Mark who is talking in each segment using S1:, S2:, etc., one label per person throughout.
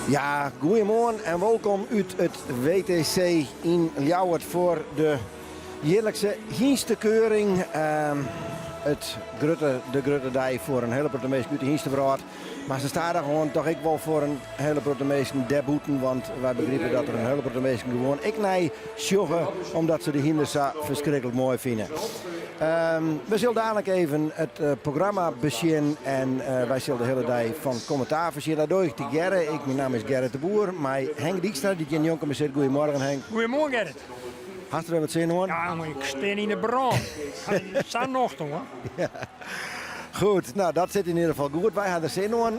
S1: Ja, goedemorgen en welkom uit het WTC in Ljouwert voor de jaarlijkse Hienstekeuring. De Grutte Dij voor een hele grote meest uit de Hienstebraad. Maar ze staan er gewoon toch ik wel voor een hele grote meest debuten, want wij begrijpen dat er een hele grote meest gewoon ik nee sjoggen, omdat ze de Hienders zo verschrikkelijk mooi vinden. We zullen dadelijk even het programma beginnen en wij zullen de hele dag van commentaar voorzien. Dat doe ik te Gerrit. Mijn naam is Gerrit de Boer, maar Henk Dijkstra, die in Jonker zit. Goedemorgen Henk.
S2: Goedemorgen Gerrit.
S1: Hast er wat zin hoor?
S2: Ja, maar ik sta in de brand. Sta nog toch hoor.
S1: Ja. Goed, nou dat zit in ieder geval goed. Wij hadden zin hoor.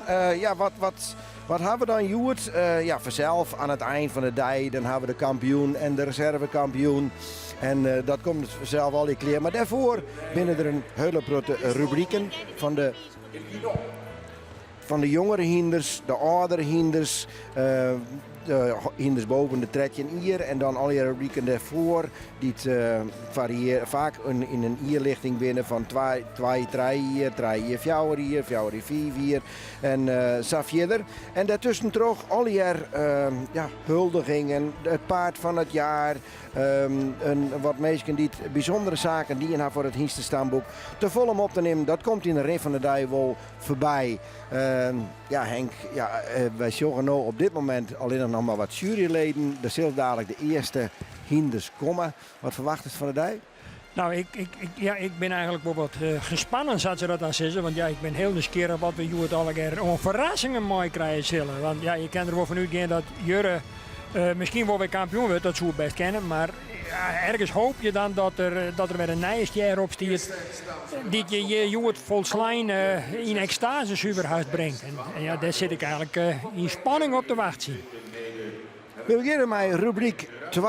S1: Wat hebben we dan Joert? Vanzelf aan het eind van de dag, dan hebben we de kampioen en de reservekampioen. En dat komt zelf al die kleer. Maar daarvoor binnen er een hele grote rubrieken van de jongere hinders, de oudere hinders. De hinders boven de tredje en ier en dan al je rubrieken daarvoor die variëren vaak in een ierlichting binnen van 2, 3 ier, 3 ier, 4 ier, 4 ier, 5 ier en zo verder. En daartussen toch al je huldigingen, het paard van het jaar, wat mensen die bijzondere zaken die je nou voor het Hienstenstamboek te volom op te nemen. Dat komt in de rit van de dag wel voorbij. Henk, wij zorgen nu op dit moment alleen nog maar wat juryleden. Er zullen dadelijk de eerste hinders komen. Wat verwacht is van de dag?
S2: Nou, ik ben eigenlijk wel wat gespannen, zat ze dat aan zeggen. Want ik ben heel nieuwsgierig wat we Joert alle keer verrassingen mooi krijgen zullen. Want je kan er wel van uitgaan dat Jurre misschien wel weer kampioen wordt, dat zou we best kennen. Maar ergens hoop je dan dat er weer een nieuwsjaar op stiert. Die je Joert volslijn in extase überhaupt brengt. En daar zit ik eigenlijk in spanning op te wachten.
S1: We beginnen met rubriek 2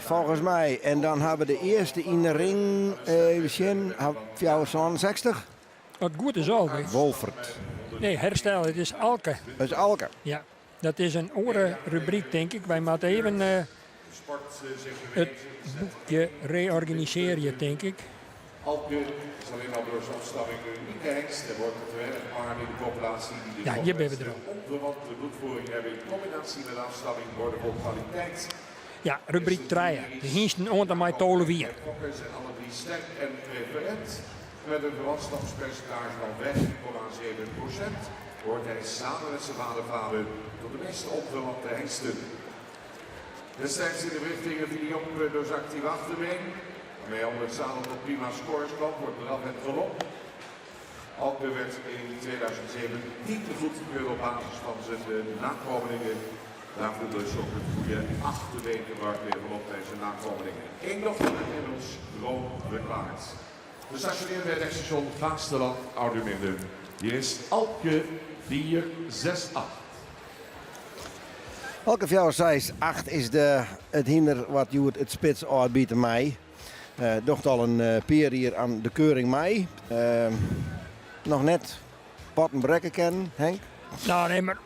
S1: volgens mij. En dan hebben we de eerste in de ring. Even zien, jouw zo'n 60?
S2: Wat goed is al.
S1: Wolfert.
S2: Nee, herstel, het is Alke.
S1: Dat is Alke.
S2: Ja, dat is een orenrubriek denk ik. Wij moeten even het boekje reorganiseren denk ik.
S3: Alke is alleen al door zijn opstamming unieke hengst. Er wordt te weinig paarden in de populatie die
S2: Ja, hier ben we er al.
S3: onverwante bloedvoering hebben in combinatie met afstamming worden vol kwaliteit.
S2: Ja, rubriek 3. De Hiensten onder mij tolen weer.
S3: Fokkers zijn alle drie sterk en preferent. Met een verwantschapspercentage van 15,7% hoort hij samen met zijn vadervader tot de meest onverwante hengsten. Destijds in de richting Vilion doorzakt hij achterbeen. Waarmee onder het zadel tot prima scores kwam, wordt eraf en galop. Alke werd in 2007 niet te goed gekeurd op basis van zijn nakomelingen. Daarvoor dus ook het goede achterbeen gebruikt weer op bij zijn nakomelingen. Eén dochter werd inmiddels droom verklaard. Gestationeerd bij het rechtstation Vaagsteland, Oudeminde. Hier is Alke 468.
S1: Alke 468 is het hinder wat Joert het spits uitbiedt mij. Docht al een peer hier aan de keuring mei. Nog net potten brekken kennen, Henk?
S2: Nou nee, maar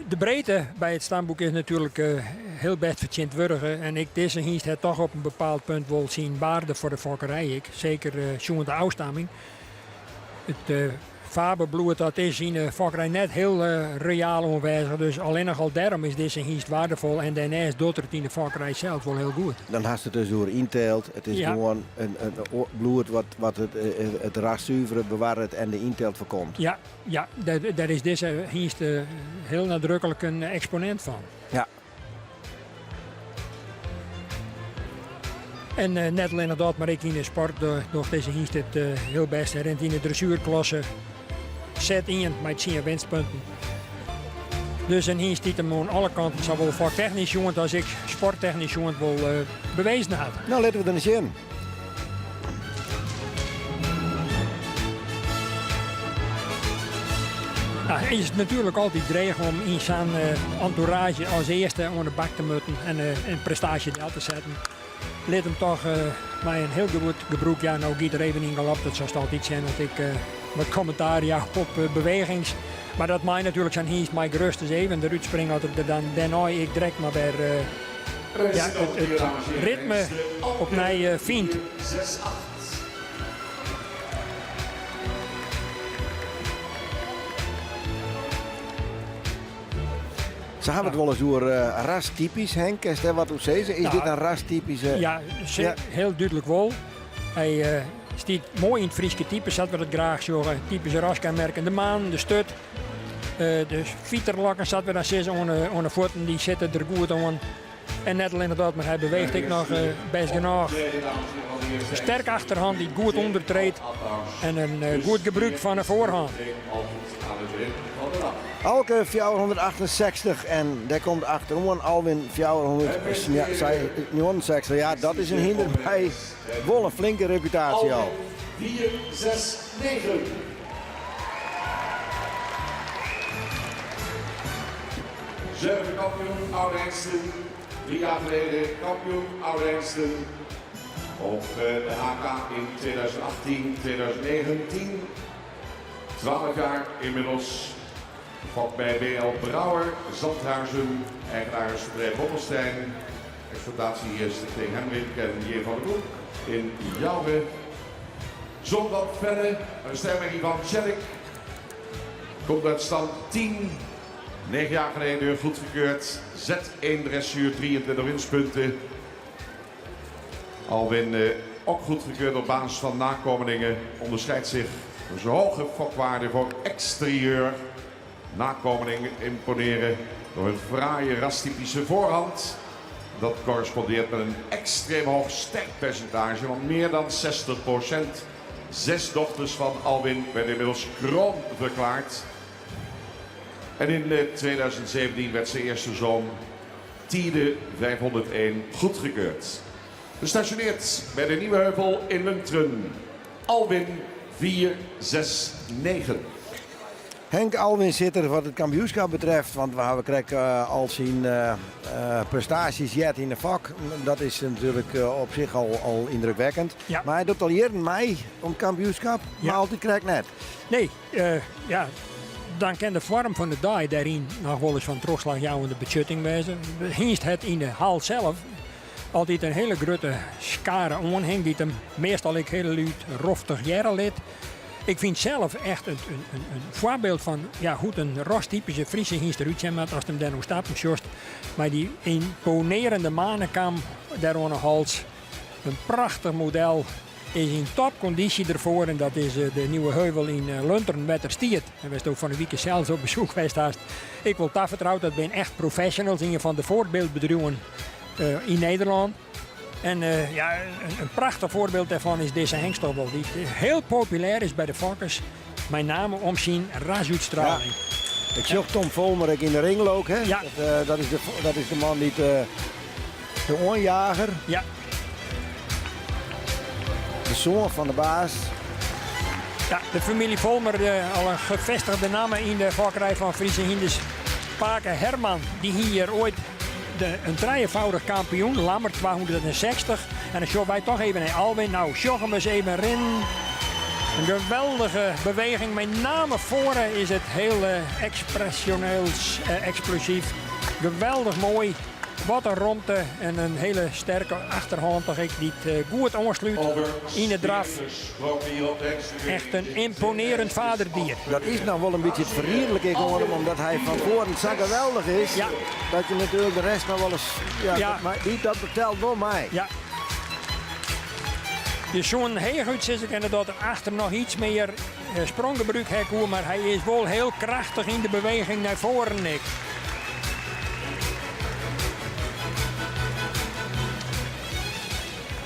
S2: de breedte bij het stamboek is natuurlijk heel best vertjend worden. En deze Hienst heeft toch op een bepaald punt wel zien waarde voor de fokkerij. Zeker zo'n de afstamming. Het Faberbloed dat is in de fokkerij net heel reaal onwijzig. Dus alleen nog al daarom is deze Hienst waardevol. En daarnaast doet het in de fokkerij zelf wel heel goed.
S1: Dan had het dus door inteelt. Het is gewoon een bloed wat het ras zuiveren bewaart en de inteelt voorkomt.
S2: Ja, daar is deze Hienst heel nadrukkelijk een exponent van.
S1: Ja.
S2: En net alleen nog dat, maar ik in de sport door deze Hienst het heel best. Hij rent in de dressuurklasse. Zet in met 10 winstpunten. Dus een Hienst die hem aan alle kanten zowel vaktechnisch jongen als ik sporttechnisch jongen wel bewezen had.
S1: Nou, laten we er eens in.
S2: Nou, het is natuurlijk altijd dreig om in zijn entourage als eerste aan de bak te moeten en een prestatie te zetten. Let hem toch met een heel goed gebroek. Ja, nou gaat er even in galop, dat zou altijd zijn, want ik met commentaar op bewegings. Maar dat mij natuurlijk zijn Hienst mij gerust is even eruit springen dat er dan daarna ik direct maar weer het ritme op mij vindt.
S1: Ze hebben het wel eens door rastypisch, Henk. Is dat wat u zegt? Is dit een rastypische...
S2: Ja, heel duidelijk wel. Hij stiet mooi in het Frieske type, zoals we het graag zeggen. Typische raskenmerken. De maan, de stut, de fietterlakken, zoals we dat zeggen, onder voeten, die zitten er goed aan. En net al inderdaad, maar hij beweegt ik nog best genoeg. Sterk achterhand die goed ondertreedt en een goed gebruik van de voorhand.
S1: Alke 468 en daar komt achterom Alwin 469. Ja, dat is een hinder bij. Wel een flinke reputatie al.
S3: 4, 6, 9. Zeven kampioen Oude Hengsten. 3 jaar geleden kampioen Oude Hengsten. Op de HK in 2018, 2019. 12 jaar inmiddels. Vak bij BL Brouwer, Zandhuizen, eigenaarsbedrijf Bobbelstein. Exploitatie is tegen Henrik en J. van der Broek in Jouwe. Zondag verder, een stemming van Tjellik. Komt uit stand 10. 9 jaar geleden goedgekeurd. Z1 dressuur, 23 winstpunten. Alwin ook goedgekeurd op basis van nakomelingen. Onderscheidt zich door zijn hoge fokwaarde voor exterieur. Nakomelingen imponeren door een fraaie rastypische voorhand. Dat correspondeert met een extreem hoog sterkpercentage van meer dan 60%. 6 dochters van Alwin werden inmiddels kroon verklaard. En in 2017 werd zijn eerste zoon Tiede 501 goedgekeurd. Gestationeerd bij de Nieuwe Heuvel in Lunteren. Alwin 469.
S1: Henk Alwin zit er wat het kampioenschap betreft, want we krijgen al zijn prestaties jet in de vak. Dat is natuurlijk op zich al indrukwekkend.
S2: Ja.
S1: Maar hij doet al hier in mei om het kampioenschap, maar altijd krijgt net.
S2: Nee, ja, dan kan de vorm van de dag daarin nog wel eens van terugslag jouwende betjutting wezen. Hinst het in de hal zelf altijd een hele grote skare aanhang die hem meestal heel luid roftig jaren lid. Ik vind zelf echt een voorbeeld van hoe een rastypische Friese hinst eruit ziet als hem daar nog stappen sjost. Maar die imponerende manenkam daar aan de hals. Een prachtig model. Is in topconditie ervoor en dat is de Nieuwe Heuvel in Lunteren met er stiert. En we zijn ook van de week zelfs op bezoek geweest. Ik wil daar vertrouwen dat ben echt professionals in van de voorbeeldbedrijven in Nederland. En een prachtig voorbeeld daarvan is deze hengstobbel, die heel populair is bij de fokkers. Met name om zijn rasuitstraling.
S1: Ja. Ik zag Tom Volmerik in de ringel ook, hè?
S2: Ja.
S1: Dat is de man die de oorjager.
S2: Ja.
S1: De zoon van de baas.
S2: Ja, de familie Volmer, al een gevestigde naam in de fokkerij van Friese Hindes. Paken Herman, die hier ooit een drievoudig kampioen, Lammer 260. En dan zoeken wij toch even naar Alwin. Nou, zoeken we eens even erin. Een geweldige beweging. Met name voren is het heel expressioneels, explosief. Geweldig mooi. Wat een romte en een hele sterke achterhand die het goed aansluit in de draf. Echt een imponerend vaderdier.
S1: Dat is nou wel een beetje het verheerlijke geworden, omdat hij van voren zo geweldig is.
S2: Ja.
S1: Dat je natuurlijk de rest nog wel eens... Maar dat vertelt wel mij.
S2: Ja. Je zo'n Heeguits is en dat er achter nog iets meer spronggebruik heeft, maar hij is wel heel krachtig in de beweging naar voren.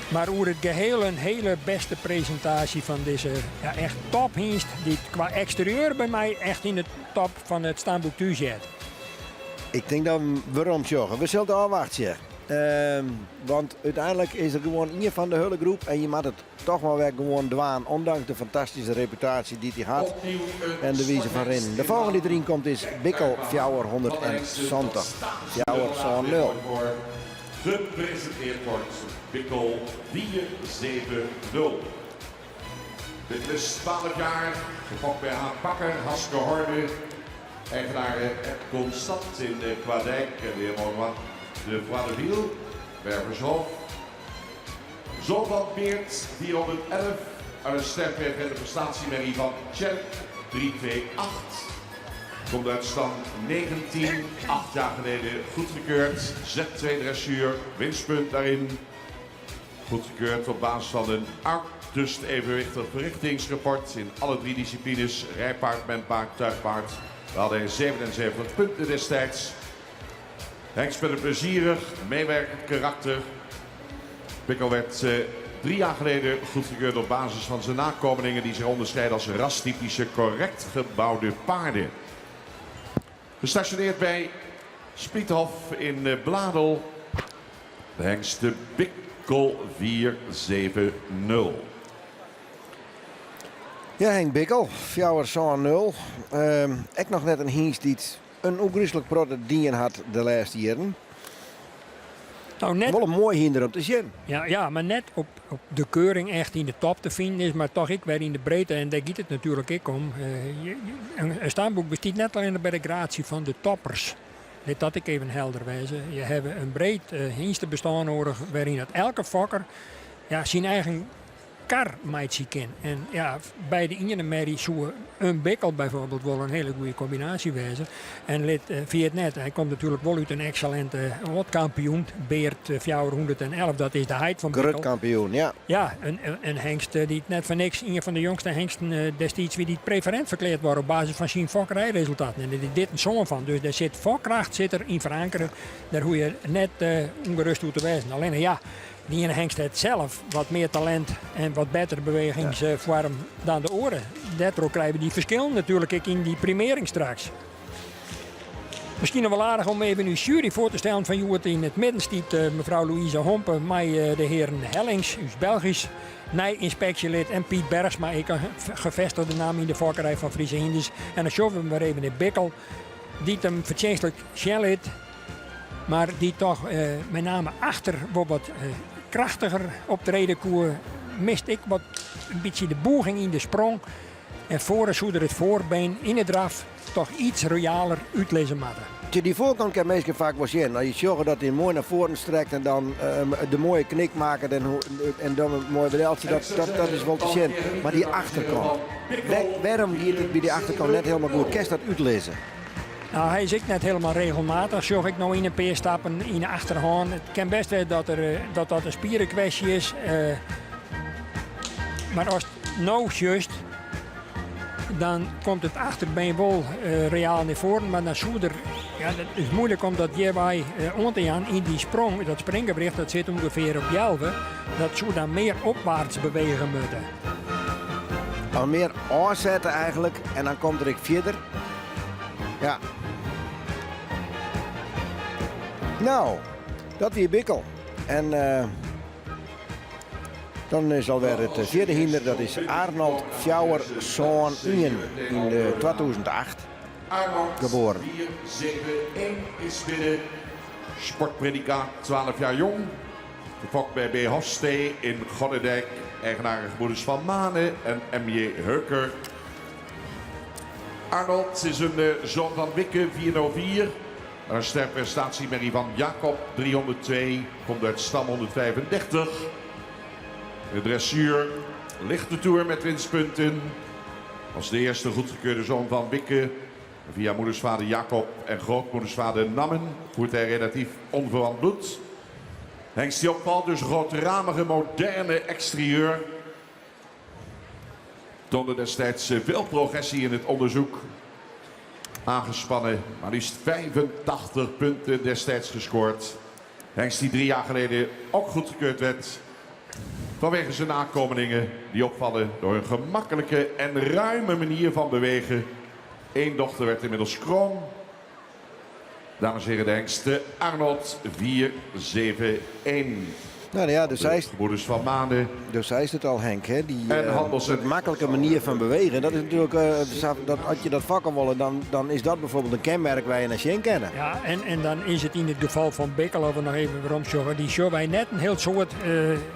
S2: Maar over het geheel een hele beste presentatie van deze echt tophingst. Die qua exterieur bij mij echt in de top van het staanboek toe zit.
S1: Ik denk dat we erom joggen. We zullen afwachten. Want uiteindelijk is er gewoon een van de hele groep. En je moet het toch maar weer gewoon dwaan. Ondanks de fantastische reputatie die hij had. En de wijze van rennen. De volgende die erin komt is Bikkel 470. Fjouwer 0.
S3: Gepresenteerd wordt Bikkel 470. Dit is 12 jaar, gefokt bij Haan Bakker, Haske Horde. Eigenaar Constant in Kwadijk en weer mooi de Voideville, Wervershoofd. Zoon van Beert 411, uit een sterke en de prestatiemerrie van Tjellik 328. Komt uit stand 19, 8 jaar geleden goedgekeurd. Z2 dressuur, winstpunt daarin. Goedgekeurd op basis van een uiterst evenwichtig verrichtingsrapport in alle 3 disciplines. Rijpaard, menpaard, tuigpaard. We hadden 77 punten destijds. Hengst met een plezierig, meewerkend karakter. Bikkel werd 3 jaar geleden goedgekeurd op basis van zijn nakomelingen die zich onderscheiden als rastypische correct gebouwde paarden. Gestationeerd bij Spliethof in Bladel. De hengst de Bikkel 470.
S1: Ja, Henk Bikkel, Fjouwer zo'n 0. Ik nog net een hengst die een ongelooflijk protte dien had de laatste jaren.
S2: Nou, net,
S1: Wel een mooi hinder om te zien.
S2: ja, maar net op de keuring echt in de top te vinden is, maar toch ik weer in de breedte. En daar gaat het natuurlijk ook om. Een staanboek bestaat net alleen bij de gratie van de toppers. Dit dat ik even helder wijzen. Je hebt een breed hingstenbestaan nodig waarin het elke fokker zijn eigen kar might zien kan. En ja, bij de ene merrie zou een Bikkel bijvoorbeeld wel een hele goede combinatie wezen. En lid via het net, hij komt natuurlijk wel uit een excellente kampioen. Beert 411, dat is de heid van Bikkel.
S1: Grutkampioen, ja.
S2: Ja, een hengst die net van niks, een van de jongste hengsten destijds wie die preferent verkleerd worden op basis van zijn fokkerijresultaten. En er is dit een zoon van. Dus er zit fokkracht zit er in verankeren. Daar hoef je net ongerust toe te wijzen. Alleen ja, die ene hengst heeft zelf wat meer talent en wat betere bewegingsvorm dan de oren. Daardoor krijgen we die verschillen natuurlijk ook in die primering straks. Misschien nog wel aardig om even uw jury voor te stellen van hoe het in het midden stiet. Mevrouw Louise Hompen, mij de heren Hellings, uw Belgisch inspectielid en Piet Bergsma, ik een gevestigde naam in de fokkerij van Friese Hinders. En dan sjoven we maar even in Bikkel, die hem verdienstelijk sjellit, maar die toch met name achter wat krachtiger optreden koer, mist ik wat een beetje de boeging in de sprong. En voor hoe er het voorbeen in het draf toch iets royaler uitlezen matten.
S1: Die voorkant kan meestal vaak wel zien. Als je zorgt dat hij mooi naar voren strekt en dan de mooie knik maken en dan een mooi bedeltje, dat is wel te zien. Maar die achterkant, waarom gaat het bij die achterkant net helemaal goed? Kan je dat uitlezen?
S2: Nou, hij is ook net helemaal regelmatig. Zorg ik nou in een paar stappen in de achterhand. Het kan best zijn dat een spierenkwestie is. Maar als het nou juist, dan komt het achterbeen wel reaal naar voren. Maar dan zou er, dat is moeilijk omdat jij onderaan in die sprong, dat springbericht, dat zit ongeveer op 11. Dat zou dan meer opwaarts bewegen moeten.
S1: Al meer aanzetten eigenlijk en dan komt er ik verder. Ja. Nou, dat weer Bikkel. En dan is alweer het vierde hinder, dat is Arnold Fjouwer zoon in 2008 geboren.
S3: 471 is binnen. Sportpredicaat, 12 jaar jong. Gefokt bij B. Hofstee in Goddendijk. Eigenaarige gebroeders van Manen en M.J. Heuker. Arnold is een zoon van Wikke, 404. Een sterke prestatie met die van Jacob, 302. Komt uit stam 135. De dressuur, lichte toer met winstpunten. Als de eerste goedgekeurde zoon van Wikke. Via moedersvader Jacob en grootmoedersvader Nammen voert hij relatief onverwant bloed. Hengst die opvalt, dus een grootramige, moderne exterieur. Toonde destijds veel progressie in het onderzoek. Aangespannen, maar liefst 85 punten destijds gescoord. Hengst die 3 jaar geleden ook goedgekeurd werd. Vanwege zijn nakomelingen die opvallen door een gemakkelijke en ruime manier van bewegen. Eén dochter werd inmiddels kroon. Dames en heren, de hengst Arnold 471.
S1: Nou ja, dus hij is,
S3: Gebroeders van Manen.
S1: dus hij is het al, Henk. Hè? Die
S3: En
S1: makkelijke manier van bewegen. Dat is natuurlijk, dat, als je dat vak kan willen, dan is dat bijvoorbeeld een kenmerk waar je naar Sjen kennen.
S2: Ja, en dan is het in het geval van Bikkel, als we nog even waarom zorgen, die show wij net een heel soort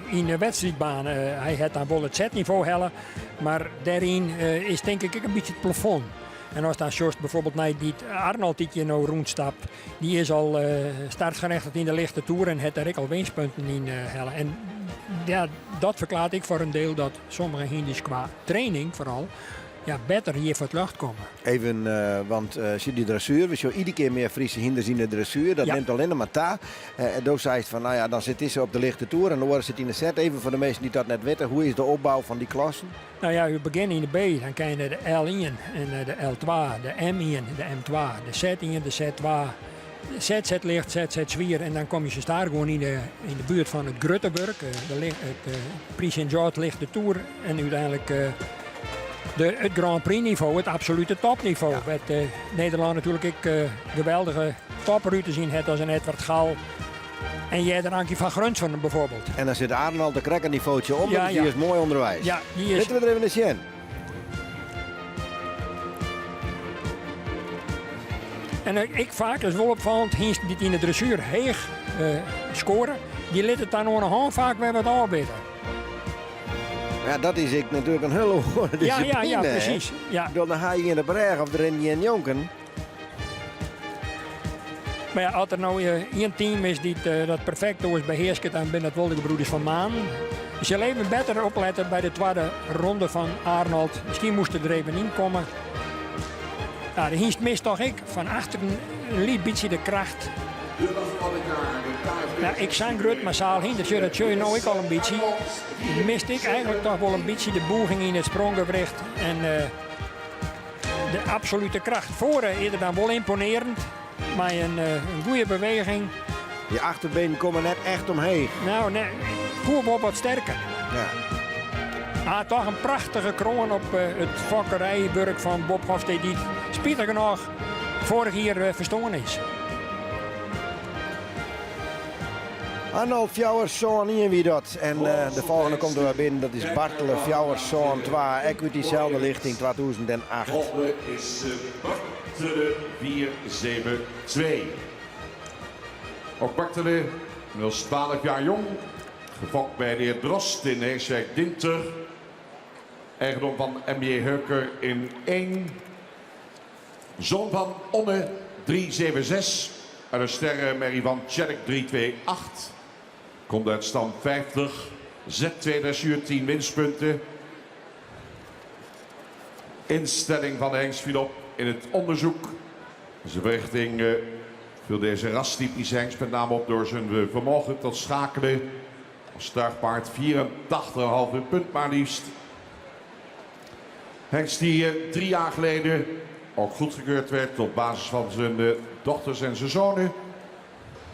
S2: in de wedstrijdbaan. Hij had dan wel het setniveau hellen, maar daarin is denk ik een beetje het plafond. En als dan Sjors bijvoorbeeld naar die Arnold die je nou rondstapt, die is al startgerechtigd in de lichte toer en heeft daar ook al winstpunten in hellen. En ja, dat verklaart ik voor een deel dat sommige hinders qua training vooral beter hier voor het lucht komen.
S1: Even, want zie die dressuur, we zien iedere keer meer Friese hinders in de dressuur. Dat neemt alleen maar ta. En toen zei het van, nou ja, dan zit ze op de lichte toer en dan worden ze in de set. Even voor de mensen die dat net weten, hoe is de opbouw van die klassen?
S2: Nou ja, u begint in de B, dan kan je de L1 en de L2, de M1, de M2, de Z1, de Z2, de ZZ licht, ZZ zwier en dan kom je daar gewoon in de buurt van het Gruttenburg. Het Prix Saint-Georges ligt de Tour en uiteindelijk het Grand Prix niveau, het absolute topniveau. Ja. Met Nederland natuurlijk geweldige toprutes in het als een Edward Gal. En jij er Ankie van Grunsven bijvoorbeeld.
S1: En dan zit Arnold de Krek een niveautje op,
S2: ja,
S1: dus die is mooi onderwijs.
S2: Ja, die is...
S1: Zitten we er even eens in.
S2: En ik vaak, dat is wel opvallend, die in de dressuur heeg scoren, die liet het dan nog een hand vaak weer wat aanbieden.
S1: Ja, dat is natuurlijk een hele hoge discipline.
S2: Ja, precies. Ja.
S1: Dan ga je in de berg of erin je in jonken.
S2: Maar ja, als er nou één team is die dat perfect is beheerst, dan ben dat wel de gebroeders van Maan. Dus je even beter opletten bij de tweede ronde van Arnold. Misschien moest er even in komen. Ja, de Hienst mist toch ik. Van achteren liet beetje de kracht. Nou, ik zag Grut massaal hinder, dat zul je nou ik al een beetje. Mist ik eigenlijk toch wel een beetje de boeging in het spronggewricht. En de absolute kracht. Voren eerder dan wel imponerend. Maar een goede beweging.
S1: Je achterbenen komen net echt omheen.
S2: Nou, nee, voetbal wat sterker.
S1: Ja.
S2: Toch een prachtige kroon op het fokkerijburg van Bob Hofstede, die spietig genoeg vorig jaar verstoren is.
S1: Arnold Fjouwers, zo'n hier wie dat. En de volgende komt er weer binnen, dat is Bartelen Fjouwers, zo'n 2. Equity, dezelfde lichting, 2008.
S3: Volgende is Bartelen 472. Ook Bartelen, inmiddels 12 jaar jong. Gefokt bij de heer Drost in Heeswijk-Dinter. Eigendom van M.J. Heuker in 1. Zoon van Onne 376. Uit de sterrenmerrie van Tjerk 328. Komt uit stand 50. Z2 dressuur 10 winstpunten. Instelling van de Hengst viel op in het onderzoek. Zijn berichting viel deze rastypisch Hengst met name op door zijn vermogen tot schakelen. Als startpaard 84,5 punt maar liefst. Hengst die 3 jaar geleden ook goedgekeurd werd op basis van zijn dochters en zijn zonen.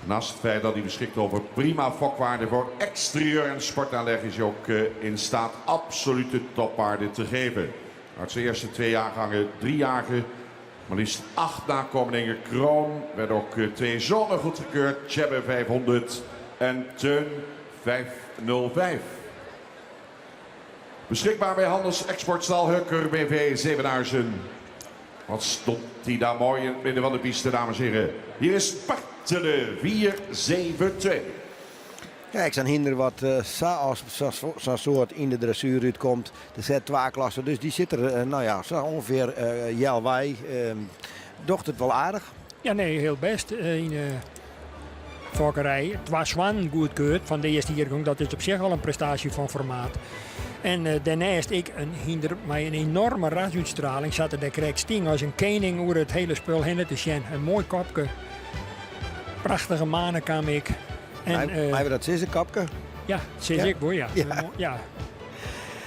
S3: Naast het feit dat hij beschikt over prima fokwaarde voor exterieur en sportaanleg is hij ook in staat absolute topwaarde te geven. Uit zijn eerste 2 jaargangen 3-jarige, maar liefst 8 nakomelingen kroon. Werden ook 2 zonen goedgekeurd, Tjebbe 500 en Teun 505. Beschikbaar bij Handels Exportstal Heuker BV Zevenhuizen. Wat stond hij daar mooi in het midden van de piste, dames en heren. Hier is Bartelen 472.
S1: Ja, ik zag hinder wat zo'n soort in de dressuur uitkomt. De Z2-klasse, dus die zit er nou ja, zo ongeveer wij. Docht het wel aardig?
S2: Ja, nee, heel best. In de fokkerij. Het was Swan goedkeurd van de eerste jaargang. Dat is op zich al een prestatie van formaat. En daarnaast ik een hinder met een enorme rasuitstraling zat er de krijg sting als een kening over het hele spul heen te zien. Een mooi kopje. Prachtige manen kwam ik. En
S1: hebben we dat zes kapje?
S2: Ja, zes ik hoor, ja. Ja.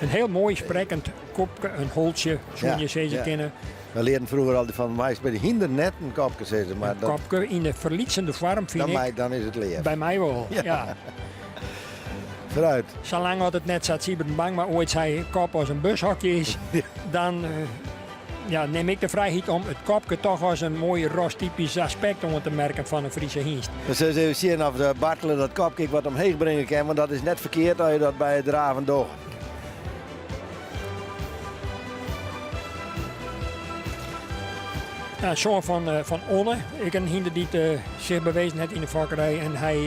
S2: Een heel mooi sprekend kopje, een holtje, zo'n je ze kennen.
S1: We leerden vroeger al van mij bij de hinder net een kopje zetten. Maar
S2: een kopje in de verliezende vorm vind ik.
S1: Dan is het leer.
S2: Bij mij wel, ja.
S1: Vooruit.
S2: Zolang had het net zat Siebert maar ooit zei kop als een bushokje is, dan neem ik de vrijheid om het kopje toch als een mooi rostypisch aspect om te merken van een Friese Hienst.
S1: Dus even zien of de Bartelen dat kopje wat omheen brengen kan, want dat is net verkeerd als je dat bij het draven doet.
S2: Ja, zoon van Onne, ik een hinder die zich bewezen heeft in de vakkerij en hij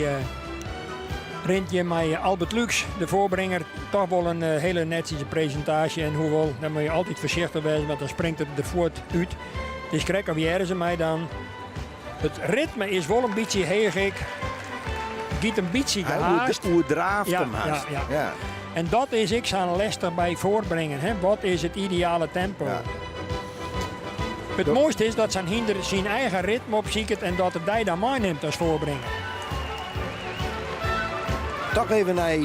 S2: rent je met Albert Lux, de voorbrenger, toch wel een hele nettische presentatie. En hoewel, dan moet je altijd voorzichtig zijn, want dan springt het er voort uit. Het is krek, wie er ze mij dan. Het ritme is wel een beetje heeg. Giet een beetje gehaast.
S1: Hoe draaft hem haast.
S2: Ja. En dat is ik zo lastig bij voorbrengen. Hè? Wat is het ideale tempo?
S1: Ja.
S2: Het mooiste is dat zijn hinder zijn eigen ritme opziekt en dat het hij dan meeneemt als voorbrengen.
S1: Toch even naar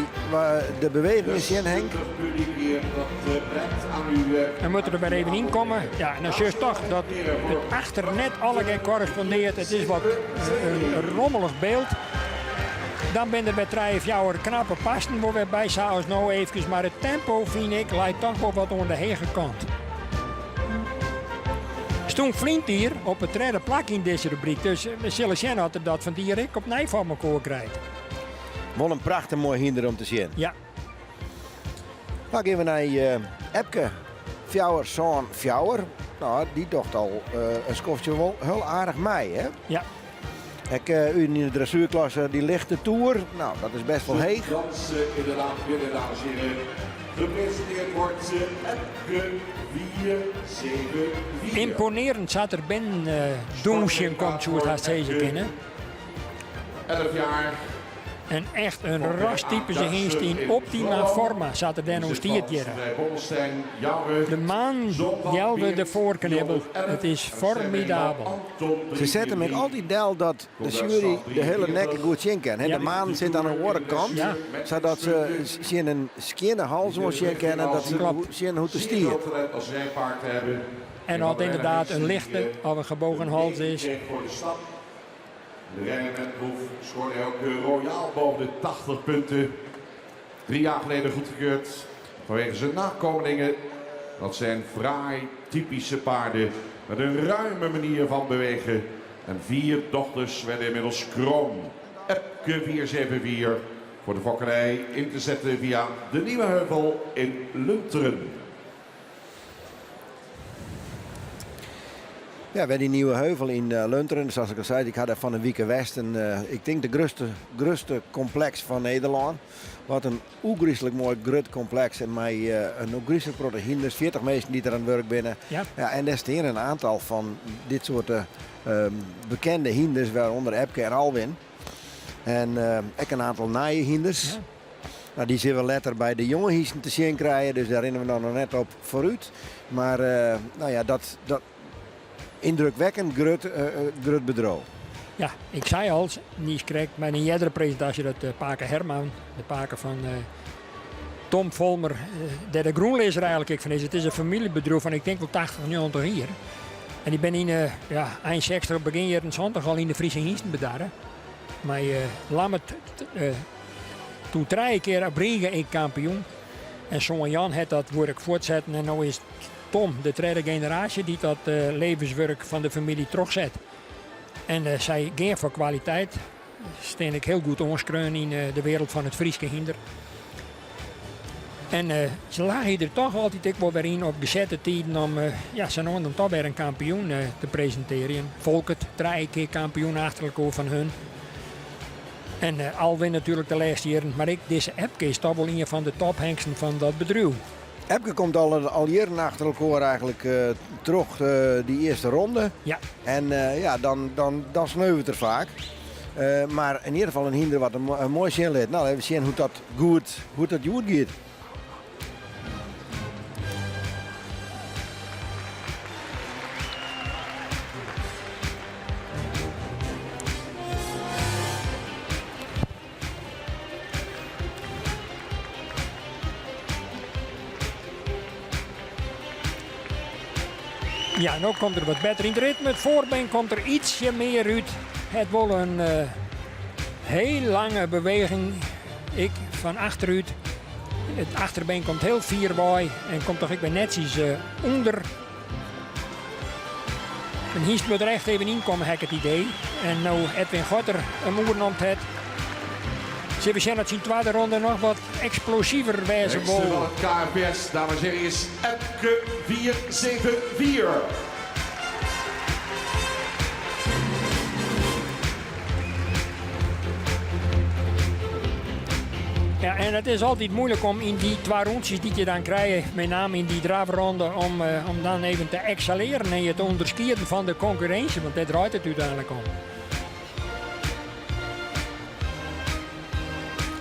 S1: de bewegingen zien, Henk.
S2: Dan moeten we er weer even in komen. Ja, en dan zie je toch dat het achternet alle correspondeert. Het is wat een rommelig beeld. Dan ben er bij 3-4 knappe pasten waar we bij zouden nou even. Maar het tempo, vind ik, lijkt toch wel wat aan de hege kant. Stond Flint hier op het derde plak in deze rubriek. Dus we zullen zien dat dat van die Rick op Nij van elkaar krijgt.
S1: Wel een prachtig mooi hinder om te zien.
S2: Ja.
S1: Dan gaan we naar Epke. Fjouwer, zoon Fjouwer. Nou, die docht al een skofje wel heel aardig mee, hè?
S2: Ja.
S1: Ik, u in de dressuurklasse die lichte toer. Nou, dat is best wel heeg.
S3: Dans inderdaad binnen, dames en heren. Gepresenteerd wordt Epke 474.
S2: Imponerend zat er binnen Doensje komt, zoals hij steeds kennen.
S3: 11 jaar.
S2: En echt een rastypische hingst in optima forma zat er dan nog stiert hier. De maan jelwe de voorknibbel. Het is formidabel.
S1: Ze zetten met al die del dat de jury de hele nek goed zien kan. De maan zit aan de andere kant,
S2: Ja.
S1: zodat ze zien een skinne hals moet zien kennen, dat ze zien hoe te stieren.
S2: En dat inderdaad een lichte of een gebogen hals is.
S3: De renner met Boef scoorde ook royaal boven de 80 punten. 3 jaar geleden goedgekeurd vanwege zijn nakomelingen. Dat zijn fraai, typische paarden met een ruime manier van bewegen. En 4 dochters werden inmiddels kroon. Epke 474 voor de fokkerij in te zetten via de Nieuwe Heuvel in Lunteren.
S1: Ja, bij die Nieuwe Heuvel in Lunteren, zoals ik al zei, ik had er van de Wieke West ik denk de grootste complex van Nederland. Wat een oegrieselijk mooi grut complex en met een oegrieselijk grote hinders, 40 mensen die er aan het werk binnen.
S2: Ja.
S1: Ja, en er staan een aantal van dit soort bekende hinders, waaronder Epke en Alwin. En ook een aantal naaie hinders.
S2: Ja.
S1: Nou, die zullen we later bij de jonge hiesten te zien krijgen, dus daar rennen we nog net op vooruit. Maar nou ja, dat indrukwekkend grut bedrijf.
S2: Ja, ik zei al, niet correct, bij een eerdere presentatie dat Paken Herman, de Paken van Tom Volmer, de groenlezer eigenlijk ik van is. Het is een familiebedrijf van ik denk wel 80 90 hier. En die ben in eind 60, begin jaren 20 al in de Friese Hiesten bedaren. Maar Lammet, toen 3 keer op Bregen ik kampioen. En zo'n Jan had dat werk voortzetten en nu is Tom, de tweede generatie, die dat levenswerk van de familie terugzet. En zij gaan voor kwaliteit. Steen ik heel goed onskreun in de wereld van het Frieske hinder. En ze lagen er toch altijd ik wel weer in op gezette tijden om ze dan toch weer een kampioen te presenteren. Volkert, 3 keer kampioen achter elkaar van hun. En Alwin natuurlijk de laatste jaren. Maar deze Epke is toch wel een van de tophengsten van dat bedrijf.
S1: Epke komt al jaren achter elkaar eigenlijk terug die eerste ronde.
S2: Ja.
S1: En dan sneuven het er vaak. Maar in ieder geval een hinder wat een mooi zin leert. Nou, even zien hoe dat goed gaat.
S2: Ja, nu komt er wat beter in het ritme. Het voorbeen komt er ietsje meer uit. Het wil een heel lange beweging. Ik van achteruit. Het achterbeen komt heel fier bij. En komt toch ik bij netjes onder. En hier moet er echt even in komen, heb ik het idee. En nou Edwin Gotter een oernomt het. Ze hebben zien dat zijn tweede ronde nog wat explosiever wijze
S3: Van
S2: wil.
S3: het KNPS, dames en heren, is Epke 474.
S2: Ja, en het is altijd moeilijk om in die 2 rondjes die je dan krijgt, met name in die draafronde, om dan even te excelleren en je te onderscheiden van de concurrentie, want daar draait het uiteindelijk om.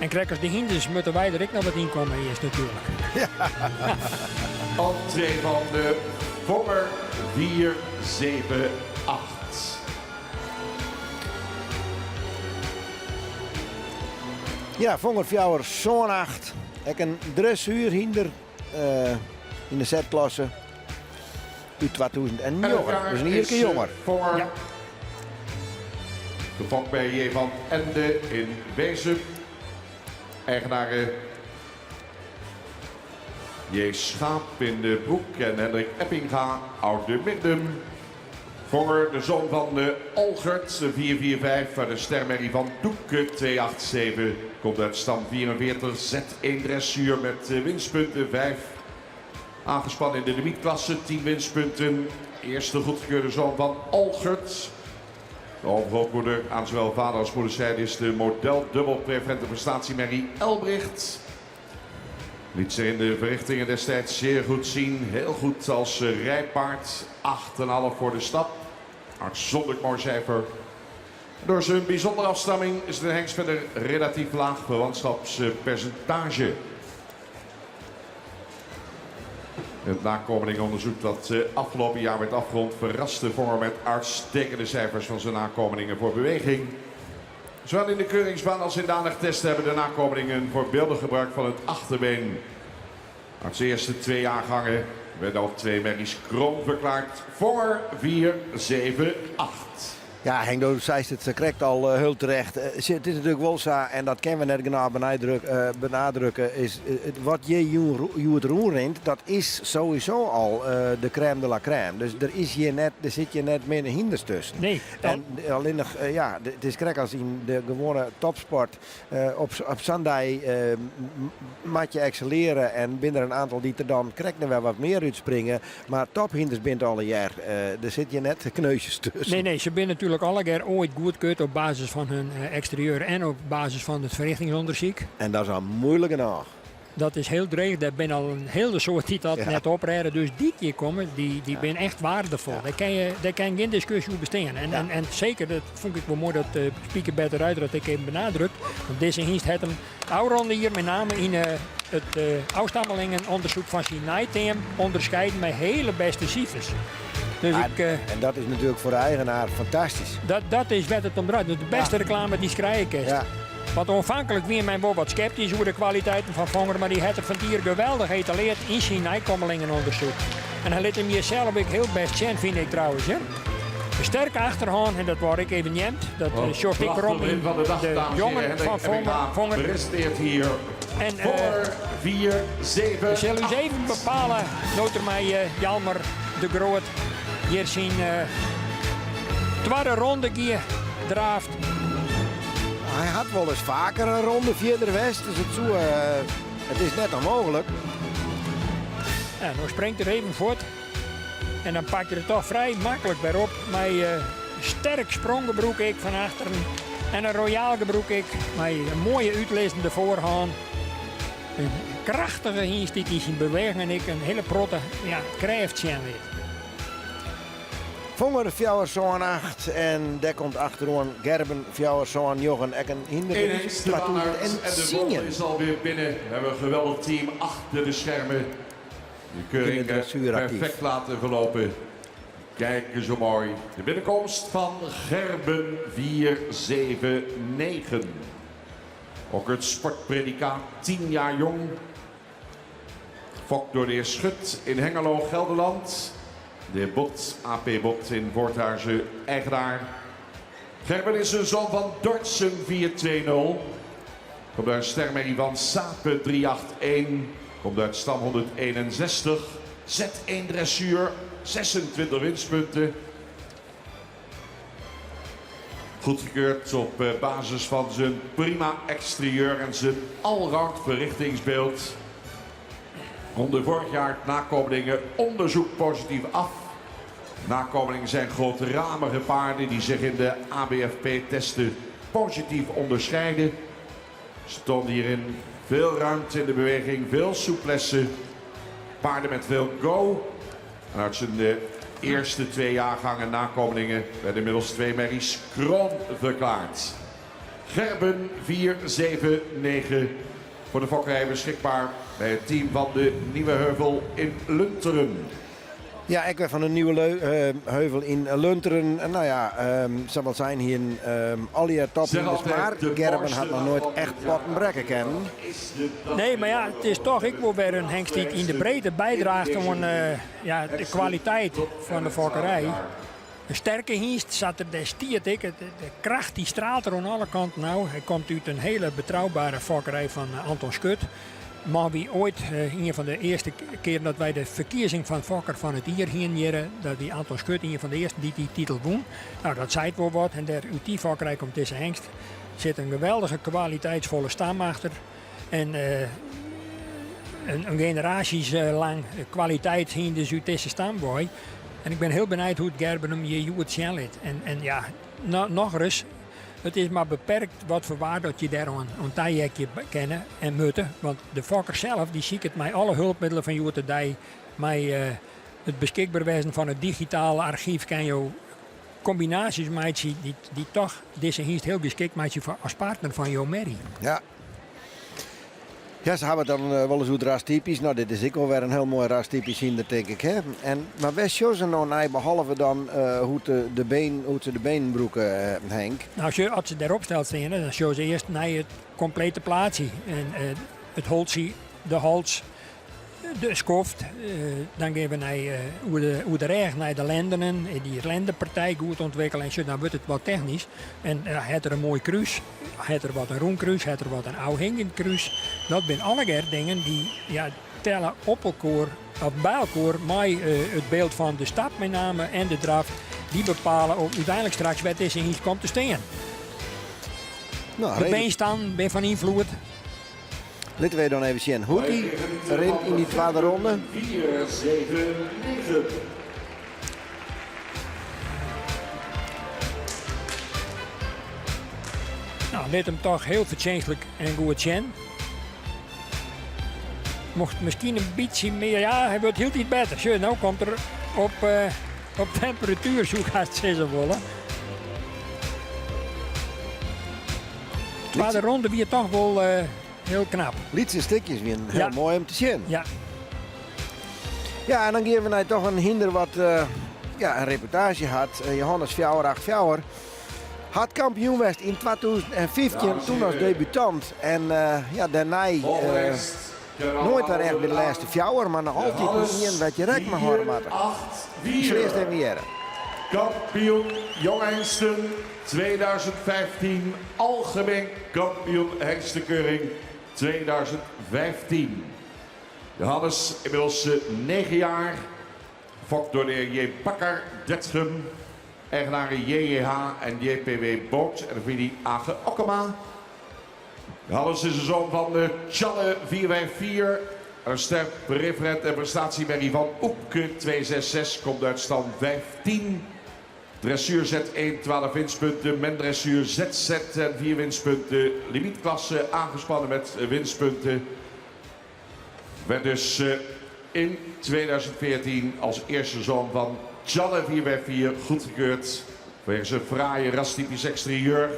S2: En krijgen de hinders moeten wij er ook nog wat in komen eerst natuurlijk.
S3: Entree van de Vonger 478.
S1: Ja, Vonger Fjouwer zo'n 8. Ik een dressuurhinder in de Z-klasse. Uit 2009. Dus een iedere keer jonger.
S3: Vonger.
S2: Ja.
S3: Gefokt bij J. van Ende in Wezep. Eigenaren J. Schaap in de Broek en Hendrik Eppinga uit de Middem. Vonger, de zoon van de Olgert, de 445 van de stermerrie van Doeke 287. Komt uit stam 44, Z1 dressuur met winstpunten 5. Aangespannen in de limietklasse, 10 winstpunten. Eerste goedgekeurde zoon van Olgert. De overgrootmoeder aan zowel vader als moederzijde is de model dubbelpreferente prestatiemerrie Elbricht. Liet ze in de verrichtingen destijds zeer goed zien. Heel goed als rijpaard. 8,5 voor de stap. Uitzonderlijk mooi cijfer. Door zijn bijzondere afstamming is de hengst met een relatief laag verwantschapspercentage. Het nakomelingenonderzoek dat afgelopen jaar werd afgerond verraste Vonger met uitstekende cijfers van zijn nakomelingen voor beweging. Zowel in de keuringsbaan als in de aandachttesten hebben de nakomelingen voorbeeldig gebruik van het achterbeen. Uit zijn eerste 2 jaargangen werden al 2 merries krom verklaard. Vonger 478.
S1: Ja, Henk zei het correct al heel terecht. Het is natuurlijk wel zo, en dat kunnen we net genau benadrukken, is wat je het roer rint, dat is sowieso al de crème de la crème. Dus er zit je net meer hinders tussen.
S2: Nee.
S1: En alleen nog, ja, het is correct als in de gewone topsport op Sunday moet je excelleren en binnen een aantal die er dan krijgt er wel wat meer uitspringen. Maar tophinders bent alle jaar, er zit je net kneusjes tussen.
S2: Nee, ze zijn natuurlijk alle keer ooit goedkeurd op basis van hun exterieur en op basis van het verrichtingsonderzoek.
S1: En dat is een moeilijke nacht.
S2: Dat is heel dreig. Daar ben al een hele soort die dat net oprijden. Dus die keer komen, die ben echt waardevol. Ja. Daar kan geen discussie over bestaan. En zeker, dat vond ik wel mooi dat Speaker Bert eruit dat ik even benadrukt. Want deze hingst had hem oude hier met name in het afstammelingenonderzoek van zijn nijteam onderscheiden met hele beste cijfers. Dus
S1: en dat is natuurlijk voor de eigenaar fantastisch.
S2: Dat is wat het om draait. De beste reclame die schrijven kan.
S1: Ja.
S2: Want aanvankelijk weer mijn wel wat sceptisch over de kwaliteiten van Vonger, maar die heeft er van hier geweldig getaleerd in zijn nijkommelingenonderzoek. En hij liet hem jezelf ook heel best zien, vind ik trouwens. Hè? Een sterke achterhand, en dat word ik even neemt. Dat zocht ik erom in de jongen van Vonger.
S3: Presteert hier
S2: En
S3: Vonger 478.
S2: we zullen eens even bepalen, noter mij Jalmer de Groot. Hier zijn tweede ronde draaft.
S1: Hij had wel eens vaker een ronde via de West, dus het is net onmogelijk.
S2: Ja, nou springt er even voort. En dan pak je er toch vrij makkelijk bij op. Met sterk spronggebroek ik van achteren. En een royaal gebroek ik. Met een mooie uitlezende voorhand. Een krachtige hingstiek is in beweging en ik een hele protte krijft zien weer.
S1: Vonger Fjouwer zo'n 8 en daar komt achterom Gerben Fjouwer zo'n Jochen en hinder
S3: Ineens de Bannaert en de Vonger is alweer binnen. We hebben een geweldig team achter de schermen. De keuring perfect laten verlopen. Kijk eens zo mooi. De binnenkomst van Gerben 479. Ook het sportpredicaat 10 jaar jong. Fokt door de heer Schut in Hengelo, Gelderland. De Bot, AP Bot in Voorthuizen, eigenaar. Gerben is een zoon van Dortsen 420. Komt uit een stermerrie van Sape 381. Komt uit stam 161. Z1 dressuur, 26 winstpunten. Goedgekeurd op basis van zijn prima exterieur en zijn allround verrichtingsbeeld. Ronde vorig jaar het nakomelingen onderzoek positief af. Nakomelingen zijn grootramige paarden die zich in de ABFP-testen positief onderscheiden. Ze tonen hierin veel ruimte in de beweging, veel souplesse. Paarden met veel go. En uit zijn eerste 2 jaargangen nakomelingen werden inmiddels 2 merries kroon verklaard. Gerben 479 voor de fokkerij beschikbaar bij het team van de Nieuwe Heuvel in Lunteren.
S1: Ja, ik ben van een nieuwe heuvel in Lunteren. En nou ja, zal wel zijn hier al die topnieuws, maar Gerben had nog nooit echt wat een brekken kennen.
S2: Nee, maar ja, het is toch ik wil weer een hengst die in de breedte bijdraagt aan de kwaliteit van de fokkerij. Een sterke hengst zat er, daar stiert ik. De kracht die straalt er aan alle kanten nou. Hij komt uit een hele betrouwbare fokkerij van Anton Schut. Maar wie ooit, een van de eerste keer dat wij de verkiezing van fokker van het jaar hier dat die Anton Schut, een van de eerste die titel won. Nou, dat zei het wel wat. En daar uit die fokkerij komt deze hengst. Zit een geweldige kwaliteitsvolle stam achter. En een generaties lang kwaliteit heen dus uit deze stamboy. En ik ben heel benieuwd hoe het Gerben hem hier het zien laat. En ja, nog eens. Het is maar beperkt wat voor waarde dat je daar een tijjekje kennen en moeten. Want de fokker zelf die ziet het met alle hulpmiddelen van Joet de Dij. Met het beschikbaar wezen van het digitale archief kan je combinaties maken die toch deze hengst heel geschikt maken als partner van jouw merrie.
S1: Ja. Ja, ze hebben dan wel eens hoe rastypisch. Nou, dit is ook wel weer een heel mooi rastypisch hinder, denk ik. Hè? Maar wist je ze nou nee, behalve dan hoe ze de beenbroeken Henk?
S2: Nou, als ze daarop stelt staan, dan show ze eerst naar het complete plaatje. En het holtje, de hals, de skoft. Dan gaan we naar hoe de reg naar de lendenen, die lendenpartij goed ontwikkelen. En zo, dan wordt het wat technisch. En het er een mooi kruis, het er wat een roenkruis, het er wat een oud hingend kruis. Dat zijn alle dingen die tellen op elkaar, of bij elkaar, met het beeld van de stap met name en de draf. Die bepalen ook uiteindelijk straks wat deze hengst komt te staan.
S1: Nou,
S2: de beenstand ben van invloed.
S1: Laten we dan even zien hoe die rent in die tweede ronde.
S3: 4, 7, 9.
S2: Nou, dit hem toch heel verdienstelijk en goed zien. Mocht misschien een beetje meer, ja, hij wordt heel iets beter. Zo, nou komt er op temperatuur, zo gaat het zeggen willen. Tweede ronde weer toch wel heel knap.
S1: Lietse stukjes weer heel mooi om te zien.
S2: Ja.
S1: Ja, en dan geven we nou toch een hinder wat een reportage had. Johannes Fjouwer had kampioen geweest in 2015, toen als debutant. En daarna nooit daar echt bij de laatste fjouwer, maar nog altijd niet wat je rek mag horen. Slechts en weer.
S3: Kampioen Jong Hengsten 2015, algemeen kampioen hengstenkeuring 2015. Johannes, inmiddels 9 jaar, fokt door de heer J. Bakker, Detgem, eigenaren JJH en JPW Boot en de familie Age Okkema. Johannes is de zoon van Tjalle 454, een sterk referent en prestatiemerrie van Oepke 266, komt uit stand 15. Dressuur Z1 12 winstpunten, mendressuur ZZ en 4 winstpunten. Limietklasse aangespannen met winstpunten. Werd dus in 2014 als eerste zoon van Tjalle 4x4 goedgekeurd. Vanwege zijn fraaie rastypisch exterieur.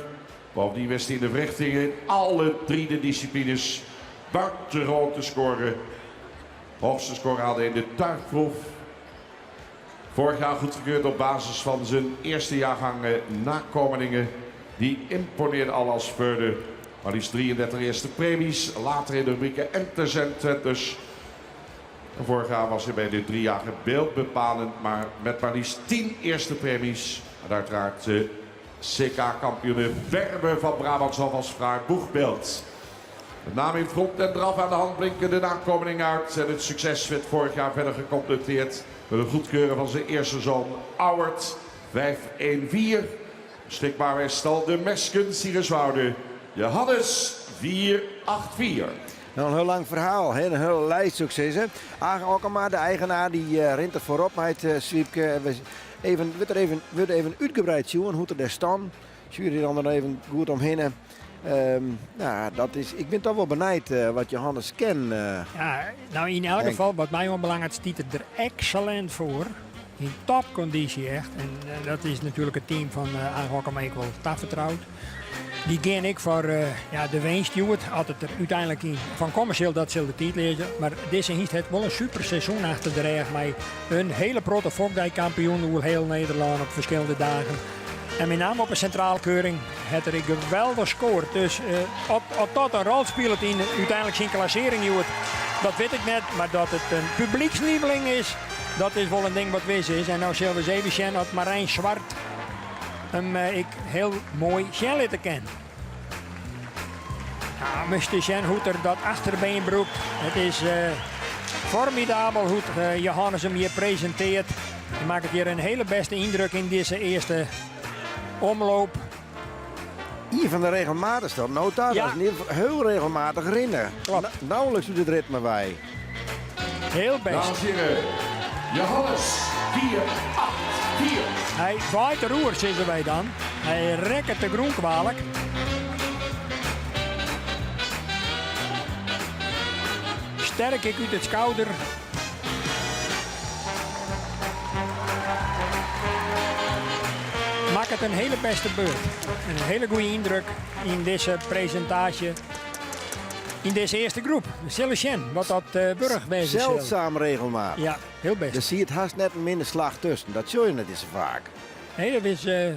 S3: Bovendien wist hij in de verrichtingen in alle 3 de disciplines buitengewoon te scoren. Hoogste score haalde in de tuigproef. Vorig jaar goedgekeurd op basis van zijn eerste jaargang nakomelingen. Die imponeerde al als speurde. Maar liefst 33 eerste premies. Later in de rubrieken Enters en Twenters. Vorig jaar was hij bij de 3-jarige beeldbepalend. Maar met maar liefst 10 eerste premies. En uiteraard CK-kampioen Werben van Brabant zal als fraai boegbeeld. Met name in front en draf aan de hand blinken de nakomeling uit. En het succes werd vorig jaar verder gecompleteerd met het goedkeuren van zijn eerste zoon Auwert 514. Beschikbaar bij stal de Mesken Siegerswoude. Johannes 484.
S1: Nou, een heel lang verhaal, hè? Een heel lijst succes. Age Okkema, de eigenaar, die rent er voorop met Swiepke. We even uitgebreid zien hoe er daar staan. Jury dan er even goed omheen. Ik ben toch wel benieuwd wat Johannes kent.
S2: Ja, nou in elk geval, wat mij wel belangrijk is, stiet het er excellent voor. In topconditie echt. En dat is natuurlijk het team van Age Okkema ik wel vertrouwd. Die ging ik voor de winst, Stuart. Had het er uiteindelijk in van commercieel dat zal de tijd lezen. Maar deze heeft het wel een super seizoen achter de rug. Met een hele protte Fokdijk-kampioen door heel Nederland op verschillende dagen. En met name op een centraalkeuring had er geweldig scoort. Dus of dat een rol speelt in uiteindelijk zijn klassering, Stuart, dat weet ik net. Maar dat het een publiekslieveling is, dat is wel een ding wat wist is. En nou zullen we eens even zien dat Marijn Zwart ik heel mooi te ken. Ja, Mr. Jen hoe er dat achterbeen broekt. Het is formidabel hoe Johannes hem hier presenteert. Hij maakt het hier een hele beste indruk in deze eerste omloop.
S1: Hier van de regelmatigste, nota, dat is niet heel regelmatig rennen. Nauwelijks doet het ritme bij.
S2: Heel best.
S3: Dames en heren, Johannes 4-8-4.
S2: Hij waait de roer, zeggen wij dan. Hij rekt het de groen kwalijk. Sterk ik uit het schouder. Maak het een hele beste beurt. En een hele goede indruk in deze presentatie. In deze eerste groep. Celestien, wat dat burgwezen is.
S1: Zeldzaam regelmatig.
S2: Ja, heel best.
S1: Dus zie je het haast net een minder slag tussen. Dat zul je net eens zo vaak.
S2: Nee, dat is, je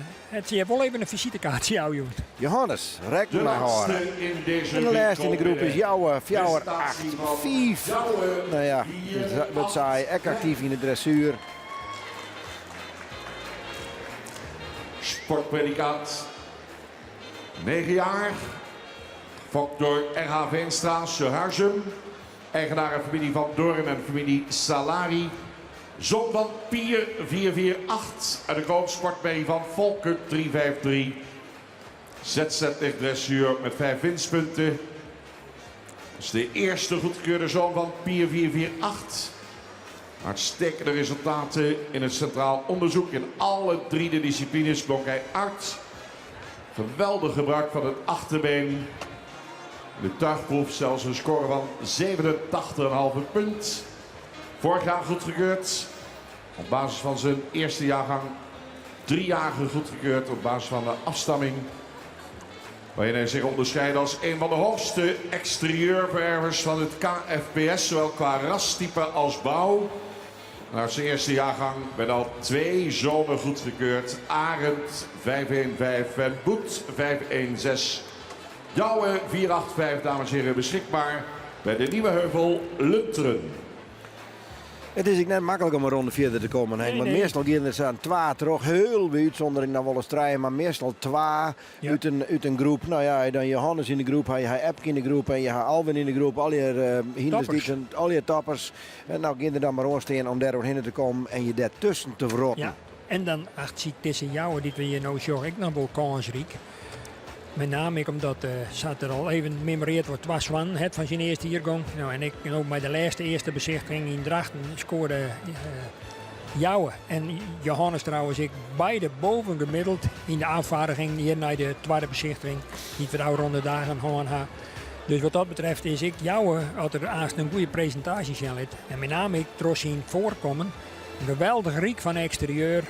S2: hebt wel even een visitekaartje, jou, jongen.
S1: Johannes, rek
S3: De
S1: me maar horen.
S3: laatste in deze
S1: En de laatste in de groep is jouw Fjouwer
S3: Prestatie
S1: 8,
S3: van
S1: 5.
S3: Jouwe
S1: Nou ja,
S3: 4,
S1: dat zei echt actief in de dressuur.
S3: Sportpredicaat. 9 jaar. Fokt door R.H. Veenstra, Suharsum. Eigenaar en familie van Doorn en familie Salari. Zoon van Pier 448. En de koopsportmee van Volker 353. ZZ dressuur met 5 winstpunten. Dat is de eerste goedgekeurde zoon van Pier 448. Uitstekende resultaten in het centraal onderzoek. In alle 3 de disciplines blok hij uit. Geweldig gebruik van het achterbeen. De tuigproef zelfs een score van 87,5 punt. Vorig jaar goedgekeurd. Op basis van zijn eerste jaargang. 3 jaar goedgekeurd op basis van de afstamming. Waarin hij zich onderscheidt als een van de hoogste exterieurverwervers van het KFPS. Zowel qua rastype als bouw. Uit zijn eerste jaargang werden al 2 zonen goedgekeurd. Arend 515 en Boet 516. Jouwe 485, dames en heren, beschikbaar bij de Nieuwe Heuvel Lunteren.
S1: Het is net makkelijk om een ronde verder te komen.
S2: Nee,
S1: Want
S2: nee.
S1: meestal gaan er zijn 2 terug. Heel bij uitzondering dan wel eens strijden. Maar meestal 2 uit een groep. Nou ja, dan Johannes in de groep. Hij Epke in de groep. En je hebt Alwin in de groep. Al je hinders, al je toppers. En nou gaan er dan maar rondsteken om daardoorheen te komen. En je daartussen te verrotten.
S2: Ja, en dan acht zie ik tussen jou, die we hier nou zorg ik nog wel kansrijk. Met name omdat zat er al even memoreerd wordt was van het van zijn eerste hiergang. Nou, en ik ook bij de eerste bezichtiging in Drachten scoorde Jouwe en Johannes trouwens ik beide bovengemiddeld in de afvaardiging hier naar de tweede bezichtiging. Niet voor de oude ronde dagen gaan. Dus wat dat betreft is ik Jouwe had er haast een goede presentatie zijn. En met name ik trots zien voorkomen. Een geweldig riek van exterieur.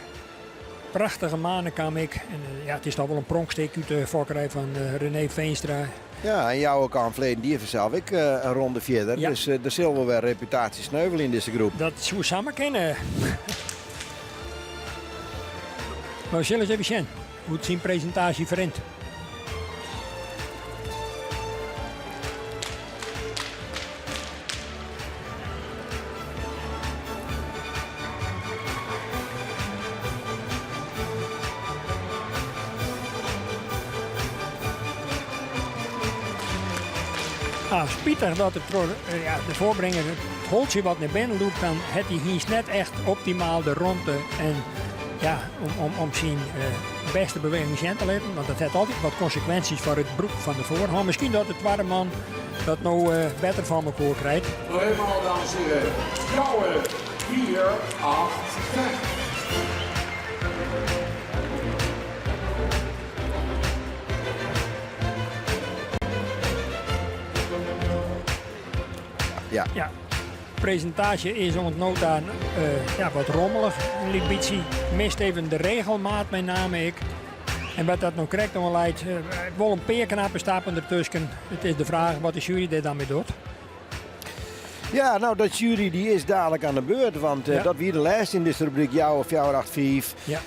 S2: Prachtige manen kwam ik. En, het is toch wel een pronksteek uit de fokkerij van René Veenstra.
S1: Ja, en jou ook aan verleden die zelf ik een ronde verder.
S2: Ja.
S1: Dus er zullen we weer reputatie sneuvelen in deze groep.
S2: Dat zou samen kennen. Maar we zullen eens even zien hoe het zijn presentatie verrent. Spietig dat de voorbrenger het holtje wat naar binnen doet, dan heeft hij hier net echt optimaal de ronde en om zijn beste beweging in te letten. Want dat heeft altijd wat consequenties voor het broek van de voorhand. Misschien dat het tweede man dat nou beter van elkaar krijgt.
S3: Nog eenmaal, dames en heren. Jouwe 485.
S1: Ja.
S2: Presentatie is ontnota wat rommelig. Libitie mist even de regelmaat, met name ik. En wat dat nou correct dan leidt, wel een paar knappe stappen ertussen. Het is de vraag wat de jury er dan mee doet.
S1: Ja, nou, dat jury die is dadelijk aan de beurt, want
S2: Ja.
S1: dat wie de lijst in deze rubriek, jou of jou 85.
S2: Ja.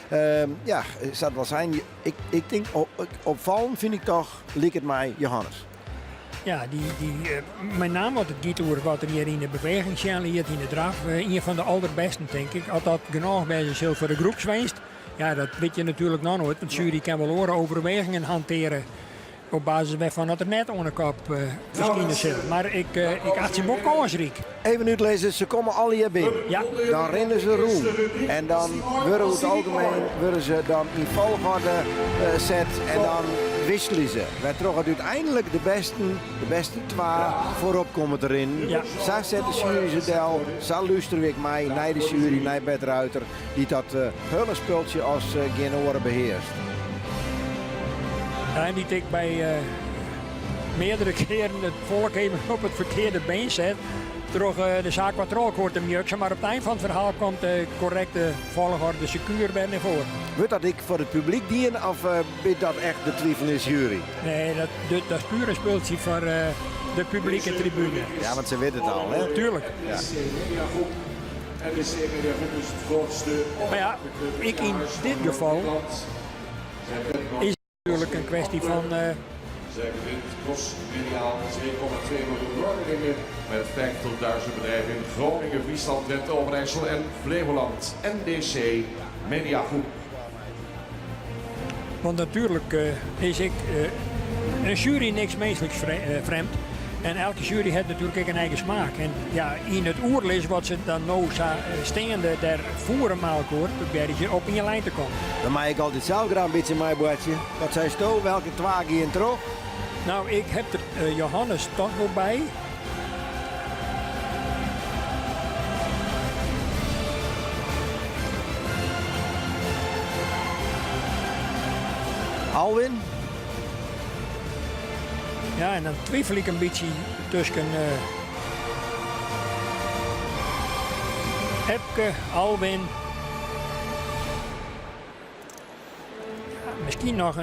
S1: Ja, zou wel zijn. Ik denk, opvallend vind ik toch, liek het mij, Johannes.
S2: Ja, met name wat het gaat over wat er hier in de beweging zijn, hier in de draf. Een van de allerbesten, denk ik. Als dat genoeg bij zichzelf voor de groepswinst. Ja, dat weet je natuurlijk nog nooit. Want de jury kan wel horen overwegingen hanteren. Op basis waarvan dat er net onderkop verschijnen zullen. Maar ik acht ze ook kansrijk.
S1: Even uitlezen, ze komen alle hier binnen.
S2: Ja.
S1: Dan rennen ze roem. En dan worden over het algemeen worden ze dan in volgorde zet en dan wisselen ze. Wij trokken uiteindelijk de beste twee voorop komen erin.
S2: Ja.
S1: Zo zet de jury ze del, zo luisteren ik mij naar de jury, naar Bert Ruiter, die dat hele spultje als geen oren beheerst.
S2: Ja, en die tik bij meerdere keren het volk even op het verkeerde been zet. Terug de zaak wat rook wordt hem juksen, maar op het eind van het verhaal komt de correcte volgorde secuur bij naar voren.
S1: Wordt dat ik voor het publiek dienen of is dat echt de twijfel in de jury?
S2: Nee, dat is puur een speeltje voor de publieke tribune.
S1: Ja, want ze weten het al, hè?
S2: Tuurlijk.
S1: Ja.
S3: NEC Mediagroep is het grootste.
S2: Maar ja, ik in dit geval is het natuurlijk een kwestie van...
S3: Zij gewint crossmediaal 2,2 miljoen Groningen met 50.000 bedrijven in Groningen, Friesland, Drenthe, Overijssel en Flevoland. NDC Mediagroep.
S2: Want natuurlijk is ik een jury niks meestelijks vreemd. En elke jury heeft natuurlijk ook een eigen smaak. En ja, in het oerlis wat ze dan nou steende der voeren hoort, probeer je op in je lijn te komen.
S1: Dan maak ik altijd zelf graag een beetje mijn boordje. Wat zei Sto? Welke twee gaan terug?
S2: Nou, ik heb er Johannes toch wel bij.
S1: Alwin?
S2: Ja, en dan twijfel ik een beetje tussen Epke, Alwin. Ja, misschien nog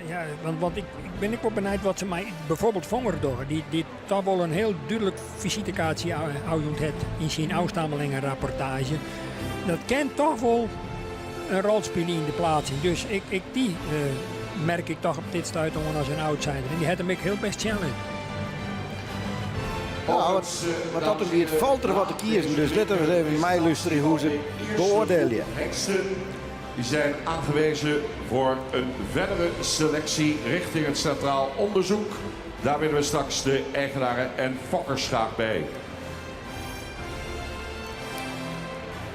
S2: ja, want ik ben ook wel benieuwd wat ze mij bijvoorbeeld Vonger door. Die toch wel een heel duidelijk visitekaartje uitdoet heeft in zijn oudstamelingenrapportage. Dat kan toch wel een rol spelen in de plaatsing. Dus die merk ik toch op dit stuit als een outsider. En die had hem ook heel best challenge.
S1: Nou, wat dat er valt er wat te kiezen. Dus let even mij luisteren hoe ze beoordelen.
S3: Hengsten die zijn aangewezen voor een verdere selectie richting het Centraal Onderzoek. Daar willen we straks de eigenaren en fokkers graag bij.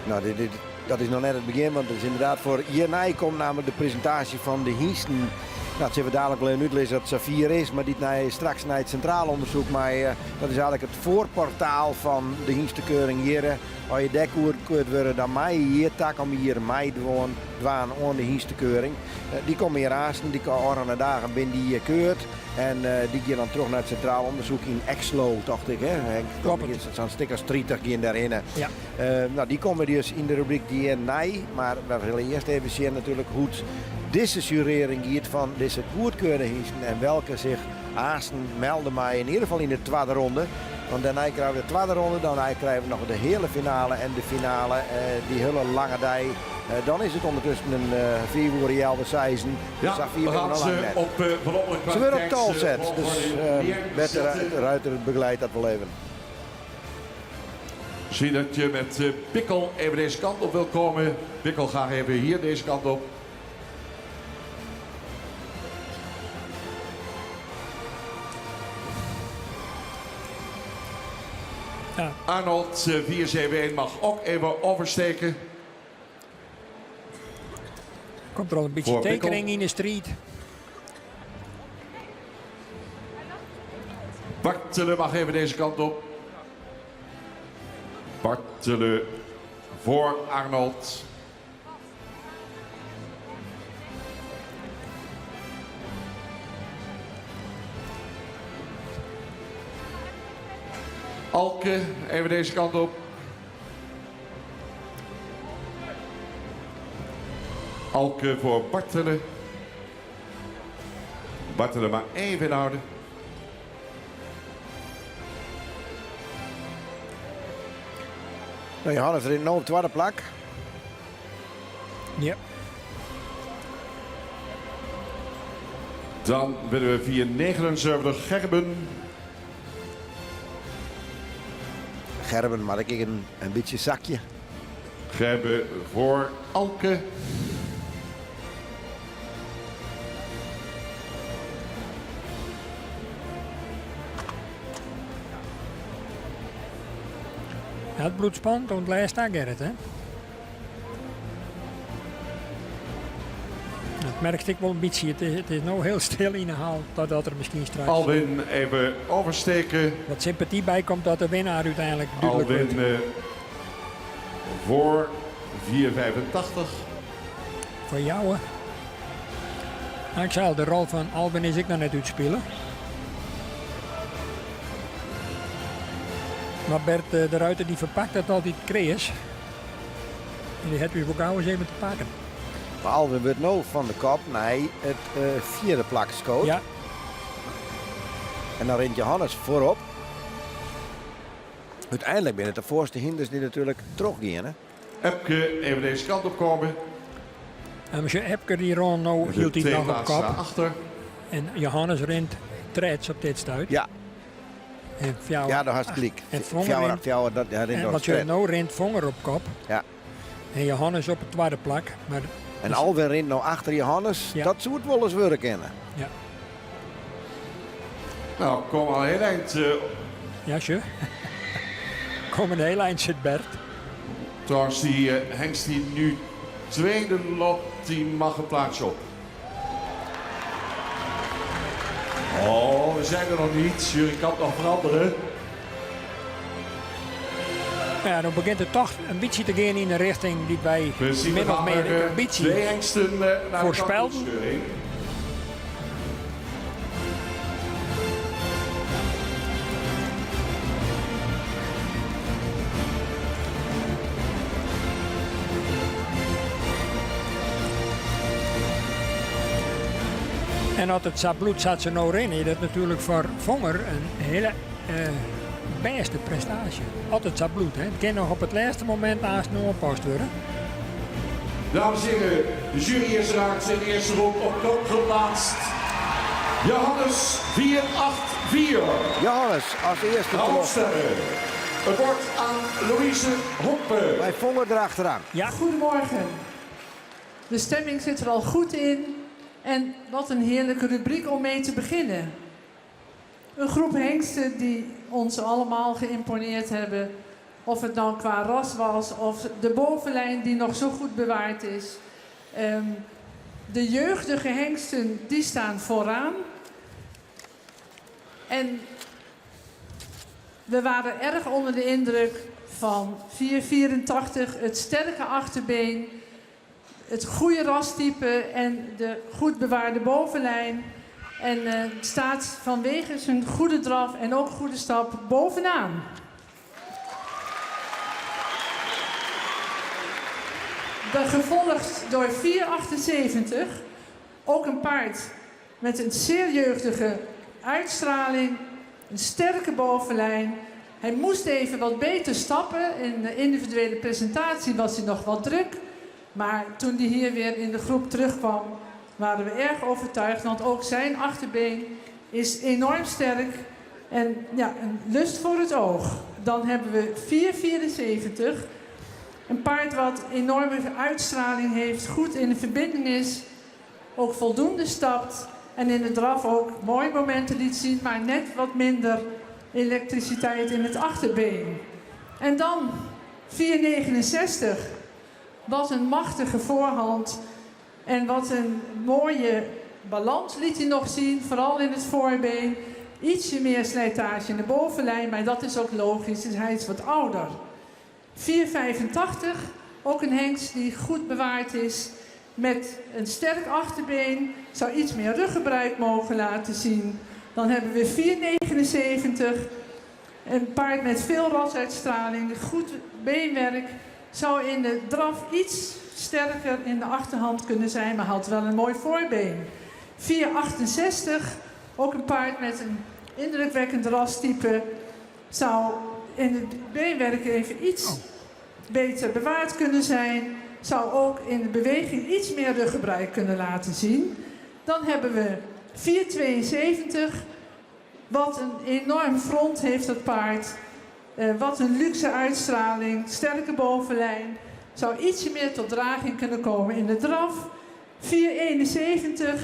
S1: Nou, dat is nog net het begin, want het is inderdaad voor hierna komt namelijk de presentatie van de hiesten. Nou, ze hebben dadelijk wel even uitlezen dat het Safir is, maar die straks naar het Centraal Onderzoek. Maar dat is eigenlijk het voorportaal van de hiestenkeuring hier. Als je dekkoer kunt worden, dan mij hier, tak om hier mij dwaan aan de hiestenkeuring. Die komen hier aanstaan, die kan dagen binnen die keurt. En die gaan dan terug naar het Centraal Onderzoek in Exlo, dacht ik.
S2: Klopt.
S1: Zo'n stuk als 30 gaan daarin.
S2: Ja.
S1: Nou, die komen dus in de rubriek die nee. Maar we willen eerst even zien natuurlijk hoe deze jurering gaat van deze goedkeuringen en welke zich aanstaan melden mij in ieder geval in de tweede ronde. Want daarna krijgen we de tweede ronde, dan krijgen we nog de hele finale en de finale, die hele lange dag. Dan is het ondertussen een 4 uur reële seizoen.
S3: Ja, we gaan ze op veranderlijk
S1: ze weer op tal zet. Dus Bert Ruiter begeleidt dat wel even.
S3: Zie dat je met Pikkel even deze kant op wil komen. Pikkel, graag even hier deze kant op.
S2: Ja.
S3: Arnold 471 mag ook even oversteken.
S2: Komt er al een beetje
S3: Voor
S2: tekening
S3: Pikkel.
S2: in de street.
S3: Bartelen mag even deze kant op. Bartelen voor Arnold. Alke, even deze kant op. Alke voor Bartelen. Bart er maar even in houden.
S1: Nou, Johannes rint nu op de tweede plak.
S2: Ja.
S3: Dan willen we 479 Gerben.
S1: Gerben, maar ik een beetje zakje.
S3: Gerben voor Alke.
S2: Ja, het bloed spant, want lijst daar Gerrit, hè. Dat merk ik wel een beetje. Het is nou heel stil in de haal totdat er misschien straks
S3: Alwin even oversteken.
S2: wat sympathie bij komt dat de winnaar uiteindelijk duidelijk wordt.
S3: Alwin voor 485.
S2: Voor jou, hè. Nou, ik zei al, de rol van Alwin is ik nog net uitspelen. Maar Bert de Ruiter die verpakt dat altijd kreeg. En die heeft u ook gauw eens even te pakken.
S1: Maar Alwin wordt nu van de kop naar het vierde plak scoot.
S2: Ja,
S1: En dan rent Johannes voorop. Uiteindelijk ben het de voorste hinders die natuurlijk teruggaan. Hè?
S3: Epke even deze kant op komen.
S2: en als je Epke die rond nou hield hij
S3: twee
S2: nog op
S3: plaatsen
S2: kop.
S3: achter.
S2: En Johannes rent treds op dit stuit.
S1: Ja,
S2: En Fjouwer-
S1: ja, dat was gelijk.
S2: En Vonger rent-
S1: Dat rent
S2: en
S1: nog
S2: wat je
S1: strijd.
S2: nou rent Vonger op kop.
S1: Ja.
S2: En Johannes op de tweede plak. Maar
S1: En Alwin rent nou achter Johannes.
S2: Ja.
S1: Dat zou het wel eens worden kennen.
S2: ja,
S3: Nou, kom al heel eind.
S2: ja, sure. Kom een heel eind zit Bert.
S3: Trouwens, die hengst die nu tweede loopt, die mag een plaatsje op. Oh, we zijn er nog niet. Jury kan nog veranderen.
S2: Ja, dan begint het toch een beetje te gaan in de richting die wij
S3: We zien
S2: min of meer een
S3: twee
S2: beetje
S3: hengsten naar
S2: voorspeld.
S3: de kampioenscheuring.
S2: En als het bloed zat ze nou in, is dat natuurlijk voor Vonger een hele beste prestatie. Altijd zat bloed, hè. Het kan nog op het laatste moment naast nog opgepast worden.
S3: Dames en heren, de jury is raakt zijn eerste ronde op kop geplaatst. Johannes 484.
S1: Johannes als eerste terug.
S3: Hoofdsterren. Het wordt aan Louise Hoppe.
S1: Wij Vonger erachteraan.
S2: Ja,
S4: Goedemorgen. De stemming zit er al goed in. En wat een heerlijke rubriek om mee te beginnen. Een groep hengsten die ons allemaal geïmponeerd hebben. Of het nou qua ras was of de bovenlijn die nog zo goed bewaard is. De jeugdige hengsten die staan vooraan. En we waren erg onder de indruk van 484, het sterke achterbeen, het goede rastype en de goed bewaarde bovenlijn. En staat vanwege zijn goede draf en ook goede stap bovenaan. Gevolgd door 478, ook een paard met een zeer jeugdige uitstraling, een sterke bovenlijn. Hij moest even wat beter stappen. In de individuele presentatie was hij nog wat druk. Maar toen hij hier weer in de groep terugkwam, waren we erg overtuigd. Want ook zijn achterbeen is enorm sterk. En ja, een lust voor het oog. Dan hebben we 474. Een paard wat enorme uitstraling heeft, goed in de verbinding is. Ook voldoende stapt. En in de draf ook mooie momenten liet zien, maar net wat minder elektriciteit in het achterbeen. En dan 469. Wat een machtige voorhand. En wat een mooie balans liet hij nog zien, vooral in het voorbeen. Ietsje meer slijtage in de bovenlijn, maar dat is ook logisch, dus hij is wat ouder. 485, ook een hengst die goed bewaard is. Met een sterk achterbeen, zou iets meer ruggebruik mogen laten zien. Dan hebben we 479, een paard met veel rasuitstraling, goed beenwerk. Zou in de draf iets sterker in de achterhand kunnen zijn, maar had wel een mooi voorbeen. 468, ook een paard met een indrukwekkend rastype, zou in het beenwerk even iets beter bewaard kunnen zijn. Zou ook in de beweging iets meer ruggebruik kunnen laten zien. Dan hebben we 472. Wat een enorm front heeft dat paard. Wat een luxe uitstraling. Sterke bovenlijn. Zou ietsje meer tot draging kunnen komen in de draf. 471.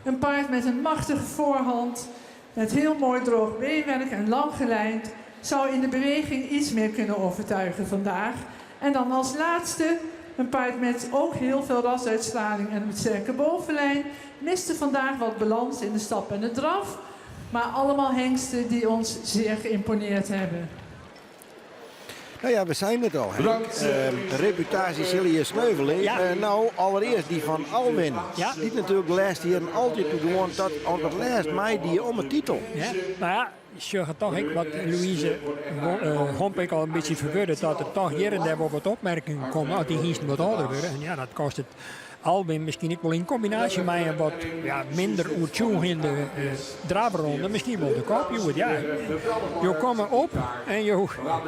S4: Een paard met een machtige voorhand. Met heel mooi droog beenwerk en lang gelijnd. Zou in de beweging iets meer kunnen overtuigen vandaag. En dan als laatste een paard met ook heel veel rasuitstraling en een sterke bovenlijn. Miste vandaag wat balans in de stap en de draf. Maar allemaal hengsten die ons zeer geïmponeerd hebben.
S1: Nou ja, we zijn het al. De reputatie zul je sneuveling.
S2: Ja.
S1: Nou, allereerst die van Alwin.
S2: Ja.
S1: Die natuurlijk laatst hier altijd gewoon tot op het laatst mij die om een titel.
S2: Ja, maar ja, je gaat toch ik wat Louise Hompik al een beetje verwurden dat er toch hier en daar wel wat opmerkingen komen als die hiesten wat ouder worden. En ja, dat kost het Albin misschien ook wel in combinatie met een wat minder oertjoeg in de draverronde, misschien wel de kop. Ja, je komt op en je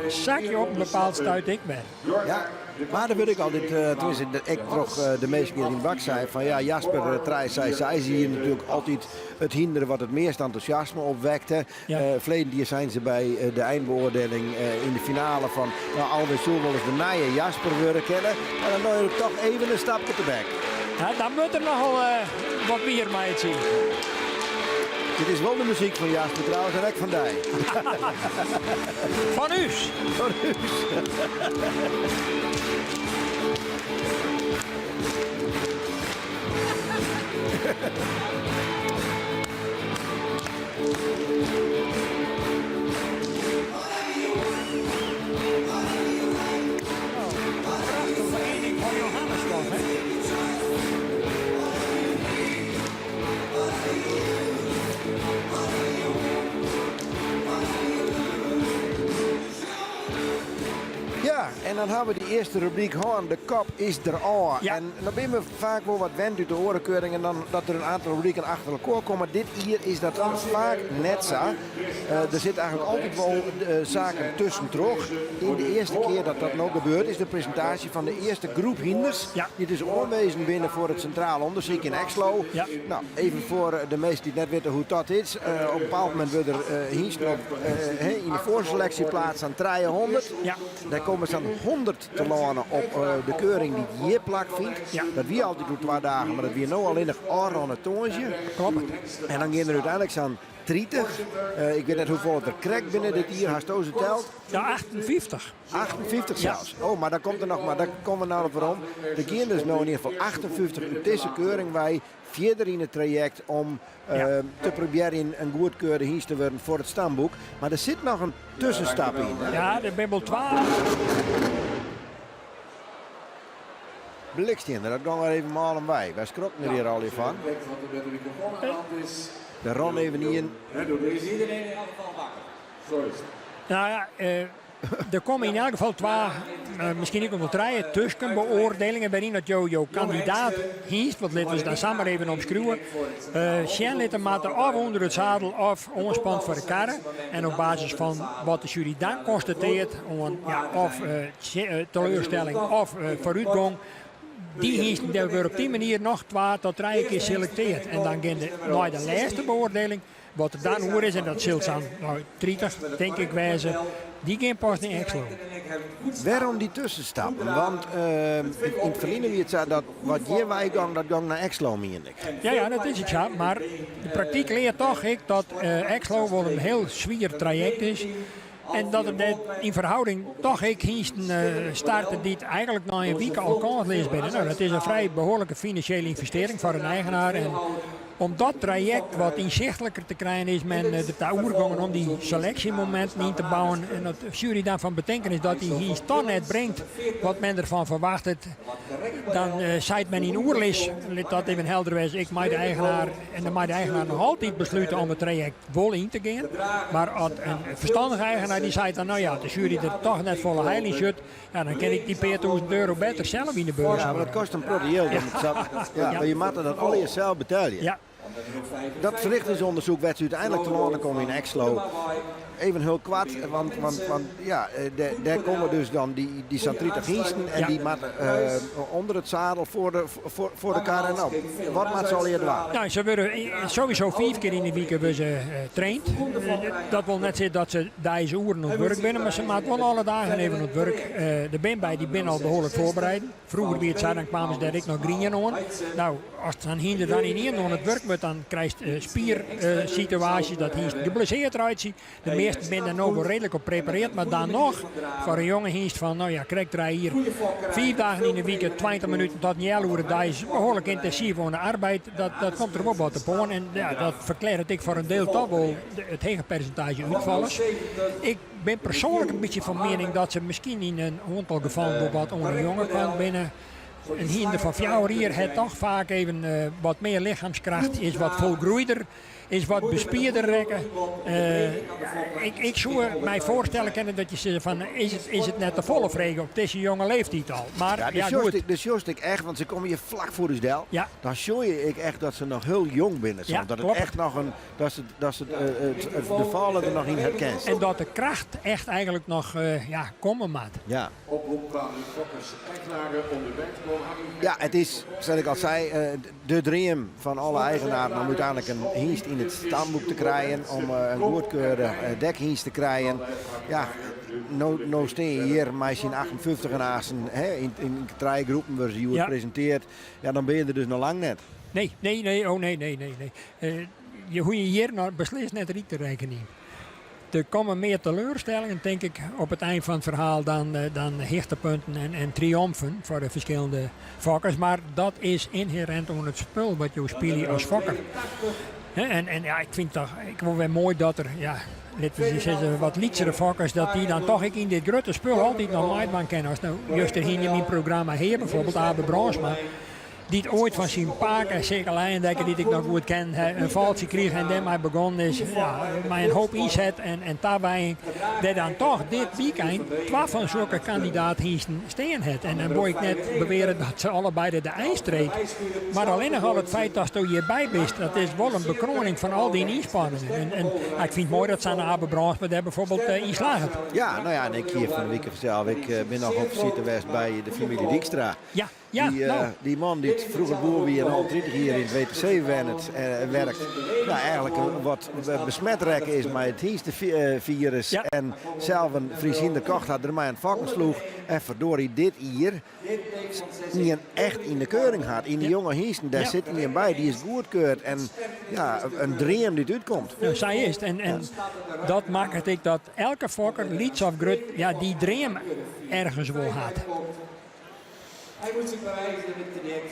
S2: zak je op een bepaald stuit ik ben.
S1: Ja, maar dan wil ik altijd, tenminste, ik toch de meeste keer in de bak zei van ja, Jasper Trijs zij zie je natuurlijk altijd het hinderen wat het meest enthousiasme opwekte.
S2: Ja.
S1: Verleden keer zijn ze bij de eindbeoordeling in de finale van Alwin Soel wel eens de naaie Jasper willen kennen. Maar dan doe je toch even een stapje te bek.
S2: Ja, dan moet er nogal wat meer mee zien.
S1: Dit is wel de muziek van Jasper trouwens en ook van Dij.
S2: Van Uus.
S1: Van Uus. Ja, en dan hebben we die eerste rubriek gewoon, de kop is er al.
S2: Ja.
S1: En dan ben we vaak wel wat wend uit de orenkeuring en dan dat er een aantal rubrieken achter elkaar komen. Dit hier is dat vaak net zo. Er zit eigenlijk altijd wel zaken tussen terug. In de eerste keer dat dat nog gebeurt is de presentatie van de eerste groep hinders.
S2: Ja.
S1: Die dus aanwezig binnen voor het Centraal Onderzoek in Exlo.
S2: Ja.
S1: Nou, even voor de meesten die net weten hoe dat is. Op een bepaald moment worden er hinders in de voorselectie plaats aan 300.
S2: Ja.
S1: Daar komen ze dan 100 te lanen op de keuring die hier plak vindt.
S2: Ja.
S1: Dat wie altijd doet 2 dagen, maar dat wie nu alleen nog aan het toonsje.
S2: Klopt.
S1: En dan gaan er uiteindelijk aan 30. Ik weet net hoeveel het er krijgt binnen dit hier. Hast ze telt?
S2: Ja, 58.
S1: 58
S2: Ja.
S1: zelfs. Oh, maar dan komt er nog maar. Daar komen we nou op waarom. Er gaan dus nou in ieder geval 58 in deze keuring wij verder in het traject om te proberen een goedkeurde hies te worden voor het stamboek. Maar er zit nog een tussenstap in. Hè?
S2: Ja, de Bibbel 12.
S1: Blikstien, dat gaan we even malen bij. Wij schrokken er hier al even van. De Ron even niet in.
S3: Is iedereen in elk geval wakker? Zo is het.
S2: Nou ja, er komen in elk geval 2, misschien ook wel 3 tussenbeoordelingen waarin dat jouw kandidaat hiest. Wat laten we daar samen even opschroeven. Sjen laten maten of onder het zadel of onspant voor de karren. En op basis van wat de jury dan constateert, of teleurstelling of vooruitgang. Die hiesten dat we op die manier nog 2 tot 3 keer selecteerd. En dan gaan de naar de laatste beoordeling, wat er dan hoor is, en dat zult dan 30, denk ik, wijzen, die gaan pas in Exlo.
S1: Waarom die tussenstappen? Want in het verleden wie het zei dat wat hier wij gaan, dat gang naar Exlo meen ik.
S2: Ja, dat is het ja. Maar de praktijk leert toch dat Exlo wel een heel zwier traject is. En dat er in verhouding toch starten die het eigenlijk na een week al kans lezen binnen. Nou, dat is een vrij behoorlijke financiële investering voor een eigenaar. En om dat traject wat inzichtelijker te krijgen is men de oergangen om die selectiemomenten in te bouwen. En dat de jury dan van betekenis dat hij hier toch net brengt wat men ervan verwacht. Dan zei men in oerlis, dat even helder was, ik mag de eigenaar en dan mag de eigenaar nog altijd besluiten om het traject vol in te gaan. Maar als een verstandige eigenaar die zei dan, nou ja, de jury er toch net volle heil in zit, ja, dan kan ik die €40.000 beter zelf in de beurs.
S1: Ja, maar dat kost een protégeel. Ja, maar je moet dat al zelf betalen.
S2: Ja.
S1: Dat verrichtingsonderzoek werd uiteindelijk te landen komen in Exlo. Even heel kwart, want ja, daar komen dus dan die Santrita Giesten en die matten onder het zadel voor de kar. Nou, wat maakt ze al eerder waar?
S2: Nou, ze worden sowieso 5 keer in de week hebben ze traind. Dat wil net zeggen dat ze deze uren op werk binnen, maar ze maken wel alle dagen even op werk. De ben bij die ben al behoorlijk voorbereid. Vroeger wie het zei, dan kwamen ze daar ik nog grieën aan. Nou, als het dan hinder dan in één aan het werk wordt, dan krijg je spiersituaties dat hij geblesseerd eruit ziet. De meesten zijn er nog wel redelijk op prepareerd, maar dan nog voor een jonge hiest van, nou ja, krijg je hier 4 dagen in de week, 20 minuten tot 9 uur, dat is behoorlijk intensief aan de arbeid. Dat komt er wel wat op aan en ja, dat verklaart ik voor een deel toch wel het hege percentage uitvallers. Ik ben persoonlijk een beetje van mening dat ze misschien in een aantal gevallen wat onder een jonge kant binnen. Een hinder van 4 hier heeft toch vaak even wat meer lichaamskracht, is wat volgroeider, is wat bespierder rekken. Ik zou mij voorstellen kunnen dat je zegt van is het net de volle vregen op deze jonge leeftijd al. Maar
S1: ja, dus juist ik echt, want ze komen hier vlak voor de del.
S2: Ja.
S1: Dan zie je ik echt dat ze nog heel jong binnen zijn.
S2: Ja,
S1: dat
S2: klopt.
S1: het echt nog de vallen er nog in herkent.
S2: En dat de kracht echt eigenlijk nog komen maat.
S1: Ja.
S3: Oproep aan de fokkers Ecknaren onderweg.
S1: Ja, het is, zoals ik al zei, de dream van alle eigenaren om uiteindelijk een hiest in het stamboek te krijgen. Om een goedkeurde dekhiest te krijgen. Ja, nou steen je hier met zijn 58 en azen in 3 groepen waar ze je presenteert. Ja, dan ben je er dus nog lang net.
S2: Nee. Je hoe je hier nou beslist net riet te rekenen. Er komen meer teleurstellingen, denk ik, op het eind van het verhaal dan hoogtepunten en triomfen voor de verschillende fokkers. Maar dat is inherent aan het spul wat je speelt als fokker. En ja, ik vind toch, ik vond wel mooi dat er, wat lietsere fokkers, dat die dan toch in dit grote spul altijd nog meidman kennen. Als nou juist er hier in mijn programma hier bijvoorbeeld, Abe Bransma. Die het ooit van zijn paak en zeker Leyendekker, die ik nog goed ken, een valtje kreeg en daarmee begonnen is. Ja, met een hoop inzet en daarbij dat dan toch dit weekend 12 van zulke kandidaten hier staan heeft. En dan wil ik net beweren dat ze allebei de ijstreek. Maar alleen nog al het feit dat je hierbij bent, dat is wel een bekroning van al die inspanningen. En ik vind het mooi dat ze aan de Abe Bransma daar bijvoorbeeld inslagen.
S1: Ja, nou ja, en ik hier van de week zelf. Ik ben nog op visite geweest bij de familie Dijkstra.
S2: Ja,
S1: die man die vroeger boer wie en al 30 hier in het WTC werkt, nou eigenlijk wat besmet rekken is met het Hienste-virus en zelf een Friesinder kocht had er mij een vakken sloeg en verdorie dit hier niet echt in de keuring had. In die jonge Hiensten, daar zit niet bij, die is goedkeurd en ja, een dream die uitkomt.
S2: Nou, zij is het. En dat maakt het dat elke fokker, liets of grut, ja, die dream ergens wel had.
S5: Hij moet zich bewijzen met de nek.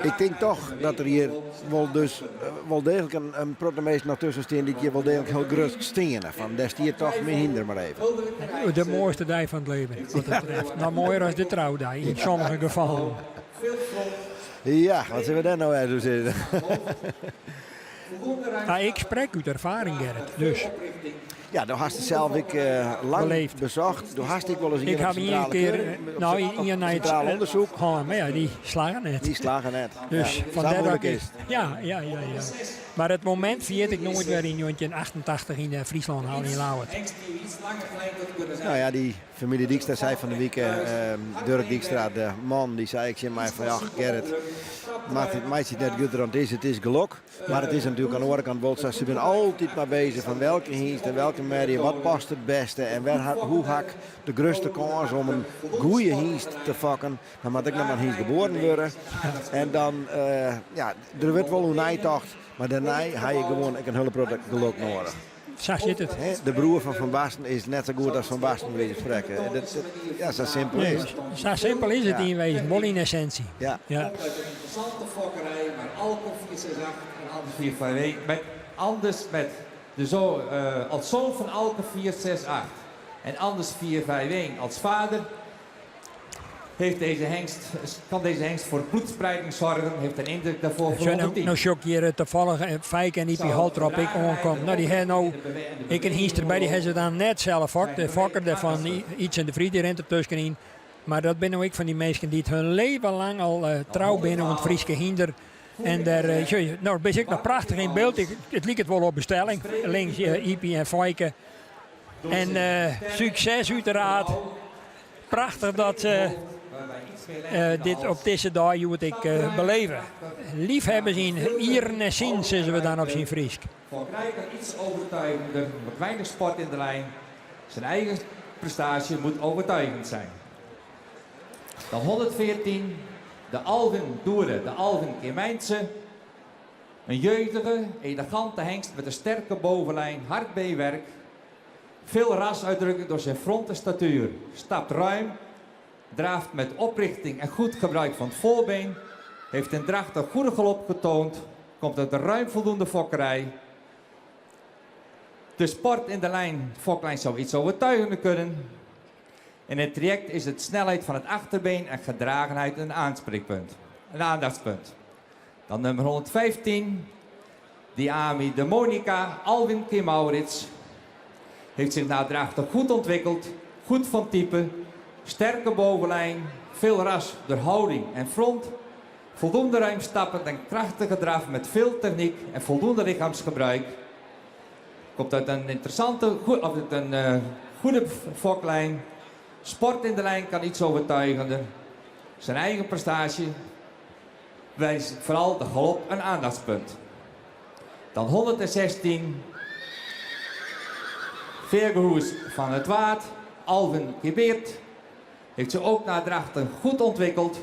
S1: Ik denk toch dat er hier wel degelijk een protagonist nog tussen staan die hier wel degelijk heel gerust stenen. Van daar stier toch minder maar even.
S2: De mooiste dag van het leven, wat dat betreft. Nou, mooier als de trouwdag, in sommige gevallen.
S1: Ja, wat zijn we daar nou uit doen zitten?
S2: Ik spreek uit ervaring, Gerrit. Dus.
S1: Ja, daar hast je zelf lang
S2: beleefd.
S1: Bezocht. Daar hast ik wel eens
S2: Ik heb hier een keer naar het
S1: centraal onderzoek.
S2: Maar ja, die slagen net.
S1: Die slagen net.
S2: Dus
S1: ja,
S2: vandaar dat
S1: is.
S2: Ja. Maar het moment vergeet ik nooit weer in 1988 in de Frieslandhal in Lauwert.
S1: Nou ja, die familie Dijkstra zei van de week, Dirk Dijkstra, de man, die zei ik zeg maar van ja, Gerrit, maakt het net goed rond is, het is geluk. Maar het is natuurlijk aan de andere kant wel zo, ze zijn altijd maar bezig van welke hiest en welke merrie, wat past het beste en hoe hak de grootste kans om een goede hiest te vakken. Dan moet ik nog maar een hiest geboren worden. En dan, er wordt wel een nijtocht, maar daarna heb je gewoon een hele product geluk nodig.
S2: Zo zit het.
S1: De broer van Van Basten is net zo goed als Van Basten willen spreken. Ja, zo simpel is het.
S2: Zo simpel is het in wezen, wel in essentie.
S1: Ja.
S5: Een interessante fokkerij, maar Alco 468 en anders 458. Als zoon van Alco 468 en anders 451 als vader. Kan deze hengst voor bloedspreiding zorgen? Heeft een indruk daarvoor voor 110.
S2: Nou shock hier toevallig Fijk en Ipi Haltrop ik aankom. Nou die hebben nou, ik en Hiester bij die hebben ze dan net zelf ook. De fokker van iets en de vriend die rent er tussenin. Maar dat ben nou ik van die mensen die het hun leven lang al trouw binnen aan het Frieske hinder. En daar nou, ben ik nog prachtig in beeld. Het liep het wel op bestelling. Links Ipie en Fijke. En succes uiteraard. Prachtig dat dit op deze dag moet ik beleven. Liefhebbers in Ieren en Zien, zeggen we dan op zijn Friesk.
S5: Voor Krijker iets overtuigender, wat weinig sport in de lijn. Zijn eigen prestatie moet overtuigend zijn. Dan 114, de Alvin Doeren, de Alvin Keemijntse. Een jeugdige, elegante hengst met een sterke bovenlijn, hard beenwerk. Veel rasuitdrukking door zijn front en statuur. Stapt ruim, draaft met oprichting en goed gebruik van het voorbeen. Heeft in Dracht een goede galop getoond. Komt uit een ruim voldoende fokkerij. De sport in de lijn, foklijn zou iets overtuigender kunnen. In het traject is het snelheid van het achterbeen en gedragenheid een aanspreekpunt. Een aandachtspunt. Dan nummer 115. Die Ami de Monica, Alvin Kim Maurits. Heeft zich na Drachten goed ontwikkeld. Goed van type. Sterke bovenlijn. Veel ras door houding en front. Voldoende ruim stappend en krachtige draf met veel techniek en voldoende lichaamsgebruik. Komt uit een interessante, goede foklijn. Sport in de lijn kan iets overtuigender. Zijn eigen prestatie wijst vooral de galop een aandachtspunt. Dan 116. Veergehoes van het Waard. Alvin Gebeert. Heeft zich ook na Drachten goed ontwikkeld.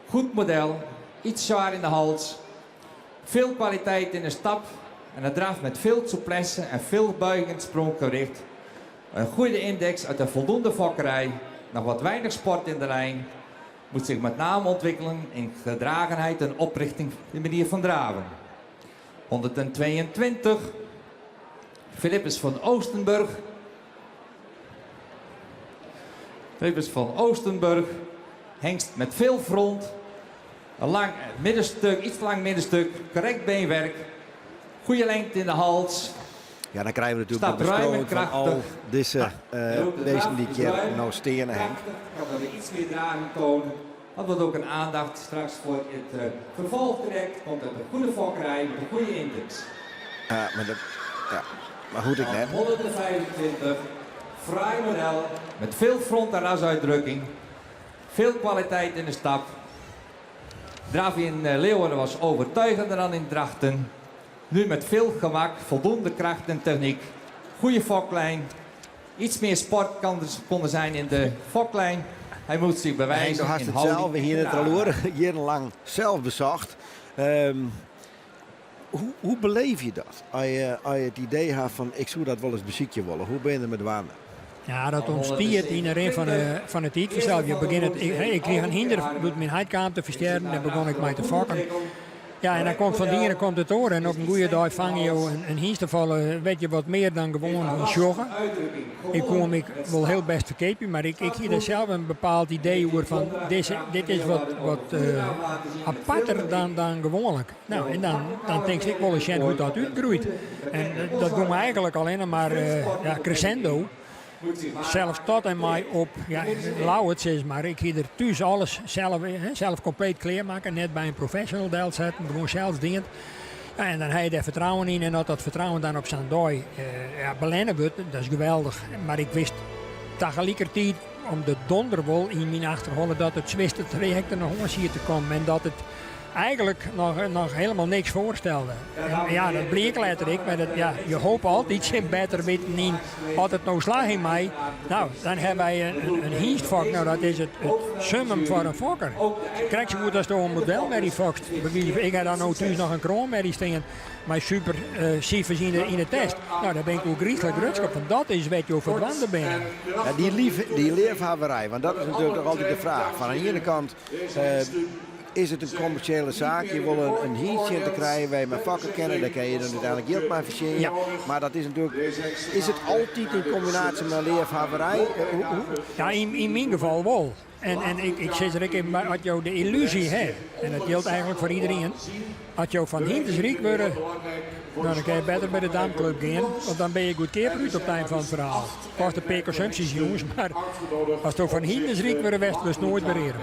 S5: Goed model. Iets zwaar in de hals. Veel kwaliteit in de stap. En een draf met veel souplesse en veel buiging en spronggewicht. Een goede index uit een voldoende fokkerij. Nog wat weinig sport in de lijn. Moet zich met name ontwikkelen in gedragenheid en oprichting de manier van draven. 122. Philippus van Oostenburg. Philippus van Oostenburg. Hengst met veel front. Een lang middenstuk, iets lang middenstuk. Correct beenwerk. Goede lengte in de hals.
S1: Ja, dan krijgen we natuurlijk de besproking van al deze die keer nou stenen hangt.
S5: Kan er weer iets meer draging tonen. Dat wordt ook een aandacht straks voor het vervolgtraject. Komt uit een goede fokkerij met een goede index.
S1: Maar goed, ik net.
S5: 125. Fraai model. Met veel front- en rasuitdrukking. Veel kwaliteit in de stap. Draf in Leeuwarden was overtuigender dan in Drachten. Nu met veel gemak, voldoende kracht en techniek. Goede foklijn. Iets meer sport kon er zijn in de foklijn. Hij moet zich bewijzen
S1: in
S5: in
S1: houding. Zelf, we hier in het al jarenlang zelf bezocht. Hoe beleef je dat? Als je het idee hebt van ik zou dat wel eens beziekje willen. Hoe ben je er met wanen?
S2: Ja, dat ontstiert in de rin van het eetverstel. Ik kreeg een hinder door mijn huidkamer te versterken. Dan begon ik mij te fokken. Ja, en dan komt van dieren komt het door. En op een goede dag vang je een hiens te vallen, weet je wat meer dan gewoon een joggen. Ik kon me wel heel best verkepen, maar ik heb er zelf een bepaald idee over van dit is wat aparter dan gewoonlijk. Nou, en dan denk ik wel eens hoe dat uitgroeit. En dat doen we eigenlijk alleen maar crescendo. Zelfs tot en mij op, lauw het is, maar ik ga er thuis alles zelf compleet kleermaken. Net bij een professional deel zetten, gewoon zelfs dient. Ja, en dan heb je er vertrouwen in en dat vertrouwen dan op zijn dooi belennen wordt, dat is geweldig. Maar ik wist tegelijkertijd om de donderwol in mijn achterholen dat het zwiste traject er nog eens hier te komen en dat het eigenlijk nog helemaal niks voorstelde. En ja, dat bleek letterlijk, maar je hoopt altijd iets beter weten in wat het nou slag in mij. Nou, dan hebben wij een hienstvak, nou dat is het summum voor een fokker. Krijg je goed als een model met die fokst. Ik heb dan nou thuis nog een kroon met die stingen, maar super cijfers in de test. Nou, daar ben ik ook griezelig rutschap van. Dat is wat je over verwanden bent.
S1: Ja, die leefhaverij, want dat is natuurlijk toch altijd de vraag. Van aan de ene kant is het een commerciële zaak. Je wil een hientje te krijgen waar je met vakken kennen. Daar kan je dan uiteindelijk geld maar verdienen. Ja. Maar dat is natuurlijk. Is het altijd in combinatie met leefhaverij?
S2: Ja, in mijn geval wel. En ik zeg er even bij, als je de illusie hebt, en dat geldt eigenlijk voor iedereen, als je van hinters riek wordt, nou, dan kan je beter bij de damclub gaan, want dan ben je goed keeper uit op het eind van het verhaal. Kost een paar consumpties jongens, maar als je van hinters riek wordt, wist we nooit bereden.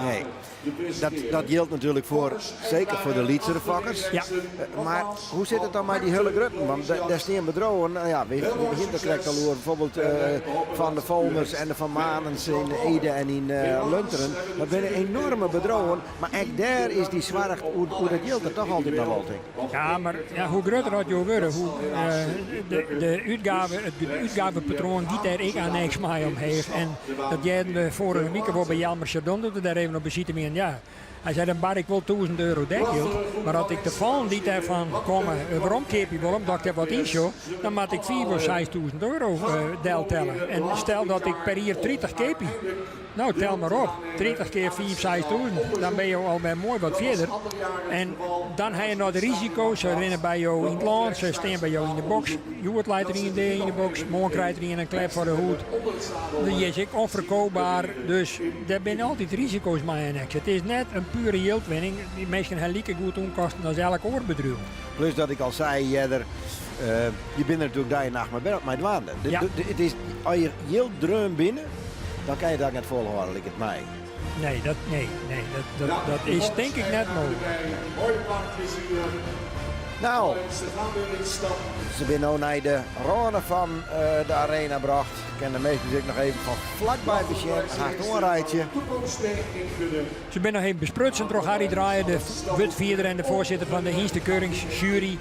S1: Nee, dat geldt natuurlijk zeker voor de Lietsere vakkers.
S2: Ja.
S1: Maar hoe zit het dan met die hele gruppen? Want daar staan bedrouwen. Nou ja, we beginnen krijgt al over bijvoorbeeld van de Volmers en de Van Manens in Ede en in Lunteren. Dat zijn enorme bedrouwen. Maar echt daar is die zwaar hoe dat geldt er toch altijd nog altijd.
S2: Ja, maar ja, hoe groter het je wordt, hoe het uitgavenpatroon die daar ik aan niks mee omheen. En dat jij de vorige week wel bij Jan Mercedon doet, daar even op bezitten mee. Ja, hij zei dan bar ik wel €1000 dekgeld, maar als ik de volgende die daarvan komen, waarom keep je wel omdat ik wat inshow, dan moet ik €4.000 of €6.000 deel tellen. En stel dat ik per jaar 30 keep. Nou, tel maar op. 30 keer 4.000, 6.000. Dan ben je al bij mooi wat verder. En dan heb je nog de risico's. Ze rennen bij jou in het land, ze staan bij jou in de box. Joert leidt er in de box, morgen krijgt er een klep voor de hoed. Die is ook onverkoopbaar. Dus daar zijn altijd risico's mee in. Het is net een pure yieldwinning. Die mensen hebben lieke goed onkosten als elk oorbedrijf.
S1: Plus dat ik al zei, je bent er natuurlijk dag en nacht met wandelen.
S2: Ja.
S1: Het is, als je heel dreun binnen, dan kan je dat niet volhouden, ik het mij.
S2: Nee, dat is denk ik net mogelijk.
S1: Nou, ze zijn nu naar de ronde van de arena gebracht. Ik ken de meesten zich nog even van vlakbij Bichette. Haast een rijtje.
S2: Ze zijn nog even besprutsen door Harry Draaien, de witvierde en de voorzitter van de Hienste Keuringsjury.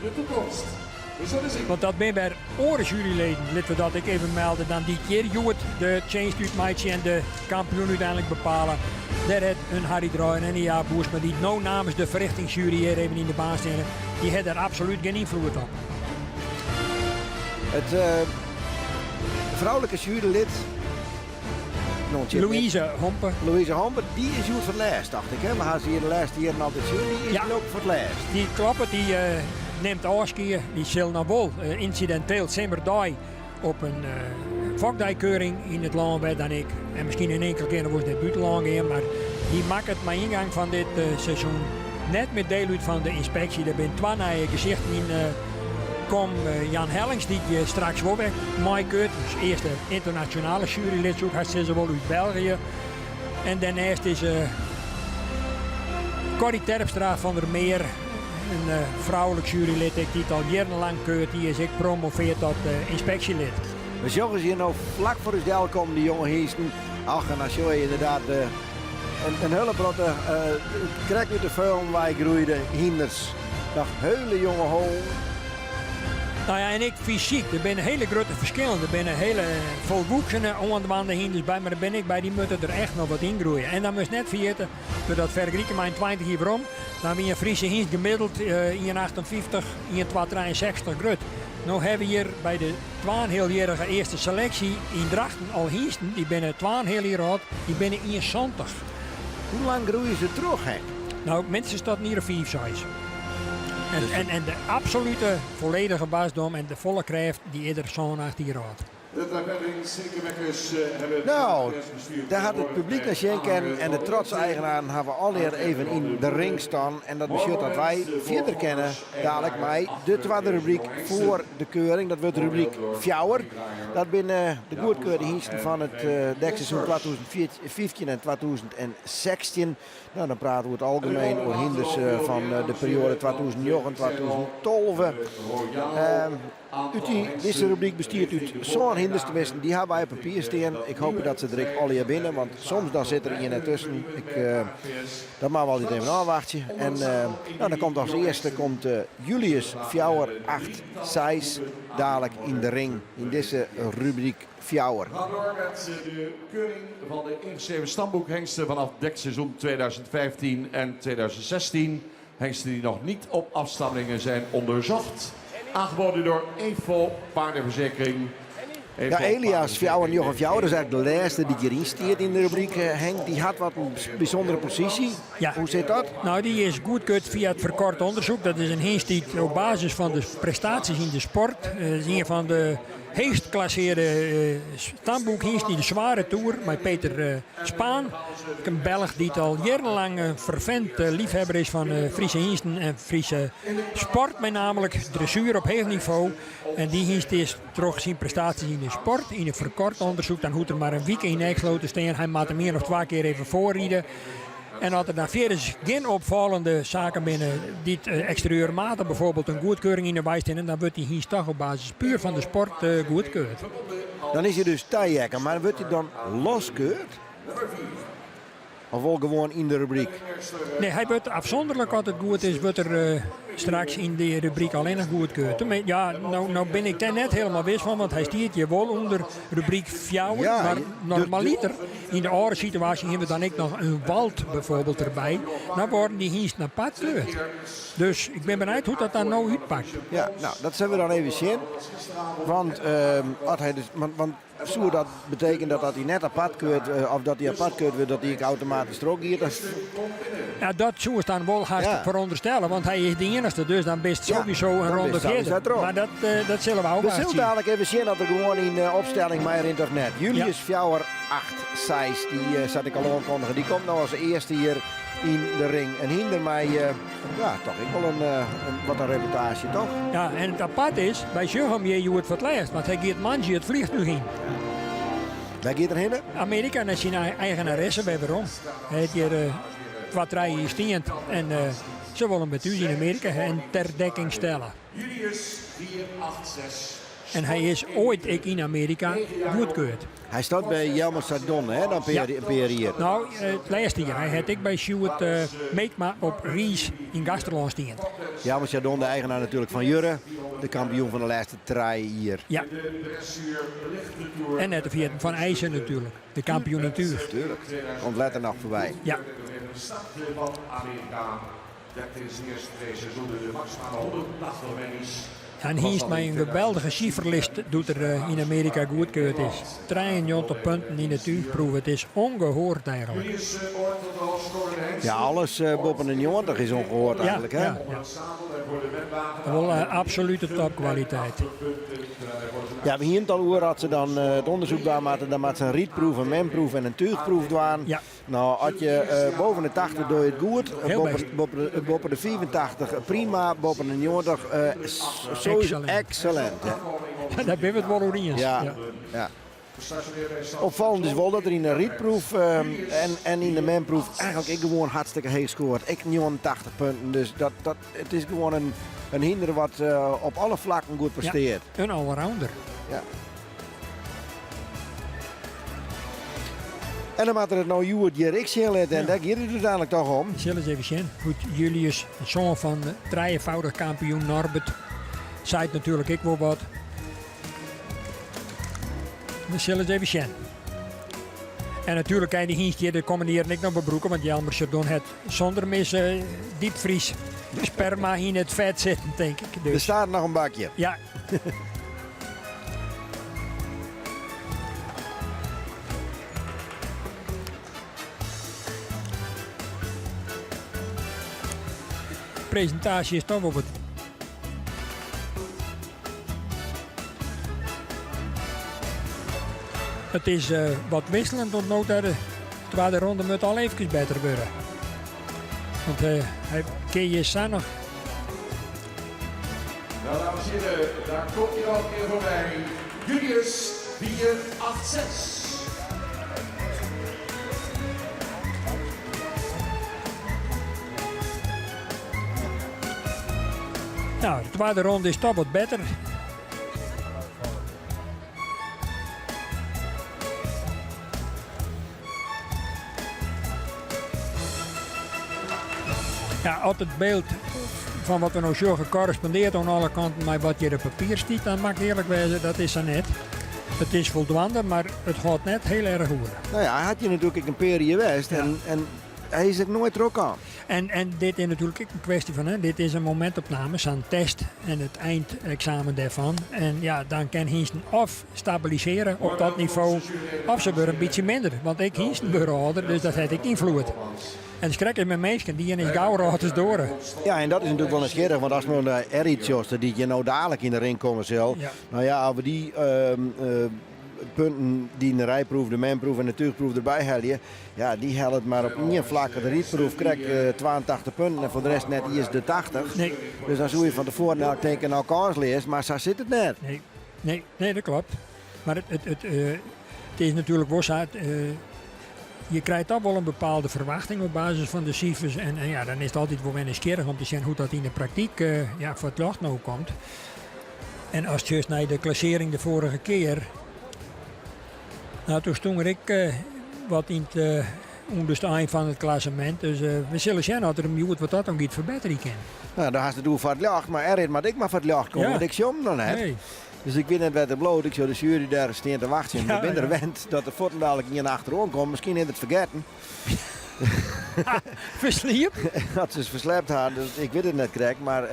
S2: Want dat ben bij oren juryleden, laten we dat ik even melden. Dan die keer Joert de change uit meidje en de kampioen uiteindelijk bepalen. Daar heeft een Harry Draaien en een Jaap Boersma die nou namens de verrichtingsjury hier even in de baan staan. Die heeft daar absoluut geen invloed op.
S1: Het vrouwelijke jurylid,
S2: Louise Hompen.
S1: Louise Hompen, die is Joert van Leers, dacht ik. Hè? We gaan ze hier de laatste jaren altijd jury, die is
S2: Ja.
S1: ook voor het Leers.
S2: Die kloppen, die neemt afskiën. Die zal nog wel incidenteel Simmerdag op een vakdijkeuring in het land werd dan ik. En misschien in enkele keer was het buitenland gaan, maar die maakt het met ingang van dit seizoen net met deel uit van de inspectie. Er zijn 2 nieuwe gezichten in. Kom Jan Hellings, die straks wel weg meekeurt. Dus eerst de internationale jurylid, zo gaat ze wel uit België. En daarnaast is Corrie Terpstra van der Meer, een vrouwelijk jurylid die het al jarenlang keurt. Die is ik promoveerd tot inspectielid.
S1: We zorgen hier nou vlak voor het deel komen die jonge heesten. Ach, en als je inderdaad een hele grote krek uit de vuil waar ik groeide, hinders. Dat hele jonge hol.
S2: Nou ja, en ik fysiek, er zijn hele grote verschillen. Er zijn hele volwoeksene onwande hinders bij, maar daar ben ik bij, die moeten er echt nog wat in groeien. En dan moet je net vergeten, doordat vergelijken mijn 20 hier waarom, dan ben je een Friese hindst gemiddeld in 58, in 263 grut. Nou hebben we hier bij de 2,5-jarige eerste selectie in Drachten al hindsten, die binnen 2,5 jaar oud, die binnen 71.
S1: Hoe lang groeien ze terug, hè?
S2: Nou, mensen staat hier een 5 size. En de absolute volledige basdom en de volle kracht die ieder zo'n 18 jaar oud.
S1: Nou, daar had het publiek naar schenken en de trotse eigenaren hebben alweer even in de ring staan. En dat betekent dat wij verder kennen, dadelijk mij, de tweede rubriek voor de keuring. Dat wordt de rubriek Fjouwer. Dat binnen de goedkeurde hingsten van het dekseizoen 2015 en 2016. Nou, dan praten we het algemeen over hinders van de periode 2009 en 2012. Deze rubriek bestaat uit zo'n hinders te missen. Die hebben wij op papier staan. Ik hoop dat ze direct alle hier binnen, want soms dan zit er iemand tussen. Dat mag wel niet even afwachten. En nou, dan komt als eerste Julius Fjouwer 8-6 dadelijk in de ring in deze rubriek Fjouwer.
S3: We gaan door met de keuring van de ingeschreven stamboekhengsten vanaf dekseizoen 2015 en 2016. Hengsten die nog niet op afstammelingen zijn onderzocht. Aangeboden door Evo Paardenverzekering.
S1: Ja, Elias Fjouwer en Jochem Fjouwer, dat is eigenlijk de laatste die hierin staat in de rubriek, Henk. Die had wat een bijzondere positie.
S2: Ja.
S1: Hoe zit dat?
S2: Nou, die is goedkeurd via het verkort onderzoek. Dat is een hengst die op basis van de prestaties in de sport, is een van de heegst klasseerde stamboek hier die de zware toer met Peter Spaan. Een Belg die al jarenlang een fervent liefhebber is van Friese hingsten en Friese sport, met namelijk dressuur op hoog niveau. En die hingst is terug zijn prestaties in de sport, in een verkort onderzoek. Dan hoeft er maar een week in Nijksloten staan. Hij maakt hem meer nog 2 keer even voorrijden. En als er dan verder geen opvallende zaken binnen die exterieur maten, bijvoorbeeld een goedkeuring in de bijstand, dan wordt die hier toch op basis puur van de sport goedkeurd.
S1: Dan is hij dus tijjekker, maar wordt hij dan loskeurd? Of wel gewoon in de rubriek?
S2: Nee, hij wordt afzonderlijk als het goed is, wordt er straks in de rubriek alleen nog goedkeurd. Ja, nou ben ik daar net helemaal wist van, want hij stiert je wel onder rubriek fjouwen.
S1: Ja,
S2: maar normaliter, in de andere situatie hebben we dan ook nog een wald bijvoorbeeld erbij. Dan worden die hier naar pad gekeurd. Dus ik ben benieuwd hoe dat dan nou uitpakt.
S1: Ja, nou, dat zullen we dan even zien. Want, als hij dus, want zou dat betekent dat hij net apart keurt, of dat hij apart keurt wordt, dat hij automatisch er ook hier.
S2: Ja, dat zou het dan wel haast veronderstellen, want hij is de enige, dus dan best sowieso een ronde verder. Maar dat zullen we ook
S1: we
S2: wel zien.
S1: zullen dadelijk even zien dat er gewoon in opstelling maar internet. Julius Fjouwer 8-6, die zat ik al aankondigen. Die komt nou als eerste hier in de ring. En hinder mij, ja, toch ik wel wat een reportage, toch?
S2: Ja, en het apart is, bij Sjugam je het voor het laatst, want hij gaat manji het vliegtuig in.
S1: Waar gaat er heen?
S2: Amerika naar zijn eigenaresse bij waarom. Hij heeft hier 2-3 hier stiend en ze willen met u in Amerika en ter dekking stellen.
S3: Julius 486.
S2: En hij is ooit in Amerika goedkeurd.
S1: Hij staat bij Jelmer Sardon, hè? Dan per hier.
S2: Nou, het laatste jaar. Hij had ik bij Stuart Meekma op Ries in Gasterland staan.
S1: Jelmer Sardon, de eigenaar natuurlijk van Jurre. De kampioen van de laatste 3 hier.
S2: Ja. En net de vierde van IJzer natuurlijk. De kampioen natuurlijk.
S1: Tuurlijk. Komt letter nog voorbij.
S2: Ja.
S3: De stad van Amerika. Dat is eerst deze seizoen de maximale 180 mennies.
S2: En hier is mij een geweldige cijferlist doet er in Amerika goedkeurd is. 93 punten in het uurproef. Het is ongehoord eigenlijk.
S1: Ja, alles boven de 90 is ongehoord eigenlijk, hè?
S2: Ja. Wel absolute topkwaliteit.
S1: Ja, we hier het al over dat ze dan het onderzoek doen, dan maakt ze een rietproef, een menproef en een tuigproef doen.
S2: Ja.
S1: Nou, als je boven de 80 doe je het goed,
S2: Heel
S1: boven de 84 prima, boven de 90 sowieso excellent. Hè?
S2: Daar ben we het wel over eens.
S1: Ja. Ja. Opvallend is wel dat er in de rietproef en in de menproef eigenlijk ik gewoon hartstikke heeg scoort. Ik 89 punten, dus het is gewoon een hinder wat op alle vlakken goed presteert.
S2: Ja, een allrounder.
S1: Ja. En dan maakt er het nou Juwert directie en daar gaat het uiteindelijk toch om.
S2: Zullen eens even zien. Goed, Julius, de zoon van de 3-voudig kampioen Norbert, zei het natuurlijk ik wel wat. We zullen eens even zien. En natuurlijk kan je die hingstje, de komen hier niet naar bebroeken, want Jelmer Chardon het zonder mis diepvries sperma in het vet zitten, denk ik. Dus.
S1: Er staat nog een bakje.
S2: Ja. De presentatie is toch op het. Het is wat wisselend, want ook de tweede ronde moet al even beter worden. Want hij keer je staan nog.
S3: Nou, dames en heren, daar komt hij al weer voorbij. Julius 486.
S2: Nou, de tweede ronde is toch wat beter. Ja, als het beeld van wat we nou zo gecorrespondeerd aan alle kanten met wat je op papier stiet, dan mag ik eerlijk wezen, dat is er net. Het is voldoende, maar het gaat net heel erg goed.
S1: Nou ja, hij had je natuurlijk een periode geweest en hij is er nooit er ook aan.
S2: En dit is natuurlijk ook een kwestie van, dit is een momentopname, zo'n test en het eindexamen daarvan. En ja, dan kan Hinsten of stabiliseren op dat niveau, of ze worden een beetje minder. Want ik Hinsten berouder, dus dat heeft ik invloed. En de schrik is met mensen, die is gauw rood door.
S1: Ja, en dat is natuurlijk wel nieuwsgierig, want als we naar Eritjos, die je nou dadelijk in de ring komen zal.
S2: Ja.
S1: Nou ja, als we die punten die in de rijproef, de menproef en de tuigproef erbij halen, ja, die helpt het maar op één vlak. De rietproef krijgt 82 punten en voor de rest net is de 80.
S2: Nee.
S1: Dus dan zou je van tevoren nou denken, nou kans leest, maar zo zit het net.
S2: Nee, dat klopt. Maar het is natuurlijk wel zo. Je krijgt toch wel een bepaalde verwachting op basis van de cijfers. En ja, dan is het altijd wel nieuwsgierig om te zien hoe dat in de praktijk voor het licht nou komt. En als je naar de klassering de vorige keer. Nou, toen stond ik wat in het onderstaan van het klassement. Dus we zullen zien dat er een wat dat dan iets verbeteren kan.
S1: Nou, dan gaat het doen voor het licht, maar er maar ik maar voor het licht komen,
S2: Ja.
S1: want ik zie hem dan net.
S2: Nee.
S1: Dus ik weet net bij de bloot, ik zou de jury daar staan te wachten.
S2: Ja,
S1: ik ben er
S2: ja.
S1: wend dat de voeten dadelijk hier naar achterom komt. Misschien heeft het vergeten.
S2: Versliep?
S1: Dat ze het verslept hadden, dus ik weet het net correct. Maar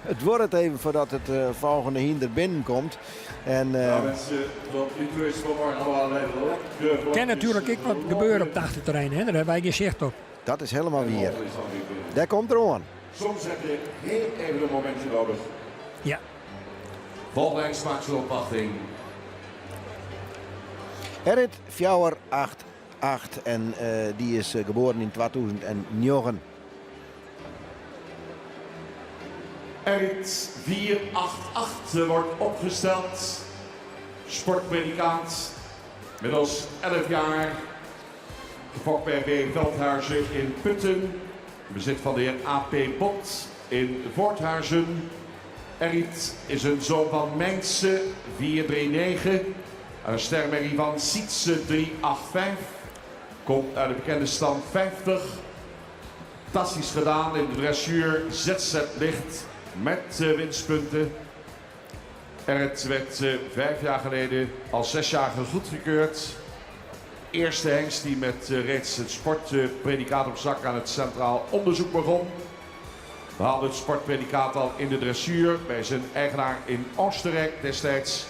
S1: het wordt het even voordat het volgende hinder binnenkomt. En
S3: mensen, tot Utrecht vanmorgen allemaal even
S2: Er kan natuurlijk ook wat gebeuren op het achterterrein, hè? Daar hebben wij geen zicht op.
S1: dat is helemaal weer. Daar komt er aan.
S3: Soms heb je heel even een momentje nodig.
S2: Ja.
S3: Volgende eindspaaksopwachting.
S1: Erit Fjouwer 88 en die is geboren in 2009.
S3: Erit 488 wordt opgesteld. Sportpredicaat. Middels 11 jaar. Gefokt bij B. Veldhuizen in Putten. Bezit van de heer A.P. Bot in Voorthuizen. Erit is een zoon van Mijnse 439. Een stermerrie van Sietse 385. Komt uit de bekende stand 50. Fantastisch gedaan in de dressuur. ZZ licht met winstpunten. Erit werd 5 jaar geleden als 6-jarige goedgekeurd. Eerste hengst die met reeds het sportpredicaat op zak aan het Centraal Onderzoek begon. Behaalde het sportpredicaat al in de dressuur bij zijn eigenaar in Oostenrijk destijds.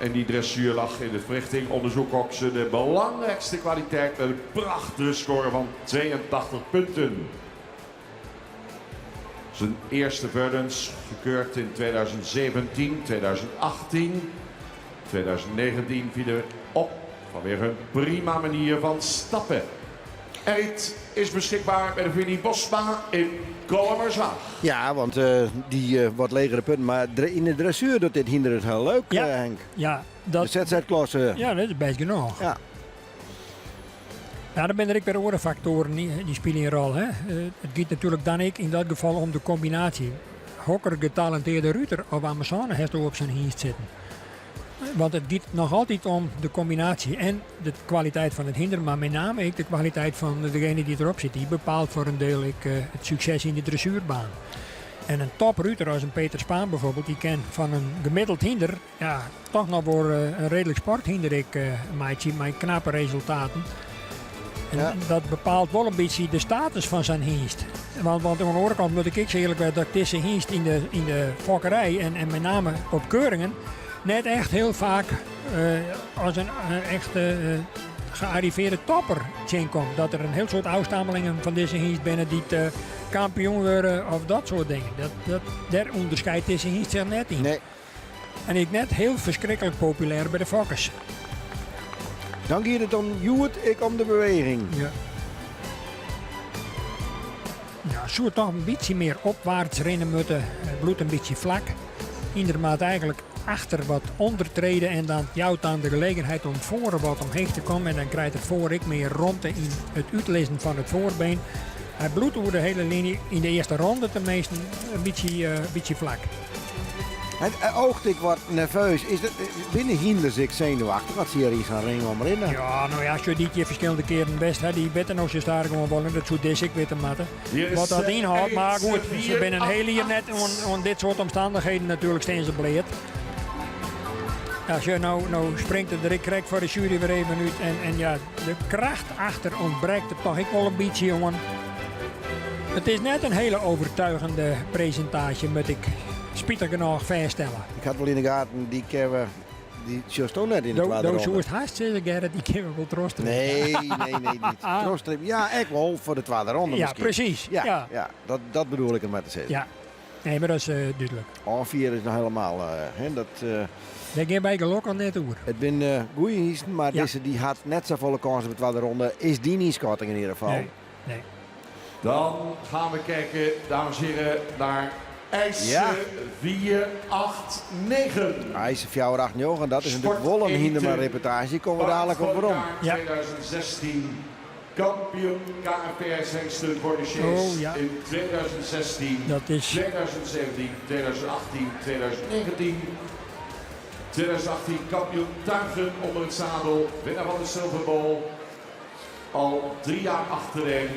S3: En die dressuur lag in het verrichting-onderzoek op zijn belangrijkste kwaliteit met een prachtige score van 82 punten. Zijn eerste verdens gekeurd in 2017, 2018, 2019 vielen op vanwege een prima manier van stappen. Erit is beschikbaar bij de Vinnie Bosma in Kolmerzwaag.
S1: Ja, want die wat legere punten. Maar in de dressuur doet dit hinder het heel leuk,
S2: Ja.
S1: Henk.
S2: Ja,
S1: De ZZ-klasse.
S2: ja, dat is best genoeg.
S1: Ja.
S2: Ja, dan ben er ook weer andere factoren die spelen een rol. Hè. Het gaat natuurlijk dan ook in dat geval om de combinatie. Hokker getalenteerde ruiter of Amazone heeft ook op zijn hiest zitten. Want het gaat nog altijd om de combinatie en de kwaliteit van het hinder, maar met name ook de kwaliteit van degene die erop zit. Die bepaalt voor een deel het succes in de dressuurbaan. En een topruiter als een Peter Spaan bijvoorbeeld, die kan van een gemiddeld hinder, ja, toch nog voor een redelijk sporthinder maatje met knappe resultaten. En
S1: Ja.
S2: dat bepaalt wel een beetje de status van zijn hingst. Want aan de andere kant moet ik eerlijk weten dat ik deze hingst in de fokkerij en met name op keuringen net echt heel vaak als een echte gearriveerde topper zien komt. Dat er een heel soort afstammelingen van deze hingst binnen die kampioen worden of dat soort dingen. Daar onderscheidt deze hingst zich net in.
S1: Nee.
S2: En ik net heel verschrikkelijk populair bij de fokkers.
S1: Dan gaat het om Joet, ik om de beweging.
S2: Ja. Ja, zo toch een beetje meer opwaarts rennen moeten. Het bloed een beetje vlak. Inderdaad eigenlijk achter wat ondertreden en dan jouwt dan de gelegenheid om voren wat omheen te komen. En dan krijgt het voor ik meer ronde in het uitlezen van het voorbeen. Hij bloedt over de hele linie. In de eerste ronde tenminste een beetje vlak.
S1: Het oogt ik wat nerveus. Is het binnen hinders ik zenuwachtig? Wat zie je hier zo'n ring om rennen?
S2: Ja, nou ja, als je dit keer verschillende keren best hebt, die beter nog zo sterk gewoon wollen. Dat zou deze ik weten matten.
S3: Hier is,
S2: Wat dat inhoudt, maar goed, ze
S3: 4,
S2: zijn een
S3: 8,
S2: hele hier
S3: 8.
S2: net on dit soort omstandigheden natuurlijk staan ze bleed. Als je nou springt er direct krijgt voor de jury weer even uit en ja, de kracht achter ontbreekt er toch ik wel een beetje, jongen. Het is net een hele overtuigende presentatie, moet ik spietig genoeg vaststellen.
S1: Ik had wel in de gaten, die kennen die just ook net in de tweede
S2: Zo
S1: ronde.
S2: is het haast, zeggen Gerrit, die kunnen we wel troosten.
S1: Nee, niet. Troostrip, ja, ik wel voor de tweede ronde
S2: Ja,
S1: misschien.
S2: precies.
S1: Ja, dat bedoel ik er met te zeggen.
S2: Ja. Nee, maar dat is duidelijk.
S1: A4 is nog helemaal,
S2: Daar gaan wij gelok al net over.
S1: het zijn goede hiesten, maar
S2: Ja.
S1: deze die had net zo volle kansen op de tweede ronde. Is die niet schatting in ieder geval.
S2: Nee.
S3: Dan gaan we kijken, dames en heren, naar IJs
S1: Ja.
S3: 489.
S1: Hij is 4-8 en dat is natuurlijk
S3: Sport
S1: wel een
S3: elite.
S1: hinderlijke reputatie. Komen we dadelijk op waarom.
S2: Ja.
S3: 2016 kampioen KNPS hengsten voor de Chase
S2: Oh, ja.
S3: in 2016,
S2: Dat is
S3: 2017, 2018, 2019. 2018 kampioen tuigen onder het zadel, winnaar van de Silver Bowl. Al 3 jaar achtereen,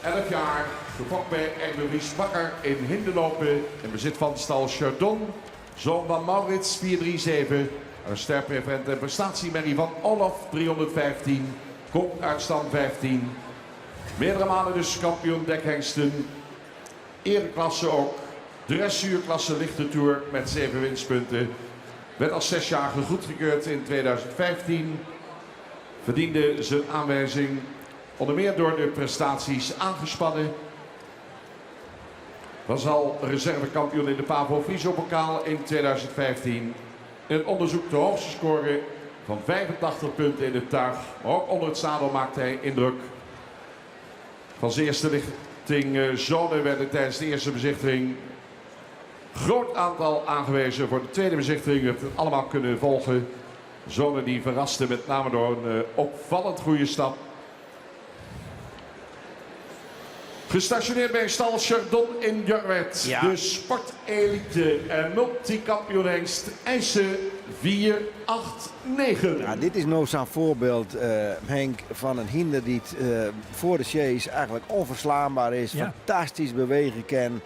S3: 11 jaar, gefokt bij Erwin Ries Bakker in hinderlopen in bezit van stal Chardon. Zoon van Maurits 437, een sterpreferent en prestatiemerrie van Olaf 315, kop uit stand 15. Meerdere malen dus kampioen dekhengsten, ereklasse ook, dressuurklasse lichte tour met 7 winstpunten. Werd als 6-jarige goedgekeurd in 2015. Verdiende zijn aanwijzing onder meer door de prestaties aangespannen. Was al reservekampioen in de Pavo Friso-pokaal in 2015. In het onderzoek de hoogste score van 85 punten in de tuig. Maar ook onder het zadel maakte hij indruk. Van zijn eerste lichting zonen werden tijdens de eerste bezichtiging groot aantal aangewezen. Voor de tweede bezichtiging heeft het allemaal kunnen volgen. Zonen die verrasten met name door een opvallend goede stap. Gestationeerd bij stal Chardon in Jorwet.
S1: Ja.
S3: De sportelite en multikampioenhengst IJssen 489.
S1: Ja, dit is nou zo'n voorbeeld, Henk, van een hinder die voor de chase eigenlijk onverslaanbaar is.
S2: Ja.
S1: Fantastisch bewegen kan.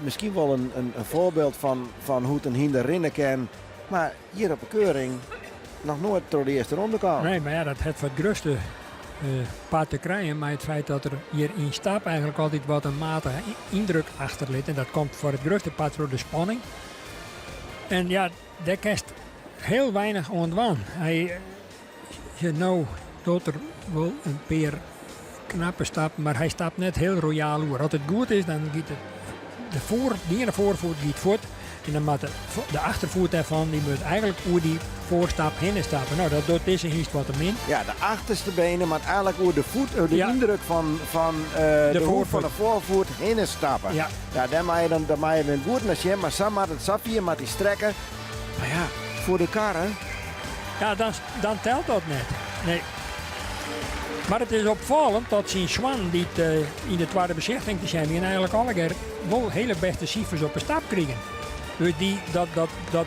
S1: Misschien wel een voorbeeld van hoe het een hinder rennen kan. Maar hier op de keuring nog nooit door de eerste ronde kwam.
S2: Nee, maar ja, dat het wat grootste paard te krijgen. Maar het feit dat er hier in stap eigenlijk altijd wat een matige indruk achter ligt. En dat komt voor het grootste paard door de spanning. En ja, daar kast heel weinig ontwaan. Hij nou doet er wel een paar knappe stappen, maar hij stapt net heel royaal over. Als het goed is, dan gaat die ene voorvoet gaat voort. En dan moet de achtervoet daarvan, die moet eigenlijk over die voorstap heen stappen. Nou, dat doet deze hiest wat min.
S1: Ja, de achterste benen, maar eigenlijk hoe de voet, de
S2: Ja.
S1: indruk van de hoek van de voorvoet heen stappen.
S2: Ja.
S1: Ja, daar mag je dan goed naar zien, maar Sam had het sapje, maar die strekken. Maar ja, voor de karren.
S2: Ja, dan telt dat net. Nee. Maar het is opvallend dat zijn Swan die in de tweede bezichtiging te zijn, die eigenlijk alle keer wel hele beste cijfers op een stap krijgen. Dus dat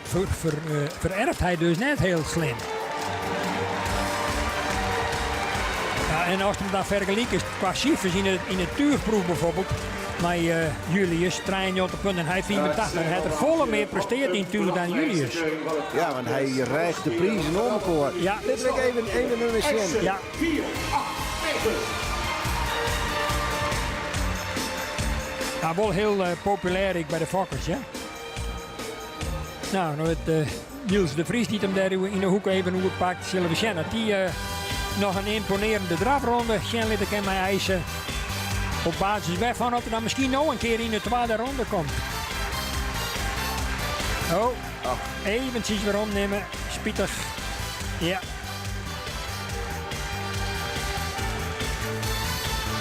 S2: vererft hij dus net heel slim. Ja, en als we dan vergelijken qua cijfers in het tuurproef bijvoorbeeld, met Julius, 83 punten en hij 84. Hij heeft er volle meer presteerd in tuur dan Julius.
S1: Ja, want hij rijgt de prijzen om voor.
S2: Ja.
S1: Dit wil ik even een zien.
S2: Ja.
S3: 489.
S2: Ja, wel heel populair ik bij de fokkers, ja. Nou, het Niels de Vries die hem daar in de hoek even hoe het pakt, zullen we zien dat die nog een imponerende drafronde Sjenlitten kan mij eisen. Op basis waarvan dat er dan misschien nog een keer in de tweede ronde komt. Oh, eventjes weer omnemen, spietig. Ja.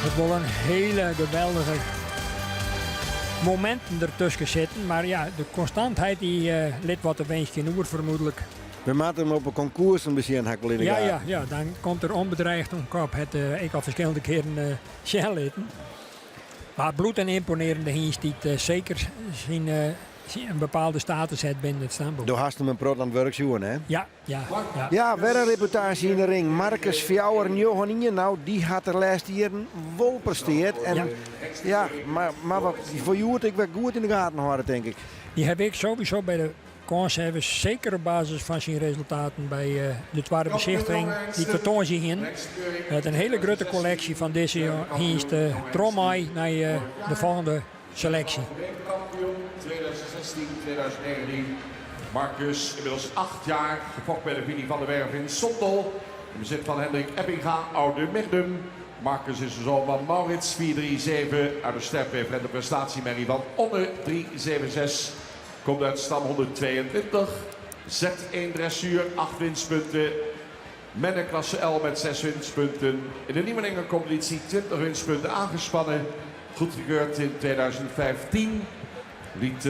S2: Het wil een hele geweldige momenten ertussen zitten. Maar ja, de constantheid die lid wat een weensje oer vermoedelijk.
S1: We maken hem op een concours een beetje hak wel in de gaten.
S2: Ja, dan komt er onbedreigd om kop. Ik al verschillende keren Sjenlitten. Maar bloed en imponerende hiest die zeker een bepaalde status heeft binnen het stamboek.
S1: Door hast hem een prot aan het werk zoeken, hè?
S2: Ja.
S1: Ja, weer een reputatie in de ring. Marcus Fjouwer en Johan Inje, nou, die had er laatste jaren wel presteerd. En ja, maar wat, voor jou ik wel goed in de gaten houden, denk ik.
S2: Die heb ik sowieso bij de kans hebben, zeker op basis van zijn resultaten bij de tweede bezichtiging die vertoond zich in. Met een hele grote collectie van deze hier is de Tromai naar de volgende selectie.
S3: Kampioen 2016-2019. Marcus, inmiddels 8 jaar, gefokt bij de Vini van der Werf in Sottel. In bezit van Hendrik Eppinga, Oude Merdum. Marcus is de zoon van Maurits, 437 uit de sterfweef en de prestatiemerrie van Onne, 376. Komt uit stam 122. Z1 dressuur, 8 winstpunten. Menne klasse L met 6 winstpunten. In de Nieuweninger competitie 20 winstpunten aangespannen. Goedgekeurd in 2015. Liet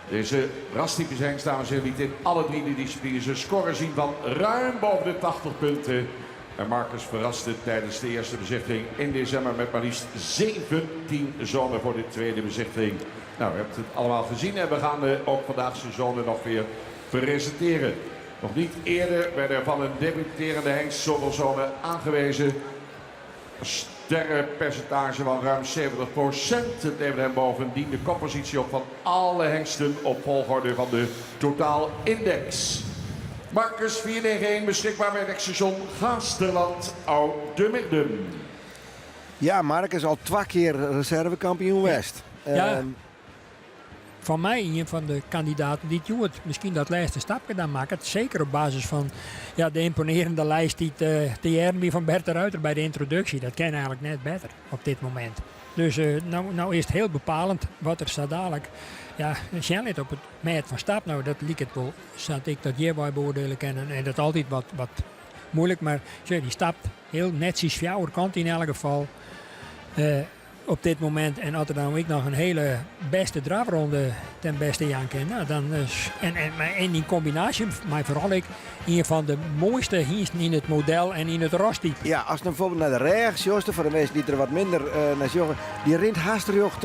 S3: deze rastypische hengst, dames en heren, liet in alle 3 de disciplines een score zien van ruim boven de 80 punten. En Marcus verraste tijdens de eerste bezichtiging in december met maar liefst 17 zonen voor de tweede bezichtiging. Nou, u hebt het allemaal gezien en we gaan ook vandaag zijn zonen nog weer presenteren. Nog niet eerder werden er van een debuterende hengst zoveel zonen aangewezen. Een sterrenpercentage van ruim 70%. Het levert hem bovendien de koppositie op van alle hengsten op volgorde van de totaalindex. Marcus 491 beschikbaar bij het station Gaasterland, Oude Merdum.
S1: Ja, Marcus al 2 keer reservekampioen West.
S2: Ja. Van mij een van de kandidaten die het misschien dat laatste stapje dan maakt. Zeker op basis van de imponerende lijst die de van Bert de Ruiter bij de introductie. Dat ken eigenlijk net beter op dit moment. Dus nou is het heel bepalend wat er staat dadelijk. Ja, Charlotte op het meet van stap. Nou, dat liep het wel. Zat ik dat hierbij beoordelen kennen. En dat altijd wat moeilijk. Maar die stapt heel netjes jouw kant in elk geval. Op dit moment. En als er dan ook nog een hele beste drafronde ten beste Jan ken. Nou, dan, en in combinatie, maar vooral ik, een van de mooiste hingsten in het model en in het rostype.
S1: Ja, als je bijvoorbeeld naar de rechts, Joosten, voor de mensen die er wat minder naar zoeken, die rint haast terug.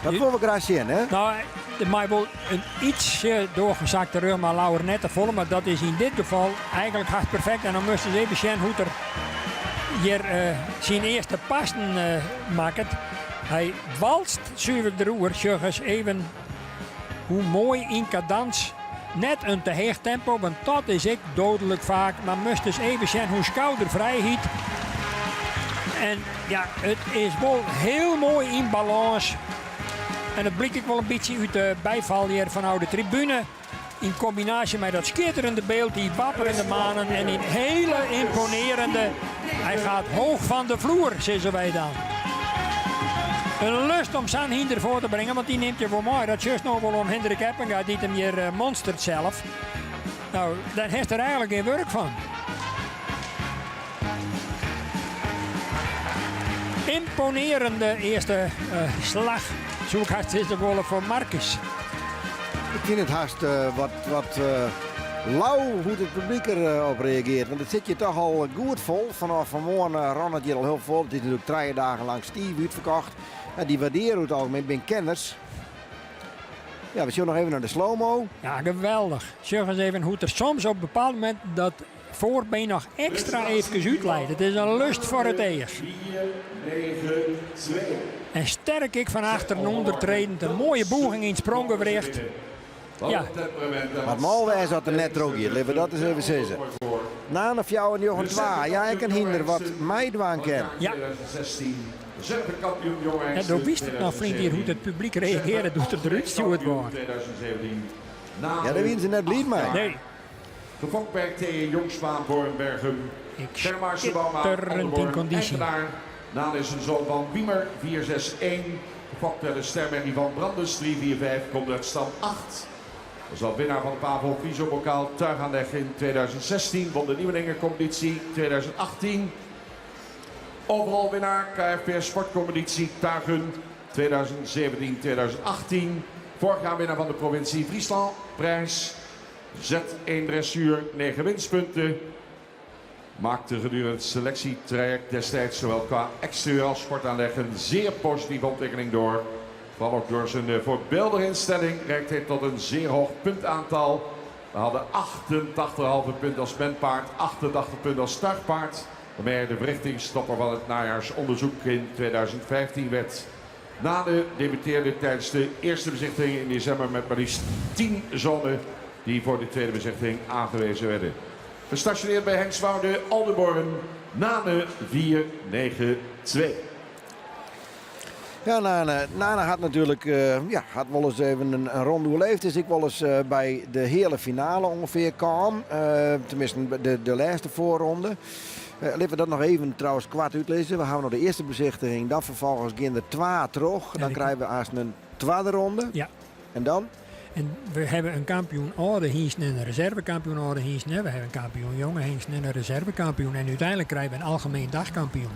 S1: Dat willen we graag zien, hè?
S2: Nou, de mij wel een iets doorgezakte rug, maar lauwer net te vol. Maar dat is in dit geval eigenlijk haast perfect. En dan moesten ze even zien hoe er hier zijn eerste passen maakt. Hij walst zuiver de roer, zeg eens even hoe mooi in cadans. Net een te heeg tempo, want dat is ik dodelijk vaak. Maar moest dus even zien hoe schoudervrij hiet. En ja, het is wel heel mooi in balans. En dat blik ik wel een beetje uit de bijval hier van oude tribune. In combinatie met dat schitterende beeld, die wapperende manen en in hele imponerende. Hij gaat hoog van de vloer, zeggen wij dan. Een lust om zijn hinder voor te brengen, want die neemt je voor mooi. Dat is nog wel om Hendrik Eppinga, die hem hier monstert zelf. Nou, daar heeft er eigenlijk geen werk van. Imponerende eerste slag. Zoek haast is de goal voor Marcus.
S1: Ik vind het haast wat lauw hoe het publiek erop reageert. Want het zit je toch al goed vol. Vanaf vanmorgen ran het hier al heel vol. Het is natuurlijk 3 dagen lang Steve uitverkocht. Die waarderen het algemeen bij kenners. Ja, we zien nog even naar de slow-mo.
S2: Ja, geweldig. Zeg eens even hoe er soms op een bepaald moment dat voorbeen nog extra even uitleidt. Het is een lust voor het eerst.
S3: 4, 9, 2.
S2: En sterk ik van achteren ondertredend. Een mooie boeging in spronggewricht. Ja.
S1: Maar het mooie dat er net ook hier. Laten we dat eens even zeggen. Na een jou en Jochen 2. Ja, ik kan hinder wat mij dwaan kennen.
S2: Ja.
S3: 2016. Reservekampioen jongens.
S2: En dan wist het nog vriend hier hoe het publiek reageerde. Doet er eruit stuurd worden.
S3: 2017.
S1: Ja, daar winnen ze net blij mee.
S2: Nee.
S3: Gefokt bij T. Jongsma, Bornbergen.
S2: Schitterend in conditie.
S3: Naan is een zoon van Wiemer, 461. Gefokt bij de stermerrie van Brandes, 345. Komt uit stam 8. Was al winnaar van de Pavel Viso-bokaal Tuigaanleg in 2016. Won de Nieuweninger competitie 2018. Overal winnaar KFP sportcompetitie Tuigen 2017-2018. Vorig jaar winnaar van de provincie Friesland prijs. Z1 dressuur, 9 winstpunten. Maakte gedurende het selectietraject destijds zowel qua exterieur als sportaanleg een zeer positieve ontwikkeling door. Vooral ook door zijn voorbeeldige instelling reikt hij tot een zeer hoog puntaantal. We hadden 88,5 punten als menpaard, 88 punten als startpaard. Waarmee hij de verrichtingstopper van het najaarsonderzoek in 2015 werd. Nane debuteerde tijdens de eerste bezichtiging in december met maar liefst 10 zonen die voor de tweede bezichtiging aangewezen werden. Gestationeerd bij Henswoude, Aldeborn, Nane 492.
S1: Ja, Nana had natuurlijk had wel eens even een ronde doorleefd. Is ik wel eens bij de hele finale ongeveer kwam. Tenminste de laatste voorronde. Laten we dat nog even trouwens kwart uitlezen. We houden nog de eerste bezichtiging. Dan vervolgens gaan er 2 terug. Dan krijgen we als een tweede ronde.
S2: Ja.
S1: En dan?
S2: En we hebben een kampioen oude hengsten en een reservekampioen oude hengsten. We hebben een kampioen jonge hengsten en een reservekampioen. En uiteindelijk krijgen we een algemeen dagkampioen.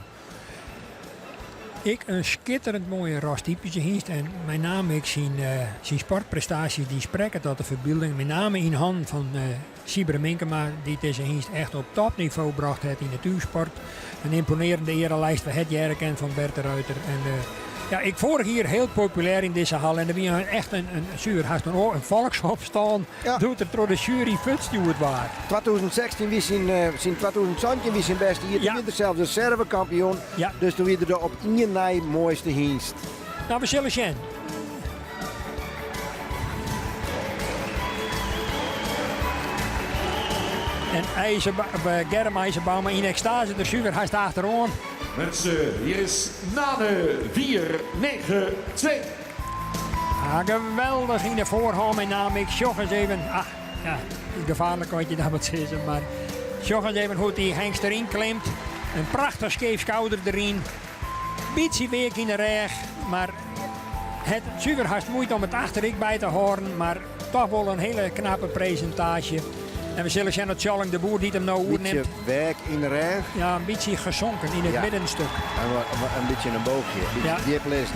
S2: Ik een schitterend mooie rastypische hengst. En met name ik zijn sportprestaties die spreken tot de verbeelding. Met name in hand van Siebre Minkema, die deze hengst echt op topniveau bracht het in de natuursport. Een imponerende erelijst we het jaar kent van Bert de Ruiter. En ja, ik vorig hier heel populair in deze hal. En er was echt een zuur. Haast een volksopstand.
S1: Ja.
S2: Doet er door de jury futstuurd waar.
S1: 2016 wie zijn 2017 wie zijn beste hier.
S2: Ja.
S1: Toen werd zelfs de reservekampioen.
S2: Ja.
S1: Dus toen werd er op 1 na mooiste hengst.
S2: Nou, we zullen zien. En Germ IJzerbaum in extase. De zuur haast achterom.
S3: Mensen, hier is Nane 492.
S2: Ah, geweldig in de voorhand met name. Ik zag eens even. Ah, ja, gevaarlijk wat je dat moet zeggen. Maar zag eens even hoe die hengst erin klimt. Een prachtig scheef schouder erin. Beetje week in de reg. Maar het zuur haast moeite om het achterik bij te horen. Maar toch wel een hele knappe presentatie. En we zullen zien dat Charling de Boer die hem nou
S1: Beetje
S2: neemt.
S1: werk in de reg.
S2: Ja, een beetje gezonken in het
S1: Ja.
S2: middenstuk.
S1: En een beetje een boogje.
S2: Ja.
S1: Die heb lezen.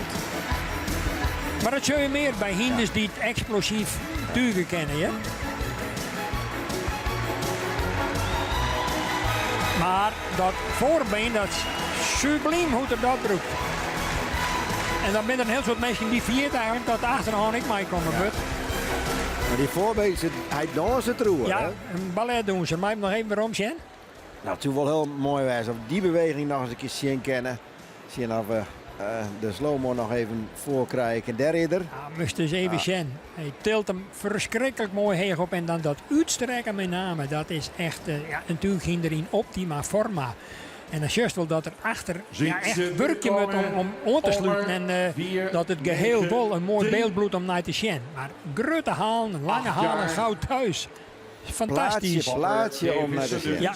S2: Maar dat zul je meer bij hinders die het explosief tuigen kennen, ja? Maar dat voorbeen, dat subliem hoe er dat broekt. En dan ben er een heel soort mensen die viert eigenlijk dat de achterhand ik mee komen. Ja.
S1: Maar die voorbeeld, hij danst het roer.
S2: Ja,
S1: Hè?
S2: een ballet doen ze. Mag ik nog even waarom zien?
S1: Nou, het is wel heel mooi wijs. Of die beweging nog eens een keer zien kennen. Zien of we de slow-mo nog even voorkrijgen. En daar eerder.
S2: Ja, moest eens even zien. Hij tilt hem verschrikkelijk mooi hoog op. En dan dat uitstrekken met name. Dat is echt, natuurlijk ging er in optima forma. En dan juist wel dat er achter echt werkje moet om aan te sluiten. En dat het geheel wel een mooi beeld bloedt om naar te zien. Maar grote halen, lange halen, goud thuis. Fantastisch.
S1: Plaatsje om naar te zien.
S2: Ja.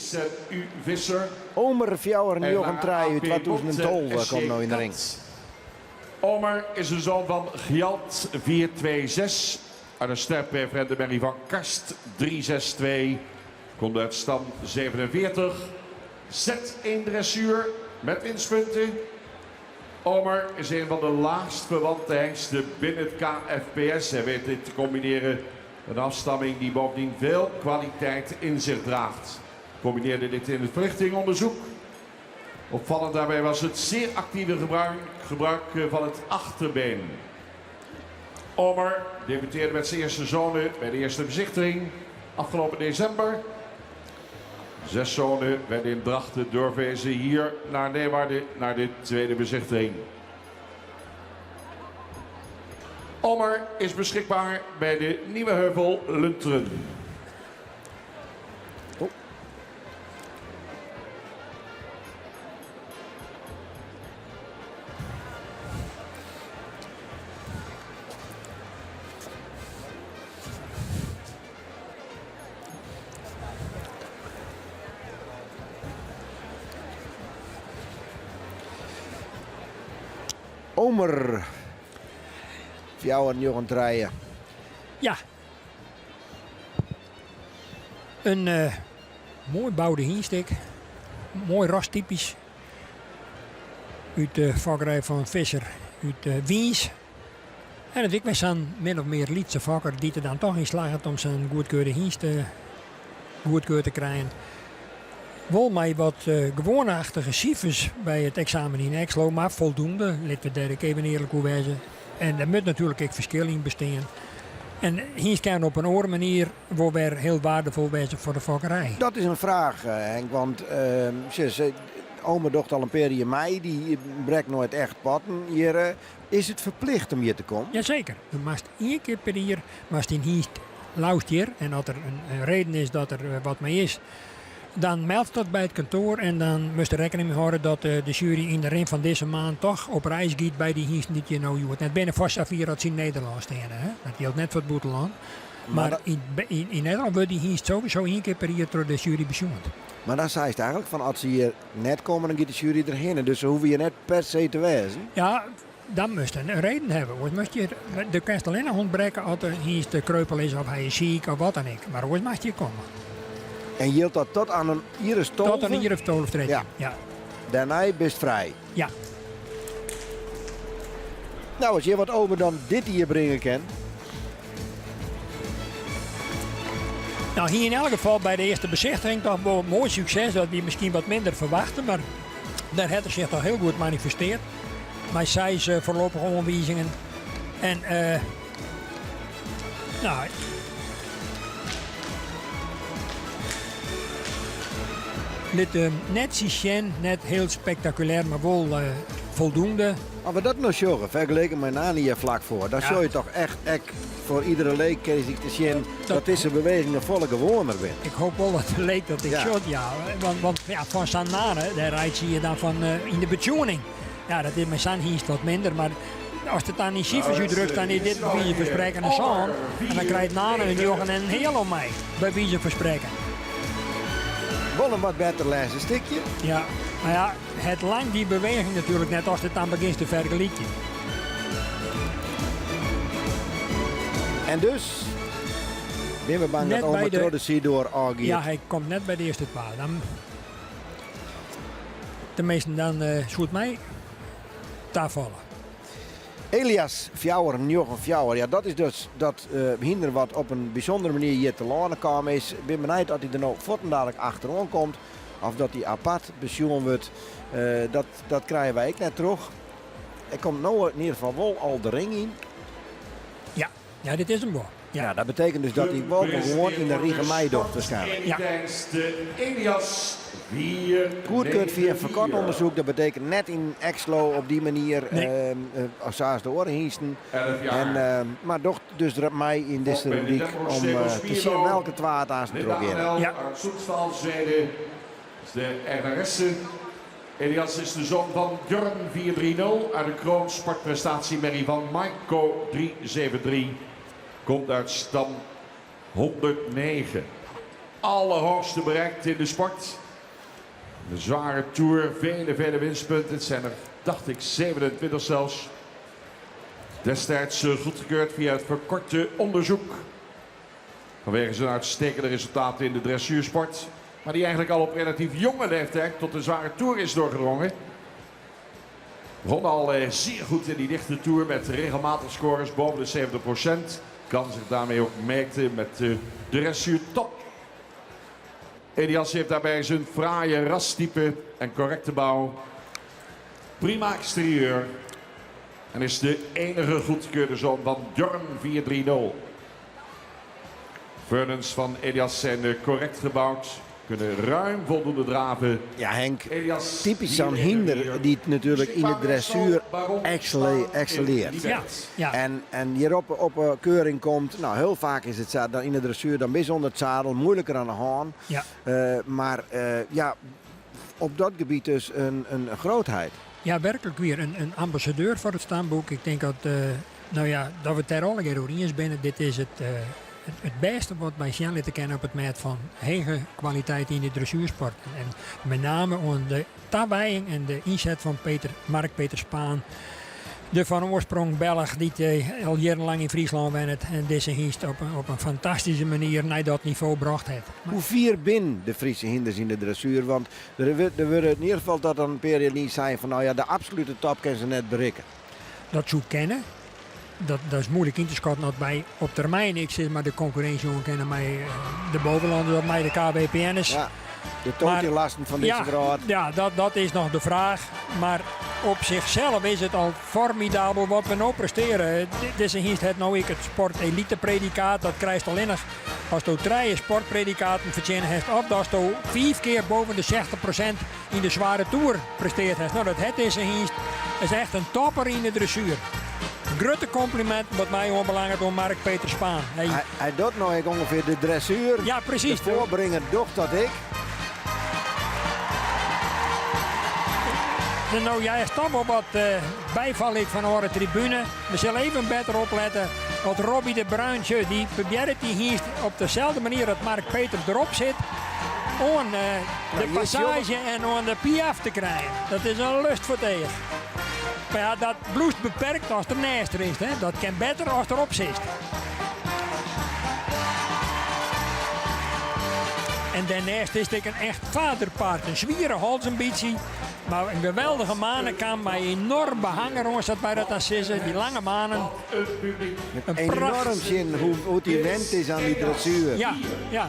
S3: U Visser.
S1: Omer Fjouwer en Jochen Trij uit 2012 komt nou in de ring.
S3: Omer is een zoon van Gjalt 426. Uit een sterpreferentenmerrie van Karst 362. Komt uit stam 47. Z1 dressuur met winstpunten. Omer is een van de laagst verwante hengsten binnen het KFPS. Hij weet dit te combineren. Een afstamming die bovendien veel kwaliteit in zich draagt. Combineerde dit in het verrichtingonderzoek. Opvallend daarbij was het zeer actieve gebruik van het achterbeen. Omer debuteerde met zijn eerste zonen bij de eerste bezichtiging afgelopen december. 6 zonen werden in Drachten doorverwezen hier naar Leeuwarden naar de tweede bezichtiging. Omer is beschikbaar bij de Nieuwe Heuvel Lunteren.
S1: Oh. Omer. Fjouwer en Jochen Trij.
S2: Ja. Een mooi bouwde hienstik. Mooi rastypisch. Uit de vakkerij van Visser. Uit Wiens. En het was een min of meer Lietse vakker die er dan toch in slaagt om zijn goedkeurde hienst goedkeur te krijgen. Wel mij wat gewoonachtige cijfers bij het examen in Exlo, maar voldoende. Laten we daar even eerlijk over wezen. En er moet natuurlijk ook verschil in bestaan. En hier kan op een andere manier waar weer heel waardevol wezen voor de vakkerij.
S1: Dat is een vraag, Henk. Want oma docht al een periode mei, die breekt nooit echt patten hier. Is het verplicht om hier te komen?
S2: Jazeker. Je mag 1 keer per jaar in hiest luisteren. En als er een reden is dat er wat mee is, dan meldt dat bij het kantoor. En dan moest er rekening mee houden dat de jury in de rin van deze maand toch op reis gaat bij die hiest die je nou hoort. Net binnen vast Safir dat ze in Nederland staan. Hè? Dat geldt net voor het buitenland. Maar in Nederland wordt die hiest sowieso 1 keer per jaar door de jury bezoend.
S1: Maar dan zei het eigenlijk van als ze hier net komen, dan gaat de jury erheen. Dus ze hoeven hier net per se te wezen.
S2: Ja, dan moest je een reden hebben. De kan alleen een hond breken als er hiest de kreupel is of hij is ziek of wat dan ook. Maar hoe mag je komen?
S1: En hield dat tot aan een iris tolve?
S2: Tot aan een of 12 trekken.
S1: Ja.
S2: Ja.
S1: Daarna best vrij.
S2: Ja.
S1: Nou, als je wat over dan dit hier brengen kan.
S2: Nou, hier in elk geval bij de eerste bezichtiging toch wel een mooi succes. Dat we misschien wat minder verwachten. Maar daar heeft het zich toch heel goed manifesteerd. Maar zij is voorlopige aanwijzingen. En nou, dit net Sicien, net heel spectaculair, maar wel voldoende.
S1: Als we dat nou zorgen, vergeleken met Nani hier vlak voor, dan
S2: Ja.
S1: zou je toch echt voor iedere leek te zien dat deze beweging een volle gewoner bent.
S2: Ik hoop wel dat het leek dat ik
S1: Ja.
S2: shot, ja. Want ja, van Sanane, daar rijdt zie je dan van in de betuning. Ja, dat is met San hier wat minder, maar als het dan in cijfers uitdrukt, dan is dit bij wijze van spreken een zon. En dan krijgt Nane een jongen en een heel om mij, bij wijze van spreken.
S1: Wel een wat beter lezen stukje.
S2: Ja, maar ja, het lang die beweging natuurlijk net als het dan begint te vergelijken.
S1: En dus ben we bang
S2: Net
S1: dat oma
S2: bij de-
S1: Trodde door aangeeft.
S2: Ja, hij komt net bij de eerste paal. Dan, de meesten dan zoet mij daar vallen.
S1: Elias Fjouwer, Jochen Fjouwer, ja, dat is dus dat hinder wat op een bijzondere manier hier te lanen kwam is. Ik ben benieuwd dat hij er nou dadelijk achteraan komt. Of dat hij apart pensioen wordt. Dat krijgen wij ook net terug. Er komt nou in ieder geval wel al de ring in.
S2: Ja, dit is hem wel.
S1: Ja, dat betekent dus dat hij wel gewoon in de Riege mei doet waarschijnlijk.
S2: Ja.
S3: De Elias 4.
S1: Goedkeurt via een verkort onderzoek, dat betekent net in Exlo op die manier
S2: Nee.
S1: als de oren hiesten.
S3: 11 jaar.
S1: En, maar toch dus mij in deze rubriek om te zien welke twaard aan ze
S3: Linda
S1: proberen.
S3: Anel
S2: Ja.
S3: uit Soetstal, Zweden. Is de eigenaresse. Elias is de zoon van Björn 430 uit de Kroon sportprestatiemerrie van Maiko 373. Komt uit stam 109. Allerhoogste bereikt in de sport. De zware tour, vele winstpunten. Het zijn er, dacht ik, 27 zelfs. Destijds goedgekeurd via het verkorte onderzoek. Vanwege zijn uitstekende resultaten in de dressuursport. Maar die eigenlijk al op relatief jonge leeftijd tot de zware tour is doorgedrongen. Begon al zeer goed in die dichte tour met regelmatig scores boven de 70%. Kan zich daarmee ook merkte met de dressuur top. Elias heeft daarbij zijn fraaie rastype en correcte bouw. Prima exterieur. En is de enige goedgekeurde zoon van Björn 430. Vernons van Elias zijn correct gebouwd. Kunnen ruim voldoende draven.
S1: Ja, Henk,
S3: Elias,
S1: typisch zo'n hinder die natuurlijk in de dressuur excelleert.
S2: Ja.
S1: En hier op keuring komt, nou heel vaak is het dan in de dressuur dan bijzonder het zadel, moeilijker aan de haan.
S2: Ja.
S1: Maar ja, op dat gebied dus een grootheid.
S2: Ja, werkelijk weer een ambassadeur voor het stamboek. Ik denk dat, dat we het daar al een keer over eens binnen. Dit is het beste wat wij zien laten kennen op het meet van hoge kwaliteit in de dressuursport. En met name aan de tawijing en de inzet van Mark Peter Spaan. De van oorsprong Belg die al jarenlang in Friesland woont en deze hiest op een fantastische manier naar dat niveau bracht heeft.
S1: Hoe vier bin de Friese hinders in de dressuur? Want er wordt in ieder geval dat dan een periode niet zijn van nou ja, de absolute top kunnen ze net bereiken.
S2: Dat zoek kennen. Dat is moeilijk in te schatten dat bij op termijn ik zit, maar de concurrentie kennen mij de bovenlanden, dat mij de KWPN'ers.
S1: Ja, de toonlasten van deze graad.
S2: Ja, dat is nog de vraag. Maar op zichzelf is het al formidabel wat we nou presteren. Deze hiest het nou ik het sport elite predicaat. Dat krijgt alleen nog als je 3 sportpredicaten verdienen hebt, of dat je 5 keer boven de 60% in de zware toer presteert hebt. Nou, dat het is is echt een topper in de dressuur. Een grote compliment wat mij onbelangrijk door Mark Peter Spaan.
S1: Hij doet nou ongeveer de dressuur.
S2: Ja, precies.
S1: De voorbrenger docht dat ik.
S2: Nou, jij is toch wel wat bijval ik van de tribune. We zullen even beter opletten. Want Robbie de Bruintje, die probeert die hier op dezelfde manier dat Mark Peter erop zit. Om de passage en om de piaf te krijgen. Dat is een lust voor tegen. Maar ja, dat bloest beperkt als er naast er is. Hè. Dat kan beter als erop zit. En daarnaast is het een echt vaderpaard. Een zwiere hals een beetje. Maar een geweldige manen kan mij enorm behangen, jongens, dat wij dat assissen. Die lange manen.
S1: Een enorm zin hoe die wend is aan die dressuur.
S2: Ja, ja.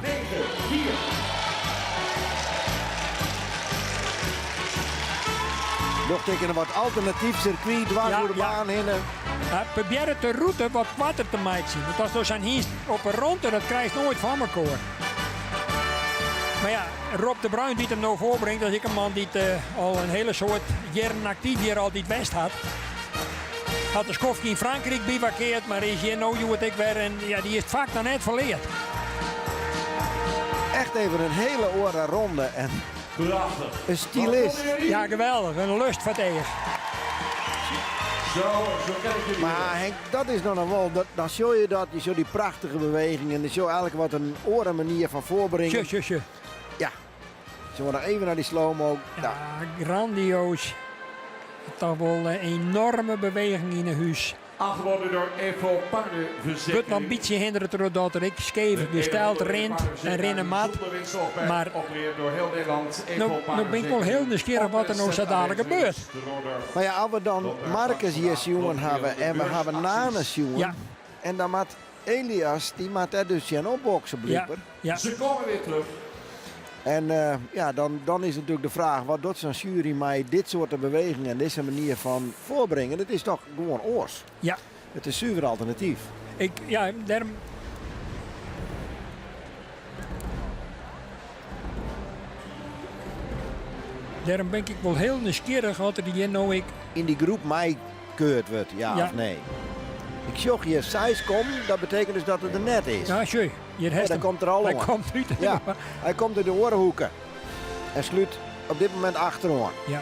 S1: Nog tegen een wat alternatief circuit, dwars door de baan heen.
S2: Probeer de route wat water te maken zien. Want als er zijn hier op een ronde, dat krijg je nooit van elkaar. Maar ja, Rob de Bruin die hem nou voorbrengt, dat is ik een man die al een hele soort jaren actief hier altijd west had. Had de Skofje in Frankrijk bivakkeerd, maar is hier nou hoe het ik weer en ja, die is het vaak dan net verleerd.
S1: Echt even een hele orde ronde en een stylist.
S2: Ja, geweldig. Een lust van tegen.
S1: Maar Henk, dat is dan wel, dan show je dat, je show die prachtige bewegingen, dan show eigenlijk wat een oren manier van voorbrengen.
S2: Tje.
S1: Ja, zullen we nog even naar die slow-mo?
S2: Ja, grandioos. Toch wel een enorme beweging in een huis.
S3: Aangewonnen door Evo
S2: Het wordt
S3: Paardenverzekering.
S2: nog een beetje hinderen doordat ik scheef gesteld rent en rennen mat. Maar
S3: door heel Nederland.
S2: nou ben ik wel heel nieuwsgierig wat er nou zo dadelijk gebeurt.
S1: Maar ja, als we dan Marcus hier jongen hebben en we hebben Nanes jongen.
S2: Ja.
S1: En dan moet Elias, die moet er dus gaan opboksen blijkbaar.
S2: Ja.
S3: Ze komen weer terug.
S1: En ja, dan is natuurlijk de vraag, wat doet zo'n jury mij dit soort bewegingen en deze manier van voorbrengen? Dat is toch gewoon oors.
S2: Ja.
S1: Het is zuiver alternatief.
S2: Daarom ben ik wel heel nieuwsgierig wat er hier nou ik.
S1: In die groep mij keurt wordt, ja,
S2: Ja.
S1: of nee? Ik zag hier 6 komen, dat betekent dus dat het er net is.
S2: Ja, schön. Hier
S1: Ja,
S2: heeft
S1: daar
S2: hem.
S1: komt er al
S2: Hij
S1: aan.
S2: komt uit.
S1: Ja, hij komt uit de orenhoeken. En sluit op dit moment achterom.
S2: Ja.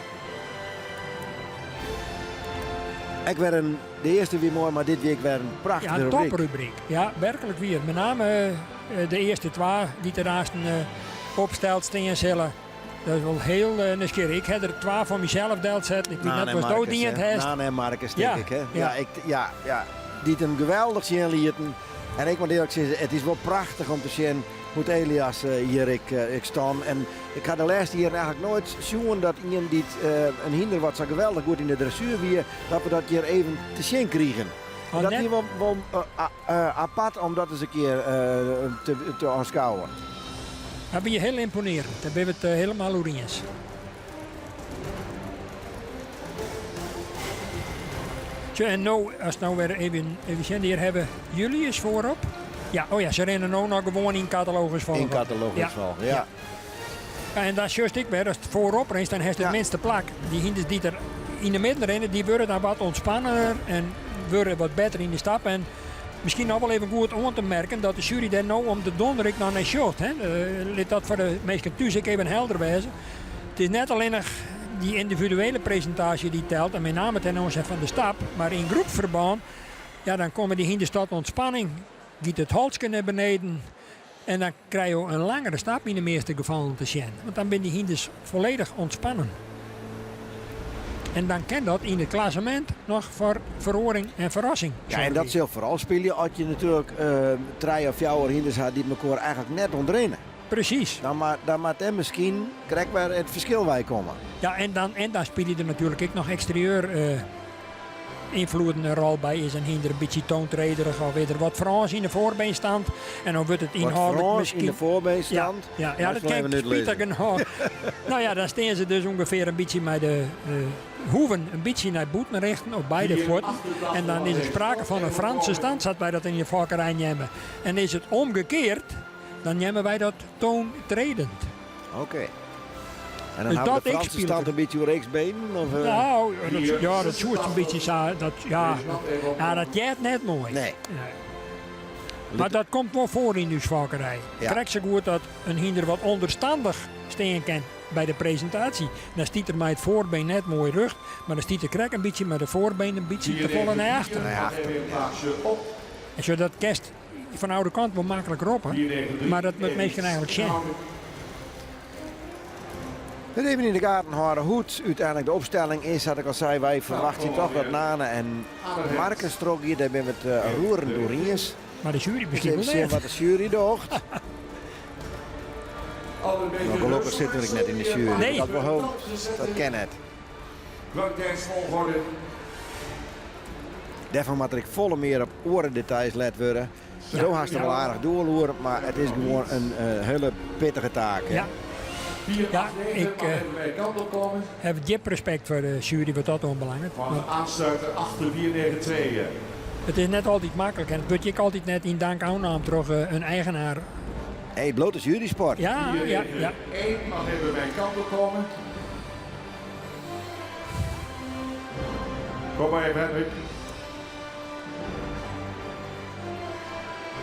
S1: Ik werd de eerste weer mooi, maar dit week weer een
S2: Ja,
S1: prachtige
S2: een
S1: rubriek.
S2: toprubriek. Ja, werkelijk weer. Met name de eerste 2 die ernaast opstelt staan zullen. Dat is wel heel nieuwsgierig. Ik heb er 2 van mezelf deeld zetten. Ik weet net was dooddiend heeft.
S1: Naan en Marcus, denk
S2: Ja,
S1: ik. Hè?
S2: ja.
S1: Ja. Die het hem geweldig zien lieten. En ik moet eerlijk zeggen, het is wel prachtig om te zien hoe het Elias hier ik staan. En ik had de laatste hier eigenlijk nooit zien dat iemand die een hinder wat zo geweldig goed in de dressuur weer, dat we dat hier even te zien kregen.
S2: Oh,
S1: dat
S2: net-
S1: is wel apart om dat eens een keer te aanschouwen.
S2: Dat ben je heel imponerend. Daar ben je het helemaal over eens. Tja, en nou, als we nou weer even zien, hier hebben jullie eens voorop. Ja, oh ja, ze rennen nou nog gewoon in catalogus van.
S1: In catalogus wel, ja.
S2: Ja, en dan juist ik weer, als het voorop rent, dan heeft het
S1: Ja.
S2: minste plak. Die hinders die er in de midden rennen, die worden dan wat ontspannender en worden wat beter in de stap. En misschien nog wel even goed om te merken dat de jury daar nou om de donderdag nog een shot. Laat dat voor de meesten thuis ik even helder wezen. Het is net alleen nog die individuele presentatie die telt, en met name ten aanzien van de stap, maar in groepverband, ja, dan komen die hinders tot ontspanning. Giet het holsken naar beneden. En dan krijg je een langere stap in de meeste gevallen te zien. Want dan ben die hinders volledig ontspannen. En dan kan dat in het klassement nog voor verhoring en verrassing.
S1: Ja, en dat zal vooral spelen als je natuurlijk 3 of 4 hinders had die elkaar eigenlijk net ontrennen.
S2: Precies.
S1: Dan moet er misschien krijg waar het verschil bij komen.
S2: Ja, en dan speel je er natuurlijk ook nog exterieur invloeden een rol bij. Is een hinder een beetje toontrederig of weer wat Frans in de voorbeenstand. En dan wordt het
S1: Wat
S2: inhoudelijk
S1: Frans
S2: misschien...
S1: in de voorbeenstand.
S2: Ja,
S1: Dat
S2: dat
S1: is wel
S2: kan
S1: even
S2: ik
S1: uitleggen.
S2: Nou ja, dan staan ze dus ongeveer een beetje met de hoeven een beetje naar boeten richten op beide voeten. En dan is er sprake van een Franse stand, zat wij dat in je vakkerij nemen. En is het omgekeerd, dan nemen wij dat toontredend.
S1: Oké. En dan
S2: Dus
S1: hebben
S2: dat
S1: de Franse
S2: ik
S1: stand een beetje rechtsbenen? Of,
S2: Nou, dat soort een beetje zo. Dat jaart net mooi.
S1: Nee.
S2: Maar dat komt wel voor in de zwakkerij.
S1: Ja.
S2: Krijg ze goed dat een hinder wat onderstandig staan kan bij de presentatie. Dan stiet er mij het voorbeen net mooi rug, maar dan stiet de krek een beetje met de voorbeen een beetje te volle naar achter. En zo dat kerst van de oude kant wel makkelijk roppen, maar dat moet meestal eigenlijk zijn.
S1: We even in de gaten houden hoe het uiteindelijk de opstelling is. Had ik al zei, wij verwachten toch dat Nane en Marcus trok hier. Daar ben we het roeren doorheen.
S2: Maar de jury
S1: Dus
S2: misschien
S1: even
S2: wel
S1: zien
S2: net.
S1: wat de jury doogt. Maar gelukkig zitten we net in de jury.
S2: Nee.
S1: Dat we hopen, dat ken het.
S3: Rangtijdsvolgorde.
S1: Daarvan moet ik volle meer op orendetails let worden. Zo haast er wel aardig doorloeren, maar het is gewoon een hele pittige taak. Hè?
S2: Ja. Ja, ik
S3: bij kant op komen.
S2: heb diep respect voor de jury wat dat onbelangrijk.
S3: Van de aansluiter achter 492.
S2: Het is net altijd makkelijk en het wordt ik altijd net in dank aannaam terug een eigenaar.
S1: Hey, bloot is jury sport.
S2: Ja.
S3: 1 mag even bij kant op komen. Kom maar even, Hendrik.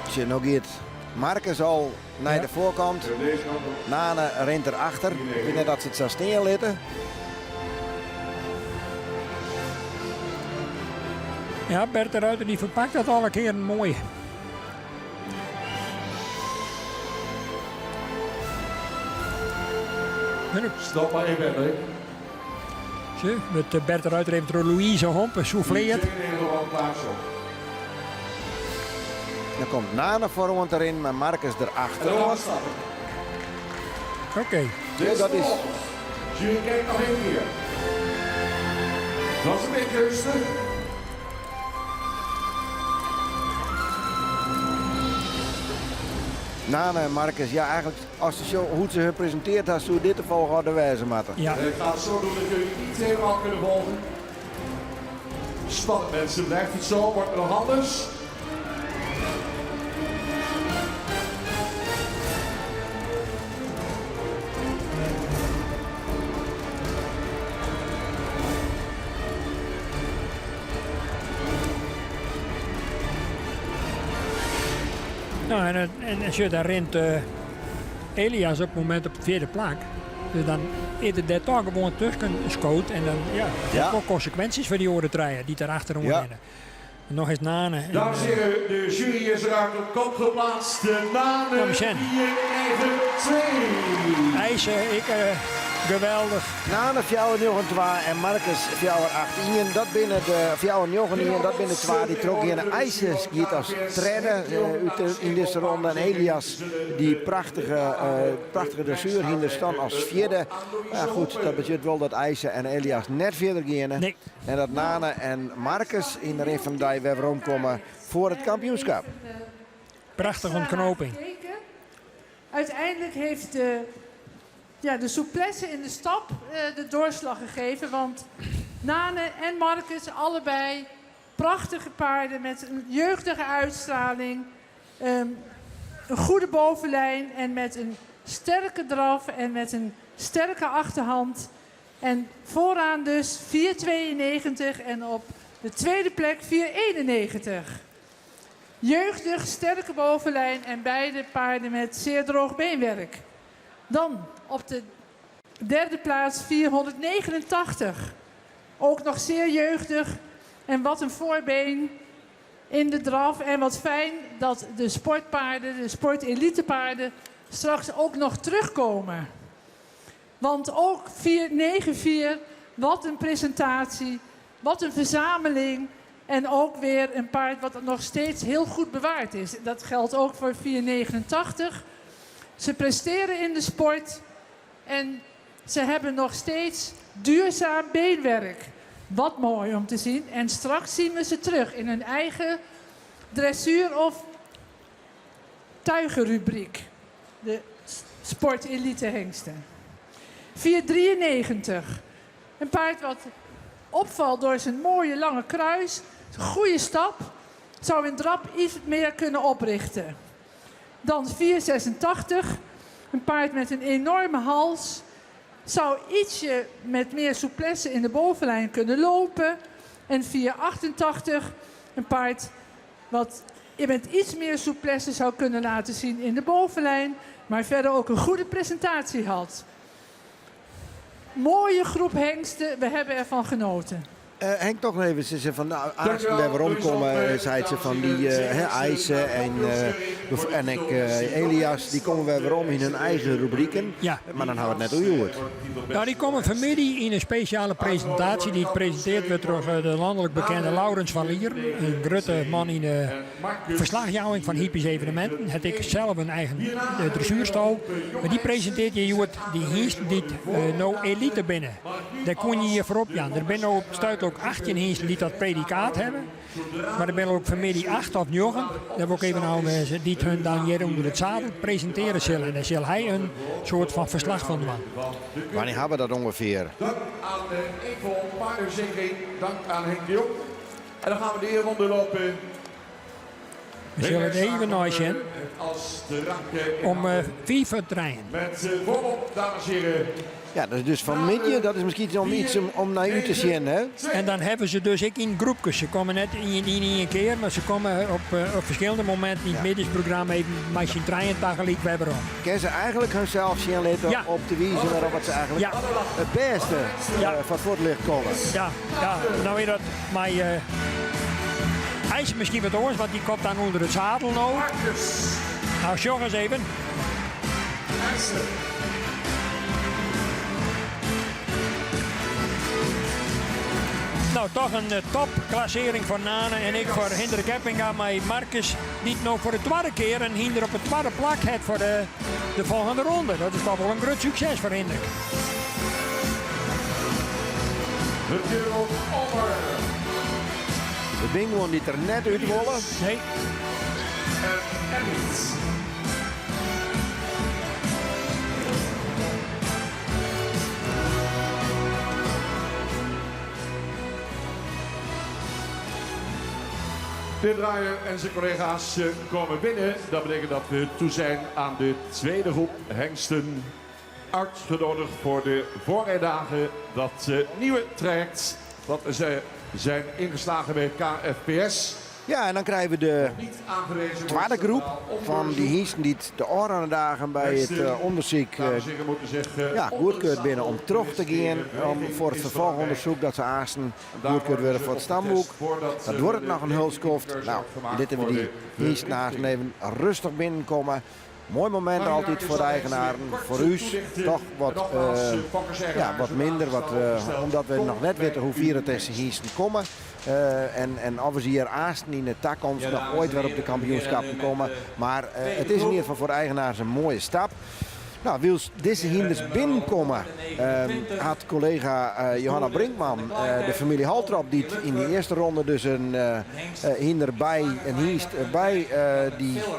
S1: Als je nog gaat, Marcus al naar de voorkant.
S3: Deze kant op.
S1: Nane rent erachter. Ik weet net dat ze het zo steen litten.
S2: Ja, Bert de Ruiter die verpakt dat alle keer mooi.
S3: Stop maar even, Hendrik.
S2: Zie, met Bert de Ruiter heeft er Louise Hompen souffleert.
S1: Dan komt Nane voorhand erin, maar Marcus erachter.
S3: En dan gaan we stappen.
S2: Oké.
S3: Dus
S1: dat is-
S3: Jury, kijk nog één keer. Dat is een beetje rustig.
S1: Nane en Marcus, ja eigenlijk als de show hoe ze gepresenteerd had, zou dit de volgorde wijzen moeten.
S2: Ja.
S3: En ik ga het zo doen dat jullie niet helemaal kunnen volgen. Spannend mensen, blijft het zo, wordt het nog anders.
S2: Nou, en als je daar rent Elias op het moment op de vierde plek, dus dan is het daar toch gewoon tussen scoot en dan ja, het heeft ook consequenties voor die oordentrijen die daarachter rennen. En nog eens Nane.
S3: Dames en heren, de jury is eruit op kop geplaatst. De Nane
S2: Kom, Sjen.
S3: 492.
S2: IJzer, geweldig.
S1: Nane 4-2 en Marcus 4-18. Dat binnen de 4-9, dat binnen twee die trok in de IJzer giet als derde in deze ronde. En Elias die prachtige dressuur hinder stand als vierde. Ja, goed, dat betekent wel dat IJzer en Elias net verder gaan.
S2: Nee.
S1: En dat Nane en Marcus in de ring van die weer rondkomen voor het kampioenschap.
S2: Prachtige ontknoping.
S4: Uiteindelijk heeft de souplesse in de stap de doorslag gegeven. Want Nane en Marcus, allebei prachtige paarden met een jeugdige uitstraling. Een goede bovenlijn en met een sterke draf en met een sterke achterhand. En vooraan dus 4,92 en op de tweede plek 4,91. Jeugdig, sterke bovenlijn en beide paarden met zeer droog beenwerk. Dan op de derde plaats 489. Ook nog zeer jeugdig en wat een voorbeen in de draf. En wat fijn dat de sportpaarden, de sportelitepaarden, straks ook nog terugkomen. Want ook 494, wat een presentatie, wat een verzameling. En ook weer een paard wat nog steeds heel goed bewaard is. Dat geldt ook voor 489. Ze presteren in de sport en ze hebben nog steeds duurzaam beenwerk. Wat mooi om te zien. En straks zien we ze terug in hun eigen dressuur- of tuigenrubriek. De sportelite hengsten. 493. Een paard wat opvalt door zijn mooie lange kruis. Goede stap. Zou in drap iets meer kunnen oprichten. Dan 486, een paard met een enorme hals. Zou ietsje met meer souplesse in de bovenlijn kunnen lopen. En 488, een paard wat met iets meer souplesse zou kunnen laten zien in de bovenlijn. Maar verder ook een goede presentatie had. Mooie groep hengsten, we hebben ervan genoten.
S1: Henk, toch nog even, ze zei van, nou, Aasten bij waarom komen, zei ze van die eisen en Elias, die komen weer waarom in hun eigen rubrieken.
S2: Ja.
S1: Maar dan hebben we het net gehoord.
S2: Nou, die komen vanmiddag in een speciale presentatie die gepresenteerd werd door de landelijk bekende Laurens van Lier. Een grote man in de verslagjouwing van hippies evenementen. Het ik zelf een eigen dressuurstal. Maar die presenteert je die hingsten die nou elite binnen. Daar kon je hier voorop, ja. Er zijn nou stuit ook 18 hingsten die dat predicaat hebben. Maar er zijn ook vanmiddag 8 of 9. Daar hebben we ook even nou mensen die hun dan hier onder het zadel presenteren zullen. En dan zal hij een soort van verslag van doen.
S1: Wanneer hebben we dat ongeveer?
S3: Dank aan de Info Paardenverzekering. Dank aan Henk de Jong. En dan gaan we de eerronde lopen.
S2: We zullen het even nooien
S3: Als de ranken
S2: om 4 te draaien.
S3: met voorop, dames en heren.
S1: Ja, dat is dus vanmiddag, dat is misschien om iets om naar u te zien, hè?
S2: En dan hebben ze dus ik in groepjes. Ze komen net in één keer, maar ze komen op verschillende momenten in het middagprogramma even met je trein tegelijk bij waarom.
S1: Kunnen ze eigenlijk hunzelf zien laten
S2: Ja.
S1: op de wijze waarop wat ze eigenlijk
S2: Ja.
S1: het beste van voor het licht komen.
S2: Ja, nou weer dat. Maar hij is misschien wat oors, want die komt dan onder het zadel nou. Nou, zorg eens even. Nou, toch een topklassering voor Nane en ik voor Hendrik Eppinga met Marcus. Die het nog voor de tweede keer en Hinder op het tweede plak heeft voor de volgende ronde. Dat is toch wel een groot succes voor Hendrik.
S3: De wereld over.
S1: De bingo die er net uit willen.
S2: Nee.
S3: En iets. De draaier en zijn collega's komen binnen. Dat betekent dat we toe zijn aan de tweede groep hengsten. Uitgenodigd voor de voorrijdagen. Dat nieuwe traject. Dat ze zijn ingeslagen bij KFPS.
S1: Ja, en dan krijgen we de
S3: Niet aangewezen
S1: tweede groep van die hingsten die de oranje dagen bij het onderzoek goedkeurd binnen om terug te gaan. Om voor het vervolgonderzoek dat ze Aasten goedkeurd werden voor het stamboek. Dat wordt het nog een hulskoft. Nou, dit hebben we die hingsten naast even rustig binnenkomen. Mooi moment altijd voor de eigenaren. Voor u toch wat minder. Omdat we nog net weten hoe 84 hingsten komen. En of we hier Aasten in de toekomst nog ooit weer op de kampioenschappen komen. Maar het is in ieder geval voor de eigenaars een mooie stap. Nou, wils deze hinders binnenkomen, had collega Johanna Brinkman, de familie Haltrop, die in de eerste ronde dus een hinder bij een hingst bij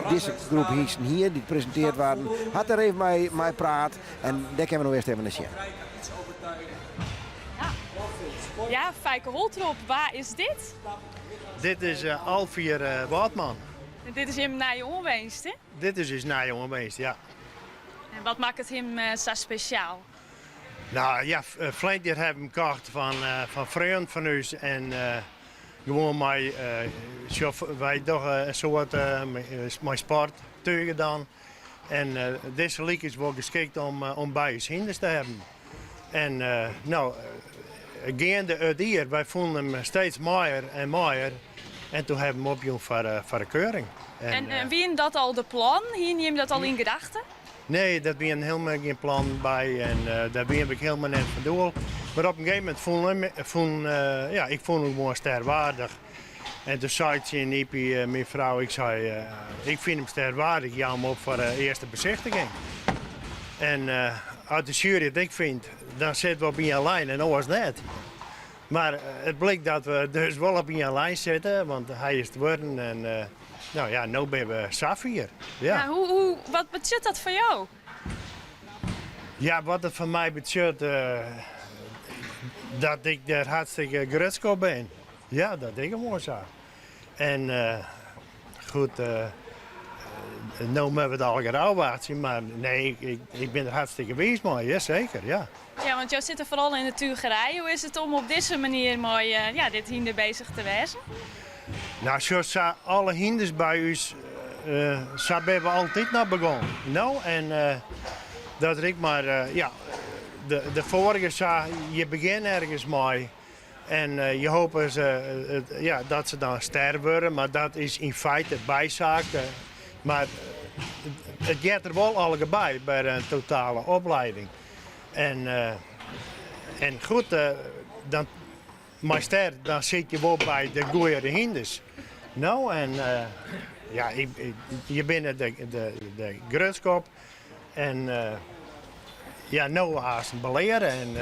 S1: deze groep hingsten hier, die gepresenteerd waren, had er even mee praat. En daar kunnen we nog eerst even naar zien.
S6: Ja, Fijke Holtrop, waar is dit?
S7: Dit is Alfier Waardman.
S6: En dit is hem naar je onweest, hè?
S7: Dit is dus naar jongen geweest, ja.
S6: En wat maakt het hem zo speciaal?
S7: Nou ja, vleet keer hebben we hem gekocht van vrienden van ons en gewoon mij, wij toch een soort mijn sport tegen dan. En deze leek is wel geschikt om bij ons hinders te hebben. En gaande uit hier, wij vonden hem steeds mooier en mooier. En toen hebben we hem opgehaald voor de keuring.
S6: En wie dat al de plan? Hier neem dat al in gedachten?
S7: Nee, dat was helemaal geen plan bij en daar ben ik helemaal net van doel. Maar op een gegeven moment ik vond hem gewoon sterwaardig. En toen zei ik in Ipi, mijn vrouw, ik vind hem sterwaardig, ik jou hem op voor de eerste bezichtiging. En uit de jury dat ik vind, dan zitten we op een lijn en anders net. Maar het bleek dat we dus wel op een lijn zitten, want hij is het worden en nu ben we Safir. Ja.
S6: Wat betekent dat voor jou?
S7: Ja, wat het voor mij betekent, dat ik er hartstikke gerust ben. Ja, dat denk ik mooi zo. En goed, nou moeten we het al gaan afwachten, maar nee, ik ben er hartstikke wijs mee, ja, zeker, ja.
S6: Ja, want jou zit er vooral in de tugerij. Hoe is het om op deze manier mooi dit hinder bezig te wezen?
S7: Nou, zoals alle hinders bij ons, zo hebben we altijd naar begonnen. Nou, en dat ik maar, de vorige zei, je begint ergens mee. En je hoopt dat ze dan ster worden, maar dat is in feite bijzaak. Maar het gaat er wel allebei bij een totale opleiding. En goed, dan, maar ster, dan zit je wel bij de goede hinders. Nou, en je bent de grutskop. En nou haast het beleren.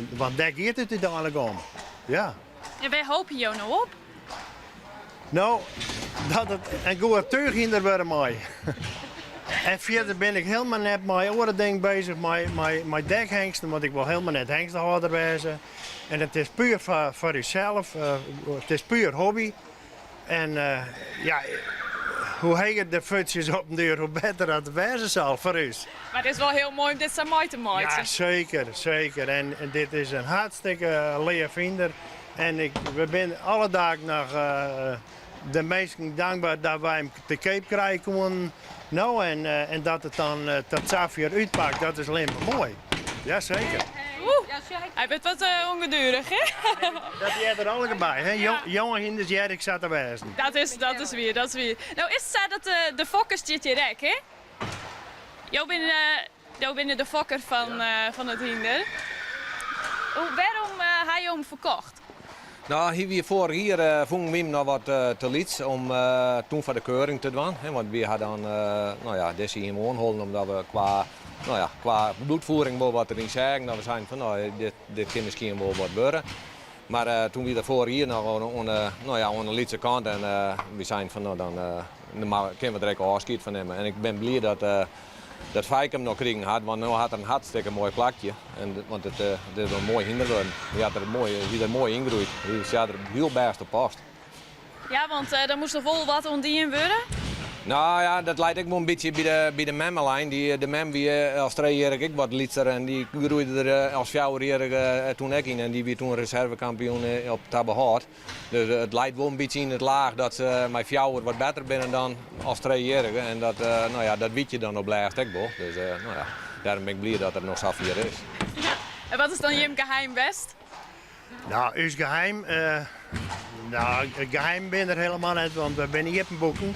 S7: Want daar gaat het uiteindelijk om. Ja.
S6: En wij hopen jou nou op.
S7: Nou, dat het een goede teughinder wordt mooi. En verder ben ik helemaal net met andere dingen bezig, met dekhengsten, want ik wil helemaal net hengstenhouder wezen. En het is puur voor uzelf, het is puur hobby. En hoe heger de futjes op de deur, hoe beter het wezen zal voor u.
S6: Maar het is wel heel mooi om dit zo mooi te maken.
S7: Ja, zeker, zeker. En dit is een hartstikke lief vinder. En we zijn alle dagen nog de meesten dankbaar dat wij hem te Cape krijgen konden. Nou, en dat het dan tot Xavier uitpakt, dat is alleen maar mooi. Ja, zeker.
S6: Hij bent wat ongedurig, hè?
S7: Dat je er allebei, hè? Jonge hinders, ik zat er wezen.
S6: Dat is weer. Nou, is het zo dat de fokkers dit je rek, hè? Jou bent de fokker van het hinder. Waarom heb je hem verkocht?
S8: Nou, hier vonden we hem nog wat te liets om toen voor de keuring te doen. Hè, want we hadden dan deze in woonholen omdat we qua bloedvoering wel wat erin zeggen. Dat we zeiden van dit kan misschien wel wat worden. Maar toen we daarvoor hier nog aan de lietse kant en we zeiden van dan kunnen we direct afscheid van nemen. En ik ben blij dat Fijk hem nog kregen had, want nu had hij een hartstikke mooi plakje. Want het is een mooi hinderloon. Die had er mooi ingegroeid. Die zat er heel best op past.
S6: Ja, want er moest nog wel wat ondien worden.
S8: Nou ja, dat leidt ook wel een beetje bij de memmelijn. De mem wie als 3-jarige ik wat lietser en die groeide er als 4-jarige toen ik in. En die werd toen reservekampioen op Tabehout. Dus het leidt wel een beetje in het laag dat ze met 4 wat beter binnen dan als 3-jarige. En dat weet je dan op laatst ook wel. Dus daarom ben ik blij dat er nog zoveel is.
S6: Ja. En wat is dan je geheim best?
S7: Nou, ons geheim, het geheim ben er helemaal niet, want we zijn niet op een boeken.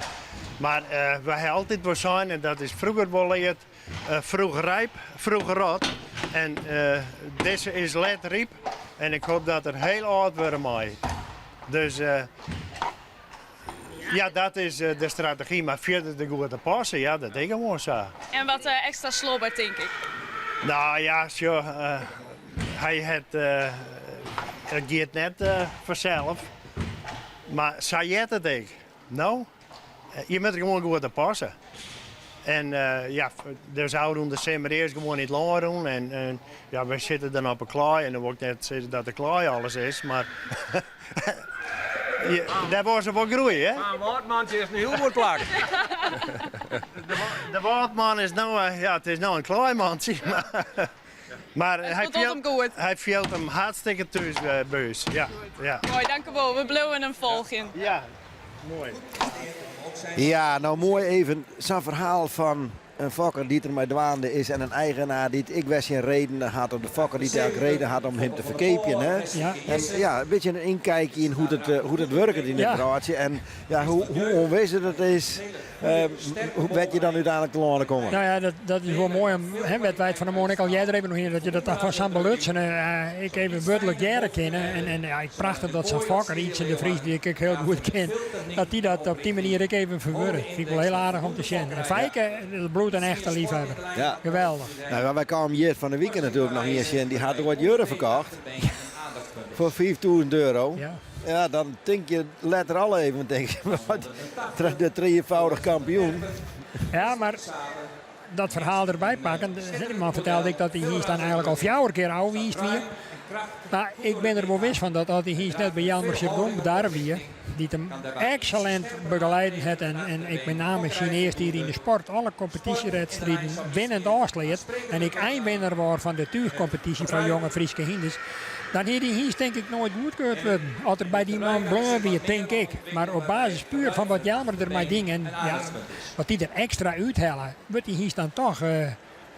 S7: Maar we hebben altijd wel zijn, en dat is vroeger wel leerd, vroeg rijp, vroeg rot. En deze is let riep en ik hoop dat er heel oud wordt mee. Dus dat is de strategie, maar verder de goede passen, ja, dat denk ik gewoon zo.
S6: En wat extra slobber, denk ik.
S7: Nou ja, zo, het gaat net vanzelf, maar zei je het ik? Nou? Je moet er gewoon goed aan passen. En de zouden december eerst gewoon niet langer doen. En we zitten dan op een klaai. En dan wil ik net zeggen dat de klaai alles is. Maar daar was ze wel groeien, hè?
S8: Maar een waardmannetje is een heel goed plak.
S7: De waardman is nou, het is nou een klaaimannetje. Maar hij viel hem hartstikke thuis bij ons. Ja.
S6: Mooi, dank u wel. We blijven hem volgen.
S7: Ja, mooi.
S1: Ja, nou mooi even zo'n verhaal van een fokker die er met dwaande is en een eigenaar die ik wist geen reden had op de fokker die elke reden had om hem te verkepen. Hè?
S2: Ja.
S1: En een beetje een inkijkje in hoe het werkt in dit draadje en hoe onwezen het is, hoe werd je dan uiteindelijk te landen komen?
S2: Nou ja, dat is wel mooi. Wedwijd van de morgen al jij er even nog in dat je dat van Sam belutsen. Ik even buddelijk jaren kennen en ik prachtig dat zo'n fokker iets in de Vries die ik heel goed ken, dat die dat op die manier ik even verwurrt. Vind ik wel heel aardig om te zien. En Fijke, het bloed een echte liefhebber. Ja. Geweldig.
S1: Nou, wij kwamen hier van de weekend natuurlijk nog hier zien. Die had wat jurren verkocht. Voor €5.000. Ja, dan denk je, let er al even, denk je, de 3-voudig kampioen.
S2: Ja, maar dat verhaal erbij pakken. Man vertelde ik dat hij hier staan eigenlijk al 4 keer oud wiest weer. Maar ik ben er wel wist van dat als hij hier net bij Jan Mercier daar weer. die hem excellent begeleid heeft. En ik met name Chinees die hier in de sport alle competitiewedstrijden winnend afsleert. En ik eindwinnaar was van de tuurcompetitie van jonge Frieske hinders. Dan heeft die hies denk ik nooit goedkeurd worden. Als er bij die man blauw weer, denk ik. Maar op basis puur van wat Jelmer er mij ding en ja, wat die er extra uithalen, wordt die hies dan toch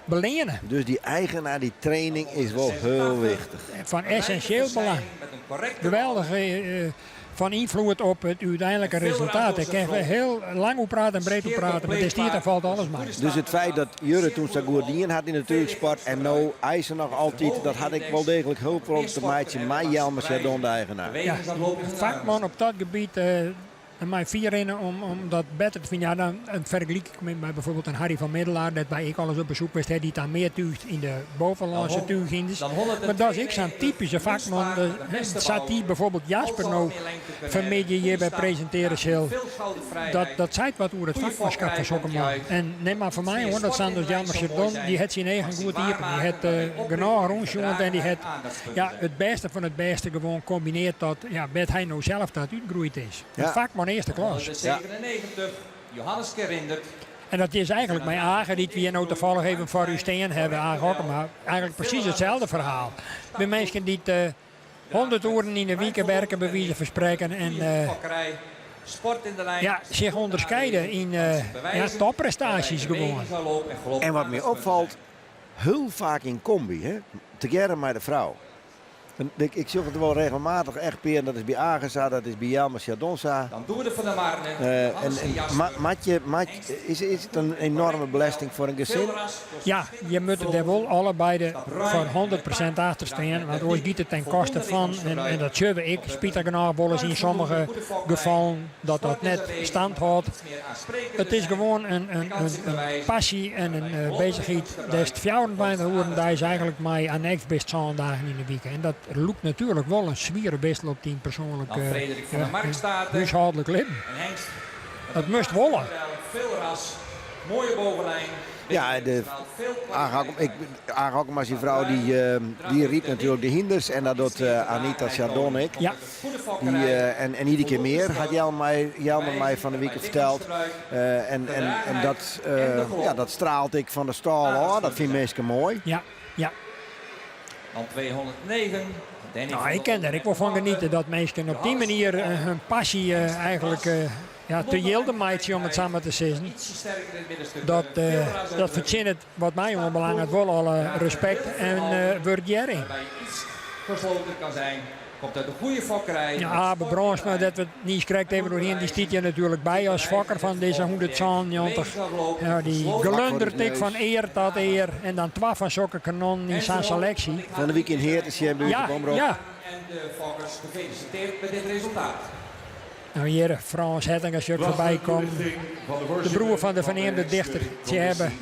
S2: belenen.
S1: Dus die eigenaar, die training is wel heel wichtig.
S2: Van essentieel belang. Geweldig van invloed op het uiteindelijke resultaat. Ik heb heel lang op praten en breed op praten, maar daar valt alles maar.
S1: Dus het feit dat Jurre toen zo goed dien had in de natuursport en nou eisen nog altijd, dat had ik wel degelijk hulp voor op te maatje. Maar Jelmer Chardon, de eigenaar.
S2: Ja, vakman op dat gebied. En mij vieren om dat beter te vinden. Ja, dan een vergelijking met bijvoorbeeld een Harry van Middelaar, dat bij ik alles op bezoek was, die dan meer tuigt in de bovenlandse tuughinders. Maar dat is ik zo'n typische vakman. Zat die bijvoorbeeld Jasper nou vermidden je bij presenteren zelf. Dat zei wat over het vakmanschap van zulke man. En neem maar voor mij hoor, dat zijn dus Jelmer Chardon, die heeft zijn eigen goed hier. Die heeft genoeg rondjongen en die heeft het beste van het beste gewoon combineert dat met hij nou zelf dat uitgroeid is. Een vakman eerste klas.
S5: 97, Johannes Kerindert.
S2: En dat is eigenlijk mijn Agen, die we hier nou toevallig even voor u staan hebben, maar eigenlijk precies hetzelfde verhaal. Bij mensen die 100 uren in de week werken, bij wijze van spreken en
S5: sport in de lijn.
S2: Zich onderscheiden in topprestaties gewoon.
S1: En wat mij opvalt, heel vaak in combi, hè? Together met de vrouw. Ik zoek het wel regelmatig echt peer. Dat is bij Agesa, dat is bij Jelmer Chardon.
S5: Dan doen we het van de Marne.
S1: Is het een enorme belasting voor een gezin?
S2: Ja, je moet er wel allebei voor 100% achter staan. Want ooit giet het ten koste van, en dat zullen ik, Spieter genoeg wel eens in sommige gevallen dat net stand houdt. Het is gewoon een passie en een bezigheid. Dat is 24 uur, daar is eigenlijk mij aan niks best zo'n dagen in de week. En dat loopt natuurlijk wel een zwiere best op die persoonlijke huishoudelijk leven. Het moest wollen.
S5: Veel ras, mooie bovenlijn.
S1: Ja, de Aag zijn vrouw die riep natuurlijk de hinders en dat doet Anita Chardon ik.
S2: Ja.
S1: En iedere keer meer had Jelmer mij van de week verteld. Dat straalt ik van de stal. Dat vind mensen mooi.
S2: Ja.
S5: Dan 209.
S2: Ik ken er. Ik wil van genieten dat mensen op die manier hun passie eigenlijk te jelden maatje om het samen te zeggen. Dat verzin het wat mij onbelangrijk wel alle respect en waardering.
S5: Gesloten kan zijn. Komt uit de goede fokkerij.
S2: Ja, Abe Bronsma, dat we niet krijgt even doorheen, die stiet je natuurlijk bij als fokker van deze 190. Ja, die gelundert ik van eer tot eer en dan 12 van zulke kanon in zijn selectie.
S1: Van de week in Heert is je buurt
S2: ja.
S5: En de fokkers gefeliciteerd met dit resultaat.
S2: Nou hier, Frans Hetting als je ook voorbij komt. De broer van de verneemde dichter te hebben.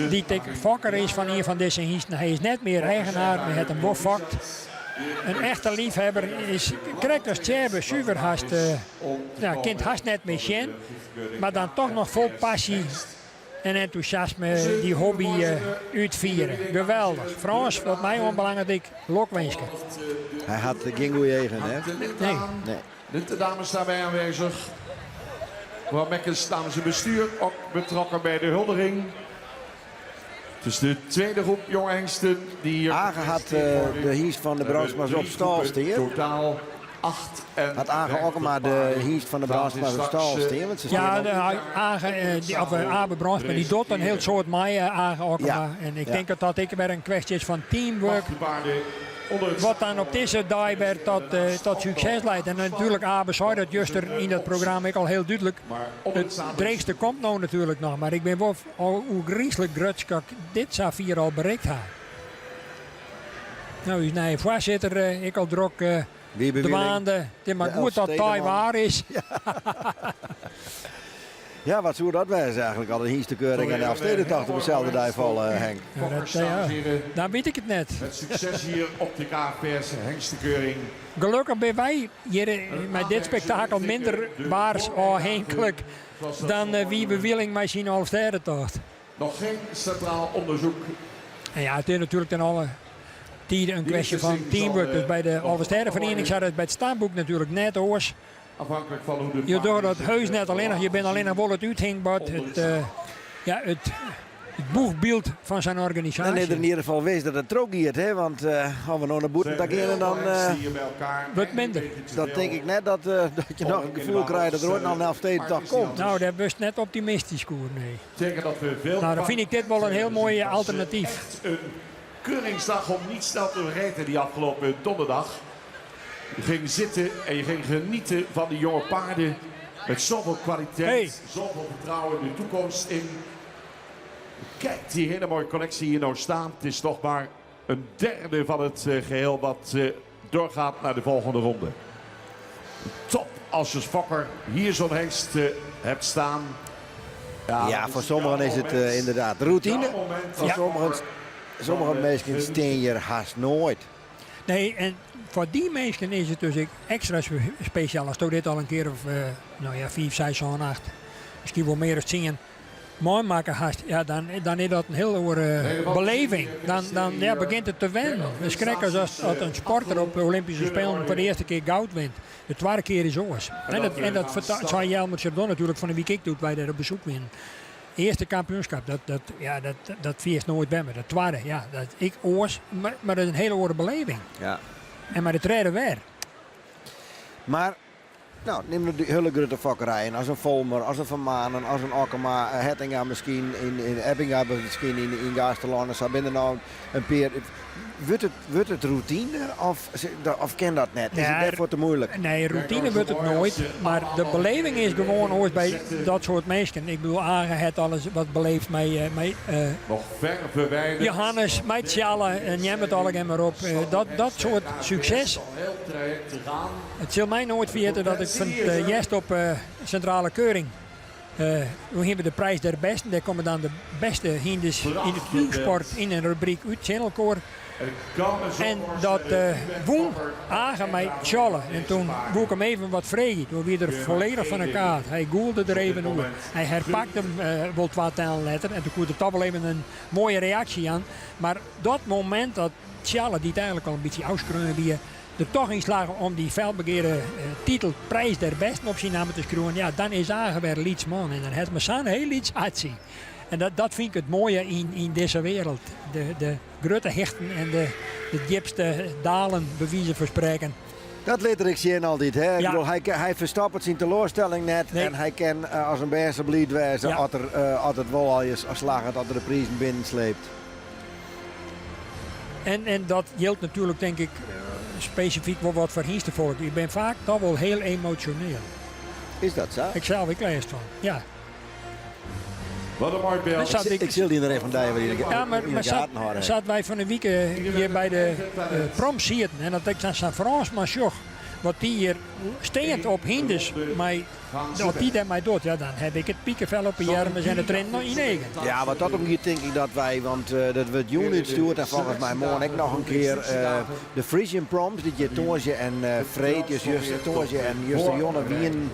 S2: Die tik fokker is van hier van deze hiesten. Hij is net meer eigenaar, maar het een bof fokt. Een echte liefhebber krijgt als Tjebe zuiver haast, kind haast net meer zien, maar dan toch nog vol passie en enthousiasme die hobby uitvieren. Geweldig. Frans, wat mij onbelangrijk, lokwenske.
S1: Hij had geen goede eigen, hè?
S2: Nee.
S3: De dames daarbij aanwezig. Mevrouw Mekkens namens het bestuur ook betrokken bij de huldiging. Dus de tweede groep jonge hengsten die hier...
S1: Agen had de hiest van de Brandsma's op stal staan.
S3: Totaal 8 en...
S1: Had Agen ook maar de hiest van de Brandsma's op stal staan.
S2: Ja, Abe Brandsma die doet een heel soort mij Agen ook maar. En ik denk dat ik weer een kwestie is van teamwork. Wat dan op deze dag weer tot succes leidt. En natuurlijk, Abe zei dat juist in dat programma ik al heel duidelijk. Het dreigste komt nou natuurlijk nog. Maar ik ben wel hoe griezelig grutskak dit Safir al bereikt heeft. Nou, is nee, voorzitter, ik al druk de maanden. Het is maar goed dat het waar is.
S1: Ja, wat zou dat wijzen eigenlijk? Al een hiestekeuring en de Elfstedentocht op dezelfde dijval, Henk.
S2: Dan weet ik het net.
S3: Met succes hier op de KFPS hengstekeuring.
S2: Gelukkig ben wij hier met dit spektakel minder waars afhankelijk dan wie bewilling mij zien Elfstedentocht.
S3: Nog geen centraal onderzoek.
S2: En ja, het is natuurlijk ten alle tijden een kwestie van teamwork. Dus bij de Alversterrenvereniging zat het bij het staanboek natuurlijk net oors.
S3: Afhankelijk van hoe de
S2: Je doet dat
S3: paarden
S2: heus
S3: zich,
S2: net alleen nog, je bent alleen nog wel het uithingbad, het boegbeeld van zijn organisatie.
S1: Dan is er in ieder geval wees dat het ook hier, hè? Want als we nog naar boeten beginnen, dan
S2: Wat minder.
S1: dat denk ik net dat je nog een gevoel krijgt dat er ooit nog een Elfstedendag komt.
S2: Nou, daar was net optimistisch, Koer, nee.
S3: Zeker dat we veel.
S2: Nou, dan vind ik dit wel een heel mooi alternatief.
S3: Echt een keuringsdag om niet snel te vergeten die afgelopen donderdag. Je ging zitten en je ging genieten van die jonge paarden. Met zoveel kwaliteit, zoveel vertrouwen in de toekomst in. Kijk, die hele mooie collectie hier nou staan. Het is nog maar een derde van het geheel wat doorgaat naar de volgende ronde. Top als je als fokker hier zo'n hengst hebt staan.
S1: Ja, voor sommigen is het inderdaad routine. Voor sommige mensen steen je haast nooit.
S2: Nee, en voor die mensen is het dus extra speciaal. Als je dit al een keer of 5, 6, 7, 8, misschien wel meer dan 10 mooi maken hast, ja, dan is dat een heel andere beleving. Dan begint het te wennen. Het is gek als een sporter op de Olympische Spelen voor de eerste keer goud wint. De tweede keer is oors. En dat zei Jelmer Chardon natuurlijk van de week ik doet wij daar op bezoek winnen. Eerste kampioenschap, dat viert nooit bij me. De tweede, dat ik oors, maar dat is een hele andere beleving.
S1: Ja.
S2: En maar de tweede weer.
S1: Maar, nou, neem de hele grote fokkerijen. Als een Volmer, als een Van Manen, als een Okkema, Hettinga misschien, in Ebbinga misschien, in Gasteland. Zo binnen nou een peer. Wordt het routine of ken dat net? Is het daarvoor te moeilijk?
S2: Nee, routine wordt het nooit. Maar de beleving is gewoon ooit bij dat soort mensen. Ik bedoel, Agen het alles wat beleeft mij.
S3: Nog ver verwijderd.
S2: Johannes, mij Tjalla en neem het allemaal maar op. Dat soort succes. Het zal mij nooit vergeten dat ik van de Jest op centrale keuring. We hebben de prijs der besten. Daar komen dan de beste hinders in het vuursport in een rubriek uit Channelcore. En dat woon Agen mij Tjalle. En toen woe ik hem even wat vregen. Toen weer er volledig van elkaar. Hij goelde er even over. Hij herpakte hem wel 2 tellen letter. En toen kwam er toch wel even een mooie reactie aan. Maar dat moment dat Tjalle, die het eigenlijk al een beetje uitskreun wie er toch in slagen om die felbegeerde titel prijs der besten op zijn naam te schroeven. Ja, dan is Agen weer Lietsman. En dan heeft me zo'n heel iets uitzien. En dat vind ik het mooie in deze wereld. De grote hechten en de diepste dalen bewijzen verspreken.
S1: Dat liet ik zien altijd. Hè?
S2: Ja.
S1: Ik bedoel, hij verstapt zijn teleurstelling net.
S2: Nee.
S1: En hij kan als een beste blied wezen als het wel al is als slagen dat er de prijzen binnensleept.
S2: En dat geldt natuurlijk denk ik specifiek wel wat voor hingstenvolk. Ik ben vaak toch wel heel emotioneel.
S1: Is dat zo?
S2: Ik lees het van. Ja.
S3: Wat een mooi beeld.
S1: Ik zil die er even van die in de gaten houden.
S2: Zaten wij van de week hier bij de prom zitten. En dat ik dan zo'n Frans Machoch. Wat die hier steent op hinders. Maar wat die daarmee doet. Ja, dan heb ik het piekenvel op je armen en de trend nog in eigen.
S1: Ja, wat dat omgeeft denk ik dat wij, want dat wordt Juni stuurt en volgens mij morgen ik nog een keer de Frisian Proms, die je Toortje en Freed, dus Juste Toortje en Juste Jonne Wien,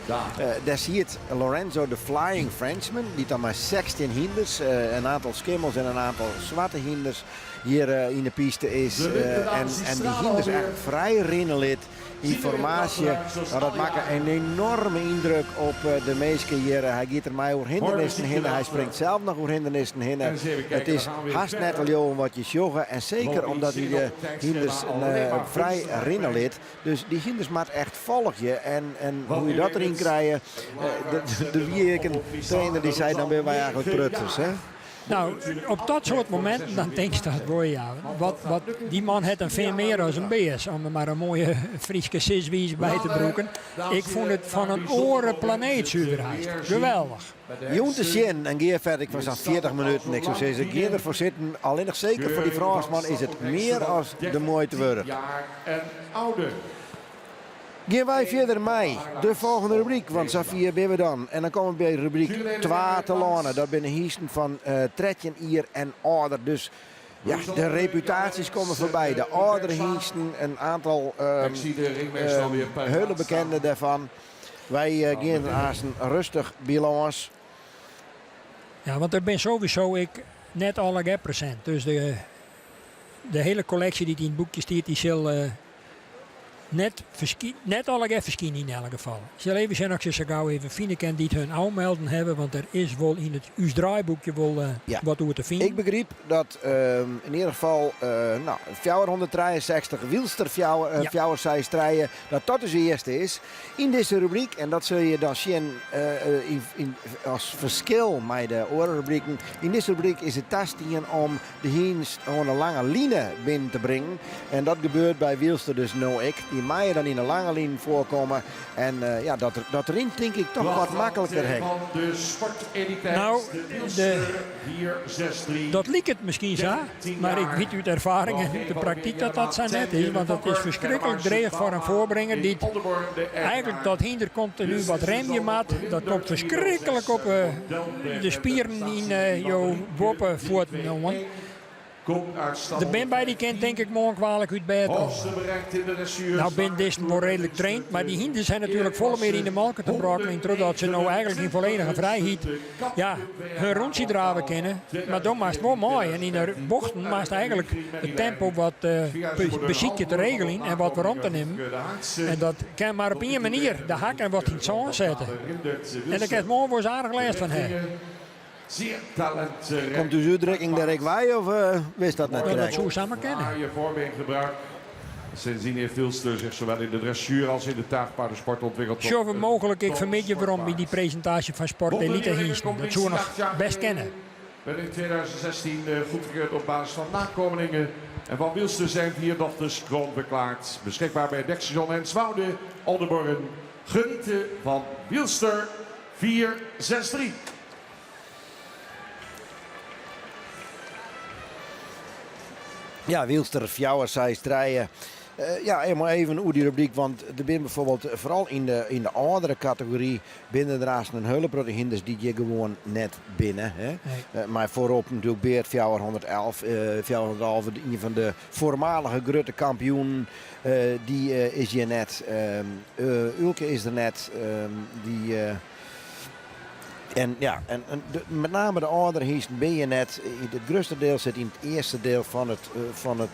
S1: daar zie je Lorenzo de Flying Frenchman, die dan maar 16 hinders, een aantal skimmels en een aantal zwarte hinders hier in de piste is. En die hinders echt vrij rinnelid. Informatie, nou, dat maakt een enorme indruk op de meesten hier. Hij gaat er mij over hindernissen heen, hij springt zelf nog over hindernissen heen. Het is haast net al joh wat je joggen en zeker omdat hij de hinders vrij rinnelid. Dus die hinders maakt echt volg je en hoe je dat erin krijgt. De wieken trainer die zei dan ben wij eigenlijk prutsers. Hè?
S2: Nou, op dat soort momenten dan denk je dat wel ja. Die man heeft een veel meer als een beers. Om er maar een mooie Friese siswies bij te broeken. Ik vond het van een oren planeet zuiverheid. Geweldig.
S1: Joen zien en Geer verder van zo'n 40 minuten. Ik zou zeggen, Geer ervoor zitten. Alleen nog zeker voor die Fransman is het meer als de moeite waard.
S3: Jaar en ouder.
S1: Gaan wij verder mee de volgende rubriek, want Safia ben we dan. En dan komen we bij rubriek 2 te lanen. Dat binnen hiesten van Tretjen, Ier en Ouder. Dus ja, de reputaties komen voorbij. De oudere hiesten, een aantal hele bekenden daarvan. Wij gaan als een rustig balans.
S2: Ja, want er ben sowieso ik net alle present. Dus de hele collectie die in het boekje staat, die zal net al even verschijnen in elk geval. Zal even zijn als je zo gauw even vinden die het hun aanmelden hebben, want er is wel in het uw draaiboekje wel wat over te vinden.
S1: Ik begreep dat in ieder geval 463 wielster strijden, dat dus de eerste is. In deze rubriek, en dat zul je dan zien als verschil met de andere rubrieken. In deze rubriek is het tastien om de hiens gewoon een lange line binnen te brengen. En dat gebeurt bij wielster dus ik. Die mij dan in een lange lijn voorkomen. En dat erin denk ik toch wat makkelijker hek.
S2: Nou, dat liep het misschien zo, maar ik weet uit ervaring en uit de praktijk dat zo net is. Want dat is verschrikkelijk dreig voor een voorbrenger die eigenlijk dat hinder continu wat remje maakt. Dat komt verschrikkelijk op de spieren in jouw boppenvoeten. De ben bij die kent denk ik morgen kwalijk uit bed. Nou ben deze wel redelijk traint, maar die hinders zijn natuurlijk volle meer in de malken te brokkelen. Totdat ze nou eigenlijk in volledige vrijheid hun rondje draven kennen. Maar dan maakt het wel mooi. En in de bochten maakt eigenlijk het tempo wat beziekje te regelen en wat we rond te nemen. En dat kan maar op één manier de hakken wat in het zon zetten. En daar kan het morgen wel eens aardig lijst van hebben.
S3: Zeer talentrijk.
S1: Komt dus uitdrukking dat ik wij of wist dat net
S2: Dat
S1: correct?
S2: zou samen kennen.
S3: Je voorbeengebruik. Sindsdien heeft Wielster zich zowel in de dressuur als in de taagpaardensport ontwikkeld.
S2: Zo mogelijk, ik vermid je waarom bij die presentatie van Sport Elite hiesten. Dat zou je nog best kennen.
S3: Ben in 2016 goedgekeurd op basis van nakomelingen. En van Wielster zijn 4 dochters kroonverklaard. Beschikbaar bij Dexison en Zwoude, Oldenborren. Genieten van Wielster 463.
S1: Ja, wielster, fjouwer, zij strijden. Helemaal even hoe die rubriek, want er zijn bijvoorbeeld vooral in de oudere categorie binnen er een hele hinders die je gewoon net binnen. Hè?
S2: Nee.
S1: Maar voorop natuurlijk Beert 411, 411, een van de voormalige grote kampioenen, die is hier net. Ulke is er net, met name de oudere hiesten ben je net. Het grootste deel zit in het eerste deel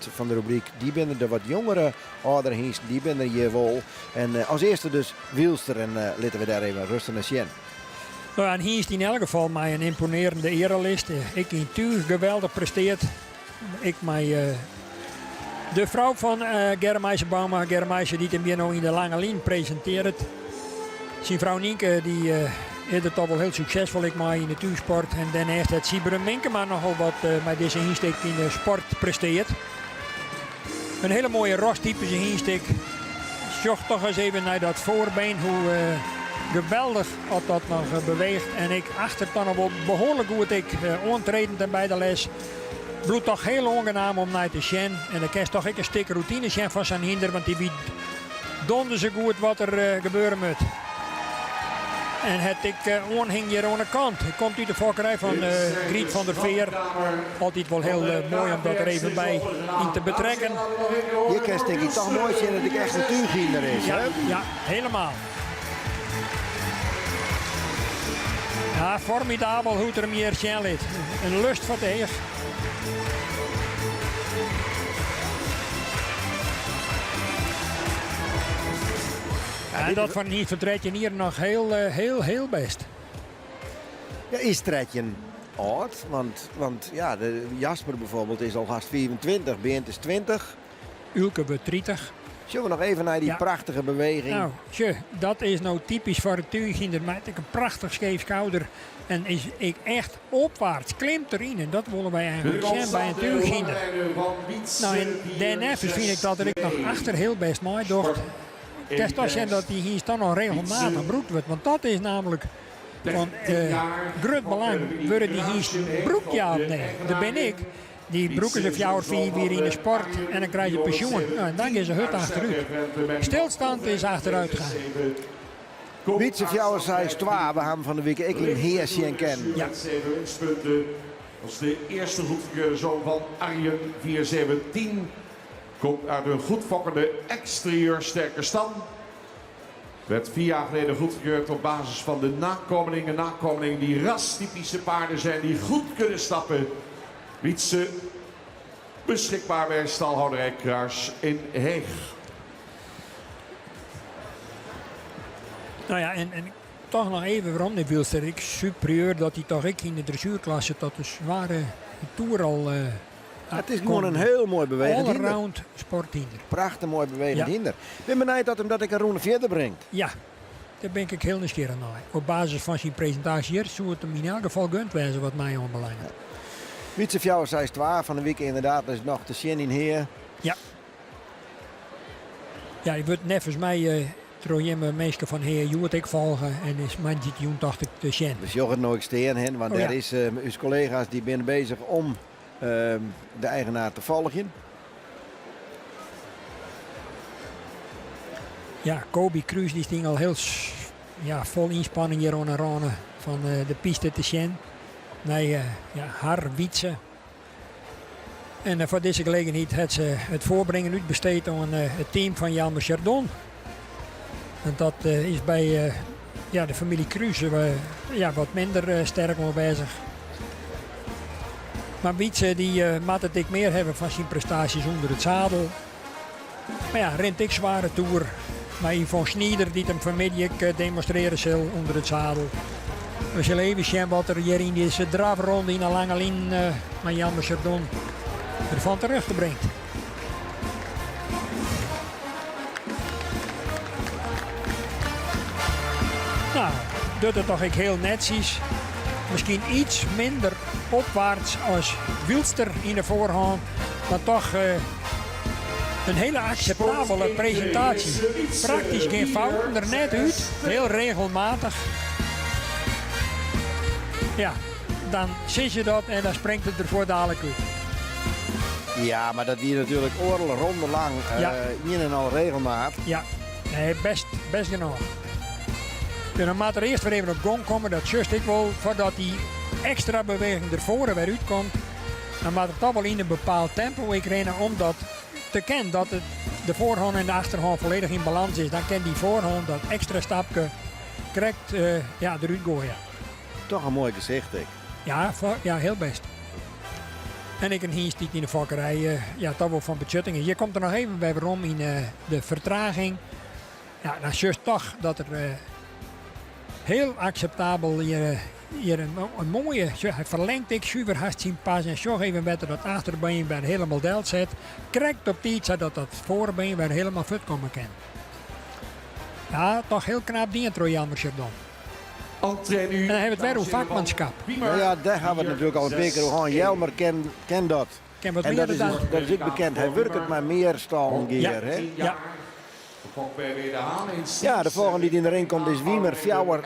S1: van de rubriek. Die binnen de wat jongere oudere hiesten, die binnen hier wel. En als eerste dus Wielster en laten we daar even rustig naar zien.
S2: Nou ja, en hier is in elk geval mij een imponerende erelist. Ik in Tuur geweldig presteert. Ik mij de vrouw van Germeisje Bauma, Germeisje die hem hier nou in de lange lijn presenteert. Zijn vrouw Nienke die is het toch wel heel succesvol ik maar in de tuursport. En daarnaast het Siberen Minkema nogal wat met deze insteek in de sport presteert. Een hele mooie rostypische insteek. Zocht toch eens even naar dat voorbeen hoe geweldig had dat nog beweegt. En ik achter dan nog wel behoorlijk goed ik ontredend en bij de les. Bloed toch heel ongenaam om naar te zien. En dan krijg toch ik een stuk routine zien van zijn hinder. Want die biedt donder ze goed wat er gebeuren moet. En het ik onhing hier aan de kant. Het komt uit de fokkerij van Griet van der Veer. Altijd wel heel mooi om dat er even bij in te betrekken.
S1: Je kent denk ik toch mooi zien dat ik echt een tuurginder is.
S2: Ja,
S1: Hè?
S2: ja, helemaal. Ja, formidabel hoe er hem hier zien ligt. Een lust van tegen. En dat van hier vertreed je hier nog heel best.
S1: Ja, is Tredje oud? Want ja, de Jasper bijvoorbeeld is al haast 24, Beent is 20.
S2: Ulke wordt 30.
S1: Zullen we nog even naar die prachtige beweging?
S2: Nou, dat is nou typisch voor het tuurginder. Maar ik een prachtig scheef schouder. En is ik echt opwaarts, klimt erin. En dat willen wij eigenlijk zien bij een tuurginder. Nou, en daarna vind ik dat ik nog achter heel best mooi docht. Het is toch zien dat hij hier dan nog regelmatig gebroekt wordt. Want dat is namelijk van groot belang. Worden die hier broekt ja of nee? Dat ben ik. Die broeken ze 4 of 4 weer in de sport en dan krijg je pensioen. Nou, en dan is ze hut achteruit. Stilstand is achteruit gaan.
S1: Wietse fjouwer zij 12, we hebben van de week ik in Heersje ken.
S2: Ja.
S3: 7 winstpunten. Dat is de eerste goedgekeurde zoon van Arjen 417. Komt uit een goed fokkende exterieur sterke stam. Werd 4 jaar geleden goedgekeurd op basis van de nakomelingen. Nakomelingen die rastypische paarden zijn die goed kunnen stappen. Wietse beschikbaar bij stalhouderij Kruis in Heeg.
S2: Nou ja, en toch nog even waarom de Wilster. Ik superieur dat hij toch ik in de dressuurklasse tot de zware toer al...
S1: Het is gewoon een heel mooi bewegend hinder.
S2: Allround sporthinder.
S1: Prachtig mooi bewegend
S2: Ja.
S1: hinder. Ik ben benieuwd dat ik een ronde verder brengt.
S2: Ja, daar ben ik heel nieuwsgierig naar. Op basis van zijn presentatie hier zou het hem in elk geval gunt wezen wat mij aanbelangt.
S1: Wietse Fjouwer 6-12 van de week inderdaad. Dat is nog te zien in Heer.
S2: Ja, je wordt net volgens mij trouwens mensen van heer Joert ik volgen en is man zit joen dacht ik te zien.
S1: Dus je gaat nooit steen hen, want
S2: Oh,
S1: daar
S2: ja.
S1: is uw collega's die zijn bezig om de eigenaar te volgen.
S2: Ja, Kobe Cruz die sting al heel vol inspanning hier aan de randen van de piste te zien. Nee, haar wietsen. En voor deze gelegenheid heeft ze het voorbrengen uitbesteed aan het team van Jan Chardon. En dat is bij de familie Cruz wat minder sterk mee bezig. Maar Wietse die maakt het ik meer hebben van zijn prestaties onder het zadel. Maar ja, rent ik zware toer. Maar Yvonne Schneider die hem vanmiddag demonstreren zal onder het zadel. We zullen even zien wat er hier in deze drafronde in een lange lijn met Jan Chardon ervan terug te brengt. Nou, doet het toch ik heel netjes. Misschien iets minder opwaarts als Wilster in de voorhand. Maar toch een hele acceptabele presentatie. Praktisch geen fouten er net uit. Heel regelmatig. Ja, dan zie je dat en dan springt het er voor dadelijk uit.
S1: Ja, maar dat die natuurlijk oorlog ronde lang in en al regelmaat.
S2: Ja, nee, best genoeg. Dus dan moet er eerst weer even op gang komen. Dat just ik wel, voordat die extra beweging ervoor weer uitkomt. Dan moet het toch wel in een bepaald tempo ik rennen om dat te kennen. Dat de voorhand en de achterhand volledig in balans is. Dan kan die voorhand dat extra stapje correct eruit gooien.
S1: Toch een mooi gezicht, ik.
S2: Ja, heel best. En ik en hier stiet in de vakkerij, toch wel van betjuttingen. Je komt er nog even bij waarom in de vertraging. Ja, dan is juist toch dat er heel acceptabel hier een mooie, hij verlengt ik super hard zien pas en zorg even beter dat achterbeen weer helemaal delt zet. Krijgt op die iets zodat dat voorbeen weer helemaal fit komen kan. Ja, toch heel knap die intro Jan Chardon. En dan hebben we het weer over vakmanschap.
S1: Nou ja, daar gaan we het natuurlijk al een beetje over. Jelmer kent dat.
S2: Ken wat
S1: En
S2: meer
S1: dat
S2: dan
S1: is ook bekend. Hij werkt het maar meer stalgeer. Hè?
S2: Ja.
S1: Ja, de volgende die in de ring komt is Wiemer Fjouwer 6-1.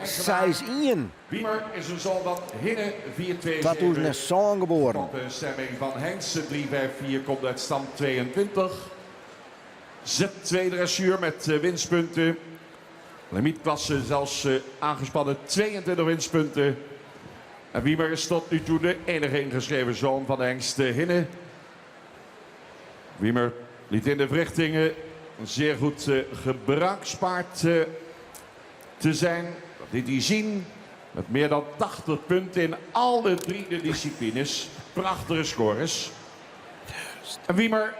S3: Wiemer is een zoon van Hinne 427.
S1: 2007 geboren.
S3: Van de stemming van Hengsten 354 komt uit stand 22. Z2 dressuur met winstpunten. Limietklasse zelfs aangespannen 22 winstpunten. En Wiemer is tot nu toe de enige ingeschreven zoon van de Hengst Hinne. Wiemer liet in de verrichtingen een zeer goed gebruikspaard te zijn. Dat liet hij zien met meer dan 80 punten in alle drie de disciplines. Prachtige scores. En Wiemer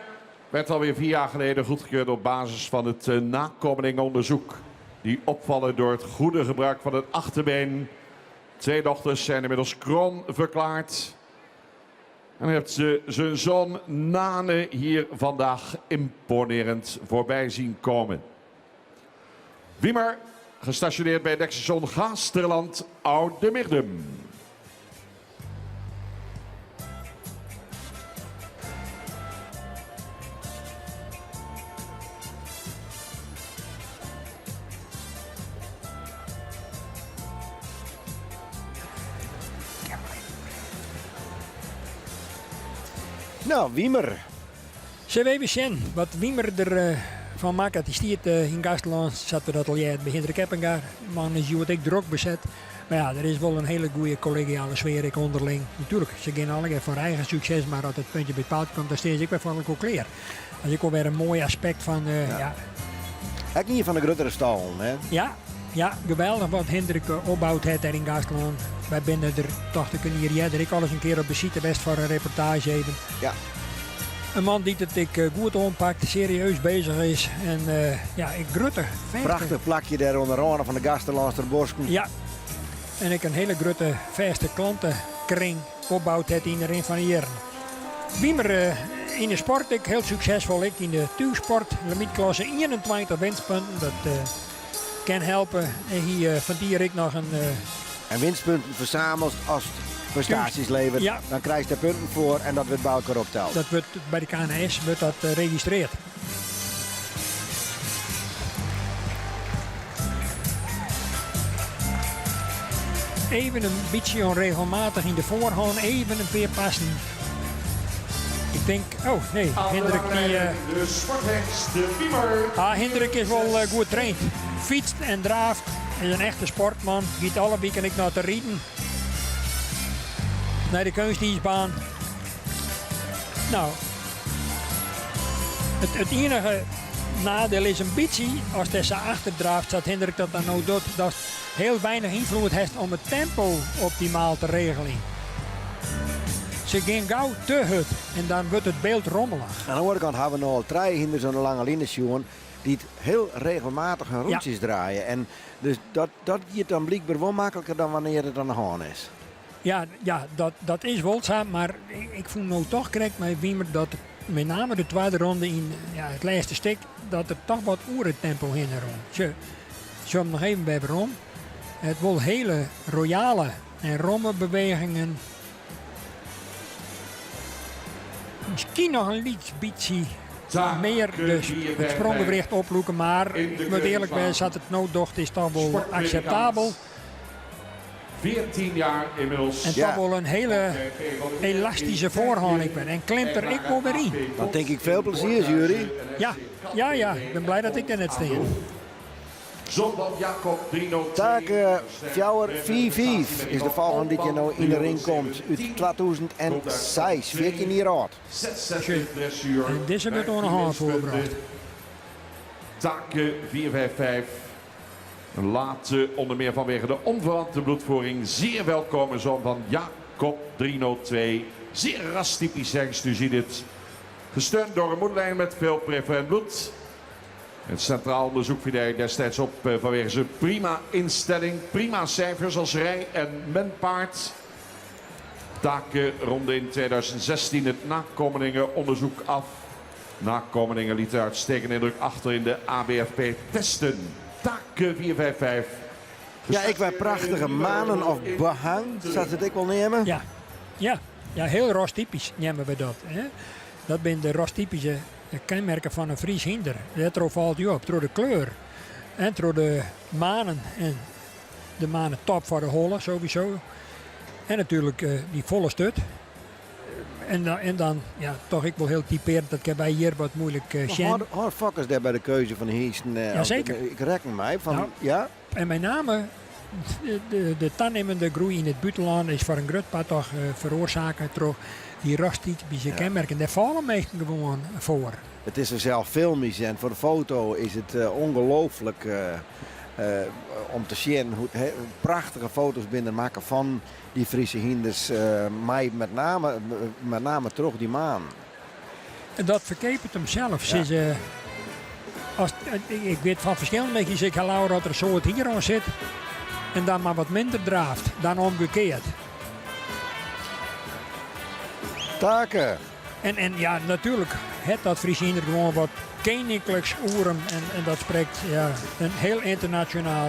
S3: werd alweer 4 jaar geleden goedgekeurd op basis van het nakomelingonderzoek. Die opvallen door het goede gebruik van het achterbeen. 2 dochters zijn inmiddels kroon verklaard. En heeft ze zijn zoon Nane hier vandaag imponerend voorbij zien komen. Wiemer, gestationeerd bij Dekstation Gaasterland, Oude Mirdum.
S1: Nou, Wiemer.
S2: Zullen we even zien wat Wiemer er van maakt? Die stiert in Gastland, zat er atelier bij Hendrik Eppengaar. Man is wat ik druk bezet. Maar ja, er is wel een hele goede collegiale sfeer ik onderling. Natuurlijk, ze gaan allemaal voor eigen succes, maar als het puntje bij het paaltje komt, dan steeds ik weer van een kleer. Dat is ook weer een mooi aspect van,
S1: Hij hier van de grotere stal, hè?
S2: Ja, geweldig wat Hendrik opbouwt heeft daar in Gastland. Wij binnen er toch te kunnen hier. Ik alles een keer op beziet best voor een reportage even.
S1: Ja.
S2: Een man die het ik goed oppakt, serieus bezig is. En ja, ik grutte.
S1: Prachtig plakje daar onderaan van de Gastenlandster Bosken.
S2: Ja. En ik een hele grote vaste klantenkring opbouwd het in de ring van de jaren. Wiemer in de sport, ik heel succesvol. Ik in de tuursport, limietklasse 21 winstpunten. Dat kan helpen. En hier vandier ik nog een...
S1: En winstpunten verzameld als prestaties levert.
S2: Ja.
S1: Dan krijg je er punten voor en dat wordt bij elkaar opteld.
S2: Dat wordt bij de KNS wordt dat geregistreerd. Even een beetje onregelmatig in de voorhand, even een keer passen. Ik denk, oh nee, Hendrik die...
S3: De sporthengst, de Wiemer.
S2: Hendrik is wel goed traind. Fietst en draaft, is een echte sportman. Giet alle weekend ik naar te rieden. Naar de kunstdienstbaan. Nou, het enige nadeel is een beetje, als hij ze achterdraaft, dat Hendrik dat dan nou doet, dat heel weinig invloed heeft om het tempo optimaal te regelen. Ze gaan gauw te hut en dan wordt het beeld rommelig.
S1: Aan de andere kant hebben we nog al 3 hinders zo'n lange linies jongen die het heel regelmatig hun rondjes draaien. En dus dat gaat dan blijkbaar wel makkelijker dan wanneer het aan de hand is.
S2: Ja, dat is wel zo, maar ik voel nou toch correct met Wiemer dat met name de tweede ronde in het laatste stuk, dat er toch wat oerentempo in rond. Zo nog even bij waarom. Het wil hele royale en romme bewegingen. Misschien nog een beetje meer het sprongbericht oploeken, maar ik moet eerlijk zijn, dat het nooddocht is toch wel acceptabel.
S3: 14 jaar inmiddels.
S2: En toch wel een hele elastische voorhand ik ben. En klimt er ik wel weer in.
S1: Dan denk ik veel plezier, jury.
S2: Ja, ik ben blij dat ik er net sta.
S3: Zondag Jacob 302.
S1: Taak Fjouwer 4-5 is de volgende die je nou in de ring komt. Uit 2006, 14 jaar oud.
S3: 66 dressuur.
S2: En deze wordt nog een hand voorgebracht.
S3: Taken 455. Een laatste onder meer vanwege de onverwante bloedvoering. Zeer welkome zoon van Jacob 302. Zeer rastypisch hengst, u ziet het. Gesteund door een moederlijn met veel preferent bloed. Het Centraal Onderzoek viel hij destijds op vanwege zijn prima instelling. Prima cijfers als rij- en menpaard. Taken ronde in 2016 het nakomelingenonderzoek af. Nakomelingen lieten uitstekende indruk achter in de ABFP-testen. Taken 455.
S1: Ja, ik ben prachtige manen of behang. Zou het ik wel nemen?
S2: Ja, heel rostypisch nemen we dat. Hè? Dat zijn de rostypische kenmerken van een Fries hinder. Dat valt je op door de kleur en door de manen. En de manen top voor de holen sowieso. En natuurlijk die volle stut. En dan, ja, toch ik wel heel typerend dat ik bij hier wat moeilijk zien.
S1: Hard fokkers daar bij de keuze van de Hiesten.
S2: Ja, zeker.
S1: Ik reken mij van,
S2: Nou,
S1: ja.
S2: En met name de toenemende groei in het buitenland is voor een groot part toch veroorzaken door die rostypische kenmerken. Daar vallen meestal gewoon voor.
S1: Het is er zelf filmisch en voor de foto is het ongelooflijk om te zien hoe prachtige foto's binnen maken van die Friese hinders. Maar met name terug die maan.
S2: En dat verkepert hem zelf. Ja. Ik weet van verschillende mensen, ik geloof dat er zo het hier aan zit en dan maar wat minder draaft dan omgekeerd.
S1: Taken.
S2: En ja, natuurlijk heeft dat Friese hinder gewoon wat koninklijks oeren en dat spreekt een heel internationaal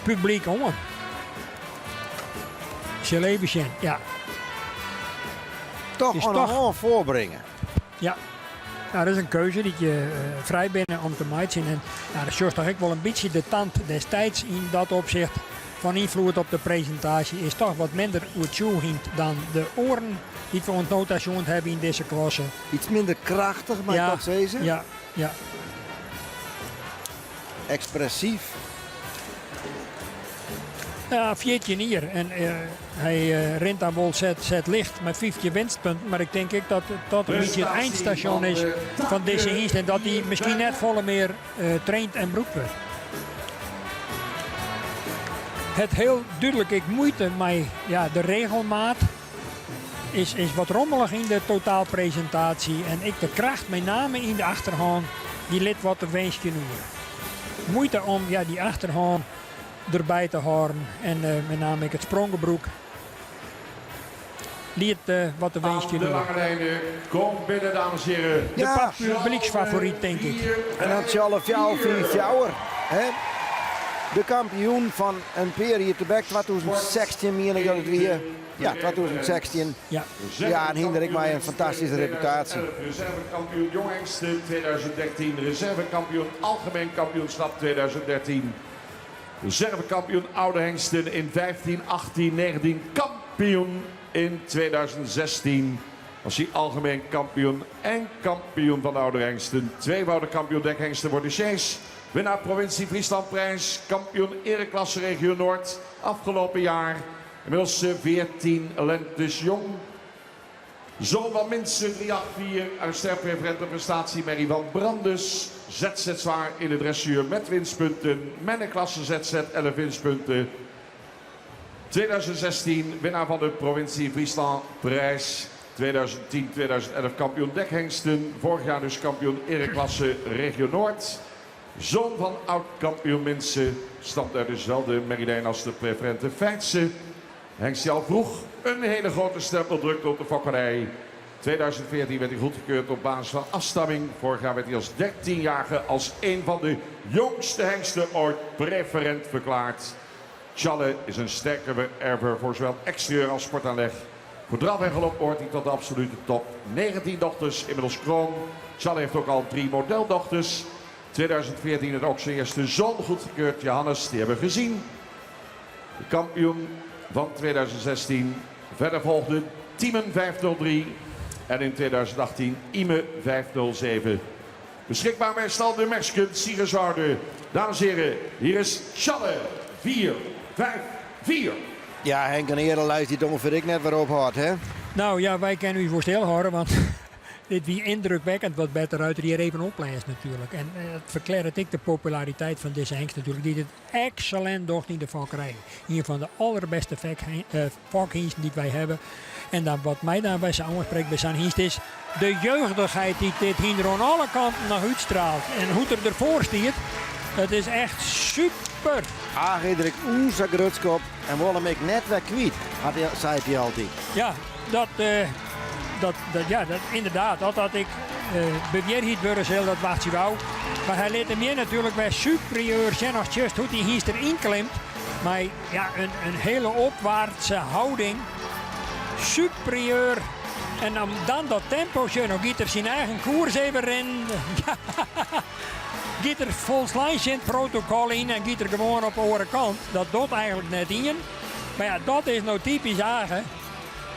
S2: publiek om. Ze leven zijn, ja.
S1: Toch aan de hand voorbrengen.
S2: Ja. Nou, dat is een keuze die je vrij bent om te maken. En dat is toch ook wel een beetje de tand destijds in dat opzicht van invloed op de presentatie is toch wat minder uitzoekend dan de oren die we ontnotationed hebben in deze klasse.
S1: Iets minder krachtig, mag ik dat zeggen?
S2: Ja.
S1: Expressief.
S2: Ja, 14 hier. En hij rent aan bol zet licht met 15 winstpunten. Maar ik denk dat een beetje het eindstation is van deze dienst. En dat hij misschien net volle meer traint en broek wordt. Het heel duidelijk, ik moeite met de regelmaat. is wat rommelig in de totaalpresentatie. En ik de kracht met name in de achterhand, die lid wat de winstje noemen. Moeite om die achterhand erbij te houden. En met name het sprongenbroek. Liet wat de winstje
S3: Aan de
S2: noemen.
S3: lange lijnen, kom binnen dames en heren.
S2: De publieksfavoriet denk ik.
S1: En dan zal 4 jaar. De kampioen van een periode op de bek 2016, meen ik dat het weer. Ja, 2016.
S2: Ja.
S1: Ja, en hinder ik mij een fantastische reputatie.
S3: Reservekampioen Jonghengsten 2013. Reservekampioen Algemeen Kampioenschap 2013. Reservekampioen Oude Hengsten in 15, 18, 19. Kampioen in 2016. Was hij algemeen kampioen en kampioen van Oude Hengsten. Tweevoudig kampioen Dekhengsten voor de Sjees. Winnaar provincie Frieslandprijs. Kampioen ereklasse regio Noord. Afgelopen jaar. Inmiddels 14 lentes jong. Zoon van Minsen 384. Uit sterpreferente prestatie Mary van Brandes. ZZ zwaar in de dressuur met winstpunten. Mannenklasse ZZ 11 winstpunten. 2016 winnaar van de provincie Frieslandprijs. 2010-2011 kampioen Dekhengsten. Vorig jaar dus kampioen ereklasse regio Noord. Zoon van oud-kampioen Minsen. Stamt uit dezelfde meridijn als de preferente Feitse. Hengst al vroeg een hele grote stempel drukte op de fokkerij. 2014 werd hij goedgekeurd op basis van afstamming. Vorig jaar werd hij als 13-jarige als een van de jongste hengsten ooit preferent verklaard. Challe is een sterke erver voor zowel exterieur als sportaanleg. Voor draf en galop hoort hij tot de absolute top. 19 dochters, inmiddels kroon. Challe heeft ook al 3 modeldochters. 2014 het ook zijn eerste zoon goedgekeurd, Johannes, die hebben we gezien. De kampioen van 2016. Verder volgde Tiemen 503 en in 2018 Ime 507. Beschikbaar bij Stal de Mersken, Siegerswaarde. Dames en heren, hier is Challe 454.
S1: Ja, Henk en Heren luistert die ongeveer ik net weer ophoudt, hè?
S2: Nou ja, wij kunnen u voor stil houden, want dit wie indrukwekkend wat beter uit hier even opleest natuurlijk. En het verklaart ik de populariteit van deze hengst natuurlijk, die het excellent doet in de fokkerij. Hier van de allerbeste fokhengsten die wij hebben. En dan wat mij dan bij zijn aanspreekt bij zijn hengst is de jeugdigheid die dit hier aan alle kanten naar uitstraalt. En hoe het ervoor stiert, het is echt super.
S1: Hendrik oeze grutskop en wil hem ik net weer kwijt, zei hij altijd.
S2: Ja, dat inderdaad. Dat ik beweer worden zal, dat wacht je wel. Maar hij liet hem hier natuurlijk bij superieur zijn als just hoe hij hier erin klimt. Maar ja, een hele opwaartse houding. Superieur. En dan dat tempo, nog giet er zijn eigen koers even in. Giet er volgens in het protocol in en giet er gewoon op de andere kant. Dat doet eigenlijk net in. Maar ja, dat is nou typisch Hagen.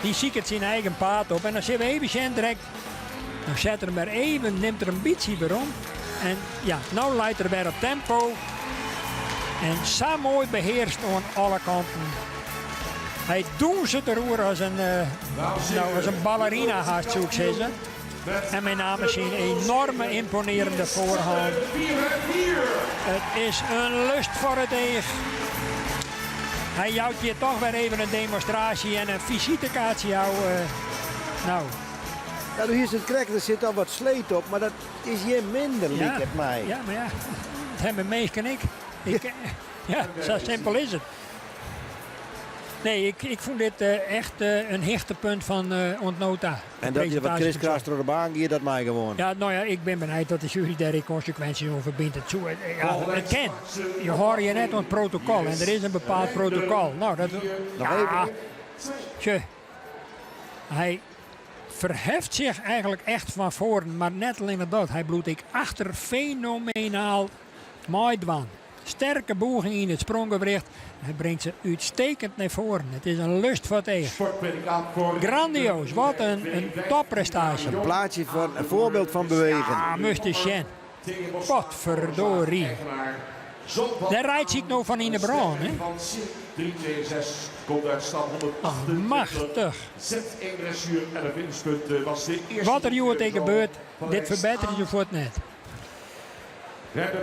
S2: Die ziet het zijn eigen paard op. En dan zien we even zijn direct. Dan zet er maar even, neemt er een beetje weer om. En ja, nou leidt er weer op tempo. En zo mooi beheerst aan alle kanten. Hij doet het er als een ballerina haast, zou ik zeggen. En met name zijn enorme imponerende voorhand. Het is een lust voor het eeg. Hij houdt je toch weer even een demonstratie en een visitekaartje jou. Nou.
S1: Ja, hier is het krek, er zit al wat sleet op, maar dat is hier minder, liek het mij.
S2: Ja, maar ja, dat hebben meestal ik. Ja, zo simpel is het. Nee, ik vond dit echt een hechtepunt van ontnota.
S1: En dat je wat kriskras door de baan gaat, dat mij gewoon.
S2: Ja, nou ja, ik ben benieuwd dat de jury daar consequenties over verbindt. Het kan. Je hoort je net aan het protocol en er is een bepaald protocol. Nou, dat... Ja, tje. Hij verheft zich eigenlijk echt van voren, maar net alleen dat. Hij bloedt ik achter fenomenaal mooi dwan. Sterke boeging in het spronggewricht. Hij brengt ze uitstekend naar voren. Het is een lust voor tegen. Grandioos. Wat een topprestatie.
S1: Een plaatje van een voorbeeld van bewegen.
S2: Ja, Mr. Shen. Wat verdorie. Daar rijdt zich nou van in de bron, hè?
S3: 326 komt uit stand 108.
S2: Machtig.
S3: Z1 dressuur 11 winstpunten was de eerste.
S2: Wat er hier tegen gebeurt, dit verbetert je voor het net.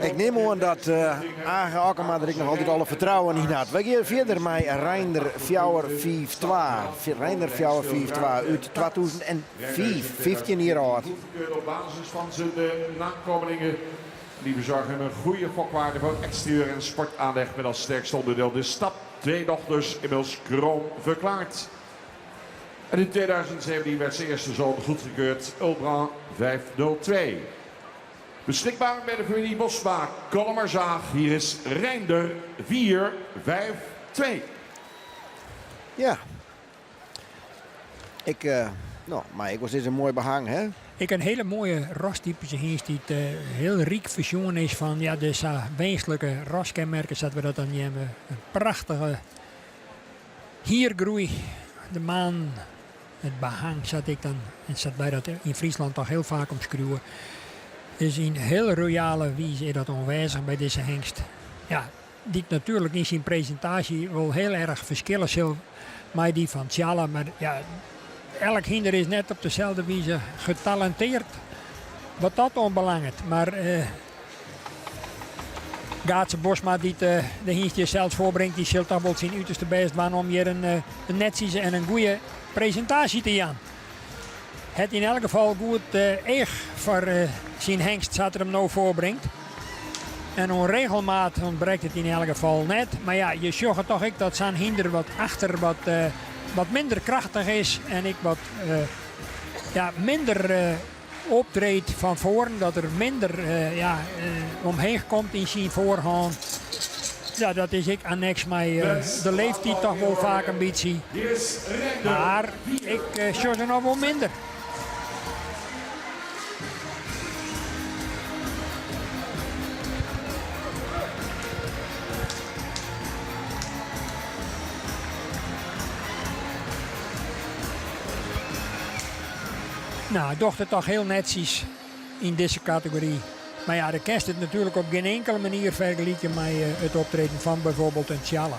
S1: Ik neem aan dat Age Akkema er ik nog altijd alle vertrouwen in had. We gaan verder met Reinder Fjouwer 5-2. Reinder Fjouwer 5-2 uit 2005, 15 jaar oud.
S3: Op basis van zijn nakomelingen. Die bezorgen een goede fokwaarde voor exterieur en sportaanleg met als sterkste onderdeel de stap. 2 dochters inmiddels kroon verklaard. En in 2017 werd zijn eerste zoon goedgekeurd, Ulbran 502. Beschikbaar bij de familie Bosma, Kollemerzaag. Hier is Reinder 452.
S1: Ja. Maar ik was eens een mooi behang, hè?
S2: Ik een hele mooie rastypische hengst die het heel riek versioen is van ja, de wezenlijke raskenmerken, zetten we dat dan nemen. Een prachtige hiergroei, de maan, het behang zat ik dan, en zat bij dat in Friesland toch heel vaak omschreeuwen. Dus in heel royale wijze is dat onwijzig bij deze hengst. Ja, die natuurlijk in zijn presentatie wel heel erg verschillen zal met die van Tjalla, maar ja, elk hinder is net op dezelfde wijze getalenteerd. Wat dat onbelangrijk. Maar Gaatse Bosma die de hingstje zelfs voorbrengt, die zult toch wel zijn uiterste best doen om hier een netjes en een goede presentatie te gaan. Het in elk geval goed eeg voor zijn hengst zat er hem nou voorbrengt. En onregelmaat ontbreekt het in elk geval net. Maar ja, je zorgt toch ook dat zijn hinder wat achter wat minder krachtig is en ik wat minder optreedt van voren, dat er minder omheen komt in zijn voorhand. Ja, dat is ik annex mij de leeftijd toch wel vaak een beetje. Maar ik zorg er nog wel minder. Nou, dochter toch heel netjes in deze categorie. Maar ja, de kerst het natuurlijk op geen enkele manier vergelijken met het optreden van bijvoorbeeld een Tjalla.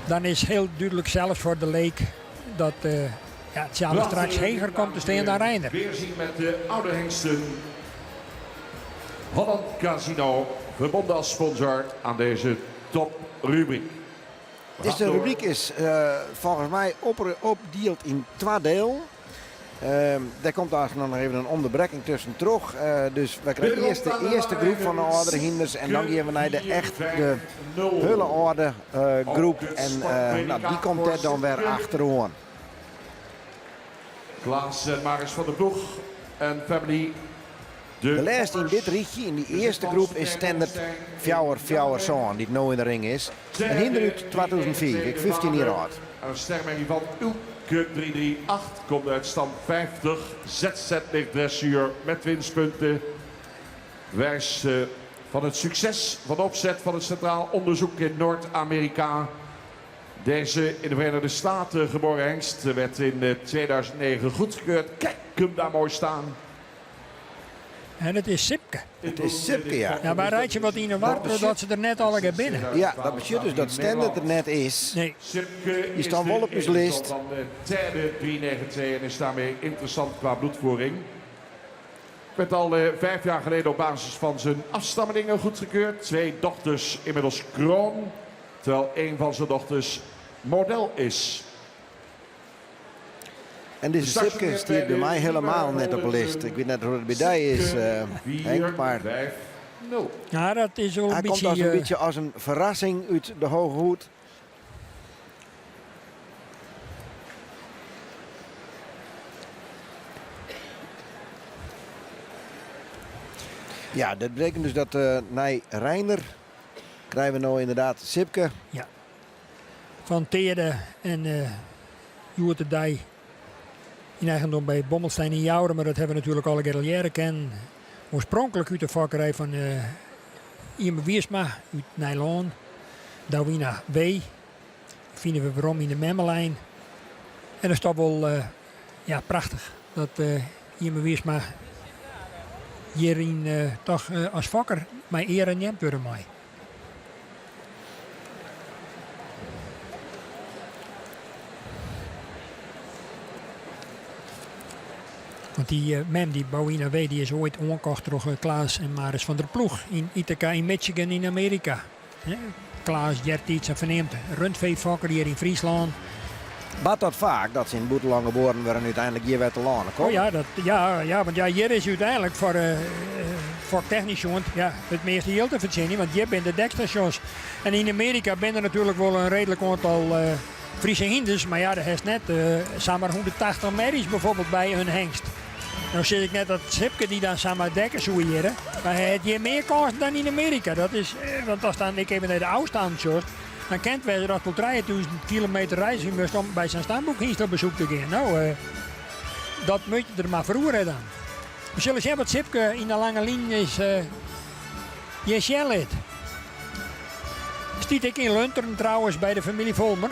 S2: Dan is heel duidelijk zelfs voor de leek dat Tjalla straks heger komt te staan dan Reinder.
S3: Weer zien met de oude hengsten. Holland Casino, verbonden als sponsor aan deze toprubriek.
S1: Deze rubriek is volgens mij opdeeld in 2 delen. Daar komt daar nog even een onderbreking tussen terug. Dus we krijgen eerst de eerste groep van de oudere hinders. En dan gaan we naar de hele oude groep. En die komt er dan weer achteraan.
S3: Klaas en Marius van der Ploeg en family.
S1: De lijst in dit rietje, in die eerste groep, is standaard Fjouwer Zoon, die nu in de ring is. Een hinder uit 2004, ik 15 jaar oud.
S3: Een stermerrie van Ulke 338 komt uit stand 50. ZZ ligt dressuur met winstpunten. Wijs van het succes van de opzet van het Centraal Onderzoek in Noord-Amerika. Deze in de Verenigde Staten geboren hengst werd in 2009 goedgekeurd. Kijk hem daar mooi staan.
S2: En het is Sipke.
S1: Het is Sipke, ja.
S2: Ja, maar rijd je wat in de war doordat ze er net al een binnen.
S1: Ja, dat betekent dus dat standaard er net is.
S2: Nee.
S3: Sipke
S1: Die staan wel op je lijst.
S3: Van de derde 392 en is daarmee interessant qua bloedvoering. Werd al 5 jaar geleden op basis van zijn afstammelingen goedgekeurd. 2 dochters inmiddels kroon. Terwijl 1 van zijn dochters model is.
S1: En deze Sipke staat bij mij helemaal net op de lijst. Ik weet net hoe het bij die is, Henk, maar
S3: 4-5-0.
S2: Ja, dat is wel
S1: hij
S2: een
S1: komt
S2: beetje...
S1: als een beetje als een verrassing uit de hoge hoed. Ja, dat betekent dus dat na Reinder krijgen we nou inderdaad Sipke.
S2: Ja. Van Teerde en Joert de Dij. In eigendom bij Bommelstein in Jouren, maar dat hebben we natuurlijk al een keer leren kennen. Oorspronkelijk uit de vakkerij van Ime Wiersma uit Nijloon. Dawina W. Vinden we waarom in de Memmelijn. En dat is toch wel prachtig dat Ime Wiersma hierin toch als vakker mij eer en neemt worden mij. Want die mem, die Bouwina W, die is ooit aangekocht door Klaas en Maris van der Ploeg in Ithaca in Michigan in Amerika. Hè? Klaas, Gertiets en Van Eemte. Rundveefokker hier in Friesland.
S1: Wat dat vaak, dat ze in Boetelang geboren werden uiteindelijk hier weer te lanen komen.
S2: Oh ja, want hier is uiteindelijk voor technisch jongen het meeste heel te verzinnen. Want hier zijn de dekstations. En in Amerika ben er natuurlijk wel een redelijk aantal Friese hinders. Maar ja, er is net samen 180 merries bijvoorbeeld bij hun hengst. Nou zit ik net dat Sipke die dan samen dekken zo hier. Maar hij heeft hier meer kans dan in Amerika. Dat is, want als dan ik even naar de afstand dan kent wij dat tot 3000 kilometer reizen moest om bij zijn stamboekhiest op bezoek te gaan. Nou, dat moet je er maar verroeren dan. We zullen zien wat Sipke in de lange lijn is. Je shell it. Stiet ik in Lunteren trouwens bij de familie Volmer.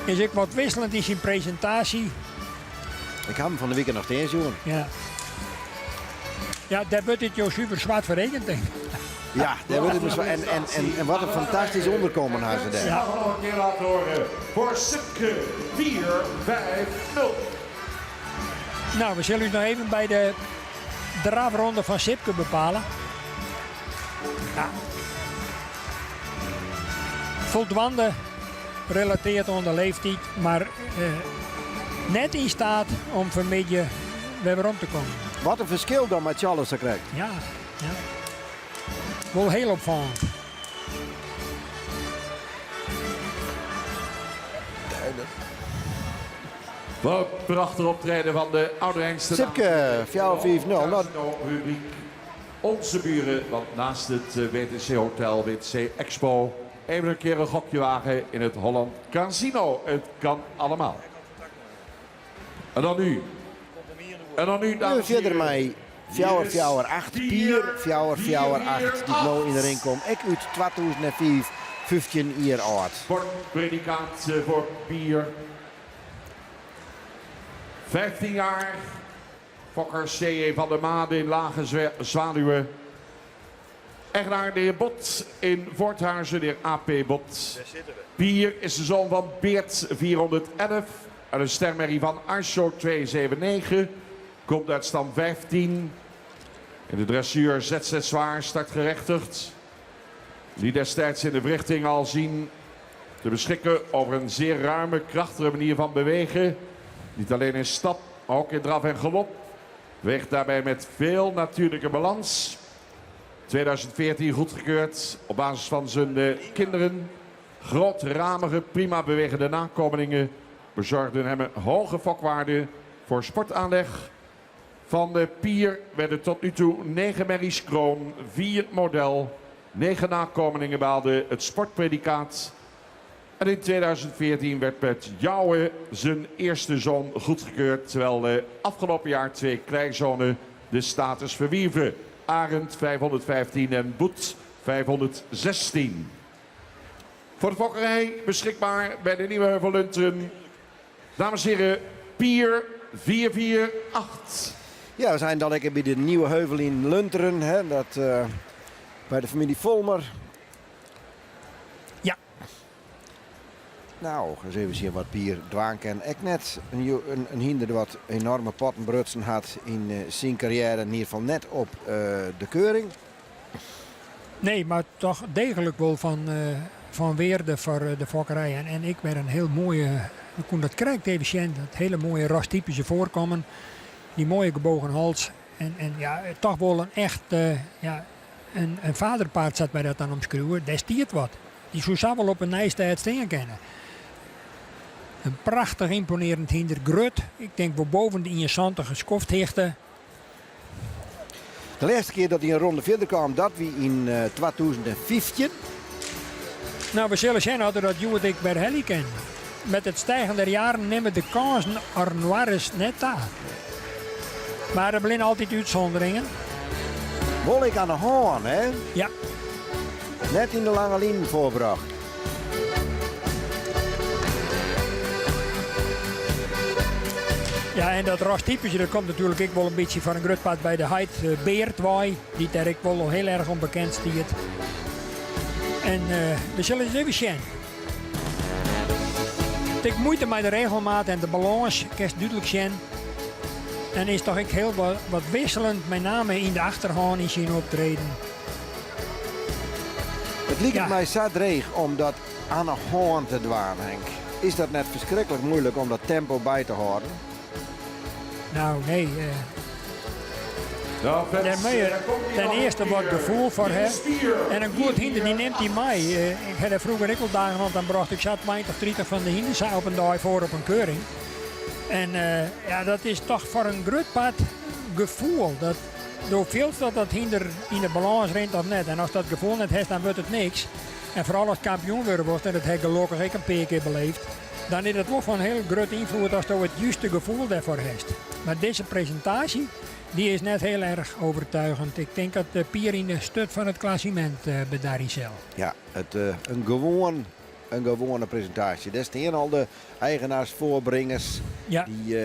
S2: Is ik wat wisselend in zijn presentatie.
S1: Ik heb hem van de weekend nog eens, jongen.
S2: Ja. Ja, daar wordt het jou super zwart verrekend, denk ik.
S1: Ja, daar wordt het dus en wat een fantastisch onderkomen had ze daar.
S2: Ja.
S3: Nog een keer laten horen voor Sipke 4-5-0.
S2: Nou, we zullen u nog even bij de drafronde van Sipke bepalen. Ja. Voldwande relateert aan de leeftijd, maar net in staat om vanmiddag weer rond te komen.
S1: Wat een verschil dan met Charles krijgt.
S2: Ja. Wel heel opvallend.
S3: Wat een prachtig optreden van de ouderhengsten.
S1: Sipke, 4-5-0. Nou,
S3: Rubriek Onze buren, want naast het WTC Hotel, WTC Expo, even een keer een gokje wagen in het Holland Casino. Het kan allemaal. En dan nu,
S1: nu
S3: dames en
S1: verder
S3: heren.
S1: mij 4-4-8 Pier, 4-4-8 die nou in de ring komt. Ik uit 2005, 15 jaar oud.
S3: Sportpredicaat voor Pier. 15 jaar. Fokker C.E. van der Made in Lage Zwaluwe. Eigenaar de heer Bot in Voorthuizen, de heer A.P. Bot. Pier is de zoon van Beert 411. En een stermerrie van Arsho 279. Komt uit stam 15. In de dressuur ZZ Zwaar, startgerechtigd. Die destijds in de verrichting al zien te beschikken over een zeer ruime, krachtige manier van bewegen. Niet alleen in stap, maar ook in draf en galop. Weegt daarbij met veel natuurlijke balans. 2014 goedgekeurd op basis van zijn kinderen. Grootramige, prima bewegende nakomelingen bezorgden hem een hoge fokwaarde voor sportaanleg. Van de Pier werden tot nu toe 9 merries kroon, 4 model, 9 nakomelingen behaalden het sportpredicaat. En in 2014 werd met Jouwe zijn eerste zoon goedgekeurd, terwijl afgelopen jaar 2 kleinzonen de status verwierven. Arend 515 en Boet 516. Voor de fokkerij beschikbaar bij de Nieuwe Heuvel Lunteren. Dames en heren, Pier 448.
S1: Ja, we zijn dan lekker bij de Nieuwe Heuvel in Lunteren. Hè, dat, bij de familie Volmer.
S2: Ja.
S1: Nou, eens even zien wat Pier dwaan kan. Ik net een hinder wat enorme pottenbrutsen had in zijn carrière. In ieder geval net op de keuring.
S2: Nee, maar toch degelijk wel van weerde voor de fokkerij. En ik ben een heel mooie, ik kon dat krijgt even zien, dat hele mooie rastypische voorkomen. Die mooie gebogen hals. En ja, toch wel een echt, een vaderpaard zat mij dat dan omschreeuwen. Daar stiert wat. Die zou wel op een nijstijd staan kennen. Een prachtig imponerend hinder, grut. Ik denk wel boven de 71 skofthichten.
S1: De laatste keer dat hij een ronde verder kwam, dat we in 2015.
S2: Nou, we zullen zien dat Juwet ik bij Helly ken. Met het stijgen der jaren nemen de kansen er noirs net aan. Maar er blijven altijd uitzonderingen.
S1: Wol ik aan de haan, hè?
S2: Ja.
S1: Net in de lange lijn voorbracht.
S2: Ja, en dat rastypische, dat komt natuurlijk ook wel een beetje van een grutpad bij de Heid Beertwaai. Die daar ik wel heel erg onbekend stiert. En we zullen eens even zien. Ik moeite met de regelmaat en de balans, kan je duidelijk zien. En is toch ook heel wat wisselend, met name in de achterhand in zijn optreden.
S1: Het lijkt
S2: Ja.
S1: mij zo dreig om dat aan de hand te dwaan, Henk. Is dat net verschrikkelijk moeilijk om dat tempo bij te houden?
S2: Nou, nee.
S3: Nou,
S2: Daar
S3: Vets,
S2: moet je
S3: daar komt hij
S2: ten
S3: nog
S2: eerste
S3: een
S2: wat
S3: keer.
S2: gevoel voor hebben.
S3: Stier.
S2: En een goed hinder die neemt hij mee. Ik had er vroeger ook al dagen, want dan bracht ik zat 20 of 30 van de hinders op een dag voor op een keuring. En ja, dat is toch voor een groot gevoel. Dat, door veel dat hinder in de balans rent of net. En als dat gevoel net heeft, dan wordt het niks. En vooral als het kampioen worden wordt, en dat heb ik gelukkig ook een paar keer beleefd. Dan is het wel van heel groot invloed als je het juiste gevoel daarvoor hebt. Maar deze presentatie, die is net heel erg overtuigend. Ik denk dat de Pier in de stut van het klassement bedaart zelf.
S1: Ja, een gewone presentatie. Dat zijn al de eigenaars, voorbrengers.
S2: Ja.
S1: Die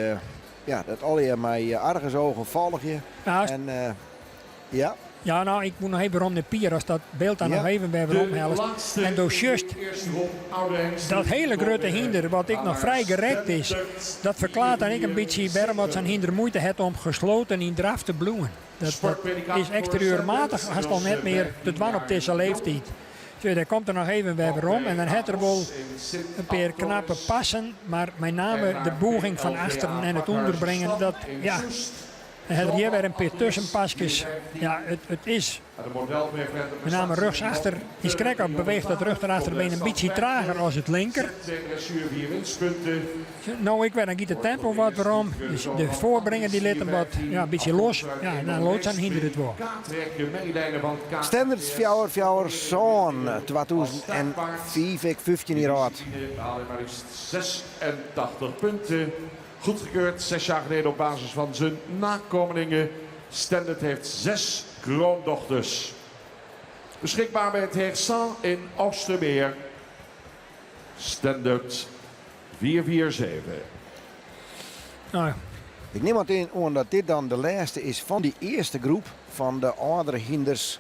S1: dat al je mij argusogen volgen.
S2: Nou, als-
S1: En ja,
S2: ja, nou, ik moet nog even om de Pier, als dat beeld dan
S1: Ja.
S2: nog even bij
S3: De
S2: omhelst.
S3: laatste
S2: En door just
S3: in de eerste ronde, oude hengsten.
S2: dat hele grote hinder, wat ik nog vrij gerekt is, dat verklaart dan ik een beetje waarom wat zijn hinder moeite heeft om gesloten in draf te bloeien. Dat is exterieurmatig, als het al net meer te dwan op deze leeftijd. Zo, daar komt er nog even bij om en dan heeft er wel een paar knappe passen, maar met name de boeging van achteren en het onderbrengen, dat ja, dan hebben we hier weer een paar tussenpasjes. Ja, het is met name rugsachter is krek op beweegt dat rug erachterbeen een beetje trager als het linker. Nou, ik weet dan giet het tempo wat waarom. Dus de voorbrenger die liet hem wat een beetje los. Ja, en dan loopt zijn hinder het wel.
S1: Standards fjouwer zo'n 2005, ik 15 jaar oud.
S3: Maar liefst 86 punten. Goedgekeurd 6 jaar geleden op basis van zijn nakomelingen. Standard heeft 6 kroondochters. Beschikbaar bij het Heersan in Oostermeer. Standard 447.
S2: Nou,
S1: Ik neem meteen aan dat dit dan de laatste is van die eerste groep van de oudere hinders.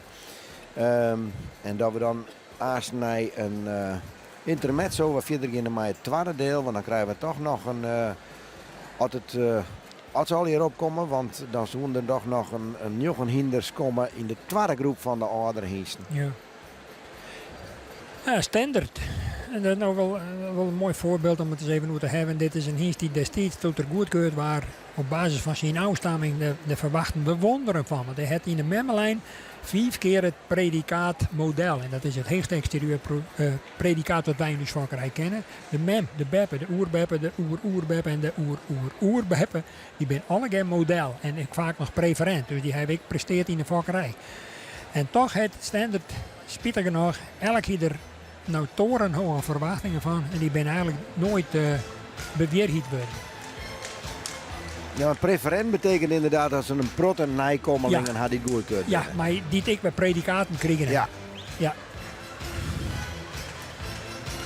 S1: En dat we dan eerst naar een intermezzo, wat verder in het tweede deel. Want dan krijgen we toch nog een... Als ze al hierop komen, want dan zullen er toch nog een hinders komen in de tweede groep van de oudere hingsten.
S2: ja. Ja, Standard. En dat is nou wel een mooi voorbeeld om het eens even over te hebben. Dit is een hingst die destijds tot er goedkeurd waar op basis van zijn afstamming de verwachten bewonderen van. Want hij had in de memmelijn 5 keer het predicaat model. En dat is het hoogste exterieur predicaat wat wij in de Slokkerij kennen. De mem, de beppe, de oerbeppe, de oer-oerbeppe en de oer-oer-oerbeppe. Die zijn allemaal model. En ik vaak nog preferent. Dus die heb ik presteerd in de Slokkerij. En toch heeft Standard, spietig genoeg, elk ieder nou torenhoge verwachtingen van. En die ben eigenlijk nooit beweerhiet worden.
S1: Ja, een preferent betekent inderdaad dat ze een prot en nijkomeling
S2: Ja.
S1: en had die goedkeurd.
S2: Ja, maar die ik bij predicaten kregen.
S1: Ja.
S2: Ja.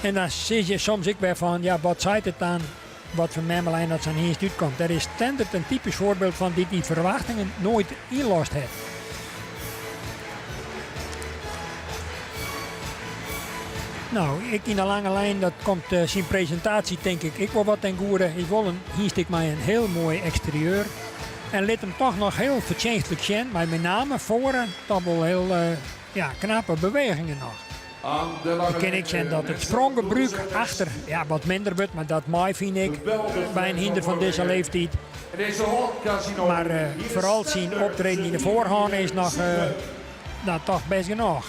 S2: En dan zie je soms ik bij van, ja, wat zei het dan, wat voor memmelijn dat zijn eerst uitkomt. Dat is Standard een typisch voorbeeld van die verwachtingen nooit inlost heeft. Nou, ik in de lange lijn, dat komt zijn presentatie denk ik wil wat ten goede. Ik wil hier stik mij een heel mooi exterieur. En liet hem toch nog heel verdienstelijk zien, maar met name voren toch wel heel knappe bewegingen nog. Ik ken ik zien dat het spronggebruik achter wat minder wordt, maar dat mij vind ik bij een hinder van deze leeftijd. Maar vooral zien optreden in de voorhand is nog toch best genoeg.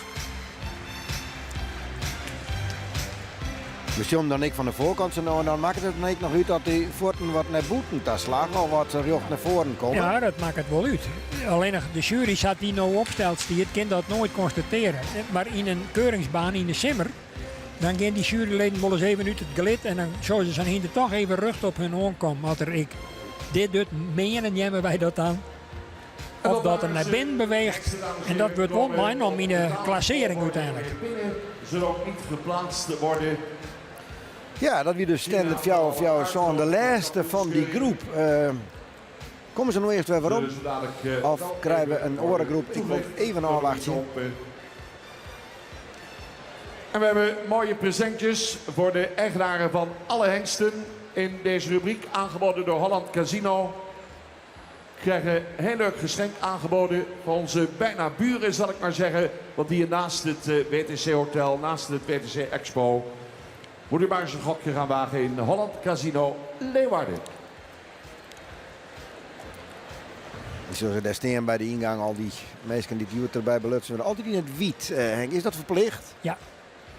S1: We zien dan ik van de voorkant zo en dan maakt het dan nog uit dat die voeten wat naar boeten te slagen of wat ze naar voren komen.
S2: Ja, dat maakt het wel uit. Alleen nog de jury zat die nou opstelt, die kan dat nooit constateren. Maar in een keuringsbaan in de simmer, dan gaan die juryleden wel eens even uit het gelid en dan zouden ze zijn hinder toch even rug op hun oor komen. Want dit doet, menen jij wij dat dan? Of dat er naar binnen beweegt. En dat wordt wel mijn om in de klassering uiteindelijk.
S3: Zullen ook niet geplaatst worden.
S1: Ja, dat wie dus Standard fjouwer zo'n de laatste van die groep. Komen ze nog eerst weer waarom? Of krijgen we een orengroep? Ik moet even afwachten.
S3: En we hebben mooie presentjes voor de eigenaren van alle hengsten in deze rubriek. Aangeboden door Holland Casino. krijgen een heel leuk geschenk aangeboden van onze bijna buren, zal ik maar zeggen. Want hier naast het WTC Hotel, naast het WTC Expo, moet u maar eens een gokje gaan wagen in Holland Casino Leeuwarden.
S1: Zoals daar staan bij de ingang al die mensen die het erbij belutsen. Altijd in het wiet. Henk, is dat verplicht?
S2: Ja,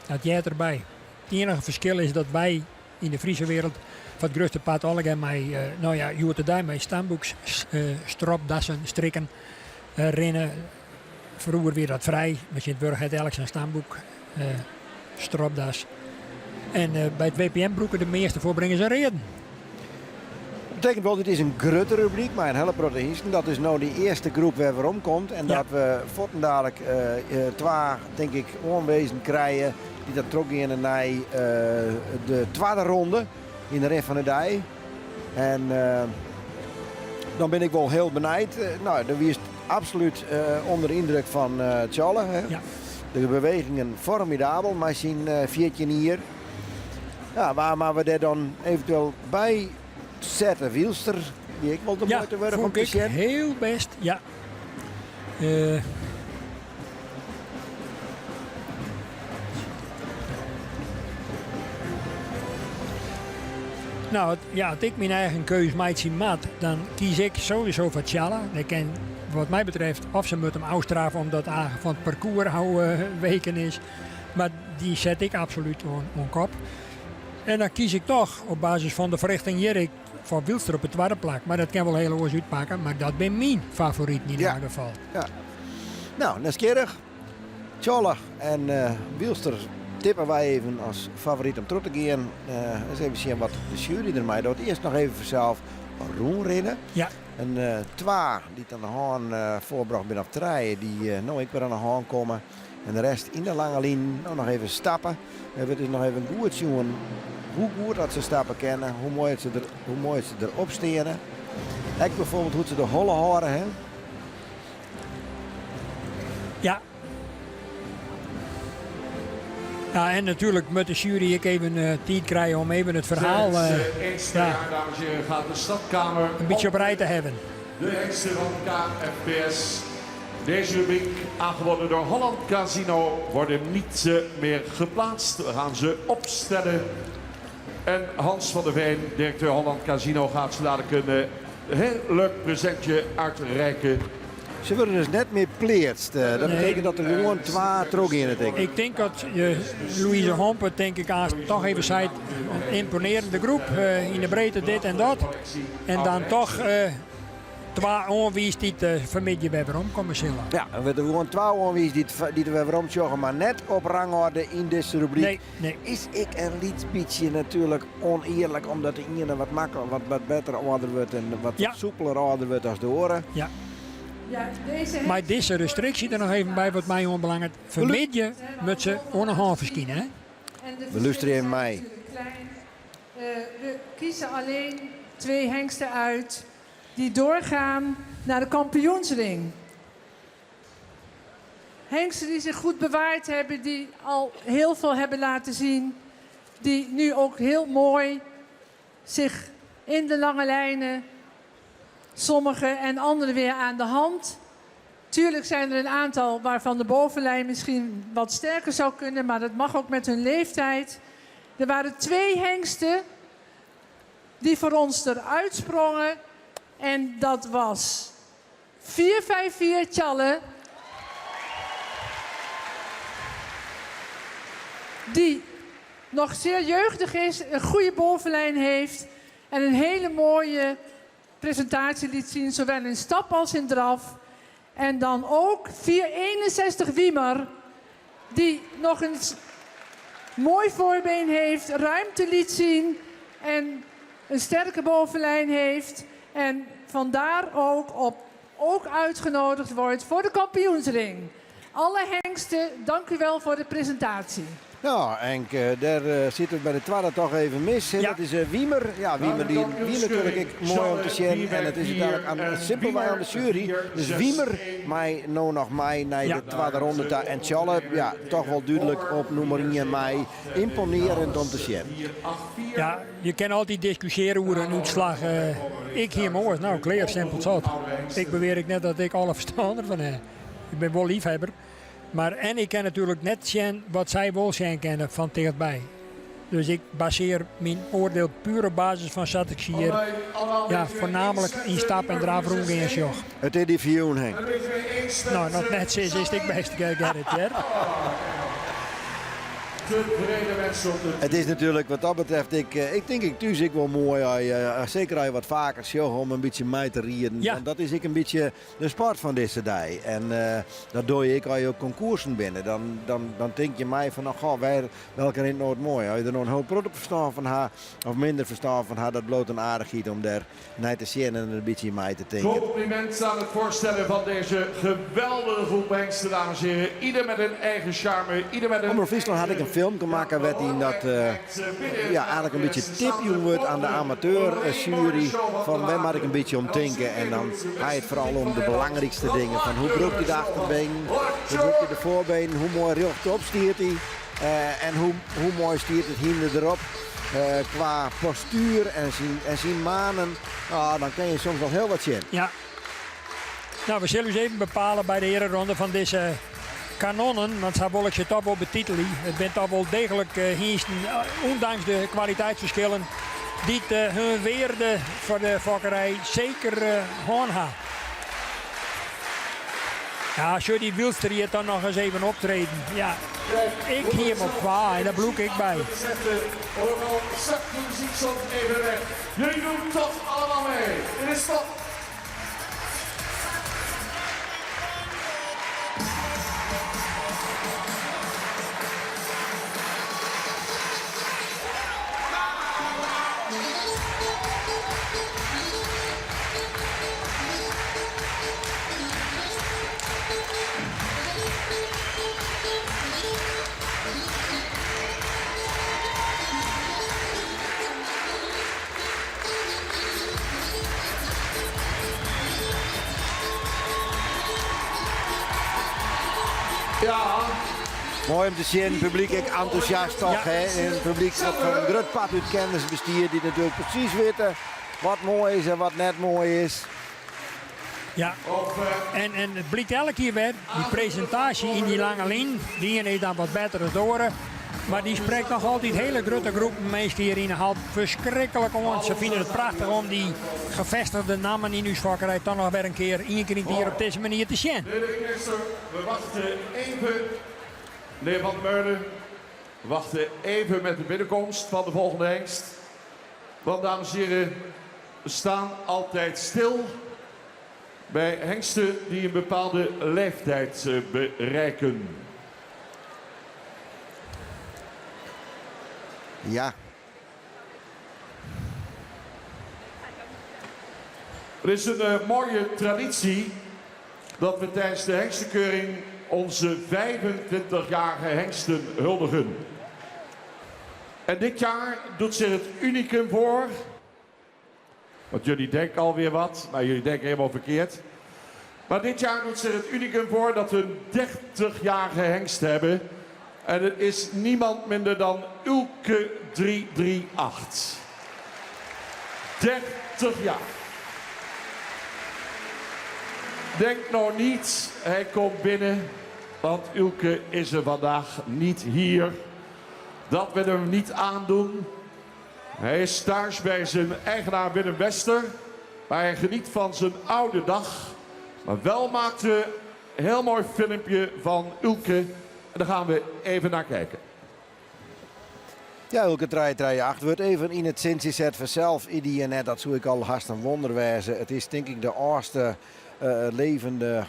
S2: dat jij erbij. Het enige verschil is dat wij in de Friese wereld van het grootste pad allemaal met, je hoort daar met stamboeks, stropdassen, strikken, rennen. Vroeger weer dat vrij. Met Sint-Burg had elk zijn stamboek, stropdas. En bij het WPM-broeken de meeste voorbrengen ze reden.
S1: Dat betekent wel, dit is een grote rubriek, maar een hele protagonisten. Dat is nou de eerste groep waar we omkomt. En dat we voortaan dadelijk twee, denk ik, onwezen krijgen die dat trok in naar de tweede ronde in de rest van de dag. En dan ben ik wel heel benijd. Nou, dan is absoluut onder de indruk van Tjalle.
S2: Ja.
S1: De bewegingen formidabel, maar zien 14 hier. Ja, waar we daar dan eventueel bij zetten, Wielster, die ik wel de moeite worden om te zien.
S2: Heel best, ja. Nou, als ik mijn eigen keus maak zien maat, dan kies ik sowieso voor Tjalla. Dat kan, wat mij betreft, of ze moeten hem afstraffen omdat het van het parcours weken is. Maar die zet ik absoluut op kop. En dan kies ik toch op basis van de verrichting Jerk voor Wielster op het tweede plak. Maar dat kan wel heel oors uitpakken, maar dat ben mijn favoriet in ieder geval.
S1: Ja. Nou, nieuwsgierig. Tjalle en Wielster tippen wij even als favoriet om terug te gaan. Eens even zien wat de jury ermee doet. Eerst nog even vanzelf Roen rennen.
S2: Ja.
S1: En twee die aan de haan voorbracht binnen op treien, die nou ik weer aan de haan komen. En de rest in de lange lijn nog even stappen. We hebben dus nog even goed zien hoe goed dat ze stappen kennen, hoe mooi ze erop stenen. Ook bijvoorbeeld hoe ze de holle horen. Hè?
S2: Ja. Ja, en natuurlijk met de jury ik even tijd krijgen om even het verhaal
S3: Dames en heren, gaat de stadkamer
S2: een beetje op rij te hebben.
S3: De hengsten van KFPS. Deze rubriek, aangeboden door Holland Casino, worden niet meer geplaatst. We gaan ze opstellen. En Hans van der Veen, directeur Holland Casino, gaat zo dadelijk een heel leuk presentje uitreiken.
S1: Ze worden dus net meer pleerst. Dat betekent dat er gewoon twee trok in het ding.
S2: Ik denk dat Louise Hompert, denk ik, toch even zei, een imponerende groep. In de breedte dit en dat. En dan toch twee onwijs die het vanmiddag bij waarom komen zullen.
S1: Ja, we hebben gewoon twee onwijs die we waarom joggen, maar net op rangorde in deze rubriek.
S2: Nee.
S1: Is ik een beetje natuurlijk oneerlijk, omdat de ene wat makkelijker, wat beter orde wordt en wat soepeler orde wordt als de oren.
S2: Ja.
S4: Ja,
S2: Maar deze restrictie er nog even bij wat mij onbelangrijk. Vanmiddag moet ze ongeveer verschijnen. Hè?
S1: We luisteren in mei.
S4: We kiezen alleen 2 hengsten uit die doorgaan naar de kampioensring. Hengsten die zich goed bewaard hebben, die al heel veel hebben laten zien. Die nu ook heel mooi zich in de lange lijnen, sommigen en anderen weer aan de hand. Tuurlijk zijn er een aantal waarvan de bovenlijn misschien wat sterker zou kunnen, maar dat mag ook met hun leeftijd. Er waren 2 hengsten die voor ons eruit sprongen. En dat was 454 Tjalle. Die nog zeer jeugdig is, een goede bovenlijn heeft en een hele mooie presentatie liet zien, zowel in stap als in draf. En dan ook 461 Wiemer, die nog een mooi voorbeen heeft, ruimte liet zien en een sterke bovenlijn heeft. En vandaar ook uitgenodigd wordt voor de kampioensring. Alle hengsten, dank u wel voor de presentatie.
S1: Ja, en daar zitten we bij de tweede toch even mis.
S2: Ja.
S1: Dat is Wiemer. Ja, Wiemer die natuurlijk mooi om te zien. En het is uiteindelijk simpelweg aan de jury. Dus Wiemer, mij nou nog mij naar de tweede ronde. En Tjalle, ja, toch wel duidelijk op nummer 1 mij. Imponerend om te zien.
S2: Ja, je kan altijd discussiëren over een uitslag. Ik hier morgen, nou, kleer simpel zat. Ik beweer ik net dat ik alle verstander van heb. Ik ben wel liefhebber. Maar en ik kan natuurlijk net zien wat zij wel zien kennen van dichtbij. Dus ik baseer mijn oordeel puur op basis van zat ik zie hier. Ja, voornamelijk in stap en draf roemgeens joch.
S1: Het is die vioen, Henk.
S2: Nou, nog net zo is het best Gerrit, ja.
S1: Het is natuurlijk wat dat betreft, ik denk thuis ik wel mooi, zeker als je wat vaker zag om een beetje mee te rieden.
S2: Ja.
S1: Want dat is ik een beetje de sport van deze dag. En dat doe je als je ook concoursen binnen. Dan denk je mij van, welke rent nooit mooi. Als je er nog een hoop product verstaan van haar, of minder verstaan van haar, dat bloot een aardigheid om daar naar te zien en een beetje mee te denken.
S3: Compliment aan het voorstellen van deze geweldige groep hengsten, dames en heren. Ieder met een eigen charme, ieder met een...
S1: Omroep Friesland had ik een film gemaakt waarin dat eigenlijk een beetje tipje wordt aan de amateurjury van waar moet ik een beetje om denken. En dan ga je het vooral om de belangrijkste dingen. Van hoe broekt hij de achterbeen, hoe broekt hij de voorbeen, hoe mooi rechtop stiert hij en hoe mooi stiert het hinder erop. Qua postuur en zien manen, dan kan je soms nog heel wat zien.
S2: Ja. Nou, we zullen eens even bepalen bij de herenronde van deze kanonnen, want zo wil ik ze toch wel betitelen. Het bent toch wel degelijk hiersten, ondanks de kwaliteitsverschillen, die hun weerde voor de fokkerij zeker handhaven. Ja, als je die Wilster hier dan nog eens even optreden. Ja, ik hier op qua en daar bloek ik bij.
S3: Jullie doen toch allemaal mee. Het is toch... Ja.
S1: Mooi om te zien, het publiek is enthousiast toch.
S2: Ja.
S1: Hè? En het publiek dat van een groot pad uit kennis bestiert, die natuurlijk precies weten wat mooi is en wat net mooi is.
S2: Ja, en het blijkt elke keer weer, die presentatie in die lange lijn, die is dan wat beter door. Maar die spreekt nog altijd hele grote groepen mensen hierin haalt verschrikkelijk om. Ze vinden het prachtig om die gevestigde namen in uw vakkerij dan nog weer een keer hier op deze manier te zien.
S3: Meneer de minister, we wachten even. Meneer Van Meulen, we wachten even met de binnenkomst van de volgende hengst. Want dames en heren, we staan altijd stil bij hengsten die een bepaalde leeftijd bereiken.
S1: Ja.
S3: Er is een mooie traditie dat we tijdens de hengstenkeuring onze 25-jarige hengsten huldigen. En dit jaar doet zich het unicum voor. Want jullie denken alweer wat, maar jullie denken helemaal verkeerd. Maar dit jaar doet zich het unicum voor dat we een 30-jarige hengst hebben. En het is niemand minder dan Ulke 338. 30 jaar. Denk nou niet, hij komt binnen, want Ulke is er vandaag niet hier. Dat we hem niet aandoen. Hij is thuis bij zijn eigenaar Willem Wester, waar hij geniet van zijn oude dag. Maar wel maakte een heel mooi filmpje van Ulke. En daar gaan we even naar kijken.
S1: Ja, Ulke 338 wordt even in het Sint-Zet vanzelf. Die net, dat zou ik al haast een wonder wezen. Het is denk ik de oudste levende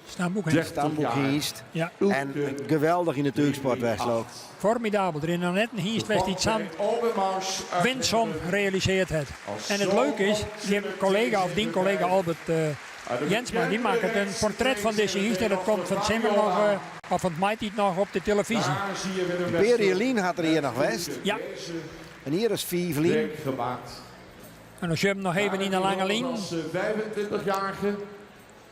S1: stamboekhiest.
S2: Ja.
S1: En geweldig in de Turksportwedstrijd.
S2: Formidabel. Er is nog net een hiestwest die Sam Winsom realiseert het. En het leuke is, die collega of die collega Albert Jensma, die maakt een portret van deze hingst en dat komt van Simmer nog, of van Mighty nog op de televisie.
S3: Daar zie je weer een
S1: Perry had er hier nog West.
S2: Ja,
S1: En hier is Vievelien.
S3: gemaakt.
S2: en dan hebben we nog even in de lange lijn.
S3: Als 25-jarige.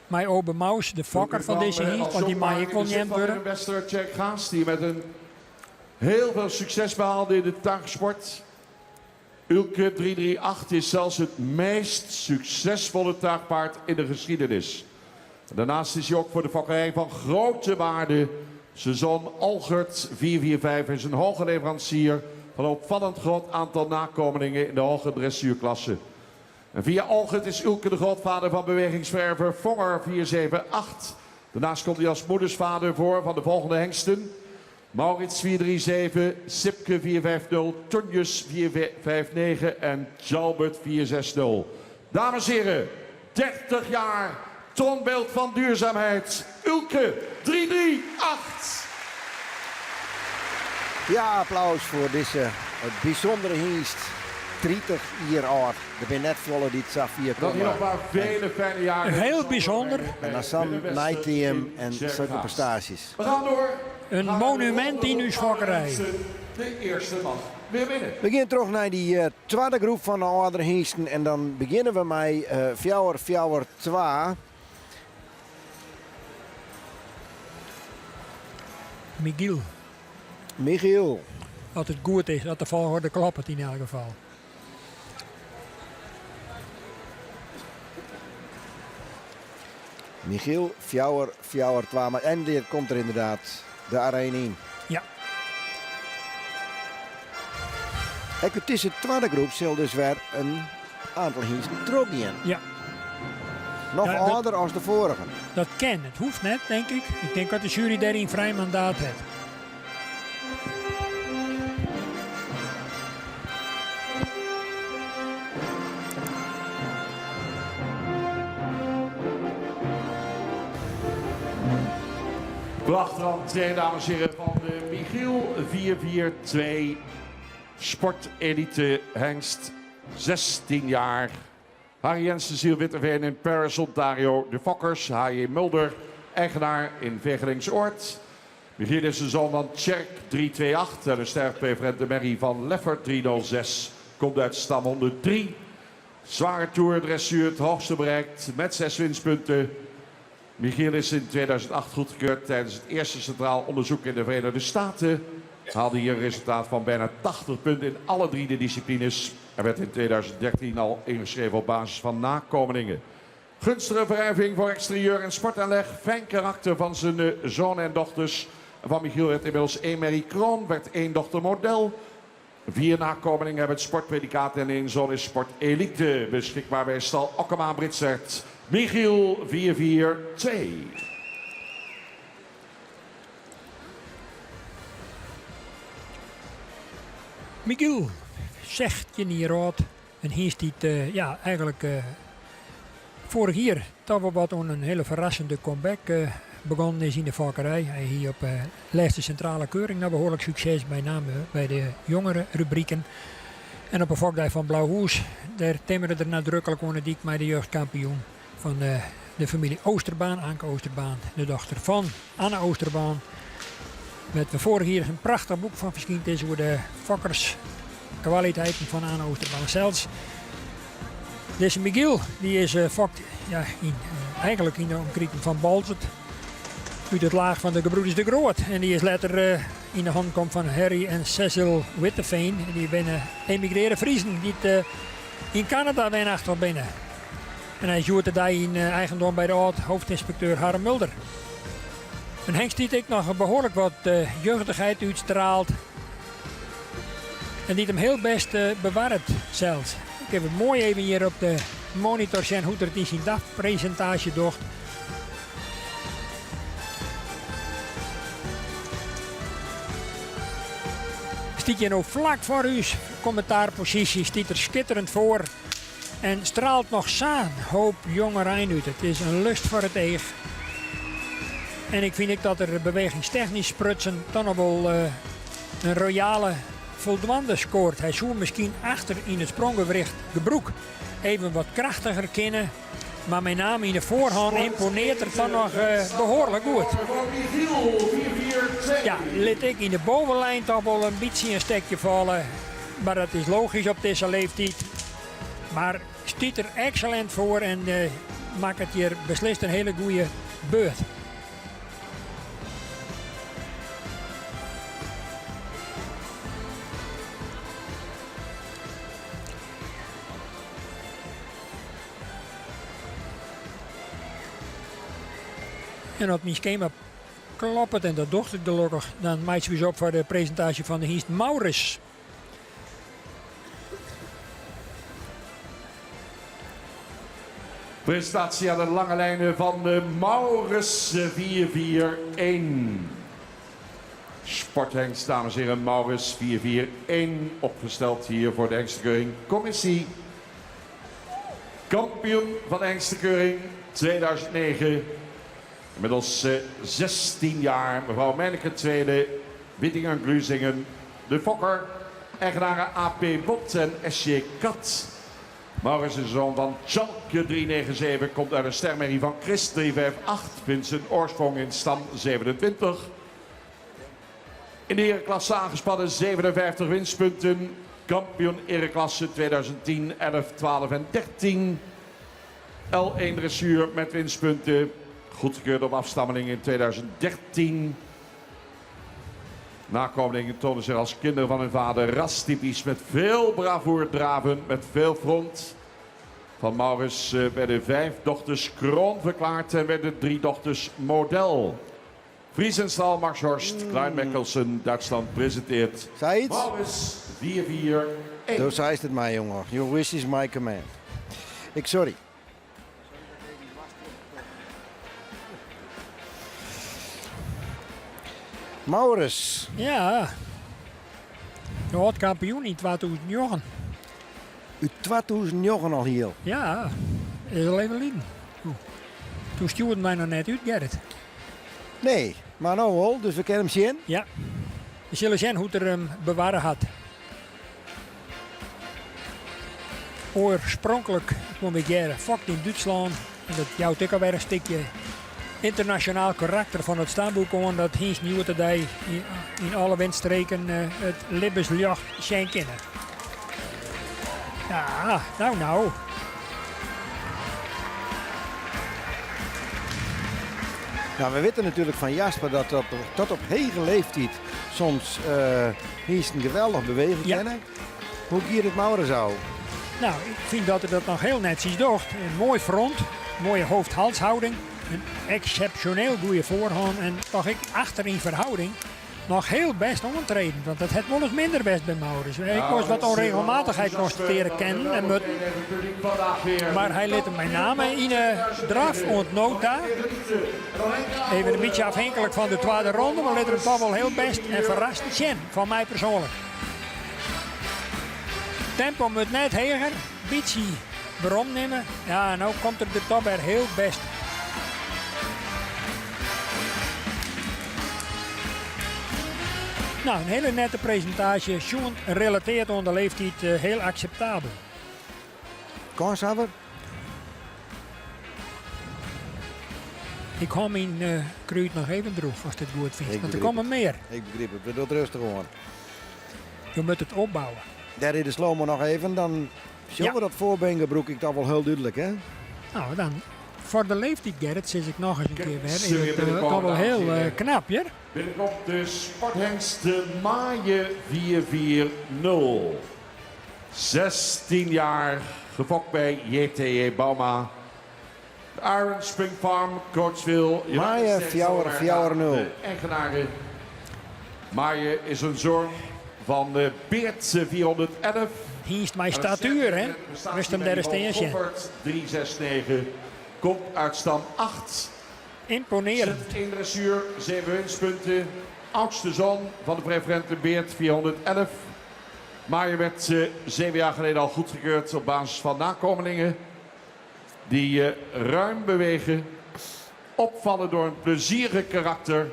S2: Mijn Obe Maus, de fokker van deze hingst, want die mag ik niet worden.
S3: Jack Gaas, die met een heel veel succes behaalde in de tuigsport. Ulke 338 is zelfs het meest succesvolle tuigpaard in de geschiedenis. Daarnaast is hij ook voor de fokkerij van grote waarde. Zijn zoon Algert 445 is een hoge leverancier van een opvallend groot aantal nakomelingen in de hoge dressuurklasse. En via Algert is Ulke de grootvader van bewegingsverver Vonger 478. Daarnaast komt hij als moedersvader voor van de volgende hengsten. Maurits 437, Sipke 450, Tonjus 459 en Jalbert 460. Dames en heren, 30 jaar toonbeeld van duurzaamheid. Ulke 338.
S1: Ja, applaus voor deze bijzondere hingst. 30 jaar oud. Er zijn net volle die het Safia
S3: Dat hij nog maar vele fijne jaren.
S2: Heel bijzonder.
S1: En dan Sam Nijteam en zulke prestaties.
S3: We gaan door.
S2: Een monument in uw fokkerij.
S3: De eerste mag weer winnen.
S1: We gaan terug naar die tweede groep van de oudere hingsten. En dan beginnen we met Fjouwer 2. Michiel.
S2: Dat het goed is, dat de volgorde klopt in elk geval.
S1: Michiel, Fjouwer 2. Maar en dit komt er inderdaad de arena in.
S2: Ja.
S1: En het is de tweede groep, zal dus weer een aantal hingsten teruggaan.
S2: Ja.
S1: Nog
S2: Ja, dat-
S1: ouder als de vorige.
S2: Dat kan, het hoeft net, denk ik. Ik denk dat de jury daarin vrij mandaat heeft.
S3: Prachtig train, dames en heren, van de Michiel 442 Sportelite hengst. 16 jaar. Harry Jensen, Ziel Witteveen in Paris, Ontario. De Fokkers, H.J. Mulder, eigenaar in Vegelingsoord. Michiel is de zoon van Tjerk 328 en de sterfpreferent de Merrie van Leffert 306. Komt uit stam 103. Zware Tour dressuur, het hoogste bereikt met 6 winstpunten. Michiel is in 2008 goedgekeurd tijdens het eerste centraal onderzoek in de Verenigde Staten. Haalde hier een resultaat van bijna 80 punten in alle 3 de disciplines. En werd in 2013 al ingeschreven op basis van nakomelingen. Gunstige verrijving voor exterieur en sportaanleg. Fijn karakter van zijn zonen en dochters. Van Michiel werd inmiddels 1 Mary Kroon, werd 1 dochter model. 4 nakomelingen hebben het sportpredicaat en 1 zoon is sportelite. Beschikbaar bij stal Okkema Britsert. Michiel 442.
S2: Michiel, zegt je niet rood. En hier is dit eigenlijk vorig jaar toch wel wat een hele verrassende comeback begonnen is in de fokkerij. Hij hier op lijst centrale keuring naar behoorlijk succes, bij name bij de jongere rubrieken. En op een fokdij van Blauwhoes, daar timmerde er nadrukkelijk onder dik met de jeugdkampioen van de familie Oosterbaan, Anke Oosterbaan, de dochter van Anne Oosterbaan. Met we vorig jaar een prachtig boek van verschijnd is over de fokkerskwaliteiten van Anne Oosterbaan zelfs. Deze Michiel, die is fokt eigenlijk in de omkring van Balzert. Uit het laag van de gebroeders de Groot. En die is later in de hand komt van Harry en Cecil Witteveen. Die binnen emigreerde Friesen die in Canada zijn achter binnen. En hij zoert daar in eigendom bij de oud-hoofdinspecteur Harm Mulder. Een hengst die ik nog behoorlijk wat jeugdigheid uitstraalt. En die hem heel best bewaart zelfs. Ik heb het mooi even hier op de monitor zien hoe het in zijn dagpresentatie docht. Stiet je nou vlak voor uw commentaarpositie, stiet er schitterend voor. En straalt nog zo'n hoop jongerijn uit. Het is een lust voor het oog. En ik vind dat er bewegingstechnisch sprutsen dan nog wel een royale voldwande scoort. Hij zou misschien achter in het spronggewricht gebroek even wat krachtiger kennen. Maar met name in de voorhand imponeert het dan nog behoorlijk goed. Ja, liet ik in de bovenlijn toch wel een beetje een stekje vallen. Maar dat is logisch op deze leeftijd. Maar stiet er excellent voor en maakt het hier beslist een hele goede beurt. En op mijn schema klopt het en dat docht ik gelukkig. Dan maak je eens op voor de presentatie van de hingst Maurus.
S3: Prestatie aan de lange lijnen van de Maurus 441. Sporthengst, dames en heren, Maurus 441. Opgesteld hier voor de Hengstekeuring Commissie. Kampioen van de Hengstekeuring 2009. Inmiddels 16 jaar. Mevrouw Meineke Tweede, Wittingen-Gluzingen. De Fokker, eigenaren AP Bot en SJ Kat. Maurus is de zoon van Tjalke 397, komt uit een stermerrie van Chris 358. Vindt zijn oorsprong in stam 27. In de ereklasse aangespannen 57 winstpunten. Kampioen ereklasse 2010, 11, 12 en 13. L1 dressuur met winstpunten. Goedgekeurd op afstammeling in 2013. Nakomelingen tonen zich als kinderen van hun vader rastypisch met veel bravoer draven, met veel front. Van Maurus werden 5 dochters kroon verklaard en werden 3 dochters model. Friesenstal, Max Horst, Klein Meckelsen, Duitsland presenteert
S1: Zei iets?
S3: Maurus 441.
S1: Zo zei het maar, jongen. Your wish is my command. Sorry. Maurus.
S2: Ja, de hoofdkampioen in 2009.
S1: U 2009 al hier.
S2: Ja, is al even lieden. Toen stuurde mij nog net uit, Gerrit.
S1: Nee, maar nou wel, dus we kennen hem zien.
S2: Ja, we zullen zien hoe er hem bewaren had. Oorspronkelijk kwam ik hier fokt in Duitsland. En dat jouwt ook alweer een stukje internationaal karakter van het stamboek aan. Dat Hins Nieuwe today in alle windstreken het Libbeslucht zijn kennen. Ja, nou.
S1: Nou, we weten natuurlijk van Jasper dat tot op hege leeftijd soms Hins een geweldig bewegen kennen. Hoe giert het Maurus zou?
S2: Nou, ik vind dat hij dat nog heel netjes doet. Een mooi front, mooie hoofd-halshouding, een exceptioneel goede voorhand en toch ik achter in verhouding nog heel best ontreden. Want dat het wel eens minder best bij Maurus. Ik moest wat onregelmatigheid constateren kennen en moeten. Maar hij liet hem met name in de draf ontnoot daar. Even een beetje afhankelijk van de tweede ronde, maar liet hem toch wel heel best en verrast zien van mij persoonlijk. Tempo moet net heger, beetje waarom nemen. Ja, nou komt er de top er heel best. Nou, een hele nette presentatie. Sjoen relateert aan de leeftijd heel acceptabel.
S1: Kanshebber?
S2: Ik ga mijn kruid nog even droeg als dit goed vindt. Want er komen meer.
S1: Ik begrijp het, we doen het rustig aan.
S2: Je moet het opbouwen.
S1: Daar is de slow nog even, dan zien we dat voorbengebroek ik toch wel heel duidelijk, hè?
S2: Nou, dan voor de leeftijd, Gerrit, zeg ik nog eens een keer weer. Is het toch wel heel knap, ja?
S3: Binnenkomt de sporthengst de Maaie 440. 16 jaar, gefokt bij JTE Bauma. De Iron Spring Farm, Coachville.
S1: Maaie 440.
S3: Eigenaren. Maaie is een zoon van de Beert 411.
S2: Hier is mijn statuur, hè? Rust hem daar steentje.
S3: 369. Komt uit stam 8.
S2: Imponerend.
S3: 1 dressuur, 7 winstpunten. Oudste zoon van de preferente Beert 411. Maar je werd 7 jaar geleden al goedgekeurd op basis van nakomelingen. Die ruim bewegen. Opvallen door een plezierig karakter.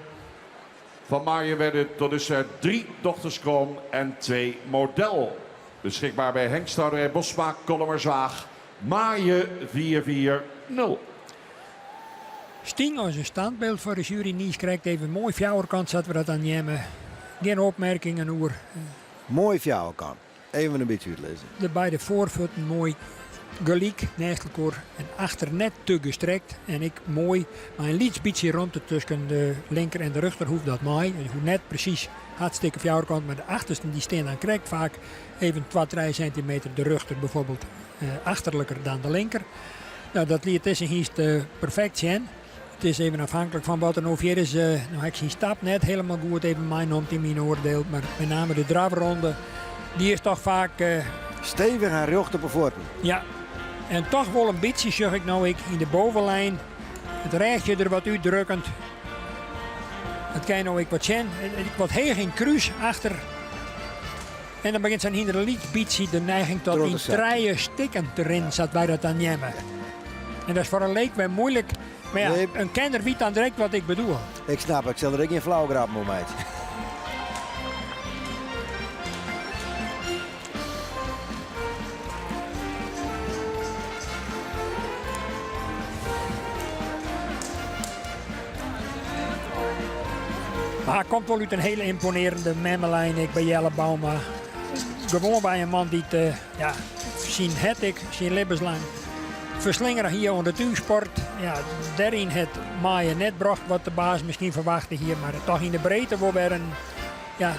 S3: Van Maaien werden tot dusver 3 dochterskroon en 2 model. Beschikbaar bij Hengsthouderij Bosma, Kollemerzwaag Maaien 4-4-0.
S2: Stien als een standbeeld voor de jury Nies krijgt even een mooi fjouwerkant zaten we dat aan nemen. Geen opmerkingen over.
S1: Mooi voor jou kan. Even een beetje uitlezen.
S2: De beide voorvoeten mooi gelijk naast elkaar en achter net te gestrekt. En ik mooi, maar een liets beetje rond tussen de linker en de rechterhoef dat mooi. Hoe net precies hartstikke fjouwerkant, maar de achterste die steen dan krijgt vaak even 2-3 centimeter de rechter bijvoorbeeld achterlijker dan de linker. Nou, dat liet is hier perfect zijn. Het is even afhankelijk van wat er nog hier is. Nou, ik zie stap net helemaal goed, even mijn noemt in mijn oordeel. Maar met name de drafronde, die is toch vaak...
S1: Stevig en recht op de voeten.
S2: ja, en toch wel een beetje, zeg ik nou, in de bovenlijn. Het rechtje er wat uitdrukkend. Het kan nou ik wat zien. Ik wat heel geen kruis achter. En dan begint zijn hinder liet beetje de neiging tot in treien stikken erin zat wij dat aan nemen. En dat is voor een leek wel moeilijk. Maar ja,
S1: Nee.
S2: een kenner weet dan direct wat ik bedoel.
S1: Ik snap, ik zal er ook geen flauw grappen op meid.
S2: Maar hij komt wel uit een hele imponerende memmelijn. Ik ben Jelle Bauma. Gewoon bij een man die het, ja, zien het ik, zien levenslang. Verslingeren hier onder de duursport. Ja, daarin het maaien net bracht wat de baas misschien verwachtte hier. Maar toch in de breedte wordt weer een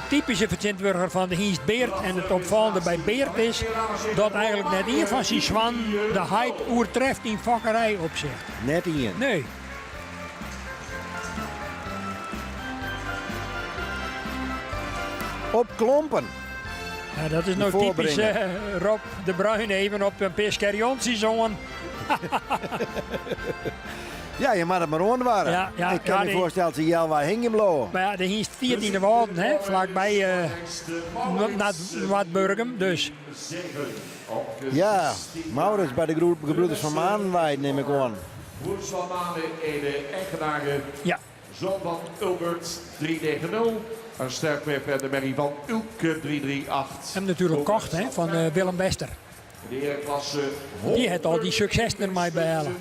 S2: typische vertegenwoordiger van de Hiest Beert. En het opvallende bij Beert is dat eigenlijk net een van zijn zwan de height oertreft in vakkerij op zich.
S1: Net in.
S2: Nee.
S1: Op klompen.
S2: Ja, dat is nou typisch Rob de Bruin even op een pescarionsseizoen.
S1: Ja, je mag het maar rondwaren.
S2: Ja,
S1: ik kan me voorstellen dat ze jou waar hingen blowen.
S2: Maar ja, de Hiest 14e Walden, hè, vlakbij naar Wadburgum, dus.
S1: Ja, Maurits bij de gebroeders van Maanweid neem ik aan.
S3: Broers van Manen, Ede, Eigenaren.
S2: Ja.
S3: Zoon van Ulbert 390. Een sterkwerper en de merrie van Ulke 338.
S2: En natuurlijk kocht hè, van Willem Wester.
S3: De herenklasse
S2: Die heeft al die succes ermee behalen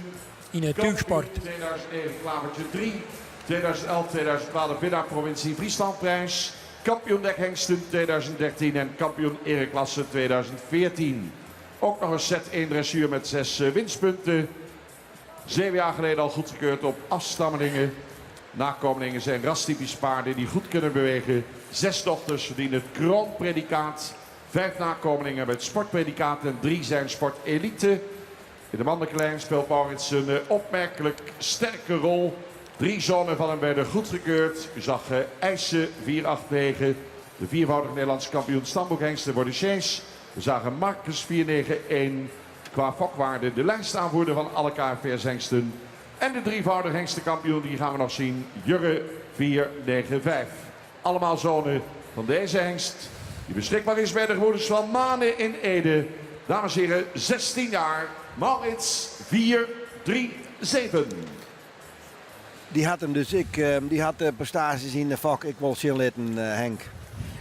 S2: in het tuigsport.
S3: 2009 Klavertje 3. 2011, 2012 winnaar provincie Frieslandprijs. Kampioen dekhengsten 2013 en kampioen ereklasse 2014. Ook nog een set 1 dressuur met 6 winstpunten. 7 jaar geleden al goedgekeurd op afstammelingen. Nakomelingen zijn rastypische paarden die goed kunnen bewegen. 6 dochters verdienen het kroonpredicaat. 5 nakomelingen hebben het sportpredicaat en 3 zijn sportelite. In de mannelijke lijn speelt Maurits een opmerkelijk sterke rol. 3 zonen van hem werden goedgekeurd. U zag IJsse 489. De viervoudig Nederlandse kampioen stamboekhengsten worden Chains. We zagen Marcus 491. Qua fokwaarde de lijstaanvoerder van alle KFVS-hengsten. En de drievoudig hengstenkampioen, die gaan we nog zien, Jurre 495. Allemaal zonen van deze hengst, die beschikbaar is bij de gebroeders van Manen in Ede. Dames en heren, 16 jaar, Maurits 437.
S1: Die had hem dus, die had prestaties in de vak, ik wil zien litten, Henk.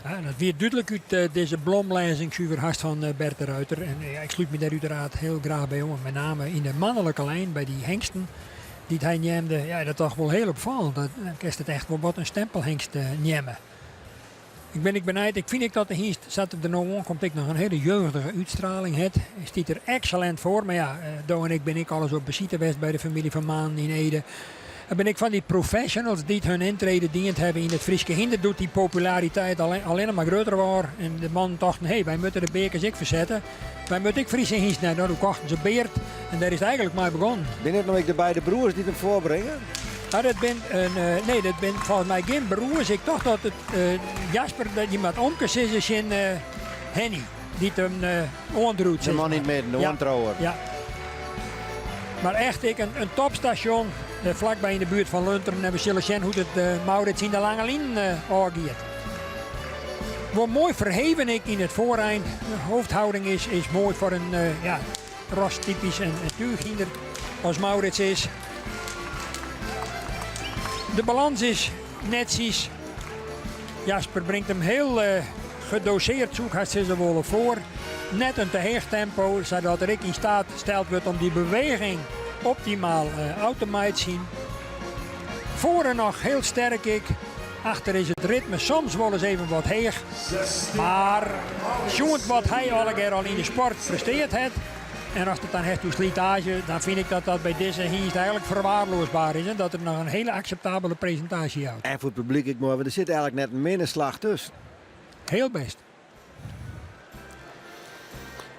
S2: Ja, dat weer duidelijk uit deze blomlezing Suverhast van Bert de Ruiter. En ik sluit me daar uiteraard heel graag bij om. Met name in de mannelijke lijn, bij die hengsten die hij neemde. Ja, dat toch wel heel opvallend. Dan kerst het echt wel wat een stempelhengst nemen. Ik benijd. Ik vind dat de hengst zat er nou aan, komt ik nog een hele jeugdige uitstraling. Het stiet er excellent voor. Maar ja, Doe en ik ben alles op bezieten geweest bij de familie van Maan in Ede. En ben ik van die professionals die hun intrede diend hebben in het Frieske hinder, doet die populariteit alleen maar groter worden. En de man dacht, hey, wij moeten de bekers ik verzetten. Wij moeten ik Friese hingst naar, nou, toen kochten ze Beert. En daar is het eigenlijk mee begonnen.
S1: Ben het nog ik de beide broers die hem voorbrengen?
S2: Nou, dat ben volgens mij geen broers. Ik dacht dat het Jasper, dat iemand omkes is in Henny. Die het hem ondroet.
S1: Zijn man niet met, een ontrouwer.
S2: Ja. Maar echt een topstation. Vlakbij in de buurt van Lunteren. En we zullen zien hoe het Maurits in de lange lijn aangaat. Wat mooi verheven ik in het vooreind. De hoofdhouding is mooi voor een ras typisch en tuurginder als Maurits is. De balans is netjes. Jasper brengt hem heel gedoseerd zoek, had ze willen voor. net een te heeg tempo, zodat er ook in staat gesteld wordt om die beweging optimaal automatisch te zien. Voren nog heel sterk ik. Achter is het ritme soms wel eens even wat heeg. Maar zo'n wat hij al in de sport presteert heeft. En als het dan heeft toe slijtage, dan vind ik dat dat bij deze hier eigenlijk verwaarloosbaar is. En dat er nog een hele acceptabele presentatie houdt.
S1: En voor het publiek, ik maar, er zit eigenlijk net een middenslag tussen.
S2: Heel best.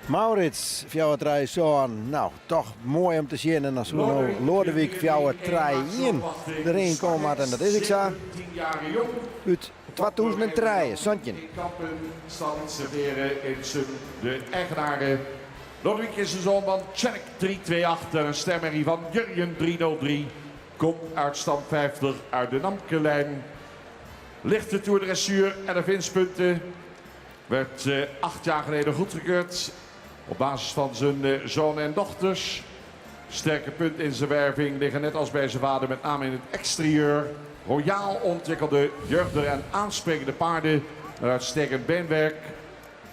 S1: Maurits, jouw trein zo, nou toch mooi om te zien. En als we nou Lodewijk jouw trein in erin komen, en dat is ik zo.
S3: 10 jaar jong.
S1: Uit 2003, Santje.
S3: In Kampen staan serveren in zijn de eigenaren. Lodewijk is een zoon van Tjerk 328 en een stemmerie van Jurjen 303. Komt uit stand 50 uit de Namkelijn. Lichte toerdressuur en de winstpunten. Werd 8 jaar geleden goedgekeurd. Op basis van zijn zoon en dochters. Sterke punten in zijn werving liggen net als bij zijn vader met name in het exterieur. Royaal ontwikkelde, jeugdige en aansprekende paarden. Met uitstekend beenwerk.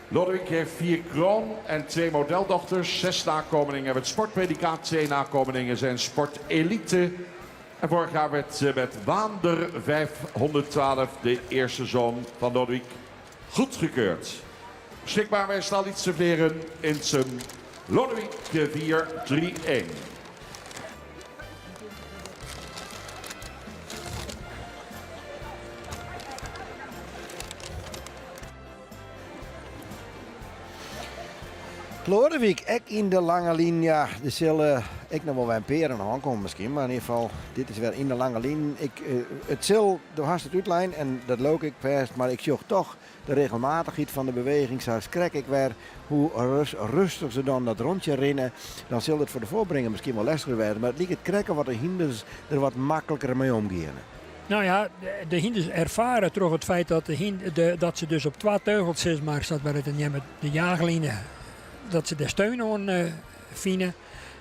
S3: Lodewijk heeft 4 kroon en 2 modeldochters. 6 nakomelingen met sportpredicaat. 2 nakomelingen zijn sportelite. En vorig jaar werd met Waander 512 de eerste zoon van Lodewijk goedgekeurd. Beschikbaar bij Stalietse Vleren in zijn Lodewijk 431.
S1: Lodewijk, ik in de lange linie, ja, er zullen ik nog wel bij een peren aankomen misschien, maar in ieder geval, dit is weer in de lange linie. Het zal, door hast het uitlijn en dat loop ik best, maar ik zoek toch de regelmatigheid van de beweging. Zo krijg ik weer hoe rustig ze dan dat rondje rennen, dan zal het voor de voorbrengen misschien wel lastiger werden, maar het lijkt het krijgen wat de hinders er wat makkelijker mee omgaan.
S2: Nou ja, de hinders ervaren toch het feit dat, dat ze dus op 2 teugels zitten, maar staat bij het met de jaaglijnen. Dat ze de steun aan vinden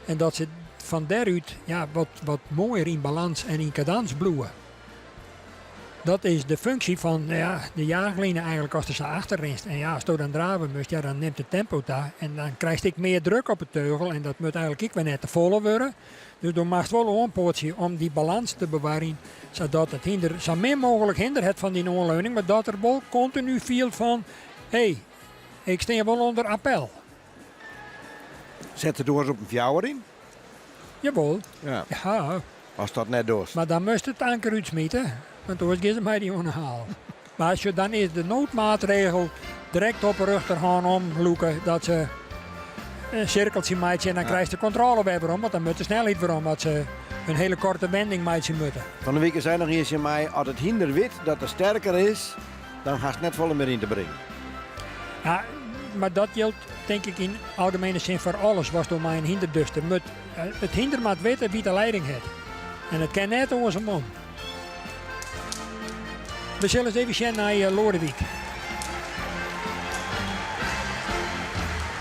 S2: en dat ze van daaruit ja, wat mooier in balans en in cadans bloeien. Dat is de functie van de jaaglijnen eigenlijk als ze achterrenst. En ja, als je dan draven moet, ja, dan neemt het tempo daar. En dan krijg ik meer druk op het teugel en dat moet eigenlijk ik weer net te volle worden. Dus dan maakt het wel een poortje om die balans te bewaren. Zodat het hinder zo min mogelijk hinder het van die onleuning. Maar dat er wel continu viel van, hé, ik sta wel onder appel.
S1: Zet de doors op een fjouwer in?
S2: Jawel.
S1: Ja.
S2: Ja.
S1: Als dat net doos.
S2: Maar dan moest het anker uitsmieten. Want toen is het mij die onhaal. Maar als je dan is de noodmaatregel direct op de rug te gaan omloeken dat ze een cirkeltje maatje en dan krijg je de controle bij waarom. Want dan moet de snelheid waarom. Dat ze een hele korte wending maatje moeten.
S1: Van de week zei nog eens in mij, als het hinder wit dat er sterker is, dan gaat het net volle meer in te brengen.
S2: Ja, maar dat geldt denk ik in algemene zin voor alles was door mij een hinderduster. Het hinder moet weten wie de leiding heeft. En het kan net onze man. We zullen eens even zien naar Lodewijk.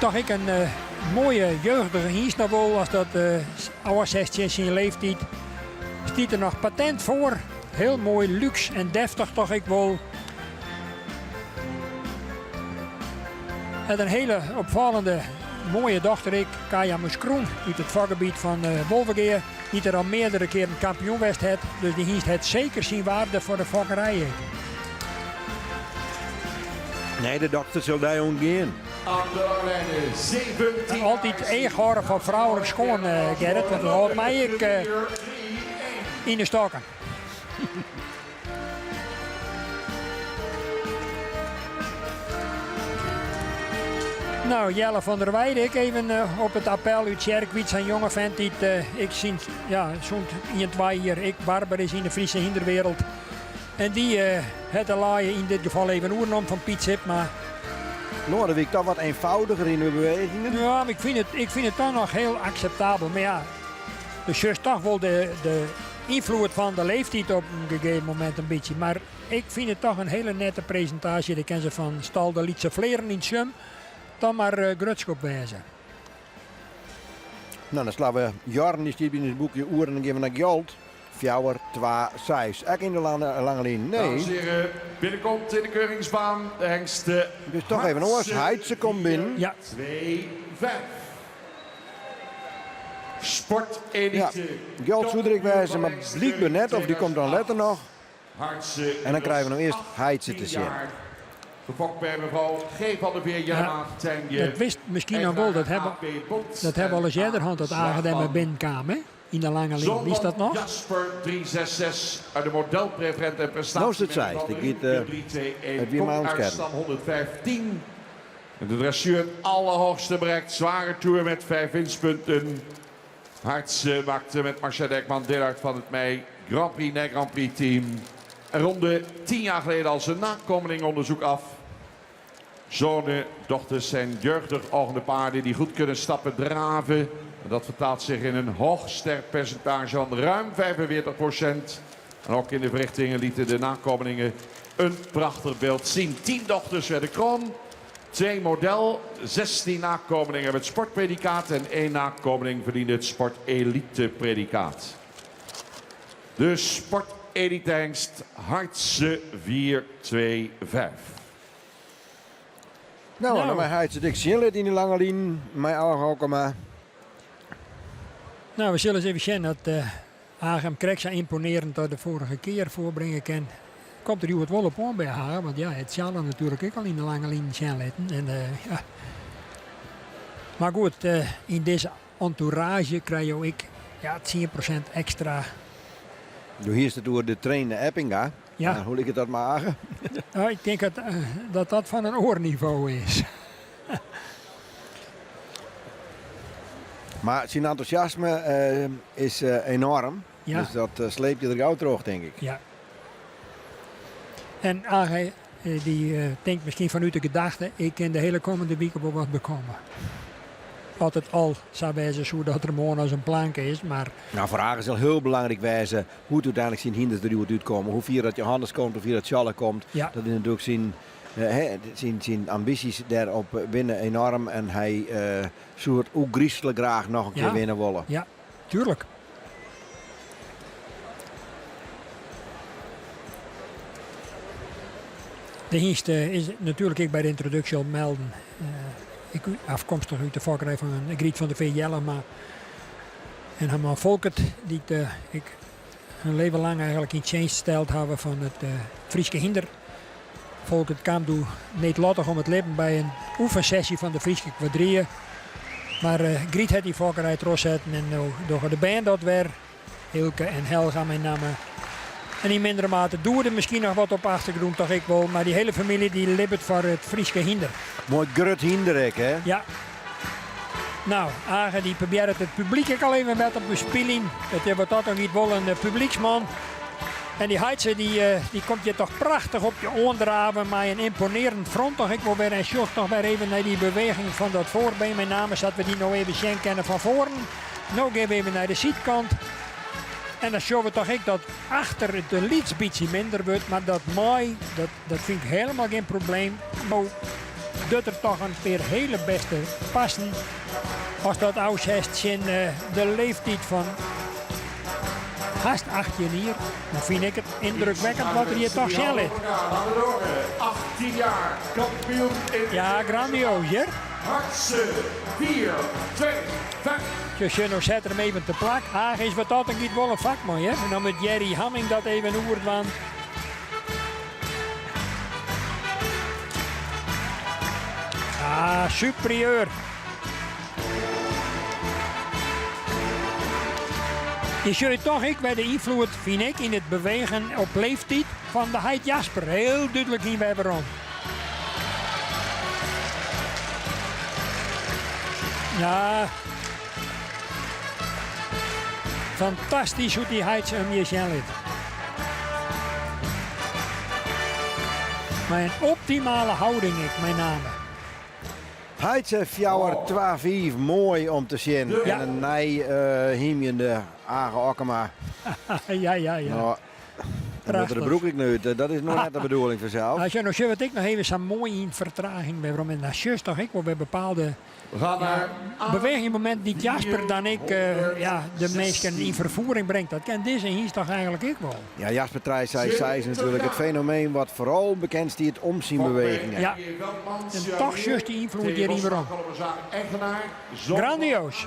S2: Toch ik een mooie jeugdige hiesnabol als dat oude 16 leeftijd. Stiet er nog patent voor. Heel mooi, luxe en deftig toch ik wel. En een hele opvallende mooie dochter ik, Kaya Muskroen, uit het vakgebied van Wolvergeer. Die er al meerdere keren kampioen west heeft. Dus die hiest het zeker zijn waarde voor de fokkerij.
S1: Nee, de dokter zal daar omgaan.
S3: Aan de lijnen 17.
S2: Altijd eeghoren van vrouwelijk schoon, Gerrit. Want dat houdt mij in de stokken. Nou, Jelle van der Weijden, ik even op het appel uit Sjerkwiet, een jonge vent die ik zie, ja, zo'n in 2 jaar, ik barber is in de Friese hinderwereld. En die het de laaien in dit geval even oernom van Piet Zip, maar...
S1: Lodewijk toch wat eenvoudiger in de bewegingen.
S2: Ja, maar ik vind het toch nog heel acceptabel. Maar ja, dus juist toch wel de invloed van de leeftijd op een gegeven moment een beetje. Maar ik vind het toch een hele nette presentatie. Die kennen ze van Stal de Lietse Vleren in Sum. Dan maar Grutskop wijzen.
S1: Nou, dan slaan we jaren die stiep in het boekje oeren en geven naar geld. Fjouwer 2-6. Ook in de lange lijn. Nee.
S3: Dames en heren, binnenkomt in de keuringsbaan de hengste.
S1: Dus toch even oors. Heidse komt binnen.
S2: Ja.
S3: 2-5. Sportelite.
S1: Geld Soedrik wijzen, maar blijkbaar net. Of die komt dan later nog.
S3: Hartse.
S1: En dan krijgen we nog eerst Heidse te zien.
S3: Gefokt bij mevrouw G. van der Veer, Jana Tijnje.
S2: Dat wist misschien nog wel. Dat hebben we al eens eerder gehad. Dat Agedem binnenkam, hè? In de lange lijn. Wist dat nog?
S3: Jasper 366 uit de modelpreferent en prestatie.
S1: Nou is het zij. Het weer maar
S3: uitstand 115. En de dressuur het allerhoogste bereikt. Zware toer met 5 winstpunten. Hartse maakte met Marcia Dekman deel uit van het mei Grand Prix naar Grand Prix team. Een ronde 10 jaar geleden al zijn nakomelingonderzoek af. Zonen, dochters zijn jeugdig ogende paarden die goed kunnen stappen, draven. En dat vertaalt zich in een hoog sterk percentage van ruim 45%. En ook in de verrichtingen lieten de nakomelingen een prachtig beeld zien. 10 dochters werden kroon, 2 model, 16 nakomelingen met sportpredicaat en 1 nakomeling verdiende het sportelite predicaat. De sportelite hengst Hartse 4-2-5.
S1: Nou, dan maar Heidse dik zien in die lange lijn. Mijn Algokema.
S2: Nou, we zullen eens even zien dat Agem Krek zo imponerend door de vorige keer voorbrengen kan. Komt er hier wat wel op aan bij haar, want ja, het zal er natuurlijk ook al in de lange lijn zijn letten. En, ja. Maar goed, in deze entourage krijg je ook ja, 10% extra.
S1: Doe hier is het door de trainer Eppinga.
S2: Ja.
S1: Nou, hoe ik het dat maar Agen?
S2: Nou, ik denk dat van een oorniveau is.
S1: Maar zijn enthousiasme is enorm.
S2: Ja.
S1: Dus dat sleep je er gauw terug, denk ik.
S2: Ja. En Age die denkt misschien vanuit de gedachte, ik kan de hele komende weken wel wat bekomen. Wat het al zou wijzen zodat er morgen als een plank is, maar...
S1: Nou, voor Agen is het heel belangrijk wijzen hoe het uiteindelijk zijn hinders er uitkomen. Hoe vier dat Johannes komt, of vier dat Charles komt.
S2: Ja.
S1: Dat is natuurlijk zijn ambities daarop winnen enorm. En hij zou ook griezelig graag nog een keer winnen willen.
S2: Ja, tuurlijk. De Hiest is natuurlijk ook bij de introductie al melden. Ik afkomstig uit de fokkerij van Griet van de V. Jellema. En Herman Volkert, die ik een leven lang eigenlijk in change gesteld hebben van het Frieske Hinder. Volkert kwam toen niet lottig om het leven bij een oefensessie van de Frieske Quadrieën. Maar Griet had die fokkerij trots zetten en door de band dat weer. Hilke en Helga mijn namen. En in mindere mate doen we er misschien nog wat op achtergrond, toch ik wel. Maar die hele familie die libbert voor het Frieske Hinder.
S1: Mooi grut hinderek, hè?
S2: Ja. Nou, Age die probeert het publiek ook al even met op de speling. Het wordt dat nog niet wel een publieksman. En die Heidse die komt je toch prachtig op je oordraven. Maar een imponerend front toch ik wel weer. En zocht nog weer even naar die beweging van dat voorbeen. Met name zodat we die nog even zien kennen van voren. Nou gaan we even naar de zijkant. En dan zien we toch ik dat achter het de leads beetje minder wordt. Maar dat mooi, dat vind ik helemaal geen probleem. Nou, dat er toch een paar hele beste passen. Als dat oud heeft in de leeftijd van haast 18 jaar. Dan vind ik het indrukwekkend wat er hier toch zijn ligt.
S3: 18 jaar, kampioen in
S2: Ja, grandioos, hè?
S3: Hartse 4, 2, 5.
S2: Dus zet er hem even te plak. Haag is wat dat een niet wel een vakman, hè? En dan met Jerry Hamming dat even oerd van. Ah, superieur. Je zult toch ik bij de invloed, vind ik, in het bewegen op leeftijd van de Heid Jasper. Heel duidelijk hier bij waarom. Ja. Fantastisch hoe die Heid hem je zijn liet. Maar een optimale houding, ik mijn naam.
S1: Heidse Fjouwer 2-4, mooi om te zien.
S2: Ja.
S1: En een nij hiemjende Age Okkema.
S2: Ja.
S1: Nou,
S2: prachtig.
S1: de broek ik nu, dat is nog net de bedoeling vanzelf.
S2: Als je nog ziet wat ik nog even zo mooi in vertraging ben, waarom dat juist toch ik wel bij bepaalde
S3: We gaan naar
S2: bewegingmomenten die Jasper dan ik de mensen in vervoering brengt. Dat kan deze hier toch eigenlijk ik wel.
S1: Ja, Jasper Trijs is natuurlijk het fenomeen wat vooral bekend is, die het omzien bewegingen.
S2: Ja, en toch juist die invloed hierin waarom. Grandioos.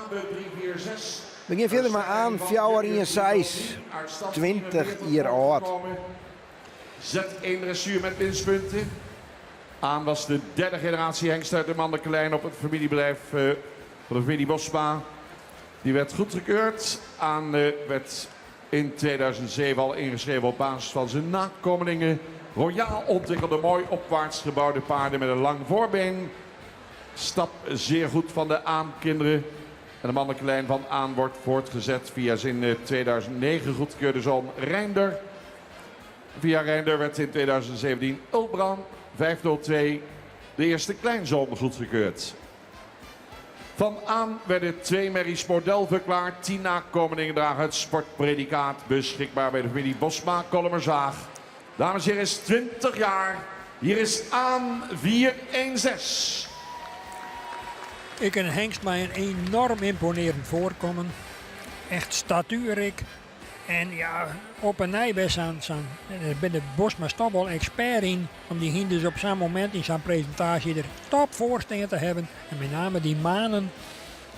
S1: We gaan verder maar aan, fjouwer in je 6, 20 jaar oud.
S3: Z1 dressuur met winstpunten. Aan was de derde generatie hengst uit de Manderklein op het familiebedrijf van de familie Bosma. Die werd goedgekeurd. Aan werd in 2007 al ingeschreven op basis van zijn nakomelingen. Royaal ontwikkelde, mooi opwaarts gebouwde paarden met een lang voorbeen. Stap zeer goed van de Aan-kinderen. En de Manderklein van Aan wordt voortgezet via zijn 2009 goedgekeurde zoon Reinder. Via Reinder werd in 2017 Ulbran 502 de eerste kleinzoon goedgekeurd. Van Aan werden 2 merries model verklaard. 10 nakomelingen dragen het sportpredicaat. Beschikbaar bij de familie Bosma, Kollemerzaag. Dames en heren, is 20 jaar. Hier is Aan 416.
S2: Ik een hengst met een enorm imponerend voorkomen. Echt statuurrijk. En ja, op een nijbest ben de Bosma's toch wel expert in. Om die hinders op zo'n moment in zijn presentatie er top voorstellingen te hebben. En met name die manen.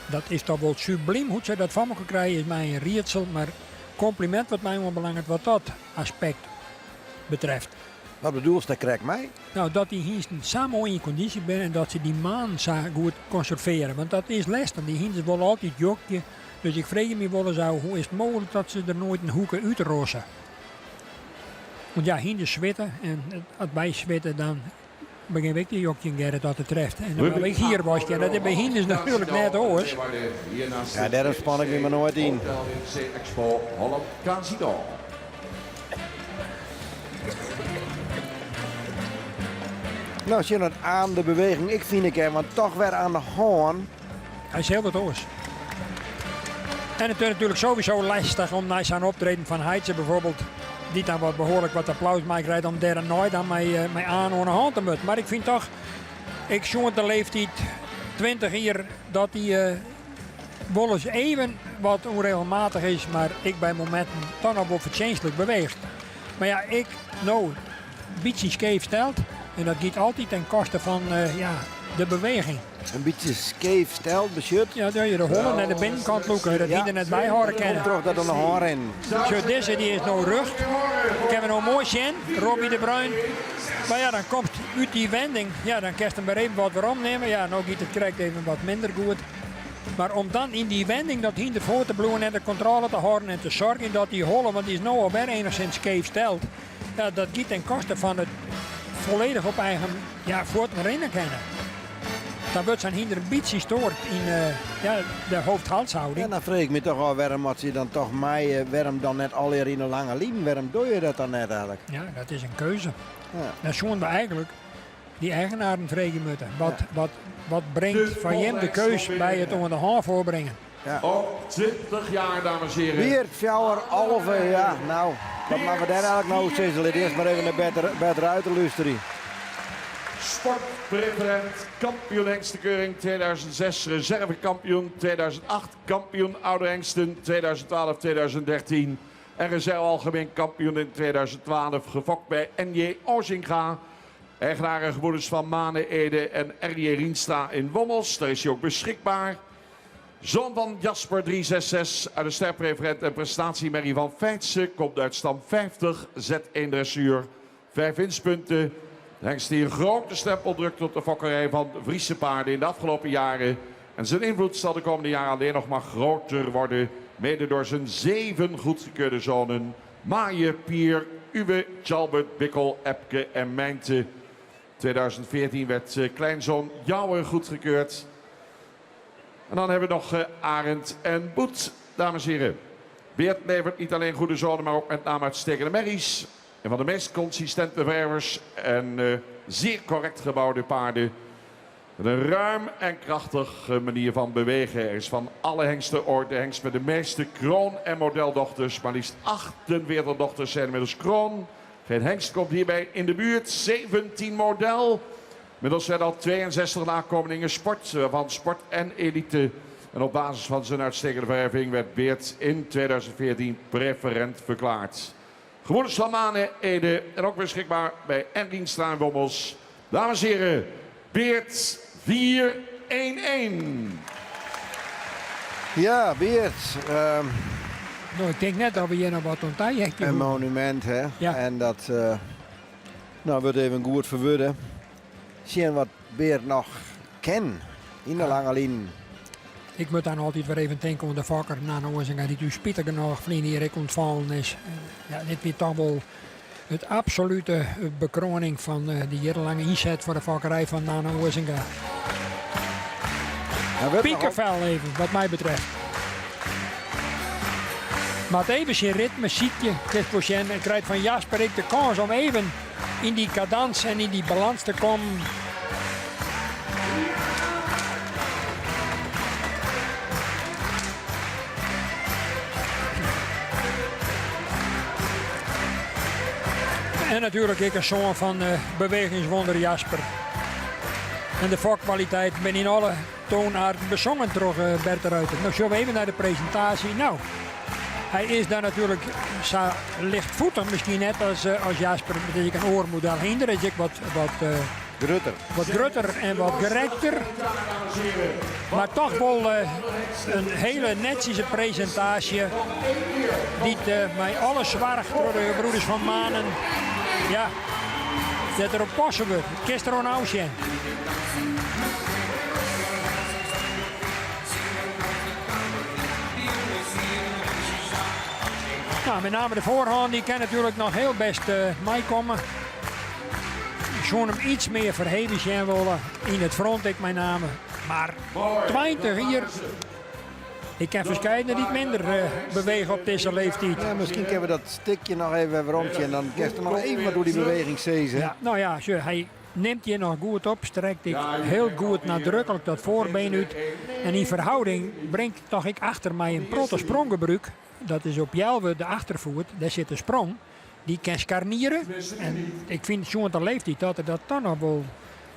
S2: Dat is toch wel subliem. Hoe ze dat van elkaar krijgen is mij een rietsel. Maar compliment wat mij wel belangrijk wat dat aspect betreft.
S1: Wat bedoel je, dat krijgt mij?
S2: Nou, dat die hinders zo mooi in conditie zijn en dat ze die maan zo goed conserveren. Want dat is lastig. Die hinders willen altijd jokje. Dus ik vreeg me wel eens af, hoe is het mogelijk dat ze er nooit een hoeken uitrossen? Want ja, hinders zwitten en als wij zwitten dan begin ik die jokje in Gerrit dat het treft. En dan wil ik hier was, ja, dat is bij hinders natuurlijk net hoors.
S1: Ja, daar span ik me maar nooit in.
S3: Expo Holland Casino.
S1: Nou, als je het aan de beweging, ik vind ik hem, want toch weer aan de hoorn.
S2: Hij is heel wat hoors. En het is natuurlijk sowieso lastig om na zijn optreden van Heitse bijvoorbeeld, die dan wat behoorlijk wat applaus mij krijgt, om daar nooit aan mij aan een hand te moeten. Maar ik vind toch, ik zo'n de leeftijd 20 jaar dat hij wel eens even wat onregelmatig is, maar ik bij momenten toch nog wel verdienstelijk beweegt. Maar ja, ik een beetje scheef stelt en dat gaat altijd ten koste van de beweging.
S1: Een beetje scheef stelt, beschut.
S2: Ja, dat je de hollen naar de binnenkant loeken, dat die er net bij horen kennen.
S1: Toch dat er nog haar in.
S2: Zo, deze die is nou rug. Ik heb er nou mooi zien, Robbie de Bruin. Maar ja, dan komt uit die wending. Ja, dan kerst hem weer even wat weer omnemen. Ja, nou gaat het krijgt even wat minder goed. Maar om dan in die wending dat hinder voor te bloeien en de controle te houden en te zorgen dat die hollen, want die is nou alweer enigszins scheef stelt. Ja, dat gaat ten koste van het volledig op eigen voort erin kennen. Dan wordt zijn hinder een beetje stoort in de hoofd-halshouding.
S1: En dan vreeg ik me toch al waarom had je dan toch mij, waarom dan net alweer in een lange lijn? Waarom doe je dat dan net eigenlijk?
S2: Ja, dat is een keuze.
S1: Ja.
S2: Dan zullen we eigenlijk die eigenaren vregen moeten. Wat brengt van hem de keus bij het onder de hand voorbrengen?
S1: Ja.
S3: Ook 20 jaar, dames en heren.
S1: Weer, fjouwer, Alve, ja, nou, wat maken we daar eigenlijk nou, Cecil? Eerst maar even naar beter uit te luisteren.
S3: Sportpreferent, kampioen hengstekeuring 2006, reservekampioen 2008, kampioen oude hengsten 2012, 2013 en reserve algemeen kampioen in 2012, gefokt bij N.J. Ozinga. Eigenaren gebroeders van Mane Ede en R.J. Rienstra in Wommels, daar is hij ook beschikbaar. Zoon van Jasper 366 uit de sterpreferent en prestatiemerrie van Feitse, komt uit stam 50, Z1 dressuur, 5 winstpunten. De hengst die een grote stempel drukt op de fokkerij van Friese paarden in de afgelopen jaren. En zijn invloed zal de komende jaren alleen nog maar groter worden. Mede door zijn 7 goedgekeurde zonen. Maaie, Pier, Uwe, Tjalbert, Bikkel, Epke en Mijnte. 2014 werd kleinzoon Jouwe goedgekeurd. En dan hebben we nog Arend en Boet, dames en heren. Beert levert niet alleen goede zonen, maar ook met name uitstekende merries. En van de meest consistente ververs en zeer correct gebouwde paarden. Met een ruim en krachtige manier van bewegen. Er is van alle hengsten ooit de hengst met de meeste kroon- en modeldochters. Maar liefst 48 dochters zijn inmiddels kroon. Geen hengst komt hierbij in de buurt. 17 model. Inmiddels zijn al 62 nakomelingen sport, van sport en elite. En op basis van zijn uitstekende verwerving werd Beert in 2014 preferent verklaard. Gevoelens van Mane, Ede en ook beschikbaar bij Enrienstra en Wommels. Dames en heren, Beert 4-1-1.
S1: Ja, Beert.
S2: Nou, ik denk net dat we hier nog wat ontdekken.
S1: Een monument, hè?
S2: Ja.
S1: En dat wordt even goed verwoorden. Zien wat Beert nog ken in de lange lijn.
S2: Ik moet dan altijd weer even denken aan de vakker na de oorzaak die u spietig genoeg vliegen hier ik ontvallen is. Ja, dit weer toch wel het absolute bekroning van de jarenlange inzet voor de vakkerij van Nana Oorzinga. Piekervel even, wat mij betreft. Maar het even zijn ritme ziet je, en krijgt van Jasper ik de kans om even in die cadans en in die balans te komen. En natuurlijk ik een zoon van bewegingswonder Jasper. En de vakkwaliteit ben in alle toonaarden bezongen terug Bert de Ruiter. Nou, zullen we even naar de presentatie. Nou, hij is daar natuurlijk lichtvoetig misschien net als Jasper. Dat is een oormodel hinder. Is ik wat grutter en wat gerekter. Maar toch wel een hele netjes presentatie. Die mij alles zwaar door de broeders van Manen. Ja, dat erop passen wordt. Kist er een oudje in. Nou, met name de voorhand, die kan natuurlijk nog heel best meekomen. Ik zou hem iets meer verheven zijn willen in het front, ik mijn naam. Maar 20 hier. Ik kan verschijnen niet minder bewegen op deze leeftijd.
S1: Ja, misschien kunnen we dat stukje nog even rondje en dan kan je nog even wat door die beweging zezen.
S2: Ja, nou ja, hij neemt je nog goed op, strekt ik heel goed nadrukkelijk dat voorbeen uit. En in verhouding brengt toch ik achter mij een proto-spronggebruik. Dat is op Jelwe de achtervoet, daar zit een sprong. Die kan scharnieren. En ik vind zo'n de leeftijd dat er dat dan nog wel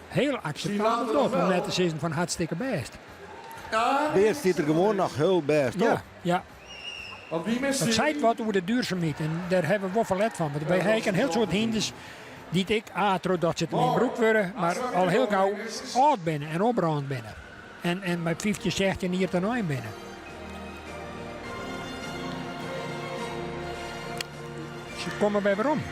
S2: heel acceptabel doet. Om net te zeggen van hartstikke best.
S1: Beert zit er gewoon nog heel best op.
S2: Ja, ja. Het zei wat over de duurzaamheid en daar hebben we wel verlet van. Want wij hebben een heel soort hinders die ik dat ze het in broek worden, maar al heel gauw oud binnen en opbrand binnen. En met 15, 16 hier ten een binnen. Ze komen bij waarom.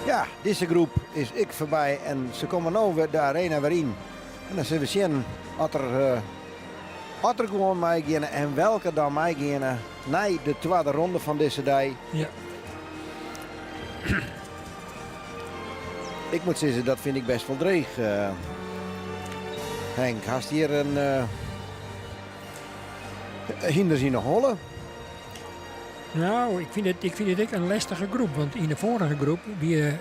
S1: Ja, deze groep is ik voorbij en ze komen nu weer de arena weer in. En dan zullen we zien wat er gewoon meegaan en welke dan meegaan naar de tweede ronde van deze dag.
S2: Ja.
S1: Ik moet zeggen, dat vind ik best wel dreig. Henk, hast hier een hinder zien nog hollen?
S2: Nou, ik vind het een lastige groep. Want in de vorige groep, wie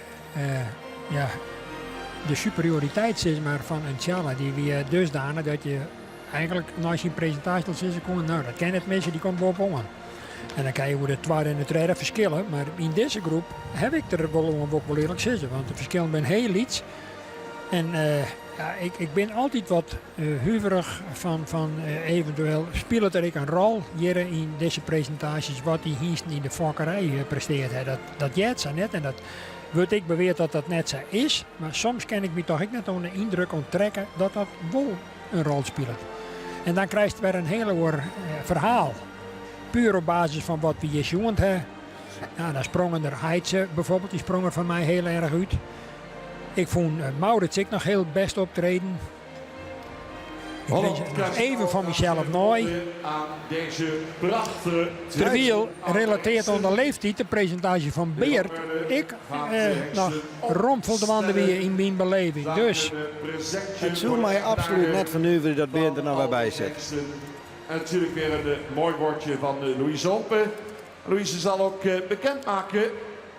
S2: de superioriteit zeg maar, van een Tjalla, die weer dusdanig dat je eigenlijk na je presentatie tot zeggen kon, nou dat ken het mensen, die komt bovenaan. En dan kan je hoe de tweede en de derde verschillen. Maar in deze groep heb ik er wel eerlijk zeggen. Want de verschillen zijn heel iets. En ik ben altijd wat huiverig van eventueel speelt er ik een rol hier in deze presentaties wat die hiesten in de vakkerij presteert. Dat jet ze net en dat wordt ik beweerd dat dat net zo is. Maar soms kan ik me toch net aan de indruk onttrekken dat dat wel een rol speelt. En dan krijg je weer een heel verhaal. Puur op basis van wat we hier zien hebben. Ja, dan sprongen er Heidse bijvoorbeeld, die sprong er van mij heel erg uit. Ik vond Maurits ik nog heel best optreden. Ik lees even van mezelf nooit. Terwijl relateert aan de leeftijd de presentatie van Beert. Ik nog rompelde wanden weer in mijn beleving. Dus
S1: het zou mij absoluut net vernuiveren dat Beert er nou weer bij zit.
S3: En natuurlijk weer een mooi woordje van Louise Ompen. Louise zal ook bekendmaken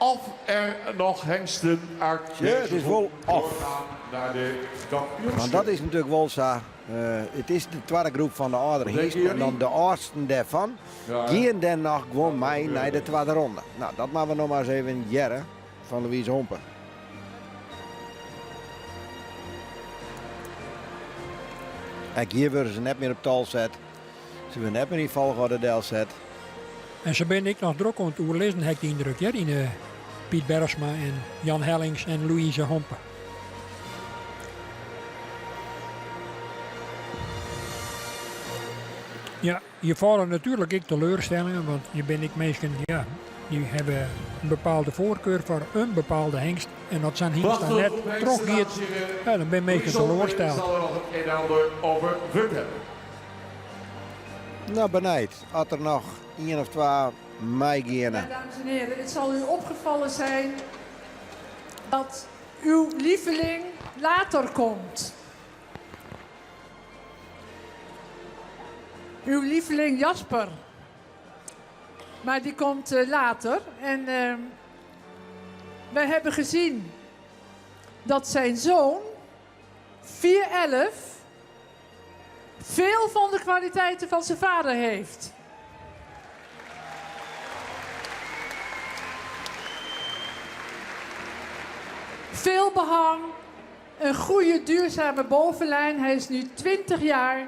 S3: of er nog hengsten uit
S1: Ja, het is wel of.
S3: doorgaan naar de kampioenschap.
S1: Want dat is natuurlijk wel zo. Het is de tweede groep van de oudere
S3: Denken
S1: hiesten. En
S3: jullie?
S1: dan de oudsten daarvan
S3: Ja.
S1: gaan dan nog gewoon mee naar de tweede ronde. Nou, dat maken we nog maar eens even jaren van Louise Hompen. En hier worden ze net meer op tal zet. Ze worden net meer in volgorde deel zet.
S2: En ze ben ik nog druk om het oerlezen, heb ik de indruk. Ja, in Piet Bergsma en Jan Hellings en Louise Hompen. Ja, je vallen natuurlijk ik teleurstellingen, want je bent ik meestal, ja, die hebben een bepaalde voorkeur voor een bepaalde hengst. En dat zijn hengsten net teruggeeft, ja, dan ben je meestal teleurgesteld.
S3: zal er nog het een en ander over vertellen.
S1: Nou, benijd. Als er nog 1 of 2 mei gaan.
S4: Ja, dames en heren, het zal u opgevallen zijn dat uw lieveling later komt. Uw lieveling Jasper. Maar die komt later. En wij hebben gezien dat zijn zoon, 411, veel van de kwaliteiten van zijn vader heeft. Veel behang, een goede duurzame bovenlijn. Hij is nu 20 jaar.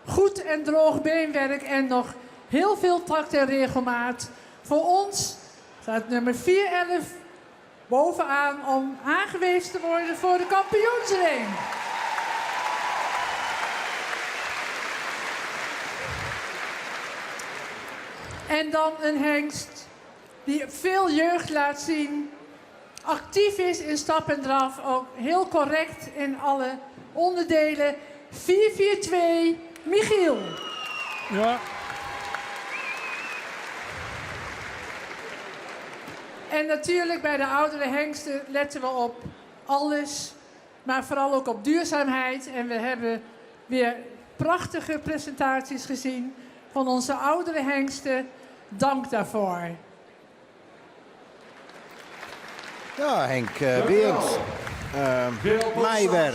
S4: Goed en droog beenwerk en nog heel veel tact en regelmaat. Voor ons staat nummer 411 bovenaan om aangewezen te worden voor de kampioensring. En dan een hengst die veel jeugd laat zien. Actief is in stap en draf, ook heel correct in alle onderdelen. 442 Michiel.
S2: Ja,
S4: En natuurlijk bij de oudere hengsten letten we op alles, maar vooral ook op duurzaamheid. En we hebben weer prachtige presentaties gezien van onze oudere hengsten. Dank daarvoor.
S1: Ja, Henk Beers. Meijer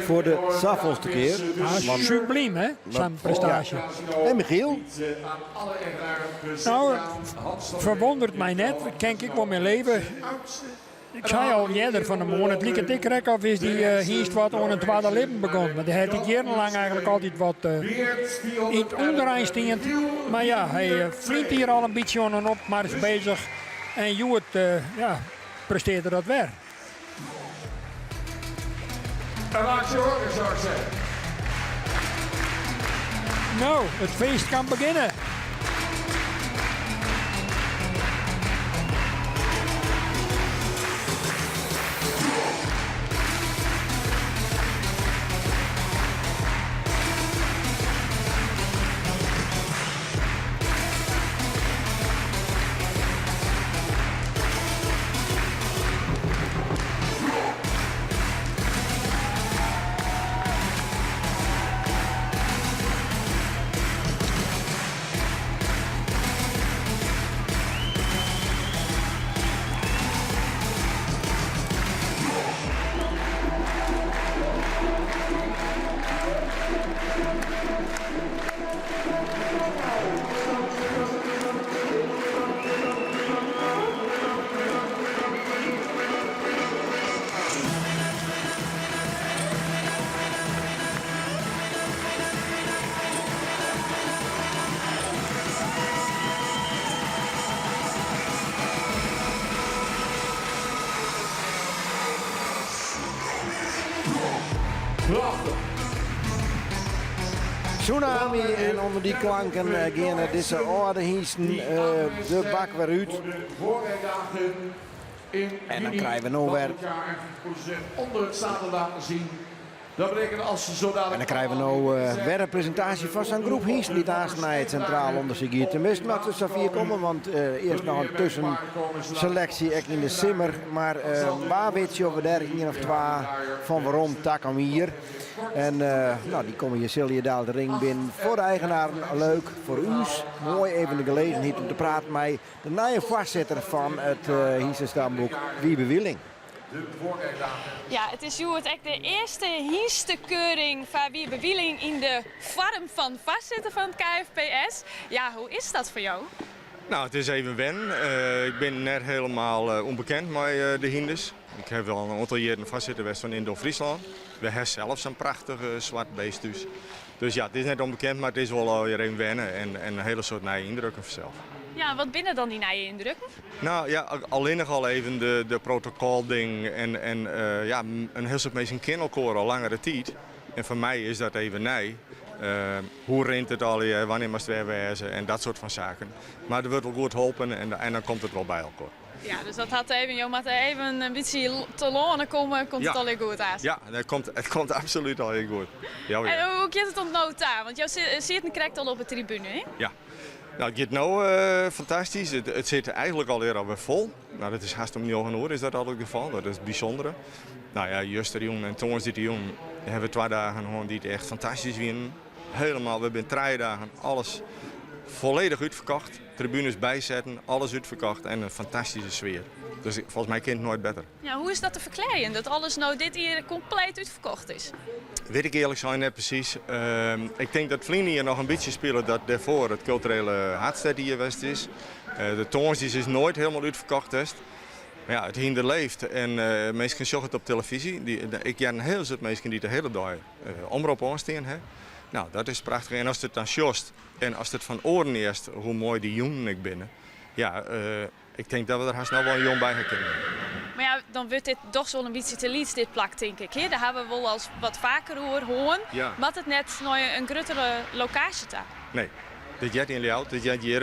S1: voor de zoveelste keer.
S2: ah, subliem hè, zijn prestatie.
S1: En Michiel?
S2: Nou, verwondert mij net, ken ik wel mijn leven. Ik zei al eerder van de morgen, het liep het ik rek of is die hierst wat aan een tweede leven begonnen. Maar die had ik jarenlang eigenlijk altijd wat in het onderaan steend. Maar ja, hij vriend hier al een beetje aan en op, maar is bezig. En Joet ja, presteerde dat weer.
S3: En laat je horen, zou ik zeggen.
S2: Nou, het feest kan beginnen.
S1: Tsunami en onder die klanken gaan deze oude hiesten de bak weer uit. En dan krijgen we nog weer
S3: onder het zadel laten zien. Dat betekent als ze zo dadelijk...
S1: En dan krijgen we nou weer een presentatie van zijn groep Hies. Niet aansnijden het centraal onderzoek hier. Tenminste, laten we Safia komen, want eerst nog een tussenselectie in de simmer. Maar waar weet je over daar 1 of 2 van waarom Takam hier? En nou, die komen hier Silje Daal de ring binnen. Voor de eigenaren leuk, voor u mooi even de gelegenheid om te praten met de nieuwe voorzitter van het Hiese stamboek, Wiebe Willing.
S6: Ja, het is echt de eerste hienstekeuring van Wiebe Willing in de vorm van voorzitter van het KFPS. Ja, hoe is dat voor jou?
S9: Nou, het is even wennen. Ik ben net helemaal onbekend met de Hinders. Ik heb wel een aantal jaren voorzitter geweest van Indo-Friesland. We hebben zelf zo'n prachtige zwart beest dus. Dus ja, het is net onbekend, maar het is wel alweer even wennen en een hele soort nieuwe indrukken vanzelf.
S6: Ja, wat binnen dan die nieuwe indrukken?
S9: Nou ja, alleen nog al even de protocolding en ja, een heel soort mensen kennen elkaar al langere tijd. En voor mij is dat even nieuw. Hoe rent het al je, wanneer moet het weer wezen en dat soort van zaken. Maar er wordt wel goed geholpen en dan komt het wel bij elkaar.
S6: Ja, dus dat had even, je moet even een beetje te lonen komen, komt het al heel goed uit.
S9: Ja, het komt absoluut al heel goed. Ja, ja.
S6: En hoe gaat het ontmoet daar? Want jou zit een krijgt al op de tribune, hè?
S9: Ja. Nou, het gaat nou fantastisch. Het zit eigenlijk alweer vol. Nou, dat is haast om 9 uur is dat al het geval. Dat is het bijzondere. Nou ja, Juster de Jong en Thomas de Jong hebben 2 dagen gewoon die het echt fantastisch winnen. Helemaal, we hebben 3 dagen alles volledig uitverkocht. Tribunes bijzetten, alles uitverkocht en een fantastische sfeer. Dus volgens mij kan het nooit beter.
S6: Ja, hoe is dat te verklaren? Dat alles nou dit hier compleet uitverkocht is?
S9: Weet ik eerlijk zijn net precies. Ik denk dat Vlien hier nog een beetje spelen dat daarvoor het culturele hartstad hier geweest is. De Toornsdies is nooit helemaal uitverkocht is. Maar ja, het hinder leeft en mensen zien het op televisie. Ik ken heel veel mensen die de hele dag omroep aanstaan hebben. Nou, dat is prachtig. En als het dan sjost en als het van oren eerst hoe mooi die jongen ik binnen. Ja, ik denk dat we er haast nou wel een jong bij gaan kunnen.
S6: Maar ja, dan wordt dit toch zo'n een beetje te liet, dit plak, denk ik. Hè? Daar hebben we wel als wat vaker horen.
S9: Ja.
S6: Maar het net nou een grotere locatie daar.
S9: Nee, dit jaar in Leeuwarden, dit jaar hier.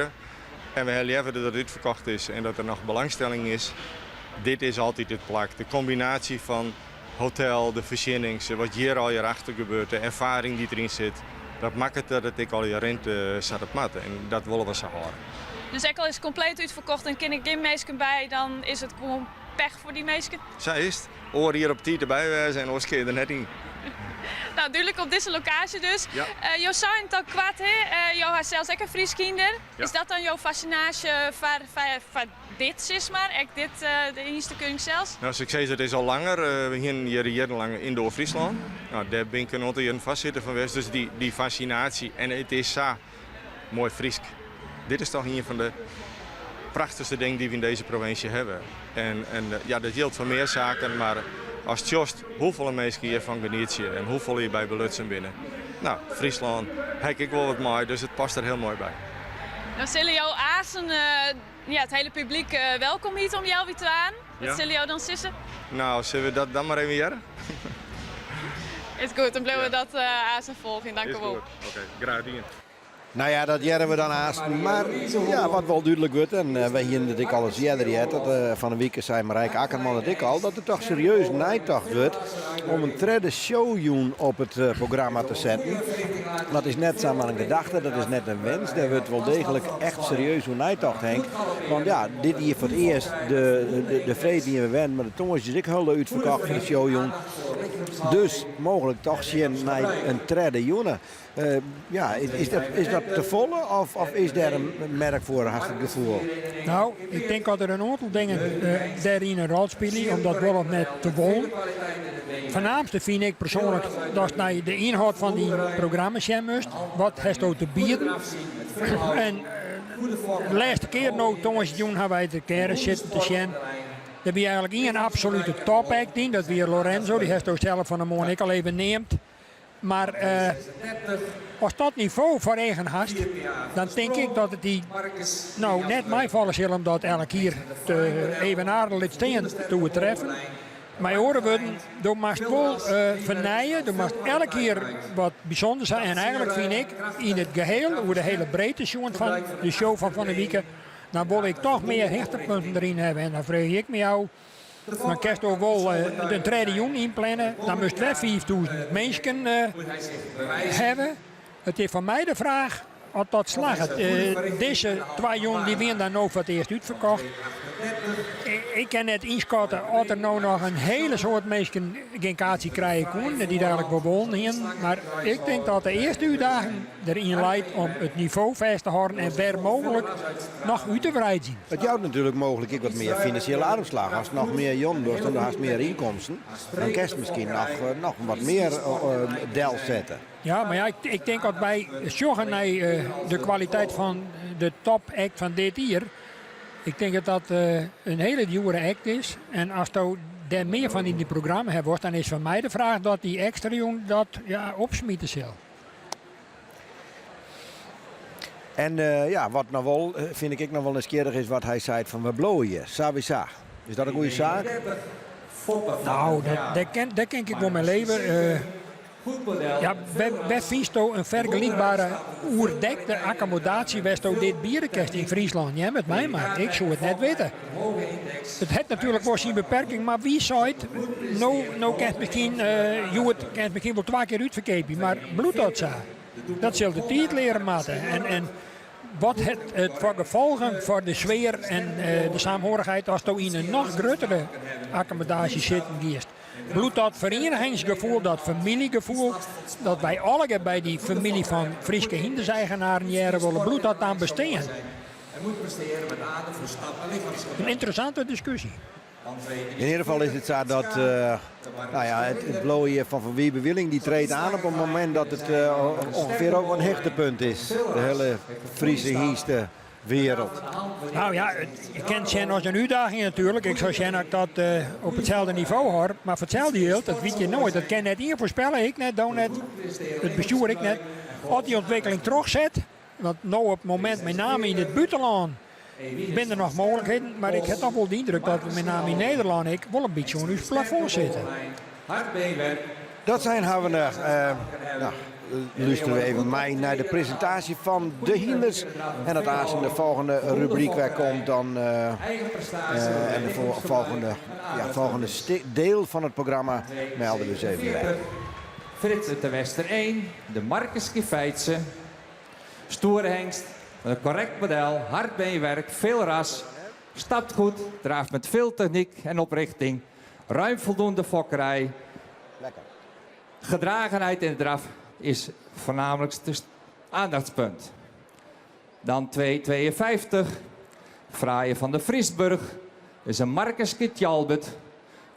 S9: En we hebben liever dat het uitverkocht is en dat er nog belangstelling is. Dit is altijd het plak. De combinatie van hotel, de voorziening, wat hier al hierachter gebeurt, de ervaring die erin zit. Dat maakt het dat ik al hier rent zat op mat. En dat willen we zo horen.
S6: Dus Ekkel is compleet uitverkocht en ken ik geen meisje bij, dan is het gewoon pech voor die meisje.
S9: Zo is het. Oor hier op tijd erbij wezen en oors keer er net in.
S6: Nou, duidelijk op deze locatie dus.
S9: Ja.
S6: Jou zijn het ook kwaad, hè? Jou had zelfs ook een Fries kinder.
S9: Ja.
S6: Is dat dan jouw fascinatie voor dit, zeg maar? Echt dit, de eerste keuring zelfs?
S9: Nou, succes, dat is al langer. We zijn hier jarenlang in Friesland. Nou, daar ben ik een aantal jaren vastzitten van geweest. Dus die fascinatie. En het is zo mooi Friesk. Dit is toch een van de prachtigste dingen die we in deze provincie hebben. En ja, dat geldt voor meer zaken, maar als het jost, hoeveel mensen hiervan genieten en hoeveel hier bij belutsen binnen. Nou, Friesland, heb ik wel wat mooi, dus het past er heel mooi bij.
S6: Dan zullen jouw azen, ja, het hele publiek welkom hier om jou weer te aan. Wat
S9: Ja.
S6: zullen jou dan sissen?
S9: Nou, zullen we dat dan maar even jaren?
S6: Is goed, dan blijven we dat azen volgen. Dank u wel.
S9: Oké, graag gedaan.
S1: Nou ja, dat jaren we dan haast. Maar ja, wat wel duidelijk wordt, en wij hier dat ik al eens eerder had, dat van een week zei Marijke Akkerman dat ik al, dat het toch serieus nijtocht wordt om een derde showjoen op het programma te zetten. Dat is net samen een gedachte, dat is net een wens. Daar wordt wel degelijk echt serieus hoe nijtocht Henk. Want ja, dit hier voor het eerst, de vrede die we wenden, maar de tongens is ik heel uitverkocht voor de showjoen. Dus mogelijk toch zien naar een derde joene. Ja, is dat te volle of is daar een merk voor, had ik het gevoel?
S2: Nou, ik denk dat er een aantal dingen daarin een rol spelen, om dat wel net te wollen. Voornaamste vind ik persoonlijk dat je de inhoud van die programma's zien moest. Wat heeft ook te bieden. En de laatste keer nou, Thomas Joen, hebben wij de keren zitten te zien. Er was eigenlijk één absolute top-act in, dat was Lorenzo, die heeft ook zelf van de morgen ik al even neemt. Maar als dat niveau voor eigen hast, dan denk ik dat het die, nou net mij vallen zal om dat elke keer te evenaren liet staan te treffen. Maar horen we, je mag wel vernijen, je mag elke keer wat bijzonder zijn. En eigenlijk vind ik in het geheel, hoe de hele breedte van de show van de week, dan wil ik toch meer hechterpunten erin hebben. En dan vraag ik me jou, dan kerst ook wel de tweede joen inplannen. Dan moest wel 5000 mensen hebben. Het is van mij de vraag of dat slaagt. Deze 2 jongen die winnen dan ook voor het eerst uitverkocht. Ik kan net inschatten of er nou nog een hele soort mensen geen kaartje krijgen konden die dadelijk wel wonen. Maar ik denk dat de eerste uitdaging erin leidt om het niveau vast te houden en ver mogelijk nog uit te breiden zien.
S1: Het jouwt natuurlijk mogelijk wat meer financiële armslag. Als je nog meer jong doet en dan heb je meer inkomsten, dan kan je misschien nog wat meer del zetten.
S2: Ja, maar ja, ik denk dat wij zorgen naar de kwaliteit van de top act van dit jaar. Ik denk dat dat een hele dure act is. En als je daar meer van in die programma hebt, dan is van mij de vraag dat die extra jong dat opsmieten zal.
S1: En wat nou wel, vind ik nog wel nieuwsgierig is wat hij zei van we blooien. Savisa. Is dat een goede zaak?
S2: Nou, daar ken ik wel mijn leven. Ja, wij vinden een vergelijkbare oerdekte accommodatie west dit bierenkast in Friesland. Ja, met mij maar. Ik zou het net weten. Het heeft natuurlijk wel zijn beperking, maar wie zou het? Nou kan het misschien wel 2 keer uitverkepen, maar bloed dat zo. Dat zal de tijd leren matten. En wat het voor gevolgen voor de sfeer en de saamhorigheid als je in een nog grotere accommodatie zitten kiest. Bloed dat verenigingsgevoel, dat familiegevoel, dat wij allemaal bij die familie van Frieske Hinders-eigenaren jaren willen bloed dat aan besteden. Een interessante discussie.
S1: In ieder geval is het zo dat het blooien van Wiebe Willing die treedt aan op het moment dat het ongeveer ook een hechtepunt is. De hele Friese Hieste wereld.
S2: Nou ja, je kent zijn als een uitdaging natuurlijk. Ik zou zeggen dat ik dat op hetzelfde niveau hoor. Maar voor hetzelfde geld, dat weet je nooit. Dat kan net hier voorspellen. Ik net, dan net. Het bestuur ik net. Als die ontwikkeling terugzet. Want nou op het moment, met name in het buitenland, ben er nog mogelijkheden. Maar ik heb toch wel de indruk dat we met name in Nederland wel een beetje onder het plafond zitten.
S1: Dat zijn we luisteren we even mee naar de presentatie van de Hinders. En dat als in de volgende rubriek weer komt dan en de volgende deel van het programma melden we eens even weg.
S5: Frits de Wester 1, de Marcus Kifeitse, stoere hengst, met een correct model, hard beenwerk, veel ras, stapt goed, draaft met veel techniek en oprichting, ruim voldoende fokkerij.
S1: Lekker.
S5: Gedragenheid in de draf is voornamelijk het aandachtspunt. Dan 2,52. Fraaie van de Vriesburg. Is een Marcus Kitjalbert.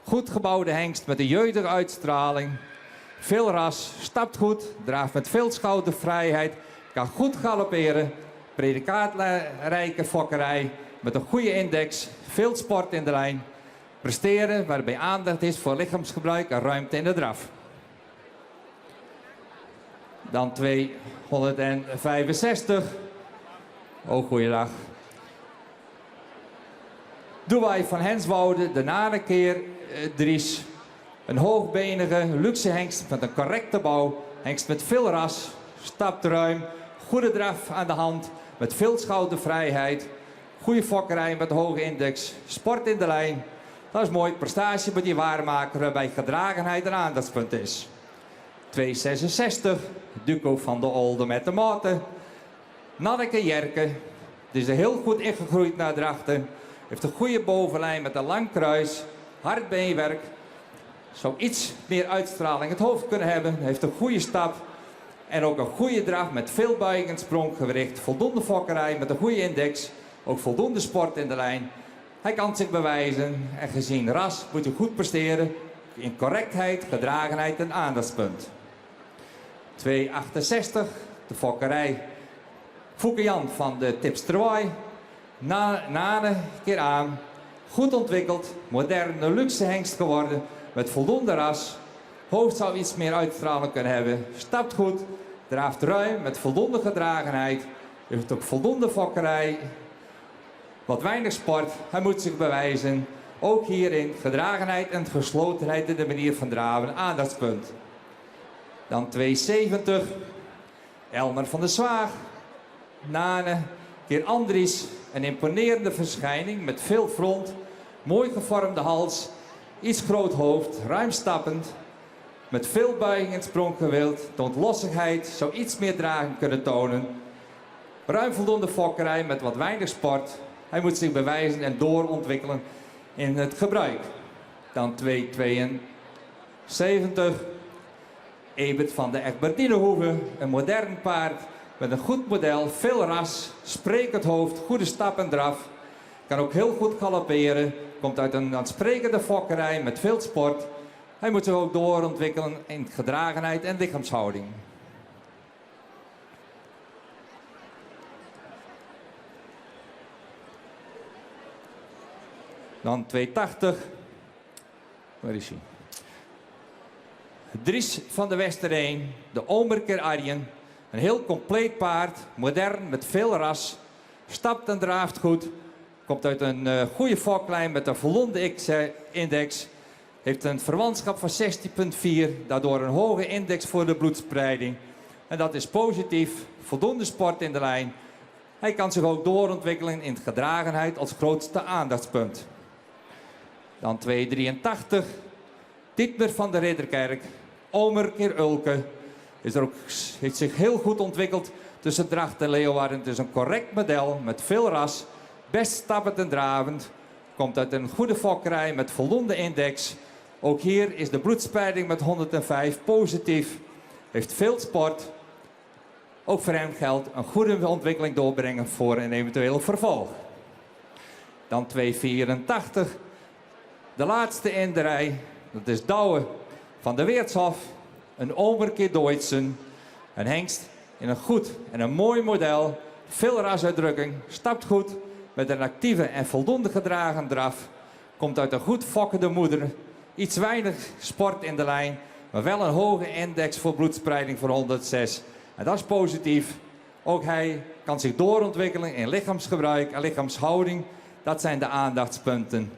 S5: Goed gebouwde hengst met een jeugdige uitstraling. Veel ras, stapt goed, draaft met veel schoudervrijheid. Kan goed galopperen. Predikaatrijke fokkerij. Met een goede index. Veel sport in de lijn. Presteren waarbij aandacht is voor lichaamsgebruik en ruimte in de draf. Dan 265. Oh, goeiedag. Doewij van Henswoude, de nadekeer Dries. Een hoogbenige, luxe hengst met een correcte bouw. Hengst met veel ras, stapt ruim, goede draf aan de hand, met veel schoudervrijheid. Goede fokkerij met hoge index, sport in de lijn. Dat is mooi, prestatie moet je waarmaken waarbij gedragenheid een aandachtspunt is. 266, Duco van de Olde met de maten. Nanneke Jerke, die is er heel goed ingegroeid naar Drachten. Heeft een goede bovenlijn met een lang kruis, hard beenwerk. Zou iets meer uitstraling het hoofd kunnen hebben. Heeft een goede stap en ook een goede draf met veel buiging en spronggewricht. Voldoende fokkerij met een goede index. Ook voldoende sport in de lijn. Hij kan zich bewijzen en gezien ras moet hij goed presteren. In correctheid, gedragenheid en aandachtspunt. 268, de fokkerij. Fouke Jan van de Tipsterwaai. Nane keer aan. Goed ontwikkeld, moderne luxe hengst geworden. Met voldoende ras. Hoofd zou iets meer uitstraling kunnen hebben. Stapt goed, draaft ruim met voldoende gedragenheid. Heeft ook voldoende fokkerij. Wat weinig sport, hij moet zich bewijzen. Ook hierin gedragenheid en geslotenheid in de manier van draven, aandachtspunt. Dan 270, Elmer van der Zwaag. Nane, keer Andries, een imponerende verschijning met veel front. Mooi gevormde hals iets groot hoofd, ruim stappend, met veel buiging en spronggewild. De ontlossigheid zou iets meer draging kunnen tonen. Ruim voldoende fokkerij met wat weinig sport. Hij moet zich bewijzen en doorontwikkelen in het gebruik. Dan 272. Ebert van de Egbertinehoeve. Een modern paard met een goed model, veel ras, sprekend hoofd, goede stap en draf. Kan ook heel goed galopperen. Komt uit een aansprekende fokkerij met veel sport. Hij moet zich ook doorontwikkelen in gedragenheid en lichaamshouding. Dan 280. Waar is hij? Dries van de Westereen, de Omerker Arjen. Een heel compleet paard, modern met veel ras. Stapt en draaft goed. Komt uit een goede foklijn met een voldoende index. Heeft een verwantschap van 16,4. Daardoor een hoge index voor de bloedspreiding. En dat is positief. Voldoende sport in de lijn. Hij kan zich ook doorontwikkelen in gedragenheid als grootste aandachtspunt. Dan 283. Dietmar van de Ridderkerk. Omerker Ulke. Heeft zich heel goed ontwikkeld tussen Dracht en Leeuwarden. Het is een correct model met veel ras. Best stappend en dravend. Komt uit een goede fokkerij met voldoende index. Ook hier is de bloedspreiding met 105 positief. Heeft veel sport. Ook voor hem geldt een goede ontwikkeling doorbrengen voor een eventueel vervolg. Dan 284. De laatste in de rij. Dat is Douwe van de Weertshof. Een Omerker Deutschen. Een hengst in een goed en een mooi model. Veel rasuitdrukking. Stapt goed. Met een actieve en voldoende gedragen draf. Komt uit een goed fokkende moeder. Iets weinig sport in de lijn. Maar wel een hoge index voor bloedspreiding voor 106. En dat is positief. Ook hij kan zich doorontwikkelen in lichaamsgebruik en lichaamshouding. Dat zijn de aandachtspunten.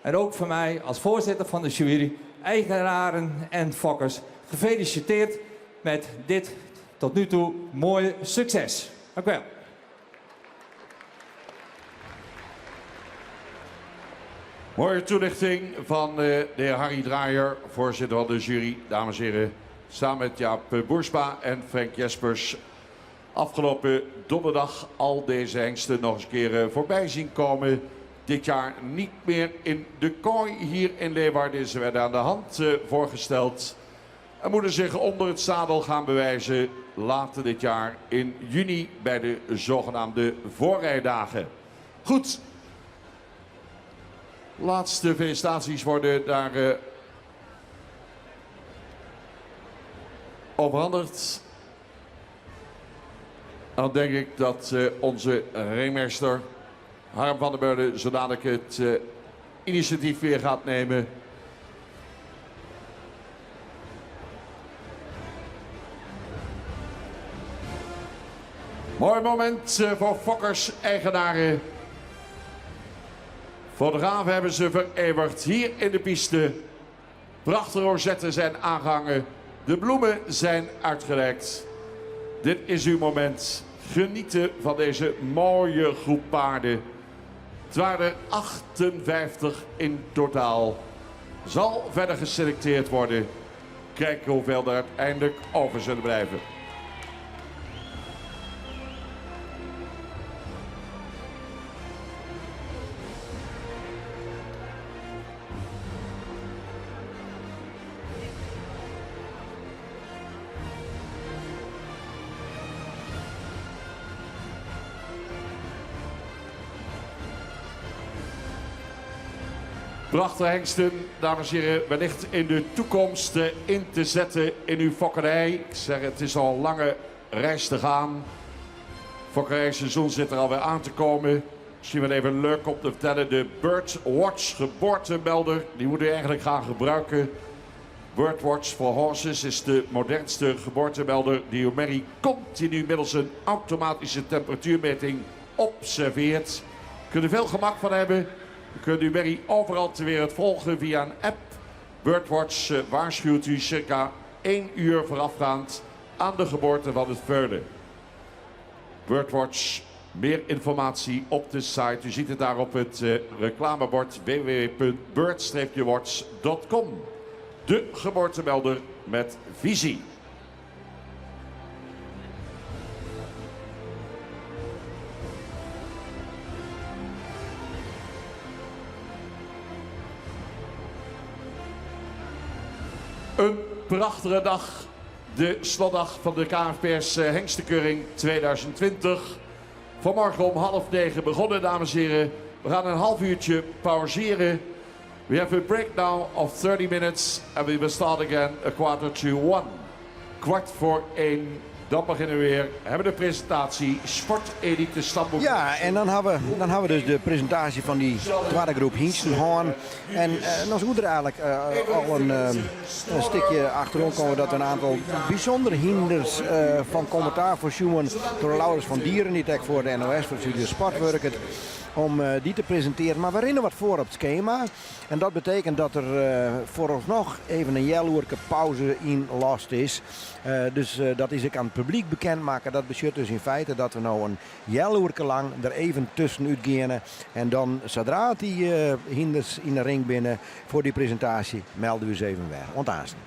S5: En ook voor mij als voorzitter van de jury, eigenaren en fokkers, gefeliciteerd met dit tot nu toe mooie succes. Dank u wel.
S10: Mooie toelichting van de heer Harry Draaier, voorzitter van de jury. Dames en heren, samen met Jaap Boersma en Frank Jespers. Afgelopen donderdag al deze hengsten nog eens een keer voorbij zien komen. Dit jaar niet meer in de kooi hier in Leeuwarden. Ze werden aan de hand voorgesteld. En moeten zich onder het zadel gaan bewijzen later dit jaar in juni bij de zogenaamde voorrijdagen. Goed. Laatste felicitaties worden daar overhandigd. Dan denk ik dat onze ringmeester Harm van der Beurden zo dadelijk het initiatief weer gaat nemen. Mooi moment voor fokkers, eigenaren. Fotografen hebben ze vereeuwigd hier in de piste. Prachtige rozetten zijn aangehangen. De bloemen zijn uitgereikt. Dit is uw moment. Genieten van deze mooie groep paarden. Het waren er 58 in totaal. Zal verder geselecteerd worden. Kijken hoeveel er uiteindelijk over zullen blijven. Prachtige hengsten, dames en heren, wellicht in de toekomst in te zetten in uw fokkerij. Ik zeg, het is al een lange reis te gaan. Fokkerijseizoen zit er alweer aan te komen. Misschien wel even leuk om te vertellen, de Birdwatch geboortemelder, die moet u eigenlijk gaan gebruiken. Birdwatch for Horses is de modernste geboortemelder die uw merrie continu middels een automatische temperatuurmeting observeert. Daar kunt u veel gemak van hebben. U kunt uw merrie overal ter wereld volgen via een app. Birdwatch waarschuwt u circa 1 uur voorafgaand aan de geboorte van het veulen. Birdwatch Meer informatie op de site. U ziet het daar op het reclamebord www.bird-watch.com. De geboortemelder met visie. Een prachtige dag. De slotdag van de KNFPS Hengstenkeuring 2020. Vanmorgen om 8:30 begonnen, dames en heren. We gaan een half uurtje pauzeren. We have a break now of 30 minutes and we will start again a 1:45. 1:45. Dan beginnen we weer. We hebben de presentatie Sportelite Stamboek.
S1: Ja, en dan hebben we dus de presentatie van die tweede groep Hingstenhoorn. En dan is er eigenlijk al een stukje achterom komen dat een aantal bijzondere hinders van commentaar voor Schumann door Laurens van Dieren, die tech voor de NOS, voor Studio Sport werkt, om die te presenteren. Maar we rennen wat voor op het schema. En dat betekent dat er vooralsnog even een jelloerke pauze in last is. Dus dat is ik aan het publiek bekendmaken. Dat betekent dus in feite dat we nou een jelloerke lang er even tussenuit gaan. En dan zodra die hinders in de ring binnen voor die presentatie, melden we ze even weg. Want aanstaan.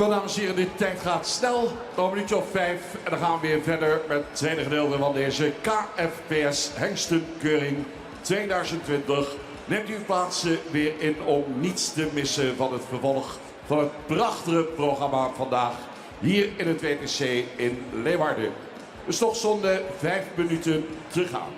S10: Goed, dames en heren, de tijd gaat snel. Nog een minuutje of 5 en dan gaan we weer verder met het tweede gedeelte van deze KFPS Hengstenkeuring 2020. Neemt u uw plaatsen weer in om niets te missen van het vervolg van het prachtige programma vandaag hier in het WTC in Leeuwarden. Dus nog zonde 5 minuten te gaan.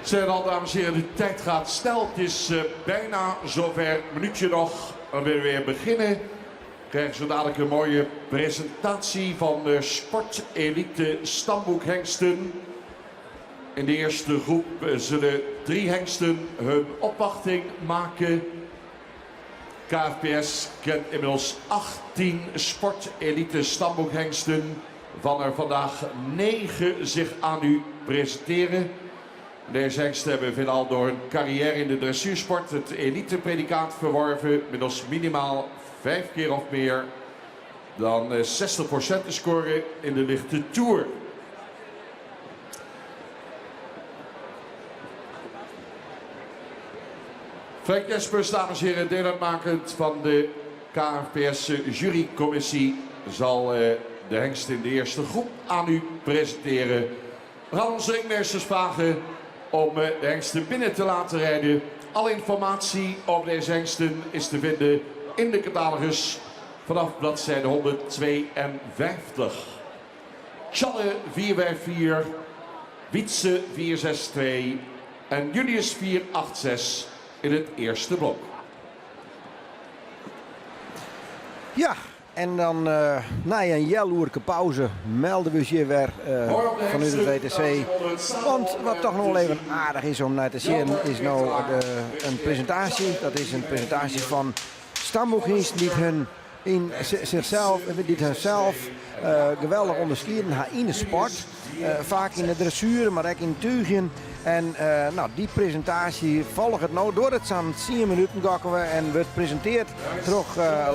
S10: Zijn al, dames en heren, de tijd gaat snel. Het is bijna zover. Een minuutje nog. Dan willen we weer beginnen. Krijgen zo dadelijk een mooie presentatie van de Sportelite Stamboekhengsten. In de eerste groep zullen 3 hengsten hun opwachting maken. KFPS kent inmiddels 18 Sportelite Stamboekhengsten. Van er vandaag 9 zich aan u presenteren. Deze hengsten hebben veelal door hun carrière in de dressuursport het elite-predicaat verworven. Middels minimaal 5 keer of meer dan 60% te scoren in de lichte toer. Frank Jespers, dames en heren, deel uitmakend van de KFPS jurycommissie, zal de hengst in de eerste groep aan u presenteren. We gaan onze ringmeesters vragen om de hengsten binnen te laten rijden. Alle informatie over deze hengsten is te vinden in de catalogus vanaf bladzijde 152. Tjalle 454, Wietse 462 en Julius 486 in het eerste blok.
S1: Ja, en dan na een jaloerlijke pauze melden we je weer van de VTC. Want wat toch nog wel even aardig is om naar te zien is nou een presentatie. Dat is een presentatie van stamboekhengsten die zichzelf geweldig onderscheiden in de sport. Vaak in de dressuur, maar ook in tuigen. En die presentatie volgt het nou door het zo'n 10 minuten gokken we en wordt presenteerd door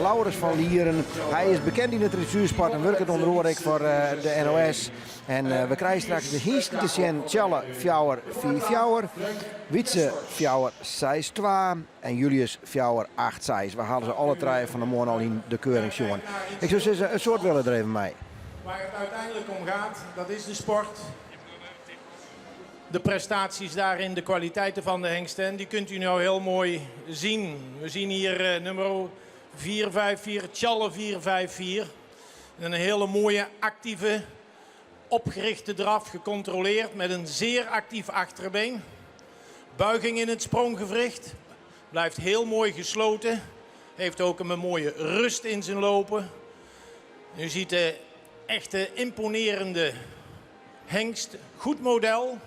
S1: Laurens van Lieren. Hij is bekend in de dressuursport en werkt onder andere voor de NOS. En we krijgen straks de hengsten te zien: Tjalle 4-4, Wietse 4-6-2 en Julius 4-8-6. We halen ze alle 3 van de morgen al in de keuring jongen. Ik zou zeggen, een soort willen er even mee.
S11: Waar het uiteindelijk om gaat, dat is de sport. De prestaties daarin, de kwaliteiten van de hengsten, die kunt u nou heel mooi zien. We zien hier nummer 4-5-4, Tjalle 4-5-4. Een hele mooie, actieve, opgerichte draf, gecontroleerd met een zeer actief achterbeen. Buiging in het spronggewricht, blijft heel mooi gesloten. Heeft ook een mooie rust in zijn lopen. U ziet de echte imponerende hengst, goed model.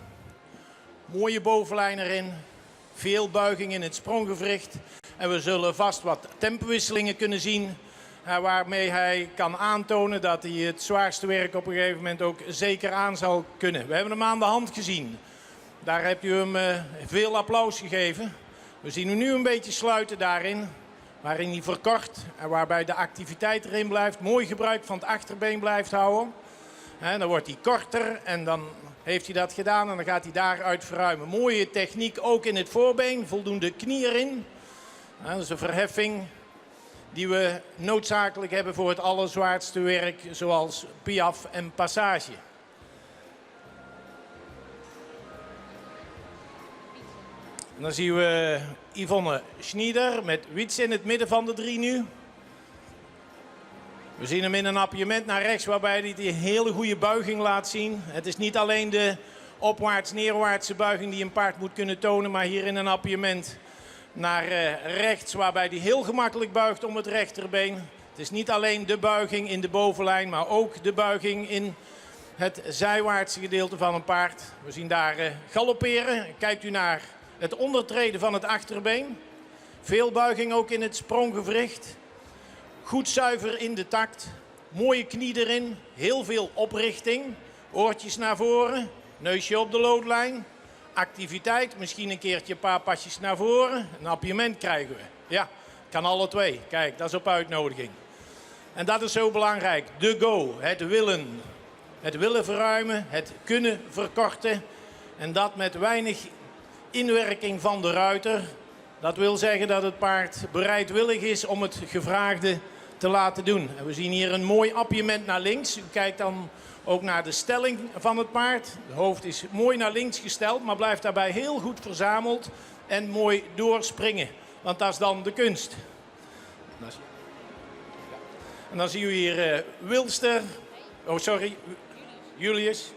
S11: Mooie bovenlijn erin, veel buiging in het spronggewricht. En we zullen vast wat tempowisselingen kunnen zien. Waarmee hij kan aantonen dat hij het zwaarste werk op een gegeven moment ook zeker aan zal kunnen. We hebben hem aan de hand gezien. Daar hebt u hem veel applaus gegeven. We zien hem nu een beetje sluiten daarin. Waarin hij verkort en waarbij de activiteit erin blijft. Mooi gebruik van het achterbeen blijft houden. En dan wordt hij korter en dan heeft hij dat gedaan en dan gaat hij daaruit verruimen. Mooie techniek ook in het voorbeen, voldoende knie erin. Dat is een verheffing die we noodzakelijk hebben voor het allerzwaarste werk, zoals piaf en passage. En dan zien we Yvonne Schnieder met Wietse in het midden van de 3 nu. We zien hem in een appiëment naar rechts waarbij hij die hele goede buiging laat zien. Het is niet alleen de opwaarts-neerwaartse buiging die een paard moet kunnen tonen, maar hier in een appiëment naar rechts waarbij hij heel gemakkelijk buigt om het rechterbeen. Het is niet alleen de buiging in de bovenlijn, maar ook de buiging in het zijwaartse gedeelte van een paard. We zien daar galopperen. Kijkt u naar het ondertreden van het achterbeen. Veel buiging ook in het spronggewricht. Goed zuiver in de takt. Mooie knie erin. Heel veel oprichting. Oortjes naar voren. Neusje op de loodlijn. Activiteit. Misschien een keertje een paar pasjes naar voren. Een appiëment krijgen we. Ja, kan alle 2. Kijk, dat is op uitnodiging. En dat is zo belangrijk. De go. Het willen. Het willen verruimen. Het kunnen verkorten. En dat met weinig inwerking van de ruiter. Dat wil zeggen dat het paard bereidwillig is om het gevraagde te laten doen. En we zien hier een mooi appiëment naar links. U kijkt dan ook naar de stelling van het paard. Het hoofd is mooi naar links gesteld, maar blijft daarbij heel goed verzameld en mooi doorspringen. Want dat is dan de kunst. En dan zie u hier Wilster. Oh, sorry. Julius.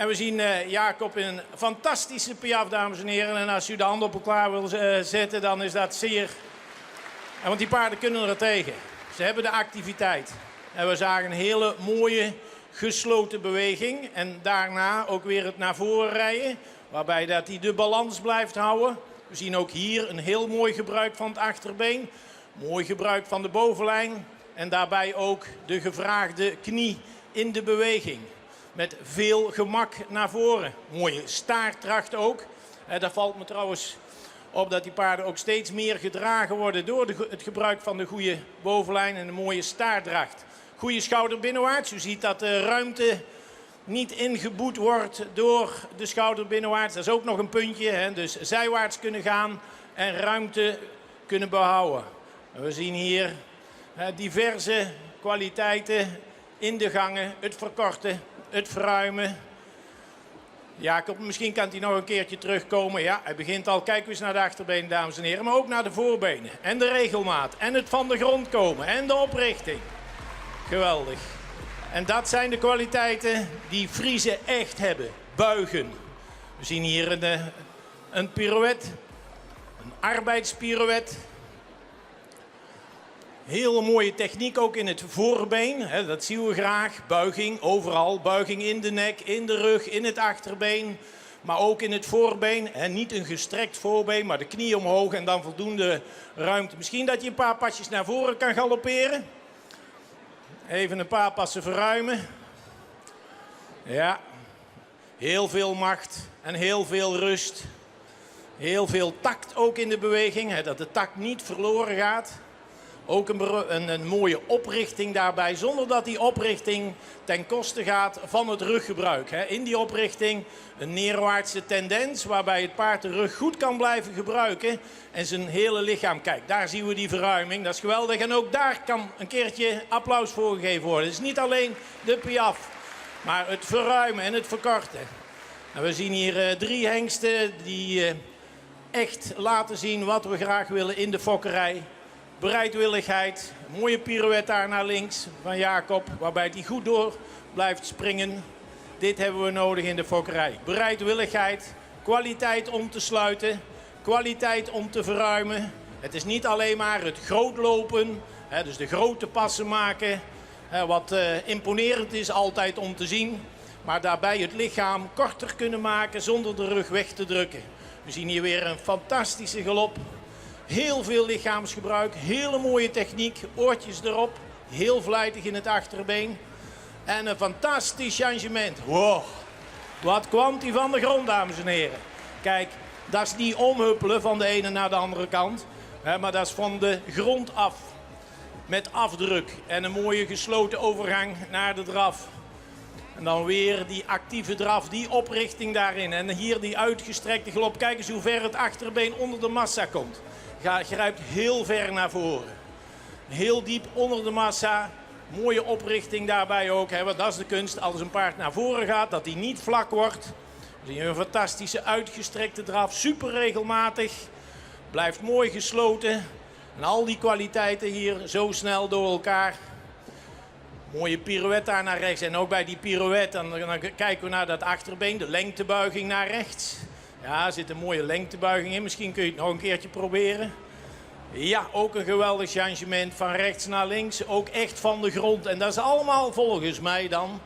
S11: En we zien Jacob in een fantastische piaf, dames en heren. En als u de hand op elkaar wil zetten, dan is dat zeer... Want die paarden kunnen er tegen. Ze hebben de activiteit. En we zagen een hele mooie gesloten beweging. En daarna ook weer het naar voren rijden. Waarbij dat hij de balans blijft houden. We zien ook hier een heel mooi gebruik van het achterbeen. Mooi gebruik van de bovenlijn. En daarbij ook de gevraagde knie in de beweging. Met veel gemak naar voren. Mooie staartdracht ook. Daar valt me trouwens op dat die paarden ook steeds meer gedragen worden door het gebruik van de goede bovenlijn en de mooie staartdracht. Goede schouder binnenwaarts. U ziet dat de ruimte niet ingeboet wordt door de schouder binnenwaarts. Dat is ook nog een puntje. Hè? Dus zijwaarts kunnen gaan en ruimte kunnen behouden. We zien hier diverse kwaliteiten in de gangen. Het verkorten, het verruimen. Jacob, misschien kan hij nog een keertje terugkomen. Ja, hij begint al. Kijk eens naar de achterbenen, dames en heren. Maar ook naar de voorbenen. En de regelmaat. En het van de grond komen. En de oprichting. Geweldig. En dat zijn de kwaliteiten die Friese echt hebben. Buigen. We zien hier een pirouette. Een arbeidspirouette. Heel mooie techniek ook in het voorbeen. Dat zien we graag. Buiging overal. Buiging in de nek, in de rug, in het achterbeen. Maar ook in het voorbeen. En niet een gestrekt voorbeen, maar de knie omhoog en dan voldoende ruimte. Misschien dat je een paar pasjes naar voren kan galopperen. Even een paar passen verruimen. Ja. Heel veel macht en heel veel rust. Heel veel tact ook in de beweging. Dat de tact niet verloren gaat. Ook een mooie oprichting daarbij, zonder dat die oprichting ten koste gaat van het ruggebruik. In die oprichting een neerwaartse tendens, waarbij het paard de rug goed kan blijven gebruiken en zijn hele lichaam. Kijk, daar zien we die verruiming, dat is geweldig. En ook daar kan een keertje applaus voor gegeven worden. Het is niet alleen de piaf, maar het verruimen en het verkorten. En we zien hier 3 hengsten die echt laten zien wat we graag willen in de fokkerij. Bereidwilligheid, een mooie pirouette daar naar links van Jacob, waarbij hij goed door blijft springen. Dit hebben we nodig in de fokkerij. Bereidwilligheid, kwaliteit om te sluiten, kwaliteit om te verruimen. Het is niet alleen maar het groot lopen, dus de grote passen maken, wat imponerend is altijd om te zien. Maar daarbij het lichaam korter kunnen maken zonder de rug weg te drukken. We zien hier weer een fantastische galop. Heel veel lichaamsgebruik, hele mooie techniek, oortjes erop. Heel vlijtig in het achterbeen. En een fantastisch changement. Wow, wat kwam die van de grond, dames en heren. Kijk, dat is niet omhuppelen van de ene naar de andere kant. Maar dat is van de grond af. Met afdruk en een mooie gesloten overgang naar de draf. En dan weer die actieve draf, die oprichting daarin. En hier die uitgestrekte galop. Kijk eens hoe ver het achterbeen onder de massa komt. Grijpt heel ver naar voren. Heel diep onder de massa. Mooie oprichting daarbij ook. Want dat is de kunst. Als een paard naar voren gaat, dat hij niet vlak wordt. We zien een fantastische uitgestrekte draf. Super regelmatig. Blijft mooi gesloten. En al die kwaliteiten hier zo snel door elkaar. Mooie pirouette daar naar rechts. En ook bij die pirouette, dan kijken we naar dat achterbeen. De lengtebuiging naar rechts. Ja, er zit een mooie lengtebuiging in. Misschien kun je het nog een keertje proberen. Ja, ook een geweldig changement van rechts naar links. Ook echt van de grond. En dat is allemaal volgens mij dan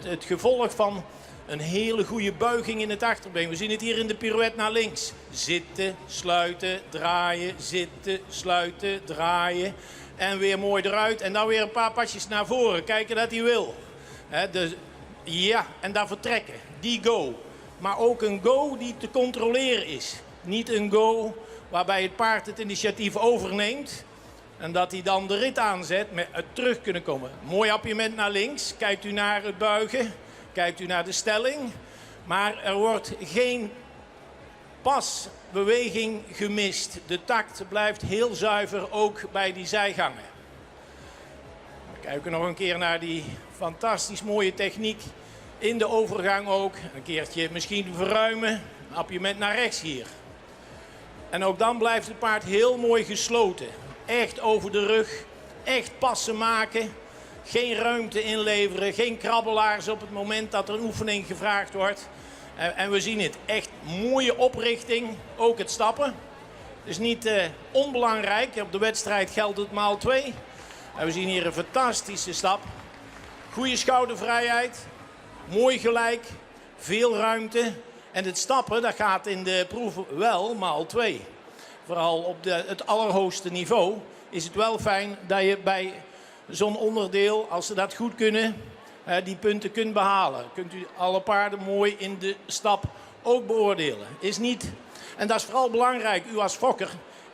S11: het gevolg van een hele goede buiging in het achterbeen. We zien het hier in de pirouette naar links. Zitten, sluiten, draaien. Zitten, sluiten, draaien. En weer mooi eruit. En dan weer een paar pasjes naar voren. Kijken dat hij wil. Ja, en dan vertrekken. Die go. Maar ook een go die te controleren is. Niet een go waarbij het paard het initiatief overneemt. En dat hij dan de rit aanzet met het terug kunnen komen. Mooi appiëment naar links. Kijkt u naar het buigen. Kijkt u naar de stelling. Maar er wordt geen pasbeweging gemist. De tact blijft heel zuiver, ook bij die zijgangen. We kijken nog een keer naar die fantastisch mooie techniek. In de overgang ook. Een keertje misschien verruimen. Een appiëment naar rechts hier. En ook dan blijft het paard heel mooi gesloten. Echt over de rug. Echt passen maken. Geen ruimte inleveren, geen krabbelaars op het moment dat er een oefening gevraagd wordt. En we zien het, echt mooie oprichting, ook het stappen. Dus niet onbelangrijk, op de wedstrijd geldt het maal 2. En we zien hier een fantastische stap. Goede schoudervrijheid, mooi gelijk, veel ruimte. En het stappen, dat gaat in de proef wel maal 2. Vooral op het allerhoogste niveau is het wel fijn dat je bij zo'n onderdeel, als ze dat goed kunnen, die punten kunt behalen. Kunt u alle paarden mooi in de stap ook beoordelen. Is niet, en dat is vooral belangrijk, u als fokker,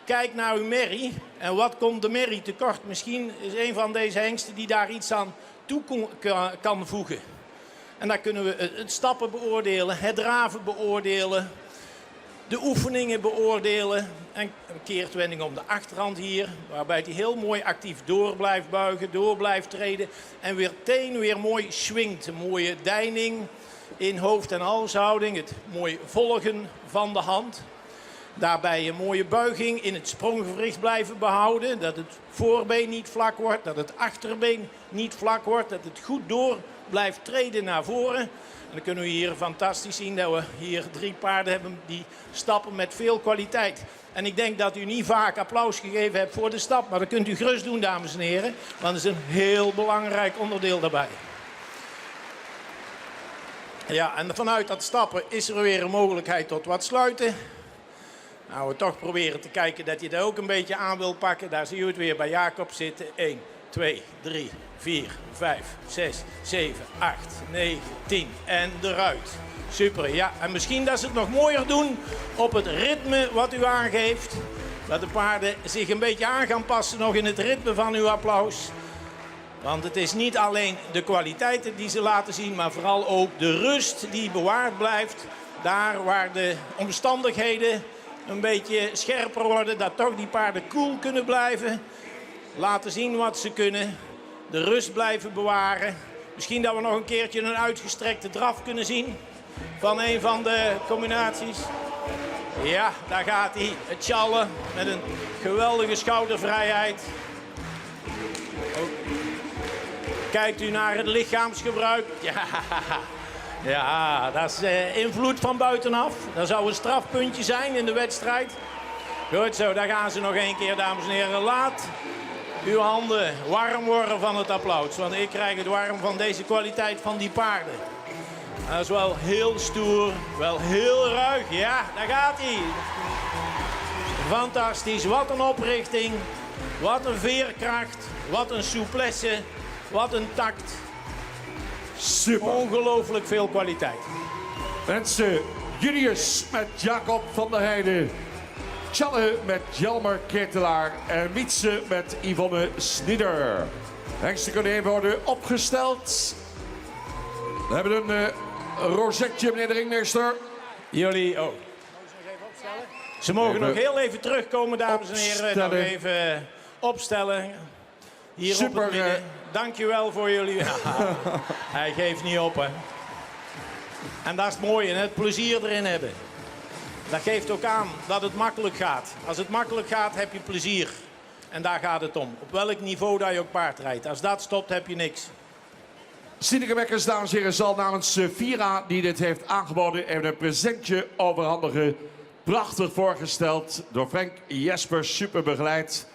S11: kijk naar uw merrie. En wat komt de merrie tekort? Misschien is een van deze hengsten die daar iets aan toe kan voegen. En dan kunnen we het stappen beoordelen, het draven beoordelen, de oefeningen beoordelen. En een keertwending om de achterhand hier, waarbij hij heel mooi actief door blijft buigen, door blijft treden. En weer mooi swingt. Een mooie deining in hoofd- en halshouding. Het mooi volgen van de hand. Daarbij een mooie buiging in het spronggewricht blijven behouden. Dat het voorbeen niet vlak wordt, dat het achterbeen niet vlak wordt. Dat het goed door blijft treden naar voren. En dan kunnen we hier fantastisch zien dat we hier 3 paarden hebben die stappen met veel kwaliteit. En ik denk dat u niet vaak applaus gegeven hebt voor de stap. Maar dat kunt u gerust doen, dames en heren. Want het is een heel belangrijk onderdeel daarbij. Ja, en vanuit dat stappen is er weer een mogelijkheid tot wat sluiten. Nou, we toch proberen te kijken dat je dat ook een beetje aan wil pakken. Daar zie je het weer bij Jacob zitten. 1, 2, 3, 4, 5, 6, 7, 8, 9, 10 en eruit. Super, ja. En misschien dat ze het nog mooier doen op het ritme wat u aangeeft. Dat de paarden zich een beetje aan gaan passen nog in het ritme van uw applaus. Want het is niet alleen de kwaliteiten die ze laten zien, maar vooral ook de rust die bewaard blijft. Daar waar de omstandigheden een beetje scherper worden, dat toch die paarden koel kunnen blijven. Laten zien wat ze kunnen. De rust blijven bewaren. Misschien dat we nog een keertje een uitgestrekte draf kunnen zien van een van de combinaties. Ja, daar gaat hij. Het tjallen met een geweldige schoudervrijheid. Kijkt u naar het lichaamsgebruik. Ja, dat is invloed van buitenaf. Dat zou een strafpuntje zijn in de wedstrijd. Goed zo, daar gaan ze nog een keer, dames en heren. Laat uw handen warm worden van het applaus. Want ik krijg het warm van deze kwaliteit van die paarden. Dat is wel heel stoer, wel heel ruig. Ja, daar gaat hij. Fantastisch, wat een oprichting. Wat een veerkracht, wat een souplesse, wat een tact.
S10: Super.
S11: Ongelooflijk veel kwaliteit.
S10: Mensen, Julius met Jacob van der Heijden. Tjalle met Jelmer Ketelaar en Wietse met Yvonne Snieder. Hengsten kunnen even worden opgesteld. We hebben een rosetje, meneer de ringmeester.
S11: Jullie ook. Ze mogen nog heel even terugkomen, dames en heren. Nog even opstellen. Hier
S10: super,
S11: op het midden. Dankjewel voor jullie. Hij geeft niet op, hè. En dat is het mooie, het plezier erin hebben. Dat geeft ook aan dat het makkelijk gaat. Als het makkelijk gaat, heb je plezier. En daar gaat het om. Op welk niveau dat je ook paard rijdt. Als dat stopt, heb je niks.
S10: Sineke Bekkers, dames en heren, zal namens Vira, die dit heeft aangeboden, even een presentje overhandigen. Prachtig voorgesteld door Frank Jespers, super begeleid.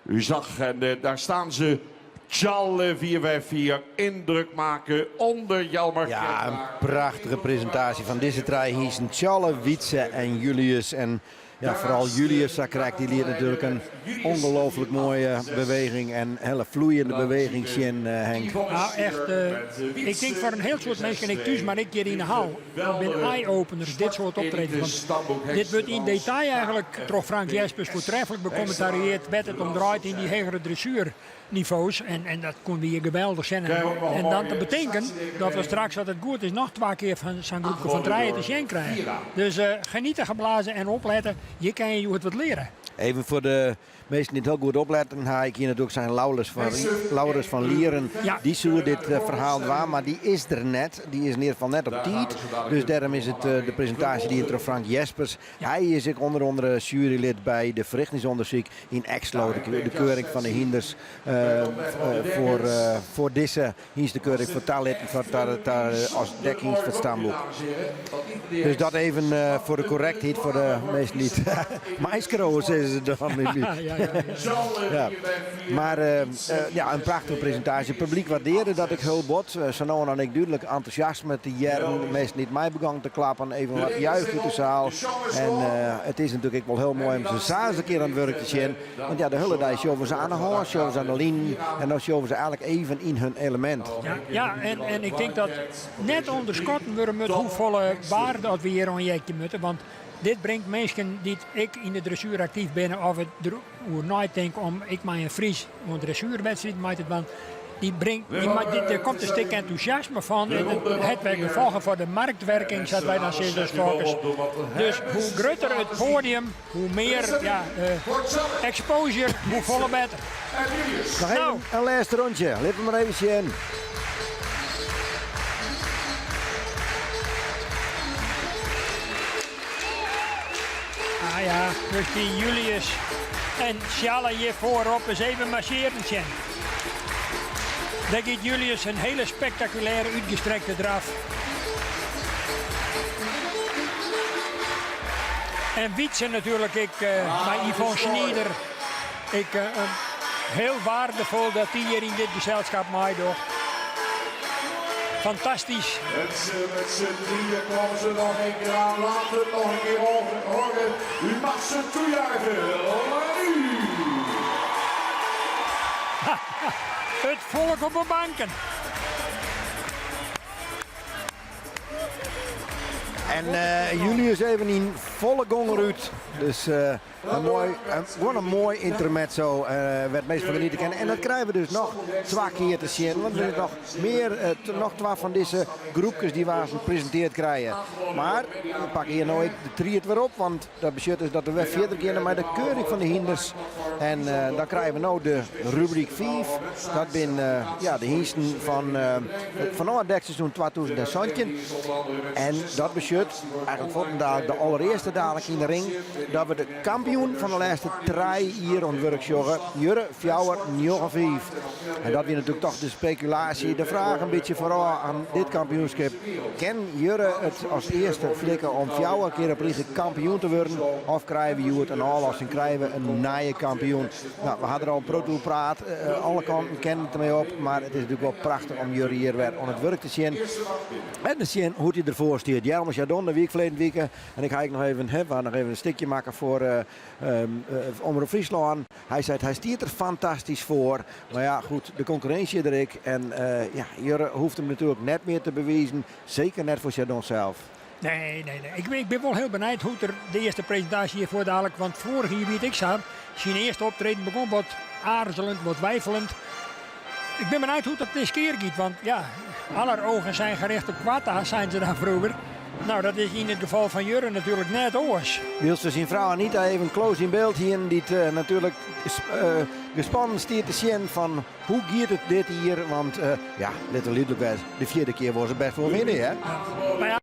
S10: U zag, en daar staan ze. Tjalle 454, indruk maken onder Jelmer.
S1: Ja, een prachtige presentatie van deze drie hiezen. Tjalle, Wietse en Julius. En ja, vooral Julius, daar krijgt die leert natuurlijk een ongelooflijk mooie beweging en hele vloeiende beweging zien, Henk.
S2: Nou echt, ik denk voor een heel soort mensen, ik thuis, maar ik hier in de hal. Dat zijn eye-openers, dit soort optredens. Want dit wordt in detail eigenlijk, door Frank Jespers voortreffelijk becommentarieerd, werd het omdraaid in die hegere dressuurniveaus. En dat kon weer geweldig zijn. En dan te betekenen dat we straks, als het goed is, nog 2 keer van zo'n groepje van 3 te zien krijgen. Dus genieten, geblazen en opletten. Je kan je het wat leren.
S1: Even voor de mensen die het heel goed opletten, ga ik hier natuurlijk zijn Laurens van Lieren.
S2: Ja.
S1: Die zou dit verhaal waar, maar die is er net. Die is in ieder geval net op tijd. Dus daarom is het de presentatie die door Frank Jespers. Hij is ook onder andere jurylid bij de verrichtingsonderzoek in Exlo. De keuring van de hinders voor deze de keuring voor taalletten als dekking voor het stamboek. Dus dat even voor de correctheid voor de meesten niet. Maïskroos is het dan. Ja. Maar een prachtige presentatie. Het publiek waardeerde dat ik heel bot. Zo nou en ik duidelijk enthousiasme te jaren. De meesten niet mij begonnen te klappen. Even wat juist uit de zaal. En het is natuurlijk wel heel mooi om ze samen een keer aan het werk te zien. Want ja, de hele dag showen ze aan de hoorn, showen ze aan de lijn. En dan showen ze eigenlijk even in hun element.
S2: Ja, en ik denk dat net onderschatten we met hoeveel waarde dat we hier aan jeetje moeten. Want dit brengt mensen die ik in de dressuur actief ben of het erover nadenken om ik maar een Fries een dressuurwedstrijd maakt het, want er komt een stuk enthousiasme van en het werkt gevolgen voor de marktwerking, zoals wij dan zeggen, dus hoe groter het podium, hoe meer exposure, hoe voller beter.
S1: Nog even een laatste rondje, laten we maar even zien.
S2: Ah ja, dus die Julius en Sjalla hier voorop eens even marcheren zien. Dan gaat Julius een hele spectaculaire uitgestrekte draf. En Wietse natuurlijk, bij Yvonne Schneider. Heel waardevol dat die hier in dit gezelschap meedoet. Fantastisch.
S10: Met z'n drieën komen ze nog een keer aan. Laat het nog een keer horen. U mag ze toejuichen.
S2: Het volk op de banken.
S1: En Julius even in volle gong uit. Dus gewoon een mooi intermezzo werd meestal van niet te kennen. En dat krijgen we dus nog 2 keer te zien. Want we hebben nog meer, nog 2 van deze groepjes die we gepresenteerd krijgen. Maar we pakken hier nooit de 3 weer op. Want dat betekent dus dat we weer 4 keer naar de keuring van de hinders. En dan krijgen we nu de rubriek 5. Dat zijn de hindsten van het dekseizoen 2017. En dat betekent eigenlijk voor de allereerste dadelijk in de ring. Dat we de kampioen van de laatste 3 hier aan het werk zorgen. Jurre, Fjouwer, 5. En dat weer natuurlijk toch de speculatie. De vraag een beetje vooral aan dit kampioenschap. Kan Jurre het als eerste flikken om Fjouwer een keer op richting kampioen te worden? Of krijgen we het een aanlossing, krijgen we een nieuwe kampioen? Nou, we hadden er al een proto praat. Alle kanten kennen het ermee op. Maar het is natuurlijk wel prachtig om Jurre hier weer aan het werk te zien. En te zien hoe hij ervoor stuurt. Jelmers Jadon de week verleden weken. En ik ga nog even een stukje maken voor Omroep Friesland. Hij zei hij stiert er fantastisch voor. Maar ja, goed, de concurrentie er ik. En Jurre hoeft hem natuurlijk net meer te bewijzen. Zeker net voor Jadon zelf.
S2: Nee. Ik ben wel heel benieuwd hoe er de eerste presentatie hiervoor dadelijk. Want vorig jaar weet ik zat. Zijn eerste optreden begon wat aarzelend, wat weifelend. Ik ben benieuwd hoe dat deze keer gaat. Want ja, aller ogen zijn gericht op Quatta, zijn ze dan vroeger. Nou, dat is in het geval van Jurre natuurlijk net oors.
S1: Wilst zijn vrouw Anita even close in beeld hier. Die natuurlijk gespannen stiert te zien van hoe gaat het dit hier. Want de 4e keer was het best wel winnen, hè?
S2: Maar ja,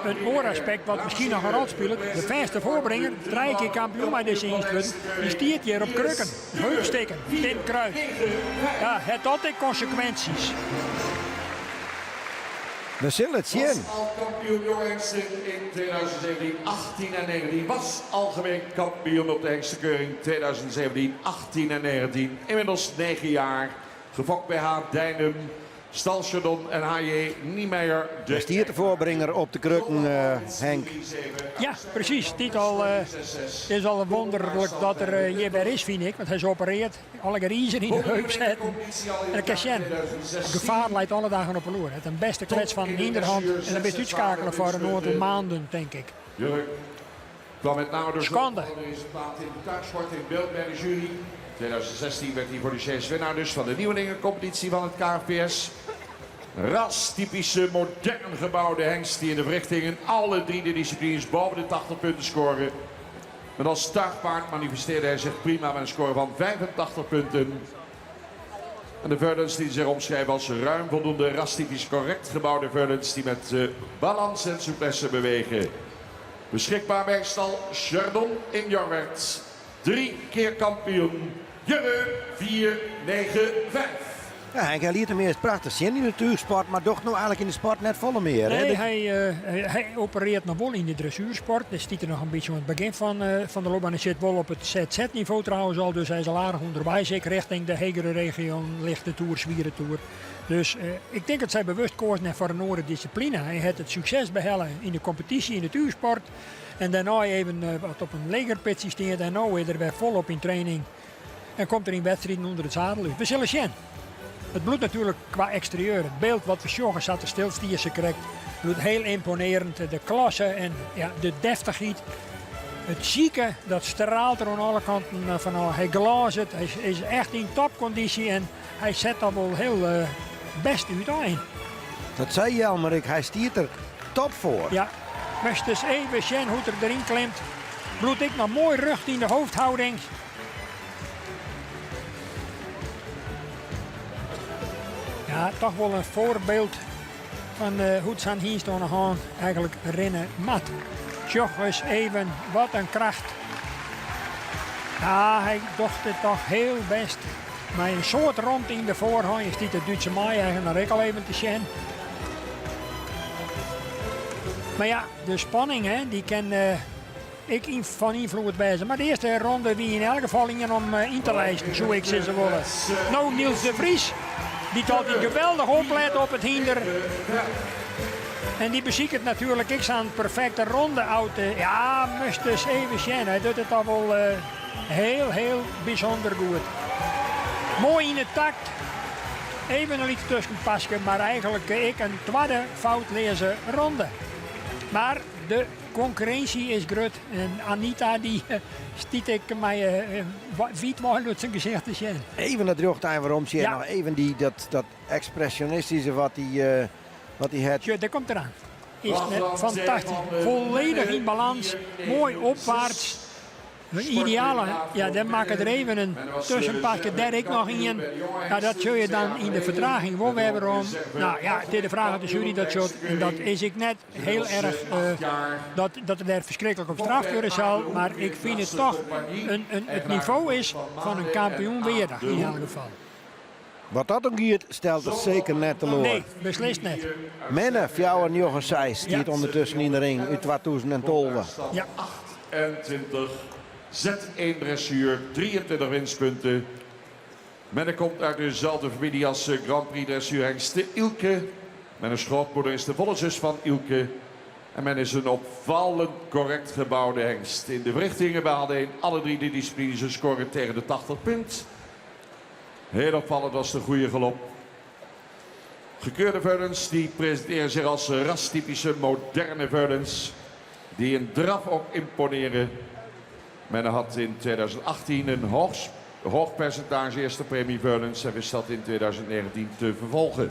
S2: het ooraspect wat misschien nog een rol speelt. De verste voorbrenger, 3 keer kampioen bij deze instrument. Die stiert hier op krukken, heupsteken, Tim Kruid. Ja, het had ook consequenties.
S1: We zullen het zien.
S10: Was al kampioen jongengsten in 2017, 18 en 19. Was algemeen kampioen op de hengstekeuring 2017, 18 en 19. Inmiddels 9 jaar. Gefokt bij H. Dijnum, Stalcherdon en H.J. Niemeyer.
S1: De stiertevoorbrenger op de krukken, Henk.
S2: Ja, precies. Dit is al wonderlijk dat er hier weer is, vind ik. Want hij is opereerd. Alle griezen in de heup zetten. En ik kan zien, gevaar leidt alle dagen op een loer. Het een beste klets van de hinderhand. En dan ben je uitschakelen voor een aantal maanden, denk ik.
S10: Jurk kwam met name door
S2: Schande.
S10: deze plaat in de tuigsport in beeld bij de jury. 2016 werd hij voor de chase winnaar dus van de nieuwelingencompetitie van het KFPS. Ras-typische, modern gebouwde hengst die in de verrichtingen alle 3 de disciplines boven de 80 punten scoren. Met als startpaard manifesteerde hij zich prima met een score van 85 punten. En de Verdens die zich omschrijven als ruim voldoende rastypisch correct gebouwde Verdens die met balans en souplesse bewegen. Beschikbaar bij stal Chardon in Jorwert. 3 keer kampioen. Jurre 495.
S1: Ja, hij liet hem eerst prachtig zien in de natuursport, maar toch nog eigenlijk in de sport net volle meer.
S2: Nee,
S1: hè?
S2: hij opereert nog wel in de dressuursport. Hij stiet er nog een beetje aan het begin van de loopbaan. Hij zit wel op het ZZ-niveau trouwens al, dus hij is al aardig onderbij. Zeker richting de hegere regio, lichte toer, zwieren toer. Dus ik denk dat zij bewust kozen voor een andere discipline. Hij had het succes behellen in de competitie, in de natuursport. En daarna even wat op een legerpit steert en nu is er weer volop in training. En komt er in wedstrijden onder het zadel. We zullen zien. Het bloed natuurlijk qua exterieur. Het beeld wat we joggen zat er stilstierse krijgt. Het heel imponerend. De klasse en ja, de deftigheid. Het zieke, dat straalt er aan alle kanten van. Hij glaast het. Hij is echt in topconditie. En hij zet dat wel heel best uit.
S1: Dat zei Jelmerik, hij stiert er top voor.
S2: Ja, maar dus even zien hoe het er erin klimt. Bloed ik nog mooi rug in de hoofdhouding. Ja, toch wel een voorbeeld van hoe het zijn hier staan gaan eigenlijk rennen mat. Tjoch eens even, wat een kracht. Ja, hij dacht het toch heel best. Maar een soort rond in de voorhand, je ziet de Duitse maai eigenlijk nog al even te zien. Maar ja, de spanning, hè, die kan ik van invloed wijzen. Maar de eerste ronde wie in elk geval om in te lijsten, zo ik ze willen. Nou, Niels de Vries. Die tot die geweldig oplet op het hinder. En die beziekt het natuurlijk. Ik sta een perfecte ronde auto. Ja, moest dus even zien. Hij doet het al wel heel bijzonder goed. Mooi in het takt. Even een liedje tussen passen. Maar eigenlijk ik een tweede fout lezen ronde. Maar de concurrentie is groot. En Anita die stiet ik mij wietwaal uit zijn gezicht te zien.
S1: Even dat droogtijn waarom zie je nog even dat expressionistische wat hij had.
S2: Ja, daar komt eraan. Is fantastisch. Volledig in balans. Mooi opwaarts. Ideale, ja, dan maak ik er even een tussenpakje daar ik nog in. Nou, dat zul je dan in de vertraging wel weer om. Nou ja, het is de vraag aan de jury dat shot. En dat is ik net heel erg, dat er daar verschrikkelijk op straf worden zal. Maar ik vind het toch, het niveau is van een kampioen weerdag in elk geval.
S1: Wat dat ook hier stelt het zeker net te lopen.
S2: Nee, beslist net.
S1: Menne, Fjouwer en Jochen Seijs stiert ondertussen in de ring in 2012.
S2: Ja.
S10: 28. Z1 dressuur, 23 winstpunten. Men komt uit dezelfde familie als Grand Prix dressuurhengst Ilke. Mijn schoonmoeder is de volle zus van Ilke. En men is een opvallend correct gebouwde hengst. In de verrichtingen behaalde in alle 3 de disciplines een score tegen de 80 punt. Heel opvallend was de goede galop. Gekeurde Verdens die presenteren zich als rastypische moderne Verdens. Die in draf ook imponeren. Men had in 2018 een hoog percentage eerste premie Verdens en wist dat in 2019 te vervolgen.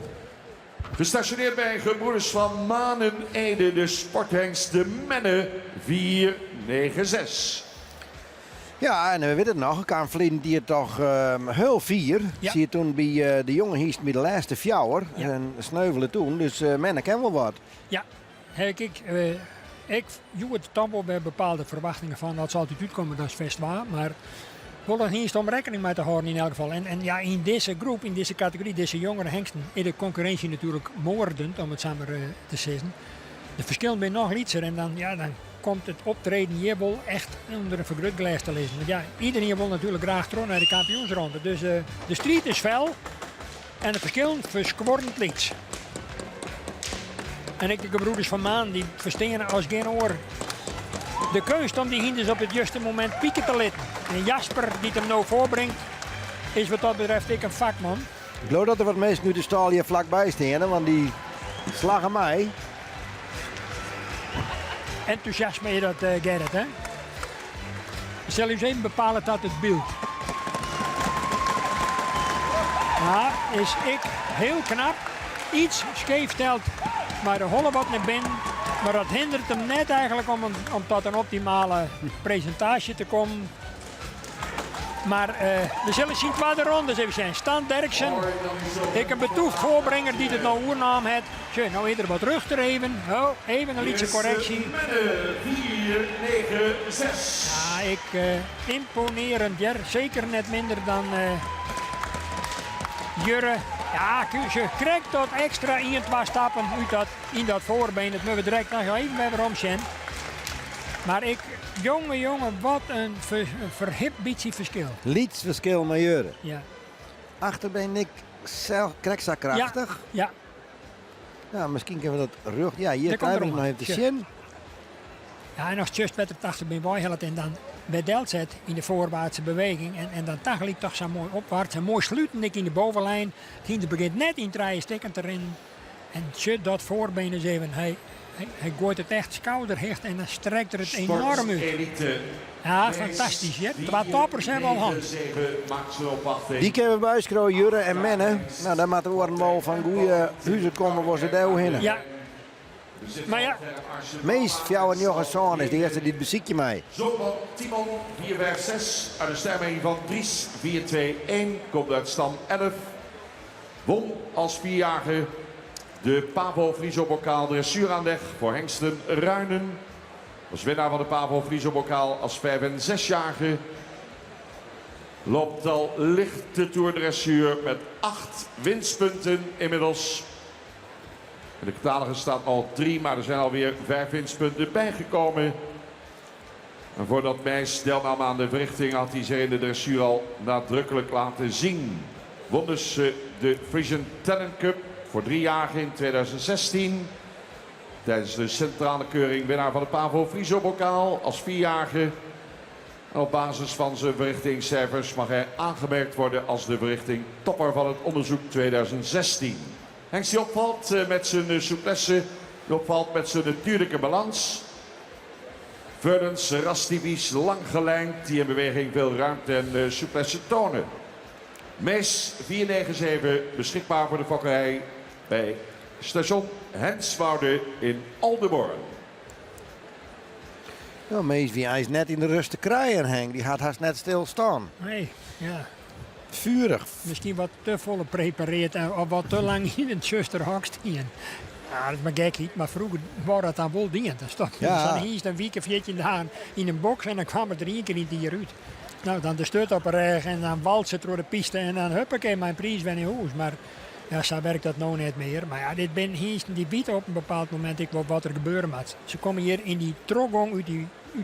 S10: Gestationeerd bij gebroeders van Manen-Ede, de sporthengst de Menne 496.
S1: Ja, en we weten het nog, ik kan Vlien die het toch heel vier.
S2: Ja.
S1: Zie je toen bij de jongen hiest met de laatste fjouwer.
S2: Ja.
S1: En sneuvelen toen, dus men ken wel wat.
S2: Ja, ik joeg het dan wel bij bepaalde verwachtingen van dat zal altijd uitkomen, dat is best waar. Maar wil er hier om rekening mee te houden in elk geval. En ja, in deze groep, in deze categorie, deze jongere hengsten, is de concurrentie natuurlijk moordend, om het samen te zeggen. De verschillen zijn nog lietser en dan komt het optreden hier wel echt onder een vergrootglas te lezen. Want ja, iedereen wil natuurlijk graag terug naar de kampioensronde. Dus de strijd is fel en de verschillen verschworend links. En ik de gebroeders van Maan, die verstingen als geen oor. De kunst om die hinders op het juiste moment pieken te laten. En Jasper, die het hem nou voorbrengt, is wat dat betreft ik een vakman.
S1: Ik geloof dat er wat mensen nu de stal hier vlakbij staan, want die slagen mij.
S2: Enthousiasme is dat, Gerrit, hè? Zal u eens even bepalen dat het beeld. Ja, is ik heel knap. Iets scheef stelt, maar de holle wat naar binnen Maar dat hindert hem net eigenlijk om tot een optimale presentatie te komen. Maar we zullen zien tweede rondes even zijn. Stan Derksen, ik een betoefd voorbrenger die het nou oernaam heeft. Zo, nou eerder wat ruchter even. Oh, even een lietse correctie.
S10: 4-9-6.
S2: Ja, imponerend, Jer. Zeker net minder dan Jurre. Ja, je krijgt tot extra 1-2 stappen in dat voorbeen. Dat moeten we direct nog even bij waarom zijn. Maar jongen, wat een verhip verschil.
S1: Liets verschil met Jurre.
S2: Ja.
S1: Achterbeen Nick kreksa krachtig.
S2: Ja.
S1: Ja, misschien kunnen we dat rug. Ja, hier
S2: Daar
S1: krijg
S2: komt
S1: ik
S2: er
S1: nog
S2: nog
S1: even te zien.
S2: Ja, en als het juist met het achterbeen bijhoudt en dan bij Delt zet in de voorwaartse beweging. En dan tagaliek toch zo mooi opwaarts. En mooi sluiten in de bovenlijn. Het hinder begint net in het stikkend erin. En shit, dat voorbeen is even. Hij gooit het echt schouderhecht en dan strekt er het enorm uit. Ja, fantastisch. Hè? Twee toppers hebben we al hand.
S1: Die kunnen we bijschroeien, Jurre en Menne. Nou, dan moet de orenbal van goede huizen komen waar ze deel hinnen.
S2: Ja. Maar ja.
S1: Meest Fjouwen Jochen Zoon is de eerste die het beziekje mij.
S10: Zoonman Timon 4-6 uit de stemming van Dries 4-2-1. Komt uit stam 11. Won als 4-jarige de Pavo Frieso-bokaal dressuuraanleg voor hengsten Ruinen. Als winnaar van de Pavo Frieso-bokaal als 5- en 6-jarige. Loopt al lichte toerdressuur met 8 winstpunten inmiddels. In de catalogus staat al 3, maar er zijn alweer 5 winstpunten bijgekomen. En voordat Meijs deelnam aan de verrichting had hij zich in de dressuur al nadrukkelijk laten zien. Won dus de Frisian Talent Cup voor 3-jarigen in 2016. Tijdens de centrale keuring winnaar van de Pavo Frieso-bokaal als 4-jarige. En op basis van zijn verrichtingscijfers mag hij aangemerkt worden als de verrichting topper van het onderzoek 2016. Hengst die opvalt met zijn souplesse, die opvalt met zijn natuurlijke balans. Verdens rastivies lang gelijnd, die in beweging veel ruimte en souplesse tonen. Mees 497 beschikbaar voor de fokkerij bij station Henswoude in Aldeborn.
S1: Ja, Mees, hij is net in de rust te krijgen, Henk. Die gaat haast net stilstaan.
S2: Nee, ja.
S1: Vurig.
S2: Misschien wat te volle prepareerd of wat te lang in het zusterhok staan. Ja, dat is maar gek niet, maar vroeger was dat dan wel dingen. Dan stond hier een week of jeetje in een box en dan kwam het er 1 keer in die uit. Nou, dan de stut op een reg en dan walsen het door de piste en dan huppakee, mijn prijs ben in huis. Maar ja, zo werkt dat nou niet meer. Maar ja, dit ben hier die bieden op een bepaald moment ik wat er gebeuren moet. Ze komen hier in die trogong uit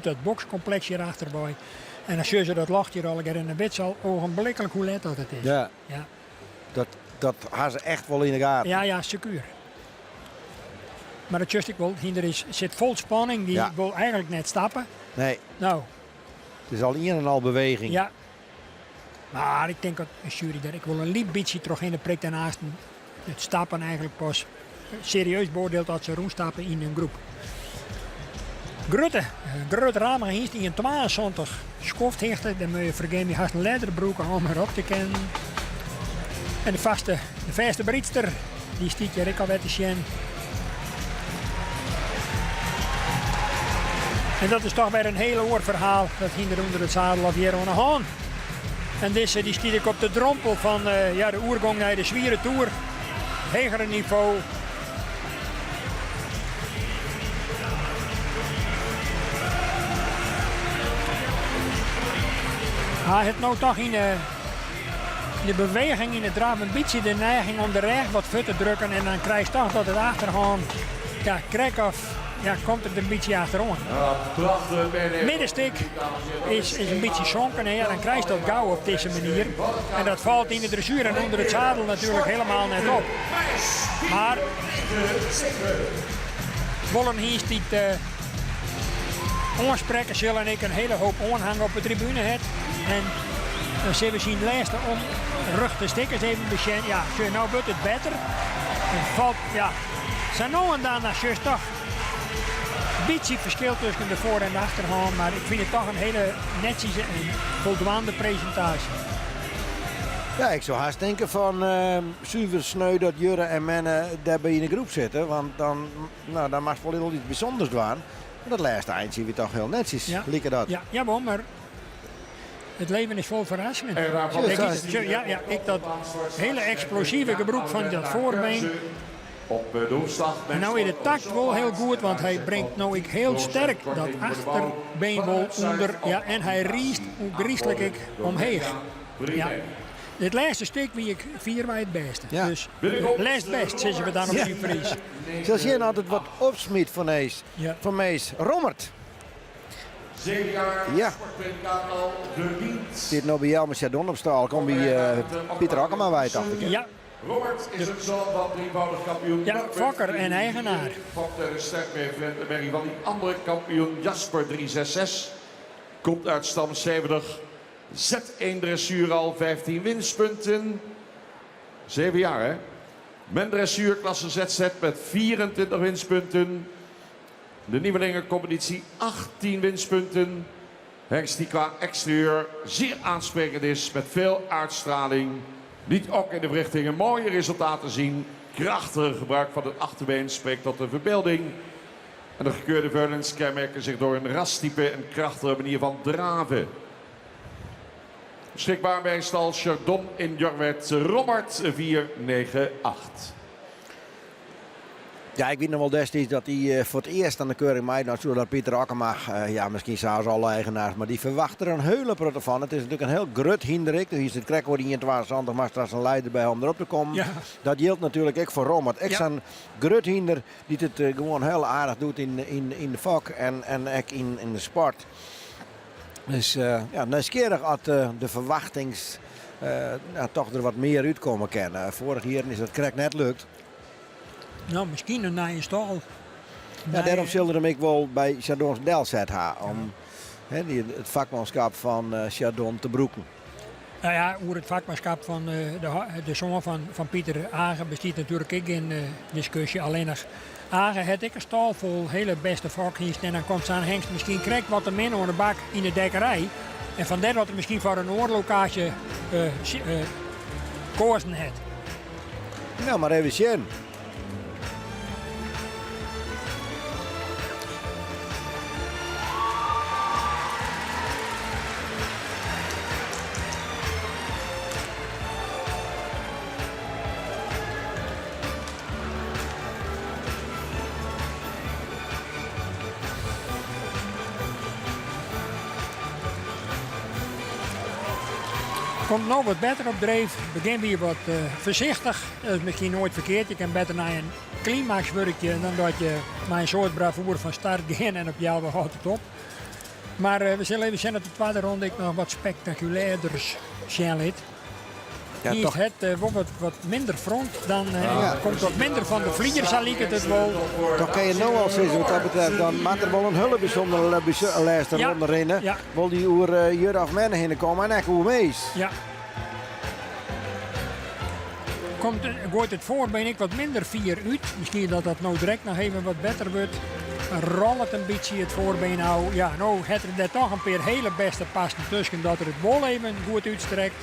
S2: dat boxcomplex hier achterbij. En als je dat lacht hier al en dan weet ze al ogenblikkelijk hoe let dat het is.
S1: Ja.
S2: Ja.
S1: Dat gaan ze echt wel in de gaten.
S2: Ja, secuur. Maar het just ik wel, hier zit vol spanning, die wil eigenlijk net stappen.
S1: Nee.
S2: Nou.
S1: Het is al een en al beweging.
S2: Ja. Maar ik denk dat een jury daar, ik wil een liep beetje terug in de prik daarnaast. Het stappen eigenlijk pas serieus beoordeeld als ze rondstappen in een groep. Grutte ramen hier in 72 schoft hechten. Dan moet je vergeten, je hebt een lederbroek om erop te kennen. En de vaste Britster, die stiet je ook al uit te zien. En dat is toch weer een hele oor verhaal. Dat ging er onder het zadel of hier aan de haan. En deze die stiet ik op de drompel van de oergang naar de Zwieren Tour. Hegere niveau. Hij heeft nou toch in de beweging in het draf een beetje de neiging om de reg wat vet te drukken. En dan krijg je toch dat het achtergaan, komt het een beetje achterom. Middenstuk is een beetje zonken en dan krijg je dat gauw op deze manier. En dat valt in de dressuur en onder het zadel natuurlijk helemaal net op. Maar Wollen hier die aanspreken zullen ik een hele hoop aanhang op de tribune hebben. En dan zullen we zien lijsten om rug de stickers even beschermen. Ja, nou wordt het beter. Het valt, zijn nou en dan als je toch een beetje verschil tussen de voor- en de achterhand. Maar ik vind het toch een hele netjes en voldoende presentatie.
S1: Ja, ik zou haast denken van zuiver sneu dat Jurre en Menne daarbij in de groep zitten. Want dan mag het wel iets bijzonders doen. Dat laatste eind zien we toch heel netjes.
S2: Ja.
S1: Lieke dat.
S2: Ja, jawel, maar het leven is vol verrassingen. Ik dat hele explosieve gebroek van dat voorbeen.
S10: Op de hoofdslag.
S2: En nou in de takt wel heel goed, want hij brengt nou ik heel sterk dat achterbeen wel onder. Ja, en hij riest hoe griezelig ik omheen. Ja. Het laatste stuk wie ik 4 bij het beste.
S1: Ja.
S2: Dus last best zeggen we dan op die prijs.
S1: Zoals je altijd wat opsmiet van Mees.
S2: Ja.
S1: Van Mees. Rommert.
S10: 7 jaar
S1: Ja.
S10: sportpredicaat al verdiend.
S1: Zit nou bij Jelmer Chardon op stal. Kom bij Pieter Akkema bij, dacht ik.
S2: Ja.
S10: Robert is een zoon van drievoudig kampioen.
S2: Ja, Fokker en eigenaar.
S10: Fokker is sterk mee Frentenberry van die andere kampioen Jasper 366. Komt uit stam 70. Z1 dressuur al 15 winstpunten. 7 jaar hè. Men dressuur klasse ZZ met 24 winstpunten. De nieuwelingencompetitie 18 winstpunten. Hengst die qua exterieur zeer aansprekend is met veel uitstraling. Niet ook in de verrichtingen mooie resultaten zien. Krachtig gebruik van het achterbeen spreekt tot de verbeelding. En de gekeurde Veulens kenmerken zich door een rastype en krachtige manier van draven. Beschikbaar bij stal Chardon in Jorwet. Rommert 498.
S1: Ja, ik weet nog wel destijds dat hij voor het eerst aan de keuring meedoet. Zodat Pieter Akkema, misschien zelfs alle eigenaars, maar die verwachten er een hele prut van. Het is natuurlijk een heel grut hinderik. Dus het krijgt wordt in 22 maar straks een leider bij om erop te komen. Ja. Dat geldt natuurlijk ook voor Rommert. Ik een grut hinder die het gewoon heel aardig doet in de vak en ook in de sport. Dus nieuwsgierig had de verwachtings toch er wat meer uitkomen kennen. Vorig jaar is dat krijg net lukt.
S2: Nou, misschien een nieuwe stal.
S1: Ja, daarom zullen we hem ook wel bij Chardon's Delzet hebben. Om het vakmanschap van Chardon te broeken.
S2: Nou ja, hoe het vakmanschap van de zoon van Pieter Agen bestaat natuurlijk ook in discussie. Alleen nog Agen had ik een stal vol hele beste vakhiest. En dan komt zijn Hengst misschien krijgt wat te min onder de bak in de dekkerij. En vandaar dat er misschien voor een oorlokaasje kozen heeft.
S1: Nou, maar even zien.
S2: Komt nou wat beter op dreef. Begin weer wat voorzichtig. Dat is misschien nooit verkeerd. Je kan beter naar een climaxwerkje dan dat je mijn soort bravoer van start gaat en op jou houdt het op. Maar we zullen even zien dat de tweede ronde ik nog wat spectaculairders zien.
S1: Ja,
S2: hier
S1: toch.
S2: is het wat minder front. Dan komt wat minder van de vliegers, zal ik het wel.
S1: Toch kan je nou al zeggen wat dat betreft. Dan maakt er wel een hele bijzondere laatste ronde rennen.
S2: Ja.
S1: Wil die oer Jurre of Menne heen komen en ik hoe Mees.
S2: Ja. Gooit het voorbeen ik wat minder 4 uit. Misschien dat dat nou direct nog even wat beter wordt. Rol het een beetje het voorbeen nou. Ja, nou heeft er toch een paar hele beste passen tussen dat er het bol even goed uitstrekt.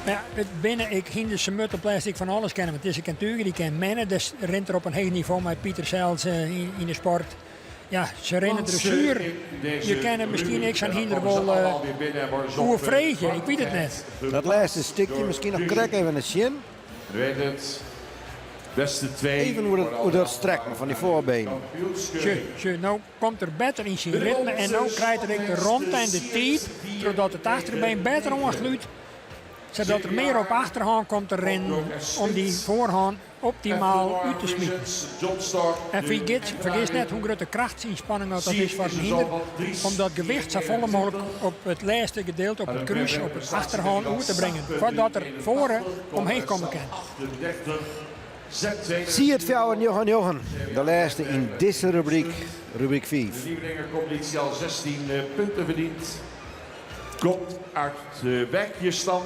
S2: Ja, het binnen, ik hinder zijn mutterplastic van alles kennen. Want het is een kentuiger die kan mennen. Dus rent er op een heeg niveau met Pieter zelfs in de sport. Ja, ze rennen dressuur. Je kent misschien niks aan hinder wel oervreegje. Ik weet het net.
S1: Dat laatste stukje misschien nog krek even het shin.
S10: Weet het. Beste 2.
S1: Even hoe dat strekken van die voorbenen.
S2: Nou komt er beter in zijn ritme. En nu krijgt er de rond en de tijd. Zodat het achterbeen beter omgluit. Zodat er meer op achterhand komt te rennen om die voorhand optimaal uit te smieten. En vergeet net hoe grote krachtsinspanning dat is voor een hinder. Om dat gewicht zo vol mogelijk op het laatste gedeelte, op het kruis, op het achterhand uit te brengen. Voordat er voren omheen komen kan.
S1: Zie het voor jou, Johan. De laatste in deze rubriek, rubriek 5.
S10: De nieuwelingencompetitie al 16 punten verdiend. Komt uit de wijkjestam.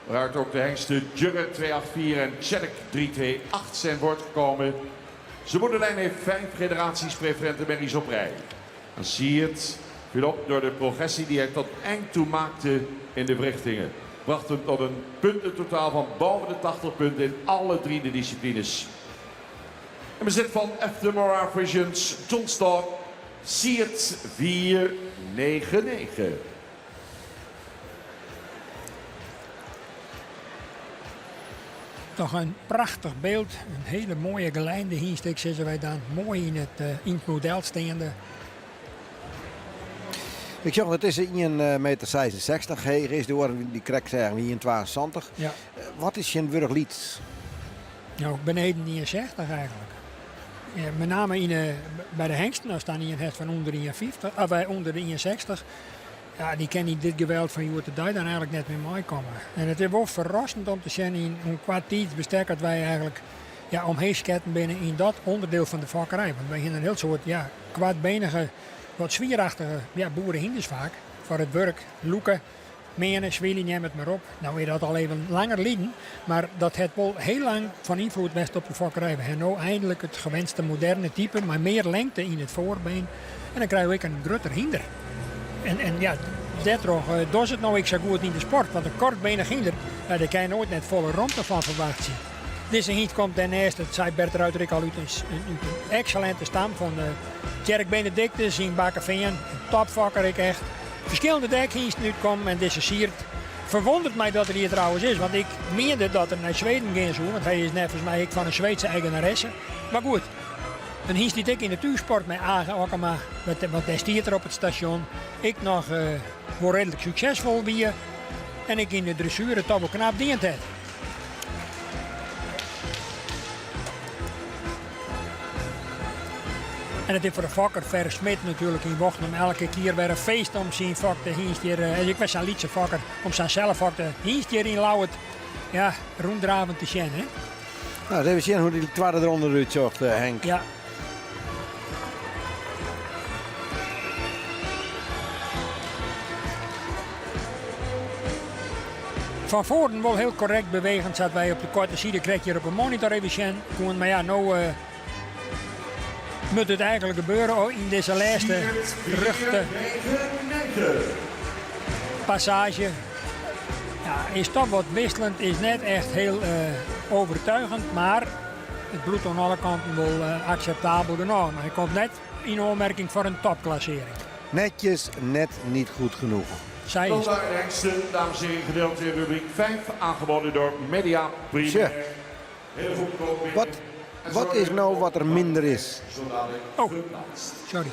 S10: Waaruit ook de hengsten Jurre 284 en Tjerk 328 zijn voortgekomen. Zijn moederlijn heeft 5 generaties preferente merries op rij. Dan zie je het. viel op door de progressie die hij tot eind toe maakte in de verrichtingen. Bracht hem tot een puntentotaal van boven de 80 punten in alle 3 de disciplines. En bezit van F. Mora Visions, John Stark, Siert 499.
S2: Toch een prachtig beeld, een hele mooie gelijnde hiersteek zeggen wij dan. Mooi in het model staande.
S1: Ik zeg, het is 1,66 meter. Hij is door, die krijgt zeggen 1,72.
S2: Ja.
S1: Wat is je wurglied?
S2: Nou, beneden 69 eigenlijk. Ja, met name bij de hengsten, daar staan hier het van onder onder de 61. Ja, die kan niet dit geweld van Joert de Duij dan eigenlijk net meer meekomen. En het is wel verrassend om te zien in hoe kwartier bestek dat wij eigenlijk omheen sketten binnen in dat onderdeel van de vakkerij. Want wij hebben een heel soort kwartbenige, wat zwierachtige boerenhinders vaak. Voor het werk, loeken, menen, zwielen, neem het maar op. Nou weer dat al even langer lieden, maar dat het wel heel lang van invloed was op de vakkerij. We hebben nu eindelijk het gewenste moderne type, maar meer lengte in het voorbeen. En dan krijgen we ook een groter hinder. En ja, daardoor doet het nou ik zo goed in de sport. Want een kortbenig hinder, daar kan je nooit net volle ronde van verwachten. Deze hint komt daarnaast, dat zei Bert Ruiterik al uit een excellente stam van Tjerk Benedictus in Bakkeveen. Een topvakker, ik echt. Verschillende dekhiensten uitkomen en deze Siert verwondert mij dat er hier trouwens is. Want ik meende dat er naar Zweden ging zo, want hij is net volgens mij van een Zweedse eigenaresse. Maar goed. Een hiest die ik in de natuursport met Akema, want hij stiert er op het station. Ik nog wel redelijk succesvol weer. En ik in de dressuur het toch wel knap dient het. En het is voor de vakker Verre Smit natuurlijk in Wochten om elke keer weer een feest om zijn vak te hiest hier. Ik was een liedse vakker om zijn zelf vak te hiest hier in Lauwert. Ja, ronddraven te zien. Hè?
S1: Nou, even zien hoe die tweede eronder uitzocht, Henk.
S2: Ja. Van voren wel heel correct bewegend zaten wij op de korte zijde. Krijg je op een monitor even zien. Maar ja, nou moet het eigenlijk gebeuren in deze laatste ruchte passage. Ja, is toch wat wisselend, is net echt heel overtuigend, maar het bloedt aan alle kanten wel acceptabel genomen. Hij komt net in aanmerking voor een topklassering.
S1: Netjes, net niet goed genoeg.
S2: Zij is
S10: de hengsten, dames en heren, gedeelte in rubriek 5, aangeboden door Media Primair. Heel goed.
S1: Wat is nou wat er minder is?
S2: Oh, sorry.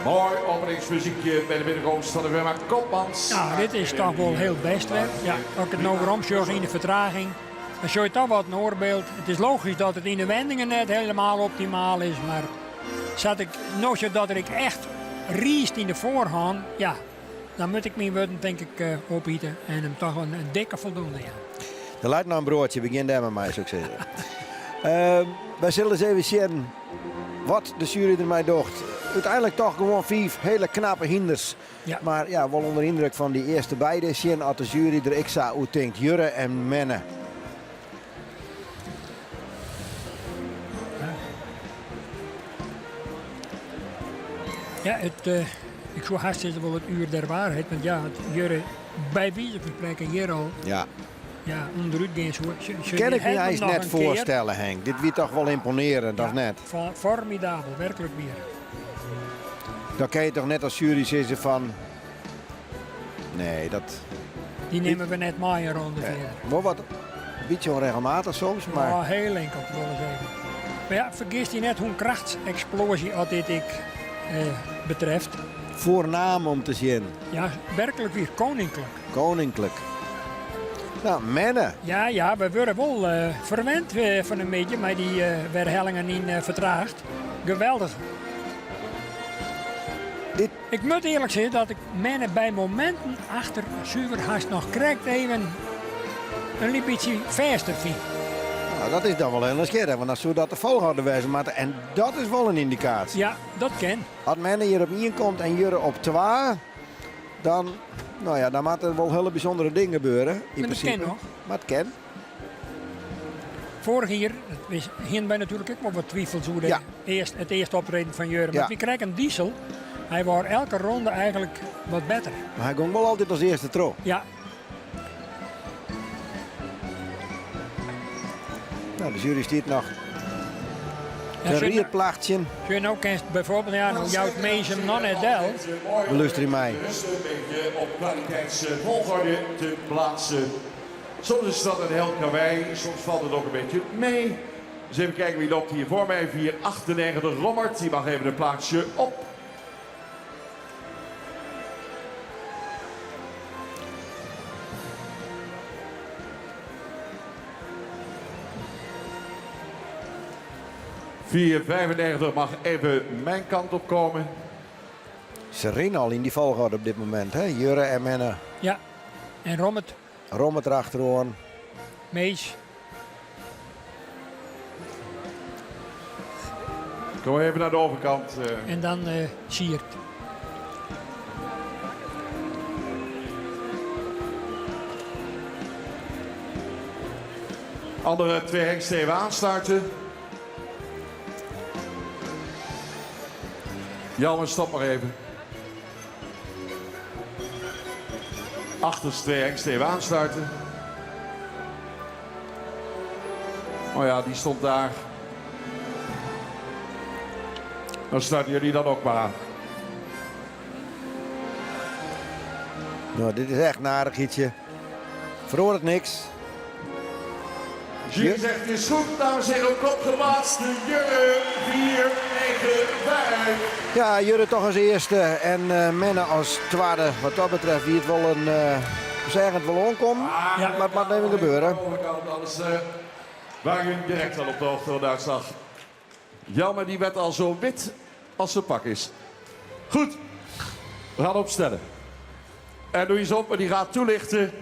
S10: Mooi openingsmuziekje bij de binnenkomst van de firma Koopmans.
S2: Nou, dit is toch wel heel best weg. Ja, als ik het nou weer omzorg in de vertraging. Dan zie je toch wat een oorbeeld. Het is logisch dat het in de wendingen net helemaal optimaal is. Maar zat ik nog zo dat ik echt riest in de voorhand. Ja, dan moet ik mijn woorden denk ik opbieden. En hem toch een dikke voldoende. Ja.
S1: De luitenant broodje begint daar met mij, zou ik zeggen. Wij zullen eens even zien wat de jury ermee docht. Uiteindelijk toch gewoon 5 hele knappe hinders.
S2: Ja.
S1: Maar ja, wel onder indruk van die eerste beide. Zien als de jury er ik zou denkt, Jurre en Menne.
S2: Ja, ik zou haast zeggen wel het uur der waarheid. Want ja, het Jurre bij wijze van spreken hier al.
S1: Ja.
S2: Ja, onderuit gaan zo.
S1: Kan ik me eens net voorstellen, Henk. Dit wordt toch wel imponerend, dat net?
S2: Formidabel, werkelijk weer.
S1: Dan kan je toch net als jury zeggen van... Nee, dat...
S2: Die nemen we net maar een ronde verder.
S1: Wel wat, een beetje onregelmatig soms, maar...
S2: Ja, heel enkel wel eens even. Maar ja, vergis je net hoe een krachtsexplosie als dit betreft.
S1: Voornaam om te zien.
S2: Ja, werkelijk weer koninklijk.
S1: Koninklijk. Nou, Menne.
S2: Ja, we worden wel verwend van een beetje, maar die herhellingen in vertraagd. Geweldig. Ik moet eerlijk zeggen dat ik Menne bij momenten achter zuiver haast nog krijgt even een beetje faster vind.
S1: Nou, dat is dan wel heel scherp, want als we dat de volgorde wijzen maken. En dat is wel een indicatie.
S2: Ja, dat kan.
S1: Als Menne hier op 1 komt en Jurre op 2, dan... Nou ja, dan moet er wel hele bijzondere dingen gebeuren. In
S2: maar
S1: principe.
S2: dat kan nog.
S1: Maar het kan.
S2: vorig jaar, hier bij natuurlijk ook wel wat twijfels hoe het eerste optreden van Jurre.
S1: Ja.
S2: Maar we kregen een diesel. Hij was elke ronde eigenlijk wat beter.
S1: Maar hij ging wel altijd als eerste trouw.
S2: Ja,
S1: Nou, de jury stiert nog
S2: en
S1: een
S2: zo-
S1: rierplachtje.
S2: zo nou kan je bijvoorbeeld, ja, nou jouw meisje non het del.
S1: Beluister je mij.
S10: Dus een beetje op kwaliteitsvolgorde te plaatsen. Soms is dat een heel karwei, soms valt het ook een beetje mee. Dus even kijken wie loopt hier voor mij. 498 Rommert, die mag even een plaatsje op. ...495 mag even mijn kant op komen.
S1: Ze rennen al in die volgorde op dit moment. Hè? Jurre en Menne.
S2: Ja, en Rommet,
S1: Rommet erachteraan.
S2: Mees.
S10: Kom even naar de overkant.
S2: En dan Siert.
S10: Andere twee hengsten even aansluiten. Jan, stop maar even. Achterste twee hengsten even aansluiten. Oh ja, die stond daar. Dan sluiten jullie dan ook maar aan.
S1: Nou, dit is echt een aardig ietsje. Verhoor het niks.
S10: Jury zegt het is goed, dames en heren, op kop geplaatst. De Jurre 495.
S1: Ja, Jurre toch als eerste en Menne als tweede. Wat dat betreft, wie het wel een zeggend wel onkomt.
S2: Ja.
S1: Maar het mag even gebeuren.
S10: Anders waren jullie direct al op de hoogte van de uitslag. Jammer, die werd al zo wit als ze pak is. Goed, we gaan opstellen. En Louise Op, die gaat toelichten.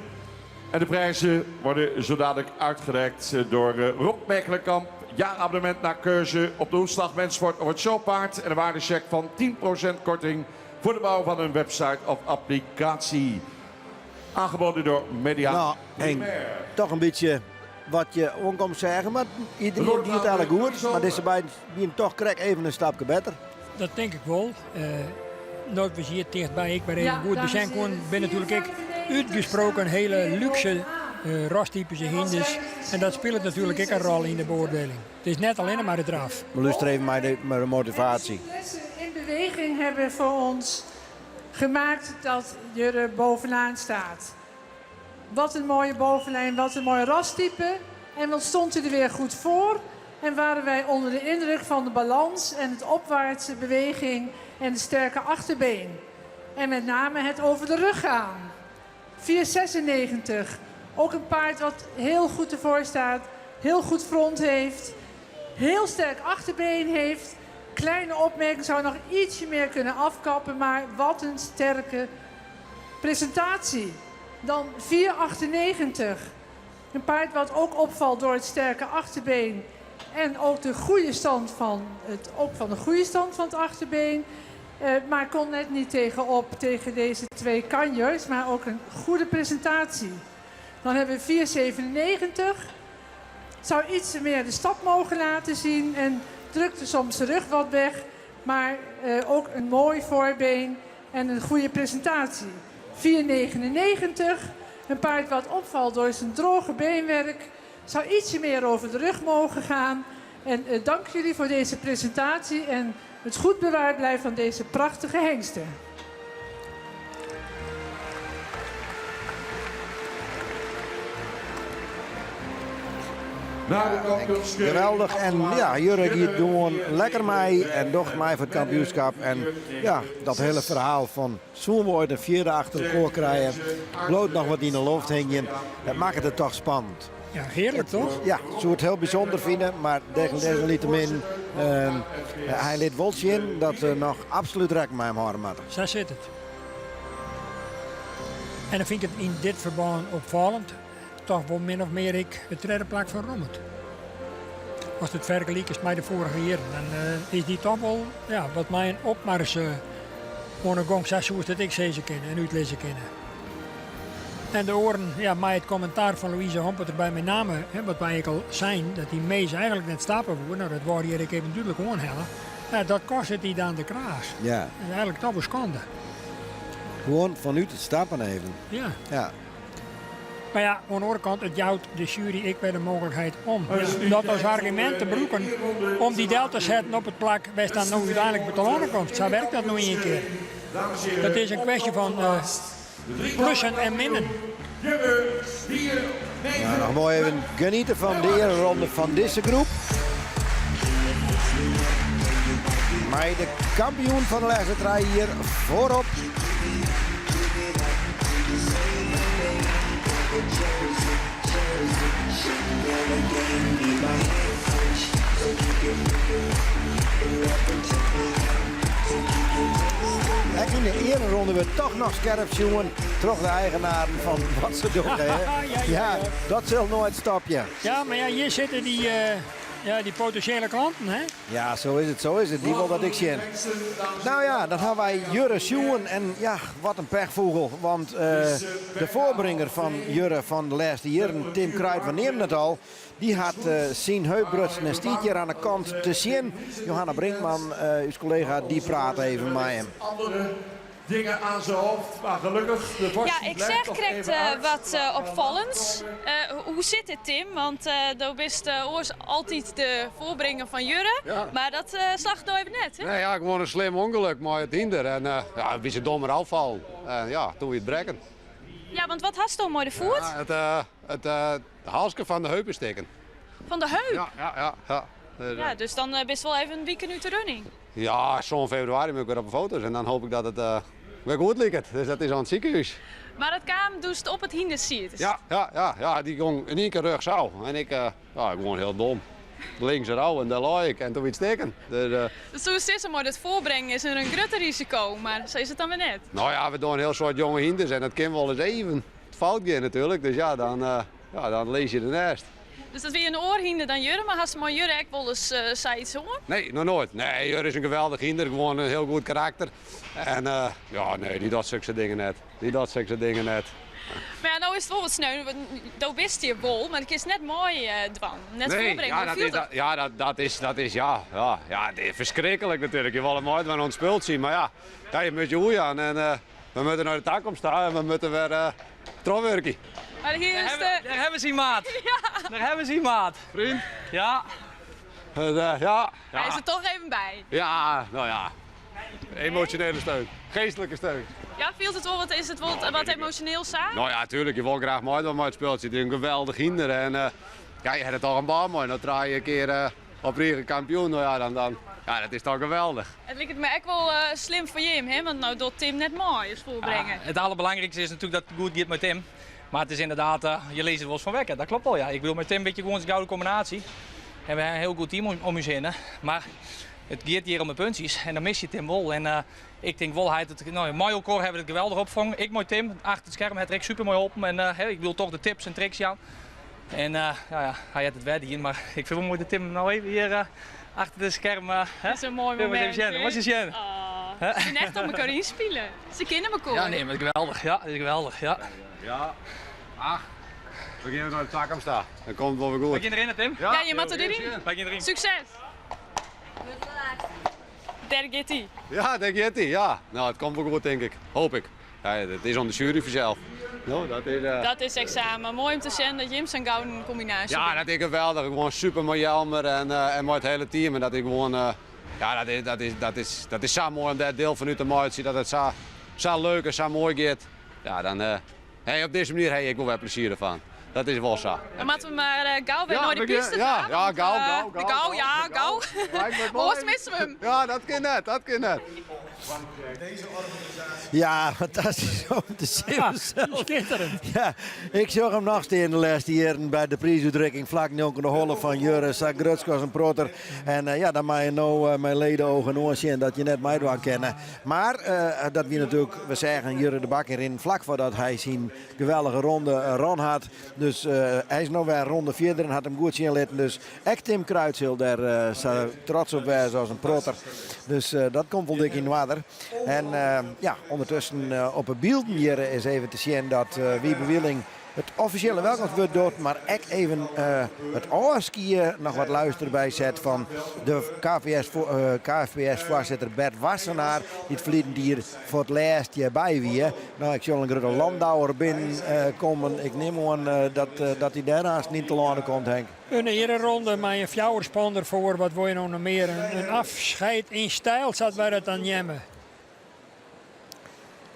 S10: En de prijzen worden zo dadelijk uitgereikt door Rob Mekelenkamp. Jaarabonnement naar keuze op de Hoefslag, Wenssport of het Showpaard. En een waardecheck van 10% korting voor de bouw van een website of applicatie. Aangeboden door Media
S1: Nou, en
S10: Primair.
S1: toch een beetje wat je onkomt zeggen. Maar iedereen die het eigenlijk goed. Maar deze beiden die toch krijg even een stapje beter.
S2: Dat denk ik wel. Nooit was hier dichtbij, ik ben even
S4: Ja,
S2: goed. We
S4: dames
S2: zijn
S4: en
S2: gewoon,
S4: heren,
S2: ben natuurlijk ik uitgesproken hele luxe rastypische hinders. En dat speelt natuurlijk ook een rol in de beoordeling. Het is net alleen maar de draf.
S1: Maar luister even maar de motivatie.
S4: Lessen in beweging hebben voor ons gemaakt dat Jurre bovenaan staat. Wat een mooie bovenlijn, wat een mooi rastype. En wat stond hij er weer goed voor. En waren wij onder de indruk van de balans en het opwaartse beweging en de sterke achterbeen. En met name het over de rug gaan. 496. Ook een paard wat heel goed ervoor staat. Heel goed front heeft. Heel sterk achterbeen heeft. Kleine opmerking, zou nog ietsje meer kunnen afkappen. Maar wat een sterke presentatie. Dan 498. Een paard wat ook opvalt door het sterke achterbeen. En ook de goede stand van het achterbeen. Maar kon net niet tegenop tegen deze twee kanjers. Maar ook een goede presentatie. Dan hebben we 497. Zou iets meer de stap mogen laten zien. En drukte soms de rug wat weg. Maar ook een mooi voorbeen en een goede presentatie. 499. Een paard wat opvalt door zijn droge beenwerk. Zou ietsje meer over de rug mogen gaan. En dank jullie voor deze presentatie en het goed bewaard blijven van deze prachtige hengsten.
S1: Geweldig. En ja, Jurre die gewoon lekker mee en doch mij voor het kampioenschap. En ja, dat hele verhaal van zo'n ooit een vierde achter elkaar krijgen. Bloot nog wat in de lucht hangen. Dat maakt het toch spannend.
S2: Ja, heerlijk toch?
S1: Ja, ik zou het heel bijzonder vinden, maar desalniettemin, hij liet wel zien dat er nog absoluut rekening met hem houden moet.
S2: Zo zit het. En dan vind ik het in dit verband opvallend. Toch wel min of meer het reddenplak van Rommet. Als het vergelijkt is met de vorige jaren, dan is die toch wel wat mij een opmars ondergang zoals dat ik ze kennen en uitlezen kennen. En de oren, ja, maar het commentaar van Louise Hompert erbij met name, hè, wat wij eigenlijk al zijn, dat die mees eigenlijk net stappen voor. Nou, dat wou hier even duidelijk aanhellen. Ja, dat kost het die dan de kraas.
S1: Ja.
S2: Dat is eigenlijk toch een schande.
S1: Gewoon vanuit het stappen even.
S2: Ja.
S1: Ja.
S2: Maar ja, aan de andere kant, het jouwt de jury ik bij de mogelijkheid om. Ja, dat als argument te gebruiken om die deel te zetten op het plak, wij staan nou uiteindelijk betalen komt. Zo werkt dat nog een keer. Dat is een kwestie van plussen en minnen.
S1: Nou, nog mooi even genieten van de eerste ronde van deze groep. Maar de kampioen van de laatste draai hier voorop. En in de eerste ronde we toch nog scherp jongen. Terug de eigenaren van wat ze doen. Ja, dat zal nooit stoppen.
S2: Ja, maar ja, hier zitten die potentiële klanten, hè?
S1: Ja, zo is het. Die wil dat ik zien. Nou ja, dan gaan wij Jurre Sjoen. En ja, wat een pechvogel. Want de voorbringer van Jurre van de laatste jaren, Tim Kruijt, we nemen het al. Die had zijn heupbrutsen en stietje aan de kant te zien. Johanna Brinkman, uw collega, die praat even met hem.
S10: Dingen aan zijn hoofd, maar gelukkig de borst.
S6: Ja, ik zeg correct wat opvallends. Hoe zit het, Tim? Want daar is oors altijd de voorbringer van Jurre.
S12: Ja.
S6: Maar dat slaagt nou even net, hè?
S12: Nee, ja, gewoon een slim ongeluk, maar het hinder. En ja, wie ze dommer afval. En ja, toen we het breken.
S6: Ja, want wat hast je mooi de voet?
S12: Ja, het halsje van de heup is steken.
S6: Van de heup?
S12: Ja.
S6: Ja, dus dan best wel even een weekend uit de running.
S12: Ja, zo'n februari moet ik weer op de foto's. En dan hoop ik dat het weer goed lijkt. Dus dat is aan het ziekenhuis.
S6: Maar dat kwam dus op het hinderziet.
S12: Ja, die ging in één keer rug zo. En ik gewoon heel dom. Links eruit en daar lag ik en toen weer steken.
S6: Dus toen is het maar dat voorbrengen is er een groter risico, maar zo is het dan weer net.
S12: Nou ja, we doen een heel soort jonge hinders en het kan wel eens even fout gaan natuurlijk. Dus ja, dan lees je ernaast.
S6: Dus dat weer een oorhinder dan Jurre, maar had ze maar Jurre ook wel eens iets hoor?
S12: Nee, nog nooit. Nee, Jurre is een geweldig hinder, gewoon een heel goed karakter. En nee, die dat zulke dingen net.
S6: Maar ja, nou is het wel wat sneu, want nou wist je bol, maar het is net mooi dwan. Net
S12: Nee,
S6: voorbrengen.
S12: dat is verschrikkelijk natuurlijk. Je wil hem nooit van ons spult zien, maar ja, je moet je hoeien aan en we moeten naar de tak omstaan en we moeten weer trouwwerken.
S6: Maar hier is
S13: Daar hebben ze maat.
S6: Ja.
S13: Daar hebben ze maat.
S12: Vriend?
S13: Ja.
S6: Hij is er toch even bij.
S12: Ja, nou ja. Emotionele steun. Geestelijke steun.
S6: Ja, is het wel wat emotioneel saai?
S12: Nou ja, tuurlijk. Je wil graag mooi dan het speelt. Het is een geweldig hinder. En je hebt het al een baan mooi. Dan draai je een keer op regen kampioen. Nou ja, dan dat is toch geweldig.
S6: Het lijkt me echt wel slim voor Jim, hè? Want nou doet Tim net mooi als voorbrengen.
S13: Het allerbelangrijkste is natuurlijk dat het goed gaat met Tim. Maar het is inderdaad, je leest het wel eens van wekken. Dat klopt wel, ja. Ik bedoel, met Tim weet je gewoon een gouden combinatie. En we hebben een heel goed team om je heen. Maar het gaat hier om de puntjes en dan mis je Tim wel. En ik denk wel, Majolkor hebben het geweldig opgevangen. Ik mooi Tim, achter het scherm heeft Rick super mooi op. En ik wil toch de tips en tricks aan. En hij had het wedden hier, maar ik vind wel mooi dat Tim nou even hier achter het scherm.
S6: Dat is een mooi moment.
S13: Wat is het?
S6: Ze zijn echt op elkaar inspelen. Ze kennen elkaar.
S13: Ja, nee, maar het is geweldig. Ja, het is geweldig. Ja.
S12: We gaan naar de tak om staan. Dan komt het wel weer goed.
S13: Begin erin, Tim?
S6: Ja, je mag erin.
S13: Begin erin.
S6: Succes! Daar gaat hij.
S12: Ja, daar gaat hij. Ja. Nou, het komt wel goed, denk ik. Hoop ik. Ja, het is aan de jury vanzelf. Nou,
S6: Dat is examen. Mooi om te zien dat Jim zijn gouden combinatie
S12: Ja, dat is geweldig. Gewoon super mooi Jelmer en met het hele team. En dat is gewoon, dat is zo mooi om dat deel vanuit de markt te zien. Dat het zo leuk en zo mooi gaat. Ja, dan op deze manier heb ik wel weer plezier ervan. Dat is wel zo.
S6: Dan moeten we maar gauw weer naar de piste gaan.
S12: Ja,
S6: gauw. Hoors missen we hem.
S12: Ja, dat kan net.
S1: Ja, fantastisch om te zien.
S2: Ja, schitterend.
S1: Ja, ik zag hem nog steeds de laatste jaren bij de prijsuitreiking vlak nu de holle van Jurre Sagrutsk als een proter. En dan mag je nou mijn ledenogen oorzien dat je net mij wil kennen. Maar dat we natuurlijk, we zeggen Jurre de Bakker in vlak voordat hij zijn geweldige ronde run had. Dus hij is nog weer ronde 4 en had hem goed zien laten. Dus echt Tim Kruijt zal daar trots op wijzen als een proter. Dus dat komt wel dik in waarde. water. En ja, ondertussen op het beeld hier is even te zien dat Wiebe Wieling het officiële welkomstwoord doet, maar ik even het oorskiën nog wat luisteren bij zet van de KFPS-voorzitter Bert Wassenaar, die het verleden hier voor het laatst hierbij weer. Nou, ik zal een grote landouwer binnenkomen. Ik neem aan dat hij daarnaast niet te laden komt, Henk.
S2: Een ereronde met een fjouwerspan ervoor, wat wil je nog meer? Een afscheid in stijl zat wij dat aan nemen.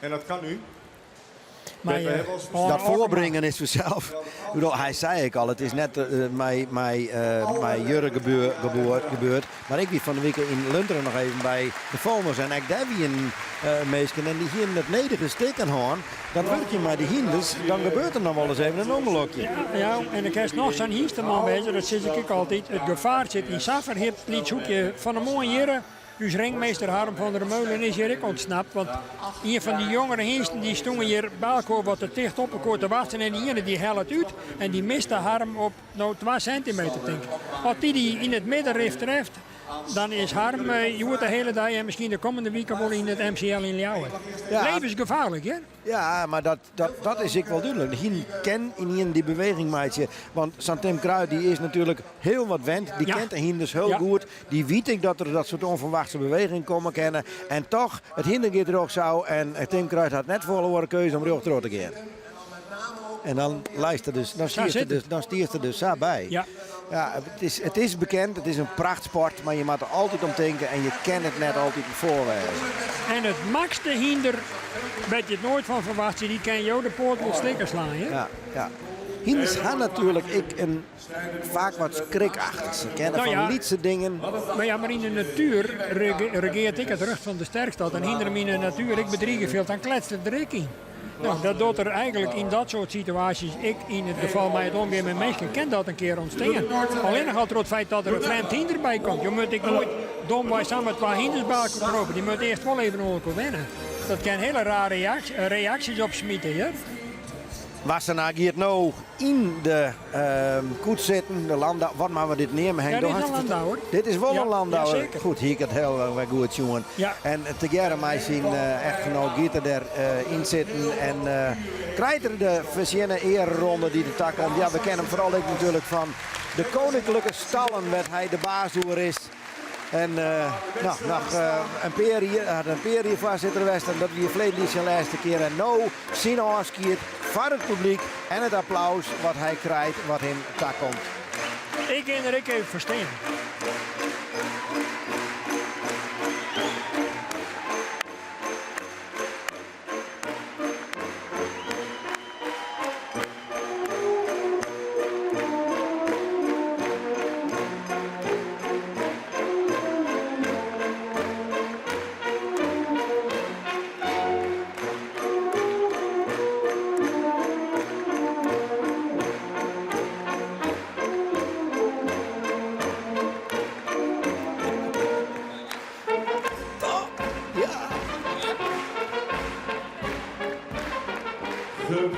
S9: En dat kan nu.
S2: Maar
S1: dat voorbrengen is vanzelf. Hij zei ik al, het is net mijn Jurre gebeurd. Maar ik was van de week in Lunteren nog even bij de Volmers. En ik daar wie een meisje en die hier in het nederige steken hoorn. Dat werk je met die hinders, dan gebeurt er nog wel eens even een ongelukje.
S2: Ja, en ik heb nog zo'n hinsterman bezig, dat zeg ik altijd. Het gevaar zit in Safferhip, liet zoekje van een mooie jere. Dus ringmeester Harm van der Meulen is hier ook ontsnapt. Want een van die jongere hingsten die stonden hier bij elkaar wat te dicht op elkaar te wachten. En die ene die hel het uit. En die miste Harm op 2 centimeter denk ik. Als die in het middenrif treft, dan is Harm de hele dag en misschien de komende weken wel in het MCL in Ljouwen.
S1: Ja.
S2: Levensgevaarlijk, hè?
S1: Ja, maar dat is ik wel duidelijk. Hier ken in die beweging maatje. Want Santem Kruid die is natuurlijk heel wat wend. Die kent de hinders heel goed. Die weet ik dat er dat soort onverwachte bewegingen komen kennen. En toch, het hinder gaat er ook zo. En Tim Kruid had net voor de keuze om terug te gaan. En dan luister dus, dan stiert er dus zo bij.
S2: Ja.
S1: Ja, het is bekend, het is een prachtsport, maar je moet er altijd om denken en je kent het net altijd voorwijzen.
S2: En het makste hinder, weet je het nooit van verwacht, die kan jou de poort met slikker slaan. Hè?
S1: Ja. Hinders gaan natuurlijk vaak wat skrikachtig. Ze kennen van lietse dingen.
S2: Maar in de natuur regeert ik het recht van de sterkste. En hinder in de natuur, ik bedriegen veel, dan kletst het er ik in. Nou, dat doet er eigenlijk in dat soort situaties, ik in het geval mij het omgaan met mensen, kan dat een keer ontstaan. Alleen nog door het feit dat er een vreemd hinder bij komt. Je moet ik nooit dom bij samen met 2 hinders bij elkaar proben. Die moet eerst wel even over wennen. Dat kan hele rare reacties opsmieten. Hè?
S1: Wassenaar gaat nou in de koets zitten, de landouwer. Wat maar we dit nemen, Henk?
S2: Ja, dit is een landouwer.
S1: Dit is wel een landouwer.
S2: Ja, zeker.
S1: Goed, hier gaat het heel goed, jongen.
S2: Ja.
S1: En tegere mij zien echtgenoot gaat er in zitten. En krijgt er de verschillende ereronde die de tak komt. Ja, we kennen hem vooral natuurlijk van de koninklijke stallen, waar hij de baas door is. En nog een peer hier vast zitten geweest. En dat wie verleden zijn laatste keer. En nou zien afskiet van het publiek en het applaus wat hij krijgt, wat hem tak komt.
S2: Ik en er ik even verstaan.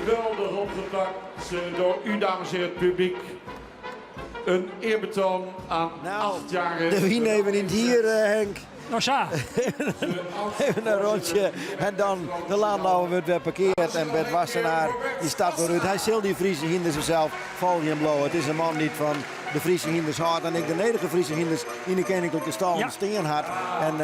S10: Geweldig opgepakt door u, dames en heren, het publiek. Een eerbetoon aan 8-jarige...
S1: De wien even niet hier, Henk.
S2: Nou, zo.
S1: Even een rondje. En dan de landouwer wordt weer parkeerd. En Bert Wassenaar die staat eruit. Hij zal die Friese hinders zelf volgen hem blauw. Het is een man niet van de Friese hinders hard. En ik de nederige Friese hinders in de koninklijke stal steen had. En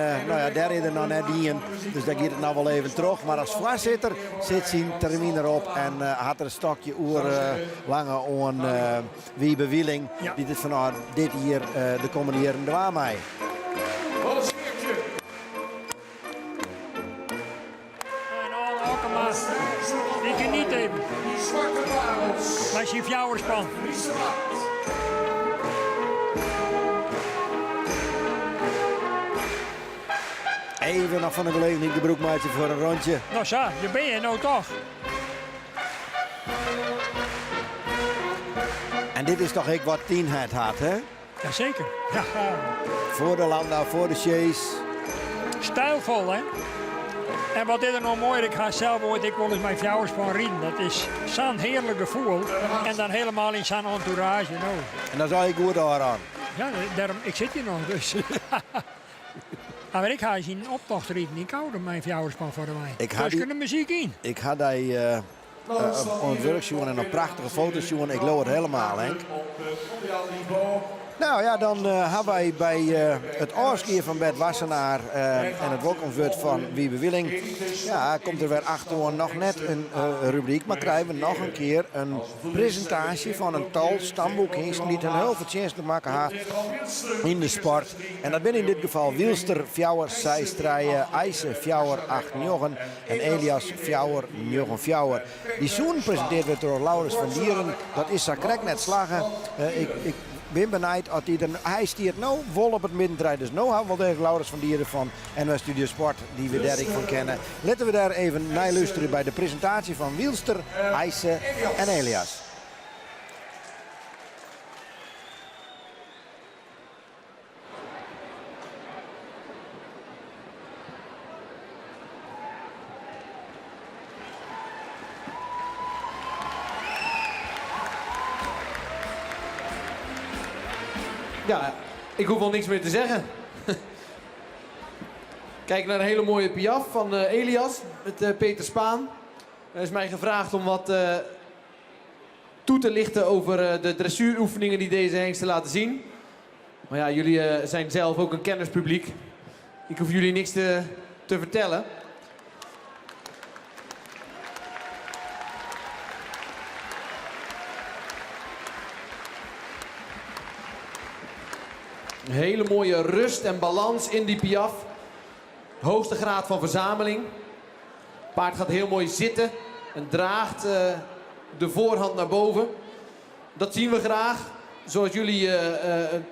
S1: daar is er nog net in. Dus daar gaat het nou wel even terug. Maar als voorzitter zit zijn termijn erop. En had er een stokje lange aan Wiebe Wieling. Die dit hier de komende jaren waar mij.
S2: Ik geniet even. Als je fjouwerspan.
S1: Even nog van de gelegenheid de broekmaatje voor een rondje.
S2: Nou zo, je ben je nou toch.
S1: En dit is toch ik wat tienheid had, hè?
S2: Jazeker. Ja.
S1: Voor de landau, voor de chase.
S2: Stijlvol, hè? En wat is er nou mooi, ik ga zelf ooit ik wil eens mijn fjouwerspan rieden. Dat is zo'n heerlijk gevoel. En dan helemaal in zo'n entourage. Nou.
S1: En dan zou ik goed aan.
S2: Ja, daarom, ik zit hier nog dus. Maar ik ga zien optocht rieten in Koude, mijn fjouwerspan voor de wijn.
S1: Ik ga
S2: dus
S1: die-
S2: de muziek in.
S1: Ik had die op een werksjoen en een prachtige foto's en ik loop het helemaal, Henk. Nou ja, dan hebben wij bij het oorskeer van Bert Wassenaar en het welkomstwoord van Wiebe Willing. Ja, komt er weer achterom nog net een rubriek, maar krijgen we nog een keer een presentatie van een tal stamboekhingsten die het een heel verdienst te maken heeft in de sport. En dat ben in dit geval Wielster, Fjouwer, Zijstrijden, IJse, Fjouwer, 8-9 en Elias, Fjouwer, 9-Fjouwer. Die zoen presenteerd werd door Laurens van Dieren. Dat is correct net slagen. Ik ben benijd als hij stiert nou vol op het middenterrein. Dus nou hebben we wel tegen Laurens van Dieren van NOS Studio Sport, die we daar van kennen. Laten we daar even naar luisteren bij de presentatie van Wielster, IJse en Elias.
S14: Ja, ik hoef al niks meer te zeggen. Kijk naar een hele mooie piaf van Elias met Peter Spaan. Er is mij gevraagd om wat toe te lichten over de dressuuroefeningen die deze hengsten laten zien. Maar ja, jullie zijn zelf ook een kennispubliek. Ik hoef jullie niks te vertellen. Een hele mooie rust en balans in die piaf. Hoogste graad van verzameling. Het paard gaat heel mooi zitten en draagt de voorhand naar boven. Dat zien we graag. Zoals jullie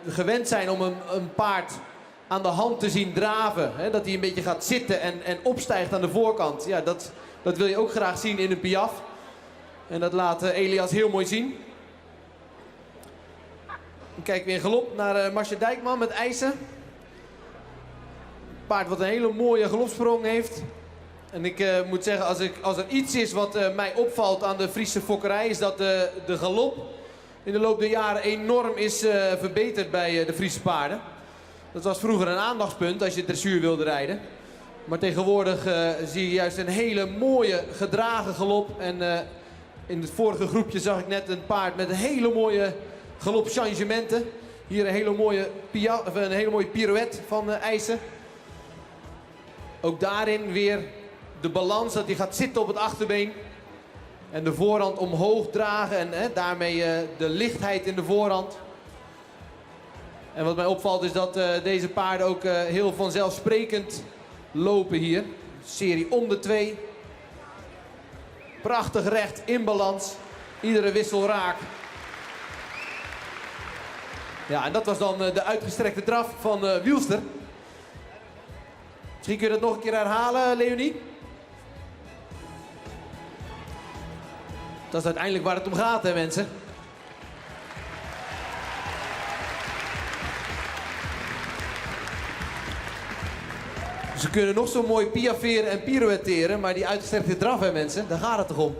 S14: gewend zijn om een paard aan de hand te zien draven. Hè, dat hij een beetje gaat zitten en opstijgt aan de voorkant. Ja, dat wil je ook graag zien in een piaf. En dat laat Elias heel mooi zien. Dan kijken we in galop naar Marcia Dijkman met IJse. Paard wat een hele mooie galopsprong heeft. En ik moet zeggen, als er iets is wat mij opvalt aan de Friese fokkerij, is dat de galop in de loop der jaren enorm is verbeterd bij de Friese paarden. Dat was vroeger een aandachtspunt als je dressuur wilde rijden. Maar tegenwoordig zie je juist een hele mooie gedragen galop. En in het vorige groepje zag ik net een paard met een hele mooie galopchangementen. Hier een hele mooie pirouette van IJse. Ook daarin weer de balans dat hij gaat zitten op het achterbeen. En de voorhand omhoog dragen en daarmee de lichtheid in de voorhand. En wat mij opvalt is dat deze paarden ook heel vanzelfsprekend lopen hier. Serie om de 2. Prachtig recht in balans. Iedere wissel raak. Ja, en dat was dan de uitgestrekte draf van Wielster. Misschien kun je dat nog een keer herhalen, Leonie? Dat is uiteindelijk waar het om gaat, hè, mensen. Ze kunnen nog zo mooi piaferen en pirouetteren, maar die uitgestrekte draf, hè, mensen, daar gaat het toch om.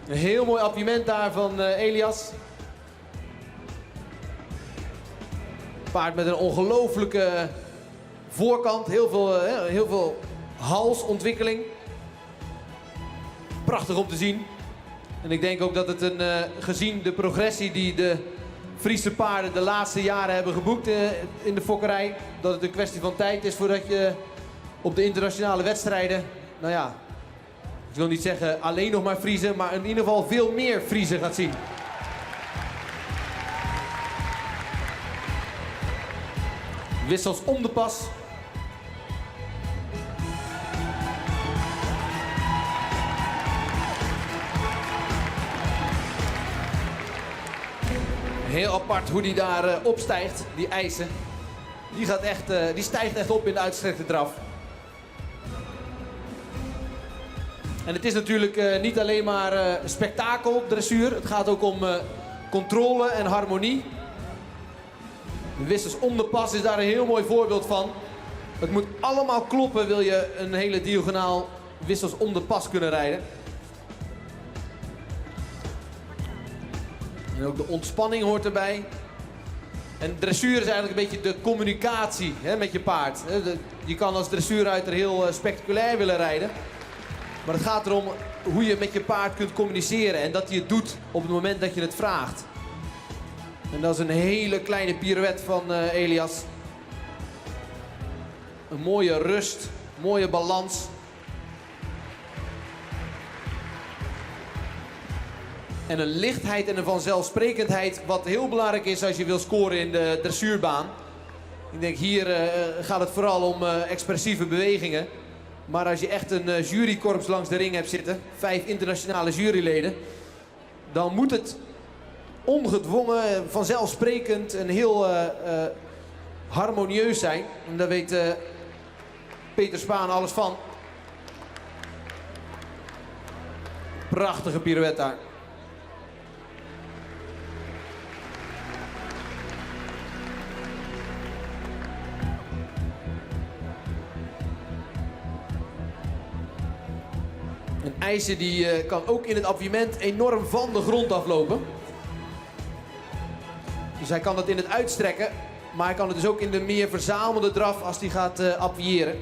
S14: Een heel mooi appuiement daar van Elias. Paard met een ongelooflijke voorkant, heel veel halsontwikkeling. Prachtig om te zien. En ik denk ook dat het gezien de progressie die de Friese paarden de laatste jaren hebben geboekt in de fokkerij, dat het een kwestie van tijd is voordat je op de internationale wedstrijden, nou ja, ik wil niet zeggen alleen nog maar Friese, maar in ieder geval veel meer Friese gaat zien. Wissels om de pas. Heel apart hoe die daar opstijgt, die IJse. Die stijgt echt op in de uitgestrekte draf. En het is natuurlijk niet alleen maar spektakel, dressuur. Het gaat ook om controle en harmonie. De wissels om de pas is daar een heel mooi voorbeeld van. Het moet allemaal kloppen, wil je een hele diagonaal wissels om de pas kunnen rijden. En ook de ontspanning hoort erbij. En dressuur is eigenlijk een beetje de communicatie met je paard. Je kan als dressuurruiter heel spectaculair willen rijden. Maar het gaat erom hoe je met je paard kunt communiceren. En dat hij het doet op het moment dat je het vraagt. En dat is een hele kleine pirouette van Elias. Een mooie rust, mooie balans. En een lichtheid en een vanzelfsprekendheid wat heel belangrijk is als je wil scoren in de dressuurbaan. Ik denk hier gaat het vooral om expressieve bewegingen. Maar als je echt een jurykorps langs de ring hebt zitten, 5 internationale juryleden, dan moet het ongedwongen, vanzelfsprekend en heel harmonieus zijn. En daar weet Peter Spaan alles van. Prachtige pirouette daar. Een ijzer die kan ook in het appiëment enorm van de grond aflopen. Dus hij kan het in het uitstrekken, maar hij kan het dus ook in de meer verzamelde draf als hij gaat appiëren.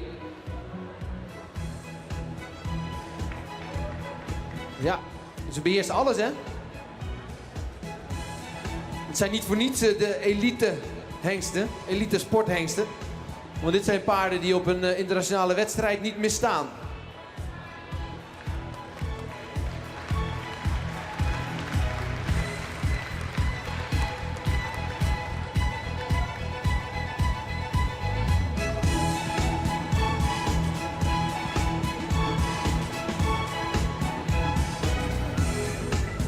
S14: Ja, ze beheerst alles, hè. Het zijn niet voor niets de elite hengsten, elite sporthengsten. Want dit zijn paarden die op een internationale wedstrijd niet misstaan.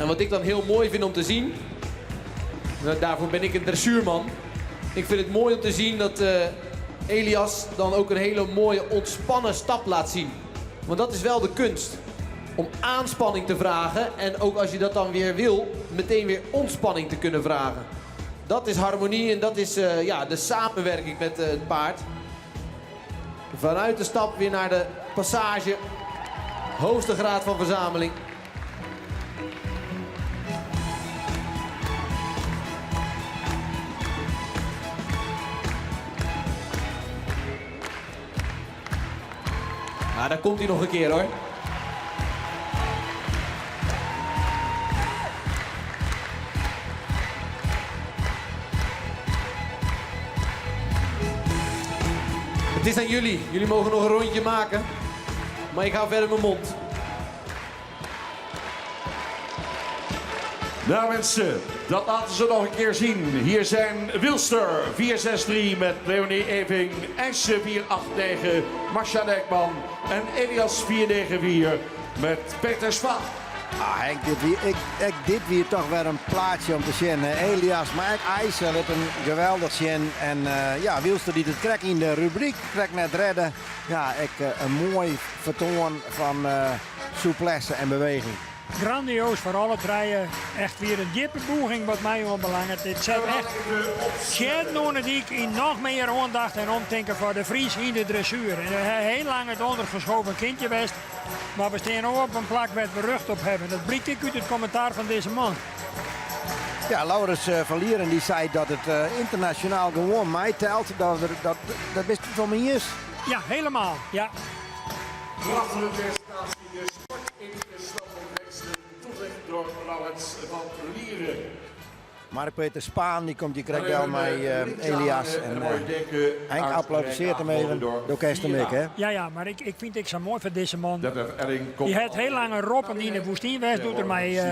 S14: En wat ik dan heel mooi vind om te zien, daarvoor ben ik een dressuurman. Ik vind het mooi om te zien dat Elias dan ook een hele mooie ontspannen stap laat zien. Want dat is wel de kunst. Om aanspanning te vragen en ook als je dat dan weer wil, meteen weer ontspanning te kunnen vragen. Dat is harmonie en dat is de samenwerking met het paard. Vanuit de stap weer naar de passage. Hoogste graad van verzameling. Nou, daar komt hij nog een keer hoor. Het is aan jullie. Jullie mogen nog een rondje maken. Maar ik hou verder mijn mond.
S10: Nou mensen, dat laten ze nog een keer zien. Hier zijn Wilster 463 met Leonie Eving, IJsje 489, Marcia Dijkman en Elias 494 met Peter Spaan.
S1: Henk, dit weer toch weer een plaatje om te zien. Elias, maar ook IJsje heeft een geweldig zien. En Wilster die het krijgt in de rubriek, krijgt net redden. Ja, een mooi vertoon van souplesse en beweging.
S2: Grandioos voor alle drieën. Echt weer een diepe boeging wat mij wel belangrijk. Het zijn echt tjenonen die ik in nog meer aandacht en omdenken voor de Fries in de dressuur. En heel lang het ondergeschoven kindje geweest. Maar we staan ook op een plak waar we rug op hebben. Dat blijkt ik uit het commentaar van deze man.
S1: Ja, Laurens van Lieren die zei dat het internationaal gewoon mij telt. Dat wist het van mij is.
S2: Ja, helemaal. Ja.
S10: Prachtige presentatie, de sport in de stad van Hengsten, toelicht door Laurens van Lieren.
S1: Mark-Peter Spaan die komt hier krijgt wel met Elias. En Henk applaudisseert hem even. Door Kersten Mick, hè?
S2: Ja, maar ik vind het zo mooi van deze man. Die had heel lang een roppen in de woestijn geweest. Doet er mij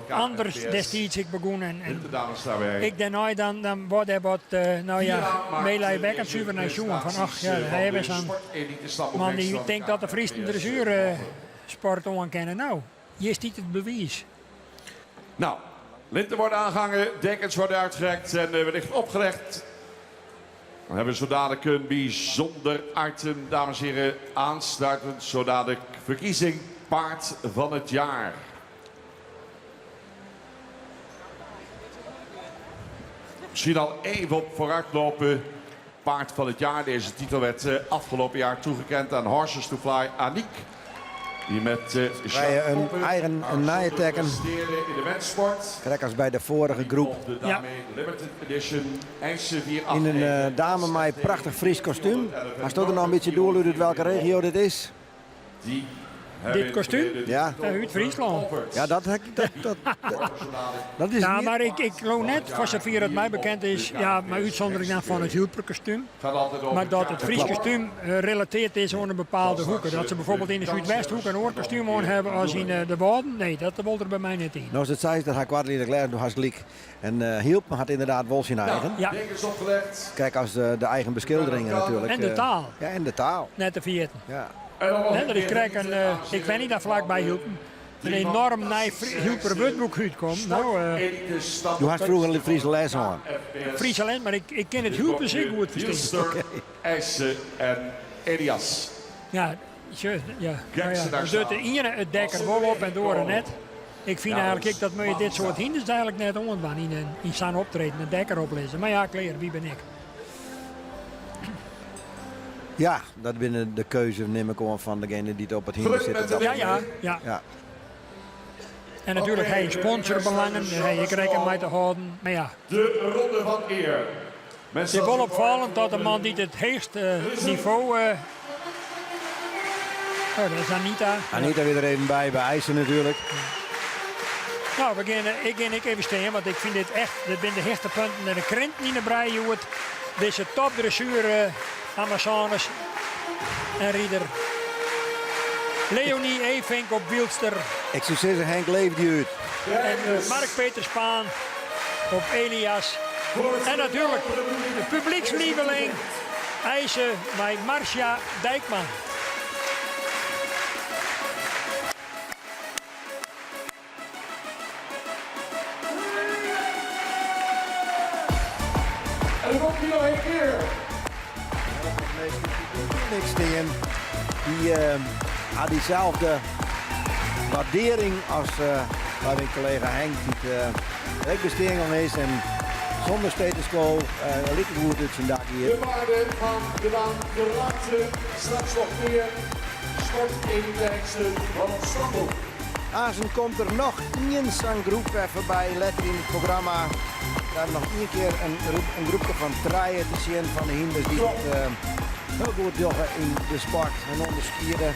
S2: anders destijds ik begon. En ik daarna dan wordt hij wat meelij weg en zuiver naar Sjoen. Van ach ja, hij was een man die denkt dat de Friesen dressuur sport onkennen. Nou, hier is dit het bewijs.
S10: Nou. Linten worden aangehangen, dekens worden uitgerekt en wellicht opgerecht. Dan hebben we zo dadelijk een bijzonder item, dames en heren, aansluitend zo dadelijk verkiezing paard van het jaar. Misschien al even op vooruitlopen. Paard van het jaar, deze titel werd afgelopen jaar toegekend aan Horses to Fly Aniek. Die met
S1: Wij een eigen naaientekken.
S10: in de wetsport.
S1: Kijk als bij de vorige groep.
S10: De daarmee limited edition IJzer
S1: In een dame met prachtig Fries kostuum. Hij stond er nog een beetje door uit welke regio dit is.
S2: Dit kostuum?
S1: Ja.
S2: Uit Friesland.
S1: Ja, dat is
S2: Ja,
S1: niet...
S2: maar ik geloof net, voor zover het mij bekend is, ja, maar uitzondering dan van het Hilperkostuum. Maar dat het Fries kostuum gerelateerd is aan een bepaalde hoeken. Dat ze bijvoorbeeld in de Zuidwesthoek een oor kostuum aan hebben als in de Wadden. Nee, dat wordt er bij mij niet in.
S1: Nou, het zei dat hij kwartelijk geleden toen gelijk. En Hielp had inderdaad wel zijn eigen.
S2: Ja.
S1: Kijk, als de eigen beschilderingen natuurlijk.
S2: En de taal.
S1: Ja, en de taal.
S2: Net te vieren.
S1: Ja.
S2: Dat ik krijg ik weet niet dat vlakbij Hielpen. Een enorm Hielper Wutboek uitkomt. Nou,
S1: Je had vroeger een Friese les aan.
S2: Friese les, maar ik ken het Hielpen zeer goed verstaan.
S10: IJzer en Elias.
S2: Ja, ja. Dus doet de ene het dekker wel op en door en net. Ik vind eigenlijk dat je dit soort hinders eigenlijk net onwaan in staan optreden, een dekker oplezen. Maar ja, Claire, wie ben ik?
S1: Ja, dat binnen de keuze neem ik aan van degene die het op het hinder zitten.
S2: Ja. En natuurlijk hij sponsorbelangen, je krijgt hem mee te houden. Maar ja.
S10: De ronde van eer.
S2: Het is wel opvallend dat de man die het hoogste niveau... dat is Anita.
S1: Anita weer er even bij IJzer natuurlijk.
S2: Nou, ik ga even staan, want ik vind dit echt, dit zijn de hechte punten en de krenten in de brei. Deze topdressuur Amazones en Rieder. Leonie Evink op wielster.
S1: Ik zou zeggen, Henk leeft die uit.
S2: En Mark-Peter Spaan op Elias. En natuurlijk de publiekslieveling IJzer bij Marcia Dijkman.
S10: En dan komt hij nog een keer.
S1: Niks tegen. Die had diezelfde waardering als mijn collega Henk. Die het besteding is en zonder stethoscoop liep het goed uit zijn dak hier.
S10: De waarde van de baan verlaten. Straks nog meer sportindex van Stamboek.
S1: Azen komt er nog één zanggroep even bij. Letter in het programma. Daar nog één keer een groepje van draaien te zien van de hinders die het heel goed joggen in de sport en onderskieren.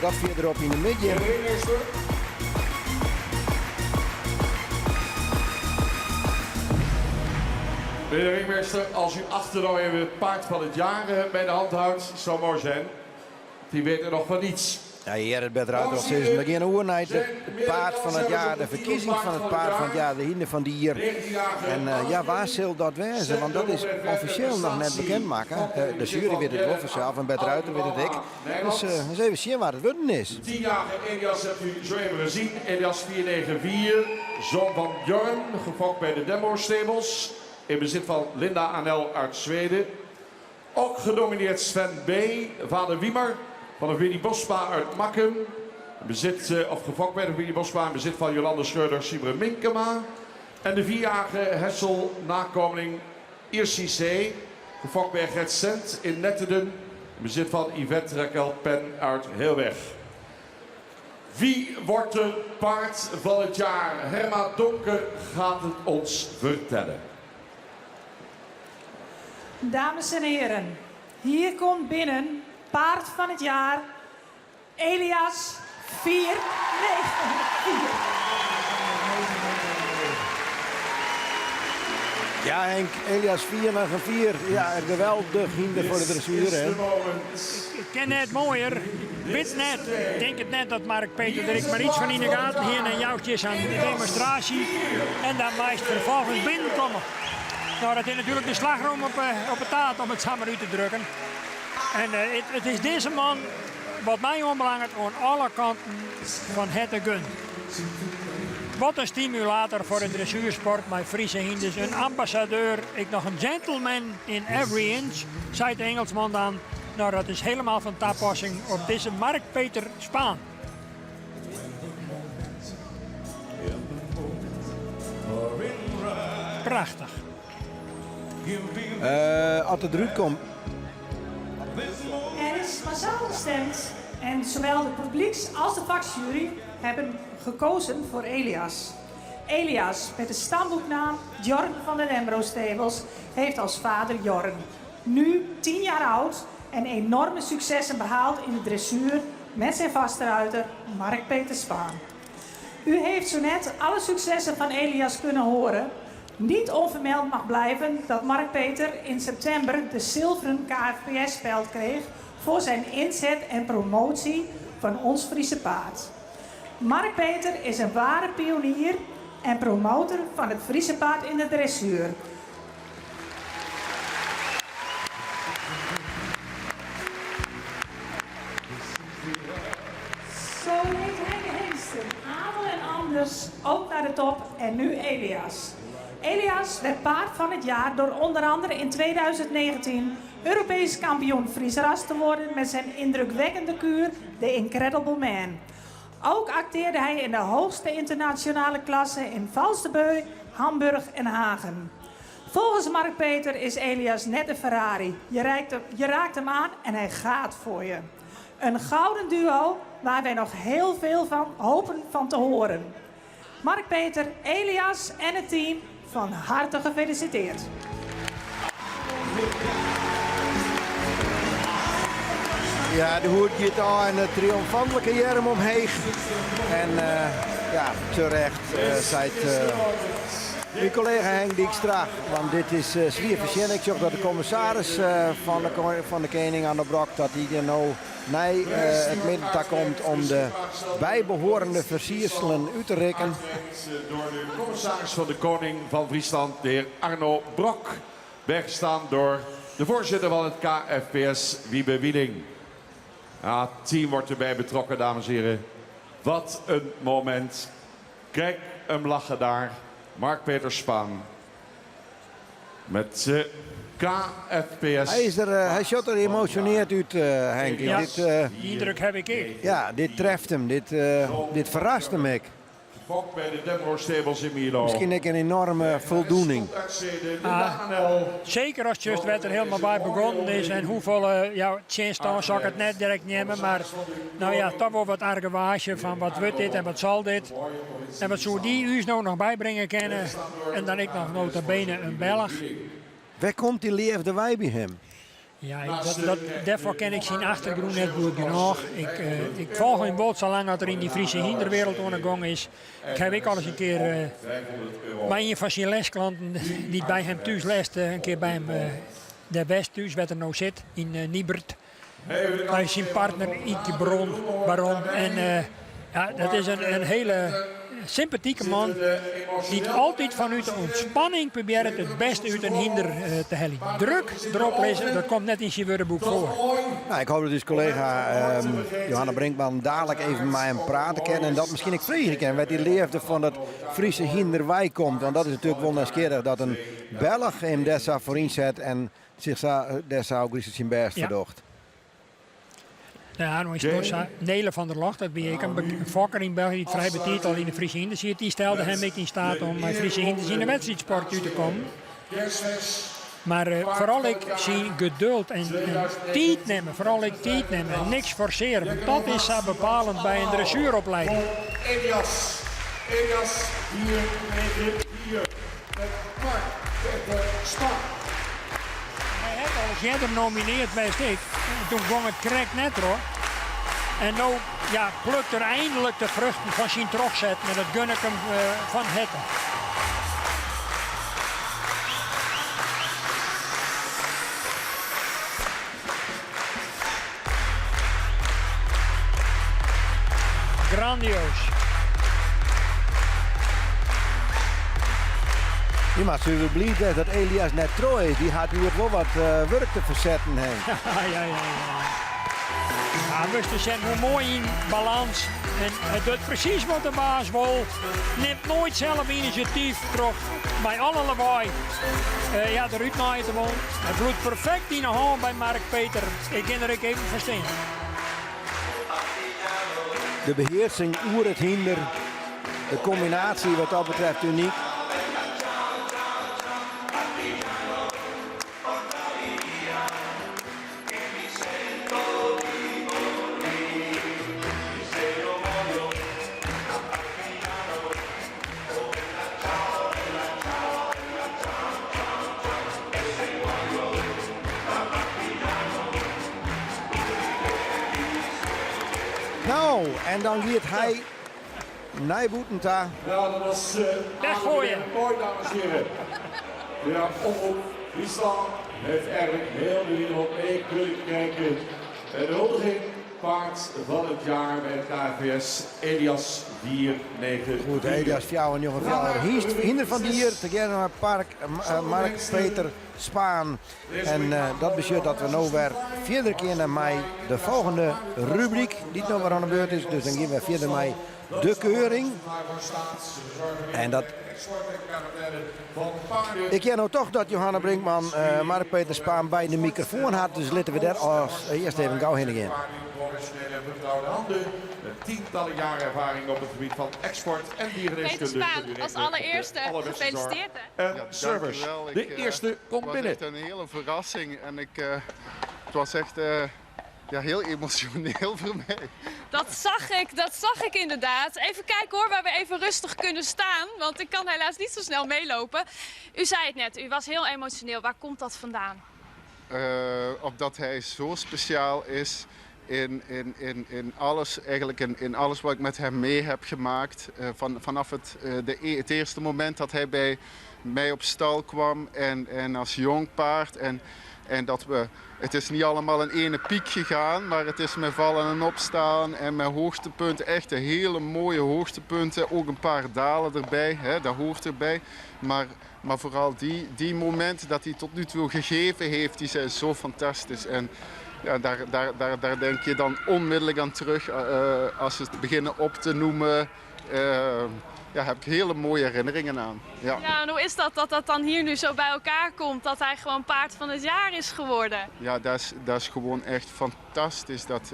S1: Dat verderop in de midden.
S10: Meneer de ringmeester, als u achter nou even het paard van het jaar bij de hand houdt, zou mooi zijn. Die weet er nog van niets.
S1: Ja, hier het beter uit als is. We gaan over naar het paard van het jaar, de verkiezing van het paard van het jaar, de hinder van dier. En ja, waar zal dat wezen? Want dat is officieel nog net bekendmaken. De jury weet het wel vanzelf en beter uit weet het ik. Dus eens even zien waar het worden is.
S10: 10-jarige Elias hebt u zo even gezien. Elias 494, zoon van Jorn, gefokt bij de Demo Stables. In bezit van Linda Anel uit Zweden. Ook genomineerd Sven B., vader Wiemer. Van de Winnie Bosma uit Makkum. Of gefokt bij de Winnie Bosma in bezit van Jolande Schreuder, Sibre Minkema. En de 4-jarige Hessel nakomeling Irsi C. Gefokt bij Gert Sent in Netteden. In bezit van Yvette Raquel Pen uit Heelweg. Wie wordt de paard van het jaar? Herma Donker gaat het ons vertellen.
S15: Dames en heren, hier komt binnen paard van het jaar Elias 494.
S1: Ja Henk, Elias 494. Ja, een geweldig hinder voor de dressuur. Hè?
S2: Ik ken het mooier. Weet net, ik denk het net dat Mark-Peter er ik maar iets van in de gaten hier naar jouwtjes aan de demonstratie. En dan meest vervolgens binnenkomen. Nou, dat is natuurlijk de slagroom op het taart om het samen uit te drukken. En het is deze man, wat mij onbelangrijk, aan alle kanten van het te gun. Wat een stimulator voor de dressuursport, mijn Friese hinders. Een ambassadeur, ik nog een gentleman in every inch, zei de Engelsman dan. Nou, dat is helemaal van toepassing op deze Mark-Peter Spaan. Prachtig.
S1: Als het eruit komt.
S15: Er is massaal gestemd En zowel de publieks als de vakjury hebben gekozen voor Elias. Elias, met de stamboeknaam Jorn van den Embro-Stevels, heeft als vader Jorn, nu 10 jaar oud en enorme successen behaald in de dressuur met zijn vasteruiter Mark-Peter Spaan. U heeft zo net alle successen van Elias kunnen horen. Niet onvermeld mag blijven dat Mark-Peter in september de zilveren KFPS-speld kreeg voor zijn inzet en promotie van ons Friese paard. Mark-Peter is een ware pionier en promotor van het Friese paard in de dressuur. Zo heeft hij de hengsten, Abel en Anders, ook naar de top en nu Elias. Elias werd paard van het jaar door onder andere in 2019 Europees kampioen Friesras te worden met zijn indrukwekkende kuur The Incredible Man. Ook acteerde hij in de hoogste internationale klasse in Valstebeu, Hamburg en Hagen. Volgens Mark-Peter is Elias net een Ferrari. Je raakt hem aan en hij gaat voor je. Een gouden duo waar wij nog heel veel van hopen van te horen. Mark-Peter, Elias en het team, van harte gefeliciteerd.
S1: Ja, de hoed gaat al een triomfantelijke jerm omheen. En ja, terecht zei mijn collega Henk Dijkstra. Want dit is zwier verschil. Ik zag dat de commissaris van de Koning aan de Brok, dat hij er nou naar het middentak komt om de bijbehorende versierselen uit te rekken.
S10: Door de commissaris van de Koning van Friesland, de heer Arno Brok. Bijgestaan door de voorzitter van het KFPS, Wiebe Wieding. Ja, het team wordt erbij betrokken, dames en heren. Wat een moment. Kijk hem lachen daar. Mark-Peter Spaan. Met KFPS.
S1: Hij shot er emotioneerd uit, Henk.
S2: Ja, die indruk heb ik ook.
S1: Ja, dit treft hem. Dit verrast hem ik.
S10: Fok bij de Dembro Stables in Milo.
S1: Misschien ook een enorme voldoening.
S2: Zeker als het juist er helemaal bij begonnen is en hoeveel chance dan zou ik het net direct nemen, maar nou ja, toch wel wat argwage van wat wordt dit en wat zal dit. En wat zou die u nou nog bijbrengen kennen en dan ik nog nota bene een Belg.
S1: Waar komt die leefde wij bij hem?
S2: Ja, daarvoor ken ik zijn achtergrond net goed genoeg. Ik volg hem wel zo lang dat er in die Friese hinderwereld ondergang is. Ik heb ook al eens een keer bij een van zijn lesklanten die bij hem thuis leest, een keer bij hem de West thuis, waar er nou zit, in Niebert. Bij zijn partner Ike Baron. En ja, dat is een hele sympathieke man die altijd vanuit de ontspanning probeert het beste uit een hinder te halen. Druk erop lezen, dat komt net in zijn woordenboek voor.
S1: Nou, ik hoop dat dus collega Johanna Brinkman dadelijk even met hem praten kan en dat misschien ik vragen kan wat die leefde van dat Friese hinderwij komt. Want dat is natuurlijk wel nieuwsgierig dat een Belg hem daar voor inzet en zich daar zou ook zijn best verdocht.
S2: Ja, dan is het Nele van der Locht, dat ben ik een fokker in België die het vrij betitel in de Friese hinder zit. Die stelde hem ook in staat om met Friese hinders in de wedstrijdsport uit te komen. Maar vooral ik zie geduld en tijd nemen, en niks forceren. Want dat is zo bepalend bij een dressuuropleiding.
S3: Elias hier, met Mark-Peter Spaan.
S2: Hij heeft al eens eerder nomineerd geweest ik. Toen kwam het krek net hoor. En nu plukt er eindelijk de vruchten van zijn trogzet met het gun ik hem van Hetten. Grandioos.
S1: Je mag zo blij zijn dat Elias net trouw is. Die had hier wel wat werk te verzetten.
S2: Ja, we zijn hoe mooi in balans. En het doet precies wat de baas wil. Neemt nooit zelf initiatief terug. Bij alle lawaai. Eruit naaien te wollen. Het vloeit perfect in de hand bij Mark-Peter. Ik ken er even verstaan.
S1: De beheersing oer het hinder. De combinatie wat dat betreft uniek. Nou, en dan gaat hij naar Boetenta.
S10: Ja, dat was
S2: weggooien.
S10: Mooi, dames en heren. Ja, omroep Friesland heeft eigenlijk heel de wereld mee kunnen kijken. En de huldiging paard van het jaar bij het KVS Elias 4-9.
S1: Goed, Elias Fjouwen, jongen Fjouwen. Hinder van Dier, tegen Park, Mark-Peter Spaan. En dat betekent dat we nu weer 4 keer naar mei de volgende rubriek, die nog weer aan de beurt is. Dus dan gaan we 4 mei de keuring. En dat... Ik ken nou toch dat Johanna Brinkman Mark-Peter Spaan bij de microfoon had. Dus laten we daar als eerst even gauw heen gaan.
S10: Professionele vertrouwde handen. Met tientallen jaren ervaring op het gebied van export en dierengeneeskunde.
S6: Peter Spaan, als allereerste gefeliciteerd.
S10: En service. De eerste komt binnen.
S16: Het was echt een hele verrassing en het was echt heel emotioneel voor mij.
S6: Dat zag ik inderdaad. Even kijken hoor, waar we even rustig kunnen staan. Want ik kan helaas niet zo snel meelopen. U zei het net, u was heel emotioneel. Waar komt dat vandaan?
S16: Omdat hij zo speciaal is in alles, eigenlijk in alles wat ik met hem mee heb gemaakt. Vanaf het eerste moment dat hij bij mij op stal kwam en als jong paard. En dat het is niet allemaal in ene piek gegaan, maar het is met vallen en opstaan en met hoogtepunten, echt een hele mooie hoogtepunten. Ook een paar dalen erbij, hè, dat hoort erbij. Maar vooral die momenten dat hij tot nu toe gegeven heeft, die zijn zo fantastisch. En ja, daar denk je dan onmiddellijk aan terug als we het beginnen op te noemen. Heb ik hele mooie herinneringen aan. Ja.
S6: Ja, en hoe is dat dan hier nu zo bij elkaar komt, dat hij gewoon paard van het jaar is geworden?
S16: Ja, dat is gewoon echt fantastisch. Dat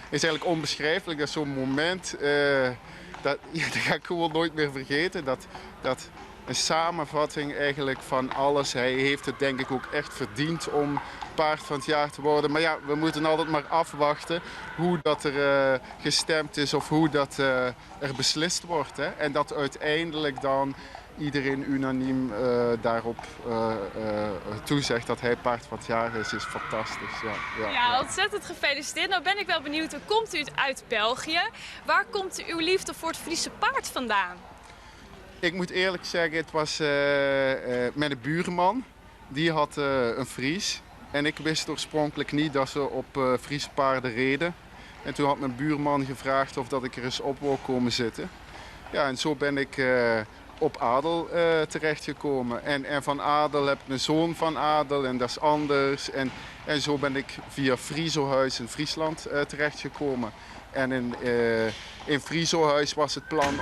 S16: is eigenlijk onbeschrijfelijk. Dat is zo'n moment, dat ga ik gewoon nooit meer vergeten. Dat een samenvatting eigenlijk van alles. Hij heeft het denk ik ook echt verdiend om paard van het jaar te worden. Maar ja, we moeten altijd maar afwachten hoe dat er gestemd is of hoe dat er beslist wordt. Hè? En dat uiteindelijk dan iedereen unaniem daarop toezegt dat hij paard van het jaar is fantastisch. Ja,
S6: ontzettend gefeliciteerd. Nou ben ik wel benieuwd, komt u uit België? Waar komt uw liefde voor het Friese paard vandaan?
S16: Ik moet eerlijk zeggen, het was met een buurman. Die had een Fries. En ik wist oorspronkelijk niet dat ze op Friese paarden reden. En toen had mijn buurman gevraagd of dat ik er eens op wou komen zitten. Ja, en zo ben ik op Adel terechtgekomen. En van Adel heb ik een zoon van Adel en dat is anders. En zo ben ik via Friesohuis in Friesland terechtgekomen. En in Friesohuis was het plan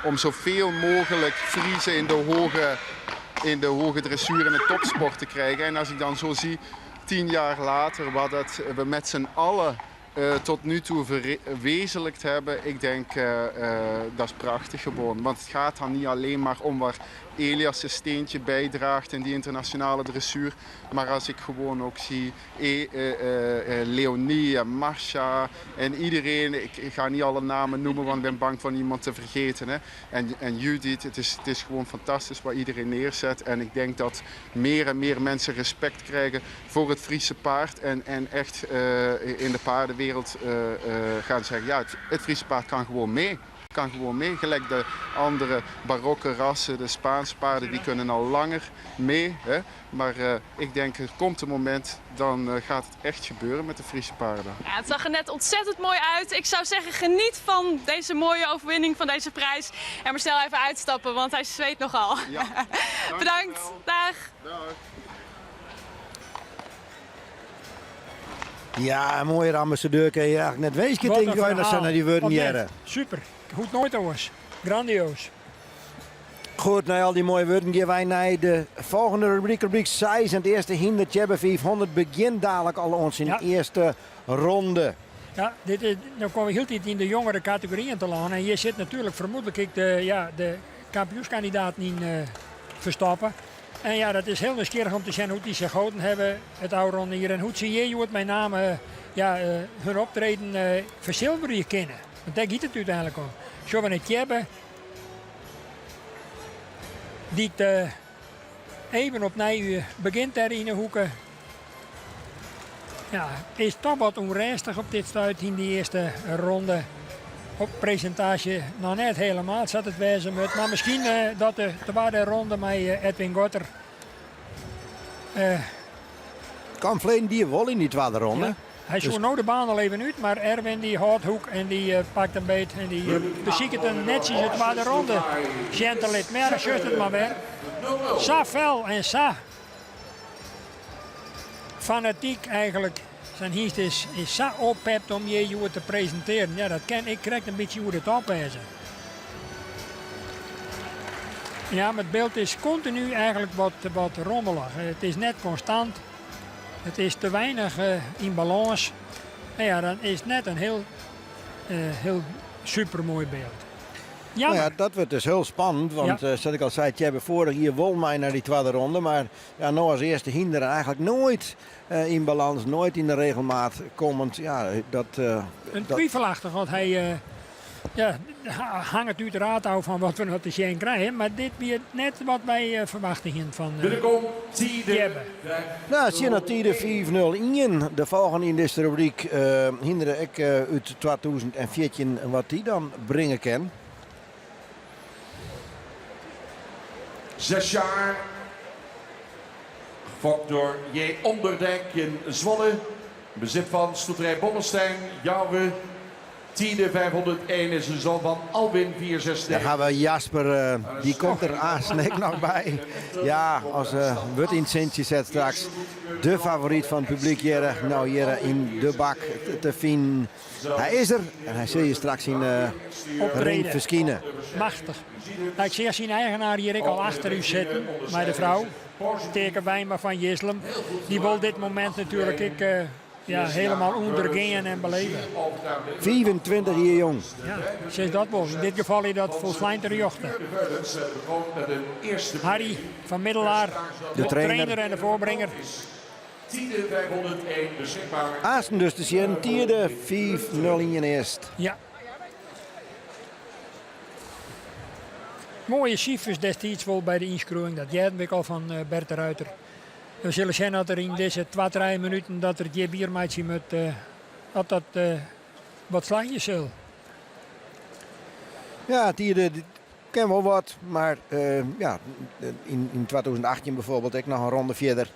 S16: om zoveel mogelijk Friezen in de hoge dressuur en de topsport te krijgen. En als ik dan zo zie, 10 jaar later, wat we met z'n allen tot nu toe verwezenlijkt hebben, ik denk dat is prachtig gewoon. Want het gaat dan niet alleen maar om waar Elias zijn steentje bijdraagt in die internationale dressuur. Maar als ik gewoon ook zie Leonie en Marcia en iedereen, ik ga niet alle namen noemen, want ik ben bang van iemand te vergeten. Hè. En Judith, het is gewoon fantastisch wat iedereen neerzet. En ik denk dat meer en meer mensen respect krijgen voor het Friese paard. En echt in de paardenwereld gaan zeggen, ja, het Friese paard kan gewoon mee. Gelijk de andere barokke rassen, de Spaanse paarden, die kunnen al langer mee. Hè? Maar ik denk, er komt een moment, dan gaat het echt gebeuren met de Friese paarden.
S6: Ja, het zag er net ontzettend mooi uit. Ik zou zeggen, geniet van deze mooie overwinning, van deze prijs. En maar snel even uitstappen, want hij zweet nogal. Ja. Bedankt. Dag.
S1: Ja, een mooie ambassadeur kun je eigenlijk net wezen. Ik denk dat ze naar die woorden jaren.
S2: Super. Goed nooit jongens. Grandioos.
S1: Goed, na al die mooie woorden gaan wij naar de volgende rubriek 6. En het eerste hinder Tjebbe 500 begint dadelijk al ons in de eerste ronde.
S2: Ja, dan komen we heel tijd in de jongere categorieën te landen. En hier zit natuurlijk vermoedelijk de kampioenskandidaat niet Verstappen. En ja, dat is heel nieuwsgierig om te zien hoe die zich gehouden hebben, het oude ronde hier. En hoe zie je het met name hun optreden verzilveren kennen. Want daar gaat het uiteindelijk om. Zo van het Tjebbe, die even opnieuw begint daar in de hoeken. Ja, het is toch wat onrustig op dit stuit in die eerste ronde. Op presentatie nog net helemaal zat het wezen met. Maar misschien dat de tweede ronde met Edwin Gotter.
S1: Kan Vleen die wel in die tweede ronde.
S2: Ja. Hij zoekt nou de baan al even uit, maar Erwin die houdt hoek en die pakt een beet. En die beziekt het netjes de tweede ronde. Gentelit, maar dan schudt het maar weer. Sa fel en sa fanatiek eigenlijk. Zijn hiest is zo oppept om je te presenteren. Ja, dat ken ik. Krijg een beetje hoe het opwijzen. Ja, maar het beeld is continu eigenlijk wat rommelig. Het is net constant. Het is te weinig in balans. En ja, dan is het net een heel supermooi beeld.
S1: Nou ja, dat wordt dus heel spannend, want zoals ik al zei, je hebt vorig hier wel mij naar die tweede ronde, maar ja, nou als eerste hinder eigenlijk nooit in balans, nooit in de regelmaat komend. Ja,
S2: een twijfelachtig, want hij hangt uiteraard af van wat we nog te zien krijgen, maar dit weer net wat wij verwachtingen van hebben.
S1: Nou, zie je naar Tiede 5-0-1. De volgende in deze rubriek hinderde ik uit 2014 wat die dan brengen kan.
S10: 6 jaar. Gefokt door J. Onderdijk in Zwolle. Bezit van stoeterij Bommelstein, Jouwe. Tiende 501 is een zoon van Albin 469.
S1: Dan gaan we Jasper, die komt er aansnek nog bij. Ja, als we in het centje zet straks. De favoriet van het publiek hier, nou hier in de bak te vinden. Hij is er en hij zul je straks in ring verschijnen.
S2: Machtig. Nou, ik zie zijn eigenaar hier al achter u zitten, met de vrouw. Teken Wijnma van Jislem. Die wil dit moment natuurlijk helemaal ondergaan en beleven.
S1: 25 jaar jong.
S2: Ja, sinds dat was. In dit geval is dat volslijn te jochten. Harry van Middelaar, de trainer en de voorbrenger.
S10: Tiende 501 beschikbaar.
S1: Aasten dus te zien, tiende 5-0 eerst.
S2: Ja. Mooie cijfers destijds wel bij de inschroeiing. Dat jij ik al van Bert de Ruiter. We zullen zien dat er in deze 2-3 minuten dat er die biermaatje met dat wat slagjes zal.
S1: Ja, tiende ken wel wat, maar in 2018 bijvoorbeeld ik nog een ronde verder.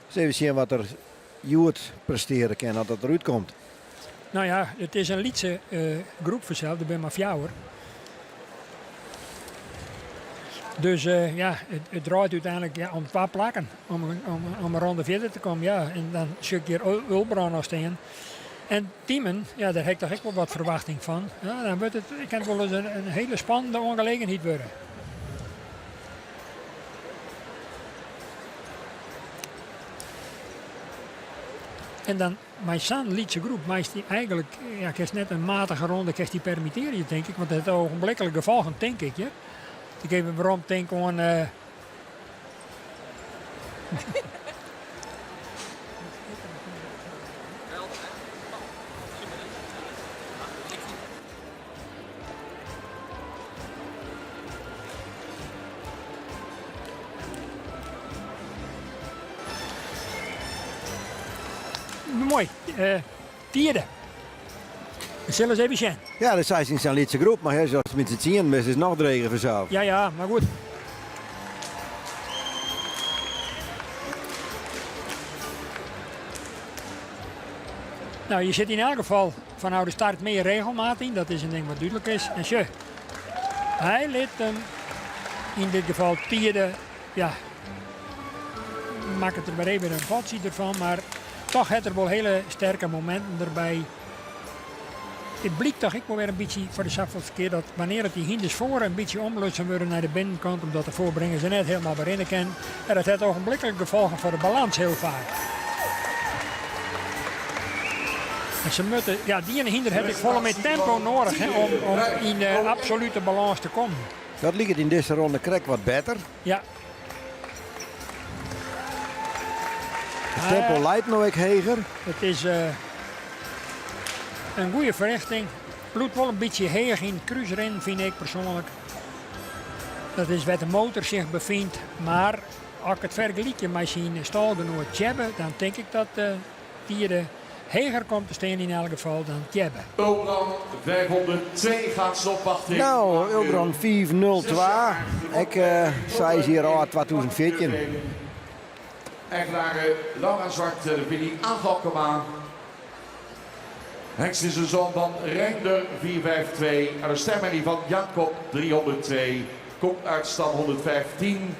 S1: Dus even zien wat er Joert presteren kan, dat eruit komt.
S2: Nou ja, het is een Lietse groep vanzelf, ik ben maar fjouwer. Dus het draait uiteindelijk om 2 plakken om een ronde verder te komen. Ja, en dan zoek je hier Ulbran nog staan. En Tiemen, ja, daar heb ik toch ook wel wat verwachting van. Ja, dan wordt het, ik kan wel eens een hele spannende ongelegenheid worden. En dan mijn zo'n Lietse groep, maar is die eigenlijk, ja, ik net een matige ronde, ik die permitteren, denk ik. Want het ogenblikkelijk geval, denk ik, ja. Ik even waarom denk aan. Mooi. Tiende. We zullen eens even zien.
S1: Ja, dat is in zijn Lietse groep, maar zoals het met z'n zien, is het nog dregen vanzelf.
S2: Ja, maar goed. Nou, je zit in elk geval van de start meer regelmaat in. Dat is een ding wat duidelijk is. En zo, hij liet hem in dit geval tiende. Ja, maak het er maar even een foutje ervan, maar toch heeft er wel hele sterke momenten erbij. Het blijkt toch ik wel weer een beetje voor de verkeer dat wanneer het die hinders voor een beetje omlutsen worden naar de binnenkant, omdat de voorbrenger ze net helemaal waarin kan. En dat heeft ogenblikkelijk gevolgen voor de balans heel vaak. En ze moeten, ja, die hinder heb ik volle met tempo nodig om in de absolute balans te komen.
S1: Dat ligt het in deze ronde krek wat beter.
S2: Ja.
S1: Het tempo leidt nog ik heger.
S2: Het is een goede verrichting. Bloed wel een beetje heeg in het cruiserin, vind ik persoonlijk. Dat is waar de motor zich bevindt. Maar als ik het vergelijk met zijn stalgenoot Jebbe, dan denk ik dat tierde heger komt te staan in elk geval dan Tjebbe.
S10: Ulbrand 502 gaat stopwachting.
S1: Nou, Ulbrand 5-0-2. Ik zei ze hier al 2014.
S10: Eigenaren Laura Zwart, de Willy Aangalkema. Hengst is een zoon van Reinder 452. En de stemmerie van Jacob 302. Komt uit stam 115.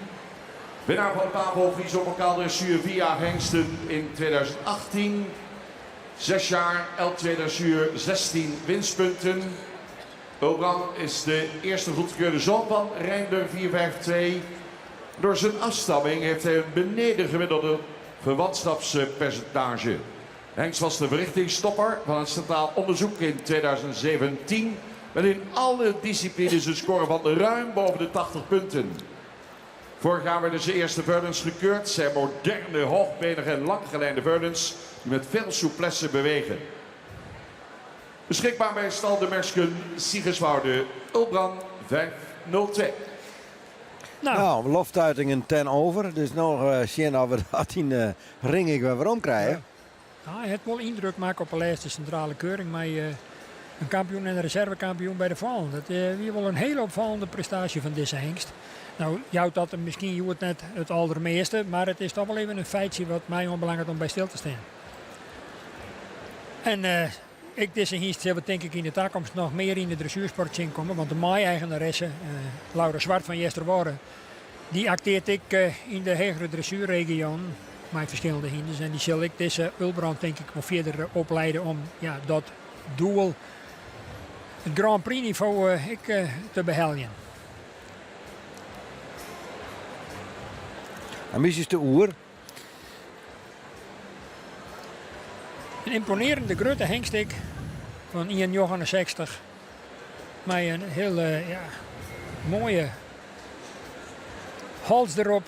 S10: Winnaar van de Pavel Fries op elkaar dressuur via Hengsten in 2018. 6 jaar, L2 dressuur, 16 winstpunten. Ulbrand is de eerste goedgekeurde zoon van Reinder 452. Door zijn afstamming heeft hij een benedengemiddelde verwantschapspercentage. Hengst was de verrichtingsstopper van het Centraal Onderzoek in 2017. Met in alle disciplines een score van ruim boven de 80 punten. Vorig jaar werden zijn eerste Verdens gekeurd. Zijn moderne, hoogbenige en langgeleide Verdens die met veel souplesse bewegen. Beschikbaar bij stal de Mersken Siegerswoude Ulbrand 502.
S1: Nou, loftuitingen ten over. Dus nog zien dat we dat in de ring ik weer om krijgen.
S2: Ja, hij heeft wel indruk maken op de laatste centrale keuring. Maar een kampioen en een reservekampioen bij de Vallen. Dat is wel een hele opvallende prestatie van deze hengst. Nou, jou dat misschien net het allermeeste. Maar het is toch wel even een feitje wat mij onbelangrijk om bij stil te staan. En deze hengst hebben denk ik in de toekomst nog meer in de dressuursport zien komen. Want de maai-eigenaresse, Laura Zwart van Jesterwoude, die acteert ik in de hegere dressuurregio met verschillende hinders. En die zal ik deze Ulbrand denk ik nog verder opleiden om dat doel, het Grand Prix niveau, te beheljen.
S1: En wie is de oer?
S2: Een imponerende grote hengstik van 1,69. Met een heel mooie hals erop.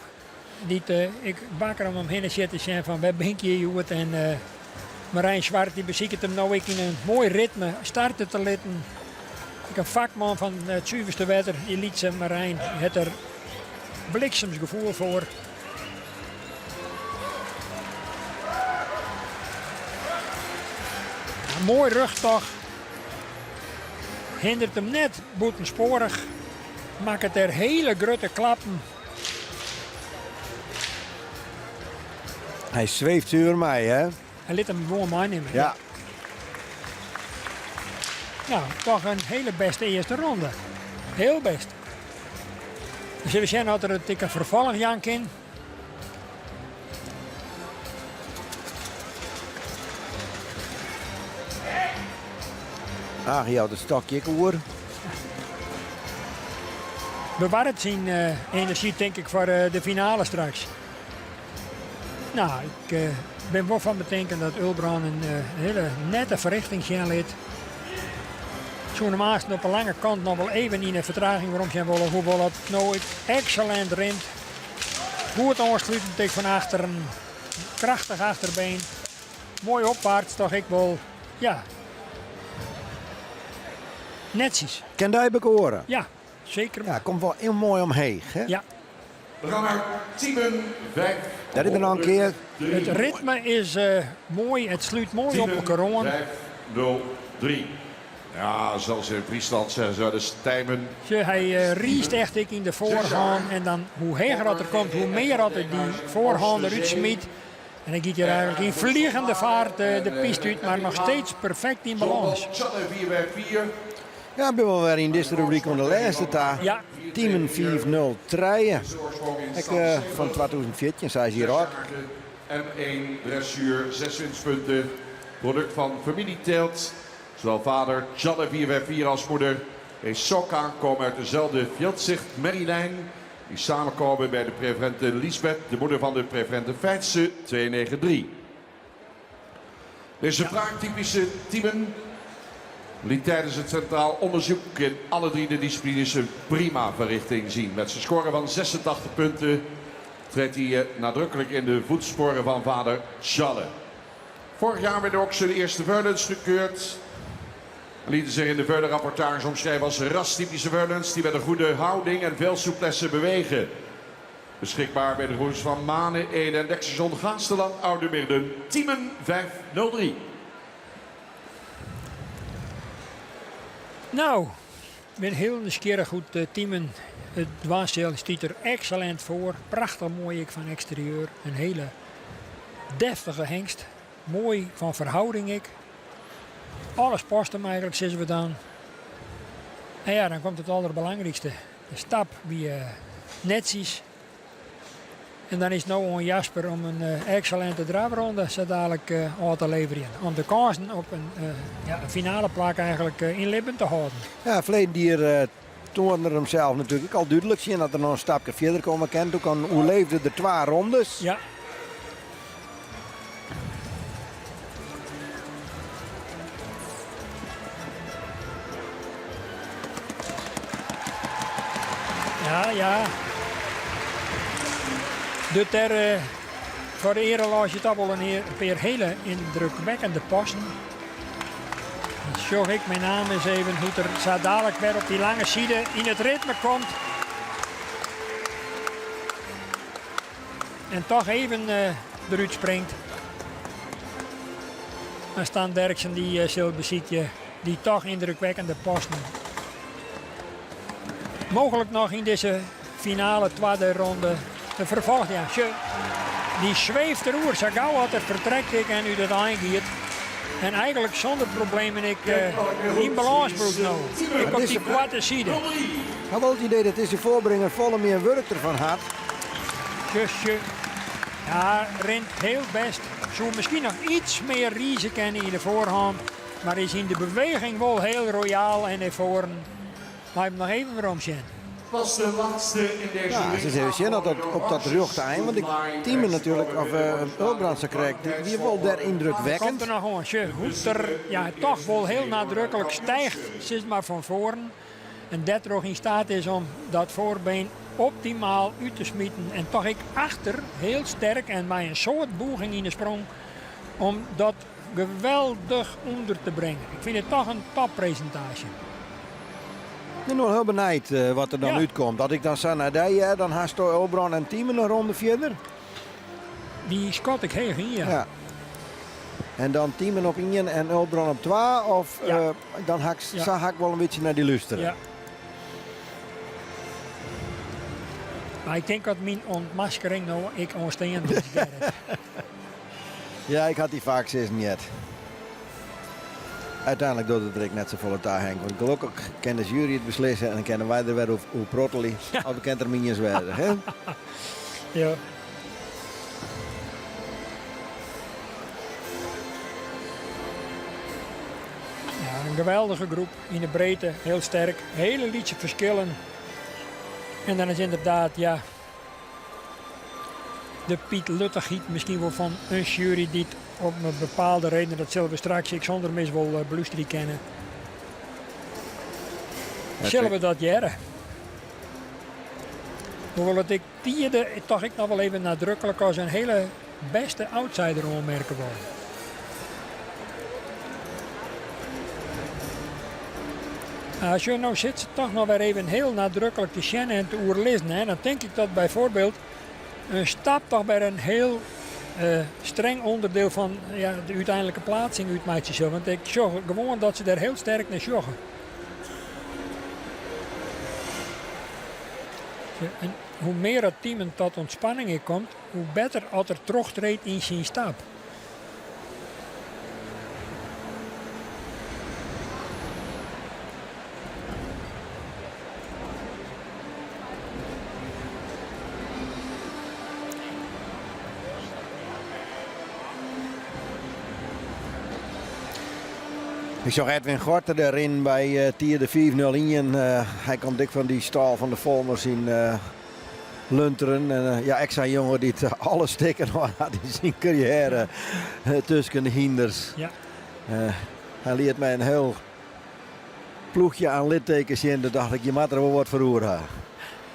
S2: Ik bakker hem omheen zitten zijn van waar ben je Joet. En Marijn Zwart die beziekt hem nou ik in een mooi ritme starten te laten. Ik een vakman van het zuiverste wetter, die liet ze Marijn. Het er bliksemsgevoel voor. Mooi rugtocht. Hindert hem net boetensporig. Maakt het er hele grote klappen.
S1: Hij zweeft over mij, hè?
S2: Hij liet hem gewoon meenemen.
S1: Ja.
S2: Nou, toch een hele beste eerste ronde. Heel best. Dus we zien dat er een dikke vervolgjank in.
S1: Ah, je had een stokje oer.
S2: Bewaart zijn energie denk ik voor de finale straks. Nou, ik ben wel van bedenken dat Ulbrand een hele nette verrichting gaan liet. Zo'n Maasten op een lange kant nog wel even in de vertraging waarom zijn willen. Hoewel het nooit excellent rent. Goed aansluitend van achteren. Krachtig achterbeen. Mooi opwaarts toch ik wel. Ja. Netjes.
S1: Kan jij bekoren?
S2: Ja, zeker.
S1: Ja, komt wel heel mooi omheen, hè?
S2: Ja.
S10: We gaan naar Tiemen 5.
S1: Dat is nog een keer.
S2: Het ritme is mooi, het sluit mooi op elkaar aan.
S10: 5-0-3. Ja, zoals in Friesland zeggen ze, de Stijmen.
S2: Hij riest echt in de voorhand en dan hoe heger dat er komt, hoe meer dat hij die voorhand eruit smiet. En dan gaat hij eigenlijk in vliegende vaart de piste uit, maar nog steeds perfect in balans.
S1: Ja, ik ben wel weer in deze rubriek van de laatste taak.
S2: Ja.
S1: Tiemen 4-0 treien. Ik van 2014, zei ze hier ook.
S10: M1 dressuur, 6 winstpunten. Product van familie Teelt. Zowel vader Janne 454 als moeder Esokka komen uit dezelfde veldzicht Merrylijn. Die samenkomen bij de preferente Lisbeth, de moeder van de preferente Feitse 293. Deze vraagtypische Tiemen liet tijdens het centraal onderzoek in alle 3 de disciplines een prima verrichting zien. Met zijn score van 86 punten treedt hij nadrukkelijk in de voetsporen van vader Janne. Vorig jaar werden ook zijn eerste Verdens gekeurd. Lieten zich in de verder rapportage omschrijven als rastypische Verdens die met een goede houding en veel souplesse bewegen. Beschikbaar bij de roes van Mane, Ede en Dexterson Gaasteland, Oude Midden, Tiemen 503.
S2: Nou, ik ben heel nieuwsgierig hoe het Tiemen. Het dwaarsdeel stiet er excellent voor. Prachtig mooi ik van exterieur. Een hele deftige hengst. Mooi van verhouding ik. Alles past hem eigenlijk, zeggen we dan. En ja, dan komt het allerbelangrijkste. De stap wie netjes. En dan is het nou aan Jasper om een excellente drafronde zo dadelijk aan te leveren. Om de kansen op een finale plek eigenlijk in Libben te houden.
S1: Ja, verleden dier toonde hem zelf natuurlijk al duidelijk zien dat er nog een stapje verder komen kan. Toen hoe leefde de 2 rondes.
S2: Ja. Ja. Dus voor de ereloge toch wel een paar hele indrukwekkende passen. Dan zorg ik mijn naam eens even hoe er zo dadelijk weer op die lange zijde in het ritme komt. En toch even eruit springt. Dan staan Derksen die Silbezietje, die toch indrukwekkende passen. Mogelijk nog in deze finale tweede ronde de vervolg. Ja, die zweeft erover. Zo gauw had het vertrekt ik en u dat aangeeft. En eigenlijk zonder problemen ik in balans broek nou. Ik op die kwarte zijde.
S1: Ik had wel het idee dat deze voorbrenger volle meer werk ervan had.
S2: Zusje. Ja, rent heel best. Zou misschien nog iets meer riezen kennen in de voorhand. Maar is in de beweging wel heel royaal en ervoor. Maar hem nog even weer omzien.
S10: Was de laatste in deze
S1: ja, ze zeggen zien dat op dat rugte eind, want ik team natuurlijk, of Ulbrandse krijgt, die wel daar indrukwekkend.
S2: Komt er nog gewoon, hoe er toch wel heel nadrukkelijk stijgt, zeg maar van voren. En dat er ook in staat is om dat voorbeen optimaal uit te smieten. En toch ik achter heel sterk en bij een soort boeging in de sprong om dat geweldig onder te brengen. Ik vind het toch een toppresentatie.
S1: Ik ben wel heel benieuwd wat er dan uitkomt. Dat ik dan zei naar die, dan haast Ulbrand en Tiemen een ronde verder.
S2: Die schat ik heel in,
S1: ja. En dan Tiemen op 1 en Ulbrand op 2, of dan zag ik wel een beetje naar die luisteren.
S2: Ja. Maar ik denk dat mijn ontmaskering nou ik ontstaan is.
S1: Ja, ik had die vaak steeds niet. Uiteindelijk doet het er net zo volle taal Henk. Want gelukkig kan de jury het beslissen en dan kennen wij er weer hoe protteli. Of we kennen er minions werden. Hè?
S2: Ja. Ja, een geweldige groep in de breedte, heel sterk. Hele liedje verschillen. En dan is inderdaad, de Piet Luttergiet misschien wel van een jury die het op een bepaalde reden, dat zullen we straks ik zonder mis wel beluisteren kennen. Zullen we dat jaren? Hoewel het ik tierde toch ik nog wel even nadrukkelijk als een hele beste outsider onmerken wil. Als je nou zit ze toch nog weer even heel nadrukkelijk te zien en te oerlezen, dan denk ik dat bijvoorbeeld een stap toch bij een heel streng onderdeel van de uiteindelijke plaatsing uitmaakt zichzelf. Want ik zorg gewoon dat ze daar heel sterk naar zorgen. En hoe meer het team tot ontspanning komt, hoe beter als er terugtreedt in zijn stap.
S1: Ik zag Edwin Gorter erin bij Tier de 4-0 hij komt dik van die stal van de Volmers in Lunteren. En ik zei jongen die het alle stikken had in zijn carrière tussen de hinders.
S2: Ja.
S1: Hij leert mij een heel ploegje aan littekens in. Dan dacht ik, je moet er wel wat verroeren.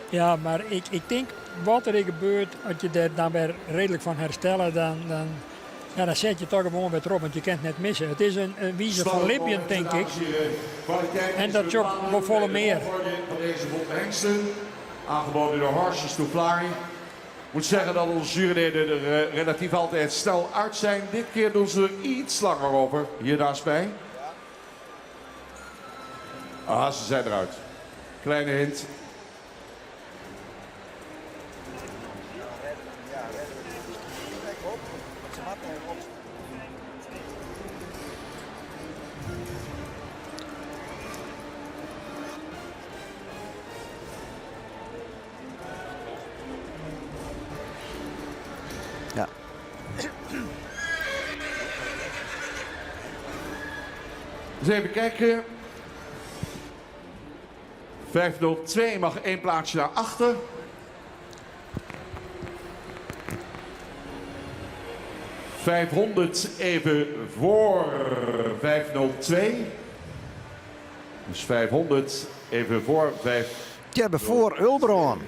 S2: Ja, maar ik denk wat er gebeurt, als je daar dan weer redelijk van herstellen, dan zet je toch gewoon weer erop, want je kent net missen. Het is een wijze van Libyen, denk ik. En dat job wel volle meer.
S10: Van deze hengsten, aangeboden door Horses to Fly. Ik moet zeggen dat onze juryleden er relatief altijd snel uit zijn. Dit keer doen ze er iets langer over, hier naast mij. Ah, ze zijn eruit. Kleine hint.
S1: Ja.
S10: Dus even kijken. 502 mag 1 plaatsje naar achter. .500 even voor 502. Dus 500 even voor 5.
S1: Ja, voor Ulbron.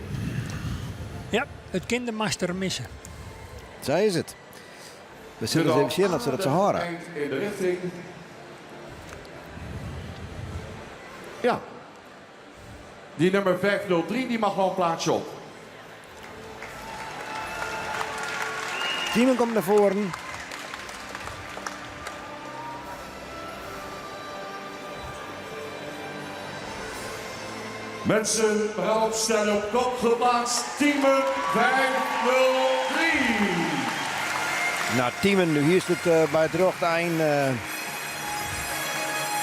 S2: Ja, het kindermaster missen.
S1: Zo is het. We zullen eens even zien dat ze dat zo horen.
S10: Eind in de richting. Ja. Die nummer 503 die mag wel een plaatsje op.
S1: Tiemen komt naar voren.
S10: Mensen, we gaan opstellen op kop geplaatst. Teamen 503.
S1: Nou, Tiemen, nu hier is het bij het rochteind.
S2: Nee,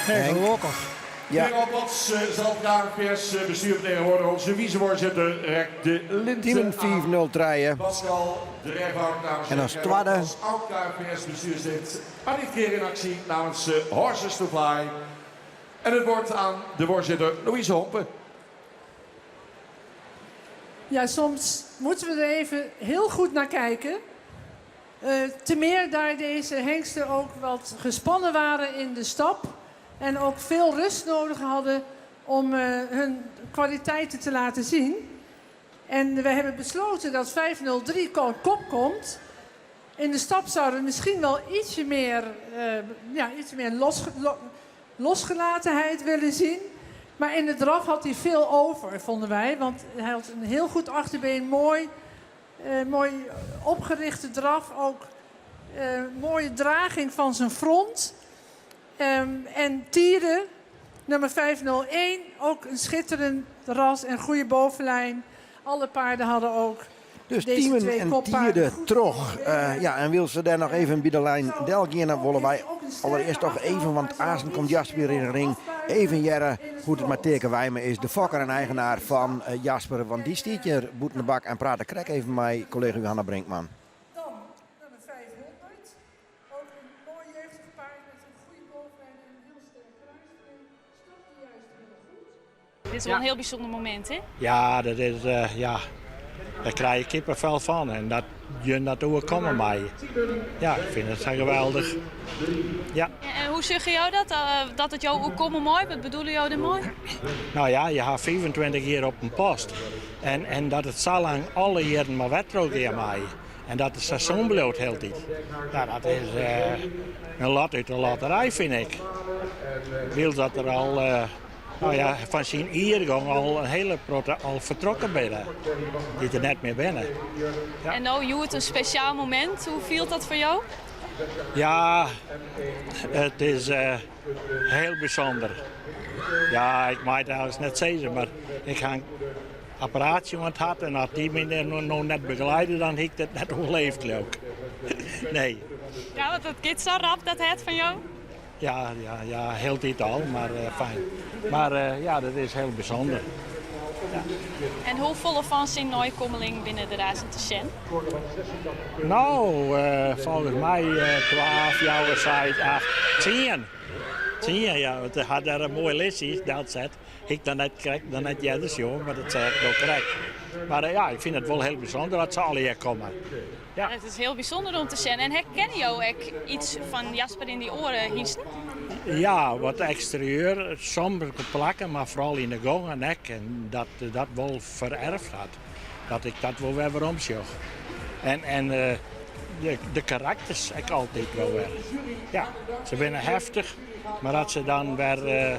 S2: gelukkig.
S10: Ja. Hier op ons zal KNVS bestuur tegenwoordig onze vicevoorzitter Rek de Linten.
S1: Tiemen 503.
S10: Pascal de Rijfhout namens
S1: en als tweede.
S10: Als oud KNVS bestuurslid. Maar dit keer in actie namens Horses to Fly. En het woord aan de voorzitter Louise Hompen.
S4: Ja, soms moeten we er even heel goed naar kijken. Te meer daar deze hengsten ook wat gespannen waren in de stap. En ook veel rust nodig hadden om hun kwaliteiten te laten zien. En we hebben besloten dat 503 kop komt. In de stap zouden we misschien wel ietsje meer losgelatenheid willen zien. Maar in de draf had hij veel over, vonden wij. Want hij had een heel goed achterbeen, mooi opgerichte draf. Ook mooie draging van zijn front. En Tieren, nummer 501, ook een schitterend ras en goede bovenlijn. Alle paarden hadden ook
S1: dus
S4: deze
S1: Tiemen
S4: twee
S1: en
S4: koppaarden
S1: Tieren terug. Ja, en wil ze daar nog even bij de lijn delgen, dan willen wij allereerst toch even, want Azen komt Jasper in de ring. Even jaren hoe het met Teke Wijmen is. De fokker en eigenaar van Jasper, want die stiet hier boet in de bak en praat de krek even met mijn collega Johanna Brinkman.
S4: Dan nummer 500. Ook een mooi jeugdig paard met een goede bovenlijn en een heel sterk kruisbeen. Stopt hij juist heel goed.
S6: Dit is wel een heel bijzonder moment, hè?
S17: Ja, dat is, daar krijg je kippenvel van en dat je naartoe komen mij. Ja, ik vind het zo geweldig. Ja.
S6: En hoe zeg je jou dat? Dat het jou ook komen mooi? Wat bedoelen jou er mooi?
S17: Nou ja, je gaat 25 jaar op een post. En dat het zo lang alle jaren maar wedstrijd in mij. En dat het seizoen bloot heel tijd. Nou, dat is een lot uit de loterij, vind ik. Wil dat er al... van zijn iergang al een hele al vertrokken binnen. Die er net meer binnen. Ja.
S6: En nou, Joet, een speciaal moment. Hoe viel dat voor jou?
S17: Ja, het is heel bijzonder. Ja, ik mag het trouwens net zeggen, maar ik ga een apparaatje aan het had en als die me nog net begeleiden, dan heb ik dat net overleefd ook. Nee.
S6: Ja, want het gaat zo rap, dat het van jou?
S17: Ja, heel dit al, maar fijn. Maar ja, dat is heel bijzonder. Ja.
S6: En hoe volle van zijn Nooikommeling binnen de Razend te Sjen?
S17: Nou, volgens mij 12 jaar, 10. 10, ja. Het had daar een mooi lesje, dat zet. Ik dan net krijg, dan net jij dus joh, maar dat zeg ik wel correct. Maar ja, ik vind het wel heel bijzonder dat ze alle hier komen.
S6: Ja. Het is heel bijzonder om te zien. En herken je ook iets van Jasper in die oren, Hiesten?
S17: Ja, wat exterieur, sombere plakken, maar vooral in de gong en nek. En dat wel vererfd had. Dat ik dat wel weer omzocht. En de karakters ik altijd wel weer. Ja, ze zijn heftig, maar als ze dan weer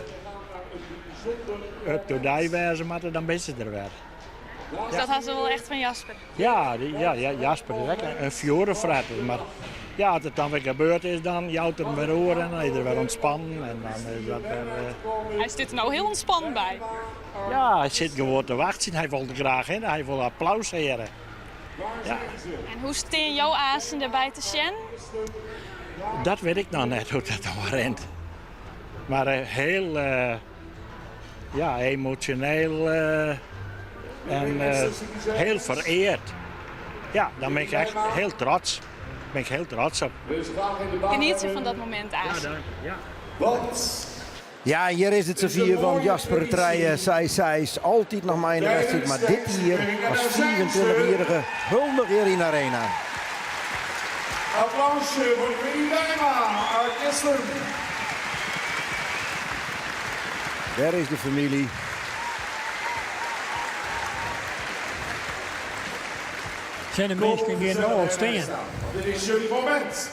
S17: up to die wezen, dan ben ze er weer.
S6: Dus dat had ze wel echt van Jasper?
S17: Ja, Jasper is echt een fjorenfretter. Maar ja, als het dan weer gebeurd is, dan jouwt er weer oor en dan is er weer ontspannen. En dan is dat weer,
S6: Hij zit er nou heel ontspannen bij.
S17: Ja, hij zit gewoon te wachten. Hij wil er graag in. Hij wil applaus heren. Ja.
S6: En hoe steen jouw azen erbij te zien?
S17: Dat weet ik nog net hoe dat dan rent. Maar heel emotioneel en heel vereerd. Ja, daar ben ik echt heel trots. Daar ben ik heel trots op.
S6: Geniet je van dat moment, Azen?
S1: Ja, hier is het Sofie van Jasper Treijen. Zij is altijd nog maar in de wedstrijd. Maar dit hier als 24-jarige huldiger in de arena.
S10: Applausje voor Winnie Wijma uit Gisteren.
S1: Daar is de familie.
S2: Zijn de mensen die nou staan?
S10: Dit is jullie moment.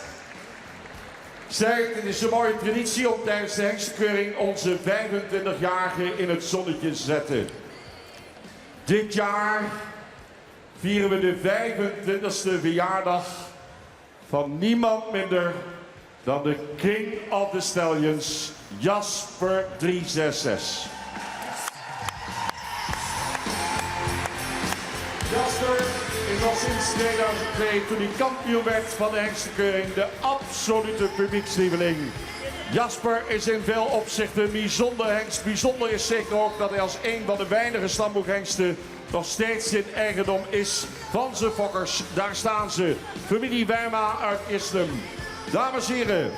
S10: Zeg, dit is een mooie traditie om tijdens de hengstekeuring onze 25-jarige in het zonnetje te zetten. Dit jaar vieren we de 25e verjaardag van niemand minder dan de King of the Stallions, Jasper 366. Jasper is al sinds 2002, toen hij kampioen werd van de hengstekeuring, de absolute publiekslieveling. Jasper is in veel opzichten een bijzonder hengst. Bijzonder is zeker ook dat hij als een van de weinige stamboekhengsten nog steeds in eigendom is van zijn fokkers. Daar staan ze. Familie Wijma uit Islem. Dames en heren,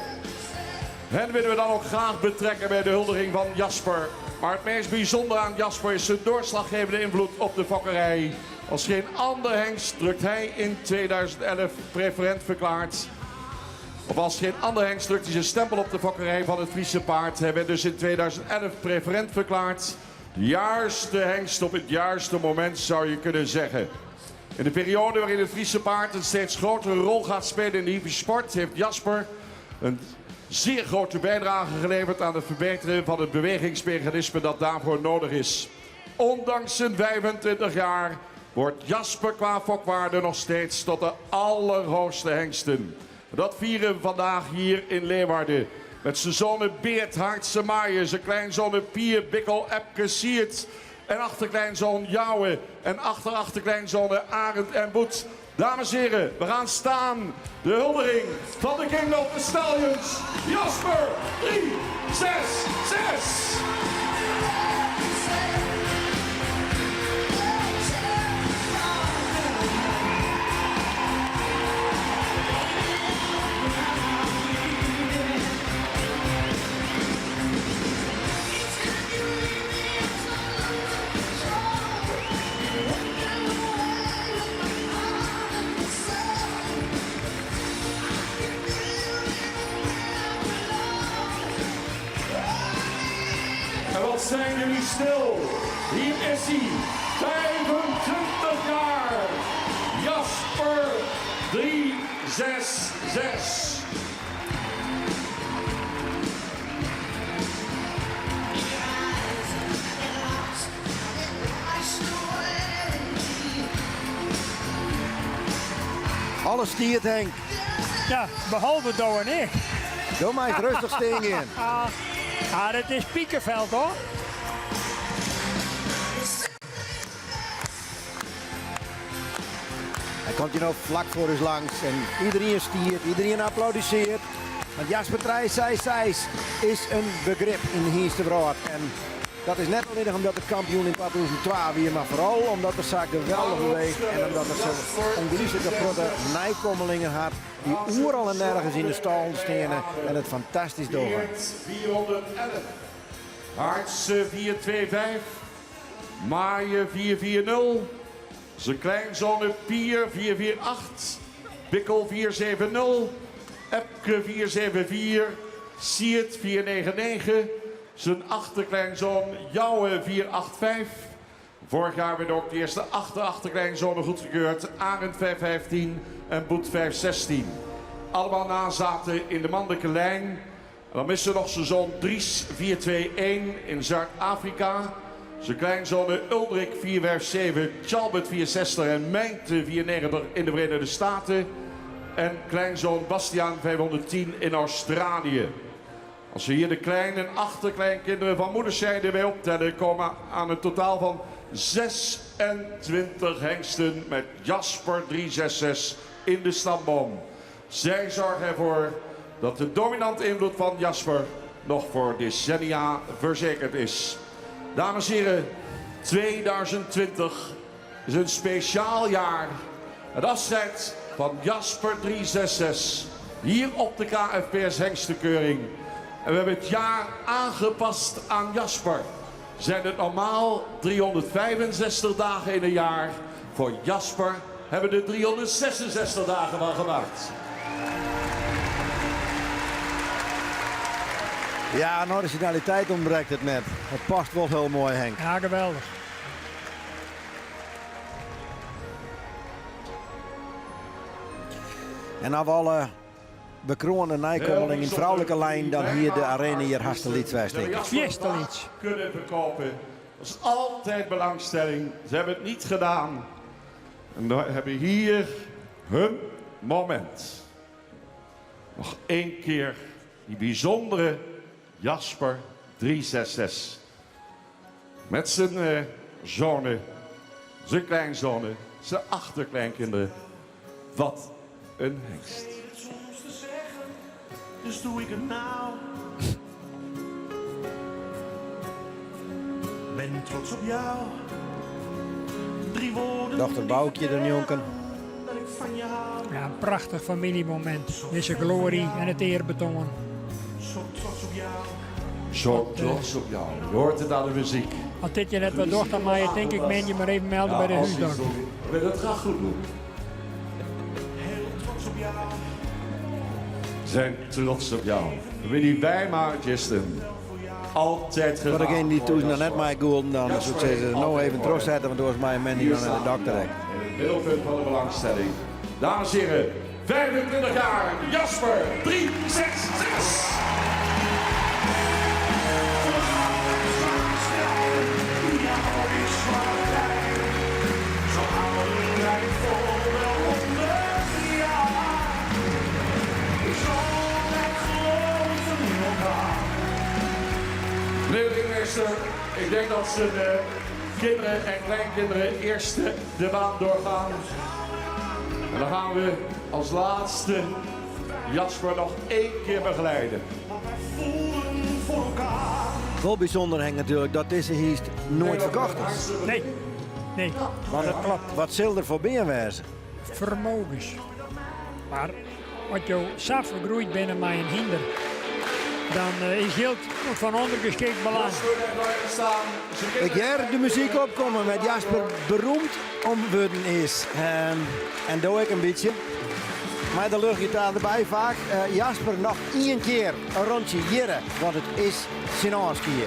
S10: hen willen we dan ook graag betrekken bij de huldiging van Jasper. Maar het meest bijzondere aan Jasper is zijn doorslaggevende invloed op de fokkerij. Als geen ander hengst drukt hij in 2011 preferent verklaard. Of als geen ander hengst drukt hij zijn stempel op de fokkerij van het Friese paard. Hij werd dus in 2011 preferent verklaard. Juiste hengst op het juiste moment, zou je kunnen zeggen. In de periode waarin het Friese paard een steeds grotere rol gaat spelen in de hippische sport, heeft Jasper een zeer grote bijdrage geleverd aan het verbeteren van het bewegingsmechanisme dat daarvoor nodig is. Ondanks zijn 25 jaar wordt Jasper qua fokwaarde nog steeds tot de allerhoogste hengsten. Dat vieren we vandaag hier in Leeuwarden. Met zijn zonen Beert, Hartse Maaien, zijn kleinzonen Pier, Bikkel, Epke, Siert en achterkleinzoon Jouwe en achterkleinzonen Arend en Boet. Dames en heren, we gaan staan. De huldiging van de King of the Stallions, Jasper 366. En wat zijn jullie stil? Hier is hij, 25 jaar, Jasper 366.
S1: Alles stiert, Henk.
S2: Ja, behalve Douwe en ik.
S1: Doe maar eens rustig steen in.
S2: Het is Piekenveld, hoor.
S1: Hij komt hier nou vlak voor ons langs en iedereen stiert, iedereen applaudisseert. Want Jasper Treijen is een begrip in de Hierstebraad. En dat is net alleen omdat de kampioen in 2012 weer, maar vooral omdat de zaak geweldig beweegt. En omdat er zo'n ongelooflijke protte nijkommelingen had. Die overal en nergens in de stal stenen en het fantastisch doorgaan.
S10: 411. Hartse 425. Maaien 440. Zijn kleinzonen Pier 448. Bikkel 470. Epke 474. Siert 499. Zijn achterkleinzoon Jouwe 485. Vorig jaar werden ook de eerste achterkleinzonen goedgekeurd. Arend 515 en Boet 516. Allemaal nazaten in de mannelijke lijn. En dan missen we nog zijn zoon Dries 421 in Zuid-Afrika. Zijn kleinzonen Ulrik 457, Chalbert 460 en Mijnte 490 in de Verenigde Staten. En kleinzoon Bastiaan 510 in Australië. Als we hier de klein- en achterkleinkinderen van moederszijde bij optellen, komen aan een totaal van 26 hengsten met Jasper 366 in de stamboom. Zij zorgen ervoor dat de dominante invloed van Jasper nog voor decennia verzekerd is. Dames en heren, 2020 is een speciaal jaar. Het afscheid van Jasper 366 hier op de KFPS Hengstenkeuring. En we hebben het jaar aangepast aan Jasper. Zijn het normaal 365 dagen in een jaar? Voor Jasper hebben we er 366 dagen van gemaakt.
S1: Ja, aan originaliteit ontbreekt het net. Het past wel heel mooi, Henk.
S2: Ja, geweldig.
S1: En nou alle bekroonde nijkommeling in vrouwelijke lijn dan hier de arena hier Hastelitswest.
S2: Fiestelits.
S10: Kunnen verkopen. Dat is altijd belangstelling. Ze hebben het niet gedaan. En we hebben hier hun moment. Nog één keer die bijzondere Jasper 366. Met zijn zonen, zijn kleinzonen, zijn achterkleinkinderen. Wat een hengst.
S18: Dus doe ik het nou. Ben trots op jou. 3 woorden.
S1: Dochter Boukje, de jonken.
S18: Dat ik van je hou.
S2: Ja, een prachtig familiemoment. Deze glorie en het eerbetoon.
S18: Zo trots op jou.
S10: Zo trots op jou. Je hoort het aan de muziek.
S2: Als dit je net wat dochter, maar je denk ik, men je maar even melden bij de huisdokter.
S10: Ik wil het graag goed doen.
S18: Heel trots op jou.
S10: Zijn trots op jou. Willy Wijma-Gisten. Altijd gedaan.
S1: Voor degene die toen net mij goelden, dan zou ik zeggen, nou even trots zetten, want door is mijn man die dan naar de dokter heeft.
S10: Heel veel van de belangstelling. Dames en heren, 25 jaar, Jasper 366. Meneer de ringmeester, ik denk dat ze de kinderen en kleinkinderen eerst de baan doorgaan. En dan gaan we als laatste Jasper nog 1 keer begeleiden.
S1: Wel bijzonder, Henk, natuurlijk, dat deze hier nooit verkocht is.
S2: Nee, nee,
S1: Want
S2: dat klopt.
S1: wat zal er voor wezen?
S2: Vermogens. Maar wat je zelf gegroeid binnen mij een hinder, dan is geld van ondergeschikt belang.
S1: Ik hoor de muziek opkomen met Jasper beroemd omworden is. En doe ik een beetje. Maar de luchtgitaar erbij vaak. Jasper nog 1 keer een rondje hier, want het is zijn aanskiën.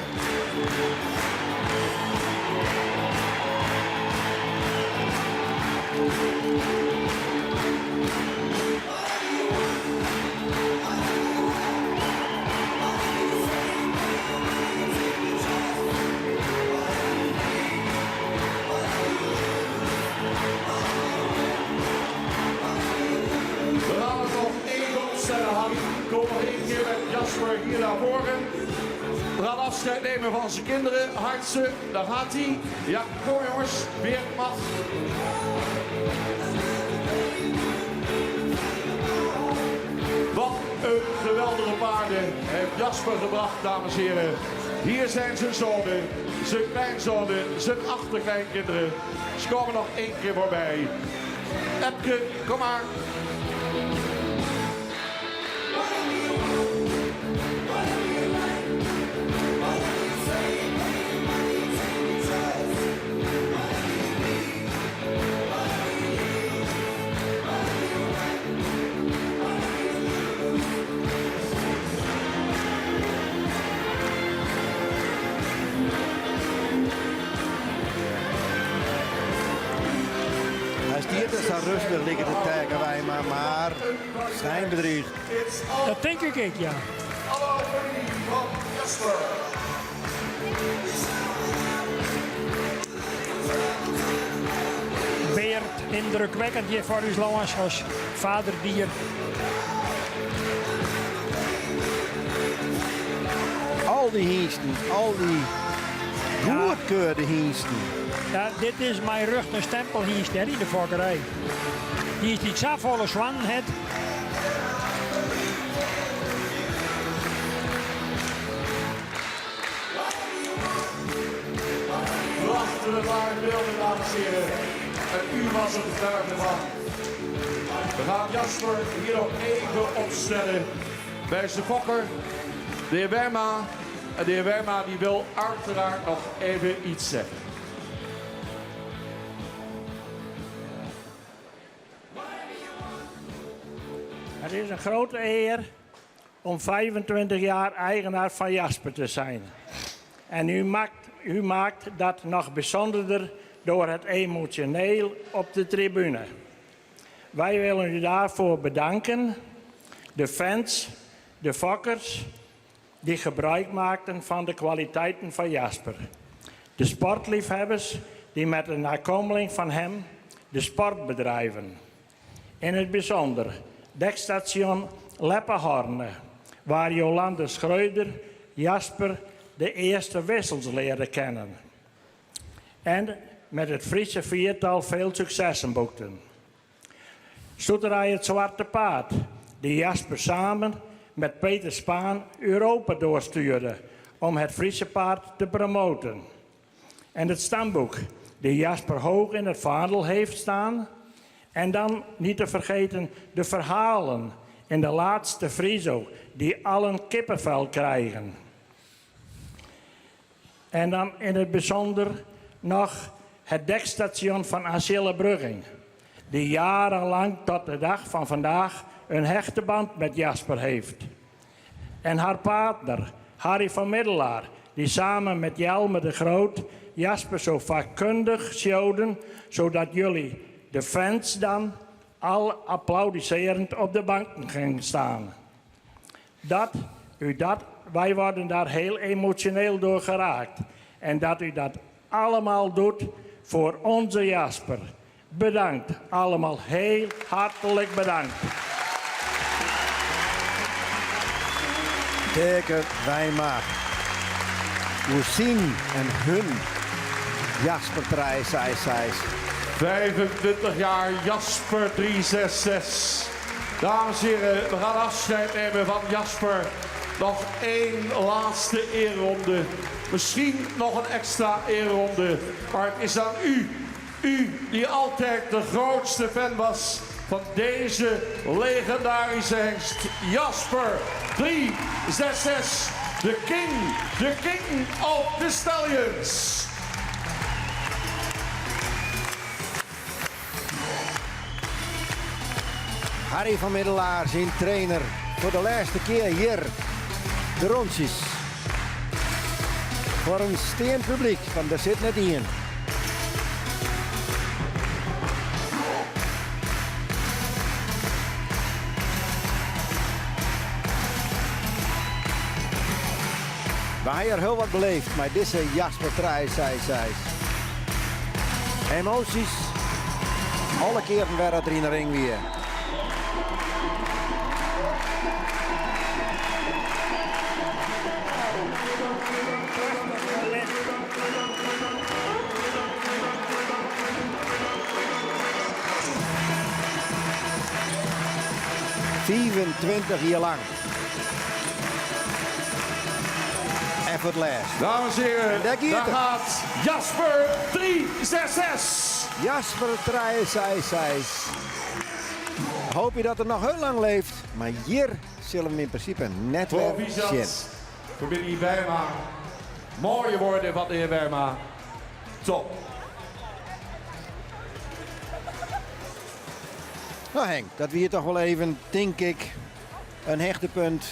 S10: Kom nog 1 keer met Jasper hier naar voren. We gaan afscheid nemen van zijn kinderen. Hartse, daar gaat hij. Ja, kom jongens, weer mag. Wat een geweldige paarden heeft Jasper gebracht, dames en heren. Hier zijn zijn zonen, zijn kleinzonen, zijn achterkleinkinderen. Ze komen nog 1 keer voorbij. Epke, kom maar.
S1: Hier is zo rustig liggen te taggen wij maar schijnbedrieg.
S2: Dat denk ik, ja.
S10: Hallo familie van Jasper.
S2: indrukwekkend hier voor uw lands als vaderdier.
S1: Al die hingsten, al die goedkeurde hingsten.
S2: Ja, dit is mijn rug een stempelhingst in de fokkerij. Die is die zo volle zwanen het.
S10: Wachten we maar de beelden, dames en heren. En u was het getuige van. We gaan Jasper hier ook even opstellen bij zijn fokker, de heer Werma. En de heer Werma die wil uiteraard nog even iets zeggen.
S17: Het is een grote eer om 25 jaar eigenaar van Jasper te zijn. En u maakt dat nog bijzonderder door het emotioneel op de tribune. Wij willen u daarvoor bedanken. De fans, de fokkers, die gebruik maakten van de kwaliteiten van Jasper. De sportliefhebbers die met een nakomeling van hem de sport bedrijven. In het bijzonder dekstation Leppenhorne, waar Jolande Schreuder Jasper de eerste wissels leerde kennen. En met het Friese viertal veel successen boekten. Stoeterij het Zwarte Paard, die Jasper samen met Peter Spaan Europa doorstuurde om het Friese paard te promoten. En het stamboek, die Jasper hoog in het vaandel heeft staan. En dan niet te vergeten de verhalen in de laatste Friso, die allen kippenvel krijgen. En dan in het bijzonder nog het dekstation van Achille Brugging, die jarenlang tot de dag van vandaag een hechte band met Jasper heeft. En haar partner, Harry van Middelaar, die samen met Jelme de Groot Jasper zo vakkundig showden, zodat jullie, de fans dan, al applaudisserend op de banken gingen staan. Wij worden daar heel emotioneel door geraakt. En dat u dat allemaal doet voor onze Jasper. Bedankt, allemaal heel hartelijk bedankt.
S1: Kijk, wij maar. We zien en hun Jasper 366.
S10: 25 jaar Jasper 366. Dames en heren, we gaan afscheid nemen van Jasper. Nog één laatste eerronde. Misschien nog een extra eerronde. Maar het is aan u. U die altijd de grootste fan was van deze legendarische hengst. Jasper 366. The king of the stallions.
S1: Harry van Middelaar, zijn trainer, voor de laatste keer hier. De rondjes. Voor een steen publiek, want daar zit net in. Wij hebben heel wat beleefd met deze Jasper 366. Emoties, alle keren weer dat er in de ring weer. ...24 jaar lang. En voor het laatst.
S10: Dames en heren, daar gaat Jasper 366.
S1: Jasper 366. Hoop je dat het nog heel lang leeft. Maar hier zullen we hem in principe net weer zien.
S10: Voor de heer Werma. Mooie woorden van de heer Werma. Top.
S1: Nou Henk, dat we hier toch wel even, denk ik, een hechtepunt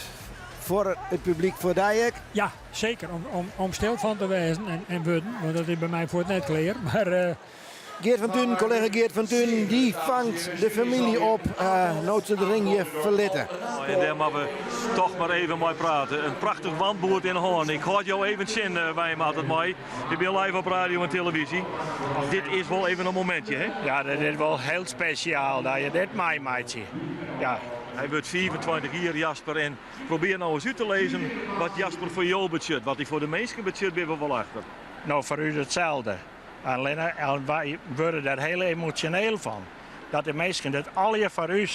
S1: voor het publiek voor Dijk.
S2: Ja, zeker. Om stil van te wezen en worden, want dat is bij mij voor het net clear. Maar
S1: Geert van Thun, collega Geert van Thun, die vangt de familie op. Nooit ze de ring hier verlitten.
S19: En daar moeten we toch maar even mee praten. Een prachtig wandboord in Hoorn. Ik hoor jou even zien, Wijma altijd mooi. Je bent live op radio en televisie. Dit is wel even een momentje, hè?
S17: Ja, dat is wel heel speciaal dat je dit meemaakt. Ja.
S19: Hij wordt 24 hier, Jasper. En probeer nou eens uit te lezen wat Jasper voor jou budget. Wat hij voor de meesten budget weer wel achter.
S17: Nou, voor u hetzelfde. Alleen wij worden daar heel emotioneel van. Dat de meesten dat alle voor u,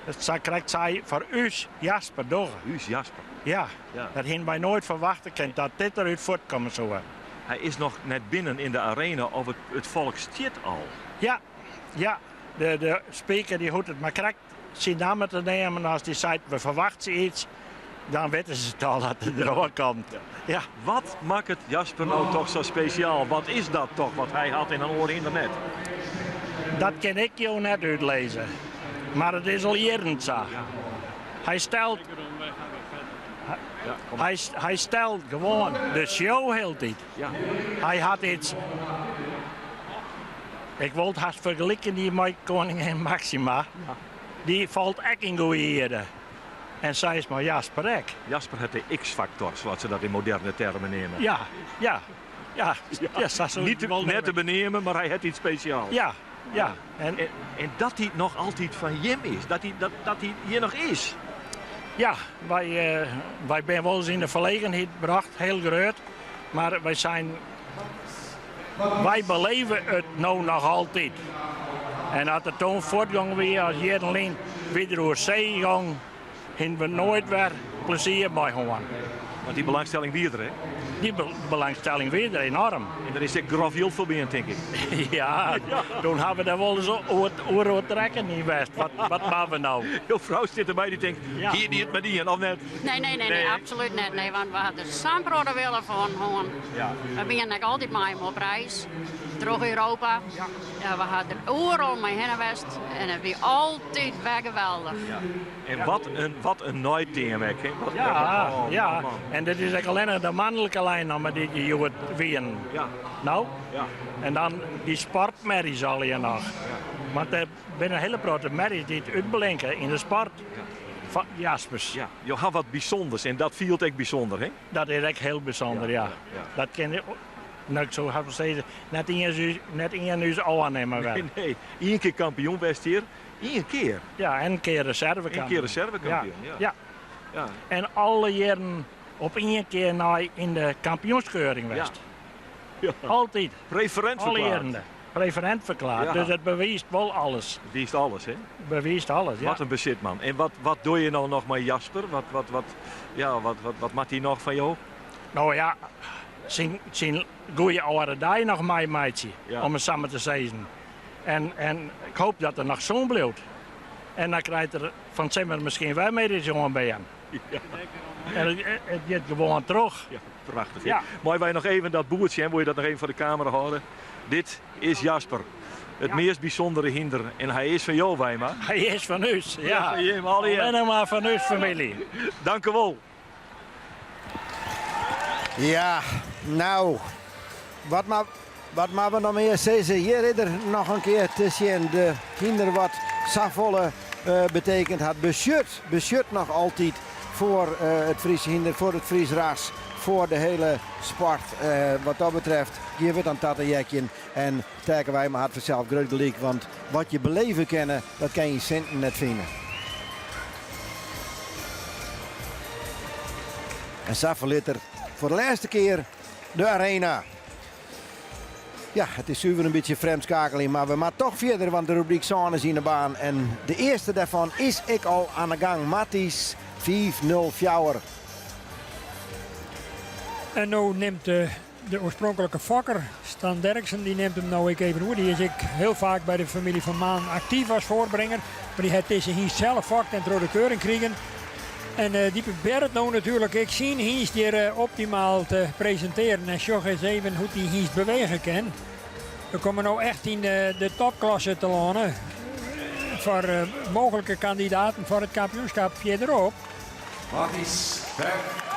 S17: dat krijgt zij voor u Jasper door.
S19: U Jasper?
S17: Ja, dat hadden wij nooit verwachten kunnen dat dit eruit voortkomen zou.
S19: Hij is nog net binnen in de arena of het volk stiert al.
S17: Ja. De speaker die hoort het maar krijgt zijn namen te nemen. Als die zegt we verwachten iets, dan weten ze het al dat het erdoor komt. Ja.
S19: Wat maakt het Jasper nou toch zo speciaal? Wat is dat toch wat hij had in een oor internet?
S17: Dat kan ik jou net uitlezen. Maar het is al jaren zo. Hij stelt... Hij stelt gewoon de show heel tijd. Hij had iets... Ik wil het haast vergelijken die met koningin Maxima. Die valt ook in goeie. En zij is maar Jasper ek.
S19: Jasper had de X-factor, zoals ze dat in moderne termen nemen.
S17: Ja.
S19: Niet net te benemen, maar hij had iets speciaals.
S17: Ja.
S19: En dat hij nog altijd van Jim is. Dat hij hier nog is.
S17: Ja, wij zijn wel eens in de verlegenheid gebracht, heel groot. Maar wij beleven het nou nog altijd. En als het toen voortgang weer als Jerdelin weer door zee ging, hebben we nooit weer plezier bij gewoon.
S19: Want die belangstelling weer er, hè?
S17: Die belangstelling weer er enorm.
S19: En er is de grof heel veel bij, denk ik.
S17: Ja, toen hebben we daar wel eens oor trekken niet best. Wat maken we nou?
S19: Jouw vrouw zit erbij die denkt, hier die het met die en of net?
S20: Nee, absoluut niet. Nee, want we hadden samen willen van gewoon. We zijn nog altijd mee op reis. Terug Europa. Ja, we hadden overal mee heen geweest. En het was altijd weer geweldig.
S19: En wat een nooit teamwerk, hè?
S17: Ja. En dit is alleen de mannelijke lijn nog met die je wordt winnen.
S19: Ja.
S17: Nou?
S19: Ja.
S17: En dan die sportmerries al je nog. Want er zijn hele grote merries die het uitblinken in de sport. Van Jaspers.
S19: Ja, je had wat bijzonders en dat viel echt bijzonder, hè?
S17: Dat is echt heel bijzonder, ja. Dat ken ik. Nou, ik zou hebben zeggen, net in je al aannemen wel.
S19: Nee, 1 keer kampioen best hier. 1 keer?
S17: Ja, en een keer reservekampioen.
S19: 1 keer reservekampioen,
S17: ja. En alle jaren op 1 keer in de kampioenskeuring geweest.
S19: Ja.
S17: Altijd.
S19: Preferent verklaard.
S17: Alle jaren. Preferent verklaard. Ja. Dus het bewijst wel alles.
S19: Het bewijst alles, hè?
S17: Bewijst alles, ja.
S19: Wat een bezit, man. En wat doe je nou nog met Jasper? Wat maakt hij nog van jou?
S17: Nou ja, zijn goede oude dag nog mee, meidje.
S19: Ja.
S17: Om het samen te zeggen. En ik hoop dat er nog zo'n blijft. En dan krijgt er van Zimmer misschien wel mee dit jongen bij hem.
S19: Ja.
S17: En het gaat gewoon terug.
S19: Ja, prachtig. Ja. Mooi wij nog even dat boertje, wil je dat nog even voor de camera houden? Dit is Jasper. Het meest bijzondere hinder. En hij is van jou, Wijma.
S17: Hij is van ons, ja.
S19: Alleen
S17: maar van ons familie.
S19: Dank u wel.
S1: Ja, nou, wat we nog meer zeggen? Hier is er nog een keer te zien de hinder wat Savolle betekent had. Beschut nog altijd voor het Friese hinder, voor het Fries ras, voor de hele sport. Wat dat betreft, hier wordt aan Tattenjekje en Sterke Wijma had vanzelf groot gelijk, want wat je beleven kennen, dat kan je centen net vinden. En Savolle voor de laatste keer de arena. Ja, het is zuiver een beetje vreemdskakeling, maar we maar toch verder, want de rubriek Zon is in de baan. En de eerste daarvan is ik al aan de gang. Matties 5-0 fjouwer.
S2: En nu neemt de oorspronkelijke fokker, Stan Derksen, die neemt hem nou even over. Die is ik heel vaak bij de familie van Maan actief als voorbrenger. Maar die heeft deze hier zelf fokt en door de keuring kregen. En die probeert het nou natuurlijk, ik zie Hies hier optimaal te presenteren. En zorg eens even hoe die Hies bewegen kan. We komen nou echt in de topklasse te lonen. Voor mogelijke kandidaten voor het kampioenschap verderop.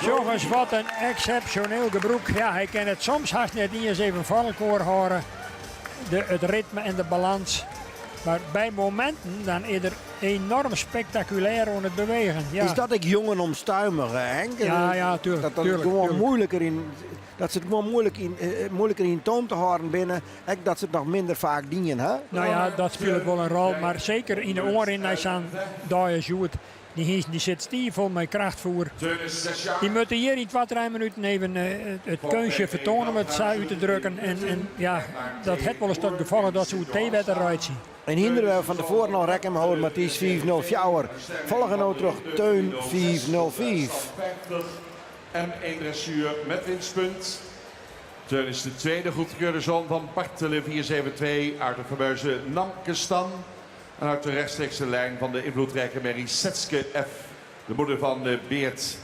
S2: Zorg eens wat een exceptioneel gebroek. Ja, hij kan het soms haast net niet eens even vallenkoor horen. het ritme en de balans. Maar bij momenten dan is er enorm spectaculair aan het bewegen. Ja.
S1: Is dat ik jongen omstuimig, Henk?
S2: Ja, tuurlijk.
S1: Dat gewoon moeilijker in... Dat ze het gewoon moeilijker in toom te houden binnen. Dat ze het nog minder vaak dienen, hè?
S2: Nou ja, dat speelt wel een rol. Maar zeker in de oren als je aan daar zoet. Die zit stiefvol met krachtvoer. Die moeten hier in 2-3 minuten even het keusje vertonen om het zo uit te drukken. En ja, dat heeft wel eens tot gevolg dat ze hoe theewet eruit zien.
S1: En hinderen we van tevoren nog rekken houden, Mathies 5-0 fjouwer. Volgen nou terug Teun 5-0-5.
S10: En 1 dressuur met winstpunt. Teun is de tweede goedgekeurde zoon van Bartele 472 uit de fameuze Namkestan. En uit de rechtstreekse lijn van de invloedrijke Mary Setske F, de moeder van Beert.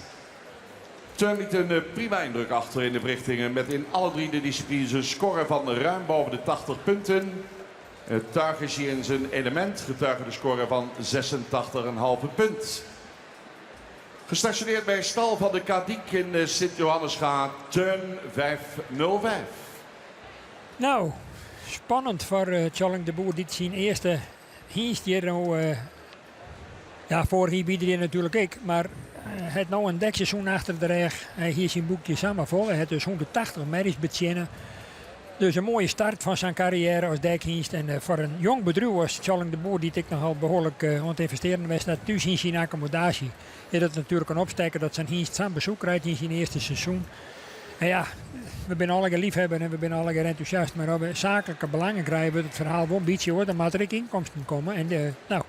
S10: Teun liet een prima indruk achter in de verrichtingen met in alle 3 de disciplines een score van ruim boven de 80 punten. Het tuig is hier in zijn element, getuige de score van 86,5 punt. Gestationeerd bij stal van de Kadiek in Sint-Johannesga, Teun 505.
S2: Nou, spannend voor Tjalling de Boer. Dit zijn eerste hiest hier nou, ja, vorig iedereen natuurlijk ik, maar het nou een dekseizoen achter de rug. Hij hier zijn boekje samen vol. Hij heeft dus 180 merries betjennen. Dus een mooie start van zijn carrière als dekhiest. En voor een jong bedrijf als Tjalling de Boer, die ik nogal behoorlijk aan het investeren was, dat thuis in zijn accommodatie. Is dat natuurlijk een opsteker dat zijn hiest samen bezoek krijgt in zijn eerste seizoen. En ja, we zijn allemaal liefhebber en we zijn allemaal enthousiast. Maar op zakelijke belangen krijgen we het verhaal wel een beetje hoor. Dan moet er inkomsten komen. En nou,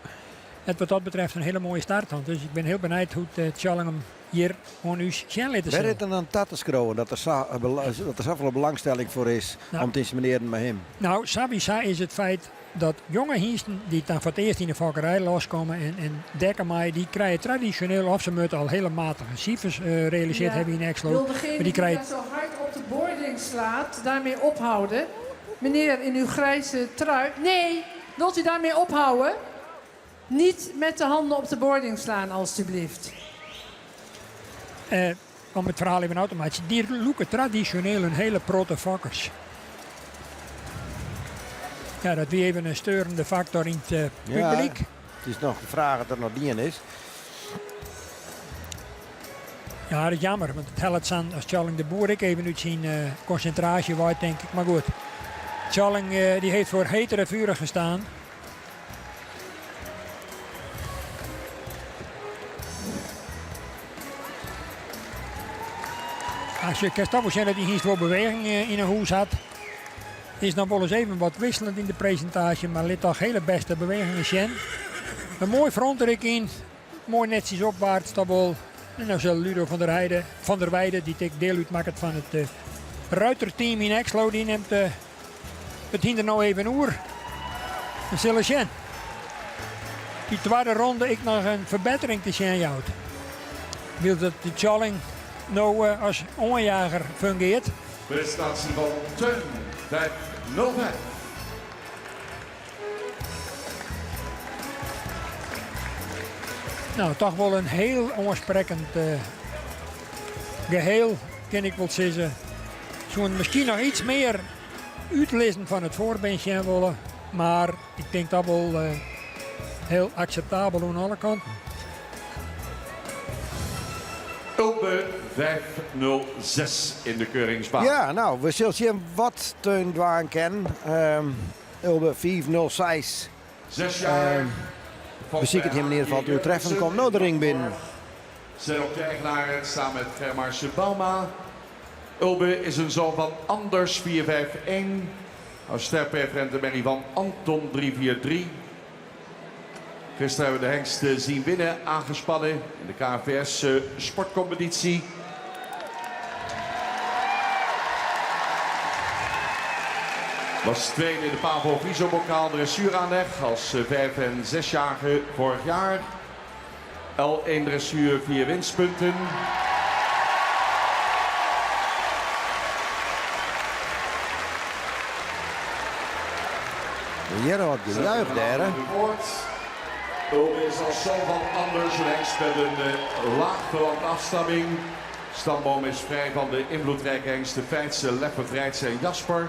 S2: het wat dat betreft een hele mooie start. Dus ik ben heel benieuwd hoe het Tjalling hem hier gewoon u zien laten zien.
S1: Waar is er dan Tattenskroon dat er zoveel belangstelling voor is om te insemineren met hem?
S2: Nou, Sabisa is het feit dat jonge hiesten die dan voor het eerst in de fokkerij loskomen en dekken mij, die krijgen traditioneel of ze moeten al hele matige cijfers realiseerd hebben in Exlo.
S4: Wil degene die daar zo hard op de boarding slaat daarmee ophouden? Meneer in uw grijze trui. Nee, wilt u daarmee ophouden? Niet met de handen op de boarding slaan, alstublieft.
S2: Om het verhaal even automatisch. Die loeken traditioneel een hele protte fokkers. Ja, dat wie even een steurende factor in het publiek.
S1: Ja, het is nog de vraag of er nog dien is.
S2: Ja, dat is jammer, want het helpt aan als Tjalling de Boer ik even uit zijn concentratie waait, denk ik. Maar goed, Tjalling die heeft voor hetere vuren gestaan. Als je kan toch zeggen dat hij hier wel beweging in een hoes had. Is nog wel eens even wat wisselend in de presentatie, maar liet toch hele beste bewegingen zien. Een mooi frontrek in, mooi netjes opwaarts, stabiel. En dan zal Ludo van der Weijden, die deel uitmaakt van het ruiterteam in Exlo, die neemt het hinder nou even oer. En zullen zien. Die tweede ronde ik nog een verbetering te zien jouwt. Wil dat de Tjalling nou als onjager fungeert.
S10: Prestatie van Teun 505.
S2: Nou, toch wel een heel onsprekend geheel, kan ik wel zeggen. Zo'n misschien nog iets meer uitlezen van het voorbeentje willen. Maar ik denk dat wel heel acceptabel aan alle kanten.
S10: Ulbe 506 in de keuringsbaan.
S1: Ja, nou, we zullen zien wat Teun Dwaan kan. Ulbe 506.
S10: 6 jaar.
S1: We zien het hem in ieder geval toe treffen. Komt nou de ring binnen.
S10: Zijn op de eigenaren samen met Germaarse Bauma. Ulbe is een zoon van Anders 451. Als sterpreferent de merrie van Anton 343. Gisteren hebben we de hengst zien winnen, aangespannen in de KNVS sportcompetitie. Was tweede in de Pavo Viso-bokaal dressuuraanleg als 5- en 6-jarige vorig jaar. L1 dressuur 4 winstpunten.
S1: Hier wordt gejuicht daar.
S10: Ulbe is als zoon van Anders een hengst met een laag verwante afstamming. Stamboom is vrij van de invloedrijke hengsten Feitse, Leppert, Rijtse en Jasper.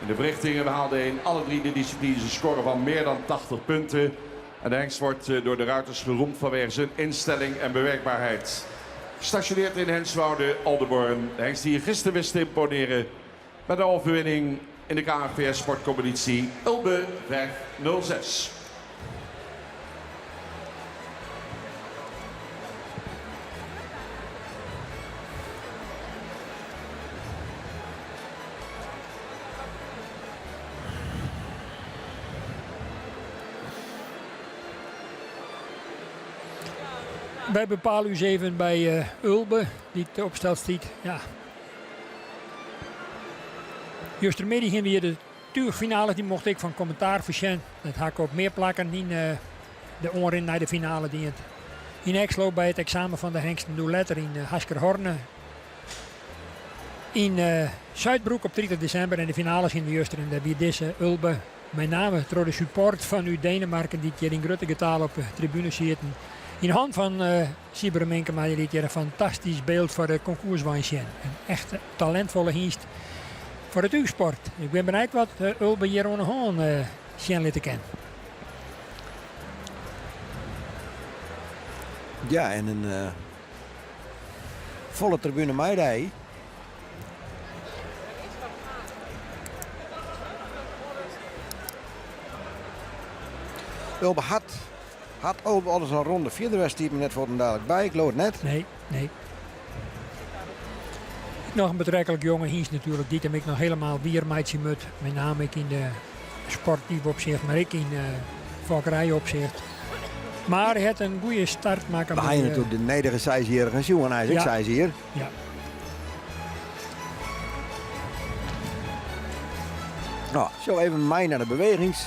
S10: In de verrichtingen behaalde in alle 3 de disciplines een score van meer dan 80 punten. En de hengst wordt door de ruiters geroemd vanwege zijn instelling en bewerkbaarheid. Gestationeerd in Henswoude, Aldeborn. De hengst die gisteren wist te imponeren met de overwinning in de KNVS sportcompetitie Ulbe 506.
S2: Wij bepalen u even bij Ulbe, die het opstelt stiet. Ja. Justermiddag gingen we hier de tuurfinale, die mocht ik van commentaar verschijnen. Dat ga ik op meer plakken in de oren naar de finale. Die in Exlo bij het examen van de hengsten doe letter in Haskerhorne. In Zuidbroek op 30 december en de finale gingen we juster. En daar weer deze Ulbe, met name door de support van u Denemarken, die hier in grote getal op de tribune zitten. In de hand van Sibere Minkema, die dit hier een fantastisch beeld voor de concourswijntje. Een echt talentvolle hengst voor het U-sport. Ik ben benieuwd wat Ulbe hier aan de hand zien laten kennen.
S1: Ja, en een volle tribune meidij. Ulbe had Ulbe alles een ronde vierde wedstrijd net voor hem dadelijk bij. Ik geloof het net.
S2: Nee. Nog een betrekkelijk jonge hengst natuurlijk. Die heb ik nog helemaal weermeidje met. Met name ik in de sportief opzicht, maar ik in fokkerij opzicht. Maar hij had een goede start maken.
S1: Maar hij natuurlijk de nederige 6-jarige jongen. Hij is ook 6 hier.
S2: Ja.
S1: Nou, zo even mij naar de bewegings.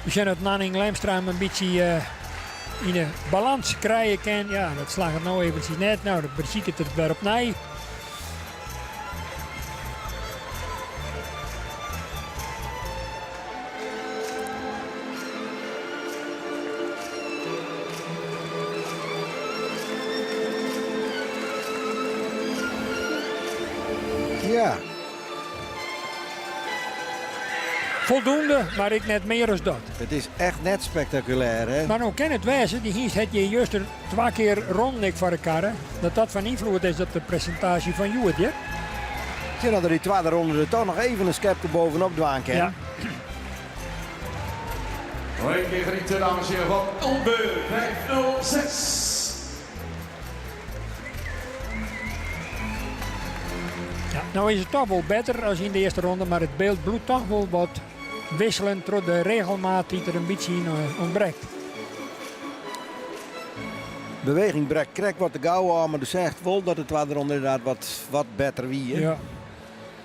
S2: We zijn het Nanning Lijmstra een beetje in de balans krijgen kan. Ja, dat slaagt het nou eventjes net. Nou, dan beziek het er weer op nee.
S1: Ja.
S2: Voldoende, maar ik net meer als dat.
S1: Het is echt net spectaculair, hè?
S2: Maar nou kan het wezen, die hengst had je juist er 2 keer rond voor elkaar. Dat van invloed is op de presentatie van Juwet, ja?
S1: Ik zie dat er die tweede ronde er toch nog even een schepje bovenop dwaan kan.
S2: Ja.
S10: Nog een keer genieten, dames en heren, van Ulbe 506.
S2: Ja, nou is het toch wel beter als in de eerste ronde, maar het beeld bloedt toch wel wat wisselend door de regelmaat die er een beetje in ontbreekt.
S1: Beweging breekt krek wat de gauw aan, maar dus zegt wel dat het tweede ronde inderdaad wat beter wie. Hè?
S2: Ja.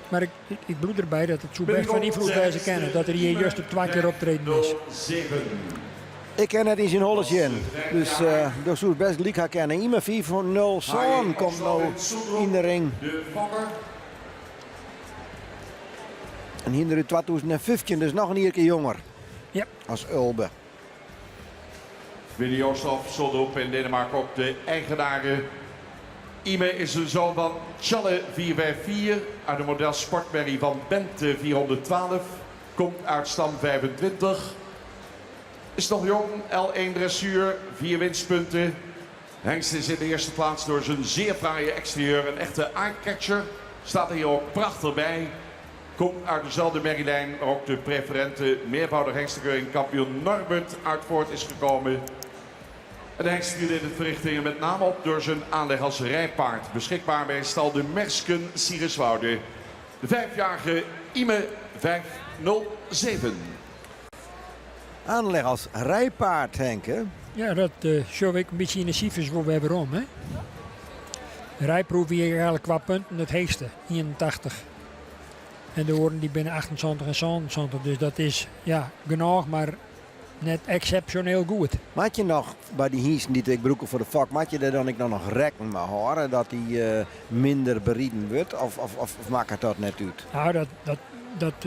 S2: Maar ik bloed erbij dat het zo best van invloed bij ze kennen. Dat er hier juist op 2 keer optreden is.
S1: Ik ken het in zijn holletje in. Dus dat zou het best liek gaan kennen. Iemand 4-0. Zoon komt nou in de ring. En hier in 2015, dus nog een keer jonger.
S2: Ja.
S1: Als Ulbe.
S10: Willy Joostof zult op in Denemarken op de eigenaren. Ime is een zoon van Challe 454 uit de model Sportmerrie van Bente 412. Komt uit stam 25. Is nog jong, L1 dressuur, 4 winstpunten. Hengst is in de eerste plaats door zijn zeer fraaie exterieur een echte eyecatcher. Staat er hier ook prachtig bij. Komt uit dezelfde merrielijn waar ook de preferente meervoudig hengstenkeuring kampioen Norbert uit voort is gekomen. En de hengst viel in de verrichtingen met name op door zijn aanleg als rijpaard. Beschikbaar bij stal de Mersken Siereswoude. De 5-jarige Ime 507.
S1: Aanleg als rijpaard, Henk, hè?
S2: Ja, dat zou ik een beetje in de cijfers voor we hebben om, hè? De rijproef hier eigenlijk qua punten het heegste, 81. En de horen die binnen 28 en 27, dus dat is ja, genoeg, maar net exceptioneel goed.
S1: Maak je nog bij die hiesten die ik broeken voor de vak, maak je er dan nog rekken met horen dat die minder berieden wordt? Of maakt het dat net uit?
S2: Nou, dat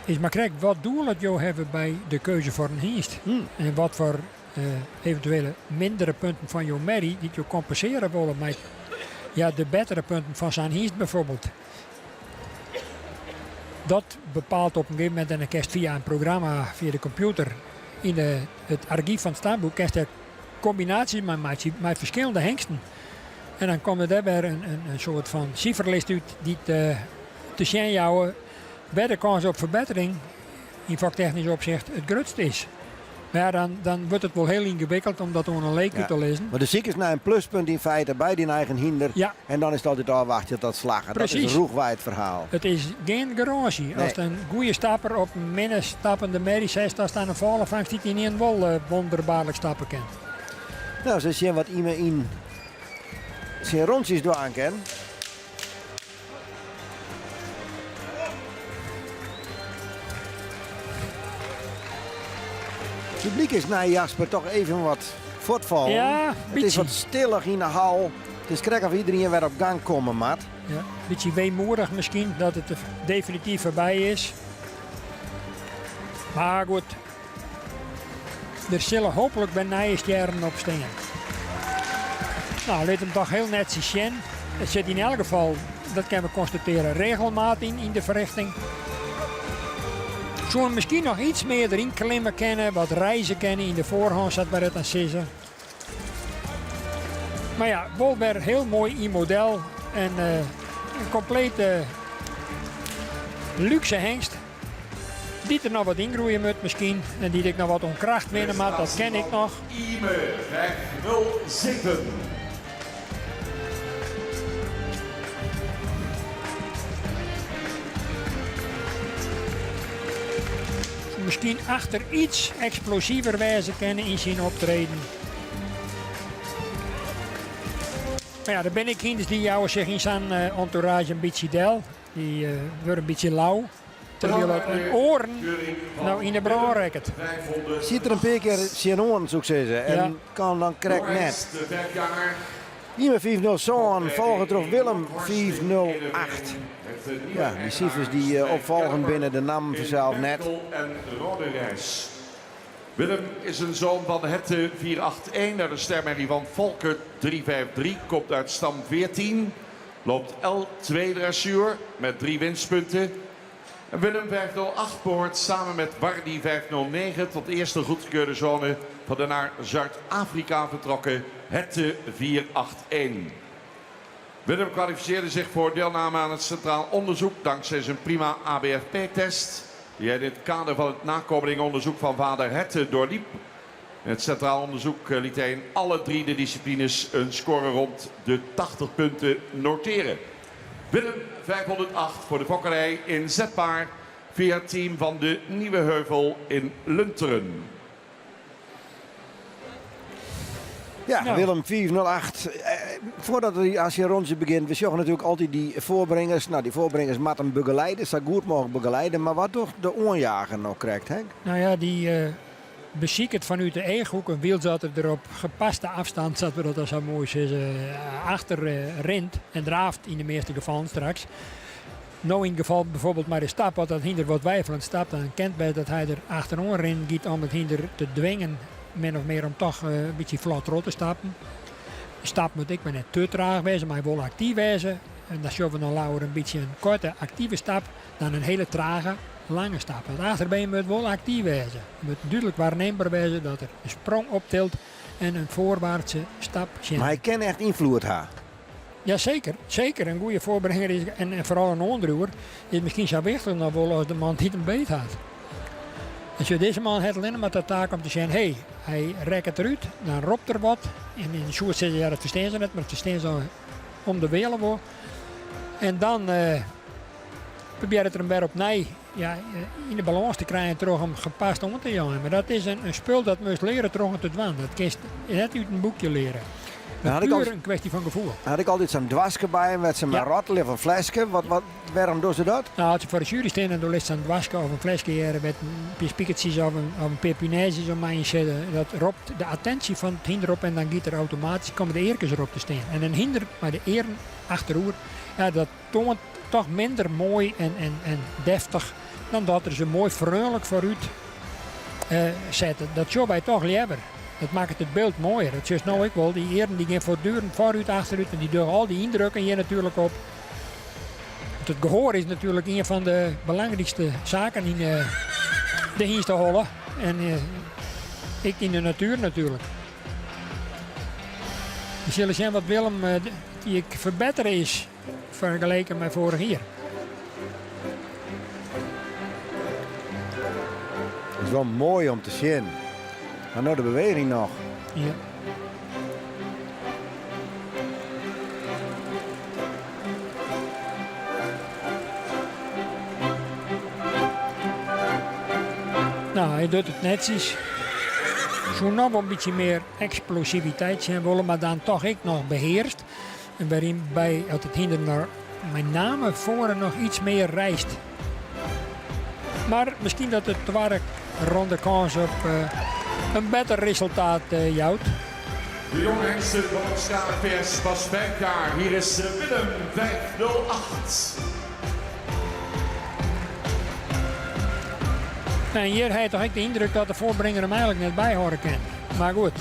S2: is maar kijk, wat doel het jou hebben bij de keuze voor een hengst? En wat voor eventuele mindere punten van jouw merrie die je compenseren willen met ja, de betere punten van zijn hengst bijvoorbeeld. Dat bepaalt op een gegeven moment, en dan kerst via een programma, via de computer, in het archief van het stamboek, kerst er combinaties met verschillende hengsten. En dan komt er daar weer een soort van cijferlijst uit die te zien jou bij de kans op verbetering in vaktechnisch opzicht het grootste is. Maar ja, dan wordt het wel heel ingewikkeld om dat onder een leek te lezen.
S1: Maar de ziek is naar een pluspunt in feite bij die eigen hinder.
S2: Ja.
S1: En dan is het altijd afwachten tot slagen.
S2: Precies.
S1: Dat is een roegwijd verhaal.
S2: Het is geen garage.
S1: Nee.
S2: Als een goede stapper op een minder stappende merrie zegt, als aan een vallen vangst die hij niet wel wonderbaarlijk stappen kent.
S1: Nou, ze zien wat iemand in zijn rondjes doen kan. Het publiek is na Jasper toch even wat voortvallen.
S2: Ja,
S1: het is
S2: beetje.
S1: wat stillig in de hal. Het is krek of iedereen weer op gang komen, maat.
S2: Ja, een beetje weemoedig misschien dat het er definitief voorbij is. Maar goed, er zullen hopelijk bij Nijensjaren op staan. Nou, laat hem toch heel net zien. Het zit in elk geval, dat kunnen we constateren, regelmaat in de verrichting. Zullen we misschien nog iets meer erin klimmen kennen, wat reizen kennen in de voorhand, zat bij het aan Sissen. Maar ja, wel weer heel mooi in model en een complete luxe hengst. Die er nog wat ingroeien moet misschien en die ik nog wat om kracht winnen, maar dat ken ik nog.
S10: Ime 507.
S2: Misschien achter iets explosiever wijze kennen in zijn optreden. Maar ja, daar ben ik in, dus die jouwen zich in zijn entourage een beetje del. Die wordt een beetje lauw. Terwijl het een oren nou in de bron rekt.
S1: Ziet er een paar keer zijn oren, zou ik zeggen. En
S2: Ja.
S1: kan dan krek net. Iemand 507, volgen terug Willem 508. Ja, die cijfers die opvolgen binnen de naam vanzelf net.
S10: En Roderijs. Willem is een zoon van Hette 481 naar de stermerrie van Volker 353. Komt uit stam 14. Loopt L2 dressuur met 3 winstpunten. En Willem 508 behoort samen met Wardi 509 tot de eerste goedgekeurde zone van de naar Zuid-Afrika vertrokken Hette 481. Willem kwalificeerde zich voor deelname aan het centraal onderzoek dankzij zijn prima ABFP-test. Die hij in het kader van het nakomelingonderzoek van vader Hette doorliep. In het centraal onderzoek liet hij in alle 3 de disciplines een score rond de 80 punten noteren. Willem 508 voor de fokkerij in Zetpaar via het team van de Nieuwe Heuvel in Lunteren.
S1: Ja,
S2: Nou.
S1: Willem 408. Voordat we als je een rondje begint, we zorgen natuurlijk altijd die voorbrengers. Nou, die voorbrengers moeten hem begeleiden, zo goed mogelijk begeleiden. Maar wat toch de oorjager nog krijgt, Henk?
S2: Nou ja, die beziekert vanuit de eeghoek. Een wiel zat er op gepaste afstand, zat we dat al zo mooi zeggen, achter rent en draaft in de meeste gevallen straks. Nou in het geval bijvoorbeeld maar de stap, wat dat hinder wat wijfelend stapt, dan kent bij dat hij er achterom rent gaat om het hinder te dwingen, min of meer om toch een beetje vlot rot te stappen. De stap moet ik maar net te traag wezen, maar wel actief wezen. En dan zullen we dan lauwer een beetje een korte actieve stap dan een hele trage lange stap. Het achterbeen moet wel actief wezen. Het moet duidelijk waarneembaar wezen dat er een sprong optilt en een voorwaartse stap zit.
S1: Maar hij kan echt invloed hebben.
S2: Ja, zeker. Zeker. Een goede voorbrenger is, en vooral een onderroer is misschien zo wichtig nog wel als de man die hem beet had. Als je deze man heeft alleen maar de taak om te zeggen, hey, hij rekt het eruit, dan roept er wat. En in de soort zeggen, ja, dat verstaan ze net, maar het verstaan ze om de welen wel. En dan probeer het er een beetje op nee, ja, in de balans te krijgen terug om gepast om te gaan. Maar dat is een spul dat moet leren terug te doen. Dat kun je net uit een boekje leren.
S1: Nou,
S2: Het is puur een kwestie van gevoel.
S1: Had ik altijd zo'n dwaske bij hem met zijn rattelen of een flesje. Waarom doen ze dat?
S2: Nou, als je voor de jury staat en dan ligt een dwaske of een flesje hier met een spiekertjes of een pepunaises om mij zetten, dat roept de attentie van het hinder op en dan gaat er automatisch komen de eerkens erop te staan. En een hinder bij de eeren achteroer, ja, dat toont toch minder mooi en deftig dan dat er ze mooi vrolijk vooruit zetten. Dat zou wij toch liever. Dat maakt het beeld mooier. Het is nou ik wel, die eren die gaan voortdurend vooruit, achteruit en die doen al die indrukken hier natuurlijk op. Het gehoor is natuurlijk een van de belangrijkste zaken in de hingstenhollen. En ik in de natuur natuurlijk. We zullen zien wat Willem die ik verbeteren is vergeleken met vorig jaar.
S1: Het is wel mooi om te zien. Maar nou de beweging nog.
S2: Ja. Nou, hij doet het netjes. Zo nog een beetje meer explosiviteit zijn willen, maar dan toch ik nog beheerst. En waarin bij het hinder naar met name voren nog iets meer reist. Maar misschien dat het tweede ronde kans op een beter resultaat jouwt.
S10: De jonge hengsten van het KPS was 5 jaar. Hier is Willem 508.
S2: En hier heeft toch ik de indruk dat de voorbrenger hem eigenlijk net bij horen kan. Maar goed.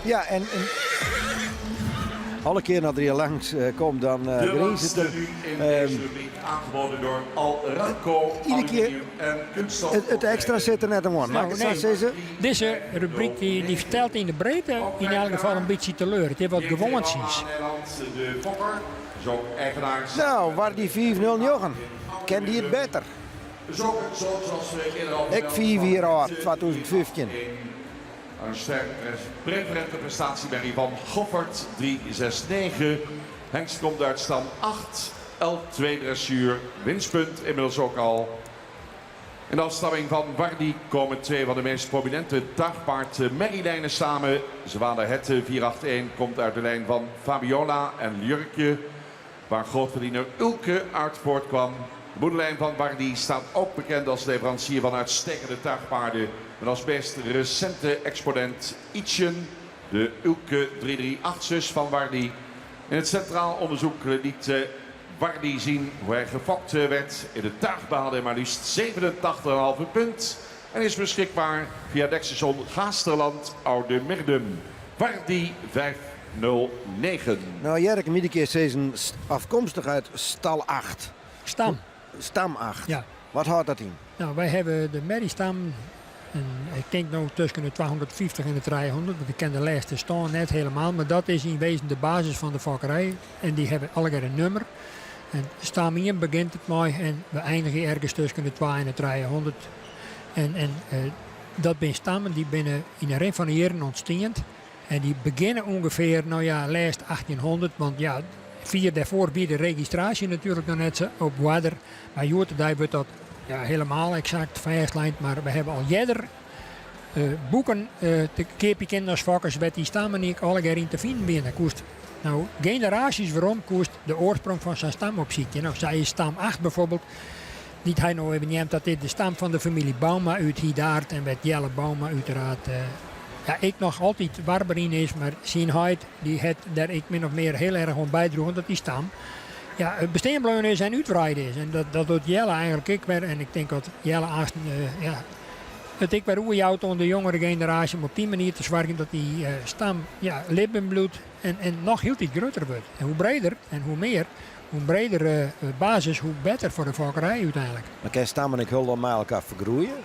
S1: Ja, en alle keer dat er hier langs komt, dan
S10: de
S1: Greens het.
S10: nu in deze rubriek aangeboden door Alranco
S1: Iedere keer
S10: en kunststof.
S1: het extra zit er net aan. Mag ik het zo zeggen?
S2: Deze rubriek die vertelt in de breedte in elk geval een beetje teleur. Het is wat gewoond is.
S10: De Fokker, zo eigenaar.
S1: Nou, waar die 4-0 jochen, ken die het beter.
S10: Zoals we eerder al
S1: Ik 4 jaar 2015.
S10: Een sterke preferente prestatie bij van Goffert 369. Hengst komt uit stam 8. L2 dressuur. Winstpunt inmiddels ook al. In de afstamming van Wardi komen 2 van de meest prominente dagpaard merrielijnen samen. Zwaarderhette 481 komt uit de lijn van Fabiola en Jurkje, waar grootverdiener Ulke uit voortkwam. De moederlijn van Wardi staat ook bekend als leverancier van uitstekende tuigpaarden. Met als best recente exponent Itchen, de Ulke 338-zus van Wardi. In het centraal onderzoek liet Wardi zien hoe hij gefokt werd in de tuigbaden, maar liefst 87,5 punt. En is beschikbaar via Dexterson Gaasterland, Oude Mirdum. Wardi 509.
S1: Nou, Jerk, iedere keer zijn afkomstig uit stal 8. Stam 8.
S2: Ja.
S1: Wat houdt dat in?
S2: Nou, wij hebben de merriestam. En ik denk nou tussen de 250 en de 300, want ik ken de lijsten staan net helemaal. Maar dat is in wezen de basis van de fokkerij. En die hebben allemaal een nummer. En stam 1 begint het mooi en we eindigen ergens tussen de 200 en de 300. En dat zijn stammen die binnen in een ring van de jaren ontstaan. En die beginnen ongeveer, nou ja, lijst 1800. Want ja, 4 daarvoor bij de registratie natuurlijk nog net zo op water. Maar Joertendij wordt dat ja, helemaal exact vastlijnd. Maar we hebben al jeder boeken te keepje als fokkers met die stammen niet alle keer in te vinden binnen. Koest nou generaties waarom koest de oorsprong van zijn stam opziet. Nou, zij is stam 8 bijvoorbeeld. Niet hij nou even neemt dat dit de stam van de familie Bauma uit Hiedaard en met Jelle Bauma uiteraard. Ja, ik nog altijd Barberin is, maar zien Heid die het daar ik min of meer heel erg om bijdroeg dat die stam. Ja, het besteenbleun is en uitwaaid is. En dat doet Jelle eigenlijk ik weer. En ik denk dat Jelle Aasten, ja, het ik weer hoe je houdt onder de jongere generatie om op die manier te zorgen dat die stam ja, lippenbloed en nog heel iets groter wordt. En hoe breder en hoe meer, hoe breder basis, hoe beter voor de fokkerij uiteindelijk.
S1: Dan kan stammen ik heel met elkaar vergroeien.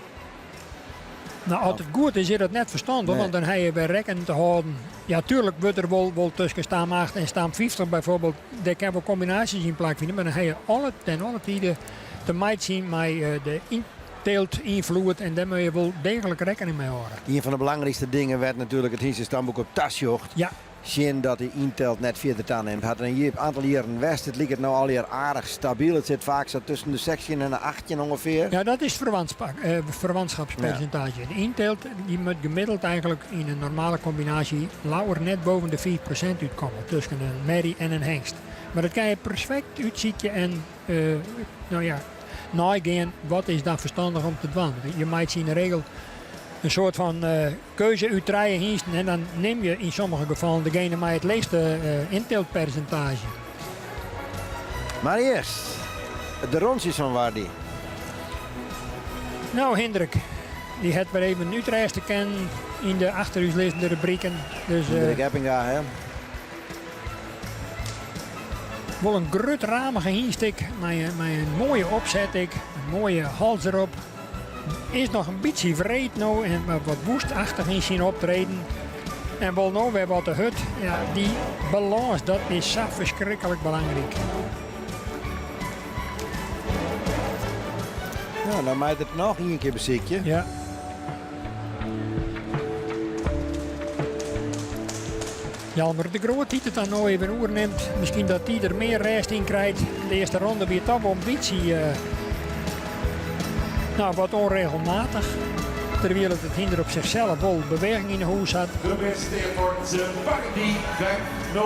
S2: Nou, als het goed is, is dat net verstandig,
S1: Nee.
S2: want dan heb je bij rekken te houden. Ja, tuurlijk wordt er wel tussen stam 8 en stam 50 bijvoorbeeld, daar kan wel combinaties in plaats vinden, maar dan heb je ten alle tijden te maken zien met de inteelt-invloed en daar moet je wel degelijk rekening mee houden.
S1: Een van de belangrijkste dingen werd natuurlijk het Hiese stamboek op tasjocht.
S2: Ja.
S1: Zien dat de intelt net 40 aanneemt. Had er een aantal jaren west. Het ligt het nou alweer aardig stabiel. Het zit vaak zo tussen de 16 en de 18 ongeveer.
S2: Ja, dat is verwantschapspercentage. De inteelt die moet gemiddeld eigenlijk in een normale combinatie lauwer net boven de 4% uitkomen. Tussen een merrie en een hengst. Maar dat kan je perfect uitzieken en nou ja, nagaan wat is dan verstandig om te doen. Je maakt zien in de regel een soort van keuze uit draaien hingsten en dan neem je in sommige gevallen degene met het leegste inteeltpercentage.
S1: Maar eerst, de rondjes van Wardi.
S2: Nou, Hendrik, die had weer even Utrecht te kennen in de achterhuislezende rubrieken. Dus,
S1: Hendrik Eppinga, hè?
S2: Wel een grutramige hienstik met een mooie opzet, een mooie hals erop. Is nog een beetje vreed nou en wat woestachtig in zijn optreden. En wel nou weer wat de hut. Ja, die balans, dat is zo verschrikkelijk belangrijk.
S1: Nou, dan maakt het nog een keer bezitje.
S2: Ja. Jalmer de Groot die het dan nou even oerneemt. Misschien dat hij er meer rest in krijgt. De eerste ronde weer toch wel een beetje wat onregelmatig. Terwijl het hinder op zichzelf wel beweging in de hoes had.
S10: Gefeliciteerd wordt Bardi.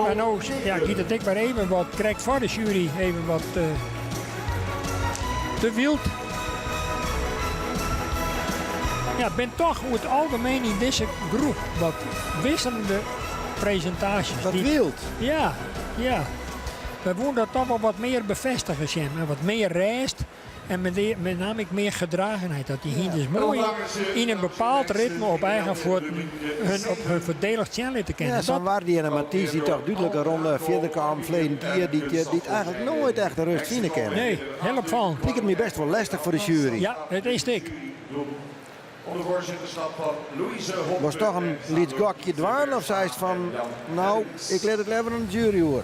S2: En nou giet het ik maar even wat, krijgt voor de jury even wat te wild. Ja, ben toch hoe het algemeen in deze groep wat wisselende presentaties.
S1: Wat wild.
S2: Ja. We willen dat toch wel wat meer bevestigen zijn. Wat meer rest. En met name meer gedragenheid. Dat die hinders mooi in een bepaald ritme op eigen voet op hun verdedigd zijn te kennen.
S1: Ja, zo'n Wardi en Mathies die toch duidelijk een ronde verder kwam verleden keer. Die het eigenlijk nooit echt de rust vinden kennen.
S2: Nee, heel opvallend.
S1: Ik het me best wel lastig voor de jury.
S2: Ja, het is dik.
S10: Onder voorzitterschap van Louise Hopper.
S1: Was toch een liedgokje dwaan of zei het van, nou, ik let het liever aan de jury hoor.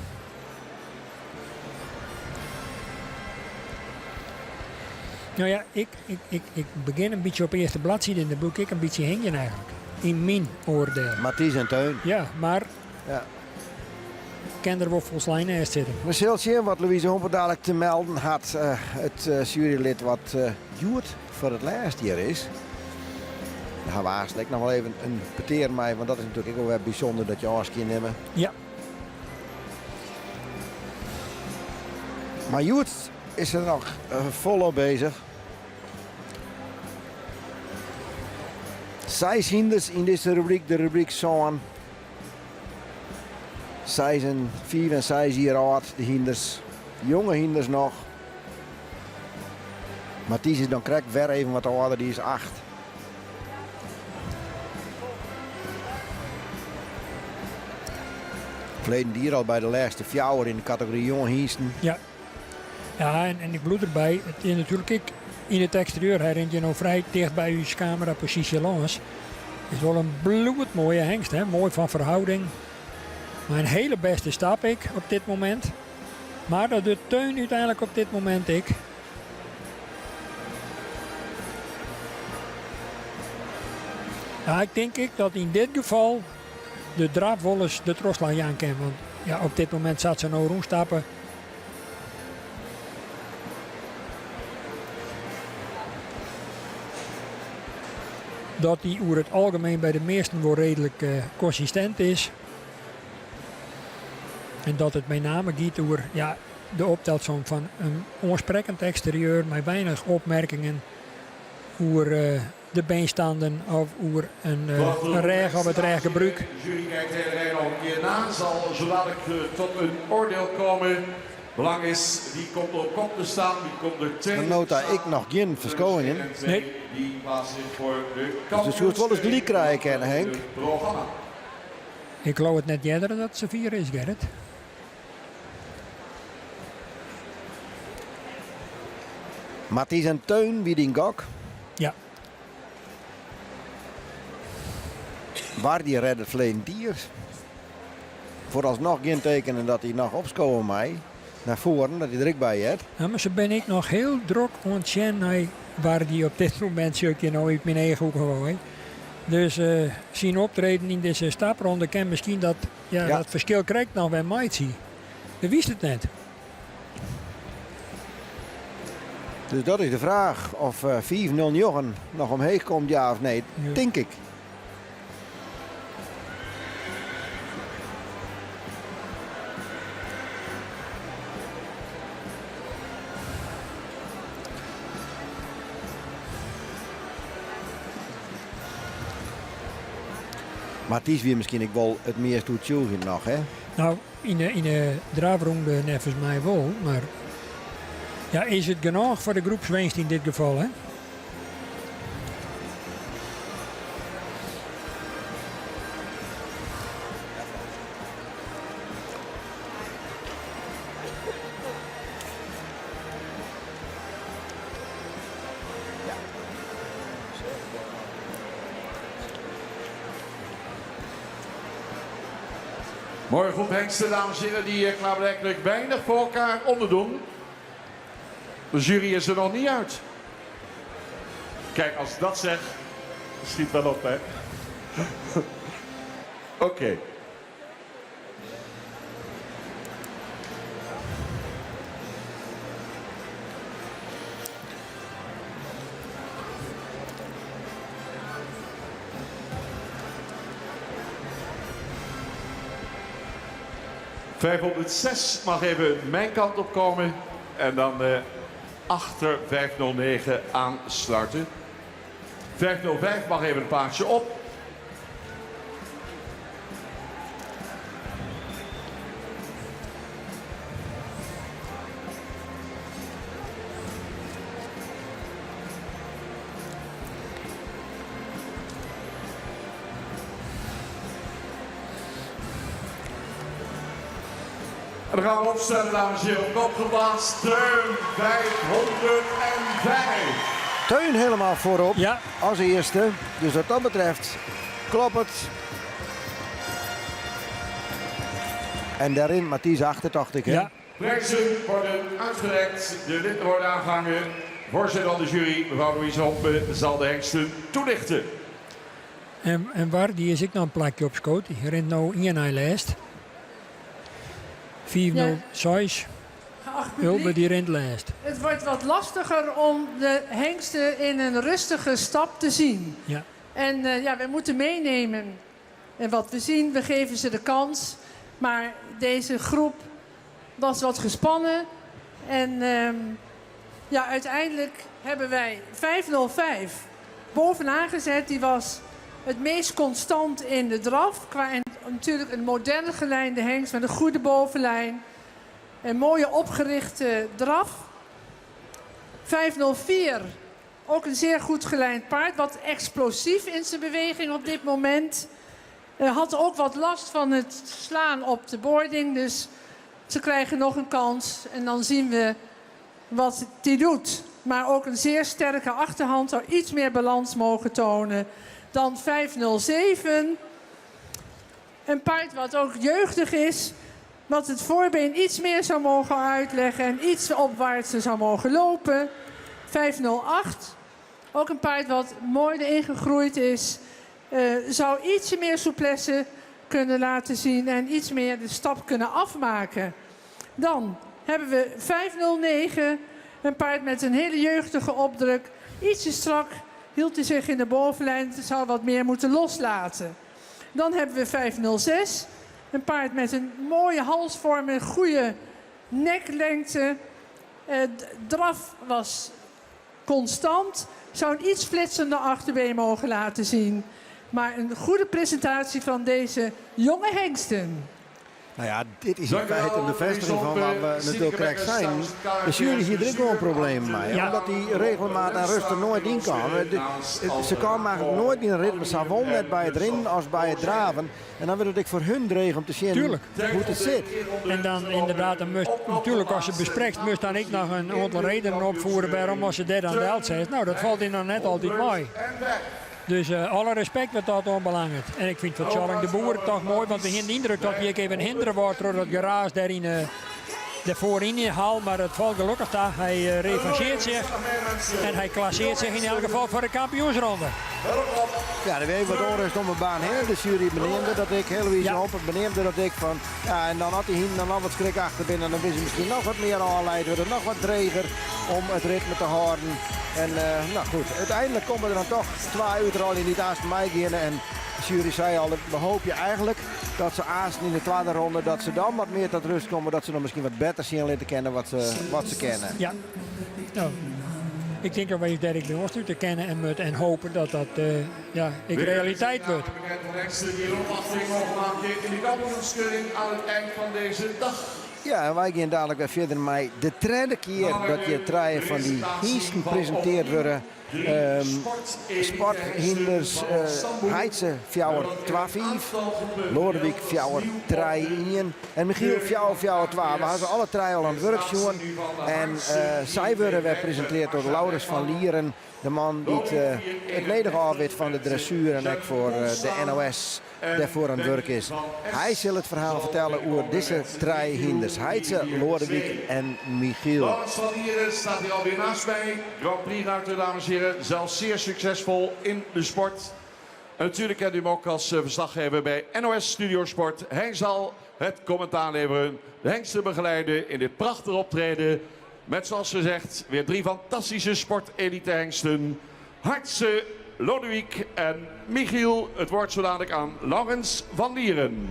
S2: Nou ja, ik begin een beetje op eerste bladzijde in de boek. Ik een beetje hingen eigenlijk. In mijn oordeel.
S1: Mathies en Teun.
S2: Ja, maar
S1: ja.
S2: Ik kan er wel volgens lijnen in zitten.
S1: We zullen zien wat Louise Hopper dadelijk te melden had. Het jurylid wat Joert voor het laatste jaar is. Daar gaan we eigenlijk nog wel even een peteer mee, want dat is natuurlijk ook wel bijzonder dat je alles kan nemen.
S2: Ja.
S1: Maar Joert is er nog volop bezig. 6 hinders in deze rubriek, de rubriek Zoon. 5 en 6 jaar oud, de hinders. Jonge hinders nog. Mathies is dan krijgt weer even wat ouder, die is 8. Verleden dier al bij de laatste fjouwer in de categorie jonge hiesten.
S2: Ja. Ja, en ik bloed erbij. Het is natuurlijk in het exterieur herinnert je nou vrij dicht bij uw camerapositie langs. Het is wel een bloedmooie hengst, hè? Mooi van verhouding. Maar een hele beste stap ik op dit moment. Maar dat doet Teun uiteindelijk op dit moment ik. Ja, ik denk dat in dit geval de draadwollers de troslang aan kan. Want ja, op dit moment zat ze nou rondstappen. Dat die over het algemeen bij de meesten wel redelijk consistent is. En dat het met name gaat over de optelsom van een onsprekend exterieur met weinig opmerkingen over de beenstanden of over een reg of het reggebruik.
S10: De jury kijkt de hele rij nog een keer na, zal zo dadelijk tot een oordeel komen. Belang is, die komt op kop te staan, die komt er 2.
S1: Dan nota ik nog geen verschoningen.
S10: Nee. Die plaats zich voor de
S1: dus je zult wel eens gelijk krijgen, Henk.
S2: Ik geloof het net eerder dat ze 4 is, Gerrit.
S1: Mathies en Teun, wie die gok.
S2: Ja.
S1: Waar die redde het verleden dier. Vooralsnog geen tekenen dat hij nog opscoren mij. Naar voren, dat hij er ook bij heeft.
S2: Ja, maar zo ben ik nog heel druk ontzettend waar die op dit moment zo'n nou in mijn eigen hoek gewoon. Dus zien optreden in deze stapronde kan misschien dat verschil krijgt nog bij mij zien. Je wist het net.
S1: Dus dat is de vraag of 4-0 Jochen nog omheen komt, ja of nee. Ja. Denk ik. Mathies weer misschien ook wel het meest doet Tjoegen nog, hè?
S2: Nou, in de draafronde nevens mij wel, maar ja, is het genoeg voor de groepswinst in dit geval, hè?
S10: Mooie groep hengsten, dames en heren, die klaarblijkelijk weinig voor elkaar onderdoen. De jury is er nog niet uit. Kijk, als ik dat zeg, schiet wel op, hè. Oké. ...506 mag even mijn kant op komen. En dan achter 509 aansluiten. 505 mag even een paardje op. En dan gaan we opstellen, dames en heren, op kop geplaatst, Teun 505.
S1: Teun helemaal voorop als eerste. Dus wat dat betreft klopt het. En daarin Mathies 88.
S10: Ja. Prijzen worden uitgereikt, de litten worden aangehangen. Voorzitter van de jury, mevrouw Louise Hompen, zal de hengsten toelichten.
S2: En waar, die is ik nou een plakje op schoot. Die rent nou in een lijst. 406. Hulbe die rent lijst.
S4: Het wordt wat lastiger om de hengsten in een rustige stap te zien.
S2: Ja.
S4: En we moeten meenemen. En wat we zien, we geven ze de kans. Maar deze groep was wat gespannen. En uiteindelijk hebben wij 505 bovenaan gezet. Die was het meest constant in de draf. Natuurlijk een modern gelijnde hengst met een goede bovenlijn. Een mooie opgerichte draf. 504, ook een zeer goed gelijnd paard. Wat explosief in zijn beweging op dit moment. Had ook wat last van het slaan op de boarding. Dus ze krijgen nog een kans. En dan zien we wat hij doet. Maar ook een zeer sterke achterhand zou iets meer balans mogen tonen dan 507. Een paard wat ook jeugdig is. Wat het voorbeen iets meer zou mogen uitleggen en iets opwaarts zou mogen lopen. 508. Ook een paard wat mooi erin gegroeid is. Zou ietsje meer souplesse kunnen laten zien en iets meer de stap kunnen afmaken. Dan hebben we 509. Een paard met een hele jeugdige opdruk. Ietsje strak hield hij zich in de bovenlijn. Het zou wat meer moeten loslaten. Dan hebben we 506. Een paard met een mooie halsvorm, een goede neklengte. Draf was constant. Zou een iets flitsender achterbeen mogen laten zien. Maar een goede presentatie van deze jonge hengsten.
S1: Nou ja, dit is in feite een bevestiging van wat we natuurlijk correct zijn. De jury hier er ook wel een probleem mee. Ja. Omdat die regelmaat en rust er nooit in kan. Ze komen eigenlijk nooit in een ritme. Zowel net bij het rennen als bij het draven. En dan wordt het voor hun dreig om te zien hoe het zit.
S2: En dan inderdaad, natuurlijk als je bespreekt, moest dan ik nog een aantal redenen opvoeren waarom als ze dit aan de held zegt. Nou, dat valt in dan net altijd mooi. Dus alle respect wat dat onbelangrijk. En ik vind voor Charling de Boer toch mooi, want we hebben de indruk dat hij even hinderen wordt door dat geraas daarin voorin haalt. Maar het valt gelukkig daar. Hij revancheert zich en hij klasseert zich in elk geval voor de kampioensronde.
S1: Ja, er weet wat onrust om de baan heen. De jury beneemde dat ik, Heloïse Hompen beneemde dat ik van... Ja, en dan had hij dan al wat schrik achter binnen. Dan wist hij misschien nog wat meer aanleiden. Wordt het nog wat dreger om het ritme te houden. En nou goed, uiteindelijk komen er dan toch 2 uur al in die naast mij gaan. En de jury zei al, we hopen eigenlijk dat ze aasten in de tweede ronde, dat ze dan wat meer tot rust komen, dat ze dan misschien wat beter zien leren kennen wat ze kennen.
S2: Ja, nou, ik denk dat wij Dirk de Horst te kennen en hopen dat dat realiteit wordt.
S10: Aan het eind van deze dag.
S1: Ja, en wij gaan dadelijk weer verder met de tweede keer dat je treien van die hiesten presenteerd worden Sporthinders Heidse fjouwer 2-5. Lodewijk fjouwer 3-1. En Michiel fjouwer 2. We hadden alle drie al aan het werk jongen. En zij worden gepresenteerd door Laurens van Lieren. De man die het nederhaal weet van de dressuur en ook voor de NOS daarvoor aan het werk is. Hij zal het verhaal vertellen over deze drie hinders. Heidse, Lodewijk en Michiel.
S10: Laurens van Lieren staat hier alweer naast mij. Grand Prix ruiter, dames en heren. Zelfs zeer succesvol in de sport. En natuurlijk kent u hem ook als verslaggever bij NOS Studio Sport. Hij zal het commentaar leveren. De hengsten begeleiden in dit prachtige optreden. Met zoals gezegd weer 3 fantastische sportelite hengsten. Heidse, Lodewijk en Michiel. Het woord zo dadelijk aan Laurens van Lieren.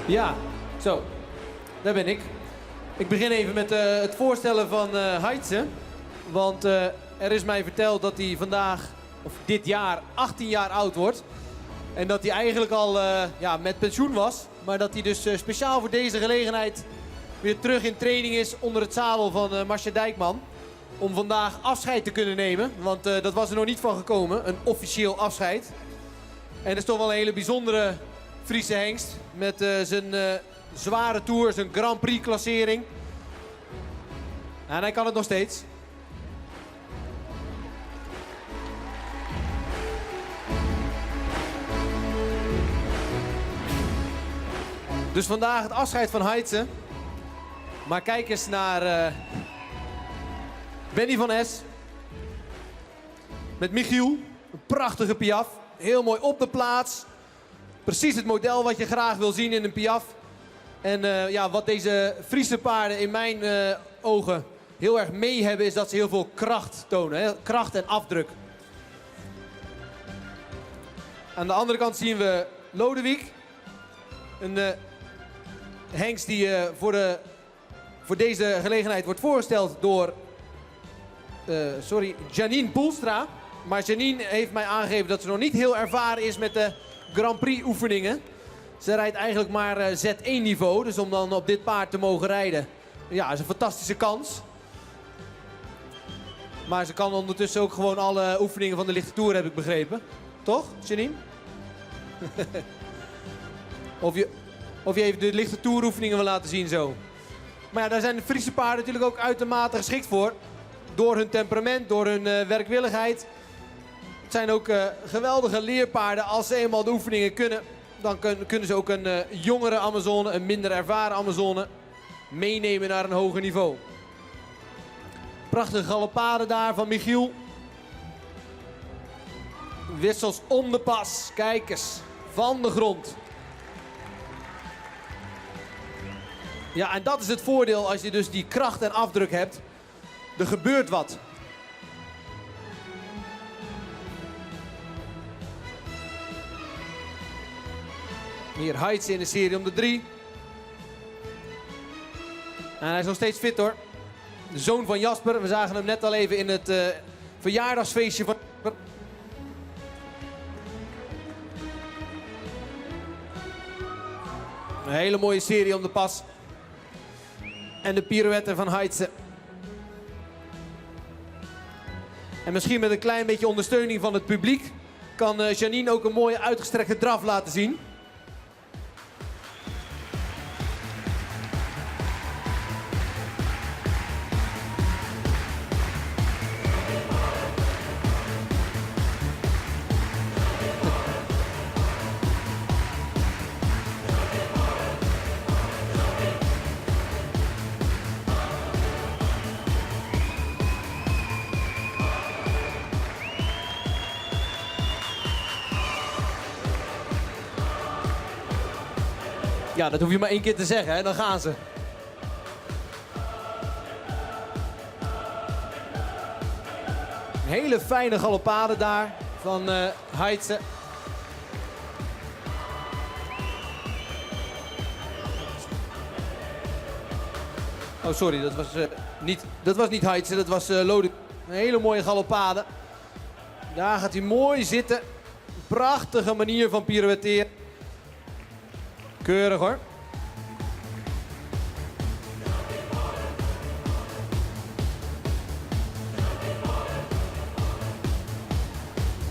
S14: Ja, zo. Daar ben ik. Ik begin even met het voorstellen van Heidse. Want er is mij verteld dat hij vandaag, of dit jaar, 18 jaar oud wordt. En dat hij eigenlijk al met pensioen was. Maar dat hij dus speciaal voor deze gelegenheid weer terug in training is onder het zadel van Marcia Dijkman. Om vandaag afscheid te kunnen nemen. Want dat was er nog niet van gekomen. Een officieel afscheid. En dat is toch wel een hele bijzondere Friese hengst. Met zijn zware tour, zijn Grand Prix klassering. En hij kan het nog steeds. Dus vandaag het afscheid van Heidse. Maar kijk eens naar Benny van Es. Met Michiel. Een prachtige piaf. Heel mooi op de plaats. Precies het model wat je graag wil zien in een piaf. En wat deze Friese paarden in mijn ogen heel erg mee hebben, is dat ze heel veel kracht tonen. Hè? Kracht en afdruk. Aan de andere kant zien we Lodewijk. Een hengst die voor deze gelegenheid wordt voorgesteld door Janine Poelstra. Maar Janine heeft mij aangegeven dat ze nog niet heel ervaren is met de Grand Prix oefeningen. Ze rijdt eigenlijk maar Z1 niveau. Dus om dan op dit paard te mogen rijden, ja, is een fantastische kans. Maar ze kan ondertussen ook gewoon alle oefeningen van de lichte toer, heb ik begrepen. Toch, Janine? Of je even de lichte toeroefeningen wil laten zien zo. Maar ja, daar zijn de Friese paarden natuurlijk ook uitermate geschikt voor. Door hun temperament, door hun werkwilligheid. Het zijn ook geweldige leerpaarden. Als ze eenmaal de oefeningen kunnen, dan kunnen ze ook een jongere Amazone, een minder ervaren Amazone, meenemen naar een hoger niveau. Prachtige galoppade daar van Michiel. Wissels om de pas. Kijk eens. Van de grond. Ja, en dat is het voordeel als je dus die kracht en afdruk hebt. Er gebeurt wat. Hier Heidse in de serie om de 3. En hij is nog steeds fit hoor. De zoon van Jasper. We zagen hem net al even in het verjaardagsfeestje van Jasper. Een hele mooie serie om de pas. En de pirouette van Heidse. En misschien met een klein beetje ondersteuning van het publiek kan Janine ook een mooie uitgestrekte draf laten zien. Ja, dat hoef je maar 1 keer te zeggen, hè? Dan gaan ze. Een hele fijne galopade daar van Heitse. Oh, sorry, dat was niet Heitse, dat was Lodewijk. Een hele mooie galopade. Daar gaat hij mooi zitten. Prachtige manier van pirouetteren. Keurig hoor.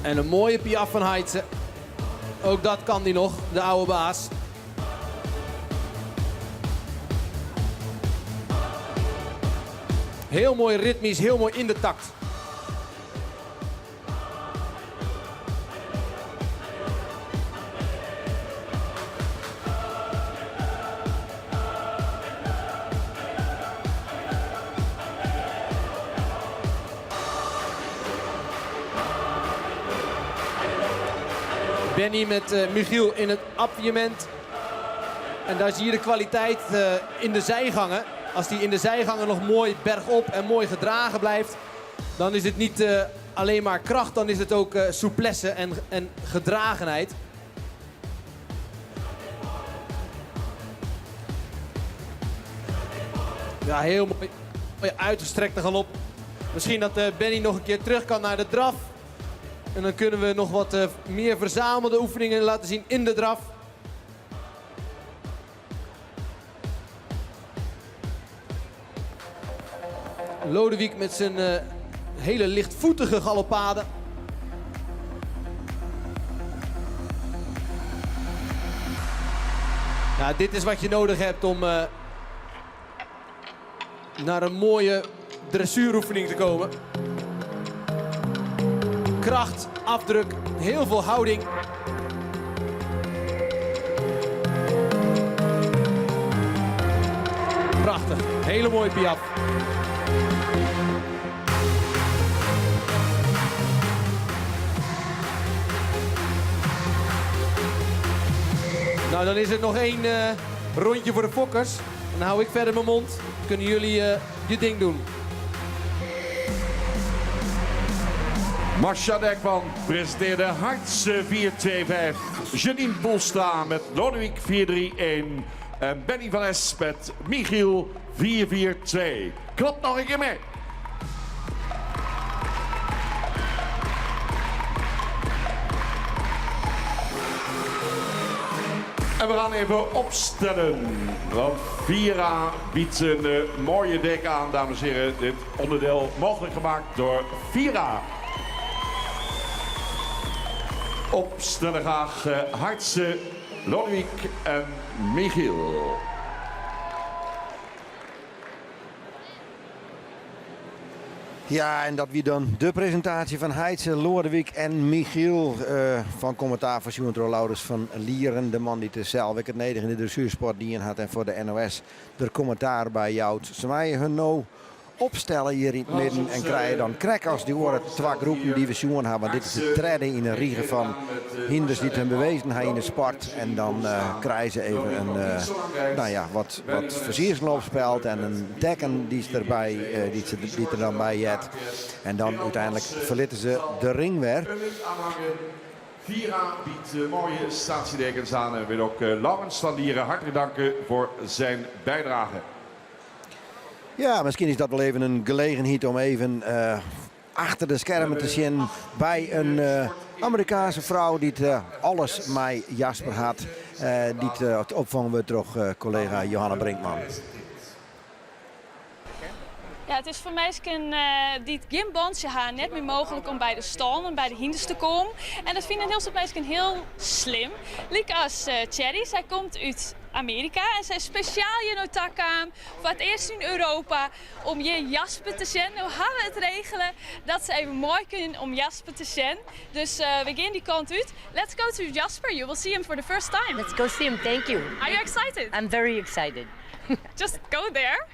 S14: En een mooie piaf van Heitse. Ook dat kan hij nog, de oude baas. Heel mooi ritmisch, heel mooi in de takt. Benny met Michiel in het appiëment. En daar zie je de kwaliteit in de zijgangen. Als die in de zijgangen nog mooi bergop en mooi gedragen blijft, dan is het niet alleen maar kracht, dan is het ook souplesse en gedragenheid. Ja, heel mooi. Mooie uitgestrekte galop. Misschien dat Benny nog een keer terug kan naar de draf. En dan kunnen we nog wat meer verzamelde oefeningen laten zien in de draf. Lodewijk met zijn hele lichtvoetige galopade. Ja, dit is wat je nodig hebt om naar een mooie dressuuroefening te komen. Kracht, afdruk, heel veel houding. Prachtig, hele mooie piaf. Nou, dan is het nog 1 rondje voor de fokkers. Dan hou ik verder mijn mond. Kunnen jullie je ding doen.
S10: Marcia Dekman presenteerde Heitse 4-2-5. Janine Poelstra met Lodewijk 4-3-1. En Benny van Es met Michiel 4-4-2. Klopt nog een keer mee. En we gaan even opstellen. Want Vira biedt een mooie dek aan, dames en heren. Dit onderdeel mogelijk gemaakt door Vira. Opstellen graag Heitse, Lodewijk en Michiel.
S1: Ja, en dat wie dan de presentatie van Heitse, Lodewijk en Michiel. Van commentaar van Sjoerd Roelouders van Lieren. De man die zelf het nederig in de dressuursport dienen had. En voor de NOS er commentaar bij jou. Ze mij hun nou opstellen hier in het midden. En krijgen dan krek als die oren 2 groepen die we zien hebben. Want dit is de treden in een riegen van hinders die ten bewezen hebben in de sport. En dan krijgen ze even een wat versiersloop speelt. En een dekken die is erbij, die er dan bij jet. En dan uiteindelijk verlitten ze de ring weer.
S10: Vira biedt mooie statiedekens aan. En wil ook Laurens van Lieren hartelijk danken voor zijn bijdrage.
S1: Ja, misschien is dat wel even een gelegenheid om even achter de schermen te zien bij een Amerikaanse vrouw die alles met Jasper had. Die opvangen we door collega Johanna Brinkman.
S6: Ja, het is voor mensen die het geen bandje hebben net meer mogelijk om bij de stal en bij de hinders te komen. En dat vinden heel veel mensen heel slim. Liek als Cherry, zij komt uit Amerika en zij is speciaal je notak aan voor het eerst in Europa om je Jasper te zien. Nou gaan we het regelen dat ze even mooi kunnen om Jasper te zien. Dus we gaan die kant uit. Let's go to Jasper. You will see him for the first time.
S21: Let's go see him. Thank you.
S6: Are you excited?
S21: I'm very excited.
S6: Just go there.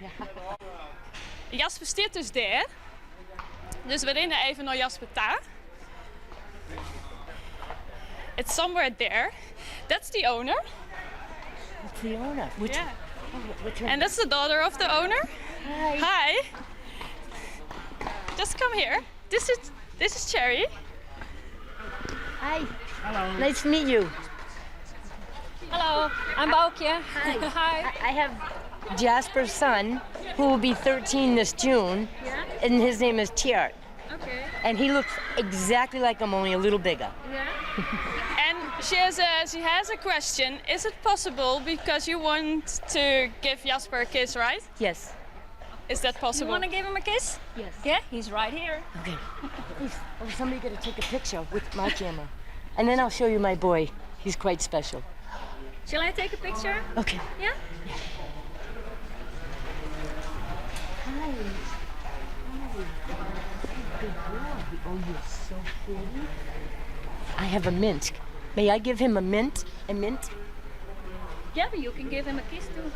S6: Jasper staat dus daar. Dus we rennen even naar Jasper daar. It's somewhere there. That's the owner.
S21: It's the owner. Which one?
S6: And that's the daughter of the owner. Hi. Just come here. This is Cherry.
S21: Hi. Hello. Nice to meet you.
S8: Hello, I'm Boukje.
S21: Hi.
S8: Hi.
S21: I have Jasper's son, who will be 13 this June, and his name is Tjert.
S6: Okay.
S21: And he looks exactly like him, only a little bigger.
S6: Yeah. And she has a question. Is it possible because you want to give Jasper a kiss, right?
S21: Yes.
S6: Is that possible?
S8: You want to give him a kiss?
S21: Yes.
S8: Yeah, he's right here.
S21: Okay. Please, somebody got to take a picture with my camera. And then I'll show you my boy. He's quite special.
S8: Shall I take a picture?
S21: Okay.
S8: Yeah?
S21: Hi. Good boy. Oh, you're so pretty. I have a mint. May I give him a mint? A mint?
S8: Yeah, but you can give him a kiss too.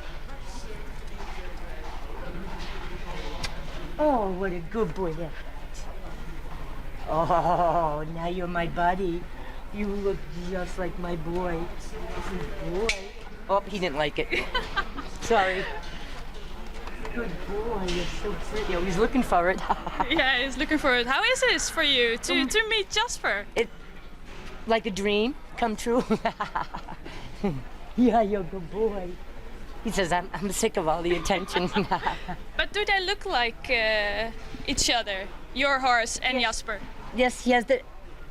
S21: Oh, what a good boy. Yeah. Oh, now you're my buddy. You look just like my boy. Good boy. Oh, he didn't like it. Sorry. Good boy, you're so pretty. Oh, he's looking for it.
S6: Yeah, he's looking for it. How is this for you to meet Jasper?
S21: It like a dream come true. Yeah, you're a good boy. He says, I'm sick of all the attention.
S6: But do they look like each other, your horse and Jasper?
S21: Yes, he has the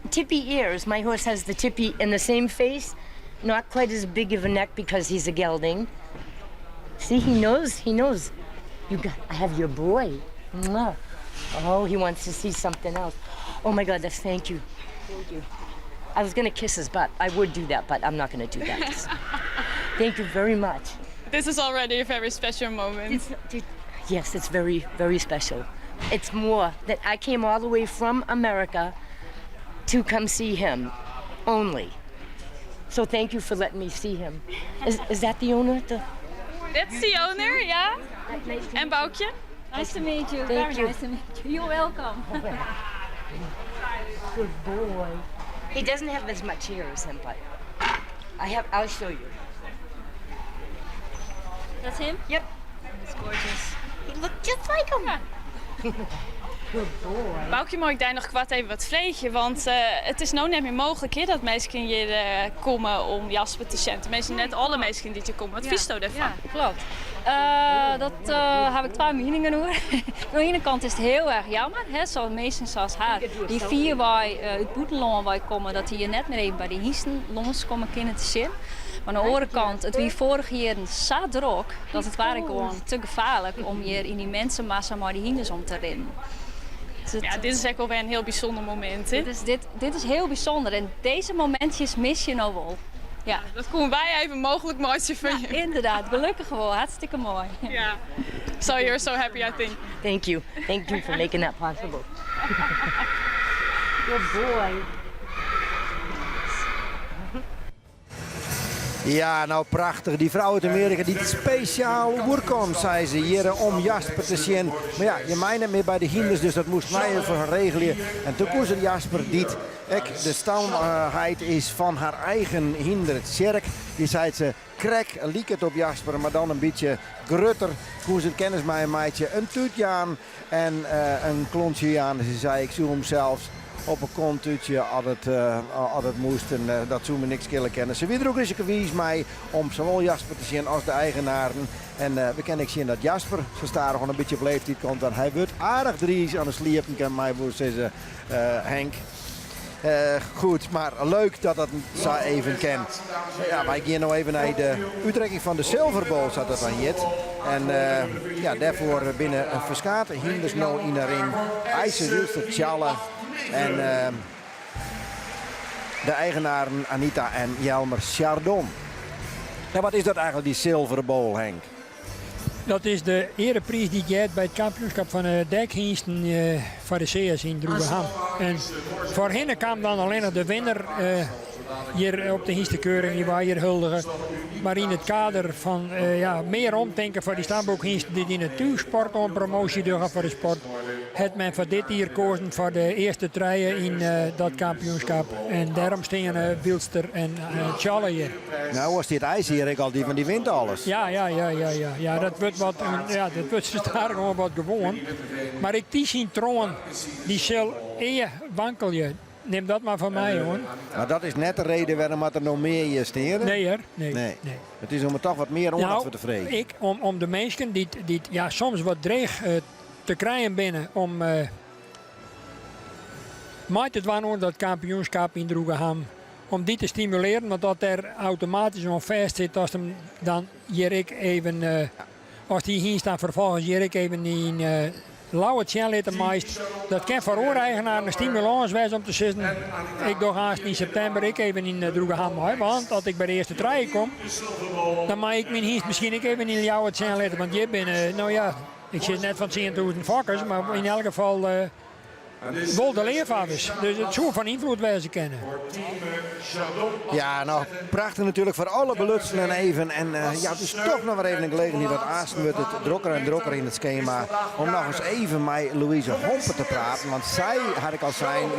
S21: tippy ears. My horse has the tippy in the same face. Not quite as big of a neck because he's a gelding. See, he knows. I have your boy. Mwah. Oh, he wants to see something else. Oh my God, thank you. Thank you. I was gonna kiss his butt. I would do that, but I'm not gonna do that. Thank you very much.
S6: This is already a very special moment.
S21: Yes, it's very, very special. It's more that I came all the way from America to come see him, only. So thank you for letting me see him. Is that the owner?
S6: That's the owner, yeah. And Boukje.
S8: Nice to meet you.
S21: Thank you.
S8: Nice to meet you. You're welcome.
S21: Good boy. He doesn't have as much hair as him, but I'll show you.
S8: That's him?
S21: Yep.
S8: He's gorgeous.
S21: He looked just like him. Good boy.
S6: Boukje, mag ik daar nog kwart even wat vleegje? Want het is nou net meer mogelijk hè, dat mensen hier komen om Jasper te zien. Tenminste, net alle mensen die hier komen. Wat vies je daarvan?
S8: Ja, klopt. Dat heb ik twee meningen over. Aan de ene kant is het heel erg jammer, hè, zoals mensen zoals haar, die vier wij uit Boetelon wij komen, dat die hier net meer even bij de hiesten longs komen kunnen te zien. Maar aan de andere kant, het was vorig jaar zo druk dat het waren gewoon te gevaarlijk om hier in die mensenmassa maar die hinders om te rennen. Dus
S6: ja, dit is echt wel weer een heel bijzonder moment. Hè?
S8: Dit is heel bijzonder en deze momentjes mis je nou wel. Ja.
S6: Dat konden wij even mogelijk maken voor je.
S8: Inderdaad, gelukkig wel. Hartstikke mooi.
S6: Ja. So you're so happy, I think.
S21: Thank you. Thank you for making that possible. Good boy.
S1: Ja, nou prachtig. Die vrouw uit Amerika die speciaal werken, zei ze hier om Jasper te zien. Maar ja, je mij niet meer bij de hinders, dus dat moest mij even gaan regelen. En toen koos Jasper dit. De stamheid is van haar eigen hinder, het Sjerk. Die zei ze, krek, liek het op Jasper, maar dan een beetje grutter. Koos het kennis met een meidje, een tuutje aan en een klontje aan. Ze zei, ik zoek hem zelfs op een kontutje als het moest en dat zou me niks killen kennen. Ze weer ook eens gewies mij om zowel Jasper te zien als de eigenaren. En we kennen zien dat Jasper zo starig gewoon een beetje op leeftijd komt. En hij wordt aardig dries aan de sliepen, kan mij voor zeggen Henk. Goed, maar leuk dat dat zo even kent. Ja, wij gaan nou even naar de uitrekking van de Silver Bowl, zat dat dan hier. En ja, daarvoor binnen een verskaat hinders nou in erin. IJzerwilster Tjalle. En de eigenaren Anita en Jelmer Chardon. Ja, wat is dat eigenlijk, die Silver Bowl, Henk?
S2: Dat is de ereprijs die je hebt bij het kampioenschap van de Dijkhingsten voor de CS in Droeberham. En voor hen kwam dan alleen nog de winnaar hier op de Hiestenkeuring, die waren hier huldigen. Maar in het kader van meer omdenken voor die stamboekhingsten die in het natuursport om promotie doen voor de sport, het men voor dit hier kozen voor de eerste treien in dat kampioenschap. En daarom staan Wilster en Tjalle hier.
S1: Nou, als dit ijs hier, ik al die van die wint alles.
S2: Ja, dat wordt wat, dat wordt ze daar gewoon wat gewoon. Maar ik die zien troon, die zal wankelen. Neem dat maar van mij, hoor.
S1: Maar dat is net de reden waarom er nog meer hier steren?
S2: Nee, hoor. Nee.
S1: Het is om er toch wat meer aandacht voor te vregen.
S2: Om de mensen die soms wat dreig te krijgen binnen om maakt het wel dat kampioenschap in Droegeham. Om die te stimuleren, want dat er automatisch al vast zit als hem dan hier ik even, als die hier staan vervolgens hier ik even in lauwe tjenlitten meest. Dat kan voor oor-eigenaar een stimulans wezen om te zitten. Ik doe haast in september ik even in Droegeham. Want als ik bij de eerste trein kom, dan mag ik mijn hiest misschien ik even in lauwe tjenlitten. Want je bent, ik zit net van 10.000 vakkers, maar in elk geval wel de leervaders. Dus het zou van invloed wezen kennen.
S1: Ja, nou, prachtig natuurlijk voor alle belutselen even. En het is toch nog weer even een gelegenheid dat Aasten wordt het drokker en drokker in het schema. Om nog eens even met Louise Hompen te praten. Want zij, had ik al zijn,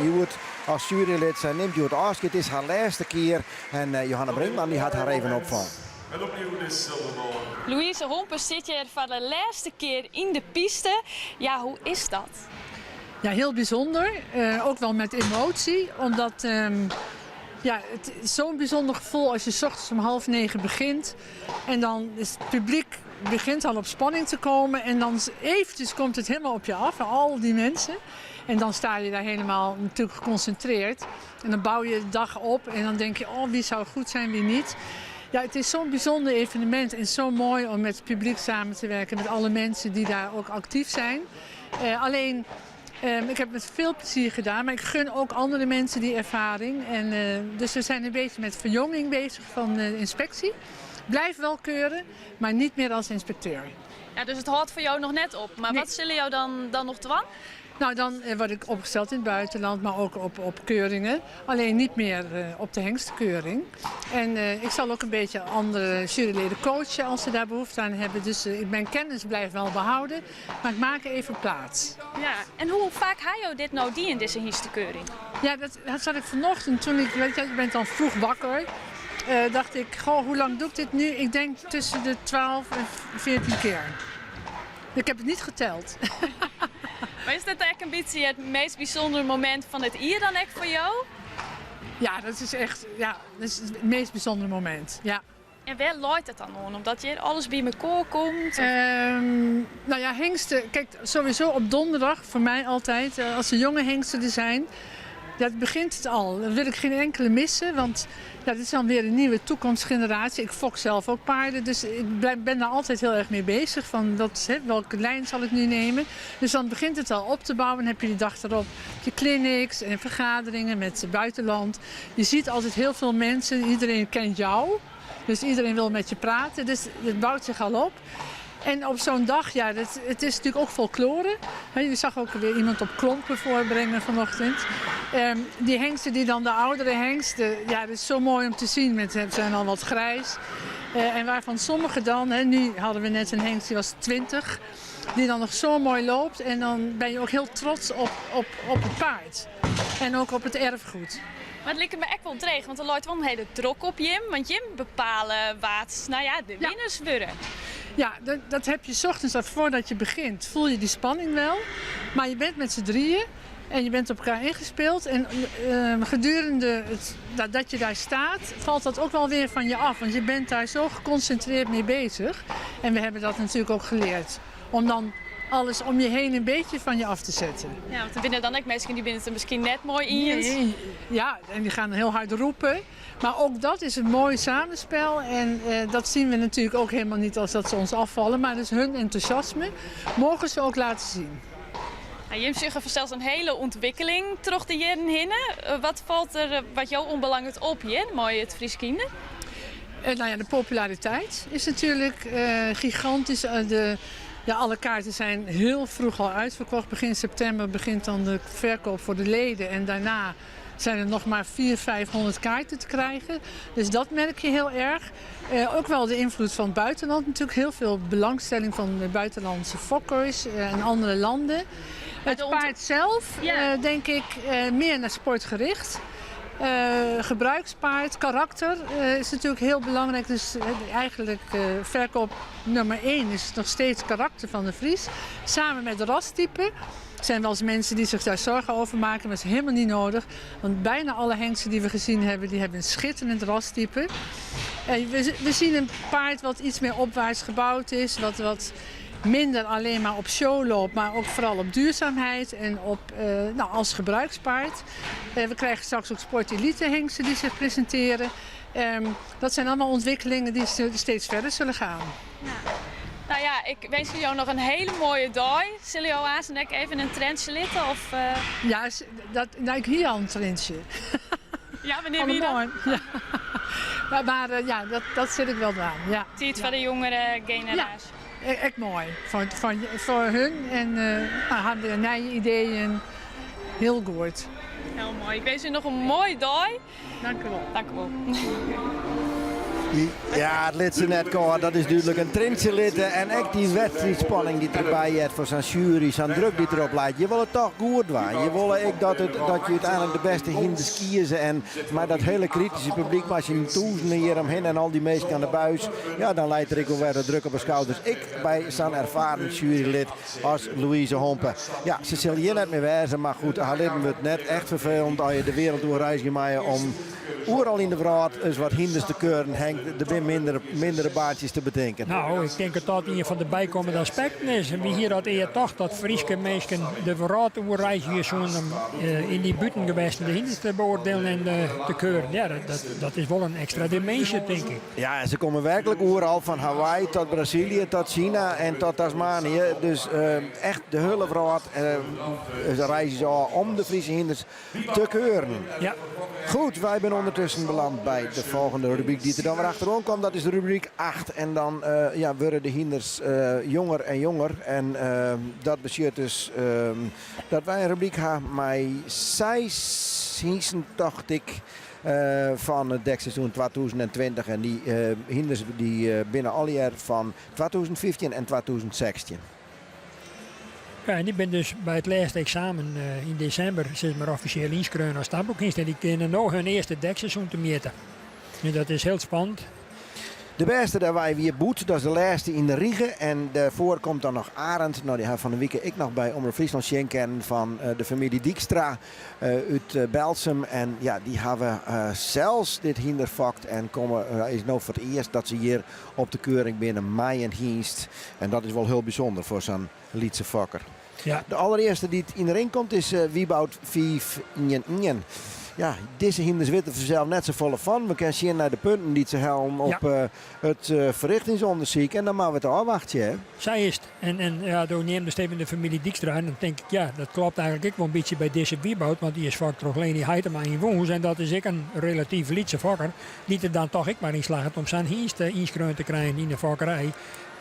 S1: als jurylid, zij neemt het afscheid. Het is haar laatste keer. En Johanna Brinkman die had haar even opvangen.
S3: En opnieuw de silverbal.
S6: Louise Hompen zit hier voor de laatste keer in de piste. Ja, hoe is dat?
S4: Ja, heel bijzonder. Ook wel met emotie. Omdat het is zo'n bijzonder gevoel als je 's ochtends om 8:30 begint. En dan is het publiek begint al op spanning te komen. En dan eventjes komt het helemaal op je af. Al die mensen. En dan sta je daar helemaal natuurlijk geconcentreerd. En dan bouw je de dag op. En dan denk je, wie zou goed zijn, wie niet. Ja, het is zo'n bijzonder evenement. En zo mooi om met het publiek samen te werken. Met alle mensen die daar ook actief zijn. Alleen... ik heb het met veel plezier gedaan, maar ik gun ook andere mensen die ervaring. En, dus we zijn een beetje met verjonging bezig van de inspectie. Blijf wel keuren, maar niet meer als inspecteur.
S6: Ja, dus het houdt voor jou nog net op. Maar wat zullen jou dan nog dwang?
S4: Nou, dan word ik opgesteld in het buitenland, maar ook op keuringen. Alleen niet meer op de hengstenkeuring. En ik zal ook een beetje andere juryleden coachen als ze daar behoefte aan hebben. Dus mijn kennis blijft wel behouden, maar ik maak even plaats.
S6: Ja, en hoe vaak ga je dit nou die in deze hengstenkeuring?
S4: Ja, dat zat ik vanochtend toen ik ben dan vroeg wakker. Dacht ik, hoe lang doe ik dit nu? Ik denk tussen de 12 en 14 keer. Ik heb het niet geteld.
S6: Maar is dit eigenlijk een beetje het meest bijzondere moment van het jaar dan echt voor jou?
S4: Ja, dat is echt dat is het meest bijzondere moment. Ja.
S6: En waar loopt het dan om? Omdat je alles bij elkaar komt?
S4: Hengsten. Kijk, sowieso op donderdag, voor mij altijd, als er jonge hengsten er zijn, dat begint het al. Dan wil ik geen enkele missen, want dit is dan weer een nieuwe toekomstgeneratie. Ik fok zelf ook paarden, dus ik ben daar altijd heel erg mee bezig. Van welke lijn zal ik nu nemen? Dus dan begint het al op te bouwen. Dan heb je de dag erop je clinics en vergaderingen met het buitenland. Je ziet altijd heel veel mensen, iedereen kent jou. Dus iedereen wil met je praten, dus het bouwt zich al op. En op zo'n dag, het is natuurlijk ook folklore. Je zag ook weer iemand op klompen voorbrengen vanochtend. Die hengsten die dan de oudere hengsten, dat is zo mooi om te zien. Ze zijn al wat grijs. En waarvan sommigen dan, nu hadden we net een hengst die was 20. Die dan nog zo mooi loopt. En dan ben je ook heel trots op het paard. En ook op het erfgoed.
S6: Maar het lijkt me echt wel dreig, want er loopt wel een hele druk op Jim. Want Jim bepalen wat de winnaars worden.
S4: Ja, dat heb je 's ochtends al voordat je begint. Voel je die spanning wel. Maar je bent met z'n drieën en je bent op elkaar ingespeeld. En gedurende dat je daar staat, valt dat ook wel weer van je af. Want je bent daar zo geconcentreerd mee bezig. En we hebben dat natuurlijk ook geleerd. Om dan alles om je heen een beetje van je af te zetten.
S6: Ja, want er binnen dan ook mensen die binnen het misschien net mooi in.
S4: Ja, en die gaan heel hard roepen. Maar ook dat is een mooi samenspel. En dat zien we natuurlijk ook helemaal niet als dat ze ons afvallen. Maar dus hun enthousiasme mogen ze ook laten zien.
S6: Jim Zugger verstelt een hele ontwikkeling terug de jaren heen. Wat valt er wat jou onbelangrijk op hier, mooi het Fries kinderen?
S4: De populariteit is natuurlijk gigantisch. Alle kaarten zijn heel vroeg al uitverkocht. Begin september begint dan de verkoop voor de leden. En daarna zijn er nog maar 400-500 kaarten te krijgen. Dus dat merk je heel erg. Ook wel de invloed van het buitenland. Natuurlijk heel veel belangstelling van de buitenlandse fokkers en andere landen. Het paard zelf, denk ik, meer naar sport gericht. Gebruikspaard, karakter is natuurlijk heel belangrijk. Dus eigenlijk verkoop nummer 1 is nog steeds karakter van de Fries. Samen met de rastype. Er zijn wel eens mensen die zich daar zorgen over maken, maar dat is helemaal niet nodig. Want bijna alle hengsten die we gezien hebben, die hebben een schitterend rastype. We zien een paard wat iets meer opwaarts gebouwd is, wat minder alleen maar op show loopt, maar ook vooral op duurzaamheid en op, als gebruikspaard. We krijgen straks ook Sport Elite hengsten die zich presenteren. Dat zijn allemaal ontwikkelingen die steeds verder zullen gaan.
S6: Ja. Nou ja, ik wens jou nog een hele mooie dag. Zullen jou aansnek even een trendje litten? Of,
S4: Ja, ik hier al een trendje.
S6: Ja, wanneer wie dan?
S4: Ja. Maar dat zit ik wel aan. Ja.
S6: Zie het van de jongere generatie?
S4: Ja, echt mooi. Voor hun en hebben we nieuwe ideeën. Heel goed.
S6: Heel mooi. Ik wens u nog een mooie dag.
S4: Dank u wel.
S6: Dank u wel.
S1: Ja, het lidse net kort, dat is duidelijk een trintje litten. En echt die wedstrijdspanning die erbij heeft voor zijn jury, zijn druk die erop leidt. Je wil het toch goed doen. Je wil dat je uiteindelijk de beste hinders kiezen. En maar dat hele kritische publiek, maar als je duizenden hier omheen en al die mensen aan de buis, ja, dan leidt er ook weer de druk op de schouders. Ik bij zo'n ervaren jurylid als Louise Hompen. Ja, ze zullen hier net mee wijzen, maar goed, haar leden we het net echt vervelend als je de wereld doorreis gaat om overal in de wereld eens wat hinders te keuren, Henk, er mindere baantjes te bedenken.
S2: Nou, ik denk dat dat een van de bijkomende aspecten is. En wie hier dat eer toch dat Friese mensen de wereld doorreis hier zo'n in die buitengewesten de hinders te beoordelen en te keuren. Ja, dat is wel een extra dimensie, denk ik.
S1: Ja, en ze komen werkelijk overal van Hawaii tot Brazilië, tot China en tot Tasmanië. Dus echt de hele wereld reizen ze al om de Friese hinders te keuren.
S2: Ja.
S1: Goed, wij zijn ondertussen beland bij de volgende rubriek die er dan weer achterom komt. Dat is de rubriek 8. En dan worden de hinders jonger en jonger. En dat betekent dus dat wij een rubriek hebben met 6 hinders, dacht ik, van het dekseizoen 2020. En die hinders die binnen al jaar van 2015 en 2016.
S2: Ja, en ik ben dus bij het laatste examen in december zit maar officieel ingeschreven als stamboekhingst. En die kunnen nog hun eerste dekseizoen te meten. En dat is heel spannend.
S1: De beste daar wij weer boet, dat is de laatste in de Riege. En daarvoor komt dan nog Arend. Nou, die hebben van de week ik nog bij Omroep Friesland schenken van de familie Dijkstra uit Belsum. En ja, die hebben zelfs dit hindervakt en komen is nou voor het eerst dat ze hier op de keuring binnen mei en Hienst. En dat is wel heel bijzonder voor zo'n Lietse vakker.
S2: Ja.
S1: De allereerste die in de ring komt is Wieboud 5 Ingen. Ja, deze hinders weten zelf net zo volle van. We kunnen zien naar de punten die ze helpen op het verrichtingsonderzoek. En dan maken we het afwachten. Hè?
S2: Zij is het. En ja, door neemt dus even de familie Dijkstra. En dan denk ik, ja, dat klopt eigenlijk ook wel een beetje bij deze Wieboud. Want die is vaak toch Leni Heitema in Woens. En dat is ook een relatief Lietse vakker. Die er dan toch ik maar in slaagt om zijn hingst inschreven te krijgen in de vakkerij.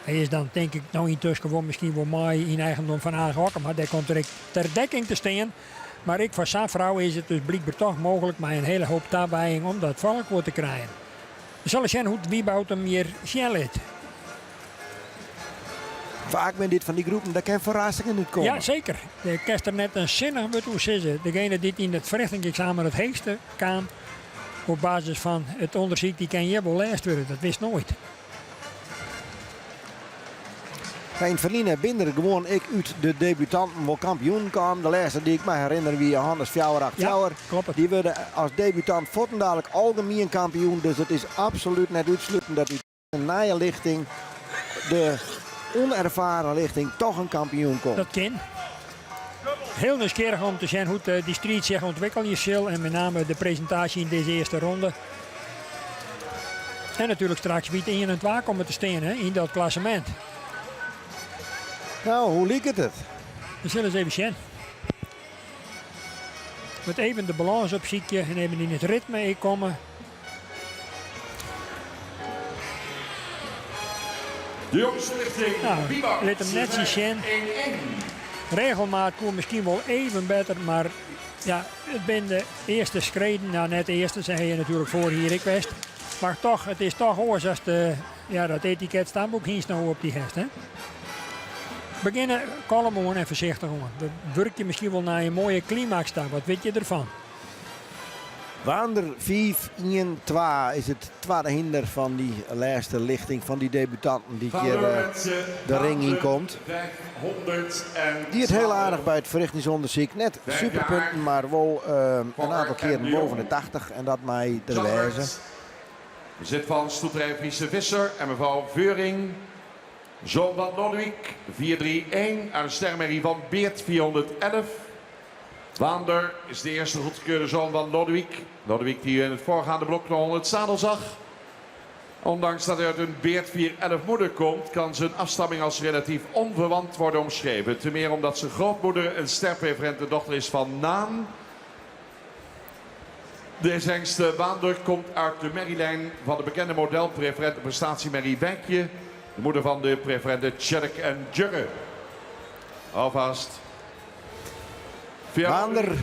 S2: Hij is dan denk ik nou intussen gewoon misschien wel mooi in eigendom van Aangehokken. Maar daar komt er ter dekking te staan. Maar ik voor zijn vrouw is het dus blijkbaar toch mogelijk met een hele hoop daarbij om dat valkwoord te krijgen. We zullen zien hoe het Wieboud hem hier snel is.
S1: Vaak met dit van die groepen, daar kan verrassingen niet komen.
S2: Ja, zeker. Je krijgt er net een zinnig met hoe ze. Degene die in het verrichtingsexamen het heegste kwam, op basis van het onderzoek, die kan je wel leest worden. Dat wist nooit.
S1: In het verleden binnen gewoon ik uit de debutanten wel kampioen kwam. De laatste die ik me herinner wie Johannes Fjouwer. Die werden als debutant dadelijk algemeen kampioen. Dus het is absoluut net uitsluitend dat een nieuwe lichting, de onervaren lichting, toch een kampioen komt.
S2: Dat kan. Heel nieuwsgierig om te zien hoe die strijd zich ontwikkelt zal. En met name de presentatie in deze eerste ronde. En natuurlijk straks wie het 1 en 2 komen te staan in dat klassement.
S1: Nou, hoe liep het?
S2: We zullen eens even zien. Met even de balans op ziekje en even in het ritme komen.
S10: De jongste lichting.
S2: Nou, let hem net zien. Regelmaat komt misschien wel even beter, maar ja, het ben de eerste schreden. Nou, net de eerste, zei je natuurlijk voor hier ik wist. Maar toch, het is toch oors als dat etiket stamboek hier nou op die gest, hè? Beginnen kalm aan en voorzichtig aan. Dan werk je misschien wel naar een mooie climax staan. Wat weet je ervan?
S1: Wander 5-1-2 is het tweede hinder van die laatste lichting van die debutanten die keer de ring in komt. Die het heel aardig bij het verrichtingsonderzoek. Net superpunten, maar wel een aantal keren boven de 80 en dat mij te wijzen.
S10: Bezit van stoetrij Friese Visser en mevrouw Veuring. Zoon van Lodewijk 431 aan de stermerrie van Beert 411. Wander is de eerste goedgekeurde zoon van Lodewijk. Lodewijk die in het voorgaande blok nog 100 zadel zag. Ondanks dat hij uit een Beert 411 moeder komt, kan zijn afstamming als relatief onverwant worden omschreven. Ten meer omdat zijn grootmoeder een sterpreferente dochter is van Naan. Deze hengst Wander komt uit de merrielijn van de bekende modelpreferente prestatiemerrie Wijkje. De moeder van de preferente Tjerk en Jurre. Alvast.
S1: Wander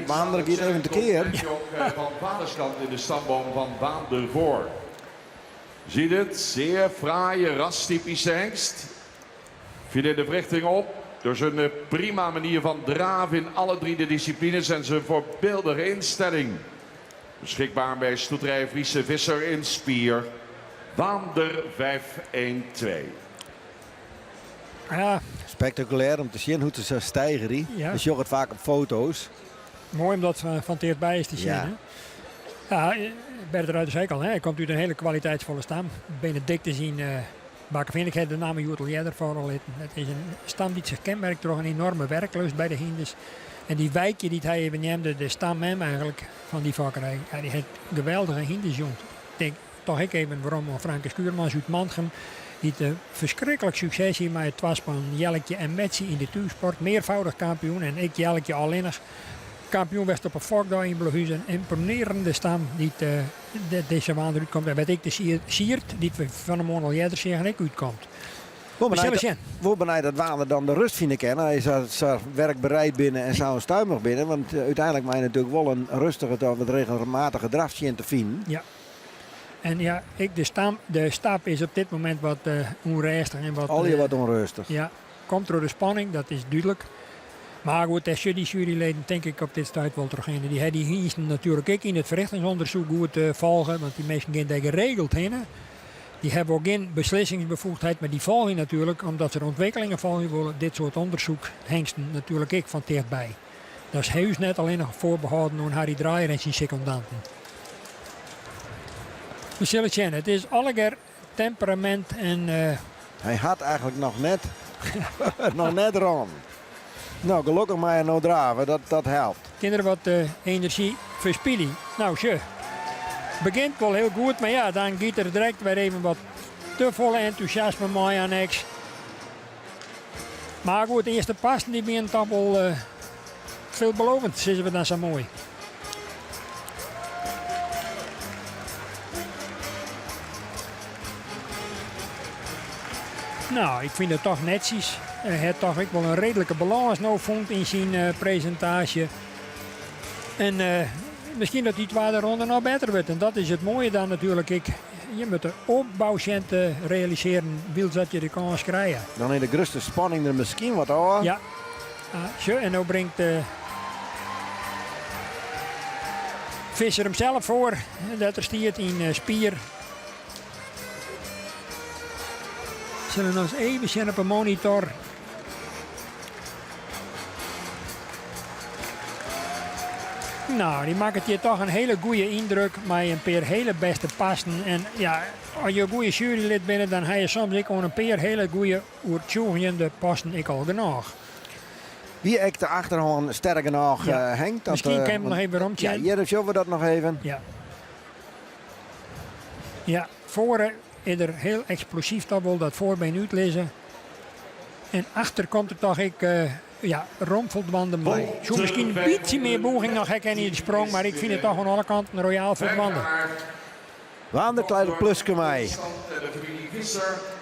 S1: gaat even tekeer.
S10: Van vaderskant in de stamboom van Wander voor. Ziet het, zeer fraaie rastypische hengst. Viel in de verrichting op door zijn prima manier van draven in alle 3 de disciplines en zijn voorbeeldige instelling. Beschikbaar bij stoeterij Friese Visser in Spier. Wander 512.
S2: Ja.
S1: Spectaculair om te zien hoe ze stijgen.
S2: Ja.
S1: Dus je het vaak op foto's.
S2: Mooi om dat van dichtbij is te zien.
S1: Ja.
S2: Hè? Ja, Bert eruit zei ik al, hè? Hij komt uit een hele kwaliteitsvolle stam. Benen dik te zien. Bakenvindigheid, de naam Joetel Jeder vooral. Het is een stam die zich kenmerkt door een enorme werklust bij de hinders. En die wijkje die hij even neemde, de stam hem eigenlijk van die vakkerij. Ja, die heeft geweldige hinders, jong. Ik denk toch ik even waarom Franke Schuurmans uit Mantgem. Die het verschrikkelijk succes hier met het twaspan Jelletje en Metsie in de toersport. Meervoudig kampioen en ik Jelletje alleenig. Kampioen werd op een Fokdag in Bloehuis. Een imponerende stam die deze maand uitkomt. En weet ik de Siert die van de Monal Jeder zeggen ik uitkomt.
S1: Hoe benijdt dat Wander dan de rust vinden kennen? Hij is werkbereid binnen en zou stuimig binnen. Want uiteindelijk mij natuurlijk wel een rustige, wat regelmatige drafje te vinden.
S2: Ja. En ja, de stap is op dit moment wat onrustig.
S1: Wat onrustig.
S2: Ja, komt door de spanning, dat is duidelijk. Maar goed, als die juryleden denk ik op dit stuit wel terug in. Die hiesten natuurlijk ook in het verrichtingsonderzoek goed volgen. Want die mensen gaan daar geregeld heen. Die hebben ook geen beslissingsbevoegdheid, maar die volgen natuurlijk. Omdat ze de ontwikkelingen volgen willen. Dit soort onderzoek hengsten natuurlijk ook van dichtbij. Dat is heus net alleen nog voorbehouden door Harry Draaier en zijn secondanten. We zullen zien, het is allegaar temperament en...
S1: Hij had eigenlijk nog net rond. Nou, gelukkig maar je nou draven, dat helpt.
S2: Kinderen wat energie verspillen. Nou, zo. Begint wel heel goed, maar ja, dan gaat er direct weer even wat te volle enthousiasme mee aan niks. Maar goed, de eerste passen die zijn toch wel veelbelovend, zeggen we dan zo mooi. Nou, ik vind het toch netjes. Hij heeft toch ik wel een redelijke balans nou vond in zijn presentatie. En misschien dat die tweede ronde nog beter wordt. En dat is het mooie dan natuurlijk. Je moet de opbouwcenten realiseren, wil dat je de kans krijgen.
S1: Dan in de grootste spanning er misschien wat aan.
S2: Ja. Zo, en nu brengt Visser hem zelf voor. Dat er stiert in Spier. Zullen we nog eens even zien op een monitor. Nou, die maakt het hier toch een hele goede indruk. Met een paar hele beste passen. En ja, als je een goede jurylid bent, dan heb je soms ook gewoon een paar hele goede oertjoegende passen ik al genoeg.
S1: Wie ik de achterhand sterk genoeg hangt.
S2: Misschien kan je hem nog even rondchecken.
S1: Ja, hier zullen we dat nog even.
S2: Ja. Ja, voren is er heel explosief toch wel dat voorbeen uitlezen. En achter komt er toch rompelt wanden bij. Zo misschien een beetje meer boeging nog in de sprong, maar ik vind het toch aan alle kanten royaal voor de wanden.
S1: Wander kleine plusje mij.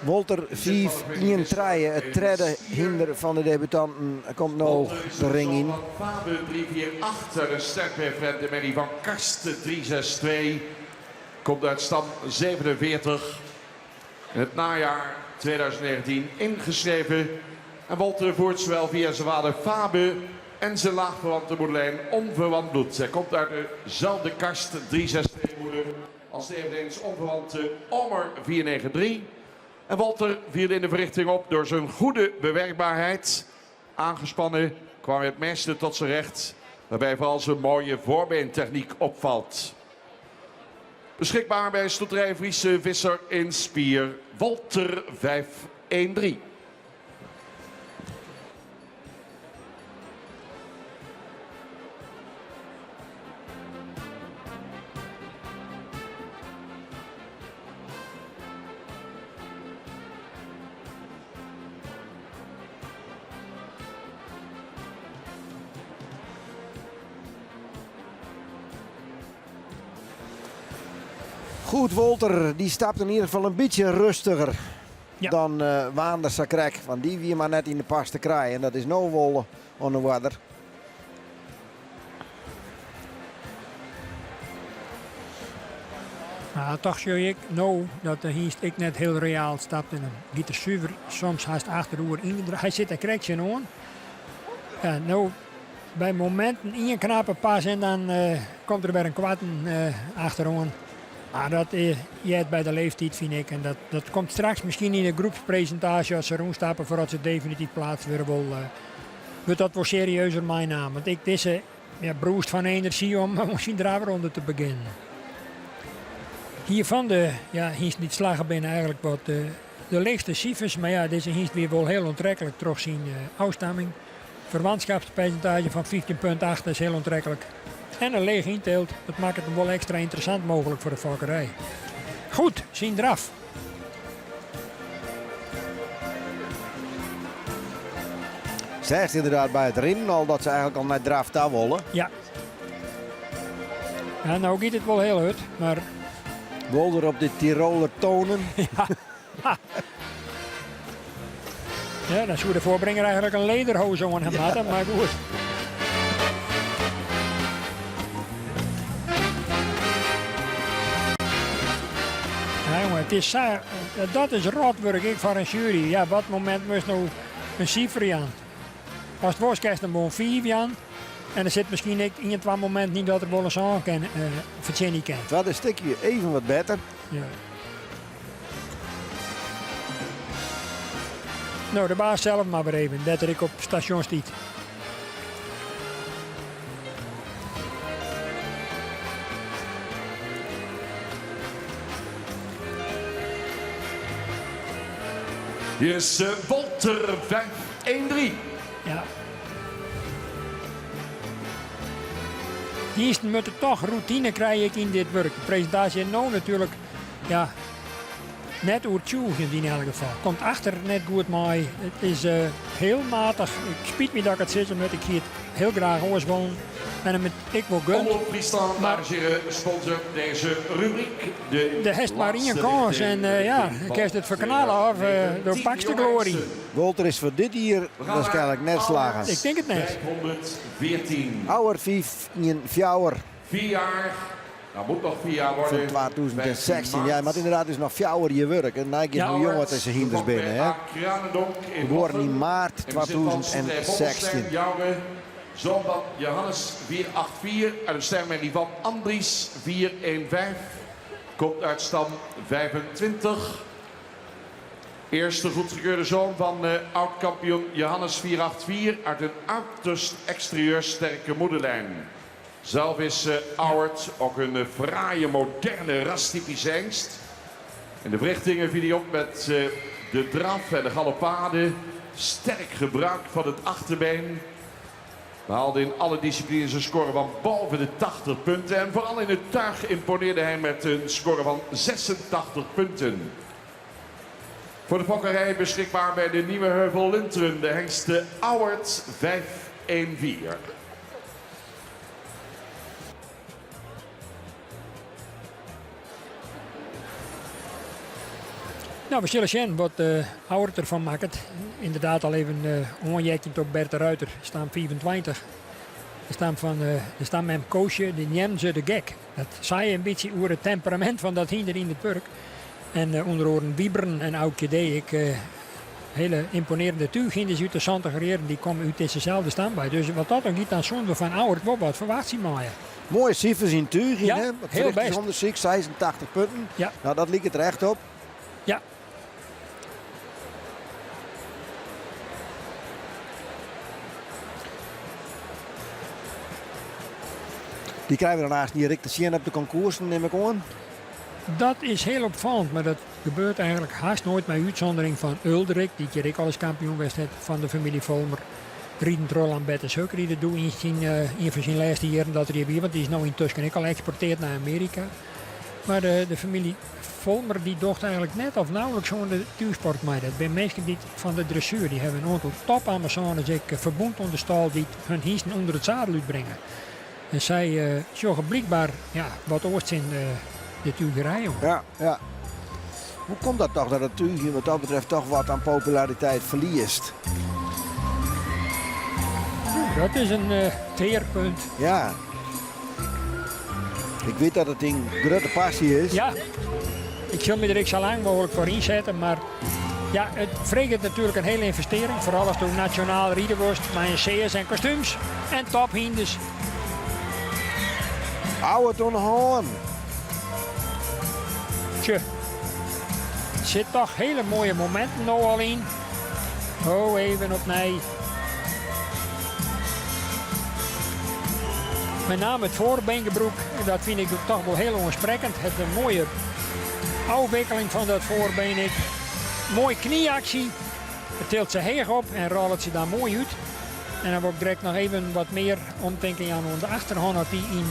S1: Wolter 5 in treien, het derde hinder van de debutanten komt nu de ring in.
S10: Faber 348, de sterkpreferent de merrie van Karsten 362. Komt uit stam 47. In het najaar 2019 ingeschreven En Walter voert zowel via zijn vader Fabe en zijn laagverwante moederlijn onverwant bloed. Zij komt uit dezelfde kast, 3-6-2-moeder, als eveneens onverwante Omer 493. En Walter viel in de verrichting op door zijn goede bewerkbaarheid. Aangespannen kwam hij het meeste tot zijn recht, waarbij vooral zijn mooie voorbeentechniek opvalt. Beschikbaar bij Stoeterij Friese Visser in Spier, Walter 513.
S1: Goed, Walter, die stapt in ieder geval een beetje rustiger dan Wander Sakrek. Want die wie maar net in de pas te krijgen. En dat is nou wel on the water.
S2: Toch zie ik nou dat de Hiest ik net heel reaal stapt. En Gieter Suver soms haast achterover ingedraaid. Hij zit er krijgt aan. Ja, nou, bij momenten in een knappe pas en dan komt er weer een kwarten achterom. Maar dat je bij de leeftijd, vind ik. En dat komt straks misschien in de groepspresentatie als ze erom stappen voordat ze definitief plaats weer wel. Wordt dat wel serieuzer mijn naam. Want ik deze broest van energie om misschien draafronde te beginnen. Hiervan Hiest niet slagen binnen eigenlijk wat de leegste cijfers. Maar ja, deze Hiest weer wel heel onttrekkelijk terug zien afstamming. Verwantschapspercentage van 15,8 is heel onttrekkelijk. En een leeg inteelt, dat maakt het wel extra interessant mogelijk voor de fokkerij. Goed, zien draf.
S1: Zegt inderdaad bij het rennen al dat ze eigenlijk al naar draf daar willen.
S2: Ja. Ja, nou gaat het wel heel goed, maar...
S1: Wolder op de Tiroler tonen.
S2: Ja. Ja, dan zou de voorbrenger eigenlijk een lederhoos aan hem hadden, maar goed. Ja, jongen, het is, dat is rotwerk ik voor een jury. Ja, wat moment moest nou een cijfer aan? Als het was, krijg je een 4 aan. En er zit misschien in het moment niet dat er wel een zang kan verzinnen kan.
S1: Dat is een stukje even wat beter.
S2: Ja. Nou, de baas zelf maar weer even, dat ik op station stiet.
S10: Hier is Walter 513.
S2: Ja. Hier moeten toch routine krijgen in dit werk. De presentatie nou natuurlijk, ja, net oertjoegen in elk geval. Komt achter net goed mee. Het is heel matig. Ik spiet me dat ik het zit, omdat ik hier heel graag oorswoon. En met ik wil gun.
S10: Omroep Friesland, dames en heren, sponsor deze rubriek.
S2: De hest maar in een kans en ja, dan kerst het verknallen af door pakste glorie.
S1: Walter is voor dit hier waarschijnlijk net slagen.
S2: Ik denk het net.
S10: 514.
S1: Ouder 5 in 4
S10: jaar. Nou, moet nog 4 jaar worden.
S1: Van 2016. Ja, maar inderdaad is nog 4 jaar je werk. En dan is nu jongen tussen hinders binnen. Hè. Geboren in maart 2016.
S10: Zoon van Johannes 484 uit de stemmerrie van Andries 415. Komt uit stam 25. Eerste goedgekeurde zoon van oud-kampioen Johannes 484 uit een uiterst exterieur sterke moederlijn. Zelf is Auwert ook een fraaie, moderne, rastypische hengst. In de verrichtingen viel hij op met de draf en de galoppade. Sterk gebruik van het achterbeen. Behaalde in alle disciplines een score van boven de 80 punten. En vooral in het tuig imponeerde hij met een score van 86 punten. Voor de fokkerij beschikbaar bij de Nieuwe Heuvel Lunteren. De hengste Auwert 514.
S2: Nou, we zullen zien wat Auwert ervan maakt. Inderdaad al even onjekend op Bert de Ruiter. Staan 25. De staan met hem koosje, die nemen ze de gek. Dat zei een beetje over het temperament van dat hinder in de Turk. En onder oren wieberen en Aukje deed ik hele imponerende tuighinders uit de 70 jaren. Die komen uit dezezelfde stam bij. Dus wat dat dan giet, dan zonder van ouder wel wat verwacht zien maaien.
S1: Mooie cijfers in Tuigien,
S2: Ja,
S1: hè?
S2: heel best.
S1: 86 punten.
S2: Ja.
S1: Nou, dat liep het recht op.
S2: Ja.
S1: Die krijgen we daarnaast niet direct te zien op de concoursen, neem ik aan.
S2: Dat is heel opvallend, maar dat gebeurt eigenlijk haast nooit met uitzondering van Ulderik, die keer ik al eens kampioen was van de familie Volmer. Riedend Roland Bettes ook, die dat doet in van zijn laatste jaren dat er hier, want die is nu intussen ook al geëxporteerd naar Amerika. Maar de familie Volmer die docht eigenlijk net of nauwelijks gewoon de tuursport mee. Dat zijn mensen die van de dressuur, die hebben een aantal top Amazones verbond onder stal die hun hiesten onder het zadel uitbrengen. En zij zorgen blijkbaar wat ooit in de tuigerij.
S1: Ja, ja. Hoe komt dat toch dat het Tuigien wat dat betreft toch wat aan populariteit verliest?
S2: Dat is een teerpunt.
S1: Ja. Ik weet dat het een grote passie is.
S2: Ja, ik zal me er zo lang mogelijk voor inzetten, maar ja, het vreegt natuurlijk een hele investering. Vooral als het nationaal rieden wordt, met een CS en kostuums en tophinders.
S1: Hou het onhoorn.
S2: Tje. Er zit toch hele mooie momenten nou al in. Oh, even opnieuw. Met name het voorbeengebroek, dat vind ik toch wel heel ontsprekkend. Het een mooie afwikkeling van dat voorbeen. Mooie knieactie. Het tilt ze heeg op en rolt ze daar mooi uit. En dan wil ik direct nog even wat meer omdenken aan de achterhand. Dat die in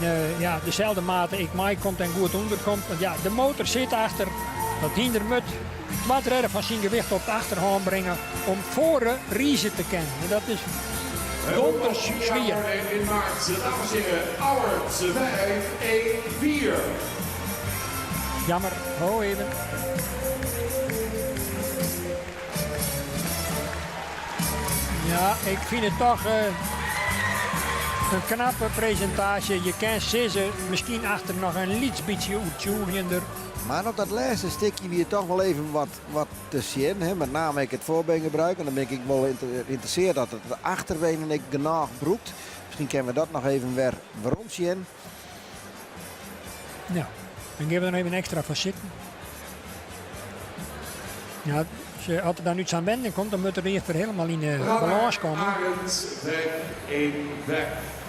S2: dezelfde mate ik mij komt en goed onderkomt. Want ja, de motor zit achter. Dat hindermut wat redden van zijn gewicht op de achterhand brengen. Om voren riezen te kennen. En dat is donders zwier.
S10: In maart, dames en heren, Auwert 5-1-4.
S2: Jammer, ho even. Ja, ik vind het toch een knappe presentatie. Je kan zeggen, misschien achter nog een beetje uitzoekender.
S1: Maar op dat laatste stukje weer toch wel even wat te zien. Hè? Met name ik het voorbeengebruik. En dan ben ik wel geïnteresseerd dat het de achterbenen ik genoeg broekt. Misschien kunnen we dat nog even weer waarom zien.
S2: Nou, dan geven we er nog even extra voor zitten. Ja, als er dan iets aan wending komt, dan moet er eerst weer helemaal in balans komen.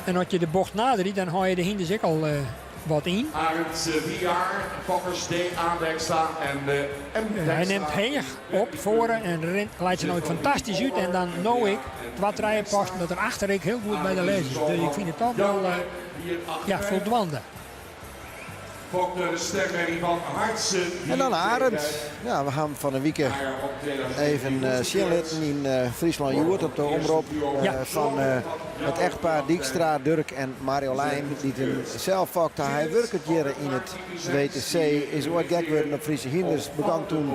S2: En als je de bocht nadert, dan haal je de hinders ook al wat in.
S10: Arend VR, Fokkers D, Aandexta en
S2: hij neemt heeg op voren en leidt ze nooit fantastisch uit. En dan nou ik wat rijden past dat er achter ik heel goed bij de lezers. Dus ik vind het toch wel voldwande.
S1: En dan Arend. Ja, we gaan van een week even zien in Friesland Joert op de omroep van het echtpaar Dijkstra, Dirk en Marjolein. Die zelf fakte. Hij werkt hier in het WTC. Is ooit gek geworden op Friese hinders. Begon toen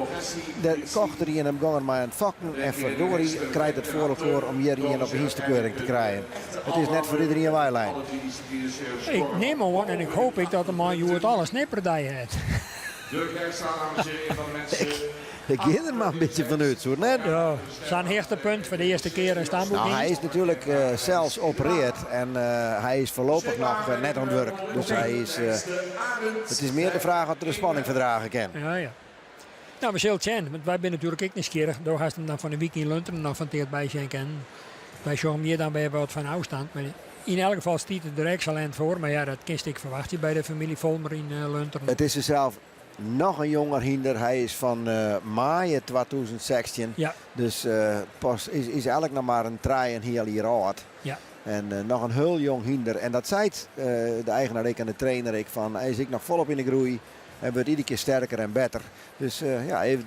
S1: de kochter die in hem begonnen met een vakken. En verdorie krijgt het voor elkaar om hier op een hinstekeuring te krijgen. Het is net voor iedereen wijlijn.
S2: Ik neem aan en ik hoop dat de man Joert alles snipperdij heeft.
S1: Ik ga er maar een beetje vanuit, zo net.
S2: Ja, zijn heertepunt voor de eerste keer in Stamboek.
S1: Nou, hij is natuurlijk zelfs opereerd en hij is voorlopig nog net aan het werk. Dus hij is, het is meer de vraag of er de spanning verdragen kan.
S2: Ja. Nou, we zullen het zien, want wij zijn natuurlijk ook nieuwsgierig. Door gaat hem dan van de week in Lunteren nog van teert bij zijn kennen. Wij zorgen meer dan bij wat van afstand. Maar in elk geval stiet het er excellent voor. Maar ja, dat kist ik verwacht bij de familie Volmer in Lunteren.
S1: Het is er zelf nog een jonger hinder. Hij is van maai 2016.
S2: Ja.
S1: Dus is eigenlijk nog maar een trein heel hier oud.
S2: Ja.
S1: En nog een heel jong hinder. En dat zei de eigenaar en de trainer van hij is ik nog volop in de groei. En wordt iedere keer sterker en beter. Dus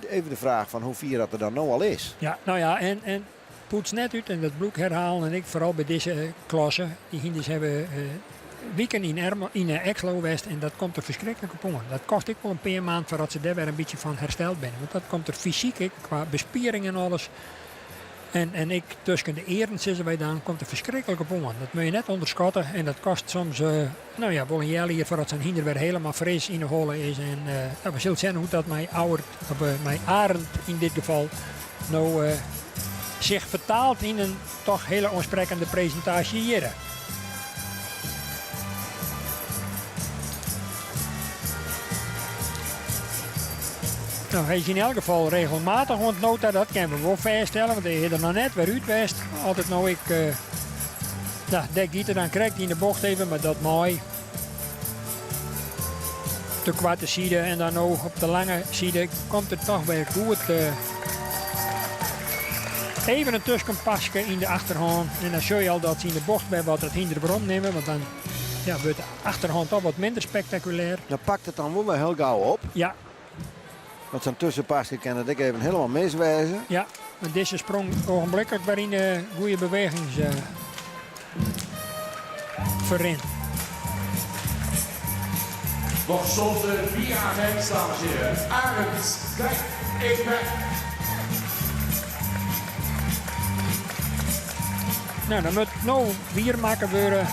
S1: even de vraag van hoe vier dat er dan nou al is.
S2: Ja, nou ja, en poets net uit en dat broek herhalen. En ik vooral bij deze klasse. Die hinders hebben weken in Exlo West. En dat komt er verschrikkelijk op aan. Dat kost ik wel een paar maanden voordat ze daar weer een beetje van hersteld zijn. Want dat komt er fysiek, qua bespiering en alles. En ik tussen de eren zitten wij dan, komt er verschrikkelijk op om. Dat moet je net onderschatten en dat kost soms, wel een jaar hier voordat zijn hinder weer helemaal fris in de holle is. En we zullen zien hoe dat mijn Arend in dit geval nou zich vertaalt in een toch hele onsprekende presentatie hier. Nou, hij is in elk geval regelmatig ontnood, dat kunnen we wel vaststellen, want hij is er nog net weer uit geweest. Altijd nou dek dan krijgt hij in de bocht even, maar dat mooi. De kwarte zijde en dan ook op de lange zijde komt het toch weer goed. Even een tussenpasje in de achterhand en dan zie je al dat ze in de bocht bij wat het hinder weer opnemen, want dan wordt de achterhand toch wat minder spectaculair.
S1: Dan pakt het dan wel heel gauw op.
S2: Ja.
S1: Want zo'n tussenpasje kan het ik even helemaal miswijzen.
S2: Ja, maar deze sprong ogenblikkelijk waarin de goede beweging verin.
S10: Nog zonder 4 agenten, dames en heren. Arend, kijk, ik ben.
S2: Nou, dan moet nou weer maken worden.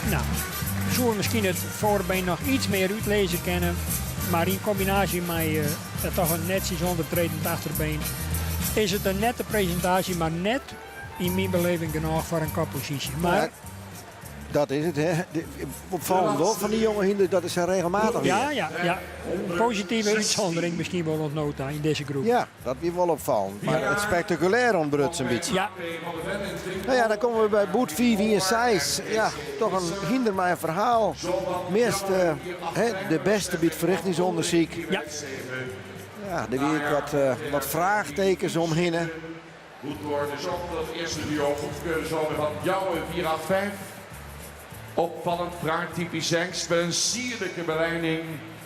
S2: Nou, zullen we misschien het voorbeen nog iets meer uitlezen kennen. Maar in combinatie met toch een netjes ondertredend achterbeen is het een nette presentatie, maar net in mijn beleving genoeg voor een koppositie. Maar
S1: dat is het, hè. Opvallend hoor, van die jonge hinders, dat is regelmatig.
S2: Ja. Een positieve uitzondering misschien wel ontnood in deze groep.
S1: Ja, dat is wel opvallend. Maar het spectaculair ontbrudt een beetje.
S2: Ja.
S1: Nou ja, dan komen we bij boet 4-6. Ja, toch een hinder maar een verhaal. Meest de beste biedt verrichtingsonderzoek.
S2: Ja.
S1: Ja, er weer wat vraagtekens omheen.
S10: Goed worden, dus ook dat eerste duo goedkeuren zouden van jou en 485. Opvallend vraagtypisch hengst met een sierlijke beleiding.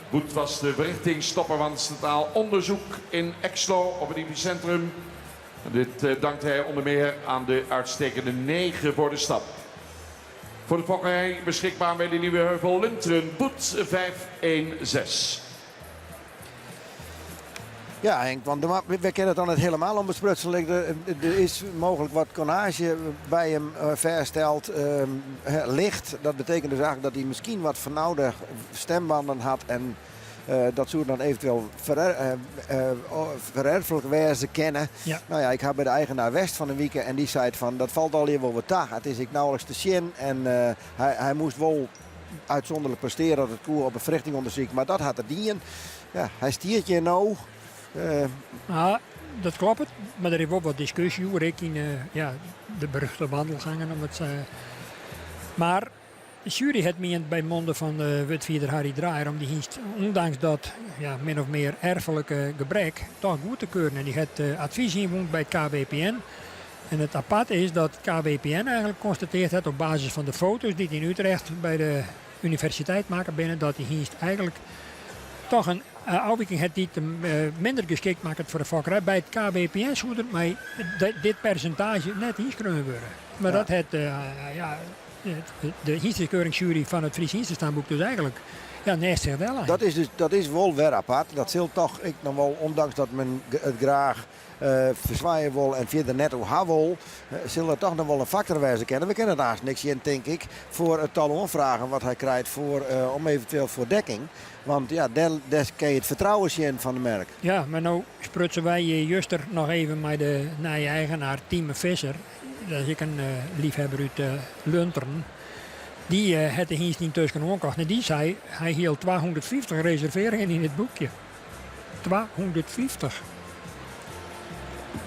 S10: Goed was de verrichtingsstopper van het totaal onderzoek in Exlo op het epicentrum. Dit dankt hij onder meer aan de uitstekende 9 voor de stap. Voor de fokkerij beschikbaar bij de Nieuwe Heuvel Lunteren, boet 5-1-6.
S1: Ja, Henk, want we kennen het dan het helemaal onbesprutsen. Er is mogelijk wat tonnage bij hem versteld, licht. Dat betekent dus eigenlijk dat hij misschien wat vernauwde stembanden had. En dat zou dan eventueel vererfelijk wijze kennen.
S2: Ja.
S1: Nou ja, ik heb bij de eigenaar West van een week en die zei van dat valt al hier wel wat taag. Het is ik nauwelijks te zien en hij moest wel uitzonderlijk presteren dat het koer op een verrichting onderzoek. Maar dat had het dienen. Ja, hij stiert je nou.
S2: Dat klopt, maar er is ook wat discussie over in de beruchte wandelgangen. Maar de jury heeft meent bij monden van wethouder Harry Draaier om die dienst, ondanks dat min of meer erfelijke gebrek, toch goed te keuren. En die heeft advies ingewoond bij het KWPN. En het apart is dat KWPN eigenlijk constateert heeft op basis van de foto's die in Utrecht bij de universiteit maken binnen, dat die dienst eigenlijk toch een afwijking heeft die minder geschikt maakt voor de fokkerij. Bij het KWPN zou er mij dit percentage net inschreven worden. Maar dat heeft de hiestekeuringsjury van het Fries Hiestestaanboek dus eigenlijk naast zich wel aan.
S1: Dat is wel weer apart. Dat zult toch ik nog wel, ondanks dat men het graag verzwaaien wil en verder net hoe haar wil, zullen er toch nog wel een factor wijze kennen. We kennen daar niks in, denk ik, voor het talonvragen wat hij krijgt om eventueel voor dekking. Want ja, daar kan je het vertrouwen zien van de merk.
S2: Ja, maar nou sprutsen wij juster nog even met de nieuwe eigenaar Tieme Visser. Dat is ik een liefhebber uit Lunteren. Die had de dienst niet tussen onkocht. En die zei, hij hield 250 reserveringen in het boekje. 250.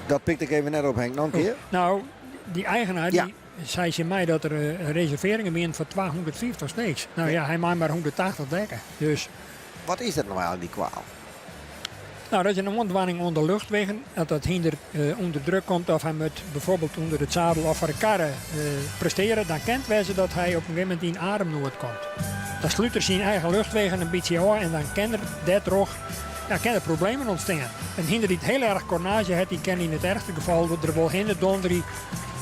S1: Dat pikte ik even net op, Henk. Nog een keer.
S2: Nou, die eigenaar die zei ze mij dat er reserveringen zijn voor 250 steeds. Nou ja, hij maakt maar 180 dekken. Dus.
S1: Wat is dat nou eigenlijk, die kwaal?
S2: Nou, dat is een ontwanning onder luchtwegen. Dat hinder onder druk komt of hij moet bijvoorbeeld onder het zadel of voor de karren presteren. Dan kent wij ze dat hij op een gegeven moment in ademnood komt. Dan sluit er zijn eigen luchtwegen een beetje aan en dan kan er problemen ontstaan. Een hinder die het heel erg cornage heeft, die kan in het ergste geval er wel hinder donder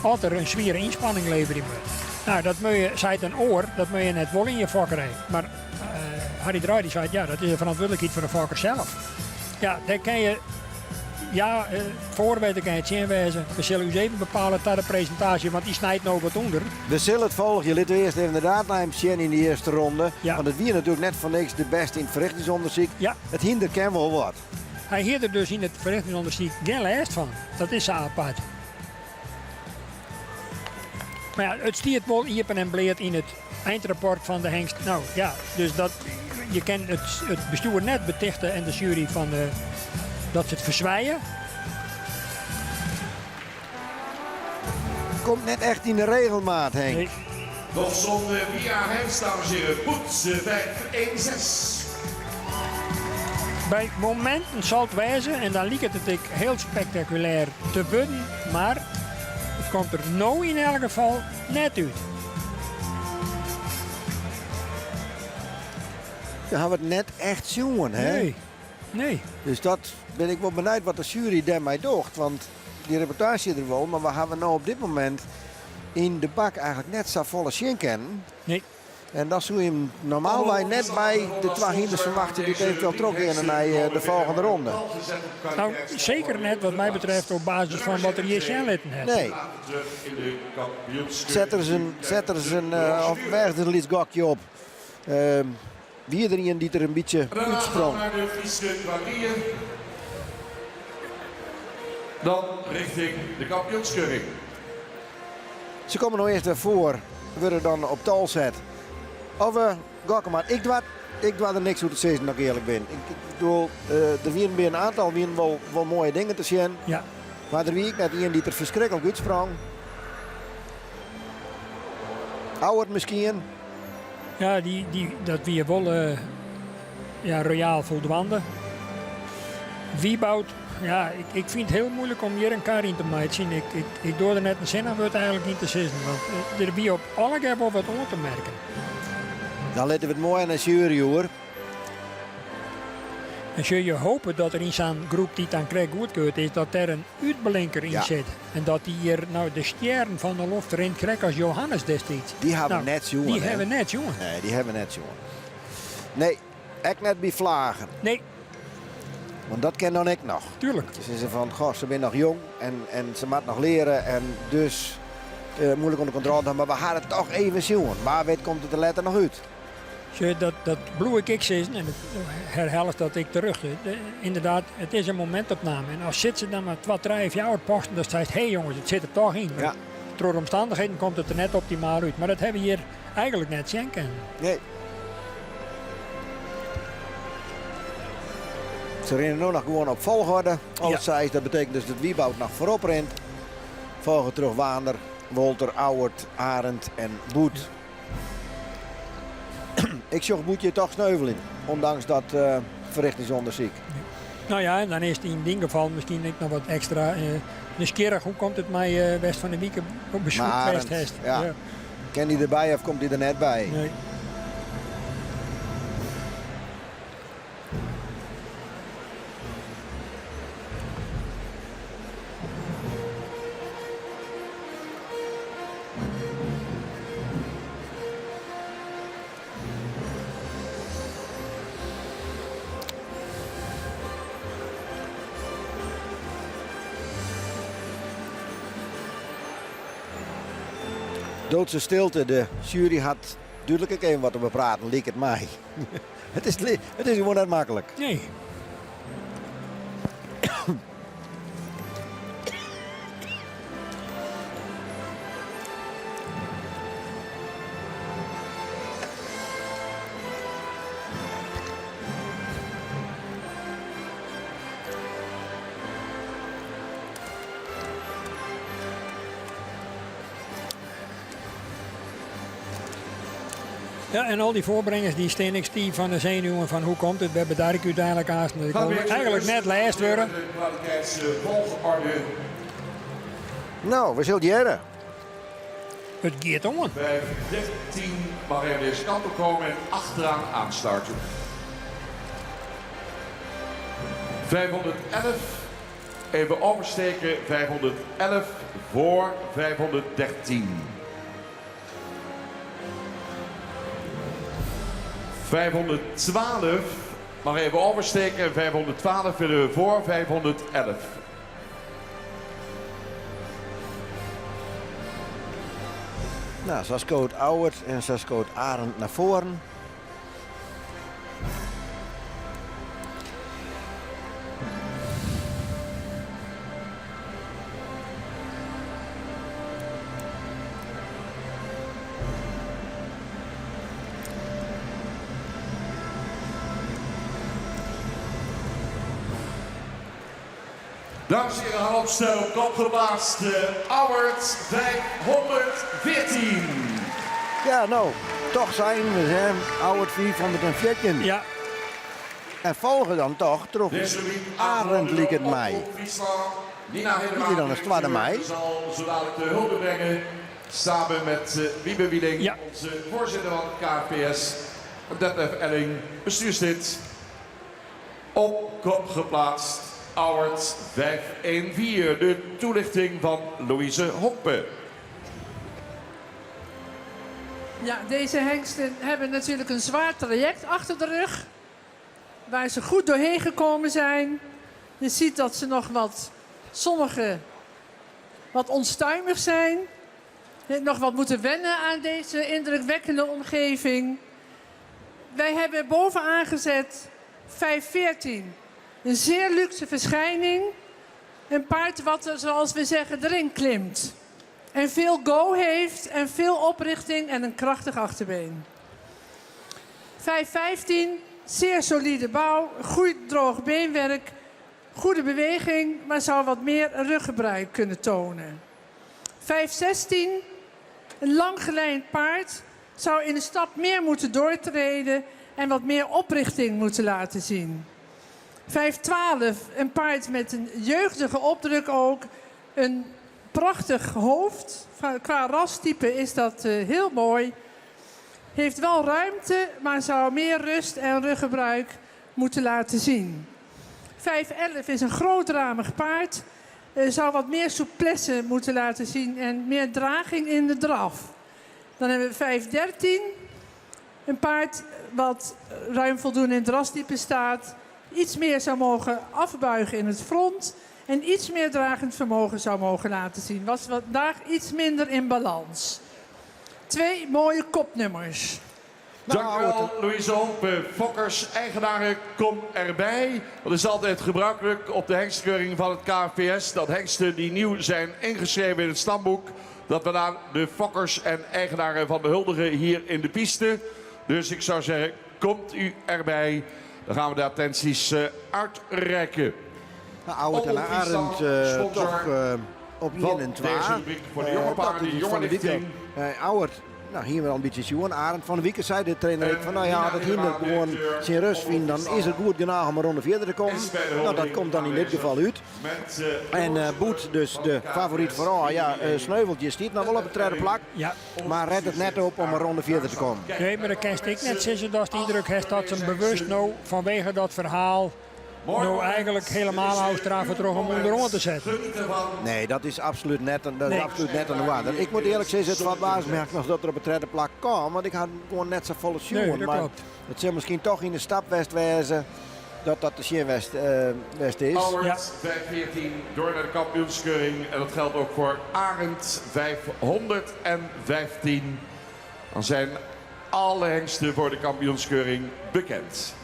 S2: altijd een zware inspanning leveren moet. Nou, dat moet je, zei het een oor, dat moet je net wel in je fokkerij. Maar Harry Draai die zei, dat is de verantwoordelijkheid van de fokker zelf. Ja, daar kan je ja, voor weet ik het zien wezen. We zullen u even bepalen tot de presentatie, want die snijdt nog wat onder.
S1: We zullen het volgen. Je liet eerst inderdaad naar hem zien in de eerste ronde.
S2: Ja.
S1: Want het wie natuurlijk net van niks de beste in het verrichtingsonderzoek.
S2: Ja.
S1: Het hinder ken wel wat.
S2: Hij heeft er dus in het verrichtingsonderzoek geen last van. Dat is zo apart. Maar ja, het stiert wel iepen en bleed in het eindrapport van de hengst. Nou ja, dus dat, je kan het bestuur net betichten en de jury van dat ze het verzwijgen.
S1: Komt net echt in de regelmaat, Henk.
S2: Nee.
S10: Nog zo'n via hengst, dames en heren. Poets 5-1-6.
S2: Bij momenten zal het wijzen en dan lijkt het ik heel spectaculair te winnen, maar het komt er nou in elk geval net uit.
S1: Dan gaan we het net echt zien, hè?
S2: Nee. Nee.
S1: Dus dat ben ik wel benieuwd wat de jury daarmee doet. Want die reportage er wel, maar we hebben nou op dit moment in de bak eigenlijk net zo volle schinken.
S2: Nee.
S1: En dat zou je hem normaal wij net bij de twee hinders verwachten die het eventueel trokken naar de volgende ronde.
S2: Nou, zeker net wat mij betreft op basis van wat er hier litten heeft.
S1: Nee. Zet er eens een of weg er iets gokje op. Wie er een die er een beetje uitsprong.
S10: Dan richting de kampioenskeuring.
S1: Ze komen nog eerst ervoor. Worden dan op tal zet. Of gokken maar. Ik doe er niks hoe te zeggen, dat ik eerlijk ben. Ik bedoel, er waren weer een aantal wel mooie dingen te zien.
S2: Ja.
S1: Maar er wie ik net een die er verschrikkelijk uitsprong. Ouwert misschien.
S2: Ja, dat wie wel royaal voldwanden. Wieboud, ja, ik vind het heel moeilijk om hier een kaart in te maken. Ik doe er net een zin aan, wordt eigenlijk niet te zeggen. Want er wie op alle keer wel wat aan te merken.
S1: Dan letten we het mooi aan de jury, hoor.
S2: En zul je hopen dat er in zo'n groep die het aan krijgt goedkeurt is, dat er een uitblinker in zit. En dat die hier nou de sterren van de loft erin krijgt als Johannes destijds.
S1: Die hebben net jongen.
S2: Die hebben net jongen.
S1: Nee, die hebben net jongen. Nee, ik net bij vlagen.
S2: Nee.
S1: Want dat ken dan ik nog.
S2: Tuurlijk.
S1: Ze zeggen van, goh, ze zijn nog jong en ze moet nog leren en dus moeilijk onder controle hebben. Maar we gaan het toch even zien. Maar weet komt het er later nog uit.
S2: Dat bloe ik is, en herhaal dat ik terug. Inderdaad, het is een momentopname. En als zit ze dan maar 2, 3 jaar posten, dan zegt hé jongens, het zit er toch in.
S1: Ja.
S2: Door omstandigheden komt het er net optimaal uit. Maar dat hebben we hier eigenlijk net zien kennen.
S1: Nee. Ze rennen nu nog gewoon op volgorde. Alles zei, dat betekent dus dat Wieboud nog voorop rent. Volgen terug Wander, Wolter, Ouwert, Arend en Boet. Ik zag Boetje toch sneuvelen, ondanks dat verrichtingsonderzoek.
S2: Nou ja, en dan is het in dit geval misschien nog wat extra nieuwsgierig. Hoe komt het mij West van de Wieken op bezoek West?
S1: Ja. Ken die erbij of komt hij er net bij?
S2: Nee.
S1: Doodse stilte. De jury had duidelijk even wat te bepraten, leek het mij. het is gewoon net makkelijk.
S2: Nee. Ja, en al die voorbrengers die Stenix die van de zenuwen van hoe komt het, we hebben daar uiteindelijk haast. Ik wil eigenlijk net lijst worden.
S1: Nou, we zullen jaren.
S2: Het gaat om.
S10: 13 mag er deze kant op komen en achteraan aanstarten. 511. Even oversteken. 511 voor 513. 512 mag even oversteken. 512 willen we voor 511.
S1: Nou, zo scoot Auwert en zo scoot Arend naar voren.
S10: Dames en heren, halopstel, kop geplaatst, Auwert 514.
S1: Ja, nou, toch zijn we, hè. Auwert 514.
S2: Ja.
S1: En volgen dan toch terug Arend liek het mij.
S10: Nina
S1: Wie dan is 2 mei.
S10: zal zo dadelijk de hulp brengen. Samen met Wiebe Wieding, onze voorzitter van het KPS. Detlef Elling, bestuurslid. Op kop geplaatst. Auwert 514. De toelichting van Louise Hoppe.
S4: Ja, deze hengsten hebben natuurlijk een zwaar traject achter de rug. Waar ze goed doorheen gekomen zijn. Je ziet dat ze nog sommigen wat onstuimig zijn. Nog wat moeten wennen aan deze indrukwekkende omgeving. Wij hebben bovenaan gezet 514. Een zeer luxe verschijning. Een paard wat er, zoals we zeggen, erin klimt. En veel go heeft en veel oprichting en een krachtig achterbeen. 515, zeer solide bouw, goed droog beenwerk, goede beweging, maar zou wat meer ruggebruik kunnen tonen. 516, een lang gelijnd paard, zou in de stap meer moeten doortreden en wat meer oprichting moeten laten zien. 512, een paard met een jeugdige opdruk ook, een prachtig hoofd. Qua rastype is dat heel mooi. Heeft wel ruimte, maar zou meer rust en ruggebruik moeten laten zien. 511 is een grootramig paard. Zou wat meer souplesse moeten laten zien en meer draging in de draf. Dan hebben we 513. Een paard wat ruim voldoende in het rastype staat. Iets meer zou mogen afbuigen in het front. En iets meer dragend vermogen zou mogen laten zien. Was vandaag iets minder in balans. 2 mooie kopnummers.
S10: Dank u wel, Louise Hoppe. Fokkers, eigenaren, kom erbij. Dat is altijd gebruikelijk op de hengstkeuring van het KNVS. Dat hengsten die nieuw zijn ingeschreven in het stamboek. Dat we dan de fokkers en eigenaren van behuldigen hier in de piste. Dus ik zou zeggen, komt u erbij. Dan gaan we de attenties uitreiken.
S1: Nou, Auwert en Arend toch op 1 en 2.
S10: Voor de jonge paarden, die jonge lichting.
S1: Auwert, nou hier wel een beetje zien. Arend van de week zei de trainer van nou ja, dat hinder gewoon zijn rust vinden. Dan is het goed genoeg om een ronde verder te komen. Nou, dat komt dan in dit geval uit. En Boet, dus de favoriet vooral, ja, Sneuveltje stiet nog wel op de tweede plak.
S2: Ja.
S1: Maar redt het net op om een ronde verder te komen.
S2: Nee, maar dat kan ik net zeggen dat de indruk heeft dat ze bewust nou vanwege dat verhaal nou eigenlijk helemaal Australië terug om onderom te zetten.
S1: Nee, dat is absoluut net aan de waarde. Ik moet eerlijk zeggen, het verbaast me nog dat er op een tweede plak kwam. Want ik had gewoon net zo volle schoen.
S2: Nee, dat
S1: maar
S2: klopt.
S1: het zal misschien toch in de stapwest wezen dat dat de Sjeerwest West is.
S10: Auwert 514 door naar de kampioenskeuring. En dat geldt ook voor Arend 515. Dan zijn alle hengsten voor de kampioenskeuring bekend.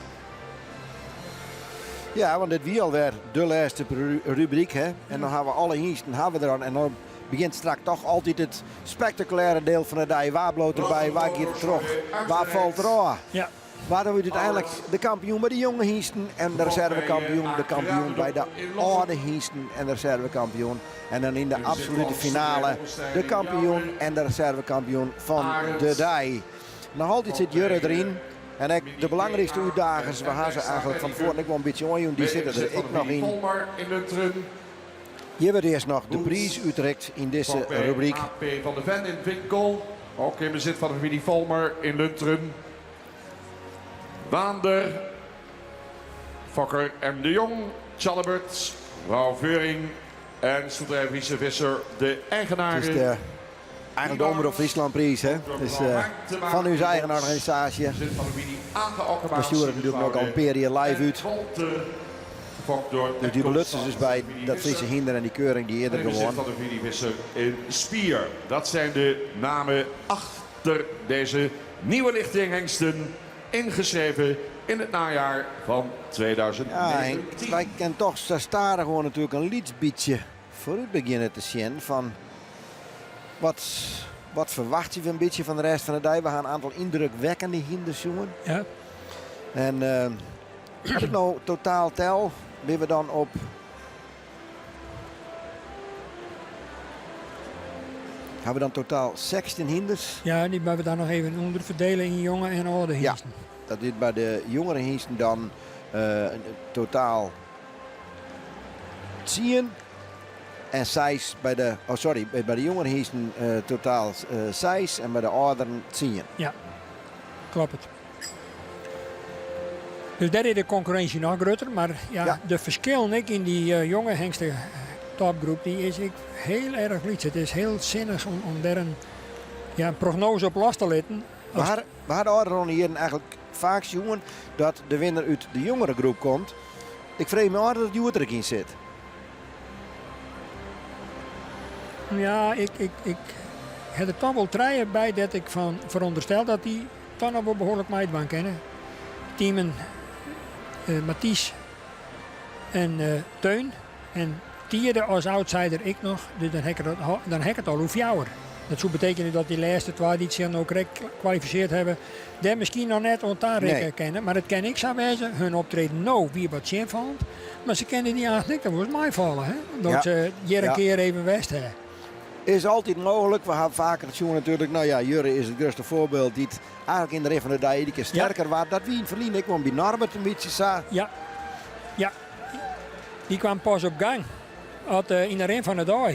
S1: Ja, want dit wie alweer de laatste rubriek. Hè? En dan gaan we alle hingsten hebben we er aan. En dan begint straks toch altijd het spectaculaire deel van de dag. Waar bloot erbij, waar gaat het terug, waar valt er aan?
S2: Ja.
S1: Waar hebben we uiteindelijk de kampioen bij de jonge hingsten en de reservekampioen. De kampioen bij de oude hingsten en de reservekampioen. En dan in de absolute finale de kampioen en de reservekampioen van de dag. Nog altijd zit Jurre erin. En de belangrijkste uitdagers, we gaan ze eigenlijk van voren ik wel een beetje onjoen, die zitten er ik nog in. Hier wordt eerst nog de prijs Utrecht in deze rubriek.
S10: AP van de Ven in Winkel, ook in bezit van de familie Volmer in Lunteren. Waander, Fokker en de Jong, Chalabert, Rauw Veuring en Soeterij Visser, de eigenaren.
S1: Eigenlijk de Omroep Frieslandprijs, hè. Dus van uw eigen organisatie. We sturen natuurlijk ook al een periode live uit.
S10: gefokt door...
S1: Dus die belutsen dus bij dat Friese hinder en die keuring die eerder
S10: en de
S1: gewonnen.
S10: van de Vinivisser in Spier. Dat zijn de namen achter deze nieuwe lichting hengsten, ingeschreven in het najaar van 2019.
S1: Ja, Henk, wij kunnen toch staren gewoon natuurlijk een lietsbietje vooruit beginnen te zien van wat verwacht je een beetje van de rest van de dag. We gaan een aantal indrukwekkende hinders jongen.
S2: Ja.
S1: En als ik nou totaal tel, ben we dan op... Hebben we dan totaal 16 hinders?
S2: Ja, die hebben we daar nog even onder verdelen in jonge en oude
S1: Ja,
S2: hingsten.
S1: dat is bij de jongere hingsten dan totaal 10. En 6 bij de, bij de jongere hingsten totaal 6 en bij de ouderen 10.
S2: Ja, klopt het. Dus daar is de concurrentie nog groter, maar ja, de verschil in die jonge hengsten topgroep die is ik heel erg lief. Het is heel zinnig om daar een prognose op los te letten.
S1: We hadden ouderen hier eigenlijk vaak jongen dat de winnaar uit de jongere groep komt. Ik vrees me af dat het Joert erin zit.
S2: Ja, ik heb er toch wel treien bij dat ik van veronderstel dat die toch nog wel behoorlijk meidbaan kennen. Teamen Mathies en Teun en Tierde als outsider ik nog, dus dan heb ik het al hoe jouwer. Dat zou betekenen dat die laatste twee die zich ook kwalificeerd hebben, die misschien nog net ontdaan kennen. Maar het kan ik zo wijzen, hun optreden nou wie wat zin vond. Maar ze kennen die eigenlijk, dat was mij vallen. Hè? Dat ze hier een keer even west hebben.
S1: Is altijd mogelijk. We hebben vaker het jongen natuurlijk. Nou ja, Jurre is het grootste voorbeeld. Die het eigenlijk in de rit van de dag iedere keer sterker was. Dat wie verliezen. Ik kwam bij Norbert een beetje zo.
S2: Ja. Die kwam pas op gang. In de rit van de dag.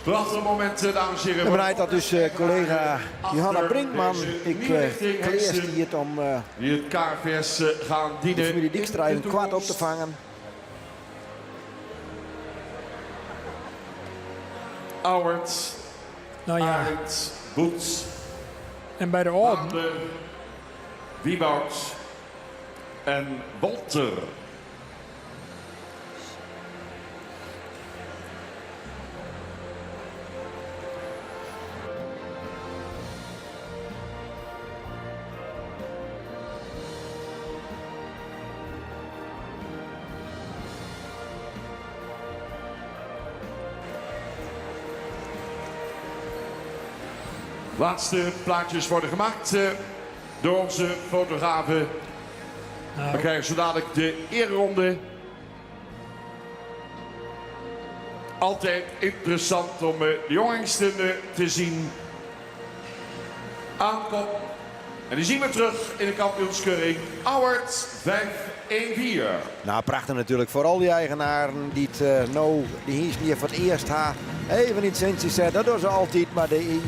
S10: Prachtig moment, dames en heren.
S1: En bereidt dat dus collega Johanna Brinkman. Ik lees die het om
S10: die het KVS gaan dienen.
S1: de familie Dijkstra een kwart op te vangen.
S10: Auwert, Arend, Boets.
S2: En bij de Orden.
S10: Wieboud en Walter. Laatste plaatjes worden gemaakt door onze fotografen. We krijgen zo dadelijk de eerronde. Altijd interessant om de jongsten te zien. Aankop. En die zien we terug in de kampioenskeuring. Auwert 5-1-4.
S1: Nou, prachtig natuurlijk voor al die eigenaren die het die hier voor het eerst even in het centje zetten. Dat doen ze altijd, maar de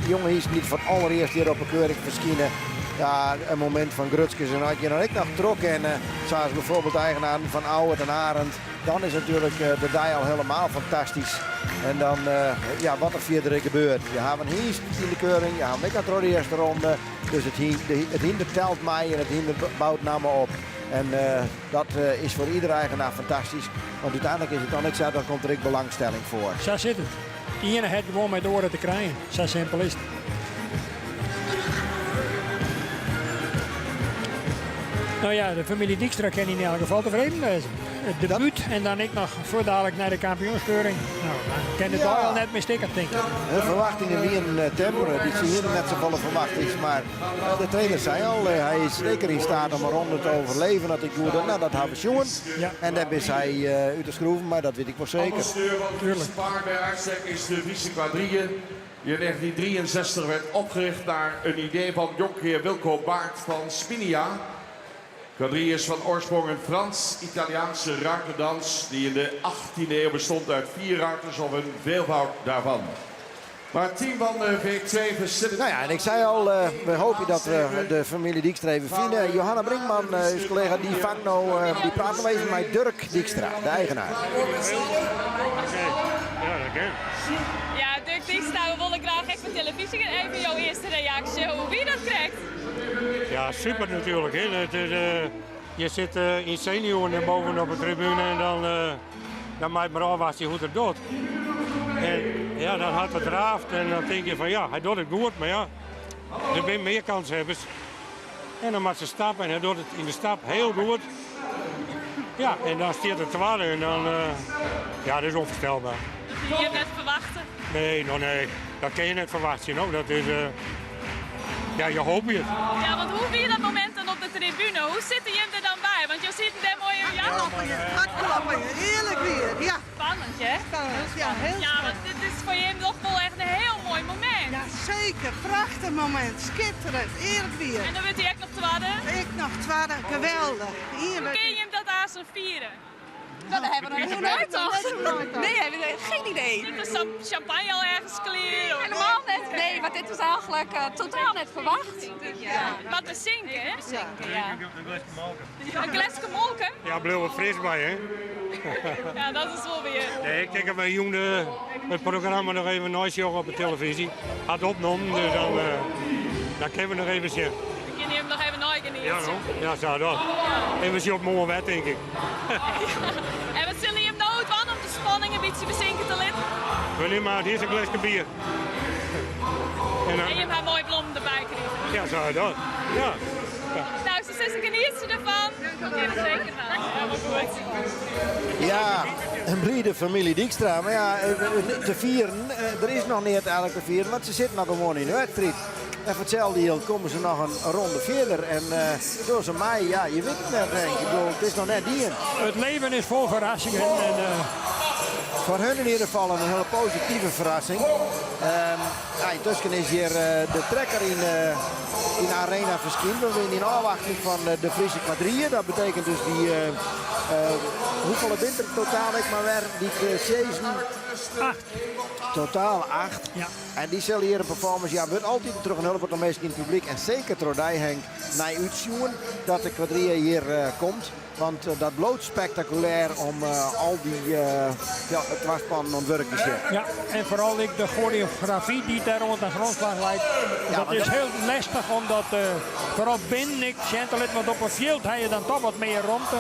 S1: jongen is niet voor het allereerst hier op een keuring verschijnen. Ja, een moment van grutskes en had je dan ook nog getrokken. En zoals bijvoorbeeld eigenaren van Auwert en Arend. Dan is natuurlijk de dag al helemaal fantastisch. En dan, wat er verder gebeurt. Je hebt een hiest in de keuring, je hebt ook de eerste ronde. Dus het hinder telt mij en het hinder bouwt naar me op. En dat is voor iedere eigenaar fantastisch. Want uiteindelijk is het dan niet zo, dan komt er ook belangstelling voor.
S2: Zo zit het. Die ene heeft gewoon met de oren te krijgen. Zo simpel is het. Nou ja, de familie Dijkstra kan in elk geval tevreden wezen. Het debuut en dan ik nog voor dadelijk naar de kampioenskeuring. Nou, dan kan het al net meer stikken, denk ik.
S1: De verwachtingen weer een temperen. Die zien hier net zo volle verwachtings. Maar de trainer zei al, hij is zeker in staat om een ronde te overleven. Dat ik doe, nou dat hebben we jongen.
S2: Ja.
S1: En dan is hij uit te schroeven, maar dat weet ik wel zeker.
S10: Ambassadeur van het Spaar bij uitstek is de Friese Quadrille. Die in 1963 werd opgericht naar een idee van jonkheer Wilco Baart van Spinia. Quadrille is van oorsprong een Frans-Italiaanse ruiterdans die in de 18e eeuw bestond uit 4 ruiters of een veelvoud daarvan. Maar het team van V2 Facility...
S1: Nou ja, en ik zei al, we hopen dat we de familie Dijkstra even vinden. Johanna Brinkman, uw collega, die vangt nou, die praat nog even met Dirk Dijkstra, de eigenaar.
S6: Ja, Dirk Dijkstra, we willen graag even op televisie en even jouw eerste reactie, hoe wie dat krijgt.
S17: Ja, super natuurlijk. Hè.
S7: je zit in senioren bovenop de tribune en dan maakt maar af hoe het doet. En ja, dan had het draaft en dan denk je van ja, hij doet het goed, maar ja, er zijn meer kanshebbers. En dan moet ze stappen en hij doet het in de stap heel goed. Ja, en dan stiert het tweede en dan, ja, dat is onvoorstelbaar.
S6: Je hebt net verwachten.
S7: Nee, dat kan je net verwachten. No? Dat is, ja, je hoopt het.
S6: Ja, want hoe vind je dat moment dan op de tribune? Hoe zit je hem er dan bij? Want je ziet hem mooi in ja.
S22: Hartklappen, heerlijk weer. Ja.
S6: Spannend, hè?
S22: Spannend, ja, heel
S6: spannend. Ja, want dit is voor je toch wel echt een heel mooi moment.
S22: Ja, zeker. Prachtig moment. Schitterend. Heerlijk weer.
S6: En dan wordt hij echt nog tweede?
S22: Ik nog tweede. Geweldig. Heerlijk.
S6: Hoe kun je hem dat aan zijn vieren?
S22: Nou, dat hebben we nog nooit toch?
S6: Nee, hebben we geen idee. Dit is champagne al ergens clear?
S23: Helemaal net. Nee, maar dit was eigenlijk totaal net verwacht.
S6: Ja. Wat we zinken, hè? Zinken, ja. Een glasje molken?
S7: Ja, blijf wat fris bij, hè?
S6: Ja, dat is wel weer.
S7: Nee, ik denk dat wij jongen het programma nog even nooit op de televisie had opgenomen, dus dan kunnen we nog even zien.
S6: Kun je hem nog even nooit genieten?
S7: Ja, no? Ja, zo dat. Even zien op mooie wet, denk ik.
S6: En wat zullen je hem nooit van om de spanning een beetje bezinken te laten?
S7: We nemen maar eerst een glasje bier.
S6: En je hem haar mooi blom erbij krijgen.
S7: Ja, zo dat. Ja.
S6: Nou, succes en geniet je ervan. Ja, zeker wel. Helemaal goed.
S1: Ja, een blije familie Dijkstra. Maar ja, te vieren, er is nog niet eigenlijk te vieren, want ze zitten nog gewoon in de wedstrijd. En voor hetzelfde heel komen ze nog een ronde verder. En door ze mij, ja, je weet het net, denk ik. Ik bedoel, het is nog net die.
S2: Het leven is vol verrassingen. En,
S1: voor hun in ieder geval een hele positieve verrassing. Ja, intussen is hier de trekker in de arena verschijnt. We zijn in afwachting van de Friese quadrille. Dat betekent dus die... hoeveel bent er totaal? Ik maar weer die 7...
S2: 8.
S1: Totaal 8.
S2: Ja.
S1: En die zullen hier een performance, ja, wordt altijd terug een hulp aan mensen in het publiek. En zeker Trodij Henk naar uitzoeken dat de quadrille hier komt. Want dat bloot spectaculair om al die ja, het was van ontwerp te zetten.
S2: Ja, en vooral de choreografie die daar rond de grondslag lijkt. Ja, dat is heel lastig omdat vooral binnen ik gentle, want op een veld heb je dan toch wat meer ruimte.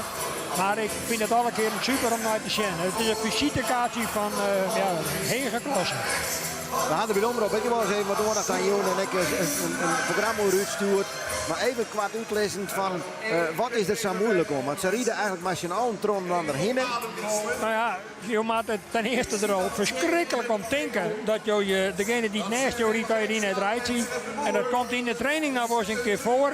S2: Maar ik vind het alle keer super om naar te zien. Het is een visitekaartje van ja, hege klasse.
S1: We hadden bij de omroep, ik heb wel eens even wat doordacht aan Joen en ik een programma uitstuurd. Maar even kwart uitlezen van wat is er zo moeilijk om? Want ze rieden eigenlijk maar zijn own tron dan erheen.
S2: Nou ja, je maakt het ten eerste er al verschrikkelijk om denken dat je degene die het naast jou riet, kan je die net rijdt zien. En dat komt in de training nou wel eens een keer voor.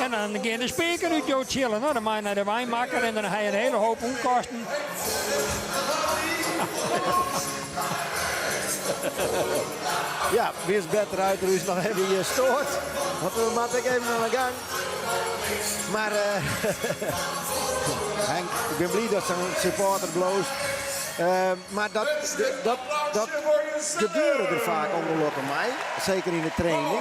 S2: En dan ga je de speaker uit jou chillen. Nou, dan mag je naar de wijnmaker en dan heb je een hele hoop onkosten.
S1: Ja, wees beter uit, er is nog even je stoort. Want we moeten even aan de gang. Maar Henk, ik ben blij dat zijn supporter bloost. Maar dat gebeurde er vaak ongelukkig mij. Zeker in de training.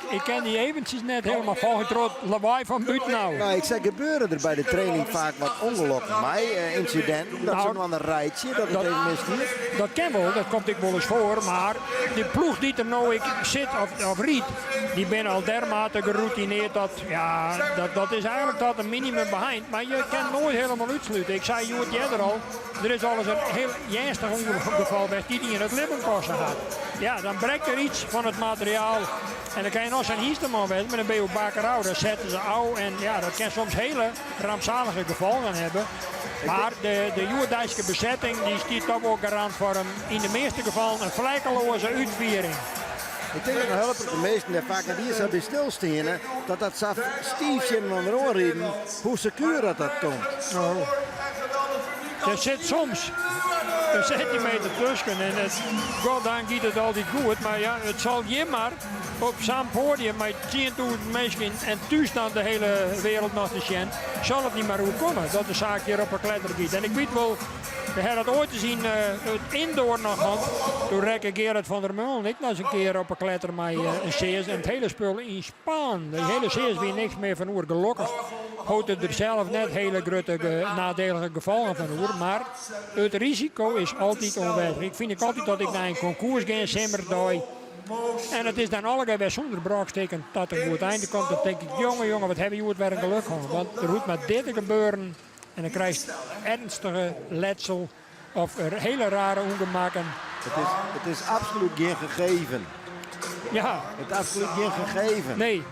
S2: Ik ken die eventjes net helemaal volgetrot lawaai van buiten nou.
S1: Nou, ik zeg, gebeuren er bij de training vaak wat ongelukken mij, incidenten, dat ze nog aan een rijtje, dat het even mist hier.
S2: Dat ken wel, dat komt ik wel eens voor, maar de ploeg die er nou ik zit of riet, die ben al dermate geroutineerd dat, ja, dat is eigenlijk dat een minimum behind. Maar je kan nooit helemaal uitsluiten. Ik zei Joert Jedder al, er is al eens een heel ernstig ongeval die in het Libbenkosten gaat. Ja, dan breekt er iets van het materiaal. En dan kan je nog zo'n Hiesterman weten, maar dan ben je op Bakerau, dan zetten ze ouw. En ja, dat kan soms hele rampzalige gevolgen hebben. Maar de Joerdijkse bezetting, die stiet toch ook garant voor hem in de meeste gevallen een vlekkeloze uitviering.
S1: Ik denk dat het helpt de meesten die vaak die zo bij stilstaan, dat zo stiefje van de oorreden, hoe secuur dat komt.
S2: Oh. Er zit soms een centimeter tussen en goddank gaat het altijd goed. Maar ja, het zal je maar op zo'n podium met 10.000 mensen en thuis dan de hele wereld nog te zien, zal het niet meer hoe komen dat de zaak hier op een kletter gaat. En ik weet wel, we hebben het ooit te zien het indoor nog gehad. Toen rekke Gerard van der Meulen ik nog eens een keer op een kletter met een CS en het hele spul in Spaan. De hele CS weer niks meer van oer gelukkig. Houdt het er zelf net hele grote nadelige gevolgen van oer. Maar het risico is altijd onwijs. Ik vind altijd dat ik naar een concours ga in Simmerdooi. En het is dan allemaal weer zonder braaksteken dat er goed einde komt. Dan denk ik, jongen, wat hebben jullie weer een geluk gehad. Want er moet maar dit gebeuren. En dan krijg je ernstige letsel of hele rare ongemakken.
S1: Het is absoluut geen gegeven.
S2: Ja.
S1: Het is absoluut geen gegeven.
S2: Nee.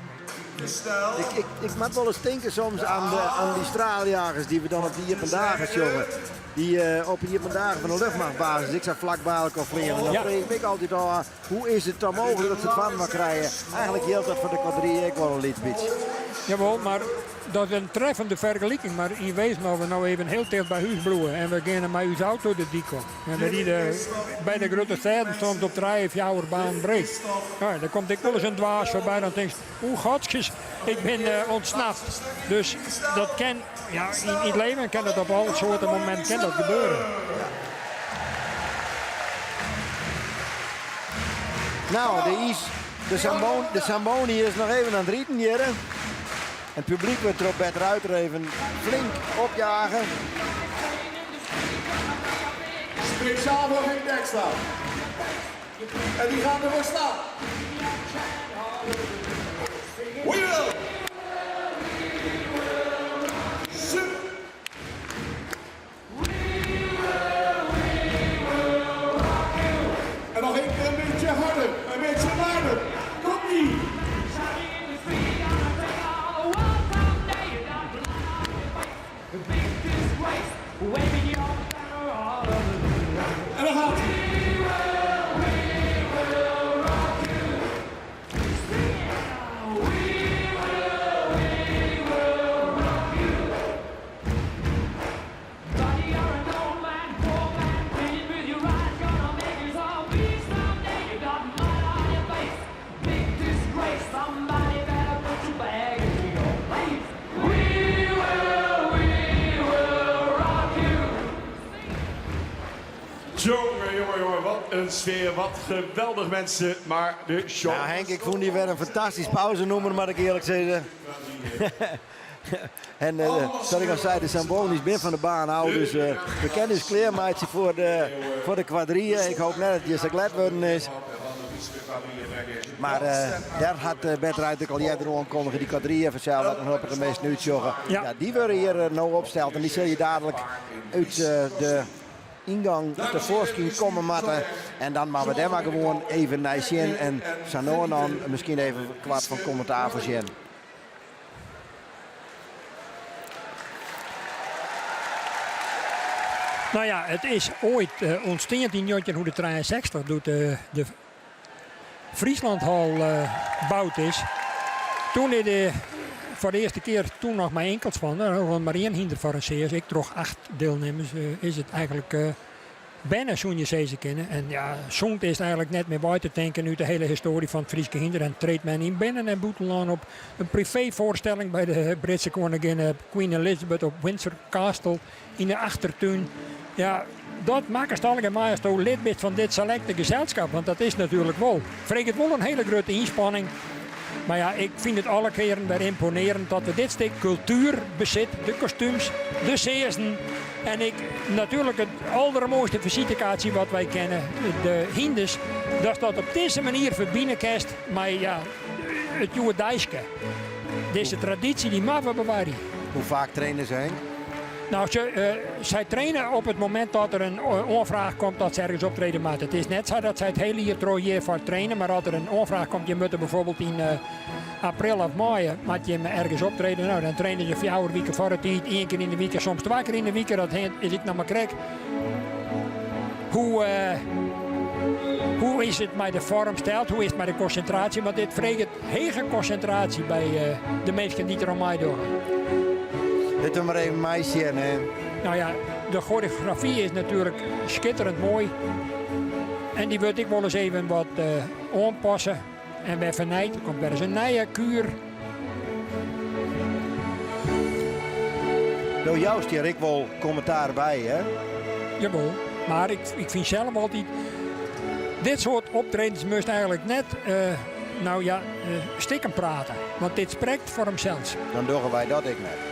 S1: Ik mag wel eens denken soms aan die straaljagers die we dan op die Jippendagen jongen. Die op die Jippendagen van de luchtmachtbasis, ik zag vlakbij elkaar vliegen. En dan vreeg ik me altijd al, hoe is het dan mogelijk dat ze het van me krijgen? Eigenlijk heel dat voor de quadrille ik wel een liedje.
S2: Jawel, maar dat is een treffende vergelijking. Maar in wezen nou we nou even heel dicht bij huis bloeien. En we gaan met uw auto de dik op. En we rijden bij de grote steden soms op 3 of 4 baan breed. Ja, dan komt ik wel eens een dwaas voorbij. Dan denk je, godskes, ik ben ontsnapt. Dus dat kan, ja, in het leven kan dat op alle soorten momenten kan dat gebeuren.
S1: Nou, de Zamboni is nog even aan het rieten hier. Het publiek wordt erop beter uit even flink opjagen.
S5: Speciaal voor Henk Dijkstra. En die gaan er voor staan. Wheel! En nog één keer een beetje harder, een beetje harder. Komt-ie! En dan gaat hij. Jongen, wat een sfeer, wat geweldig mensen, maar de show...
S1: Nou Henk, ik vond die weer een fantastisch pauzenummer, maar ik eerlijk zeggen. En zoals ik al zei, de Zamboni is binnen van de baan houden, dus we kennen dus kleermaatje voor de quadrille. Ik hoop net dat je zo glad worden is. Maar daar had Bert Ruijter al eerder aankondigen, die quadrille vanzelf, dat nog op de meest nu joggen. Ja, die worden hier nou opgesteld en die zul je dadelijk uit de ingang tevoorschijn komen matten. En dan maken we daar maar gewoon even naar zien en Sanon dan misschien even een kwart van commentaar voor zien.
S2: Nou ja, het is ooit ontstaan in 1963 doet de Frieslandhal gebouwd is. Toen is voor de eerste keer toen nog maar enkels van. Er was maar één hinder voor een CS. Ik droeg 8 deelnemers. Is het eigenlijk bijna zo'n je ze kennen. En ja, soms is het eigenlijk net meer buiten denken uit de hele historie van het Friese hinder. En treedt men in binnen en Boetelaan op een privévoorstelling bij de Britse koningin Queen Elizabeth op Windsor Castle in de achtertuin. Ja, dat maakt het allemaal zo lid van dit selecte gezelschap. Want dat is natuurlijk wel. Vreeg het wel een hele grote inspanning. Maar ja, ik vind het alle keren weer imponerend dat we dit stuk cultuur bezitten. De kostuums, de seersen. En natuurlijk het allermooiste visitekaartje wat wij kennen, de hinders. Dat op deze manier verbinden kerst. Maar ja, het jonge Dijske. Deze traditie die mag we bewaren.
S1: Hoe vaak trainen ze heen?
S2: Nou, zij trainen op het moment dat er een aanvraag komt dat ze ergens optreden maken. Het is net zo dat zij het hele jaar voor trainen, maar als er een aanvraag komt, je moet er bijvoorbeeld in april of mei, moet je ergens optreden. Nou, dan trainen ze 4 weken voor het tijd, 1 keer in de week, soms 2 keer in de week. Dat is ik naar me krijg. Hoe is het met de vorm stelt? Hoe is het met de concentratie? Want dit vreegt hege concentratie bij de mensen die er om mij doen.
S1: Dit is maar even meisje.
S2: Nou ja, de choreografie is natuurlijk schitterend mooi. En die wil ik wel eens even wat aanpassen. En bij Vernijt komt er eens een nieuwe kuur.
S1: Nou, juist hier ik wel commentaar bij, hè?
S2: Jawel, maar ik vind zelf altijd... Dit soort optredens moest eigenlijk net... stikken praten. Want dit spreekt voor hemzelf.
S1: Dan doen wij dat ik net.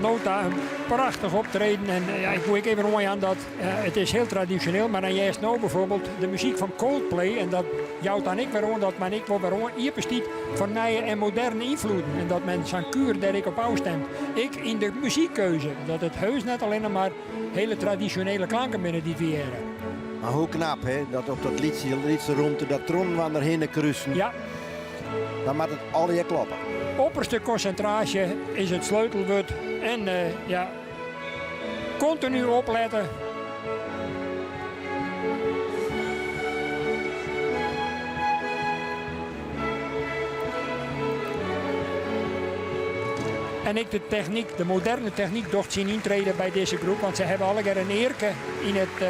S2: Nota een prachtig optreden. En ja, ik moet even mooi aan dat het is heel traditioneel. Maar dan juist nou bijvoorbeeld de muziek van Coldplay. En dat jouwt dan ik weer aan dat men ik wel weer aan hier bestiet van nieuwe en moderne invloeden. En dat men zijn kuur daar ik op afstemt. Ik in de muziekkeuze. Dat het heus net alleen maar hele traditionele klanken binnen die vieren.
S1: Maar hoe knap hè, dat op dat liedse rondte dat tron van erheen kruisen.
S2: Ja.
S1: Dan moet het al je kloppen.
S2: Opperste concentratie is het sleutelwoord. En ja, continu opletten. En ik de techniek, de moderne techniek, docht zien intreden bij deze groep. Want ze hebben alle keer een eerke in het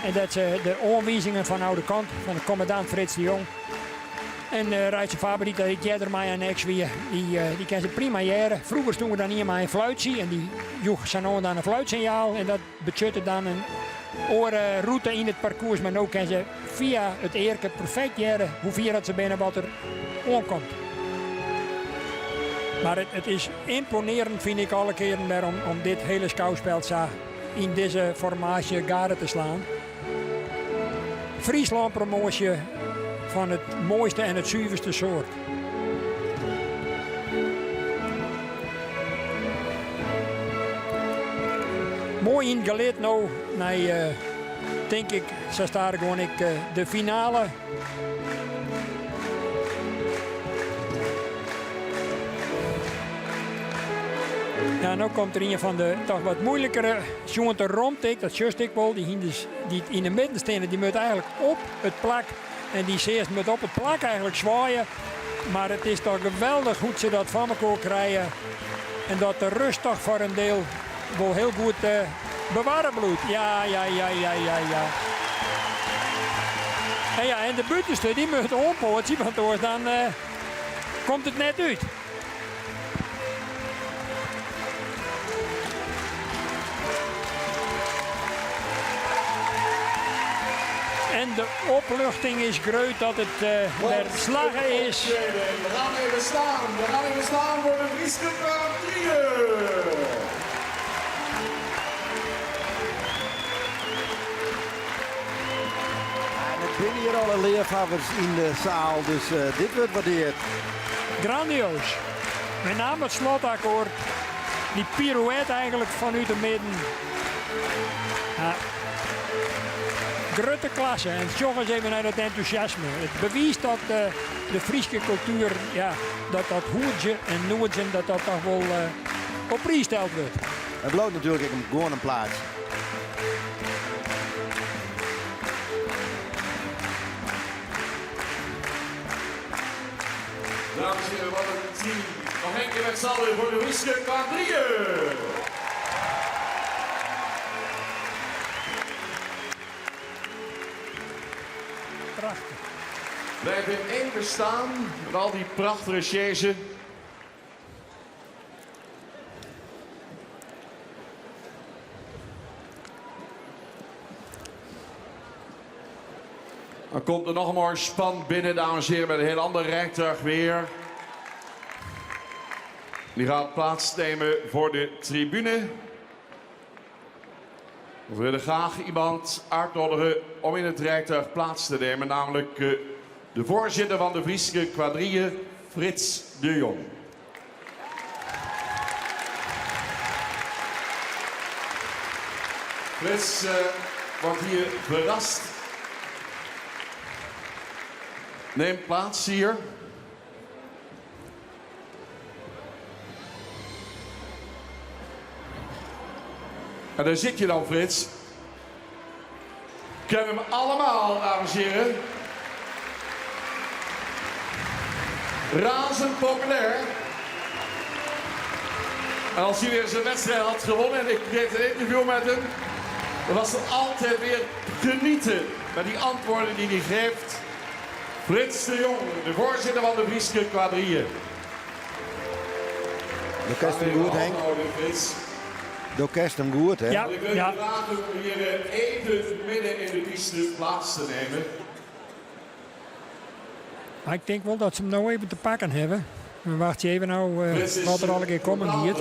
S2: en dat ze de aanwijzingen van oude kant van de commandant Frits de Jong. En Rijtse Faber, die jij er mij aan niks weer, die kan ze prima jaren. Vroeger stonden we dan hier maar een fluitje en die joeg zijn dan een fluitsignaal. En dat betutte dan een oorroute in het parcours. Maar nu kan ze via het eerke perfect jaren hoe vier dat ze binnen wat er aankomt. Maar het is imponerend, vind ik alle keren weer om dit hele schouwspel in deze formatie garen te slaan. Friesland promotie van het mooiste en het zuiverste soort. Mooi ingeleid nou, denk ik, zo staat gewoon de finale. Ja, nu komt er een van de toch wat moeilijkere. Jongen te rondtik, dat just ik wel. Die in de midden staan, die moet eigenlijk op het plak. En die zeest moet op het plak eigenlijk zwaaien. Maar het is toch geweldig hoe ze dat van elkaar krijgen. En dat de rust toch voor een deel wel heel goed bewaren bloed. Ja. En ja, en de buitenste die moet ophouden, want anders dan komt het net uit. En de opluchting is groot dat het verslagen is.
S5: We gaan even staan voor de Friese Grand Prix.
S1: Er zijn hier alle leerhavers in de zaal, dus dit wordt waardeerd.
S2: Grandioos. Met name het slotakkoord. Die pirouette eigenlijk vanuit de midden. Ja. grote klasse. En zorg eens even naar dat enthousiasme. Het bewijst dat de Friese cultuur, ja, dat hoertje en noertje, dat toch wel op prijs gesteld wordt.
S1: Het bloot natuurlijk gewoon een plaats.
S10: Dames en heren, wat een team. Nog één keer met z'n allen voor de Friese quadrille.
S2: Prachtig.
S10: Blijf in één keer staan met al die prachtige chaise. Dan komt er nog een mooi span binnen, dames en heren, met een heel ander rijtuig weer. Die gaat plaatsnemen voor de tribune. We willen graag iemand uitnodigen om in het rijtuig plaats te nemen, namelijk de voorzitter van de Friese quadrille, Frits de Jong. Frits wordt hier verrast. Neem plaats hier. En daar zit je dan, Frits. Ken hem allemaal, dames en heren. Razend populair. En als hij weer zijn wedstrijd had gewonnen en ik deed een interview met hem, dan was het altijd weer genieten met die antwoorden die hij geeft. Frits de Jong, de voorzitter van de Friese quadrille.
S1: De kerst hem goed, Henk. De kerst hem goed, hè?
S10: Ja, ik wil je vragen om hier even midden in de piste plaats te nemen.
S2: Maar ik denk wel dat ze hem nou even te pakken hebben. We wachten even nou wat er al een keer komen hier.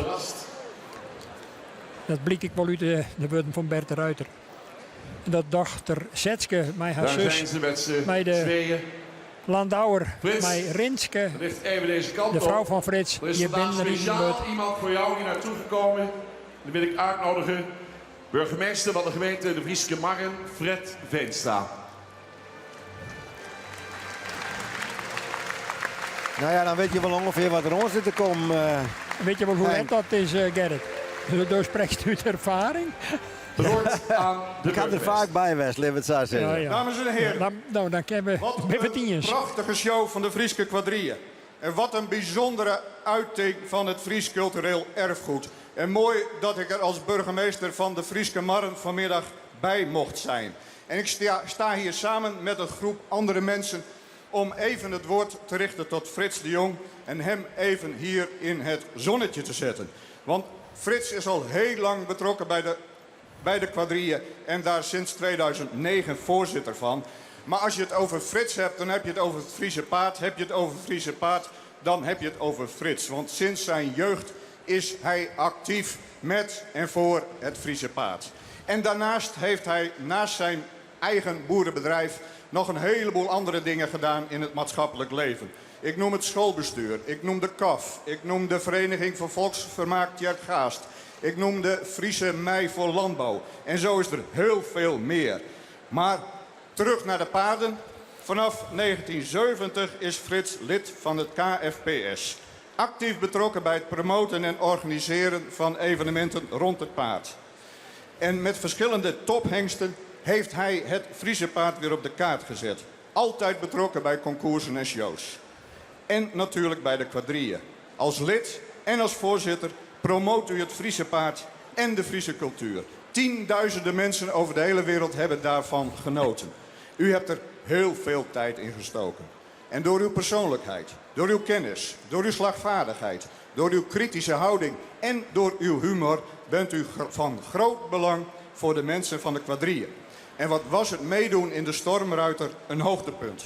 S2: Dat blik ik wel uit de woorden van Bert de Ruiter. En dat dochter Zetske, mijn haar zus, mij de Landauer, mij Rinske, de vrouw van Frits.
S10: Er is
S2: Je bent er
S10: speciaal iemand voor jou hier naartoe gekomen. Dan wil ik uitnodigen. Burgemeester van de gemeente de Friese Marren, Fred Veenstra.
S1: Nou ja, dan weet je wel ongeveer wat er ons zit te komen.
S2: Weet je wel hoe het dat is, Gerrit? Daar spreekt u uit ervaring.
S1: Ik heb er vaak bij geweest, laten we het zo zeggen.
S2: Ja, ja.
S11: Dames en heren,
S2: dan hebben we
S11: een prachtige show van de Friese quadrille. En wat een bijzondere uiting van het Fries cultureel erfgoed. En mooi dat ik er als burgemeester van de Friese Marren vanmiddag bij mocht zijn. En ik sta hier samen met een groep andere mensen om even het woord te richten tot Frits de Jong en hem even hier in het zonnetje te zetten. Want Frits is al heel lang betrokken bij de quadrille en daar sinds 2009 voorzitter van. Maar als je het over Frits hebt, dan heb je het over het Friese paard. Heb je het over het Friese paard, dan heb je het over Frits. Want sinds zijn jeugd is hij actief met en voor het Friese paard. En daarnaast heeft hij naast zijn eigen boerenbedrijf nog een heleboel andere dingen gedaan in het maatschappelijk leven. Ik noem het schoolbestuur, ik noem de KAF, ik noem de Vereniging voor Volksvermaak Tjerkgaast. Ik noem de Friese Mei voor Landbouw. En zo is er heel veel meer. Maar terug naar de paarden. Vanaf 1970 is Frits lid van het KFPS. Actief betrokken bij het promoten en organiseren van evenementen rond het paard. En met verschillende tophengsten heeft hij het Friese paard weer op de kaart gezet. Altijd betrokken bij concoursen en shows. En natuurlijk bij de quadrille. Als lid en als voorzitter promoot u het Friese paard en de Friese cultuur. Tienduizenden mensen over de hele wereld hebben daarvan genoten. U hebt er heel veel tijd in gestoken. En door uw persoonlijkheid, door uw kennis, door uw slagvaardigheid, door uw kritische houding en door uw humor bent u van groot belang voor de mensen van de quadrille. En wat was het meedoen in de Stormruiter een hoogtepunt.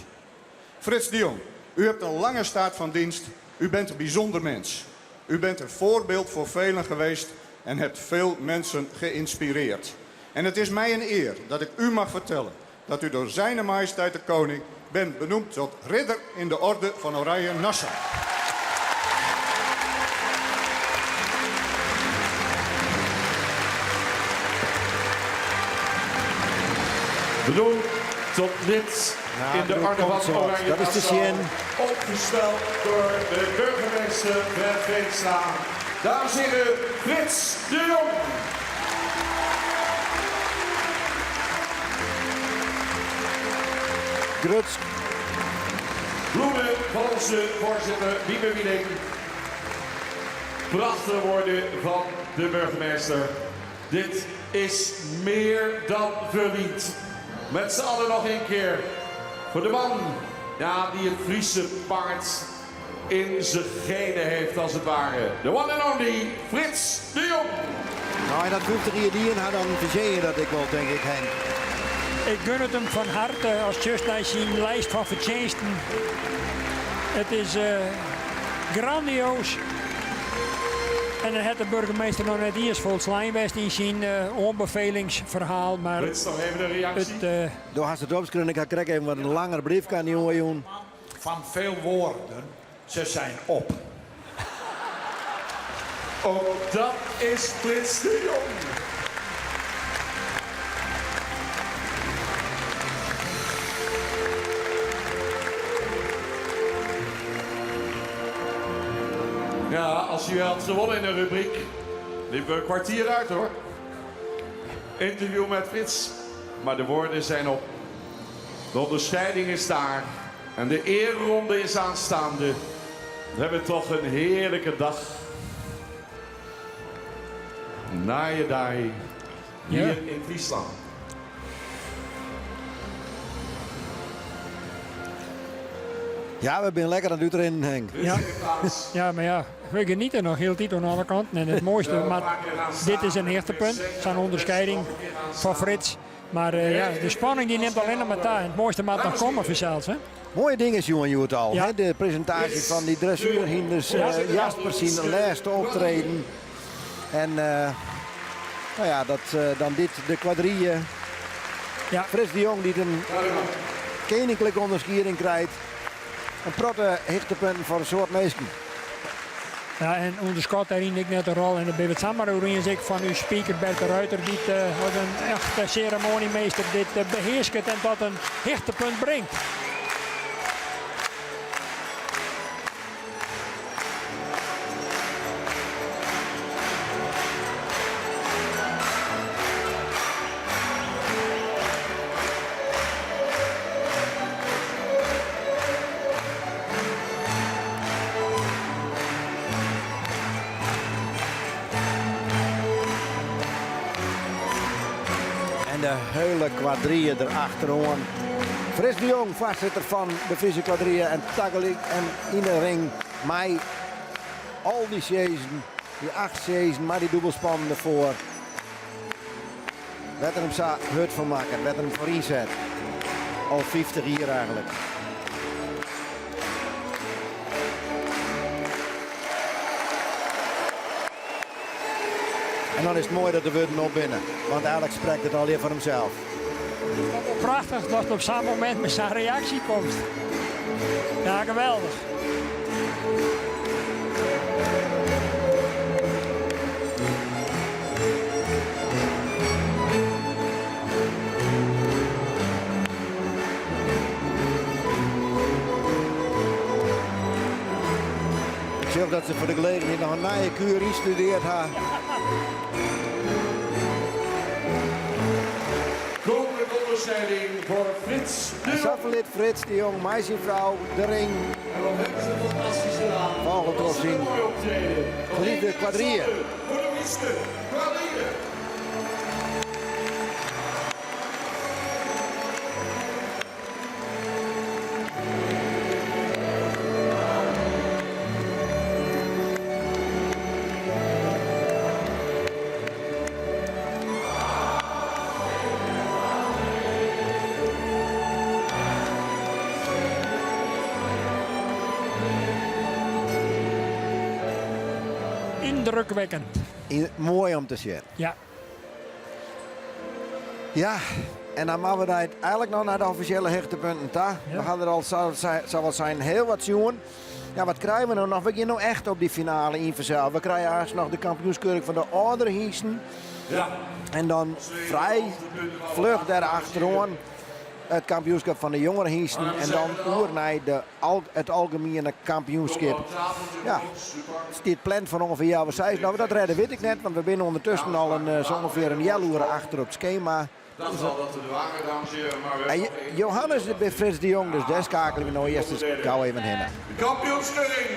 S11: Frits de Jong, u hebt een lange staat van dienst. U bent een bijzonder mens. U bent een voorbeeld voor velen geweest en hebt veel mensen geïnspireerd. En het is mij een eer dat ik u mag vertellen dat u door Zijne Majesteit de Koning bent benoemd tot ridder in de Orde van Oranje Nassau.
S10: Benoemd tot lid in de Orde van Oranje
S1: dat is de
S10: Nassau.
S1: zin.
S10: Opgesteld door de burgemeester Fred Veenstra. Dames en heren, Frits de Jong.
S1: Gruts.
S10: Bloemen van onze voorzitter Wiebe Wieding. Prachtige woorden van de burgemeester. Dit is meer dan verdiend. Met z'n allen nog een keer. Voor de man die het Friese paard in zijn genen heeft als het ware. The one and only Frits de Jong.
S1: Nou, en dat hoeft er hier niet in, dan verzin je dat ik wel, denk ik, Henk.
S2: Ik gun het hem van harte als just naar zijn lijst van verdiensten. Het is grandioos. En dan had de burgemeester nog net eerst volslijn best in zijn onbevelingsverhaal. Maar
S10: Frits, nog even een reactie.
S1: Door Hasse Dobskren, ik krijg even wat een langer brief kan die jongen.
S9: Van veel woorden, ze zijn op.
S10: Ook dat is Frits de Jong. Ja, als u had gewonnen in de rubriek, liepen we een kwartier uit hoor. Interview met Frits, maar de woorden zijn op. De onderscheiding is daar en de eerronde is aanstaande. We hebben toch een heerlijke dag. Naaien hier in Friesland.
S1: Ja, we zijn lekker aan het erin, Henk.
S2: Ja, maar ja, we genieten nog heel tijd aan alle kanten. En het mooiste, maar dit is een hoogtepunt. Zijn onderscheiding van Frits. Maar ja, de spanning die neemt alleen nog maar daar. Het mooiste maakt nog komen vanzelfs, hè?
S1: Mooie dingen, jongen, je het al.
S2: Ja.
S1: Hè? De presentatie van die dressuurhinders, Jasper zien, laatste optreden. En nou ja, dan dit, de quadrille.
S2: Ja.
S1: Frits de Jong die een koninklijke onderscheiding krijgt. Een protte hoogtepunt voor een soort mensen.
S2: Ja, en onderschat daarin ik net een rol. En dan ben je het samen ik van uw speaker Bert de Ruiter. Die als een echte ceremoniemeester dit beheerst en tot een hoogtepunt brengt.
S1: De hele quadrille erachteraan. Frits de Jong, voorzitter van de Friese quadrille en Tagelik en in de ring. Mij al die season, die 8 season, maar die dubbelspan ervoor. Werd hem zo hut van maken, werd hem voor inzet. Al 50 hier eigenlijk. En dan is het mooi dat de woorden op binnen. Want eigenlijk spreekt het al hier voor hemzelf.
S2: Prachtig dat het op zo'n moment met zijn reactie komt. Ja, geweldig.
S1: Ik zie ook dat ze voor de gelegenheid nog een nieuwe kuur instudeerd hebben.
S10: Koninklijke onderscheiding voor Frits de Jong.
S1: Satellit Frits de Jong, meisjevrouw, de ring.
S10: En wat hebben ze fantastisch gedaan.
S1: Volgend zien.
S10: Mooi optreden.
S1: Geliefde quadrille.
S10: Voor de Friese quadrille.
S2: Indrukwekkend.
S1: Mooi om te zien.
S2: Ja.
S1: Ja, en dan maken we dat eigenlijk nog naar de officiële hoogtepunten. Ja. We hadden er al, zal wat zijn, heel wat zien. Ja, wat krijgen we nou nog? We gaan nou echt op die finale in vanzelf. We krijgen eerst nog de kampioenskurk van de oudere hiesten.
S10: Ja.
S1: En dan vrij vlug daar achteraan het kampioenschap van de jongere hiesten en dan oer naar het algemene kampioenschap. Ja, dit plan van ongeveer jaar 6. Nou, dat redden weet ik net, want we zijn ondertussen al zo ongeveer een jaar achter op het schema.
S3: Dat is al dat we de waren, dames en heren. Maar we
S1: Johannes bij Frits de Jong, dus daar schakelen we nou eerst eens gauw even heen.
S3: de kampioenskeuring.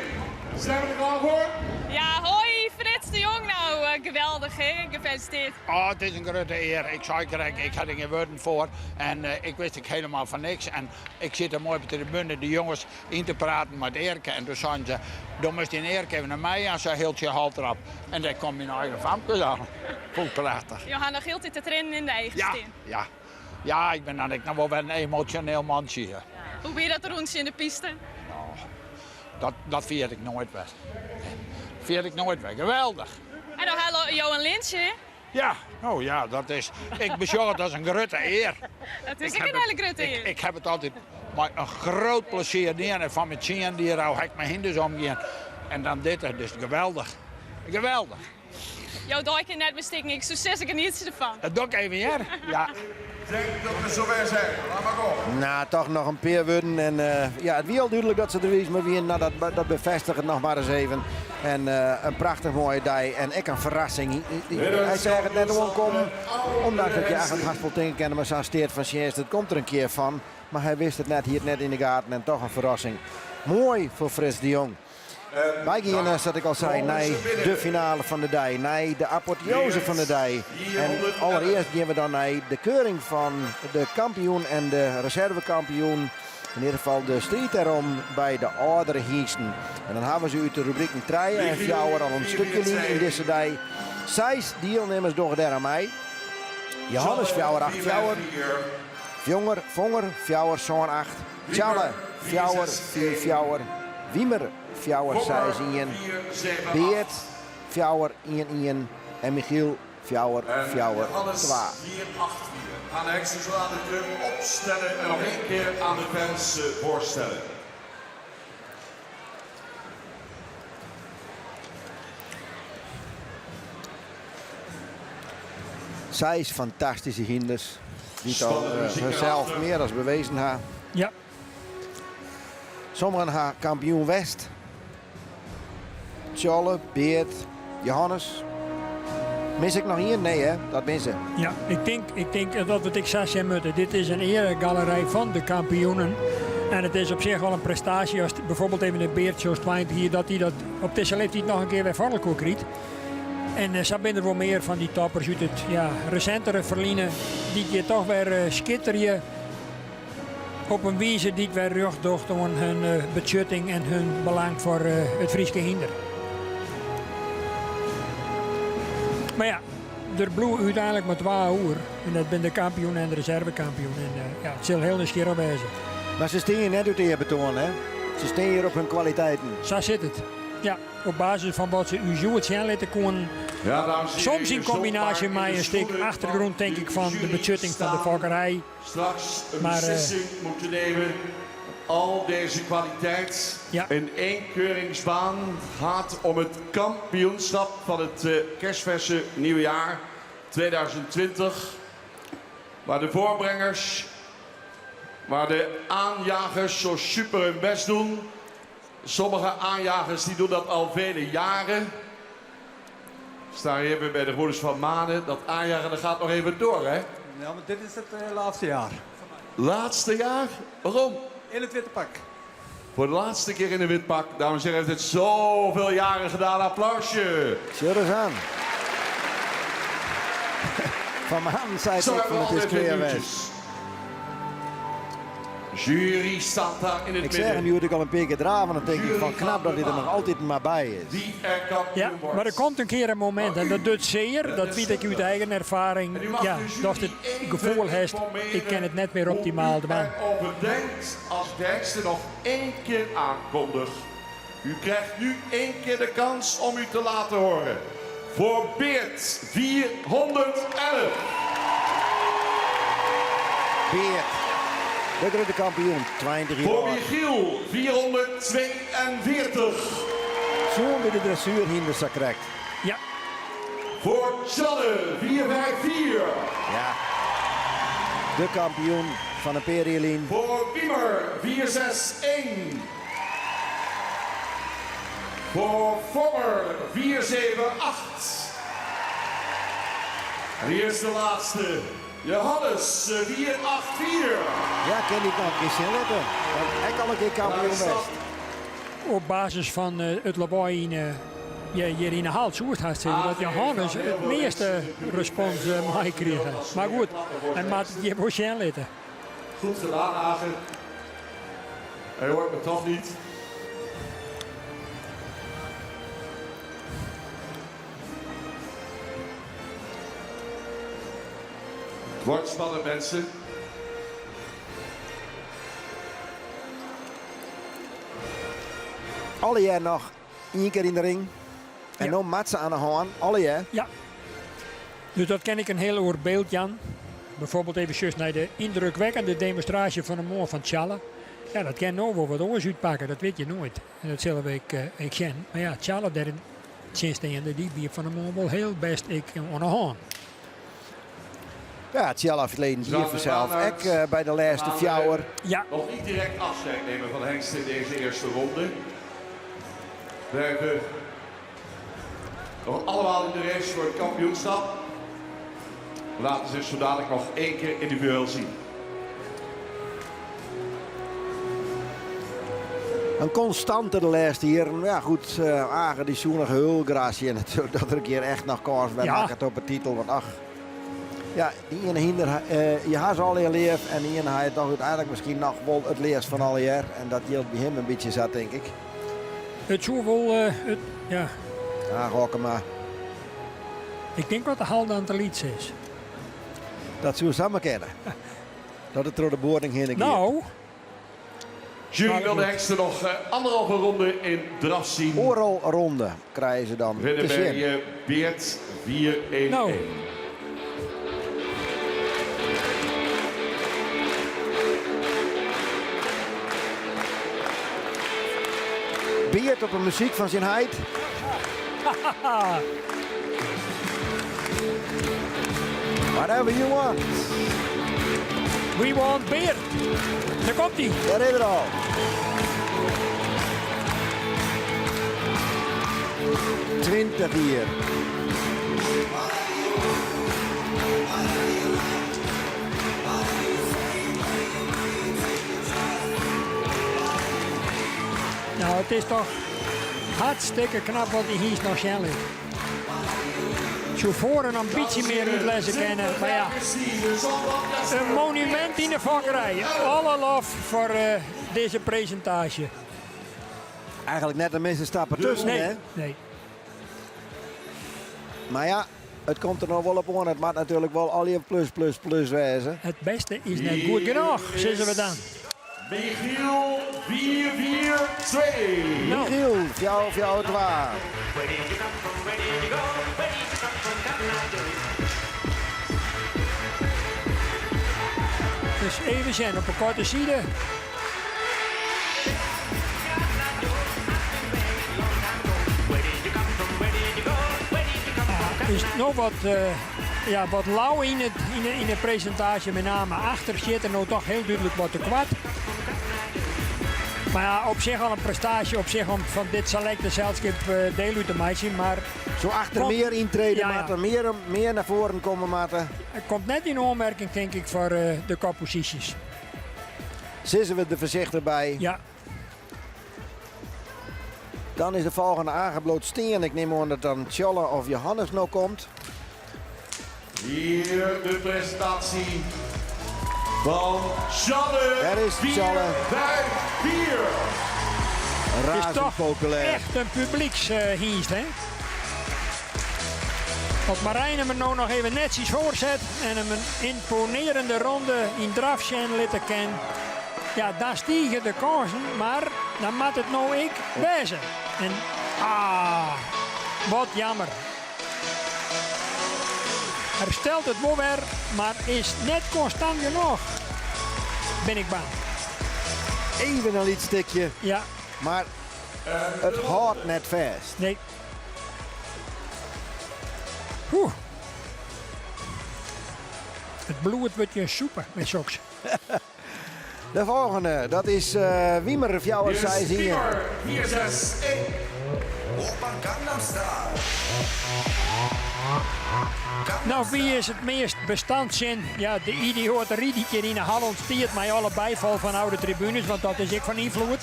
S3: Zijn we er klaar voor?
S6: Ja, hoi Frits de Jong nou. Geweldig hè, gefeliciteerd.
S9: Oh, het is een grote eer. Ik zei direct, ik had er geen woorden voor. En ik wist helemaal van niks. En ik zit er mooi op de tribune de jongens in te praten met Erke. En toen zeiden ze, dan moest je een Erke even naar mij en ze hield je halt erop. En daar kwam mijn eigen famke aan. Vond prachtig.
S6: Johanna hield dit te trainen in de eigen steen.
S9: Ja, ik ben dan nog wel een emotioneel mannetje hier.
S6: Hoe ben je dat rondje in de piste?
S9: Dat vier ik nooit weg. Geweldig.
S6: En dan hallo Johan Lintje.
S9: Ja, oh ja, dat is. Ik beschouw het als een grote eer.
S6: Dat is ook een hele grote eer.
S9: Ik heb het altijd maar een groot plezier neer en van mijn tien die er al hek mijn hinders omgaan. En dan dit, dus geweldig. Geweldig.
S6: Jouw duikje net bestikken, ik succes ik er niets ervan.
S9: Dat doe ik even hier. Ja.
S3: Ik denk dat we zover zijn. Laat maar komen.
S1: Nou, toch nog een paar woorden. En ja, het wie al duidelijk dat ze er is, maar wie dat bevestigt het nog maar eens even. En een prachtig mooie dag en ik een verrassing. Hij zei het net gewoon komen, ondanks dat je eigenlijk hartstikke dingen kende, maar zo'n steert van Sjeest, het komt er een keer van. Maar hij wist het net hier net in de gaten en toch een verrassing. Mooi voor Frits de Jong. Wij gaan, zoals ik al zei, naar de finale van de dag, naar de apotheose van de dag. En allereerst gaan we dan naar de keuring van de kampioen en de reservekampioen. In ieder geval de strijd erom bij de oudere hiesten. En dan hebben ze uit de rubrieken 3 en 4 al een stukje in deze dag. 6 deelnemers door aan mij. Johannes 4, 8, 4. Jonger, Vonger, 4, zo'n 8. Tjalle, 4, 4, 4. Wiemer, 4, 6, 1. Beert, 4, 1, 1. En Michiel, 4, 4, 2.
S3: Johannes 4, 8, 4. Gaan de heksen zo aan de drum opstellen en nog één keer aan de fans voorstellen.
S1: Zij is fantastische hinders. Die al zichzelf meer dan bewezen hebben.
S2: Ja.
S1: Sommigen hebben kampioen West. Tjolle, Beert, Johannes. Mis ik nog hier? Nee hè, dat missen.
S2: Ja, ik denk dat wat ik zou zeggen, dit is een eregalerij van de kampioenen. En het is op zich wel een prestatie als bijvoorbeeld even de Beert zoals 20 hier, dat hij dat op deze leeftijd nog een keer weer vorderlijk krijgt. En zo zijn er wel meer van die toppers uit het recentere verliezen, die je toch weer schitteren op een wijze die weer rugdocht door hun betjutting en hun belang voor het Frieske hinder. Maar ja, er bloeien uiteindelijk maar 2 uur. En dat ben de kampioen en de reservekampioen. En ja, het zal heel nieuwsgierig wezen.
S1: Maar ze staan hier net uit de betonen, hè? Ze staan hier op hun kwaliteiten.
S2: Zo zit het. Ja, op basis van wat ze u zo het zijn laten komen.
S3: Ja,
S2: soms in combinatie met een stuk achtergrond, denk ik, van de betjutting van de fokkerij.
S3: Straks een beslissing moeten nemen. Al deze kwaliteit in 1 keuringsbaan gaat om het kampioenschap van het kerstverse nieuwjaar 2020. Waar de voorbrengers, waar de aanjagers zo super hun best doen. Sommige aanjagers die doen dat al vele jaren. We staan hier weer bij de Broeders van Manen. Dat aanjagen dat gaat nog even door, hè?
S12: Ja, maar dit is het laatste jaar.
S3: Laatste jaar? Waarom?
S12: In het witte pak.
S3: Voor de laatste keer in een wit pak. Dames en heren, heeft het zoveel jaren gedaan. Applausje.
S1: Zo eens aan. Van Maan zei het van het is kleerwest.
S3: Jury staat daar in het midden.
S1: Ik zeg hem, nu moet ik al een paar keer draven. Dan denk ik van knap dat hij er nog altijd maar bij is.
S2: Ja, maar er komt een keer een moment en dat doet zeer. Dat weet ik uit eigen ervaring. Ja, dat het gevoel heeft, ik ken het net meer optimaal te maken.
S3: Overdenkt als Dijkster nog 1 keer aankondigt. U krijgt nu 1 keer de kans om u te laten horen. Voor Beert 411.
S1: Beert. De grote kampioen, 20 jaar.
S3: Voor Michiel, 442.
S1: Zo'n bij de dressuurhinders krijgt.
S2: Ja.
S3: Voor Tjalle, 454.
S1: Ja. De kampioen van de Perielien.
S10: Voor Wiemer 4-6-1. Voor Vogger 4-7-8. En hier is de laatste. Johannes 4-8-4.
S1: Ja, ken ik nog een keer letten. Hij kan een keer kampioen best.
S2: Op basis van het lawaai hier in de haal zoert had ze dat Johannes het meeste respons meekreeg. Maar goed, hij maakt het je waarschijnlijk letten.
S10: Goed gedaan, Hagen. Hij hoort me toch niet. Het wordt spannend, mensen.
S1: Alle jaar nog 1 keer in de ring. En dan matsen aan de hand. Alle jaar.
S2: Ja. Dus dat ken ik een heel oor beeld, Jan. Bijvoorbeeld even naar de indrukwekkende demonstratie van de man van Tjalle. Ja, dat kan nou wel wat oors uitpakken, dat weet je nooit. En dat zullen we ik ken. Maar ja, Tjalle daar in Tjinsteende, die bier van de man wel heel best ik aan de hand.
S1: Ja, Tjalle verleden hier vanzelf. Ik bij de laatste fjouwer.
S2: Ja.
S10: Nog niet direct afscheid nemen van Hengst in deze eerste ronde. We hebben nog allemaal in de race voor het kampioenschap. We laten zich zo dadelijk nog 1 keer individueel zien.
S1: Een constante de laatste hier. Ja goed, Agen die zoenige hulgratie. En natuurlijk dat er een keer echt nog kans bij maken op het titel. Want ach, ja, die ene hinder, je had al je leef. En die ene had je toch uiteindelijk misschien nog wel het leerst van alle jaar. En dat hield bij hem een beetje zat, denk ik.
S2: Het zou wel, ja.
S1: Ja, gokken maar.
S2: Ik denk wat de hal aan te lieds is.
S1: Dat zou samen kennen. Dat het door de boarding heen ging.
S2: Nou.
S10: Jury wil de Hengsten nog 1,5 ronde in draf zien.
S1: Oral ronde krijgen ze dan.
S10: Winnen bij Beert 4-1-1.
S2: Nou.
S1: Beert op de muziek van zijn heid. Whatever you want.
S2: We want Beert. Daar komt hij.
S1: Daar is het al. ...20 hier.
S2: Nou, het is toch hartstikke knap wat hij hier nog zijn ligt. Zo voor een ambitie meer uitlezen kennen. Maar ja, een monument in de vakkerij. Alle lof voor deze presentatie.
S1: Eigenlijk net de meeste stappen tussen,
S2: nee,
S1: hè?
S2: Nee.
S1: Maar ja, het komt er nog wel op aan. Het mag natuurlijk wel al je plus wijzen.
S2: Het beste is net goed genoeg, zeggen we dan.
S10: Michiel 4-4-2.
S1: Michiel, jou het waar.
S2: Dus even zijn op een korte zijde. Is nog wat lauw in de presentatie, met name achter zit er nou toch heel duidelijk wat te kwad. Maar ja, op zich al een prestatie op zich om van dit selecte gezelschap deel uit te maken. Maar
S1: zo achter meer intreden,
S2: ja.
S1: meer naar voren komen, Maarten.
S2: Het komt net in aanmerking, denk ik, voor de kopposities.
S1: Zitten we er voorzichtig bij.
S2: Ja.
S1: Dan is de volgende aangebloot steen. Ik neem aan dat dan Tjalle of Johannes nog komt.
S10: Hier de presentatie van Tjalle.
S1: Er is Tjalle.
S10: 5-4.
S1: Razend
S2: toch
S1: populair.
S2: Echt een publiekshiest, hè? Als Marijn hem er nou nog even netjes voorzet en hem een imponerende ronde in drafschen laten kennen. Ja, daar stiegen de kansen, maar dan moet het nou ik wezen. En wat jammer. Er stelt het wel weer, maar is net constant genoeg. Ben ik bang.
S1: Even een lietstukje.
S2: Ja.
S1: Maar het houdt net vast.
S2: Nee. Het bloed wordt je soepen met soks.
S1: De volgende, dat is Wiemer Fjouwers Seizingen.
S18: 461. Opa Gangnam Style.
S2: Nou, wie is het meest bestandszin? Ja, de idioterie die hier in de hal ontstiert mij alle bijval van oude tribunes, want dat is ik van invloed.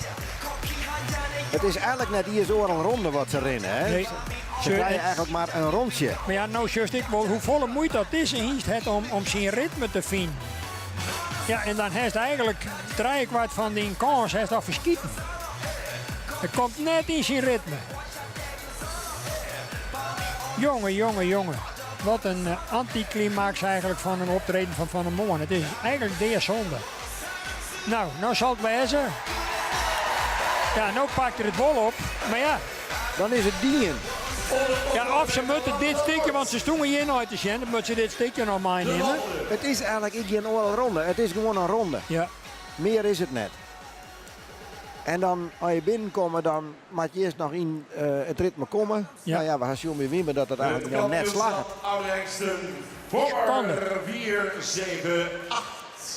S1: Het is eigenlijk net hier zo een ronde wat ze rennen, hè?
S2: Nee.
S1: Ze rijden eigenlijk maar een rondje.
S2: Maar ja, nou just ik wel hoe volle moeite dat is en het om zijn ritme te vinden. Ja, en dan heeft eigenlijk 3/4 van die kans heeft al verschieten. Het komt net in zijn ritme. Jongen. Wat een anticlimax eigenlijk van een optreden van Van der Moorn. Het is eigenlijk de zonde. Nou zal het wezen. Ja, nou pakt er het bol op. Maar ja.
S1: Dan is het dien.
S2: Ja, of ze moeten dit stukje, want ze stonden hier nooit te zien. Dan moeten ze dit stukje nog meenemen.
S1: Het is eigenlijk geen ronde. Het is gewoon een ronde.
S2: Ja.
S1: Meer is het net. En dan, als je binnenkomt, dan moet je eerst nog in het ritme komen.
S2: Ja.
S1: Nou ja, we gaan zien weer Wimmer dat het eigenlijk gewoon net slagen.
S10: Oude Hengsten voor 4, 7, 8.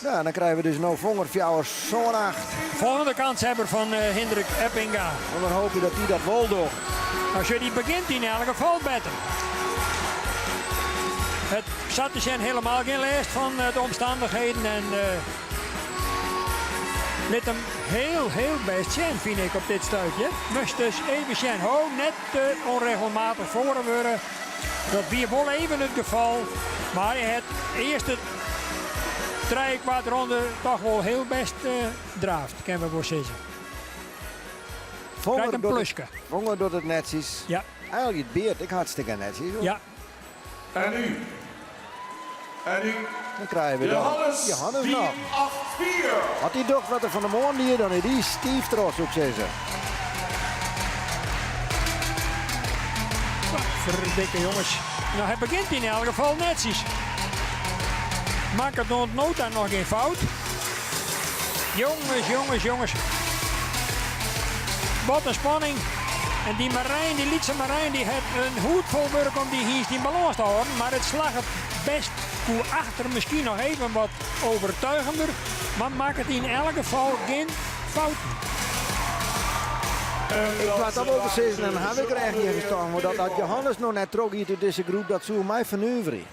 S1: Ja, dan krijgen we dus nou Vonger Fjouwers zo'n 8.
S2: Volgende kanshebber van Hendrik Eppinga.
S1: En dan hoop je dat hij dat wel doet.
S2: Als je die begint in elk geval beter. Het zat dus helemaal geen lijst van de omstandigheden en let hem heel best zijn, vind ik, op dit stuitje. Moest dus even zijn. Net onregelmatig voren worden. Dat weer wel even het geval. Maar het eerste 3/4 ronde toch wel heel best draaft, kunnen we wel zeggen. Krijgt een plusje.
S1: Vonger doet het netjes.
S2: Ja.
S1: Eigenlijk het beert ik hartstikke netjes. Hoor.
S2: Ja.
S10: En nu?
S1: Dan krijgen we dan Johannes nog.
S10: 4.
S1: Had hij toch wat er van de morgen hier, dan is die stief trots op zeggen.
S2: Verdikke jongens. Nou, hij begint in elk geval netjes. Maakt het nota nog geen fout. Jongens. Wat een spanning. En die Marijn, die Lietse Marijn, die heeft een hoed vol werk om die balans te houden. Maar het slag het best goed achter, misschien nog even wat overtuigender. Maar maakt het in elk geval geen fouten.
S1: Ik laat dat wel zeggen en dan heb ik er echt niet gestaan. Maar dat Johannes nog net trok hier tot deze groep, dat zou mij vernuiveren.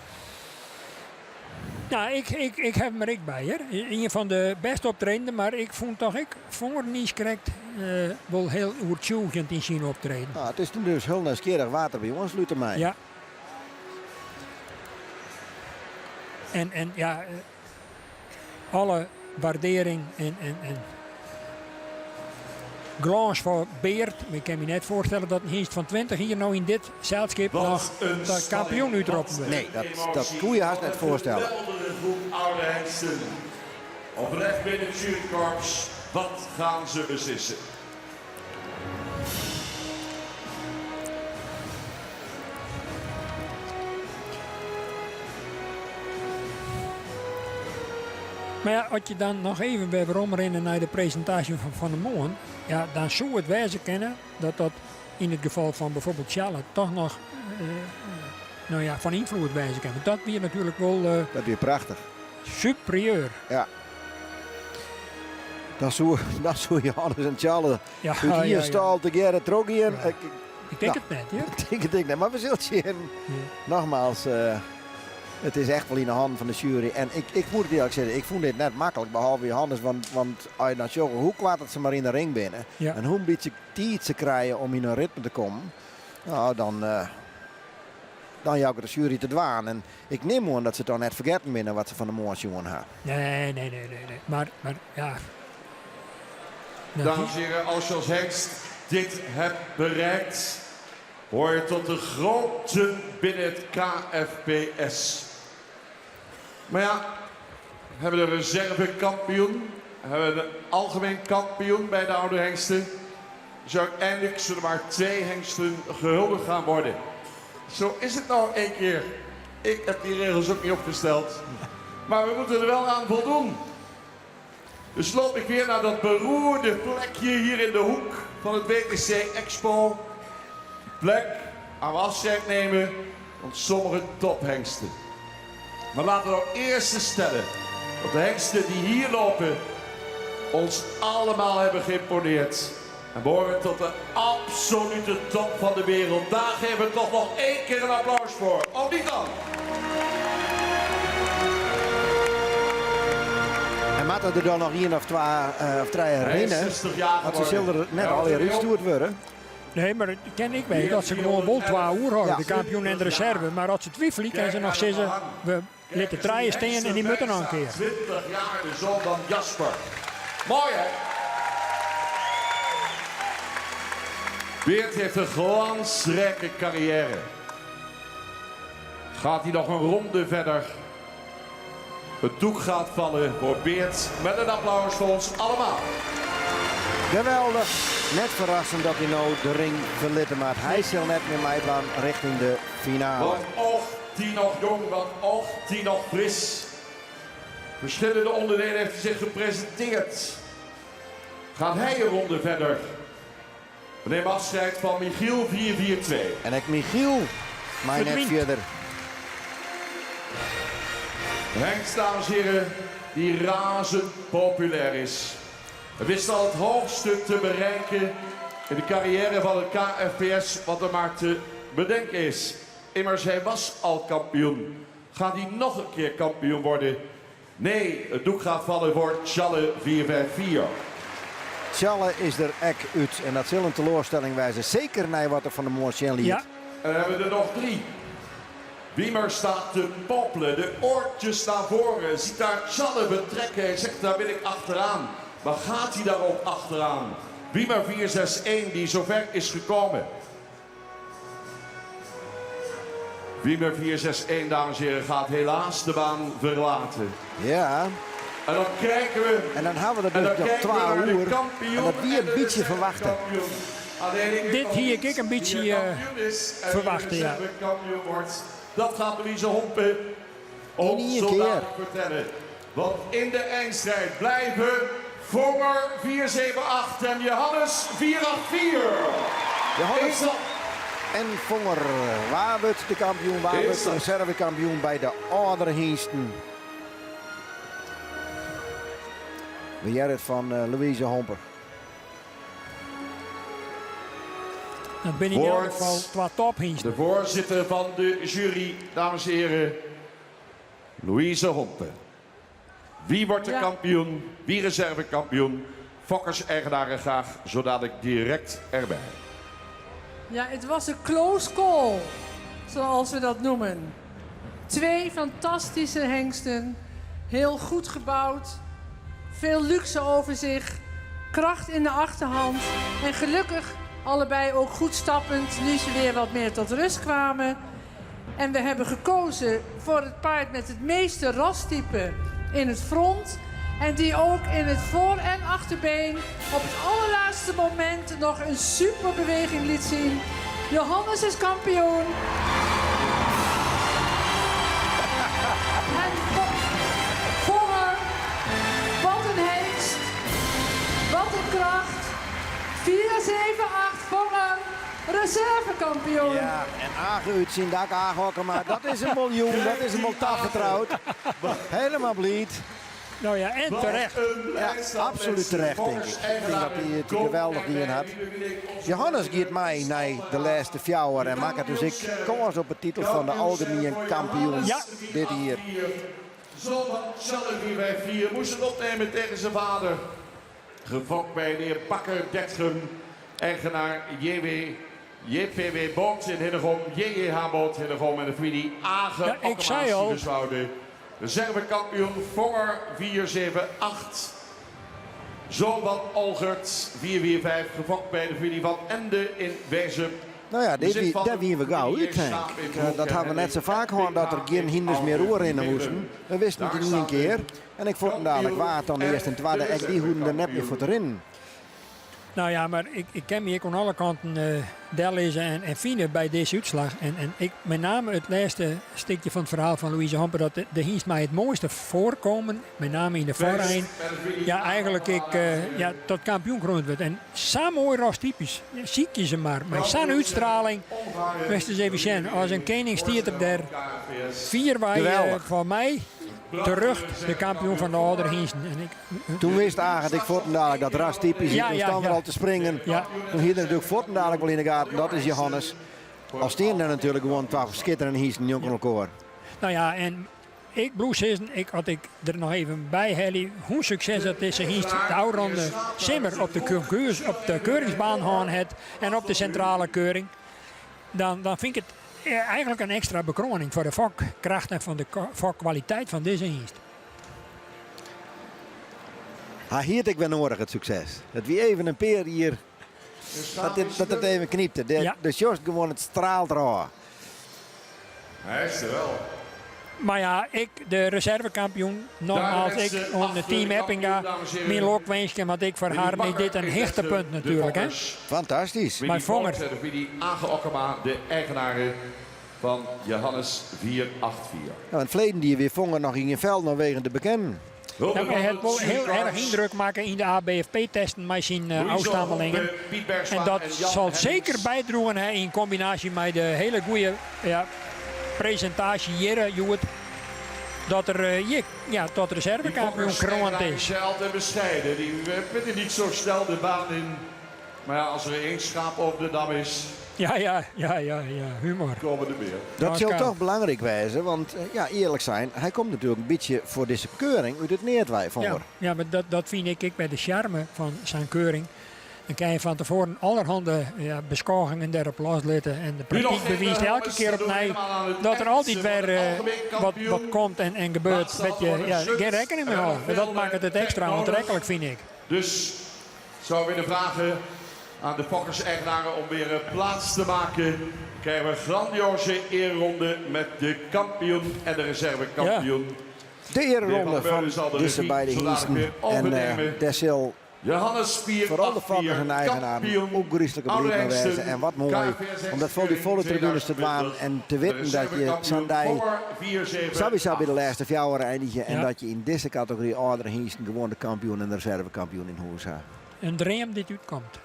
S2: Ja, ik heb me ik bij. Een van de beste optredenden, maar ik vond toch Vonger niet correct wel heel oertjoegend in zijn optreden.
S1: Nou, het is toen dus heel nieuwsgierig water bij ons, Luther mij.
S2: Ja. En ja, alle waardering en glans voor Beert. Ik kan me net voorstellen dat een hingst van 20 hier nou in dit zeilschip nog de kampioen uitroepen wil.
S1: Nee, dat kun je haast net voorstellen.
S10: Oude Hengsten. Oprecht binnen het jurykorps. Wat gaan ze beslissen?
S2: Maar ja, als je dan nog even bij omrennen naar de presentatie van de Moorn, ja, dan zou het wijzen kennen dat in het geval van bijvoorbeeld Charlotte toch nog van invloed wijzen kan. Dat weer natuurlijk wel...
S1: dat weer prachtig.
S2: Superieur.
S1: Ja. Dat zou Johannes en Charlotte hier stal together trok hier.
S2: Ik denk het net, ja.
S1: Ik denk het net, maar we zullen zien. Nogmaals, het is echt wel in de hand van de jury. En ik moet het eerlijk zeggen, ik vond dit net makkelijk, behalve Johannes. Want als je dan ziet hoe kwaad dat ze maar in de ring binnen.
S2: Ja.
S1: En hoe een beetje tijd ze krijgen om in een ritme te komen. Nou, dan jouw de jury te dwaan. En ik neem aan dat ze dan net vergeten binnen wat ze van de morgen jongen hebben.
S2: Nee. Maar ja.
S10: Dames en heren, als je als hengst dit hebt bereikt, hoor je tot de grote binnen het KFPS. Maar ja, we hebben de reservekampioen, we hebben de algemeen kampioen bij de oude hengsten. Dus uiteindelijk zullen maar 2 hengsten gehuldigd gaan worden. Zo is het nou een keer. Ik heb die regels ook niet opgesteld. Maar we moeten er wel aan voldoen. Dus loop ik weer naar dat beroerde plekje hier in de hoek van het WTC Expo. Plek waar we afscheid nemen van sommige tophengsten. Maar laten we nou eerst stellen Want de hengsten die hier lopen ons allemaal hebben geïmponeerd. En behoren tot de absolute top van de wereld. Daar geven we toch nog 1 keer een applaus voor. Of niet dan?
S1: En moeten er dan nog 1 of 3 rennen? Want ze zullen er net alweer uitgestuurd worden.
S2: Nee, maar ik weet dat ze gewoon wel 2 uur houden, de kampioen en de reserve. Maar als ze twijfelen, kunnen ze nog zeggen, we laten draaien staan en die moeten nog een keer.
S10: 20 jaar de zoon van Jasper. Mooi hè? Beert heeft een glansrijke carrière. Gaat hij nog een ronde verder? Het doek gaat vallen voor Beert. Met een applaus voor ons allemaal.
S1: Geweldig. Net verrassend dat hij nou de ring verlitten maakt. Hij zal net meer meegaan richting de finale.
S10: Wat oogt die nog jong, wat oogt die nog fris. Verschillende onderdelen heeft hij zich gepresenteerd. Gaat hij een ronde verder? We nemen afscheid van Michiel 442.
S1: En ik Michiel, mij net verder.
S10: Hengst, dames en heren, die razend populair is. Hij wist al het hoofdstuk te bereiken in de carrière van het KFPS wat er maar te bedenken is. Immers, hij was al kampioen. Gaat hij nog een keer kampioen worden? Nee, het doek gaat vallen voor Tjalle 454.
S1: Tjalle is er ek uit en dat zal een teleurstelling wijzen. Zeker naar wat er van de Moortjen liet.
S10: Ja. En dan hebben we er nog 3. Wiemer staat te popelen, de oortjes staan voren. Ziet daar Tjalle betrekken. Hij zegt, daar wil ik achteraan. Maar gaat hij daar ook achteraan? Wiemer 461 die zover is gekomen. Wiemer 461, dames en heren, gaat helaas de baan verlaten.
S1: Ja.
S10: En dan kijken we.
S1: En dan hebben we er dus nog 12 uur. En dat weer een beetje verwachten.
S2: Dit hier ik een beetje verwachten, ja.
S10: Dat gaat Louise Hompe ons zo dadelijk vertellen. Want in de eindstrijd blijven Vonger 478 en Johannes 484.
S1: Johannes en Vonger. Waarbert de kampioen, Waarbert de reservekampioen bij de oudere hengsten. We jaren het van Louise Homper.
S2: Dan ben ik in ieder geval qua tophengsten.
S10: De voorzitter van de jury, dames en heren, Louise Hompe. Wie wordt de kampioen? Wie reservekampioen? Fokkers-eigenaren graag, zodat ik direct erbij.
S4: Ja, het was een close call, zoals we dat noemen. 2 fantastische hengsten, heel goed gebouwd, veel luxe over zich, kracht in de achterhand en gelukkig allebei ook goed stappend, nu ze weer wat meer tot rust kwamen. En we hebben gekozen voor het paard met het meeste rastype in het front. En die ook in het voor- en achterbeen op het allerlaatste moment nog een super beweging liet zien. Johannes is kampioen. En Vonger, wat een hengst, wat een kracht. 478 Vonger, reservekampioen.
S1: Ja, en aangehuurd zien dat ik aangokken, maar dat is een miljoen, dat is een multaf vertrouwd. Helemaal blied.
S2: Nou ja, en terecht.
S1: Ja, absoluut terecht, denk ik. Ik denk dat hij het geweldig die in had. Johannes gaat mij naar de laatste 4 jaar en maakt dus ik koers op de titel van de algemeen kampioen.
S2: Ja.
S1: Dit hier.
S10: Zoon van Tjalle 454 moest het opnemen tegen zijn vader. Gefokt bij de heer Bakker Dertgem, eigenaar JPW Boot in Hillegom, JJH Boot Hillegom en de familie Agen.
S2: Ja, ik zei al.
S10: Reservekampioen Vonger 478. Zoon van Olgert 445, gefokt bij de familie van Ende in Wezep.
S1: Nou ja, daar wie we gauw uit, denk ik. Dat hebben we net zo vaak gehoord dat er geen hinders meer oorrennen moesten. We wisten het niet een keer. En ik vond hem dadelijk waard dan de eerste en tweede. Ik die hoeden er net meer voor erin.
S2: Nou ja, maar ik ken me aan alle kanten lezen en vinden bij deze uitslag. En ik, met name het laatste stukje van het verhaal van Louise Homper, dat de hengst mij het mooiste voorkomen, met name in de vooreind. Ja, eigenlijk tot kampioen gekroond werd. En zo mooi rastypisch, zie je ze maar. Met zo'n uitstraling, wist eens even zien. Als een koning stiert er 4 wij van mij. terug de kampioen van de oudere hingsten.
S1: Toen wist eigenlijk Fortendalek dat ras typisch is. Toen staan we al te springen.
S2: Ja.
S1: Toen hield er natuurlijk Fortendalek wel in de gaten. Dat is Johannes. Als steen dan natuurlijk gewoon 12 schitterende hingsten jongen elkaar.
S2: Nou ja, en ik bloes is, had ik er nog even bij Helly, hoe succes dat is hingst de oude Simmer op de keuringsbaan gaan het en op de centrale keuring. Dan vind ik het eigenlijk een extra bekroning voor de vakkracht en van de vakkwaliteit van deze hingst.
S1: Hij hield ik wel nodig het succes. Dat wie even een peer hier, dat het even knipte. De Sjors gewoon het straalt raar.
S10: Hij is er wel.
S2: Maar ja, ik, de reservekampioen, nogmaals, ik onder Team Eppinga, mijn lokwenschen, want ik voor haar is dit een hechtepunt natuurlijk. Hè?
S1: Fantastisch.
S10: Maar Vonger. Die Aage de eigenaren van Johannes 484.
S1: Nou, in het verleden die weer Vonger nog in je veld nog wegen te bekennen.
S2: Ja, hij heeft wel heel erg indruk maken in de ABFP-testen met zijn afstammelingen. En dat zal zeker bijdragen in combinatie met de hele goede presentatie hier, Joet. Dat er tot reservekampioen kroond is.
S10: Geld en bescheiden. Die pitten niet zo snel de baan in. Maar ja, als er één schaap op de dam is.
S2: Ja, humor.
S10: Komen er meer.
S1: Dat zal toch belangrijk wijzen, want eerlijk zijn, hij komt natuurlijk een beetje voor deze keuring uit het Neertwij Vonger.
S2: Ja, maar dat vind ik bij de charme van zijn keuring. Dan kan je van tevoren allerhande beschouwingen daarop losletten. En de praktijk bewijst elke keer opnieuw dat er altijd weer wat komt en gebeurt. Dat je geen rekening mee houdt. Dat maakt het extra aantrekkelijk, vind ik.
S10: Dus zou willen vragen aan de Fokkers-eigenaren om weer plaats te maken. Krijgen we een grandioze eerronde met de kampioen en de reservekampioen.
S1: Ja. De eerronde van deze beide hingsten. En Dessel.
S10: Johannes 4,
S1: vooral de Fokkers en eigenaren ook gerichtelijk op naar wijzen. En wat mooi om dat voor die volle tribunes te dwaan en te weten dat je Sandai sowieso bij de laatste 4 jaar eindigt. En dat je in deze categorie oudere hingsten gewoon de kampioen en de reservekampioen in Hoes hebt.
S2: Een dream dit uitkomt.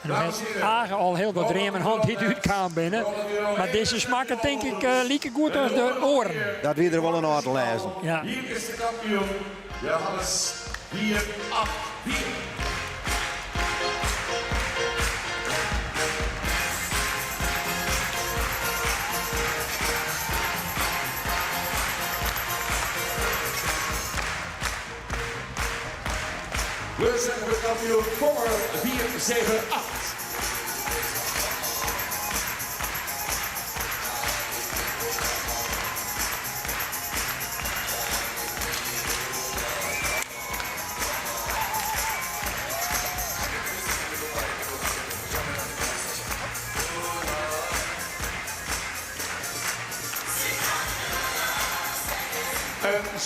S2: En dan heeft Aage al heel wat dream en hand dit uitkwam binnen. Maar deze smaken denk ik lieke goed als de oren.
S1: Dat wie er wel een oor te lezen.
S2: Ja.
S10: Hier is de kampioen Johannes 484. We zijn de kampioen Vonger 478.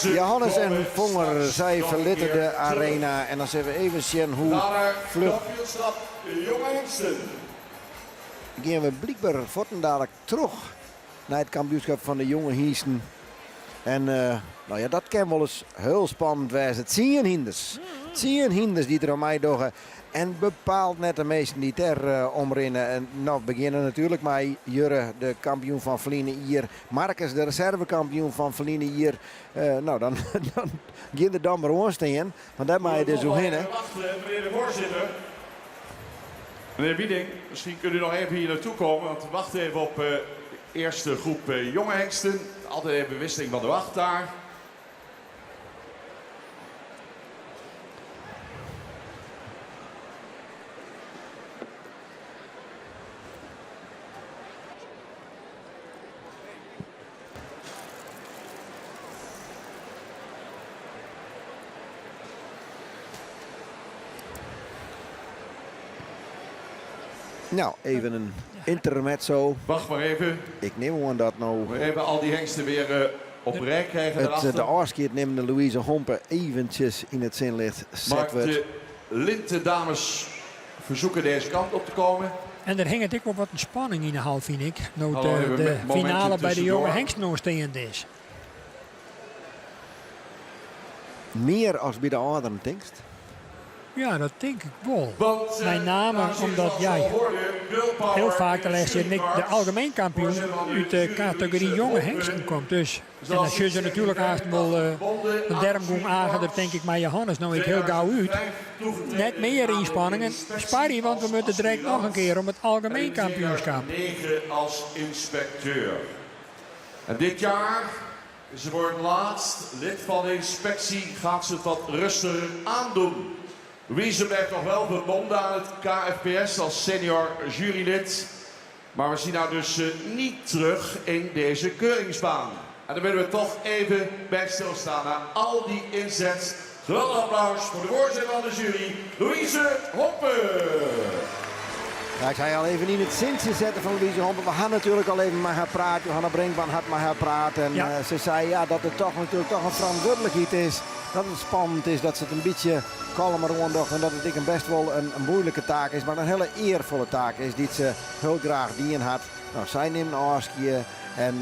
S1: Johannes en Vonger, zij verlitten de arena. En dan zullen we even zien hoe vlug. Gaan we blijkbaar Fortendalek terug naar het kampioenschap van de jonge hingsten. En dat kan wel eens heel spannend zijn. Het 10 hinders. 10 hinders die er aan mij doen. En bepaald net de meesten die ter omrennen. En nou beginnen natuurlijk met Jurre, de kampioen van Vliene hier. Marcus, de reservekampioen van Vliene hier. Dan gaan de dan maar aanstaan. Want daar mag je dus zo heen.
S10: Meneer de voorzitter. Meneer Wieding, misschien kunt u nog even hier naartoe komen. Want we wachten even op de eerste groep jonge hengsten. Altijd even wisseling van de wacht daar.
S1: Nou, even een intermezzo.
S10: Wacht maar even.
S1: Ik neem aan dat nou.
S10: We hebben al die hengsten weer op rij krijgen.
S1: De afskeer neemt de Louise Hompe eventjes in het zinlicht.
S10: Maar de Linte dames verzoeken deze kant op te komen.
S2: En er hing het ook wel wat een spanning in de hal, vind ik. De finale bij de jonge hengsten steend is.
S1: Meer als bij de anderen, denkst?
S2: Ja, dat denk ik wel.
S10: Want,
S2: Met name omdat jij heel vaak de laatste jaren de algemeen kampioen uit de categorie jonge hengsten komt. Dus. En dan zul je natuurlijk haast wel een dermgoem aangeder, denk ik, maar Johannes nou ik heel gauw uit. Net meer inspanningen. Sparrie, want we moeten direct nog een keer om het algemeen kampioenschap.
S10: 9 als inspecteur. En dit jaar, ze wordt laatst lid van de inspectie, gaat ze het wat rustiger aandoen. Louise blijft nog wel verbonden aan het KFPS als senior jurylid. Maar we zien haar dus niet terug in deze keuringsbaan. En dan willen we toch even bij stilstaan na al die inzet. Geweldig applaus voor de voorzitter van de jury, Louise Hompen.
S1: Ja, ik zei al even in het zintje zetten van Louise Hompen. We hadden natuurlijk al even met haar praten. Johanna Brinkman had met haar praten. En
S2: Ja.
S1: ze zei ja, dat het toch natuurlijk toch een verantwoordelijkheid is. Dat het spannend is, dat ze het een beetje kalmer ronddoet. En dat het een best wel een moeilijke taak is. Maar een hele eervolle taak is die ze heel graag dienen had. Nou, zij neemt een afscheid. En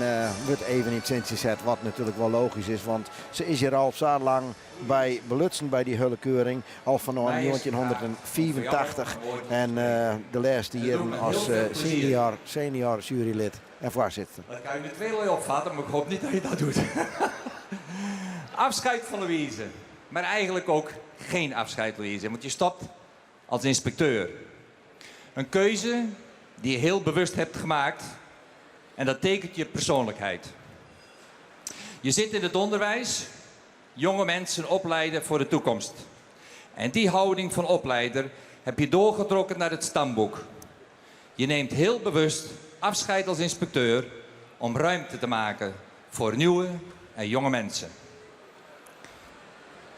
S1: wordt even in het zintje zet, wat natuurlijk wel logisch is. Want ze is hier al zo lang bij belutsen bij die hullekeuring. Al vanaf 1984. En de laatste jaren als senior jurylid en voorzitter.
S13: Dat kan je met twee opvatten, maar ik hoop niet dat je dat doet. Afscheid van Louise. Maar eigenlijk ook geen afscheid, Louise. Want je stopt als inspecteur. Een keuze die je heel bewust hebt gemaakt. En dat tekent je persoonlijkheid. Je zit in het onderwijs. Jonge mensen opleiden voor de toekomst. En die houding van opleider heb je doorgetrokken naar het stamboek. Je neemt heel bewust afscheid als inspecteur om ruimte te maken voor nieuwe en jonge mensen.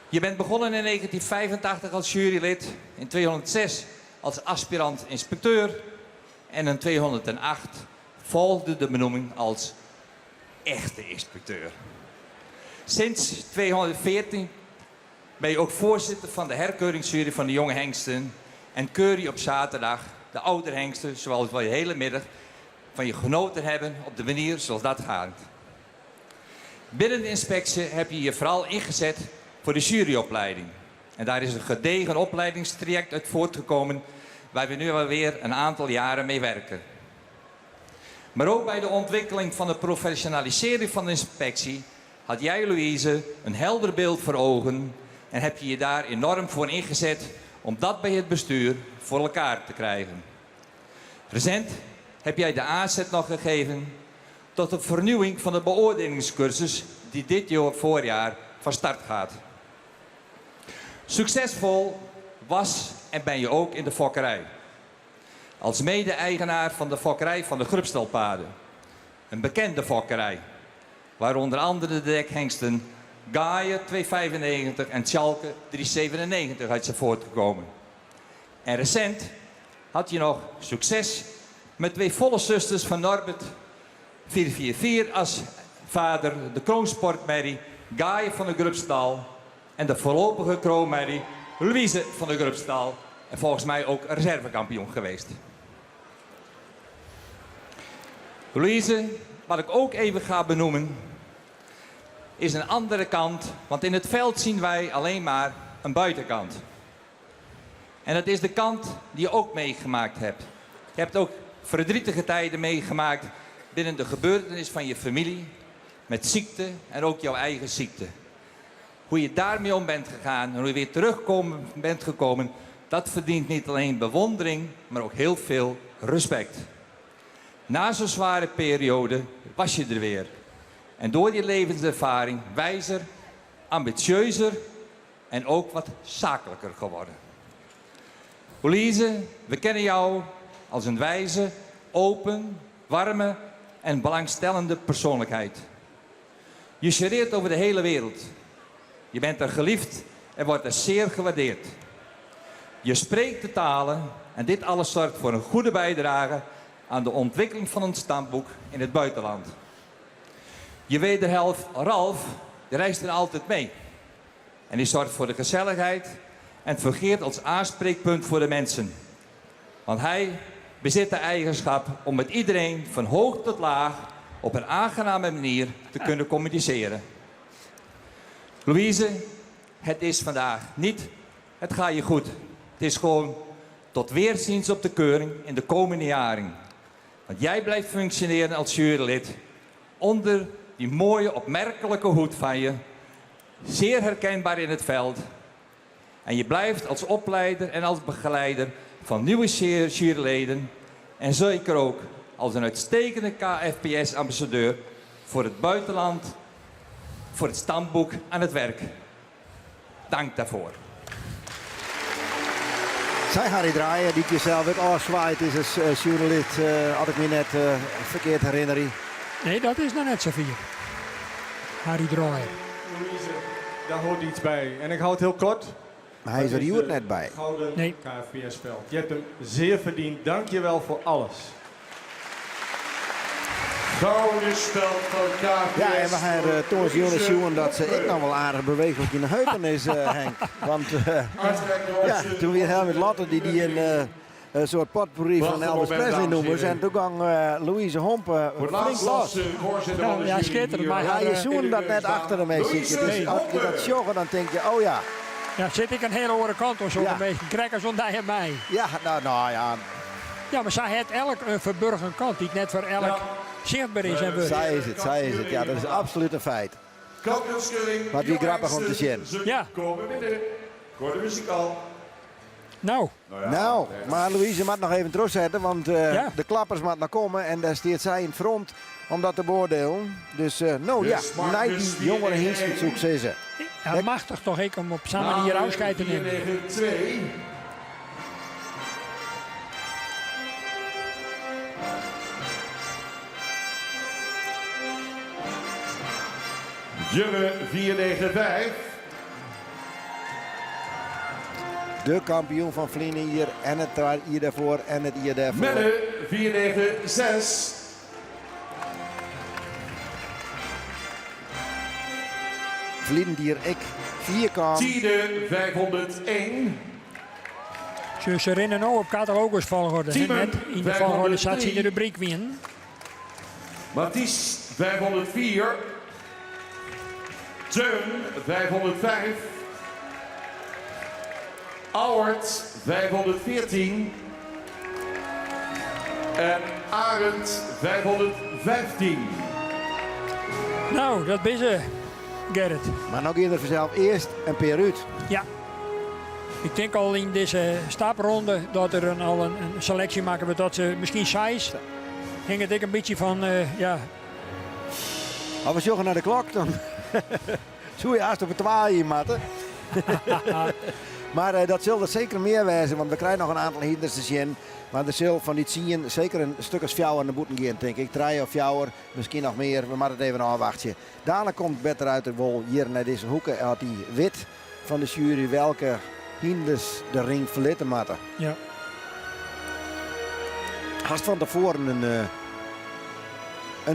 S13: Je bent begonnen in 1985 als jurylid, in 2006 als aspirant inspecteur en in 2008 volgde de benoeming als echte inspecteur. Sinds 2014 ben je ook voorzitter van de herkeuringsjury van de jonge hengsten en keur je op zaterdag de oude hengsten, zoals we de hele middag van je genoten hebben op de manier zoals dat gaat. Binnen de inspectie heb je je vooral ingezet voor de juryopleiding. En daar is een gedegen opleidingstraject uit voortgekomen waar we nu alweer een aantal jaren mee werken. Maar ook bij de ontwikkeling van de professionalisering van de inspectie had jij, Louise, een helder beeld voor ogen en heb je je daar enorm voor ingezet om dat bij het bestuur voor elkaar te krijgen. Recent heb jij de aanzet nog gegeven tot de vernieuwing van de beoordelingscursus die dit voorjaar van start gaat. Succesvol was en ben je ook in de fokkerij. Als mede-eigenaar van de fokkerij van de Grubstelpaden. Een bekende fokkerij. Waar onder andere de dekhengsten Gaaien 295 en Tjalke 397 uit zijn voortgekomen. En recent had je nog succes met twee volle zusters van Norbert 444 als vader, de kroonsportmerrie Gaaien van de Grubstal en de voorlopige kroonmerrie Louise van de Grubstal. En volgens mij ook reservekampioen geweest. Louise, wat ik ook even ga benoemen, is een andere kant. Want in het veld zien wij alleen maar een buitenkant. En dat is de kant die je ook meegemaakt hebt. Je hebt ook verdrietige tijden meegemaakt binnen de gebeurtenis van je familie. Met ziekte en ook jouw eigen ziekte. Hoe je daarmee om bent gegaan en hoe je weer teruggekomen bent gekomen, dat verdient niet alleen bewondering, maar ook heel veel respect. Na zo'n zware periode was je er weer. En door die levenservaring wijzer, ambitieuzer en ook wat zakelijker geworden. Louise, we kennen jou als een wijze, open, warme en belangstellende persoonlijkheid. Je charreert over de hele wereld. Je bent er geliefd en wordt er zeer gewaardeerd. Je spreekt de talen en dit alles zorgt voor een goede bijdrage aan de ontwikkeling van een stamboek in het buitenland. Je wederhelft Ralf, die reist er altijd mee. En die zorgt voor de gezelligheid en fungeert als aanspreekpunt voor de mensen. Want hij bezit de eigenschap om met iedereen van hoog tot laag op een aangename manier te kunnen communiceren. Louise, het is vandaag niet, het gaat je goed. Het is gewoon tot weerziens op de keuring in de komende jaren. Want jij blijft functioneren als jurylid onder die mooie, opmerkelijke hoed van je. Zeer herkenbaar in het veld. En je blijft als opleider en als begeleider van nieuwe juryleden. En zeker ook als een uitstekende KFPS-ambassadeur voor het buitenland, voor het stamboek aan het werk. Dank daarvoor.
S1: Zij Harry Draaier, die keer zelf ook afzwaait is als jurylid, had ik me net verkeerd herinneren.
S2: Nee, dat is nog net zo vier. Harry Draaier.
S12: Louise, daar hoort iets bij. En ik hou het heel kort.
S1: Maar hij is er hier net bij.
S12: Gouden
S2: Nee.
S12: KFPS-veld. Je hebt hem zeer verdiend. Dank je wel voor alles.
S10: Gouden speld van KFPS.
S1: Ja, en we gaan Thomas Jonas zien dat ze ik nog wel aardig bewegelijk in de heupen is, Henk. Want ja, toen weer Helmut Lotte die een soort potpourri van Elvis Presley noemen. En toen ging Louise Hompen flink los.
S2: Ja, schitterend. Maar
S1: Ja, je zoen dat net achter hem is. Dus als je dat joggen, dan denk je, oh ja.
S2: Ja, zit ik een hele andere kant of zo
S1: Ja.
S2: een beetje. Krijgen zonder hij en mij.
S1: Ja, nou ja.
S2: Ja, maar zij heeft elk een verborgen kant die net voor elk zichtbaar is en wordt.
S1: Zij is het. Ja, dat is absoluut een feit.
S10: Kampioenskeuring.
S1: Wat wie grappig om te zien.
S2: Ja.
S10: Komen binnen. Hoor de muziek al.
S2: Nou.
S1: Nou, maar Louise moet nog even terugzetten, want
S2: Ja.
S1: de klappers moeten nog komen en daar staat zij in het front om dat te beoordelen. Dus nou ja, naar die jongere hinsen successen.
S2: Ja, het mag toch ik om op zo'n manier afscheid te nemen.
S10: 492. Junge 495.
S1: De kampioen van Vlienen hier en het hier daarvoor en het hier daarvoor.
S10: Melle 496.
S1: Vlienen hier ik 4 kan.
S10: Tiede 501.
S2: Ze rennen nou op catalogus volgorde.
S10: Tiemen,
S2: Net in de volgorde zat ze in de
S10: 503.
S2: rubriek weer.
S10: Mathies 504. Teun 505. Auwert 514. En Arend 515.
S2: Nou, dat is ze, Gerrit.
S1: Maar nog eerder vanzelf eerst een Peruut.
S2: Ja. Ik denk al in deze stapronde dat er al een selectie maken we dat ze misschien size. Ging het ik een beetje van, ja.
S1: Als we joggen naar de klok, dan zou je haast op het 2 matten. Maar dat zal er zeker meer wijzen, want we krijgen nog een aantal hinders te zien. Maar er zal van die zien zeker een stuk als 4 aan de boeten gaan, denk ik. 3 of 4, misschien nog meer. We moeten het even afwachten. Daarna komt Bert uit de wol hier naar deze hoeken. En had die wit van de jury welke hinders de ring verlitten moeten.
S2: Ja.
S1: Had van tevoren een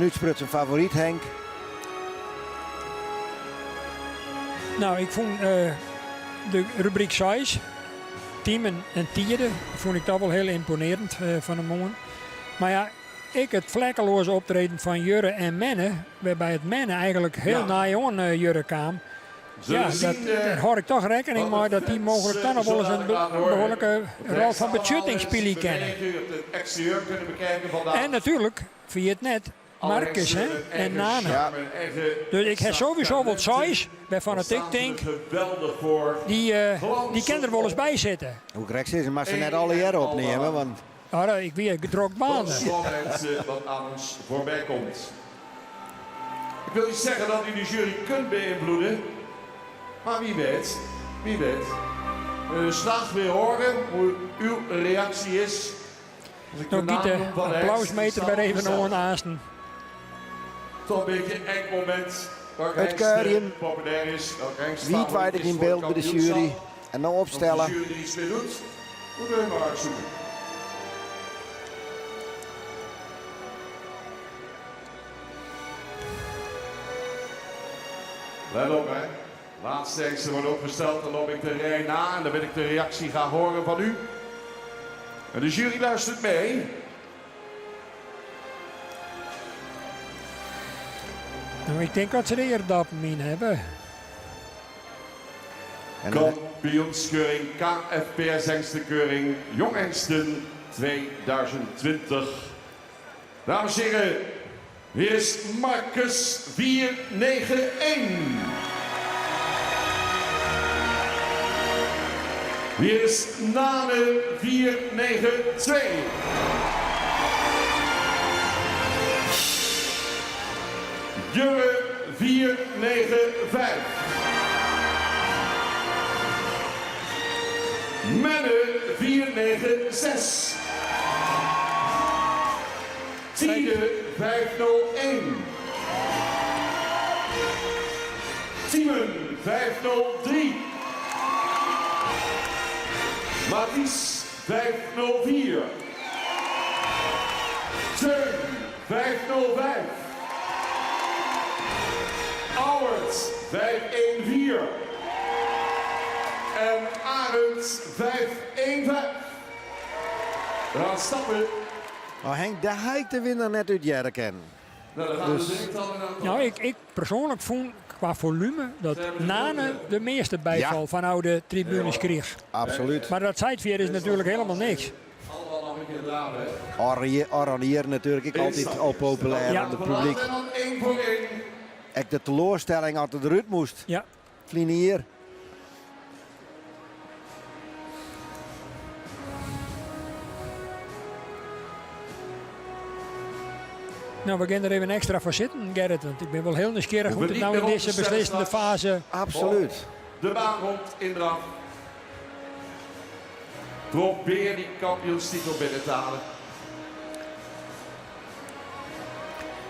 S1: uitsprutsen favoriet, Henk?
S2: Nou, ik vond de rubriek size, team en tierde, vond ik dat wel heel imponerend van de man. Maar ja, ik het vlekkeloze optreden van Jurre en Menne, waarbij het Menne eigenlijk heel naai aan Jurre kwam. Ja, daar hoor ik toch rekening mee dat die mogelijk dan nog wel eens een behoorlijke rol van budgettingspelen kennen. En natuurlijk, via het net, Marcus hè, en Nane.
S10: Ja.
S2: Dus ik heb sowieso wat size, waarvan het ik denk, die kan er wel eens bij zitten.
S1: Hoe krijg je ze? Maar ze net alle jaren opnemen, want...
S2: Ja, ik weet gedrokt banen.
S10: Wat aan ons voorbij komt. Ik wil niet zeggen dat u de jury kunt beïnvloeden. Maar wie weet, wie weet. We straks weer horen hoe uw reactie is. Als ik
S2: Nou,
S10: de naam
S2: Giete,
S10: noem van Henk,
S2: applausmeter bij even
S10: staat
S2: nog aansten.
S10: toch een beetje een eng moment. Welk
S1: Het
S10: hengst,
S1: keurien.
S10: populair is. Welk hengst
S1: Wie
S10: favoriet
S1: weinig
S10: is
S1: in
S10: voor het
S1: beeld bij de
S10: kampioenschap.
S1: jury. En nou
S10: Als
S1: opstellen.
S10: de jury er iets mee doet, moeten we maar uitzoeken. Let op hè. Laatste hengsten wordt opgesteld. Dan loop ik de rij na en dan wil ik de reactie gaan horen van u. En de jury luistert mee.
S2: Nou, ik denk dat ze er eerder dappermin hebben.
S10: Kampioenskeuring KFPS Hengstenkeuring Jong Hengsten 2020. Dames en heren, hier is Marcus 491. Hier is Nane 492. Jurre 495. Menne 496. Tiede 501. Tiemen 503. Mathies 504. Teun 505. Auwert 514. En Arend 515. We gaan stappen.
S1: Nou Henk, daar ga ik de winnaar net uit Jerken.
S2: Nou, ik persoonlijk vond qua volume dat Nane de meeste bijval van oude tribunes kreeg.
S1: Absoluut.
S2: Maar dat Zijdveer is natuurlijk helemaal niks.
S1: Oranje natuurlijk, ik altijd al populair aan het publiek. Ik de teleurstelling had het eruit moest.
S2: Ja.
S1: Flinier.
S2: Nou, we gaan er even extra voor zitten, Gerrit. Want ik ben wel heel nieuwsgierig hoe het nou in deze beslissende fase...
S1: Absoluut.
S10: De baan komt in draf. Probeer die kampioenstitel binnen te halen.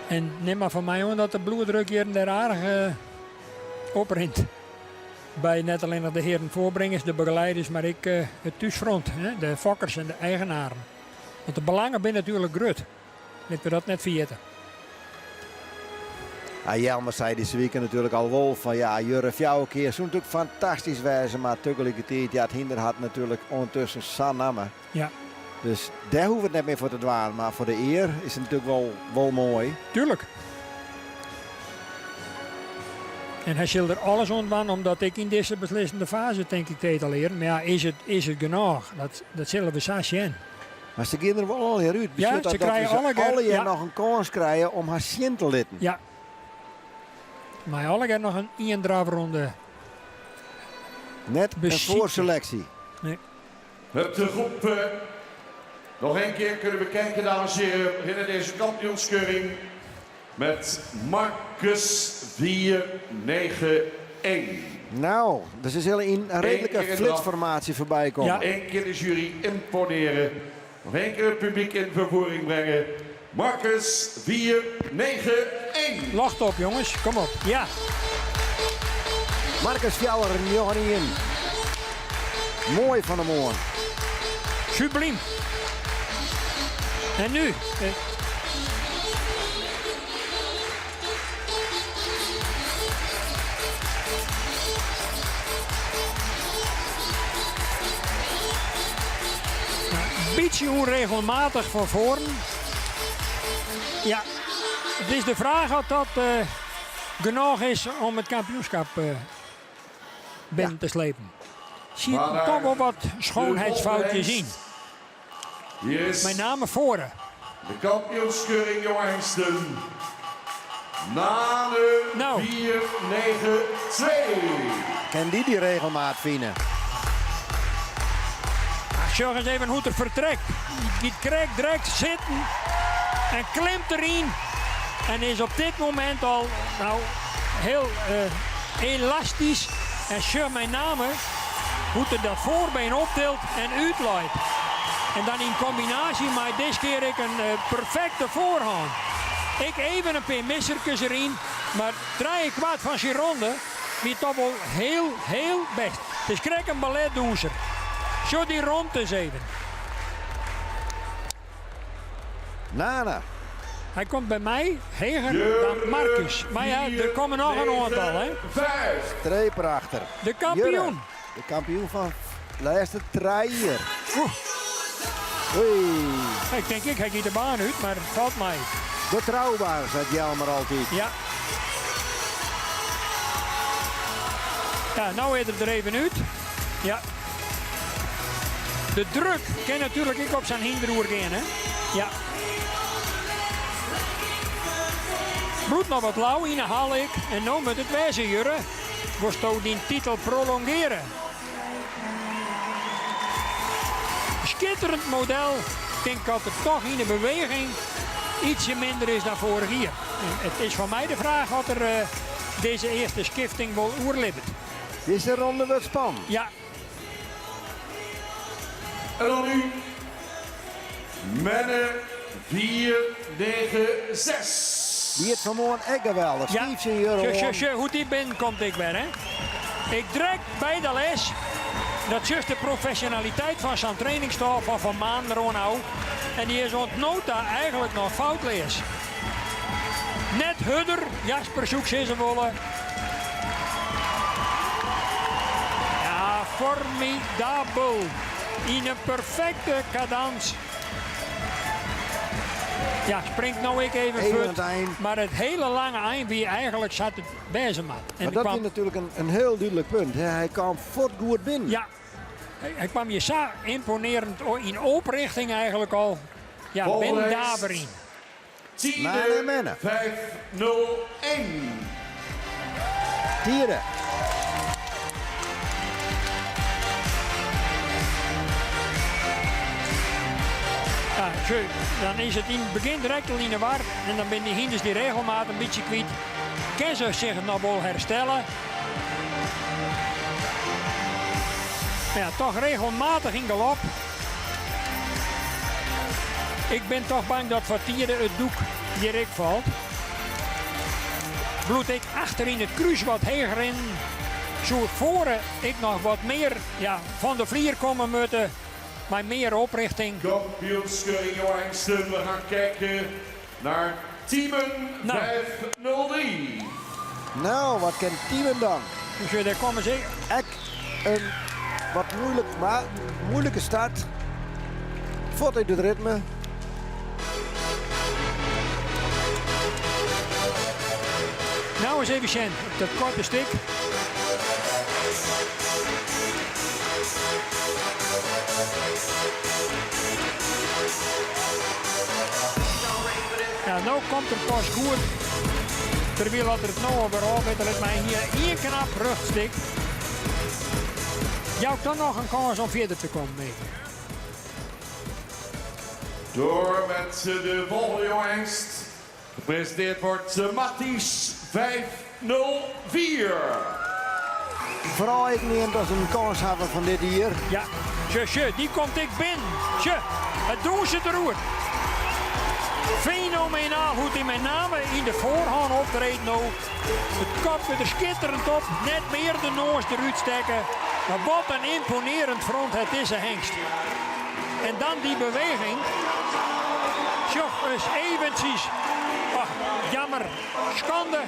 S2: En neem maar van mij aan dat de bloeddruk hier en daar aardig oprint. Bij net alleen nog de heren voorbrengers, de begeleiders, maar ik het thuisfront. De fokkers en de eigenaren. Want de belangen zijn natuurlijk groot. Laten we dat net vergeten.
S1: Jelmer zei deze week natuurlijk al wel van ja, Jurre jouw keer zou natuurlijk fantastisch wijzen, maar tegelijkertijd, ja, het hinder had natuurlijk ondertussen Sannamme.
S2: Ja.
S1: Dus daar hoeven we het net meer voor te dwalen, maar voor de eer is het natuurlijk wel mooi.
S2: Tuurlijk. En hij zal er alles aan, omdat ik in deze beslissende fase denk ik het al leren. Maar ja, is het genoeg? Dat zullen we zo zien.
S1: Maar ze gaan er wel al uit.
S2: Ja, ze krijgen alle
S1: jaar nog een kans krijgen om haar zin te litten.
S2: Ja. Maar alle keer nog een indraafronde.
S1: Net een voorselectie.
S2: Nee.
S10: De groep nog een keer kunnen we kijken, dames en heren, in deze kampioenskeuring met Marcus 491.
S1: Nou, dus is een redelijke flitsformatie voorbij komen.
S10: Ja. Eén keer de jury imponeren. Nog één keer het publiek in vervoering brengen. Marcus 491.
S2: Lacht op jongens, kom op. Ja.
S1: Marcus Fjouwer en Johanien. Mooi van de morgen.
S2: Subliem. En nu? Beetje onregelmatig van voren. Ja, het is de vraag of dat genoeg is om het kampioenschap binnen te slepen. Zie je toch wel wat schoonheidsfoutjes zien. Met name voren.
S10: De kampioenskeuring Jong Hengsten. Nane 492.
S1: Kan die regelmaat vinden?
S2: Zorg eens even hoe het vertrekt. Die krijgt direct zitten en klimt erin. En is op dit moment al heel elastisch. En zorg met name hoe het dat voorbeen optilt en uitlaat. En dan in combinatie met deze keer een perfecte voorhand. Ik even een paar missertjes erin. Maar 3/4 van zijn ronde wie toch wel heel best. Het is krijg een balletdoezer. Zo die rond eens even.
S1: Nana.
S2: Hij komt bij mij heger dan Marcus. Maar ja, er komen nog een aantal, hè?
S10: 5.
S1: Streep erachter.
S2: De kampioen.
S1: Jurre, de kampioen van de laatste 3 jaar. Oei.
S2: Ik denk, ik ga hier de baan uit, maar het valt mij.
S1: Betrouwbaar, zei Jelmer altijd.
S2: Ja. Ja, nou is het er even uit. Ja. De druk kan natuurlijk ik op zijn hinderroer gaan, hè. Ja. Bloed nog wat lauw in haal ik. En nu moet het wijzen, Jurre. Moest ook die titel prolongeren. Schitterend model. Ik denk dat het toch in de beweging ietsje minder is dan vorig jaar. En het is voor mij de vraag wat er deze eerste skifting wil oerlibbet.
S1: Deze ronde wordt spannend.
S2: Ja.
S10: En dan nu Menne 496.
S1: Die het vanmorgen echt geweldig.
S2: Ja, hoe die binnenkomt ik weer, hè. Ik druk bij de les. Dat is juist de professionaliteit van zijn trainingsstaf van Maan Ronau. En die is ontnood daar eigenlijk nog fout lees. Net Hudder, Jasper zoekt ze willen. Ja, formidabel. In een perfecte cadans. Ja, springt nou ik even voet. Maar het hele lange eind wie eigenlijk zat het bij zijn mat.
S1: Maar dat is natuurlijk een heel duidelijk punt. Hij kwam fort goed binnen.
S2: Ja, hij kwam je zo imponerend in oprichting eigenlijk al. Ja, Ben Daverin.
S10: Tiende 501.
S1: Tieren.
S2: Ja, dan is het in het begin direct al in de war. En dan ben die hinders die regelmatig een beetje kwijt. Kan ze zich nog wel herstellen. Maar ja, toch regelmatig in galop. Ik ben toch bang dat voor Tieren het doek direct valt. Bloed ik achter in het kruis wat heger in. Zo voren ik nog wat meer van de vlier komen moeten. Maar meer oprichting.
S10: Kampioenschap jongsten. We gaan kijken naar Teamen 503.
S1: Nou, wat kan Teamen dan?
S2: Dus daar komen ze.
S1: Echt een wat moeilijke start. Voort uit het ritme.
S2: Nou eens even Sjen, op dat korte stik. Ja, nou komt het pas goed. Terwijl dat er het nou overal met mij hier één knap rugstik. Jou dan nog een kans om verder te komen mee.
S10: Door met de volgende jongst. Gepresenteerd wordt Matties 504.
S1: Vooral ik neem als een kans hebben van dit hier.
S2: Ja, die komt ik binnen. Het doen ze erover. Fenomenaal hoe hij met name in de voorhand optreedt nou. Het kop weer er schitterend op. Net meer de noos eruit steken. Maar wat een imponerend front het is een hengst. En dan die beweging. Zo, eens eventjes. Oh, jammer. Schande.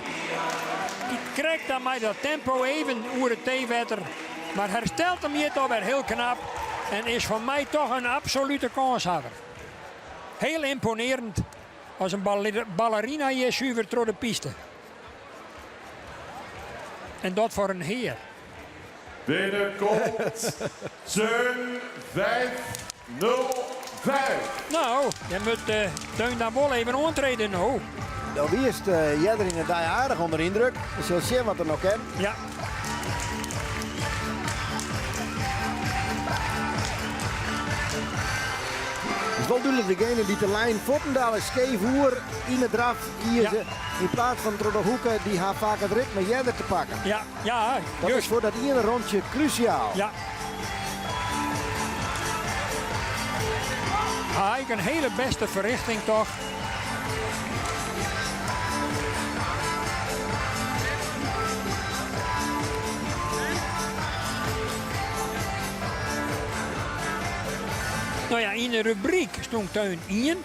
S2: Die krijgt dan mij dat tempo even oer het theewetter. Maar herstelt hem hier toch weer heel knap. En is voor mij toch een absolute kanshebber. Heel imponerend. Als een ballerina hier zuiver door de piste. En dat voor een heer.
S10: Binnenkomt Teun 505.
S2: Nou, je moet Teun dan wel even aantreden nou.
S1: Nou, wie is Jedring en daar aardig onder indruk. We zullen zien wat er nog kan.
S2: Ja.
S1: Het is wel duidelijk degene die de lijn Vottendaal is scheef hoer in het draf kiezen. In plaats van door de hoeken die haar vaak het ritme Jedder te pakken.
S2: Ja,
S1: dat is voor dat ene rondje cruciaal.
S2: Ja. Eigenlijk een hele beste verrichting toch. Nou ja, in de rubriek stond Teun in.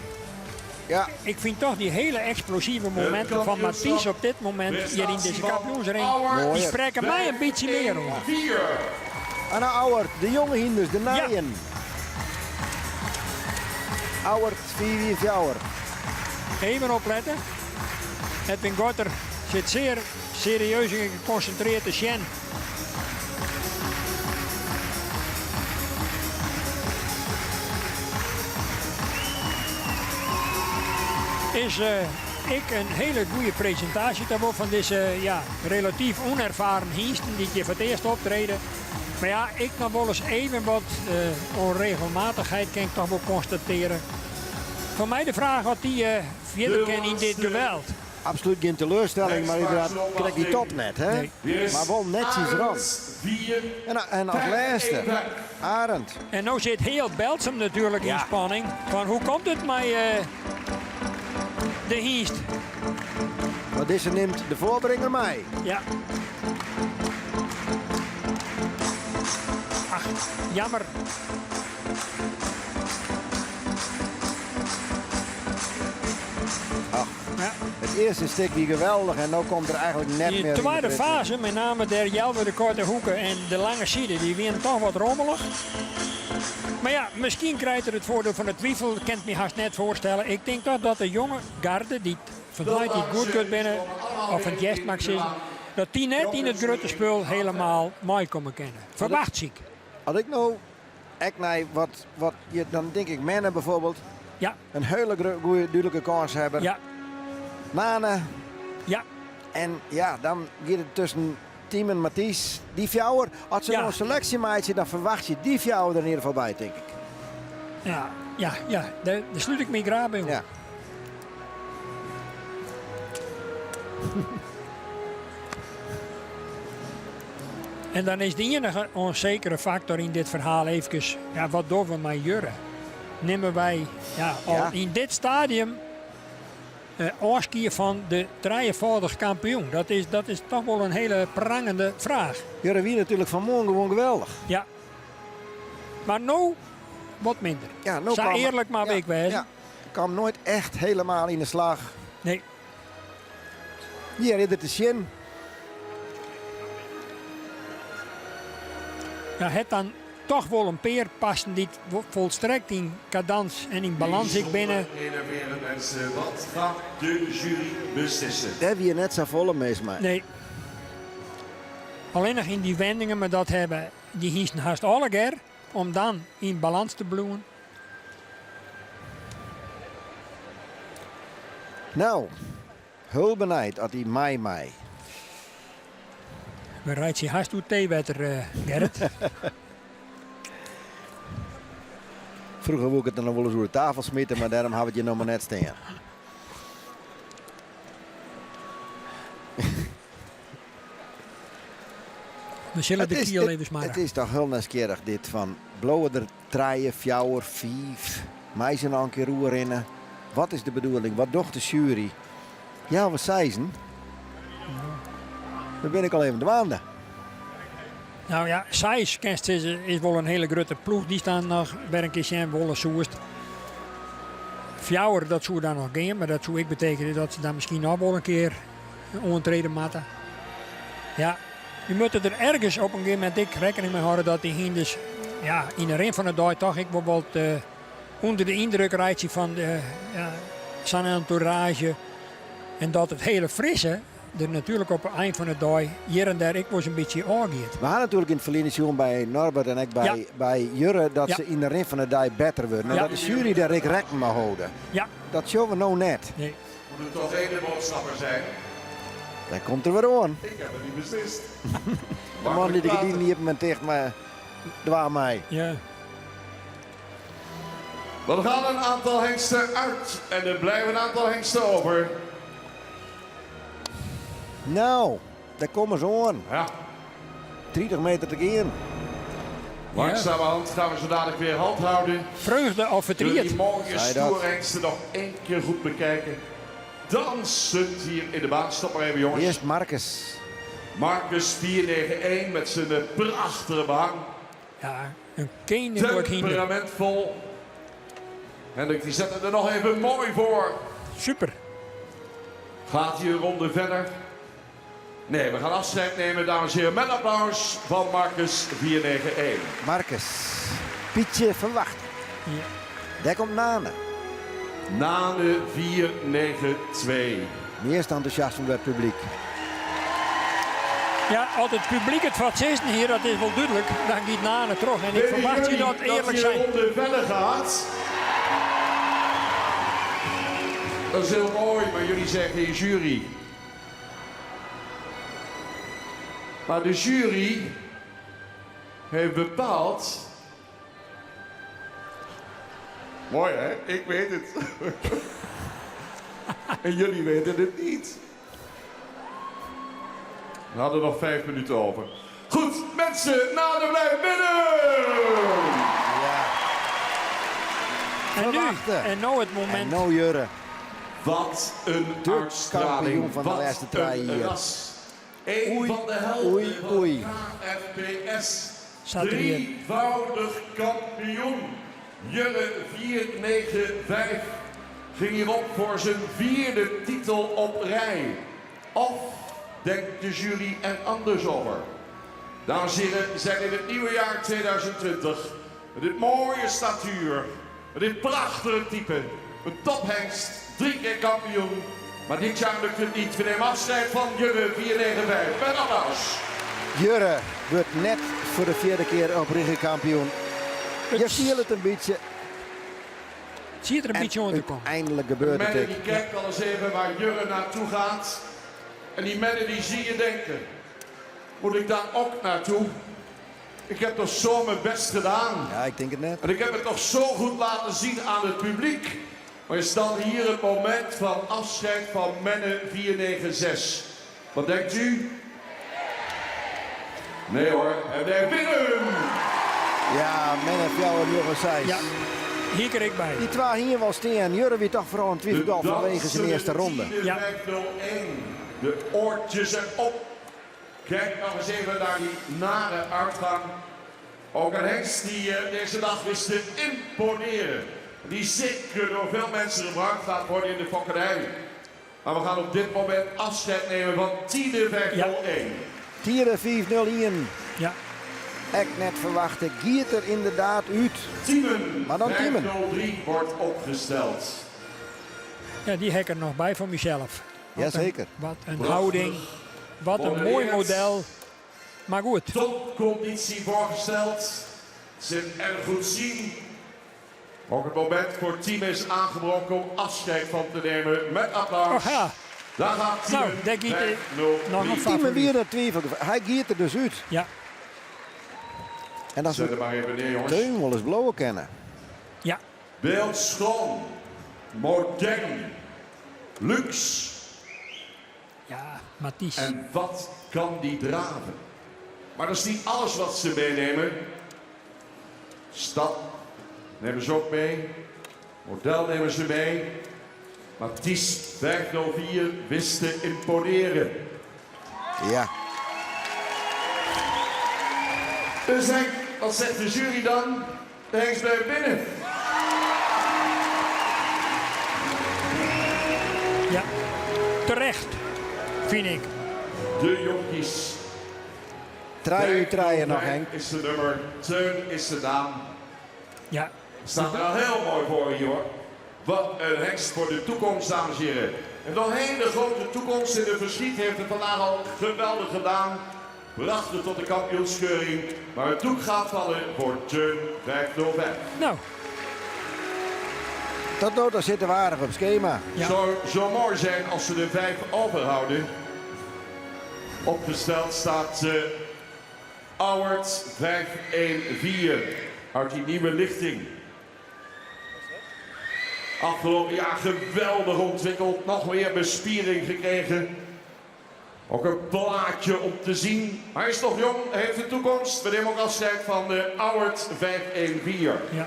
S1: Ja.
S2: Ik vind toch die hele explosieve momenten van Mathies op dit moment hier in deze kampioensring. Die spreken mij een beetje meer om.
S1: Anna Auwert, de jonge hinders, de naaien. Ja. Auwert, 4 Auwert.
S2: Even opletten. Edwin Gotter zit zeer serieus en geconcentreerd te Sjen. is ik een hele goede presentatie daarvoor van deze relatief onervaren hiesten die hier voor het eerst optreden. Maar ja, ik nog wel eens even wat onregelmatigheid kan ik toch wel constateren. Voor mij de vraag wat die verder kan in dit geweld.
S1: Absoluut geen teleurstelling, maar inderdaad krijg die top net, hè?
S10: Nee.
S1: Maar wel netjes rond. En als laatste, Arend.
S2: En nu zit heel Belsum natuurlijk in spanning. Van hoe komt het met de hiest?
S1: Maar deze neemt de voorbrenger mee.
S2: Ja. Ach, jammer.
S1: Ach,
S2: ja.
S1: Het eerste stuk wie geweldig en nu komt er eigenlijk net meer.
S2: De tweede fase, met name der Jelver de korte hoeken en de lange zijde, die winnen toch wat rommelig. Maar ja, misschien krijgt er het voordeel van de twijfel, ik kan het me haast net voorstellen. Ik denk toch dat de jonge garde, die vergelijkt die goed kunt binnen, of een jest mag zijn, dat die net in het grote spul helemaal mooi komen kennen. Verwacht ik.
S1: Als ik nou, wat je, dan denk ik mannen bijvoorbeeld, een hele goede, duidelijke kans hebben.
S2: Ja.
S1: Nane.
S2: Ja.
S1: En ja, dan gaat het tussen Tiem en Mathies. Die fjouwer, als ze nou een selectie maakt, dan verwacht je die fjouwer er in ieder geval bij, denk ik.
S2: Ja, daar sluit ik me graag bij.
S1: Ja.
S2: En dan is de enige onzekere factor in dit verhaal even, wat doen we met Jurre? Nemen wij al in dit stadium afskiën van de 3-voudig kampioen? Dat is toch wel een hele prangende vraag.
S1: Jurre wie natuurlijk vanmorgen gewoon geweldig.
S2: Ja. Maar nu wat minder.
S1: Ja, nou
S2: zou eerlijk maar week wezen.
S1: Ja, kwam nooit echt helemaal in de slag.
S2: Nee.
S1: Hier is het te zien.
S2: Ja, het dan toch wel een peer passen die volstrekt in cadans en in balans ik binnen.
S10: Mensen, wat gaat de jury beslissen?
S1: Daar heb je net zo volle meest mee.
S2: Nee. Alleen nog in die wendingen, maar dat hebben die hiesten haast alle keer om dan in balans te bloeien.
S1: Nou, heel benijd dat hij mij.
S2: We rijden je haast door theewetter, Gerrit.
S1: Vroeger wou ik het dan nog wel eens door de tafel smitten, maar daarom had het je nog maar net staan.
S2: We zullen de kiel even smarren.
S1: Het is toch heel nieuwsgierig dit van blauwe er 3, 4, 5, meisje nog een keer roer in. Wat is de bedoeling? Wat docht de jury? Ja, wat zei ze? Dan ben ik al even de waande.
S2: Nou ja, Sijs is wel een hele grote ploeg. Die staan nog bij een keer in Wolle Soest. Fjouwer, dat zou daar nog gaan. Maar dat zou ik betekenen dat ze dan misschien nog wel een keer ontreden matten. Ja, je moet er ergens op een gegeven moment rekening mee houden dat die hinders in de rin van de dag toch ik bijvoorbeeld onder de indruk rijdt van zijn entourage. En dat het hele frisse er natuurlijk op het eind van de dag hier en daar ik was een beetje aangeet.
S1: We hadden natuurlijk in het verleden seizoen bij Norbert en ik bij Jurre dat ze in de rin van de dag beter worden. En dat de jury daar ik rekening mee houden.
S2: Ja.
S1: Dat zien we nou net.
S2: Nee.
S10: Moet er toch één de boodschapper zijn?
S1: Daar komt er weer aan.
S10: Ik heb het niet beslist.
S1: De man die de niet op mijn tegen me dwaal mij.
S2: Ja.
S10: We gaan een aantal hengsten uit en er blijven een aantal hengsten over.
S1: Nou, daar komen ze aan.
S10: Ja.
S1: 30 meter te gaan.
S10: Langzamerhand gaan we zo dadelijk weer handhouden.
S2: Vreugde of verdriet.
S10: Die mooie stoerhengsten nog één keer goed bekijken. Dansend hier in de baan. Stop maar even, jongens.
S1: Eerst Marcus.
S10: Marcus 491 met zijn prachtige baan.
S2: Ja, een koninklijk hinder.
S10: Temperamentvol. Hendrik die zet er nog even mooi voor.
S2: Super.
S10: Gaat hier een ronde verder? Nee, we gaan afscheid nemen, dames en heren. Met applaus van Marcus 491.
S1: Marcus. Pietje verwacht.
S2: Ja.
S1: Daar komt Nane.
S10: Nane 492.
S1: Meest enthousiasme bij het publiek.
S2: Ja, als het publiek het wat zegt hier, dat is wel duidelijk. Dan gaat Nane terug. En ik verwacht je dat eerlijk zijn.
S10: Dat je ronde verder gaat. Dat is heel mooi, maar jullie zeggen jury. Maar de jury heeft bepaald... Mooi hè, ik weet het. En jullie weten het niet. We hadden nog 5 minuten over. Goed, mensen, nader blijven binnen!
S1: Ja.
S2: En nu, en nou het moment.
S1: En nou Jurre.
S10: Wat een uitstraling.
S1: Kampioen van de
S10: Wat
S1: laatste trein hier.
S10: ras. Eén
S1: Oei,
S10: van de helden
S1: oei, oei.
S10: van KFPS.
S2: Staat er hier.
S10: Drievoudig kampioen. Jurre 495 ging hierop voor zijn 4e titel op rij. Of denkt de jury er anders over? Dames en heren, we zijn in het nieuwe jaar 2020. Met dit mooie statuur. Met dit prachtige type. Een tophengst, 3 keer kampioen. Maar dit jaar lukt het niet. We nemen afscheid van Jurre 495. Met applaus.
S1: Jurre wordt net voor de 4e keer oprichter kampioen. Je ziet het een beetje.
S2: Zie je er een beetje onder te komen.
S1: Eindelijk gebeurt het.
S10: Mennen die kijkt al eens even waar Jurre naartoe gaat. En die mennen die zie je denken. Moet ik daar ook naartoe? Ik heb toch zo mijn best gedaan.
S1: Ja, ik denk het net.
S10: En ik heb het toch zo goed laten zien aan het publiek. Maar is dan hier het moment van afscheid van Menne 496. Wat denkt u? Nee hoor, en wij winnen!
S1: Ja, men heeft jou en Jurre 6.
S2: Ja, hier kreeg ik bij.
S1: Die 2 hier wel steen. Jurre weer toch vooral een twijfel vanwege zijn eerste ronde.
S10: Ja. De oortjes erop. Kijk nog eens even naar die nare uitgang. Ook een hengst die deze dag wist te imponeren. Die zeker door veel mensen gebruikt gaat worden in de fokkerij. Maar we gaan op dit moment afscheid nemen van Tiede 501.
S1: Tiede 501.
S2: Ja.
S1: Ik net verwachten. Giert er inderdaad uit.
S10: Tiemen.
S1: Maar dan Tiemen.
S10: 503 wordt opgesteld.
S2: Ja, die hek er nog bij voor mezelf.
S1: Jazeker.
S2: Wat een houding. Wat een mooi model. Maar goed.
S10: Topconditie voorgesteld. Ze erg goed zien. Ook het moment voor het team is aangebroken om afscheid van te nemen. Met applaus.
S2: Oh, ja.
S10: Daar gaat Tiemen.
S2: Nou, daar giet hij nog een
S1: Tiemen weer dat twijfel. Hij giert er dus uit.
S2: Ja.
S1: En dan
S10: zet er maar even neer, jongens.
S1: Teun wel eens blauwe kennen.
S2: Ja.
S10: Beeldschoon. Modern. Luxe.
S2: Ja, Mathies.
S10: En wat kan die draven? Maar dat is niet alles wat ze meenemen. Stad nemen ze ook mee. Model nemen ze mee. Mathies 504 wist te imponeren.
S1: Ja.
S10: Dus Henk, wat zegt de jury dan? De hengst blijft binnen.
S2: Ja, terecht, vind ik.
S10: De jonkies.
S1: Draaien nog, Henk.
S10: Is de nummer, Teun is de naam.
S2: Ja.
S10: Staat er al heel mooi voor hier hoor. Wat een hengst voor de toekomst, dames en heren. En dan heen de grote toekomst in de verschiet heeft het vandaag al geweldig gedaan. Bracht het tot de kampioenskeuring. Maar het doek gaat vallen voor Teun 505.
S2: Nou.
S1: Tot nou, daar zitten we aardig op schema.
S2: Ja.
S10: Zo mooi zijn als ze de 5 overhouden. Opgesteld staat Auwert 514 uit die nieuwe lichting. Afgelopen jaar geweldig ontwikkeld, nog meer bespiering gekregen. Ook een plaatje om te zien. Hij is nog jong, hij heeft de toekomst. We nemen ook afscheid van de Auwert 514.
S2: Ja.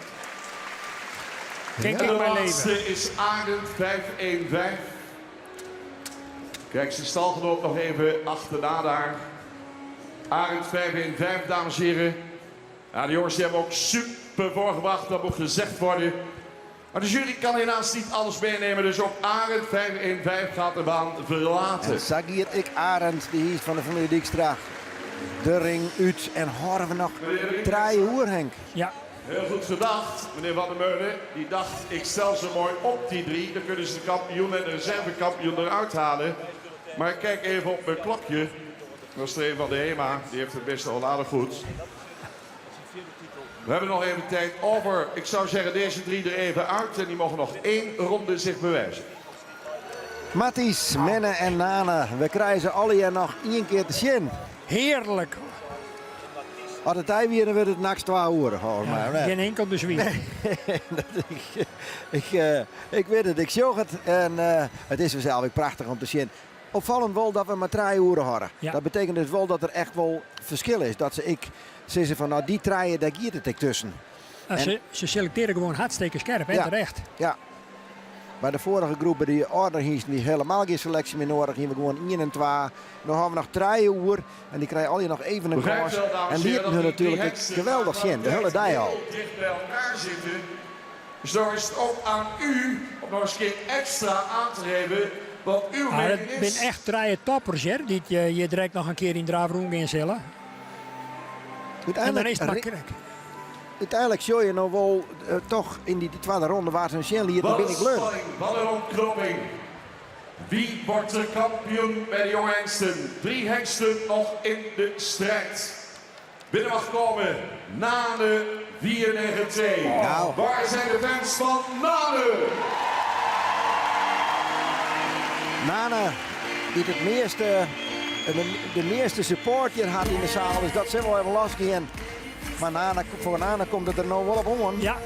S10: En de laatste is Arend 515. Kijk, zijn stalgenoot nog even achterna daar. Arend 515, dames en heren. Ja, de jongens die hebben ook super voorgebracht, dat moet gezegd worden. Maar de jury kan helaas niet alles meenemen, dus ook Arend 515 gaat de baan verlaten.
S1: En Zagier, ik Arend, die is van de familie Dijkstra. De ring uit en horen we nog draaien hoer, Henk.
S2: Ja.
S10: Heel goed gedacht, meneer Van der Meulen. Die dacht, ik stel ze mooi op die 3. Dan kunnen ze de kampioen en de reservekampioen eruit halen. Maar ik kijk even op mijn klokje. Dat is er een van de HEMA, die heeft het best al aardig goed. We hebben nog even tijd over. Ik zou zeggen, deze 3 er even uit. En die mogen nog 1 ronde zich bewijzen.
S1: Matties, Menne en Nana, we krijgen ze alle jaar nog 1 keer te zien.
S2: Heerlijk.
S1: Als het tijd weer, dan wordt het nachts 2 uur.
S2: Geen enkel bezwier.
S1: Ik weet het, ik zag het. En het is vanzelf prachtig om te zien. Opvallend wel dat we maar 3 uur hadden.
S2: Ja.
S1: Dat betekent dus wel dat er echt wel verschil is. Dat ze van nou die 3, daar giet het ik tussen.
S2: Ze selecteren gewoon hartstikke scherp, hè, terecht.
S1: Ja. Bij de vorige groepen die order hiezen, die helemaal geen selectie meer nodig. Hier we gewoon 1 en 2. Dan hebben we nog 3 uur. En die krijgen al je nog even een kans. En die hebben hun natuurlijk geweldig zien. De hele dag al.
S10: Dicht bij elkaar zitten. Dus dan is het ook aan u om nog eens een keer extra aan te geven wat uw mening is.
S2: Het zijn echt 3 toppers, hè. Die je direct nog een keer in draafroem gaan zullen. En dan is het makkelijk.
S1: Uiteindelijk zou je nog wel toch in die tweede ronde waar ze een Shen liet, dan ben ik leuk.
S10: Wat een ontknoping. Wie wordt de kampioen bij de jonge hengsten? 3 hengsten nog in de strijd. Binnen mag komen Nane 94.
S1: Nou.
S10: Waar zijn de fans van Nane?
S1: Nana, die de meeste support hier had in de zaal, dus dat zijn wel even lastig. Maar voor Nana komt het er nou wel op om.
S2: Ja.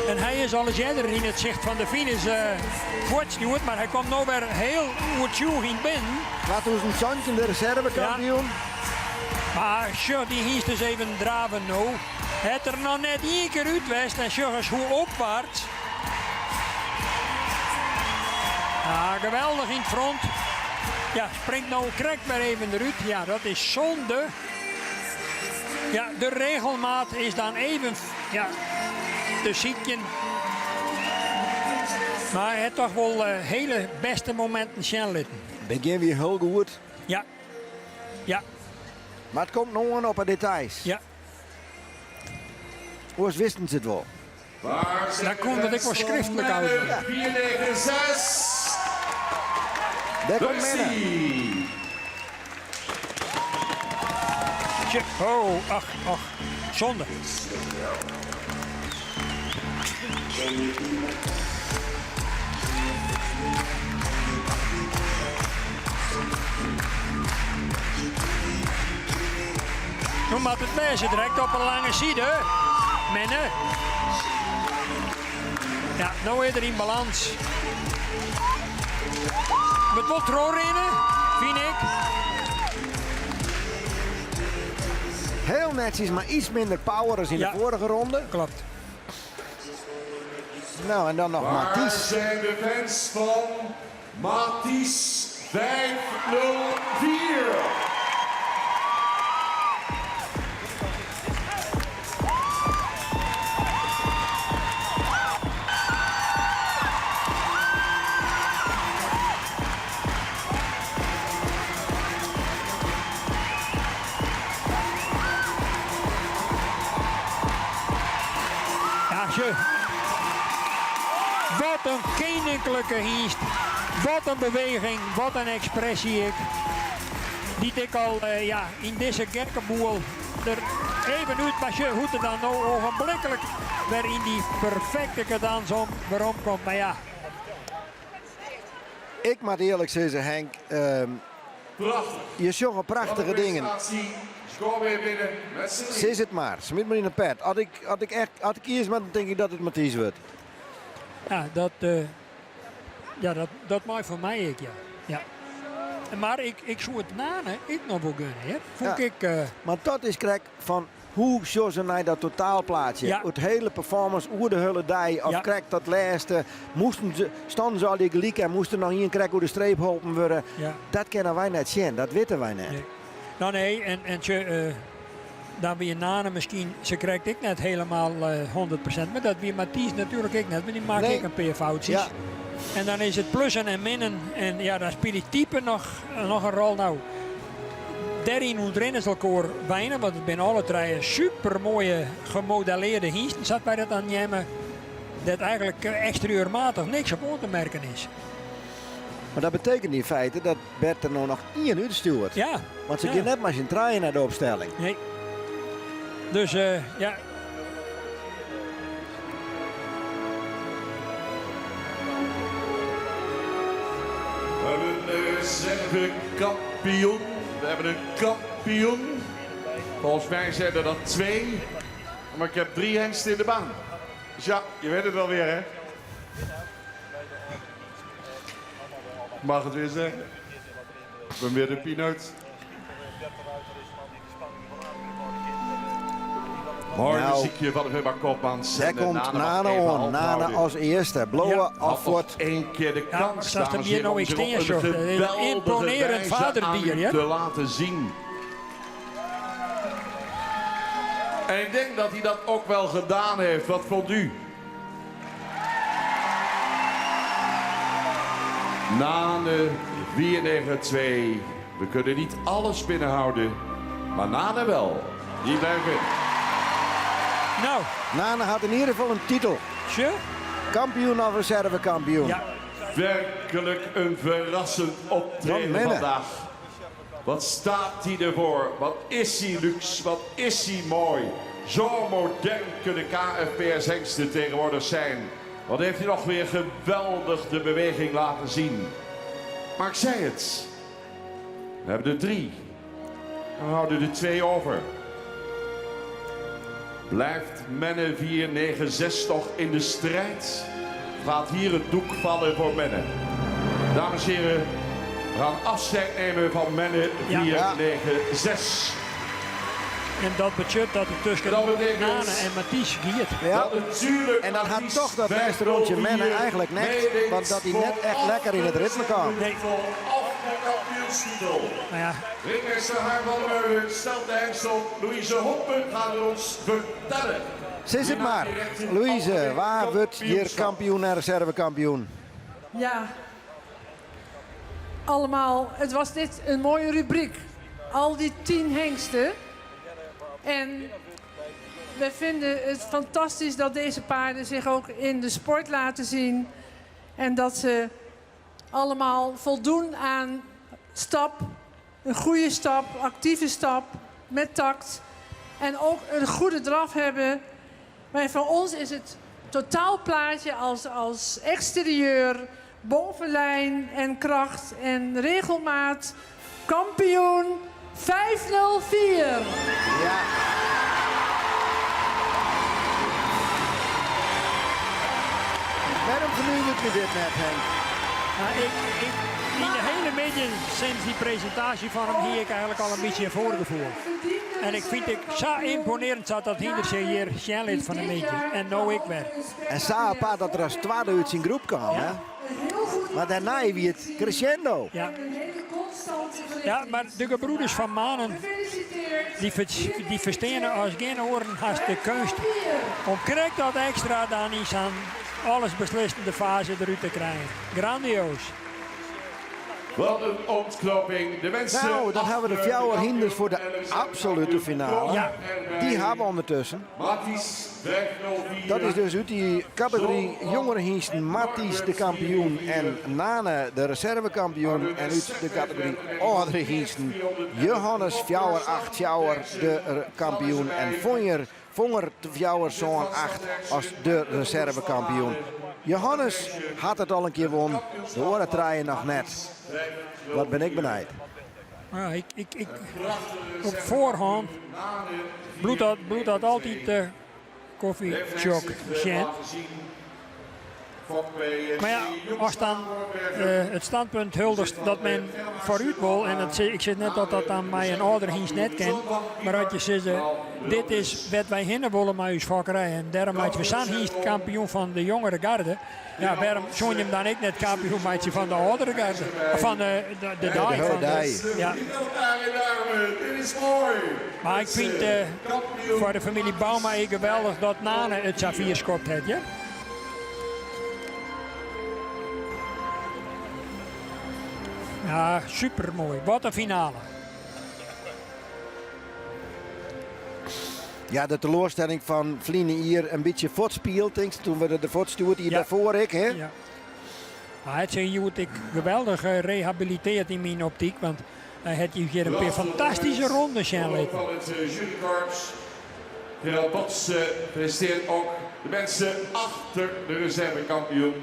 S2: En hij is al eens eerder in het zicht van de finish voortstuurd, maar hij komt nou weer heel goed in binnen.
S1: Laten we een zandje de reservekampioen.
S2: Ja. Maar sure, die hiest dus even draven nou. Het er nog net 1 keer uitwest en sure eens hoe opwaarts. Ja, geweldig in het front. Ja, springt nou krek maar even eruit. Ja, dat is zonde. Ja, de regelmaat is dan even te zieken. Maar hij heeft toch wel hele beste momenten snel litten.
S1: Begin weer heel goed.
S2: Ja. Ja.
S1: Maar het komt nog op de details.
S2: Ja.
S1: Hoe wisten ze het wel?
S2: Daar komt het ik wel schriftelijk uit.
S10: 496.
S1: Daar komt Menne.
S2: Oh, ach, zonde. Nu maakt het meisje direct op een lange zijde. Menne. Ja, nou is er in balans. Met wat rennen, vind ik.
S1: Heel netjes, maar iets minder power als in de vorige ronde.
S2: Klopt.
S1: Nou, en dan nog Matties.
S10: Waar zijn de fans van Matties 504?
S2: Wat een koninklijke hiest. Wat een beweging, wat een expressie. Die ik al in deze gekkenboel er even uit was je hoe het dan nou ogenblikkelijk weer in die perfecte cadans waarom komt. Maar ja.
S1: Ik moet eerlijk zeggen, Henk. Je zag prachtige dingen.
S10: Weer binnen met z'n
S1: Ze is het maar. Smit maar in de pet. Had ik eerst maar, dan denk ik dat het Matties wordt.
S2: Ja, dat maakt voor mij ik, ja. Maar ik zou het Nane ik nog wel kunnen, hè. Vond ik.
S1: Maar dat is krek van hoe zo ze naar dat totaalplaatje.
S2: Ja.
S1: Het hele performance, hoe de hele dag, of krek dat laatste. Stonden ze al die gelijk en moesten nog hier een krek over de streep geholpen worden.
S2: Ja.
S1: Dat kennen wij net zien, dat weten wij net.
S2: Nee. Nou nee, dan ben je Nane misschien, ze krijgt ik net helemaal 100%. Maar dat weer Matties natuurlijk ik net, maar die maakt ik een paar foutjes. Ja. En dan is het plussen en minnen. En ja, dan speelt die type nog een rol. Nou, daarin ontrennen ze elkaar weinig, want het zijn alle 3 super mooie gemodelleerde hiesten. Zat bij dat aan nemen dat eigenlijk exterieurmatig niks op aan te merken is.
S1: Maar dat betekent in feite dat Bert er nou nog 1 uur stuurt.
S2: Ja.
S1: Want ze gaan net maar zijn draaien naar de opstelling.
S2: Nee. Dus
S10: reservekampioen. We hebben een kampioen. Volgens mij zijn er dan 2. Maar ik heb 3 hengsten in de baan. Dus ja, je weet het wel weer, hè? Mag het weer zeggen? Ik ben weer de pineut. Mooi muziekje van de firma Koopmans.
S1: Daar komt Nana on. Nana als eerste. Blowen af wordt
S10: 1 keer de kans,
S2: dames en heren, om zich op een geweldige wijze
S10: te laten zien. En ik denk dat hij dat ook wel gedaan heeft. Wat vond u? Nane 492. We kunnen niet alles binnenhouden. Maar Nane wel. Die blijft in.
S2: Nou.
S1: Nana had in ieder geval een titel.
S2: Tje?
S1: Kampioen of reservekampioen.
S10: Ja. Werkelijk een verrassend optreden vandaag. Wat staat hij ervoor? Wat is hij luxe? Wat is hij mooi? Zo modern kunnen KFPS hengsten tegenwoordig zijn. Wat heeft hij nog weer geweldig de beweging laten zien. Maar ik zei het. We hebben er 3. En we houden er 2 over. Blijft Menne 496 toch in de strijd? Gaat hier het doek vallen voor Menne? Dames en heren, we gaan afscheid nemen van Menne 496.
S2: En dat betekent dat het tussen Nane en Mathies giert.
S1: Ja. En dan had toch dat eerste rondje Menne eigenlijk net, want dat hij net echt lekker in het ritme kwam.
S2: Nee. Nou ja.
S10: Ringmeester Harm van der Meulen stelt de hengsel. Louise Hoppen gaat het ons vertellen.
S1: Zit het maar. Louise, waar wordt hier kampioen en reservekampioen?
S4: Ja, allemaal. Het was dit een mooie rubriek. Al die 10 hengsten. En we vinden het fantastisch dat deze paarden zich ook in de sport laten zien. En dat ze allemaal voldoen aan stap, een goede stap, actieve stap, met tact. En ook een goede draf hebben. Maar voor ons is het totaalplaatje als exterieur, bovenlijn en kracht en regelmaat. Kampioen 504.
S1: Ja. Waarom vernieuwt u dit net, Henk?
S2: Nou, in de hele media sinds die presentatie van hem hier ik eigenlijk al een beetje voorgevoerd. En ik vind het zo imponerend dat Hinderse hier snelheid van de media. En nou ik weer.
S1: En Saapa dat er als tweede uit zijn groep kwam, hè? Maar daarna wie het crescendo.
S2: Ja. Ja, maar de gebroeders van Manen, die verstaan als geen oren als de kunst. Om krijgt dat extra dan iets aan alles beslissende fase eruit te krijgen. Grandioos.
S10: Wat een ontknoping. De mensen.
S1: Nou, dan hebben we de Fjouwer Hinders voor de absolute finale.
S2: Ja.
S1: Die hebben ondertussen.
S10: Mathies 504.
S1: Dat is dus uit die categorie jongere hingsten Mathies de kampioen en Nane de reservekampioen. En uit de categorie oudere hingsten Johannes Fjouwer 8 Fjouwer de kampioen en Vonger de Fjouwer zo'n 8 als de reservekampioen. Johannes had het al een keer won, de oren draaien nog net. Wat ben ik benijd.
S2: Ja, ik op voorhand bloed dat altijd koffiechok zijn. Maar ja, als dan het standpunt huldigt dat men vooruit wil, en ik zeg net dat aan mij een ouder hingst net kent, maar dat je zegt, dit is wat wij hinnen willen met uw fokkerij en daarom maakt we zijn hingst kampioen van de jongere garde. Ja, waarom zo'n je hem dan ook net kampioen maakt je van de oudere garde, van de dij. Ja.
S10: Dit is mooi.
S2: Maar ik vind voor de familie Bauma geweldig dat Nane het Xavier skopt heeft, ja? Ja, super mooi. Wat een finale.
S1: Ja, de teleurstelling van Vliene hier een beetje voortspeelt, denk ik, toen we de voortstuurd hier daarvoor, hè?
S2: Ja. Maar het is hier geweldig gerehabiliteerd in mijn optiek, want hij heeft hier een paar fantastische rondes
S10: Van het jurykorps. Gerald Bots presenteert ook de mensen achter de reservekampioen.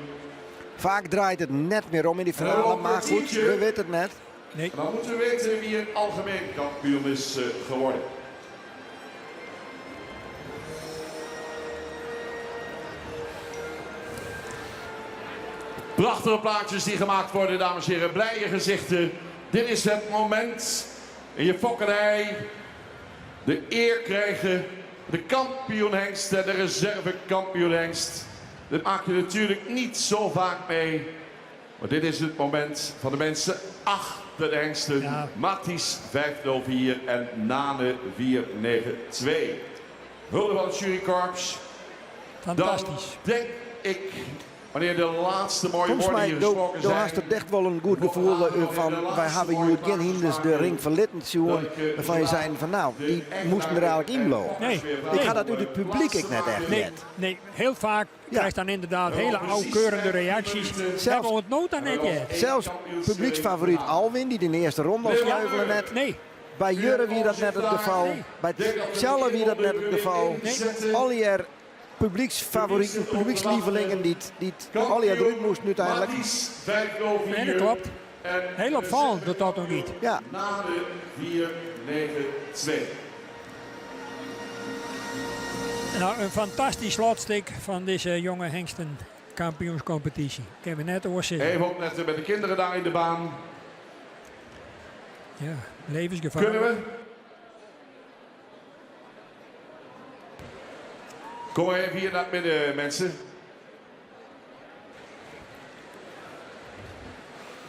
S1: Vaak draait het net meer om in die finale, maar goed, we weten het net.
S2: Nee.
S10: En dan moeten we weten wie het algemeen kampioen is geworden. Prachtige plaatjes die gemaakt worden, dames en heren. Blije gezichten. Dit is het moment in je fokkerij. De eer krijgen. De kampioenhengst en de reservekampioenhengst. Dit maak je natuurlijk niet zo vaak mee. Maar dit is het moment van de mensen achter de hengsten. Ja. Matthijs 504 en Nane 492. Hulde van het jurykorps.
S2: Fantastisch.
S10: Dan denk ik, wanneer de laatste mooie woorden hier gesproken zijn.
S1: Daar hast het echt wel een goed gevoel van, wij hebben hier geen hinders de ring verlitten, waarvan je zei van nou, die moesten er eigenlijk inblowen.
S2: Nee.
S1: Ik ga dat uit het publiek ik net echt net.
S2: Nee, heel vaak krijgt dan inderdaad hele auwkeurende reacties. Hebben we het nota net niet.
S1: Zelfs publieksfavoriet Alwin, die de eerste ronde al sneuvelen net.
S2: Nee.
S1: Bij Jurre wie dat net het geval. Bij Tjelle wie dat net het geval. Al hier publieksfavorieten, publiekslievelingen die al hier eruit moesten uiteindelijk.
S2: Nee, dat klopt. Heel opvallend dat dat nog niet.
S1: Ja.
S10: Nane 492.
S2: Nou, een fantastisch slotstuk van deze jonge hengsten kampioenscompetitie. Ik heb het net oorzien.
S10: Even opletten met de kinderen daar in de baan.
S2: Ja, levensgevaar.
S10: Kunnen we? Kom maar even hier naar het midden, mensen.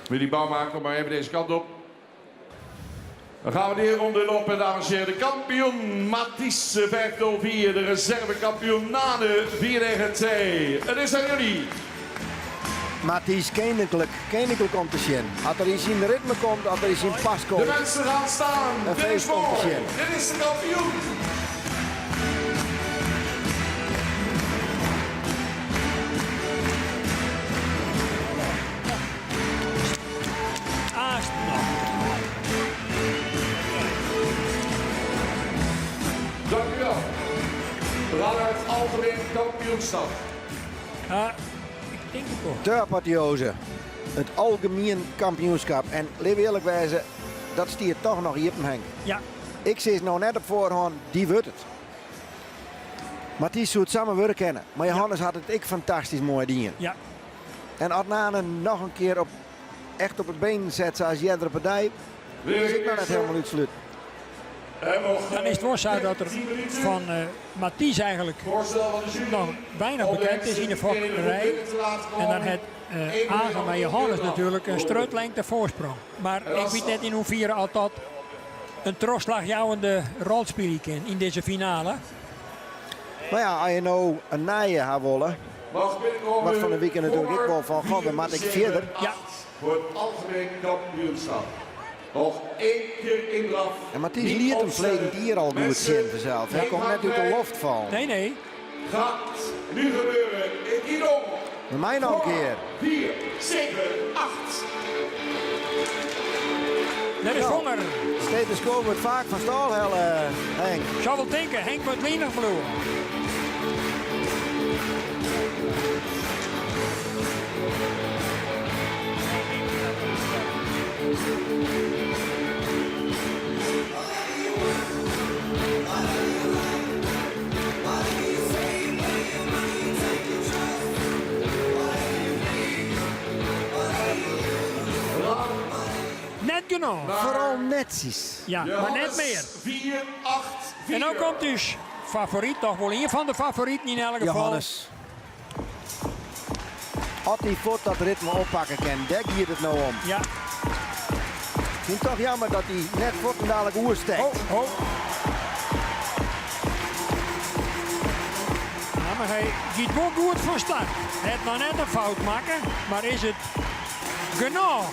S10: Willy Bouma, kom maar even deze kant op. Dan gaan we de ronde lopen, dames en heren. De kampioen Matthijs 504, de reservekampioen Nane 492. Het is aan jullie.
S1: Matthijs, koninklijk komt te zien. Als er iets in de ritme komt, als er iets in pas komt.
S10: De mensen gaan staan.
S1: Een
S10: Dit is
S1: feest komt te
S10: mooi.
S1: zien.
S10: Dit is de kampioen. Dank u wel. We gaan naar het algemeen kampioenschap.
S2: Ik denk het wel.
S1: De apotheose. Het algemeen kampioenschap. En leef eerlijk wijzen, dat stiert toch nog hier op Henk.
S2: Ja.
S1: Ik zie het nou net op voorhand, die wordt het. Matthijs zou het samen willen kennen. Maar Johannes had het ik fantastisch mooi dingen.
S2: Ja.
S1: En als Nane nog een keer echt op het been zet zoals jij er partij, is ik nou net helemaal uitsluit.
S2: Dan is het wel zo dat er van Matthijs eigenlijk nog bijna bekend is in de fokkerij. En dan het Agen bij Johannes natuurlijk een struitlengte voorsprong. Maar ik weet net in hoeverre al dat een trosslagjouwende rol spelen kan in deze finale.
S1: Maar ja, als je nou een naaien gaat willen, wat van de weekend natuurlijk ik wel van, god, dan maak ik verder.
S2: Ja.
S10: Voor het algemeen kampioenschap. Nog één keer in draf.
S1: En Matthijs liet hem verleden hier al goed zien vanzelf. Hij komt net uit de loft vallen.
S2: Nee.
S10: Gaat nu gebeuren in Idom.
S1: Bij mij nog een keer.
S10: 4, 7, 8.
S2: Dat is honger.
S1: Stethoscoop wordt vaak van stal, Henk.
S2: Ik zou wel denken, Henk wordt weinig verloren. Net genoeg.
S1: Vooral netjes.
S2: Ja, maar net meer.
S10: 4, 8, 4.
S2: En dan komt dus favoriet, toch wel een van de favorieten in elk geval.
S1: Johannes. Als hij voet dat ritme oppakken kan, daar gaat het nou om.
S2: Ja.
S1: Ik vind het toch jammer dat hij net voet en dadelijk oer steekt.
S2: Oh. Ja, maar hij gaat wel goed voor start. Hij heeft nog net een fout maken, maar is het genoeg?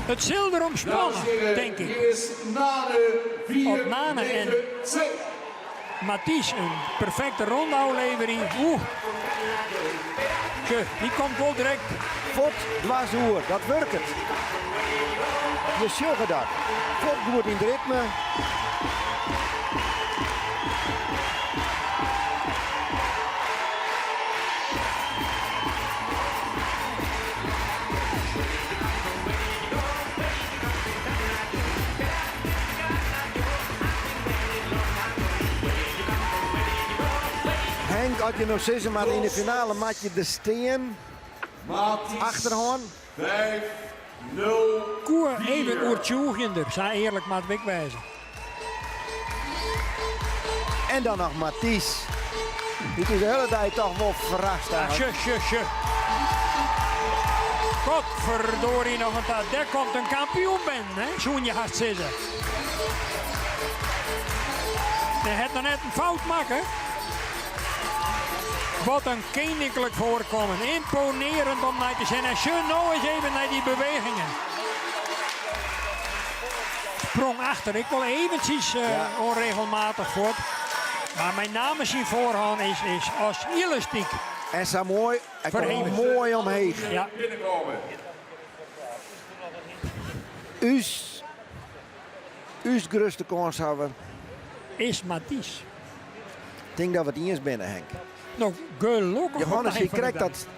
S2: Het zal erom spannen, denk ik. Op Nane en Matthijs een perfecte rondeaflevering. Tje, die komt wel direct.
S1: Voet dwarsoer, dat werkt het. Je zult dat. Voet goed in het ritme. Henk, had je nog steeds maar in de finale maak je de steen. Achterhand.
S10: 5-0.
S2: Koer even oertjoegender, zei eerlijk maar wegwijzen.
S1: En dan nog Mathies. Die is de hele tijd toch wel verrast.
S2: Tje. Godverdorie nog, want daar komt een kampioen ben, hè? Zo'n je hart zitten. Hij had nog net een fout maken. Wat een koninklijk voorkomen. Imponerend om naar te zijn. En schön nou eens even naar die bewegingen. Sprong achter. Ik wil eventjes onregelmatig voort. Maar mijn naam is hier voorhand is als elastiek.
S1: En zo mooi. Hij komt mooi omheen.
S2: Ja.
S1: U's grootste kans hebben.
S2: Is Mathies.
S1: Ik denk dat we het niet eens binnen, Henk.
S2: Nou, gelukkig.
S1: Johannes, je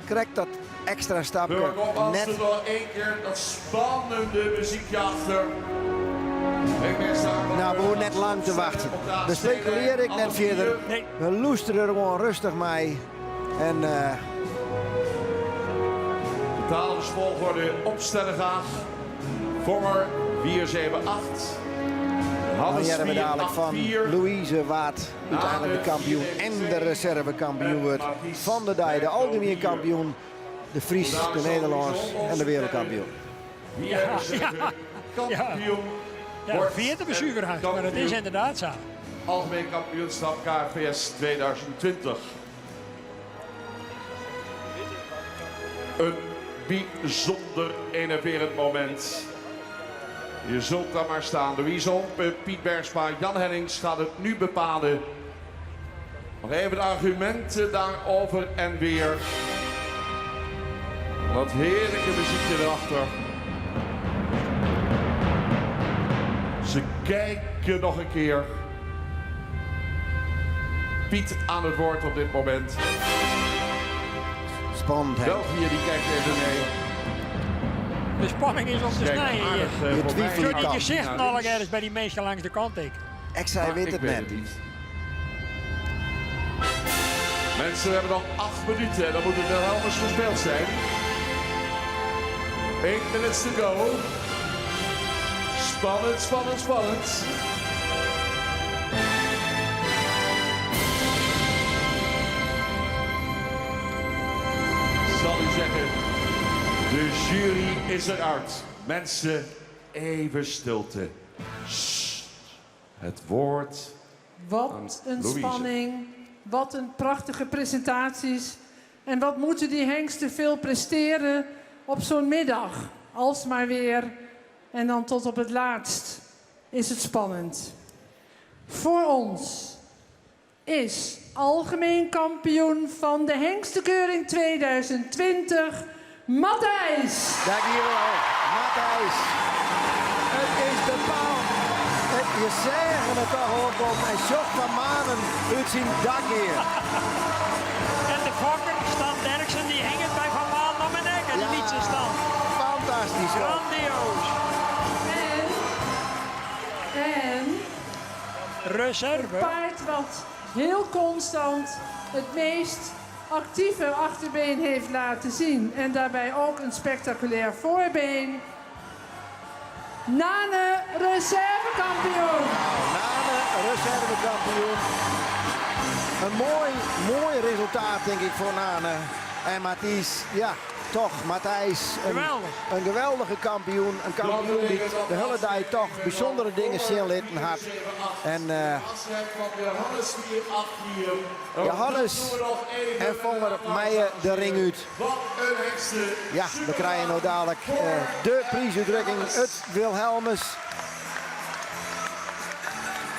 S1: krijgt dat extra stapje net.
S10: Er nog één keer dat spannende muziekje achter.
S1: Nou, we hoeven net lang te wachten. We speculeren ik net verder.
S2: Nee.
S1: We loesteren er gewoon rustig mee. En
S10: Betalingsvolgorde opstellen gaan. Vormer 478.
S1: dan hebben we dadelijk van Louise Waard, uiteindelijk de kampioen en de reservekampioen wordt. Van der Dij, de algemeen kampioen, de Fries, de Nederlands en de wereldkampioen.
S2: Ja, 40 bestuurverhuis, maar dat is inderdaad zo.
S10: Algemeen kampioenschap KFS 2020. Een bijzonder enerverend moment. Je zult daar maar staan. Louise Hompen, Piet Bergsma, Jan Hennings gaat het nu bepalen. Nog even de argumenten daarover en weer. Wat heerlijke muziekje erachter. Ze kijken nog een keer. Piet aan het woord op dit moment.
S1: Spannend, hè?
S10: België die kijkt even mee.
S2: De spanning is op de snijden hier.
S1: Je twijfelt
S2: Je gezicht al ergens bij die meesten langs de kant.
S1: Ik zei, weet het net.
S10: Mensen, we hebben nog 8 minuten en dan moet het wel helemaal gespeeld zijn. 8 minutes to go. Spannend, spannend, spannend. Zal u zeggen, de jury is eruit. Mensen, even stilte. Sst. Het woord.
S4: Wat een
S10: Louise.
S4: spanning. Wat een prachtige presentaties. En wat moeten die hengsten veel presteren op zo'n middag. Alsmaar weer. En dan tot op het laatst is het spannend. Voor ons is algemeen kampioen van de hengstenkeuring 2020, Matthijs.
S1: Dankjewel, Matthijs. Het is de paal. Je zeggen het toch hoor, Bob. En Joch van Manen uit zijn dak hier.
S2: En de fokker, Stan Derksen, die hing het bij Van Maan naar mijn nek. En die liet ze staan.
S1: Fantastisch. Hoor.
S2: Grandioos.
S4: En
S2: reserve.
S4: Het paard wat heel constant het meest actieve achterbeen heeft laten zien. En daarbij ook een spectaculair voorbeen. Nane, reservekampioen.
S1: Nane, reservekampioen. Een mooi resultaat denk ik voor Nane. En Matthijs, ja, toch, Matthijs, een geweldige kampioen. Een kampioen die de hele dag toch bijzondere dingen zien had. En Johannes en Vonger Meijer de ring uit. Ja, we krijgen nou dadelijk de prijsuitdrukking, het Wilhelmus.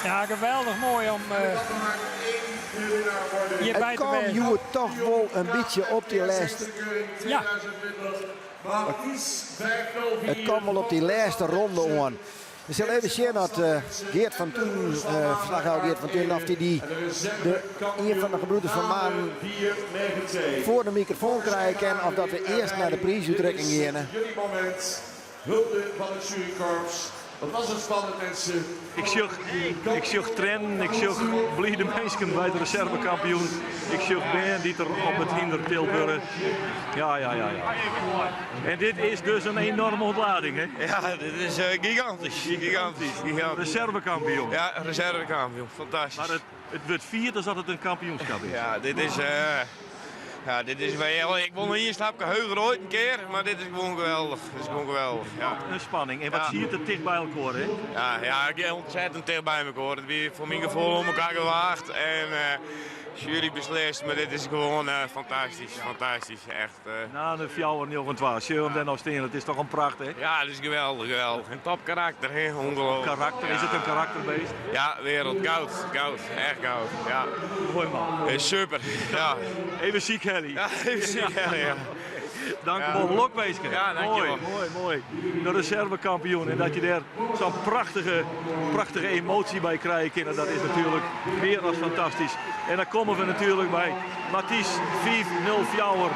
S2: Ja, geweldig mooi om Hier bij
S1: Het
S2: te
S1: kwam
S2: wijzen.
S1: je toch wel een beetje op die laatste.
S2: Ja.
S1: Het kwam wel op die laatste ronde aan. We zullen even zien dat Geert van Toen, verslaghouder Geert van Toen, of hij een van de gebroeders van Maan voor de microfoon krijgen en of dat we eerst naar de prijsuitreiking gaan.
S10: Hulde van het jurykorps. Wat was het spannend, mensen?
S19: Ik zag Tren, ik zag blijde mensen bij de reservekampioen. Ik zag Ben die er op het hinder Tilburg. Ja. En dit is dus een enorme ontlading, hè?
S15: Ja, dit is gigantisch.
S19: Reservekampioen.
S15: Ja, reservekampioen. Fantastisch.
S19: Maar het wordt vierd als dat het een kampioenschap is.
S15: Ja, dit is... dit is wel... Ik won hier stapje heuger ooit een keer, maar dit is gewoon geweldig. Ja.
S19: Een spanning. En wat zie je er dicht bij elkaar, hè?
S15: Ja, ik ontzettend dicht bij elkaar. Het weer voor mijn gevoel om elkaar gewaagd. En jury beslist, maar dit is gewoon fantastisch. Echt.
S19: Na de fjouwer nog een twa. Sjöom en Steen, het is toch een pracht, hè?
S15: Ja, het is geweldig. Een top karakter, hè? Ongelooflijk.
S19: Karakter, is het een karakterbeest?
S15: Ja, wereld, goud, echt goud. Ja.
S19: Mooi man.
S15: Is super, ja.
S19: Even ziek, Helly.
S15: Ja, even ziek, Helly, ja.
S19: Dank u wel, Lokweesken.
S15: Ja, dankjewel.
S19: Mooi. De reservekampioen. En dat je daar zo'n prachtige emotie bij krijgt. En dat is natuurlijk meer dan fantastisch. En dan komen we natuurlijk bij Mathies 5-0 Fjouwer.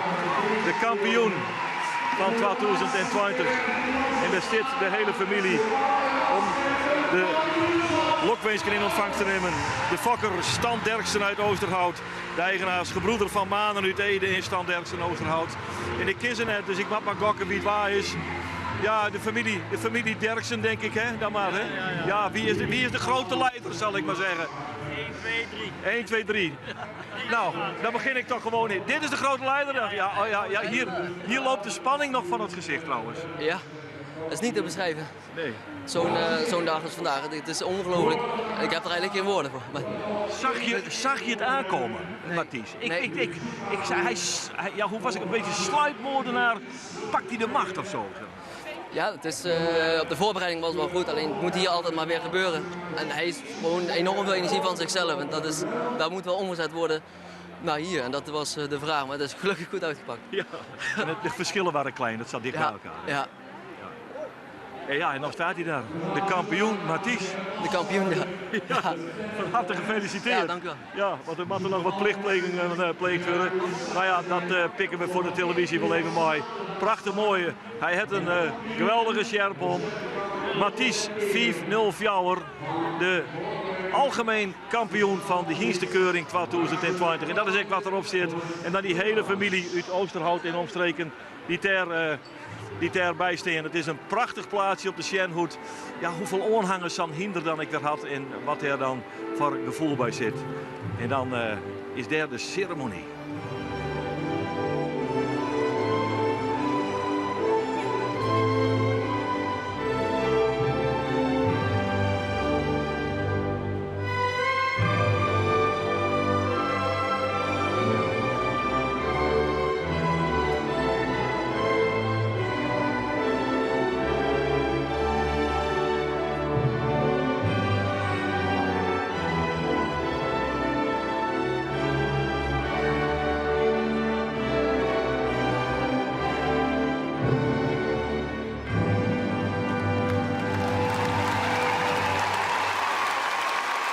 S19: De kampioen van 2020. En daar zit de hele familie om de Lokweesken in ontvangst te nemen. De fokker Stan Derksen uit Oosterhout. De eigenaars gebroeder van Manen uit Ede in Stan Derksen Oosterhout. En ik kies er net, dus ik mag maar gokken wie het waar is. Ja, de familie Derksen denk ik, hè? Dan maar, hè? Ja, wie is de grote leider, zal ik maar zeggen. 1, 2, 3. Nou, dan begin ik toch gewoon in. Dit is de grote leider. Ja, hier loopt de spanning nog van het gezicht trouwens.
S16: Ja, dat is niet te beschrijven.
S19: Nee.
S16: Zo'n dag als vandaag. Het is ongelooflijk. Ik heb er eigenlijk geen woorden voor. Maar...
S19: Zag je het aankomen, Mathies? Ik zei, hoe was ik? Een beetje sluipmoordenaar. Pakt hij de macht of zo?
S16: Ja, het is, op de voorbereiding was het wel goed, alleen het moet hier altijd maar weer gebeuren. En hij is gewoon enorm veel energie van zichzelf en dat moet wel omgezet worden naar hier. En dat was de vraag, maar het is gelukkig goed uitgepakt. Ja,
S19: en de verschillen waren klein, dat zat dicht bij elkaar.
S16: Ja.
S19: Ja, en dan staat hij daar. De kampioen, Mathies.
S16: De kampioen, ja.
S19: Van harte gefeliciteerd.
S16: Ja, dank u wel.
S19: Ja, want er moet er nog wat plichtplegingen pleegd worden. Nou ja, dat pikken we voor de televisie wel even mooi. Prachtig mooi. Hij heeft een geweldige sjerp om. Mathies 5-0 Fjouwer. De algemeen kampioen van de Hienstekeuring 2020. En dat is echt wat erop zit. En dan die hele familie uit Oosterhout in omstreken die daarbij staan. Het is een prachtig plaatsje op de Sjenhoed. Ja, hoeveel aanhangers dan hinder dan ik er had en wat er dan voor gevoel bij zit. En dan is daar de ceremonie.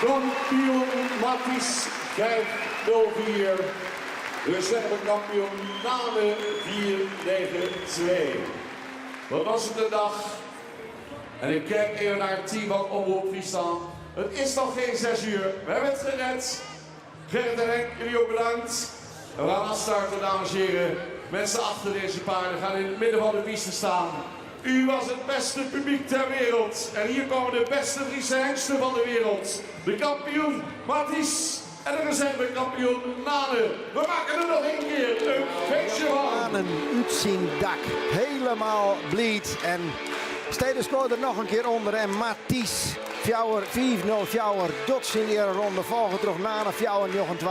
S10: Kampioen Mathies 5-0-4. Reservekampioen Nane 4-9-2. Wat was het een dag? En ik kijk even naar het team van Omroep Friesland. Het is nog geen 6 uur. We hebben het gered. Gerrit en Henk, jullie ook bedankt. We gaan afstarten, dames en heren. Mensen achter deze paarden gaan in het midden van de piste staan. U was het beste publiek ter wereld. En hier komen de beste Friese hengsten van de wereld. De kampioen Mathies en de reservekampioen Nane. We maken er nog een keer een feestje van.
S1: Manen uit zijn dak. Helemaal bleed. En Steden scoorde er nog een keer onder. En Mathies Fjouwer 5-0 Fjouwer. Dat in de ronde. Volgen terug Nane Fjouwer nog een 2.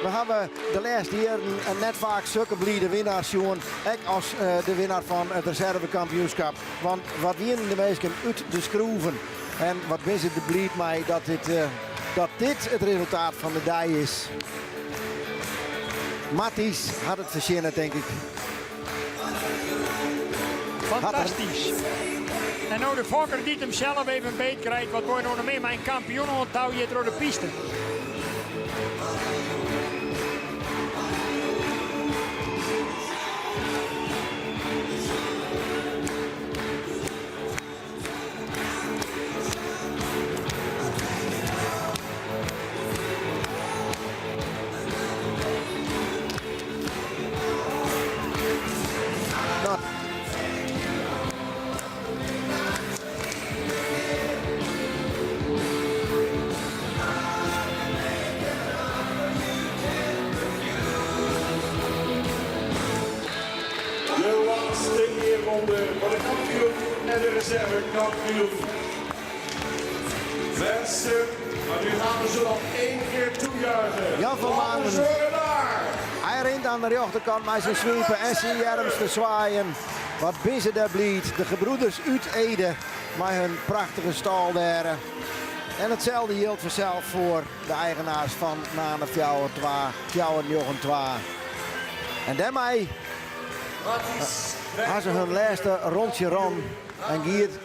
S1: We hebben de laatste jaren net vaak zulke bliede winnaars zien. Ook als de winnaar van het reservekampioenschap. Want wat winnen de meesten uit de schroeven. En wat wist het de blied mij dat dit dat dit het resultaat van de dag is. Matties had het verzinnen, denk ik.
S2: Fantastisch. En nou de Fokker die hem zelf even een beet krijgt. Wat wordt nog meer mijn kampioen onthouw je door de piste.
S10: De laatste eerronde voor de kampioen en de reservekampioen. Mensen, maar nu gaan we ze nog 1 keer toejuichen.
S1: Jan van Manen. Hij rent aan de rechterkant met zijn sweepen en zijn jerms te zwaaien. Wat binnen daar bliet. De gebroeders uit Ede met hun prachtige stal daar. En hetzelfde geldt vanzelf voor de eigenaars van Nane Fjouwer 2, Fjouwer Jochen 2. En daarmee gaan ze hun laatste rondje rond en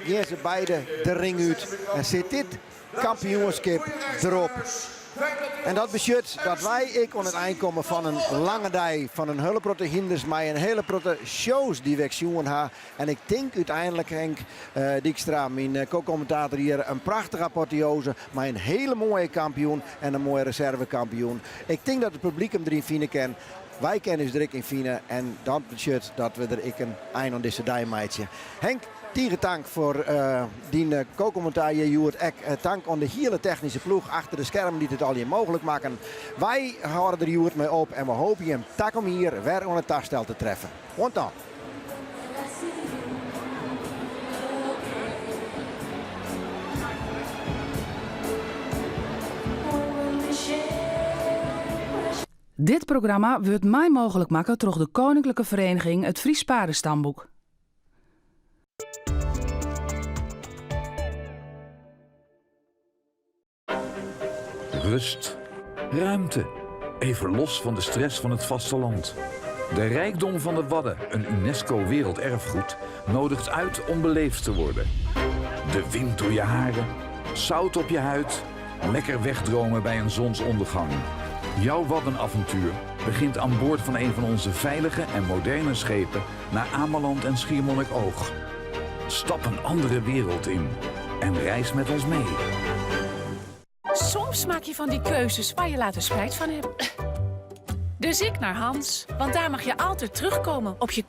S1: gaan ze beide de ring uit. En zit dit kampioenschap erop. En dat betekent dat wij aan het eind komen van een lange dag, van een hele grote hinders, maar een hele grote shows die we zien hebben. En ik denk uiteindelijk, Henk Dijkstra, mijn co-commentator hier, een prachtige apotheose, maar een hele mooie kampioen en een mooie reservekampioen. Ik denk dat het publiek hem erin vinden kan. Wij kennen dus direct in Fine en dat betekent dat we er een eind aan deze dag meidje. Henk, tieren dank voor die co-commentaar. Je dank aan de hele technische ploeg achter de schermen die dit al hier mogelijk maken. Wij houden er Joert mee op en we hopen je hem tak om hier weer aan het taststel te treffen. Want dan.
S8: Dit programma wordt mij mogelijk maken door de Koninklijke Vereniging Het Fries Paardenstamboek.
S14: Rust, ruimte, even los van de stress van het vasteland. De rijkdom van de Wadden, een UNESCO-werelderfgoed, nodigt uit om beleefd te worden. De wind door je haren, zout op je huid, lekker wegdromen bij een zonsondergang. Jouw Waddenavontuur begint aan boord van een van onze veilige en moderne schepen naar Ameland en Schiermonnikoog. Stap een andere wereld in en reis met ons mee.
S20: Soms maak je van die keuzes waar je later spijt van hebt. Dus ik naar Hans, want daar mag je altijd terugkomen op je